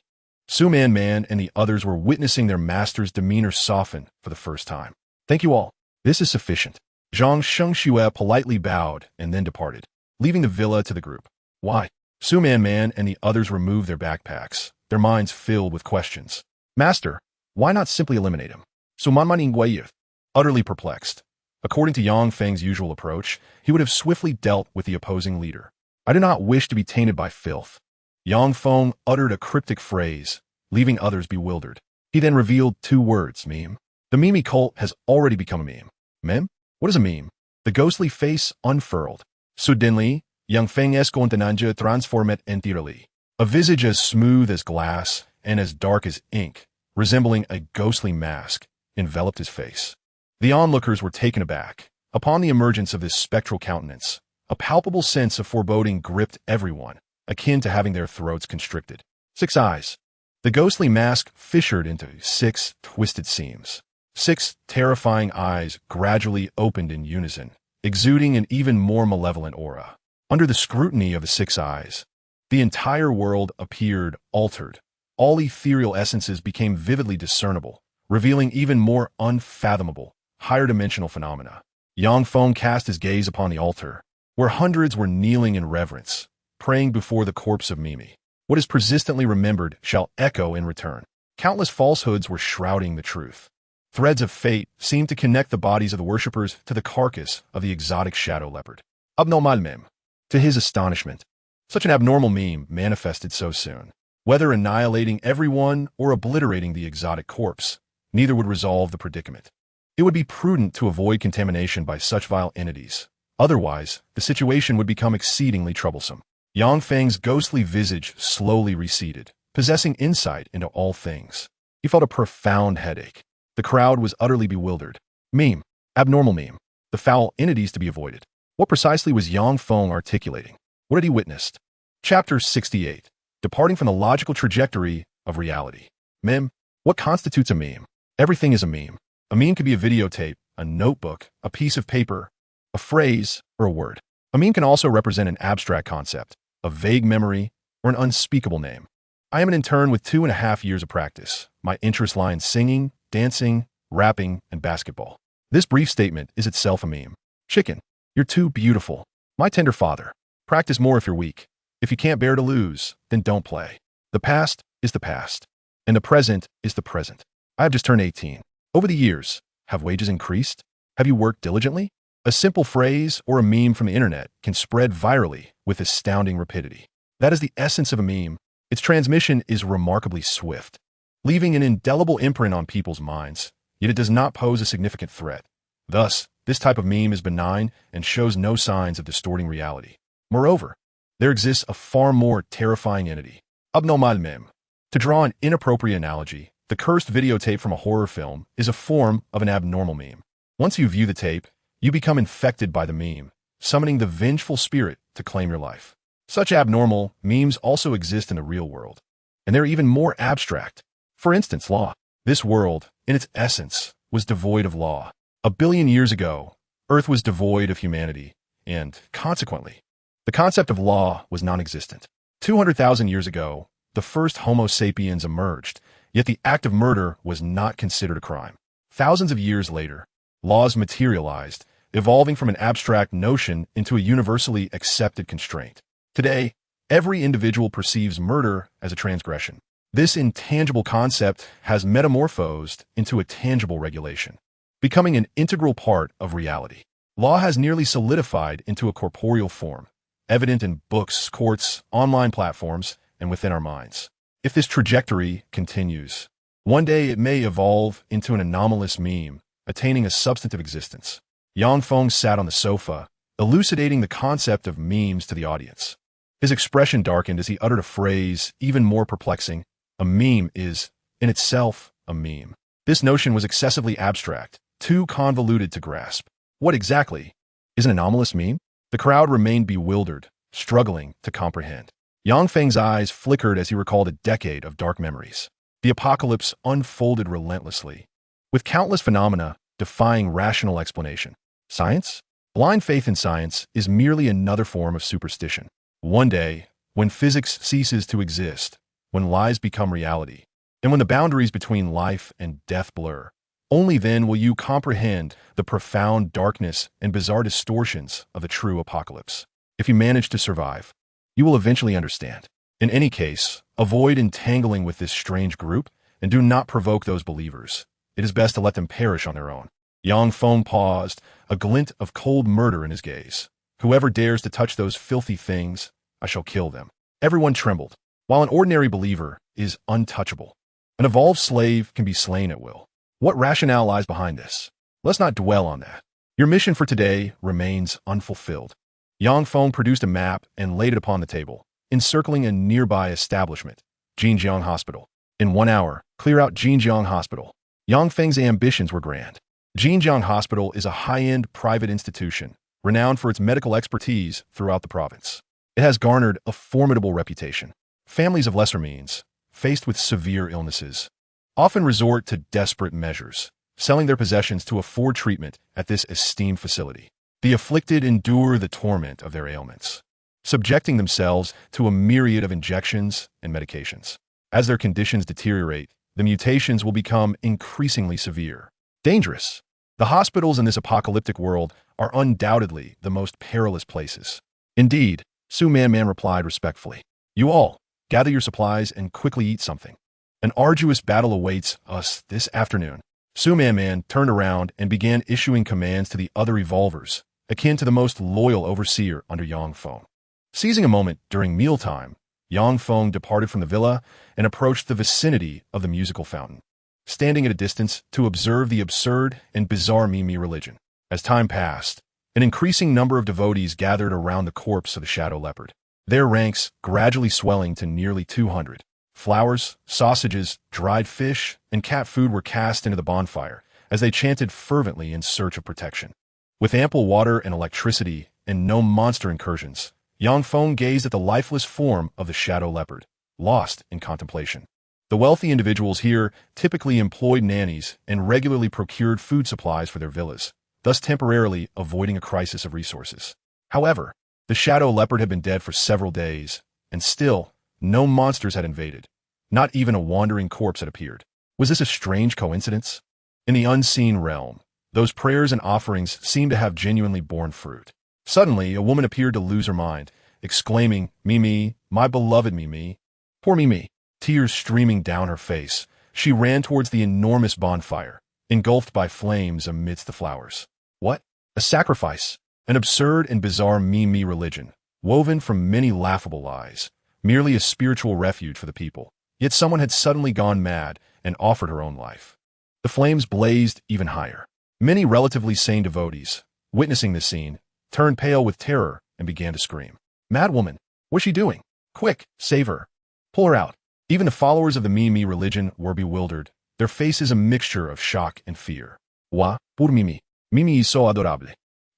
Su Man Man and the others were witnessing their master's demeanor soften for the first time. Thank you all. This is sufficient. Zhang Shengxue politely bowed and then departed, leaving the villa to the group. Why? Su Man Man and the others removed their backpacks, their minds filled with questions. Master, why not simply eliminate him? Su Man Man Ingui, utterly perplexed. According to Yang Feng's usual approach, he would have swiftly dealt with the opposing leader. I do not wish to be tainted by filth. Yang Feng uttered a cryptic phrase, leaving others bewildered. He then revealed 2 words, meme. The Mimi cult has already become a meme. Meme? What is a meme? The ghostly face unfurled. Suddenly, Yang Feng's countenance transformed entirely. A visage as smooth as glass and as dark as ink, resembling a ghostly mask, enveloped his face. The onlookers were taken aback. Upon the emergence of this spectral countenance, a palpable sense of foreboding gripped everyone, akin to having their throats constricted. 6 eyes. The ghostly mask fissured into 6 twisted seams. 6 terrifying eyes gradually opened in unison, exuding an even more malevolent aura. Under the scrutiny of the 6 eyes, the entire world appeared altered. All ethereal essences became vividly discernible, revealing even more unfathomable, higher-dimensional phenomena. Yang Feng cast his gaze upon the altar, where hundreds were kneeling in reverence, praying before the corpse of Mimi. What is persistently remembered shall echo in return. Countless falsehoods were shrouding the truth. Threads of fate seemed to connect the bodies of the worshippers to the carcass of the exotic shadow leopard. Abnormal meme. To his astonishment, such an abnormal meme manifested so soon. Whether annihilating everyone or obliterating the exotic corpse, neither would resolve the predicament. It would be prudent to avoid contamination by such vile entities. Otherwise, the situation would become exceedingly troublesome. Yang Feng's ghostly visage slowly receded, possessing insight into all things. He felt a profound headache. The crowd was utterly bewildered. Meme. Abnormal meme. The foul entities to be avoided. What precisely was Yang Feng articulating? What had he witnessed? Chapter 68. Departing from the logical trajectory of reality. Meme. What constitutes a meme? Everything is a meme. A meme could be a videotape, a notebook, a piece of paper, a phrase, or a word. A meme can also represent an abstract concept, a vague memory, or an unspeakable name. I am an intern with 2.5 years of practice. My interests lie in singing, dancing, rapping, and basketball. This brief statement is itself a meme. Chicken, you're too beautiful. My tender father. Practice more if you're weak. If you can't bear to lose, then don't play. The past is the past, and the present is the present. I have just turned 18. Over the years, have wages increased? Have you worked diligently? A simple phrase or a meme from the internet can spread virally with astounding rapidity. That is the essence of a meme. Its transmission is remarkably swift, leaving an indelible imprint on people's minds, yet it does not pose a significant threat. Thus, this type of meme is benign and shows no signs of distorting reality. Moreover, there exists a far more terrifying entity, abnormal meme. To draw an inappropriate analogy, the cursed videotape from a horror film is a form of an abnormal meme. Once you view the tape, you become infected by the meme, summoning the vengeful spirit to claim your life. Such abnormal memes also exist in the real world, and they're even more abstract. For instance, law. This world, in its essence, was devoid of law. 1 billion years ago, Earth was devoid of humanity, and, consequently, the concept of law was non-existent. 200,000 years ago, the first Homo sapiens emerged, yet the act of murder was not considered a crime. Thousands of years later, laws materialized, evolving from an abstract notion into a universally accepted constraint. Today, every individual perceives murder as a transgression. This intangible concept has metamorphosed into a tangible regulation, becoming an integral part of reality. Law has nearly solidified into a corporeal form, evident in books, courts, online platforms, and within our minds. If this trajectory continues, one day it may evolve into an anomalous meme, attaining a substantive existence. Yang Feng sat on the sofa, elucidating the concept of memes to the audience. His expression darkened as he uttered a phrase even more perplexing. A meme is, in itself, a meme. This notion was excessively abstract, too convoluted to grasp. What exactly is an anomalous meme? The crowd remained bewildered, struggling to comprehend. Yang Feng's eyes flickered as he recalled a decade of dark memories. The apocalypse unfolded relentlessly, with countless phenomena defying rational explanation. Science? Blind faith in science is merely another form of superstition. One day, when physics ceases to exist, when lies become reality, and when the boundaries between life and death blur, only then will you comprehend the profound darkness and bizarre distortions of the true apocalypse. If you manage to survive, you will eventually understand. In any case, avoid entangling with this strange group and do not provoke those believers. It is best to let them perish on their own. Yang Feng paused, a glint of cold murder in his gaze. Whoever dares to touch those filthy things, I shall kill them. Everyone trembled. While an ordinary believer is untouchable, an evolved slave can be slain at will. What rationale lies behind this? Let's not dwell on that. Your mission for today remains unfulfilled. Yang Feng produced a map and laid it upon the table, encircling a nearby establishment, Jinjiang Hospital. In 1 hour, clear out Jinjiang Hospital. Yang Feng's ambitions were grand. Jinjiang Hospital is a high-end private institution, renowned for its medical expertise throughout the province. It has garnered a formidable reputation. Families of lesser means, faced with severe illnesses, often resort to desperate measures, selling their possessions to afford treatment at this esteemed facility. The afflicted endure the torment of their ailments, subjecting themselves to a myriad of injections and medications. As their conditions deteriorate, the mutations will become increasingly severe. Dangerous. The hospitals in this apocalyptic world are undoubtedly the most perilous places. Indeed, Su Man Man replied respectfully. You all, gather your supplies and quickly eat something. An arduous battle awaits us this afternoon. Su Man Man turned around and began issuing commands to the other evolvers, akin to the most loyal overseer under Yang Feng. Seizing a moment during mealtime, Yang Feng departed from the villa and approached the vicinity of the musical fountain, standing at a distance to observe the absurd and bizarre meme religion. As time passed, an increasing number of devotees gathered around the corpse of the shadow leopard, their ranks gradually swelling to nearly 200. Flowers, sausages, dried fish, and cat food were cast into the bonfire as they chanted fervently in search of protection. With ample water and electricity and no monster incursions, Yang Feng gazed at the lifeless form of the shadow leopard, lost in contemplation. The wealthy individuals here typically employed nannies and regularly procured food supplies for their villas, thus temporarily avoiding a crisis of resources. However, the shadow leopard had been dead for several days, and still, no monsters had invaded. Not even a wandering corpse had appeared. Was this a strange coincidence? In the unseen realm, those prayers and offerings seemed to have genuinely borne fruit. Suddenly, a woman appeared to lose her mind, exclaiming, Mimi, my beloved Mimi. Poor Mimi. Tears streaming down her face, she ran towards the enormous bonfire, engulfed by flames amidst the flowers. What? A sacrifice. An absurd and bizarre Mimi religion, woven from many laughable lies, merely a spiritual refuge for the people. Yet someone had suddenly gone mad and offered her own life. The flames blazed even higher. Many relatively sane devotees, witnessing this scene, turned pale with terror and began to scream. "Mad woman! What's she doing? Quick, save her! Pull her out!" Even the followers of the Mimi religion were bewildered, their faces a mixture of shock and fear. "Wa, por Mimi. Mimi is so adorable.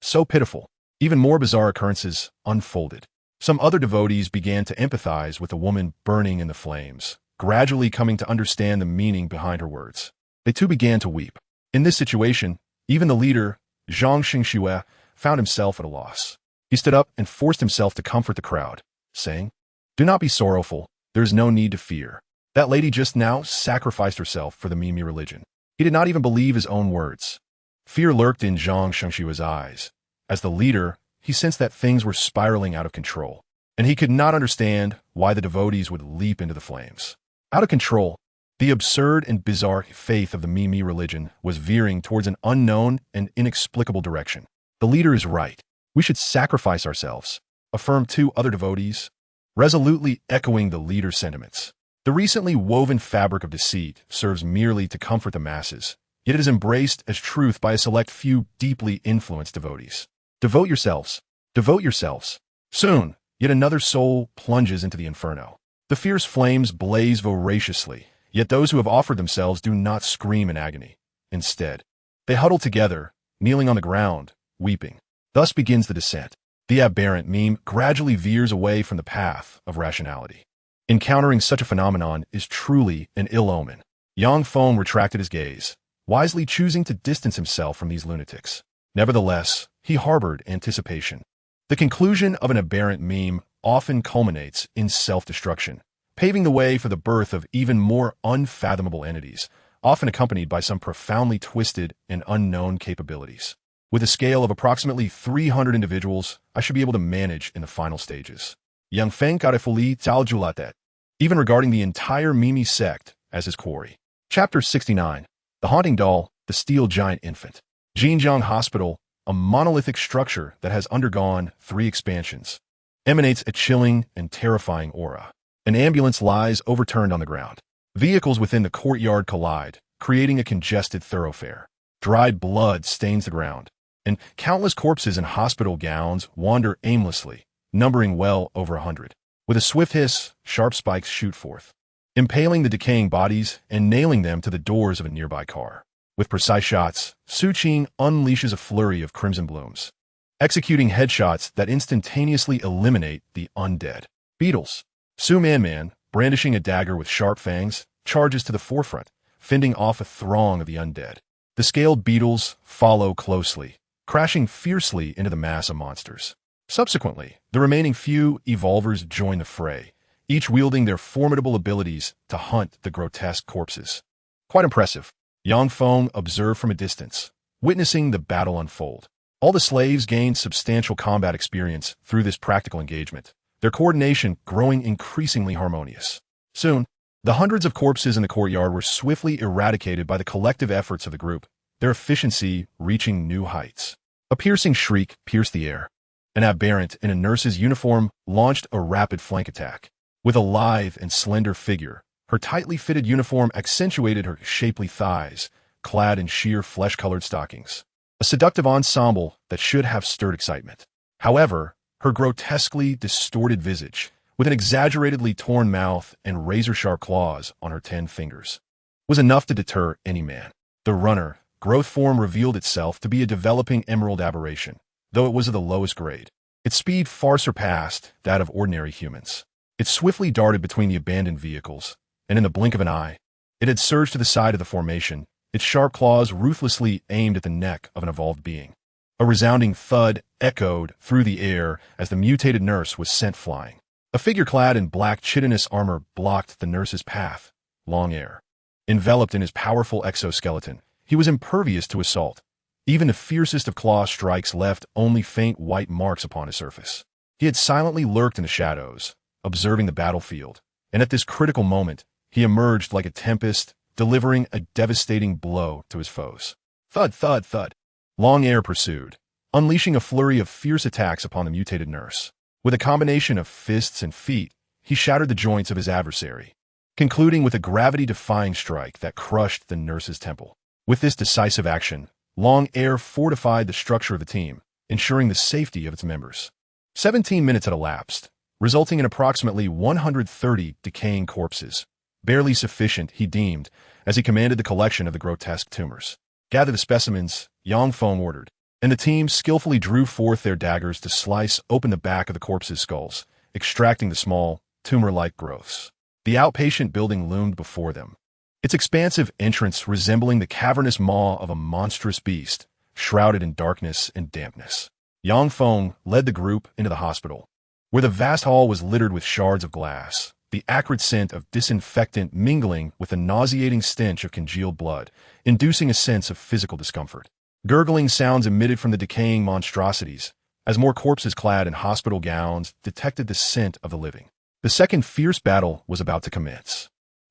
So pitiful." Even more bizarre occurrences unfolded. Some other devotees began to empathize with the woman burning in the flames, gradually coming to understand the meaning behind her words. They too began to weep. In this situation, even the leader, Zhang Xingxue, found himself at a loss. He stood up and forced himself to comfort the crowd, saying, "Do not be sorrowful. There is no need to fear. That lady just now sacrificed herself for the Mimi religion." He did not even believe his own words. Fear lurked in Zhang Shengxue's eyes. As the leader, he sensed that things were spiraling out of control, and he could not understand why the devotees would leap into the flames. Out of control, the absurd and bizarre faith of the Mimi religion was veering towards an unknown and inexplicable direction. "The leader is right. We should sacrifice ourselves," affirmed two other devotees, resolutely echoing the leader's sentiments. The recently woven fabric of deceit serves merely to comfort the masses, yet it is embraced as truth by a select few deeply influenced devotees. Devote yourselves. Devote yourselves. Soon, yet another soul plunges into the inferno. The fierce flames blaze voraciously, yet those who have offered themselves do not scream in agony. Instead, they huddle together, kneeling on the ground, weeping. Thus begins the descent. The aberrant meme gradually veers away from the path of rationality. Encountering such a phenomenon is truly an ill omen. Yang Feng retracted his gaze, wisely choosing to distance himself from these lunatics. Nevertheless, he harbored anticipation. The conclusion of an aberrant meme often culminates in self-destruction, paving the way for the birth of even more unfathomable entities, often accompanied by some profoundly twisted and unknown capabilities. With a scale of approximately 300 individuals, I should be able to manage in the final stages. Yang Feng Karefuli Taljulatet, even regarding the entire Mimi sect as his quarry. Chapter 69. The Haunting Doll, the Steel Giant Infant. Jinjiang Hospital, a monolithic structure that has undergone 3 expansions, emanates a chilling and terrifying aura. An ambulance lies overturned on the ground. Vehicles within the courtyard collide, creating a congested thoroughfare. Dried blood stains the ground, and countless corpses in hospital gowns wander aimlessly, numbering well over 100. With a swift hiss, sharp spikes shoot forth, impaling the decaying bodies and nailing them to the doors of a nearby car. With precise shots, Su Qing unleashes a flurry of crimson blooms, executing headshots that instantaneously eliminate the undead. Beetles. Su Man, brandishing a dagger with sharp fangs, charges to the forefront, fending off a throng of the undead. The scaled beetles follow closely, crashing fiercely into the mass of monsters. Subsequently, the remaining few evolvers join the fray, each wielding their formidable abilities to hunt the grotesque corpses. Quite impressive. Yang Feng observed from a distance, witnessing the battle unfold. All the slaves gained substantial combat experience through this practical engagement, their coordination growing increasingly harmonious. Soon, the hundreds of corpses in the courtyard were swiftly eradicated by the collective efforts of the group, their efficiency reaching new heights. A piercing shriek pierced the air. An aberrant in a nurse's uniform launched a rapid flank attack. With a lithe and slender figure, her tightly fitted uniform accentuated her shapely thighs, clad in sheer flesh-colored stockings. A seductive ensemble that should have stirred excitement. However, her grotesquely distorted visage, with an exaggeratedly torn mouth and razor-sharp claws on her 10 fingers, was enough to deter any man. The runner, growth form revealed itself to be a developing emerald aberration, though it was of the lowest grade. Its speed far surpassed that of ordinary humans. It swiftly darted between the abandoned vehicles, and in the blink of an eye, it had surged to the side of the formation, its sharp claws ruthlessly aimed at the neck of an evolved being. A resounding thud echoed through the air as the mutated nurse was sent flying. A figure clad in black chitinous armor blocked the nurse's path. Long Air. Enveloped in his powerful exoskeleton, he was impervious to assault. Even the fiercest of claw strikes left only faint white marks upon his surface. He had silently lurked in the shadows, observing the battlefield, and at this critical moment, he emerged like a tempest, delivering a devastating blow to his foes. Thud, thud, thud. Long Air pursued, unleashing a flurry of fierce attacks upon the mutated nurse. With a combination of fists and feet, he shattered the joints of his adversary, concluding with a gravity-defying strike that crushed the nurse's temple. With this decisive action, Long Air fortified the structure of the team, ensuring the safety of its members. 17 minutes had elapsed, resulting in approximately 130 decaying corpses, barely sufficient, he deemed, as he commanded the collection of the grotesque tumors. Gather the specimens, Yang Feng ordered, and the team skillfully drew forth their daggers to slice open the back of the corpses' skulls, extracting the small, tumor-like growths. The outpatient building loomed before them, its expansive entrance resembling the cavernous maw of a monstrous beast, shrouded in darkness and dampness. Yang Feng led the group into the hospital, where the vast hall was littered with shards of glass, the acrid scent of disinfectant mingling with the nauseating stench of congealed blood, inducing a sense of physical discomfort. Gurgling sounds emitted from the decaying monstrosities, as more corpses clad in hospital gowns detected the scent of the living. The second fierce battle was about to commence.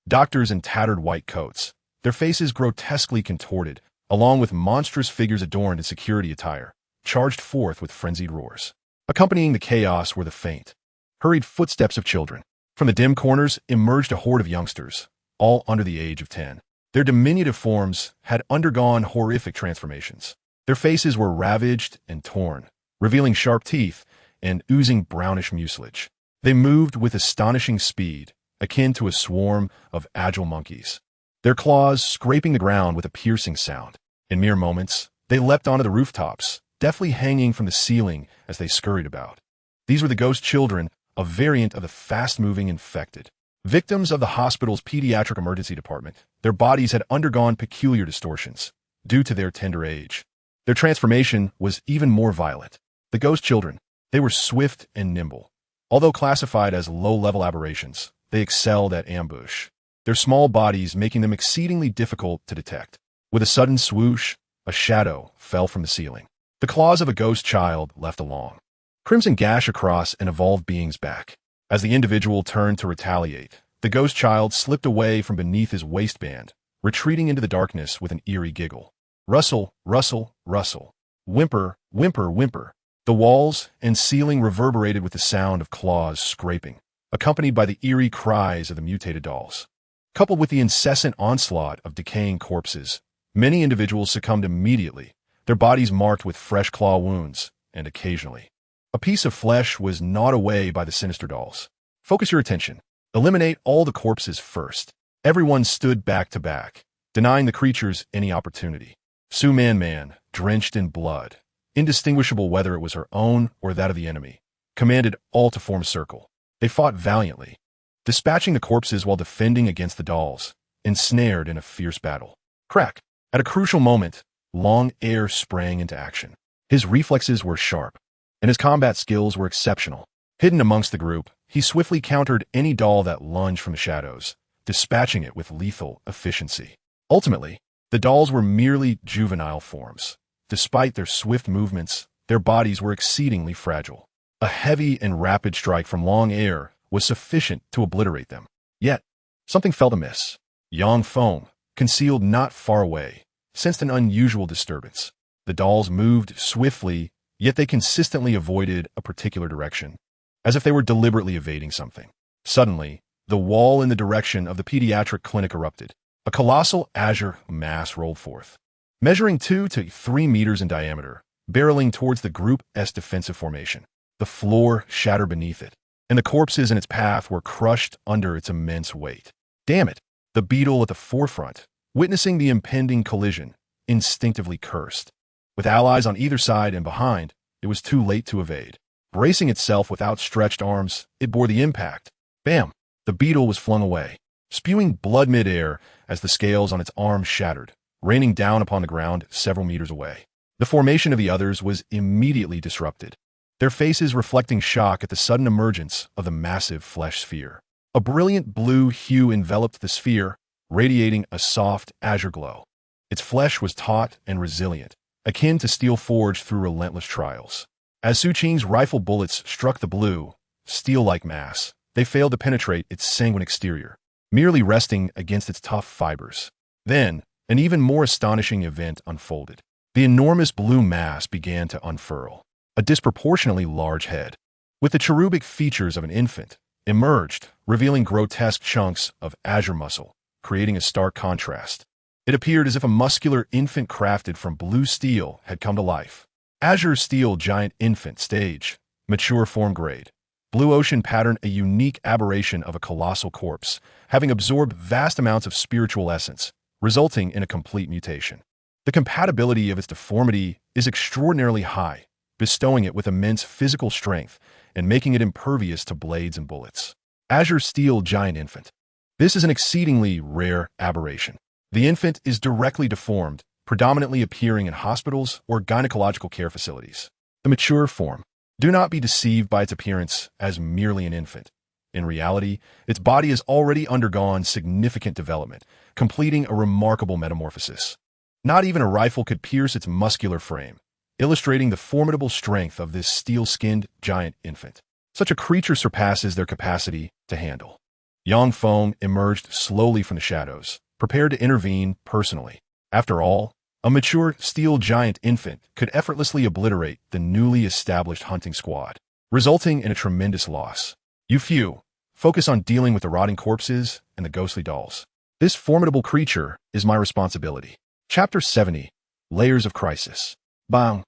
Doctors in tattered white coats, their faces grotesquely contorted, along with monstrous figures adorned in security attire, charged forth with frenzied roars. Accompanying the chaos were the faint, hurried footsteps of children. From the dim corners emerged a horde of youngsters, all under the age of 10. Their diminutive forms had undergone horrific transformations. Their faces were ravaged and torn, revealing sharp teeth and oozing brownish mucilage. They moved with astonishing speed, akin to a swarm of agile monkeys, their claws scraping the ground with a piercing sound. In mere moments, they leapt onto the rooftops, deftly hanging from the ceiling as they scurried about. These were the ghost children, a variant of the fast-moving infected. Victims of the hospital's pediatric emergency department, their bodies had undergone peculiar distortions due to their tender age. Their transformation was even more violent. The ghost children, they were swift and nimble. Although classified as low-level aberrations, they excelled at ambush, their small bodies making them exceedingly difficult to detect. With a sudden swoosh, a shadow fell from the ceiling. The claws of a ghost child left a long, crimson gash across an evolved being's back. As the individual turned to retaliate, the ghost child slipped away from beneath his waistband, retreating into the darkness with an eerie giggle. Rustle, rustle, rustle. Whimper, whimper, whimper. The walls and ceiling reverberated with the sound of claws scraping, accompanied by the eerie cries of the mutated dolls. Coupled with the incessant onslaught of decaying corpses, many individuals succumbed immediately, their bodies marked with fresh claw wounds, and occasionally, a piece of flesh was gnawed away by the sinister dolls. Focus your attention. Eliminate all the corpses first. Everyone stood back to back, denying the creatures any opportunity. Su Man, drenched in blood, indistinguishable whether it was her own or that of the enemy, commanded all to form a circle. They fought valiantly, dispatching the corpses while defending against the dolls, ensnared in a fierce battle. Crack! At a crucial moment, Long Air sprang into action. His reflexes were sharp, and his combat skills were exceptional. Hidden amongst the group, he swiftly countered any doll that lunged from the shadows, dispatching it with lethal efficiency. Ultimately, the dolls were merely juvenile forms. Despite their swift movements, their bodies were exceedingly fragile. A heavy and rapid strike from Long Air was sufficient to obliterate them. Yet, something felt amiss. Yang Feng, concealed not far away, sensed an unusual disturbance. The dolls moved swiftly, yet they consistently avoided a particular direction, as if they were deliberately evading something. Suddenly, the wall in the direction of the pediatric clinic erupted. A colossal azure mass rolled forth, measuring 2 to 3 meters in diameter, barreling towards the Group's defensive formation. The floor shattered beneath it, and the corpses in its path were crushed under its immense weight. Damn it! The beetle at the forefront, witnessing the impending collision, instinctively cursed. With allies on either side and behind, it was too late to evade. Bracing itself with outstretched arms, it bore the impact. Bam! The beetle was flung away, spewing blood mid-air as the scales on its arms shattered, raining down upon the ground several meters away. The formation of the others was immediately disrupted, their faces reflecting shock at the sudden emergence of the massive flesh sphere. A brilliant blue hue enveloped the sphere, radiating a soft azure glow. Its flesh was taut and resilient, akin to steel forged through relentless trials. As Su Qing's rifle bullets struck the blue, steel-like mass, they failed to penetrate its sanguine exterior, merely resting against its tough fibers. Then, an even more astonishing event unfolded. The enormous blue mass began to unfurl. A disproportionately large head, with the cherubic features of an infant, emerged, revealing grotesque chunks of azure muscle, creating a stark contrast. It appeared as if a muscular infant crafted from blue steel had come to life. Azure Steel Giant Infant Stage, Mature Form Grade. Blue Ocean Pattern, a unique aberration of a colossal corpse, having absorbed vast amounts of spiritual essence, resulting in a complete mutation. The compatibility of its deformity is extraordinarily high, bestowing it with immense physical strength and making it impervious to blades and bullets. Azure Steel Giant Infant. This is an exceedingly rare aberration. The infant is directly deformed, predominantly appearing in hospitals or gynecological care facilities. The mature form. Do not be deceived by its appearance as merely an infant. In reality, its body has already undergone significant development, completing a remarkable metamorphosis. Not even a rifle could pierce its muscular frame, illustrating the formidable strength of this steel-skinned giant infant. Such a creature surpasses their capacity to handle. Yang Feng emerged slowly from the shadows, prepared to intervene personally. After all, a mature steel giant infant could effortlessly obliterate the newly established hunting squad, resulting in a tremendous loss. You few, focus on dealing with the rotting corpses and the ghostly dolls. This formidable creature is my responsibility. Chapter 70. Layers of Crisis. Bang!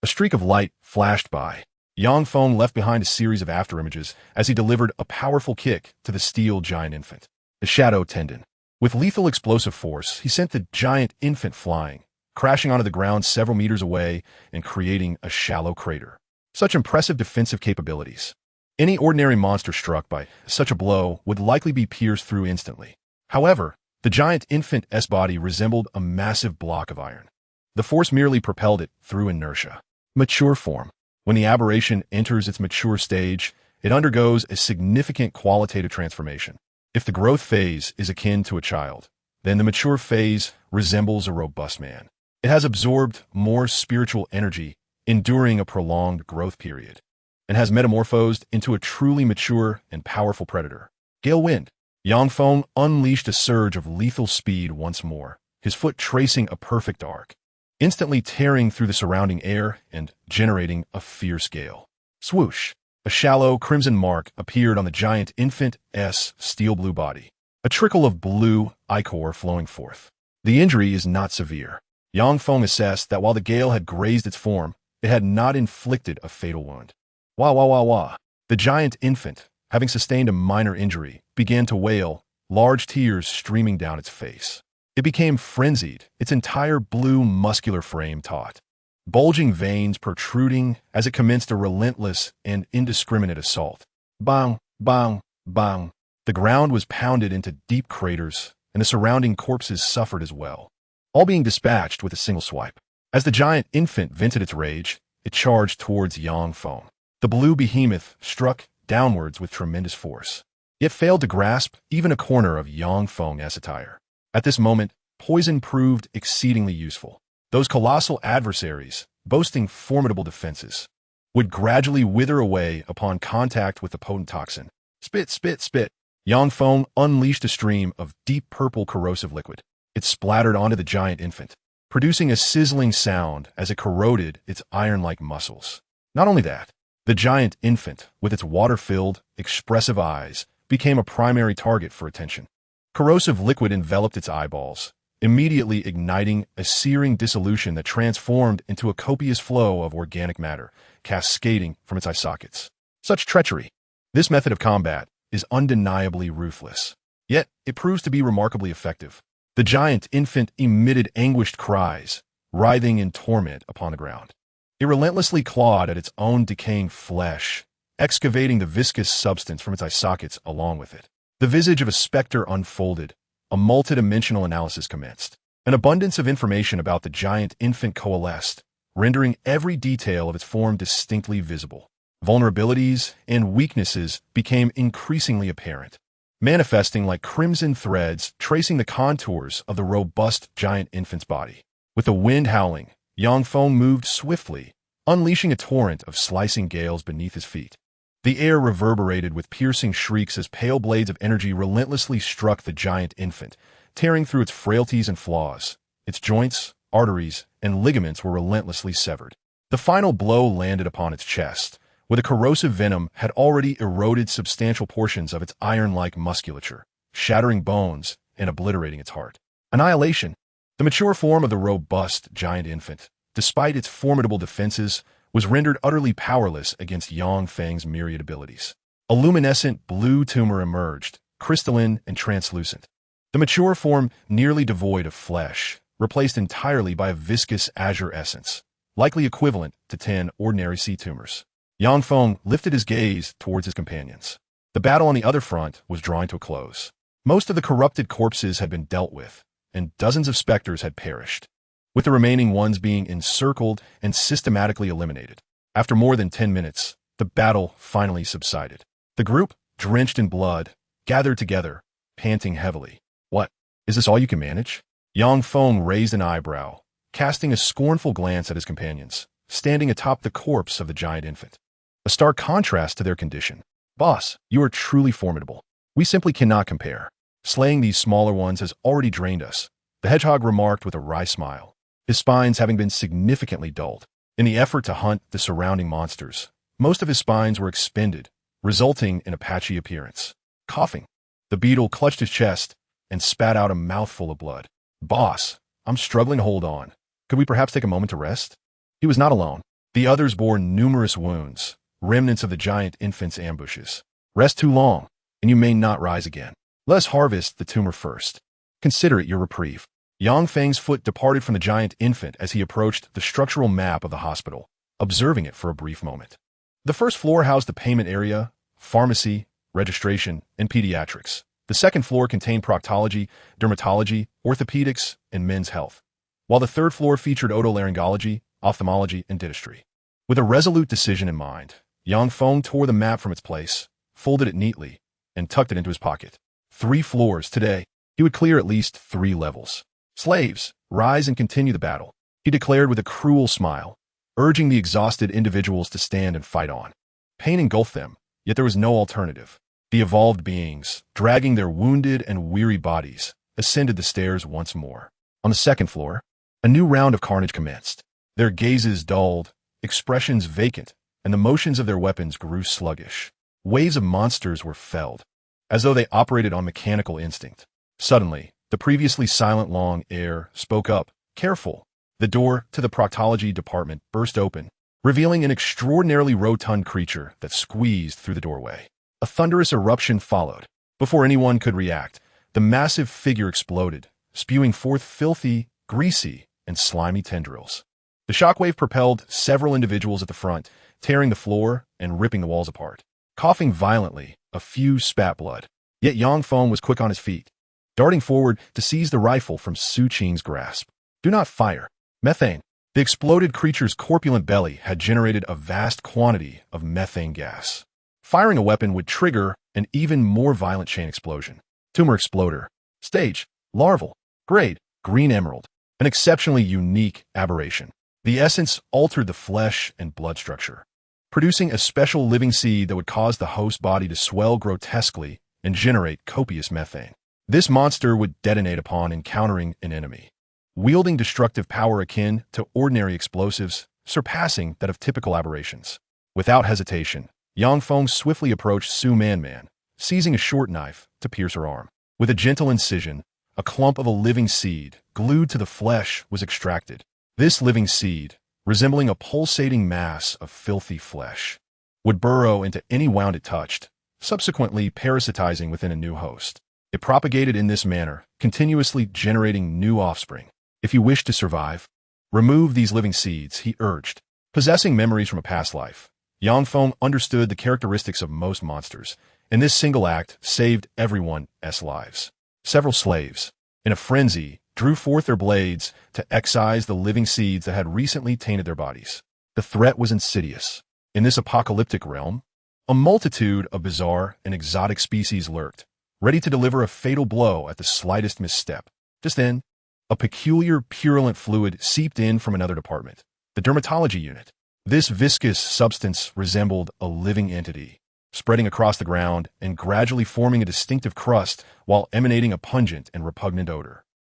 A streak of light flashed by. Yang Feng left behind a series of afterimages as he delivered a powerful kick to the steel giant infant. The shadow tendon. With lethal explosive force, he sent the giant infant flying, crashing onto the ground several meters away and creating a shallow crater. Such impressive defensive capabilities. Any ordinary monster struck by such a blow would likely be pierced through instantly. However, the giant infant's body resembled a massive block of iron. The force merely propelled it through inertia. Mature form. When the aberration enters its mature stage, it undergoes a significant qualitative transformation. If the growth phase is akin to a child, then the mature phase resembles a robust man. It has absorbed more spiritual energy, enduring a prolonged growth period, and has metamorphosed into a truly mature and powerful predator. Gale Wind. Yang Feng unleashed a surge of lethal speed once more, his foot tracing a perfect arc, instantly tearing through the surrounding air and generating a fierce gale. Swoosh! A shallow crimson mark appeared on the giant infant's steel blue body, a trickle of blue ichor flowing forth. The injury is not severe. Yang Feng assessed that while the gale had grazed its form, it had not inflicted a fatal wound. Wah wah wah wah. The giant infant, having sustained a minor injury, began to wail, large tears streaming down its face. It became frenzied, its entire blue muscular frame taut, bulging veins protruding as it commenced a relentless and indiscriminate assault. Bang, bang, bang. The ground was pounded into deep craters, and the surrounding corpses suffered as well, all being dispatched with a single swipe. As the giant infant vented its rage, it charged towards Yang Feng. The blue behemoth struck downwards with tremendous force, yet failed to grasp even a corner of Yang Feng's attire. At this moment, poison proved exceedingly useful. Those colossal adversaries, boasting formidable defenses, would gradually wither away upon contact with the potent toxin. Spit, spit, spit. Yang Feng unleashed a stream of deep purple corrosive liquid. It splattered onto the giant infant, producing a sizzling sound as it corroded its iron-like muscles. Not only that, the giant infant, with its water-filled, expressive eyes, became a primary target for attention. Corrosive liquid enveloped its eyeballs, immediately igniting a searing dissolution that transformed into a copious flow of organic matter, cascading from its eye sockets. Such treachery. This method of combat is undeniably ruthless, yet it proves to be remarkably effective. The giant infant emitted anguished cries, writhing in torment upon the ground. It relentlessly clawed at its own decaying flesh, excavating the viscous substance from its eye sockets along with it. The visage of a specter unfolded. A multidimensional analysis commenced. An abundance of information about the giant infant coalesced, rendering every detail of its form distinctly visible. Vulnerabilities and weaknesses became increasingly apparent, manifesting like crimson threads tracing the contours of the robust giant infant's body. With the wind howling, Yang Feng moved swiftly, unleashing a torrent of slicing gales beneath his feet. The air reverberated with piercing shrieks as pale blades of energy relentlessly struck the giant infant, tearing through its frailties and flaws. Its joints, arteries, and ligaments were relentlessly severed. The final blow landed upon its chest, with a corrosive venom, had already eroded substantial portions of its iron-like musculature, shattering bones and obliterating its heart. Annihilation. The mature form of the robust giant infant, despite its formidable defenses, was rendered utterly powerless against Yang Feng's myriad abilities. A luminescent blue tumor emerged, crystalline and translucent. The mature form, nearly devoid of flesh, replaced entirely by a viscous azure essence, likely equivalent to 10 ordinary sea tumors. Yang Feng lifted his gaze towards his companions. The battle on the other front was drawing to a close. Most of the corrupted corpses had been dealt with, and dozens of specters had perished, with the remaining ones being encircled and systematically eliminated. After more than 10 minutes, the battle finally subsided. The group, drenched in blood, gathered together, panting heavily. What? Is this all you can manage? Yang Feng raised an eyebrow, casting a scornful glance at his companions, standing atop the corpse of the giant infant. A stark contrast to their condition. Boss, you are truly formidable. We simply cannot compare. Slaying these smaller ones has already drained us, the hedgehog remarked with a wry smile, his spines having been significantly dulled. In the effort to hunt the surrounding monsters, most of his spines were expended, resulting in a patchy appearance. Coughing, the beetle clutched his chest and spat out a mouthful of blood. Boss, I'm struggling to hold on. Could we perhaps take a moment to rest? He was not alone. The others bore numerous wounds, remnants of the giant infant's ambushes. Rest too long, and you may not rise again. Let us harvest the tumor first. Consider it your reprieve. Yang Feng's foot departed from the giant infant as he approached the structural map of the hospital, observing it for a brief moment. The first floor housed the payment area, pharmacy, registration, and pediatrics. The second floor contained proctology, dermatology, orthopedics, and men's health, while the third floor featured otolaryngology, ophthalmology, and dentistry. With a resolute decision in mind, Yang Feng tore the map from its place, folded it neatly, and tucked it into his pocket. 3 floors today. He would clear at least 3 levels. Slaves, rise and continue the battle, he declared with a cruel smile, urging the exhausted individuals to stand and fight on. Pain engulfed them, yet there was no alternative. The evolved beings, dragging their wounded and weary bodies, ascended the stairs once more. On the second floor, a new round of carnage commenced. Their gazes dulled, expressions vacant, and the motions of their weapons grew sluggish. Waves of monsters were felled, as though they operated on mechanical instinct. Suddenly, the previously silent long air spoke up, careful. The door to the proctology department burst open, revealing an extraordinarily rotund creature that squeezed through the doorway. A thunderous eruption followed. Before anyone could react, the massive figure exploded, spewing forth filthy, greasy, and slimy tendrils. The shockwave propelled several individuals at the front, tearing the floor and ripping the walls apart. Coughing violently, a few spat blood. Yet Yang Feng was quick on his feet, darting forward to seize the rifle from Su Qing's grasp. Do not fire. Methane. The exploded creature's corpulent belly had generated a vast quantity of methane gas. Firing a weapon would trigger an even more violent chain explosion. Tumor exploder. Stage. Larval. Grade. Green emerald. An exceptionally unique aberration. The essence altered the flesh and blood structure, producing a special living seed that would cause the host body to swell grotesquely and generate copious methane. This monster would detonate upon encountering an enemy, wielding destructive power akin to ordinary explosives, surpassing that of typical aberrations. Without hesitation, Yang Feng swiftly approached Su Man, seizing a short knife to pierce her arm. With a gentle incision, a clump of a living seed, glued to the flesh, was extracted. This living seed, resembling a pulsating mass of filthy flesh, would burrow into any wound it touched, subsequently parasitizing within a new host. It propagated in this manner, continuously generating new offspring. If you wish to survive, remove these living seeds, he urged. Possessing memories from a past life, Yang Feng understood the characteristics of most monsters, and this single act saved everyone's lives. Several slaves, in a frenzy, drew forth their blades to excise the living seeds that had recently tainted their bodies. The threat was insidious. In this apocalyptic realm, a multitude of bizarre and exotic species lurked, ready to deliver a fatal blow at the slightest misstep. Just then, a peculiar purulent fluid seeped in from another department, the dermatology unit. This viscous substance resembled a living entity, spreading across the ground and gradually forming a distinctive crust while emanating a pungent and repugnant odor.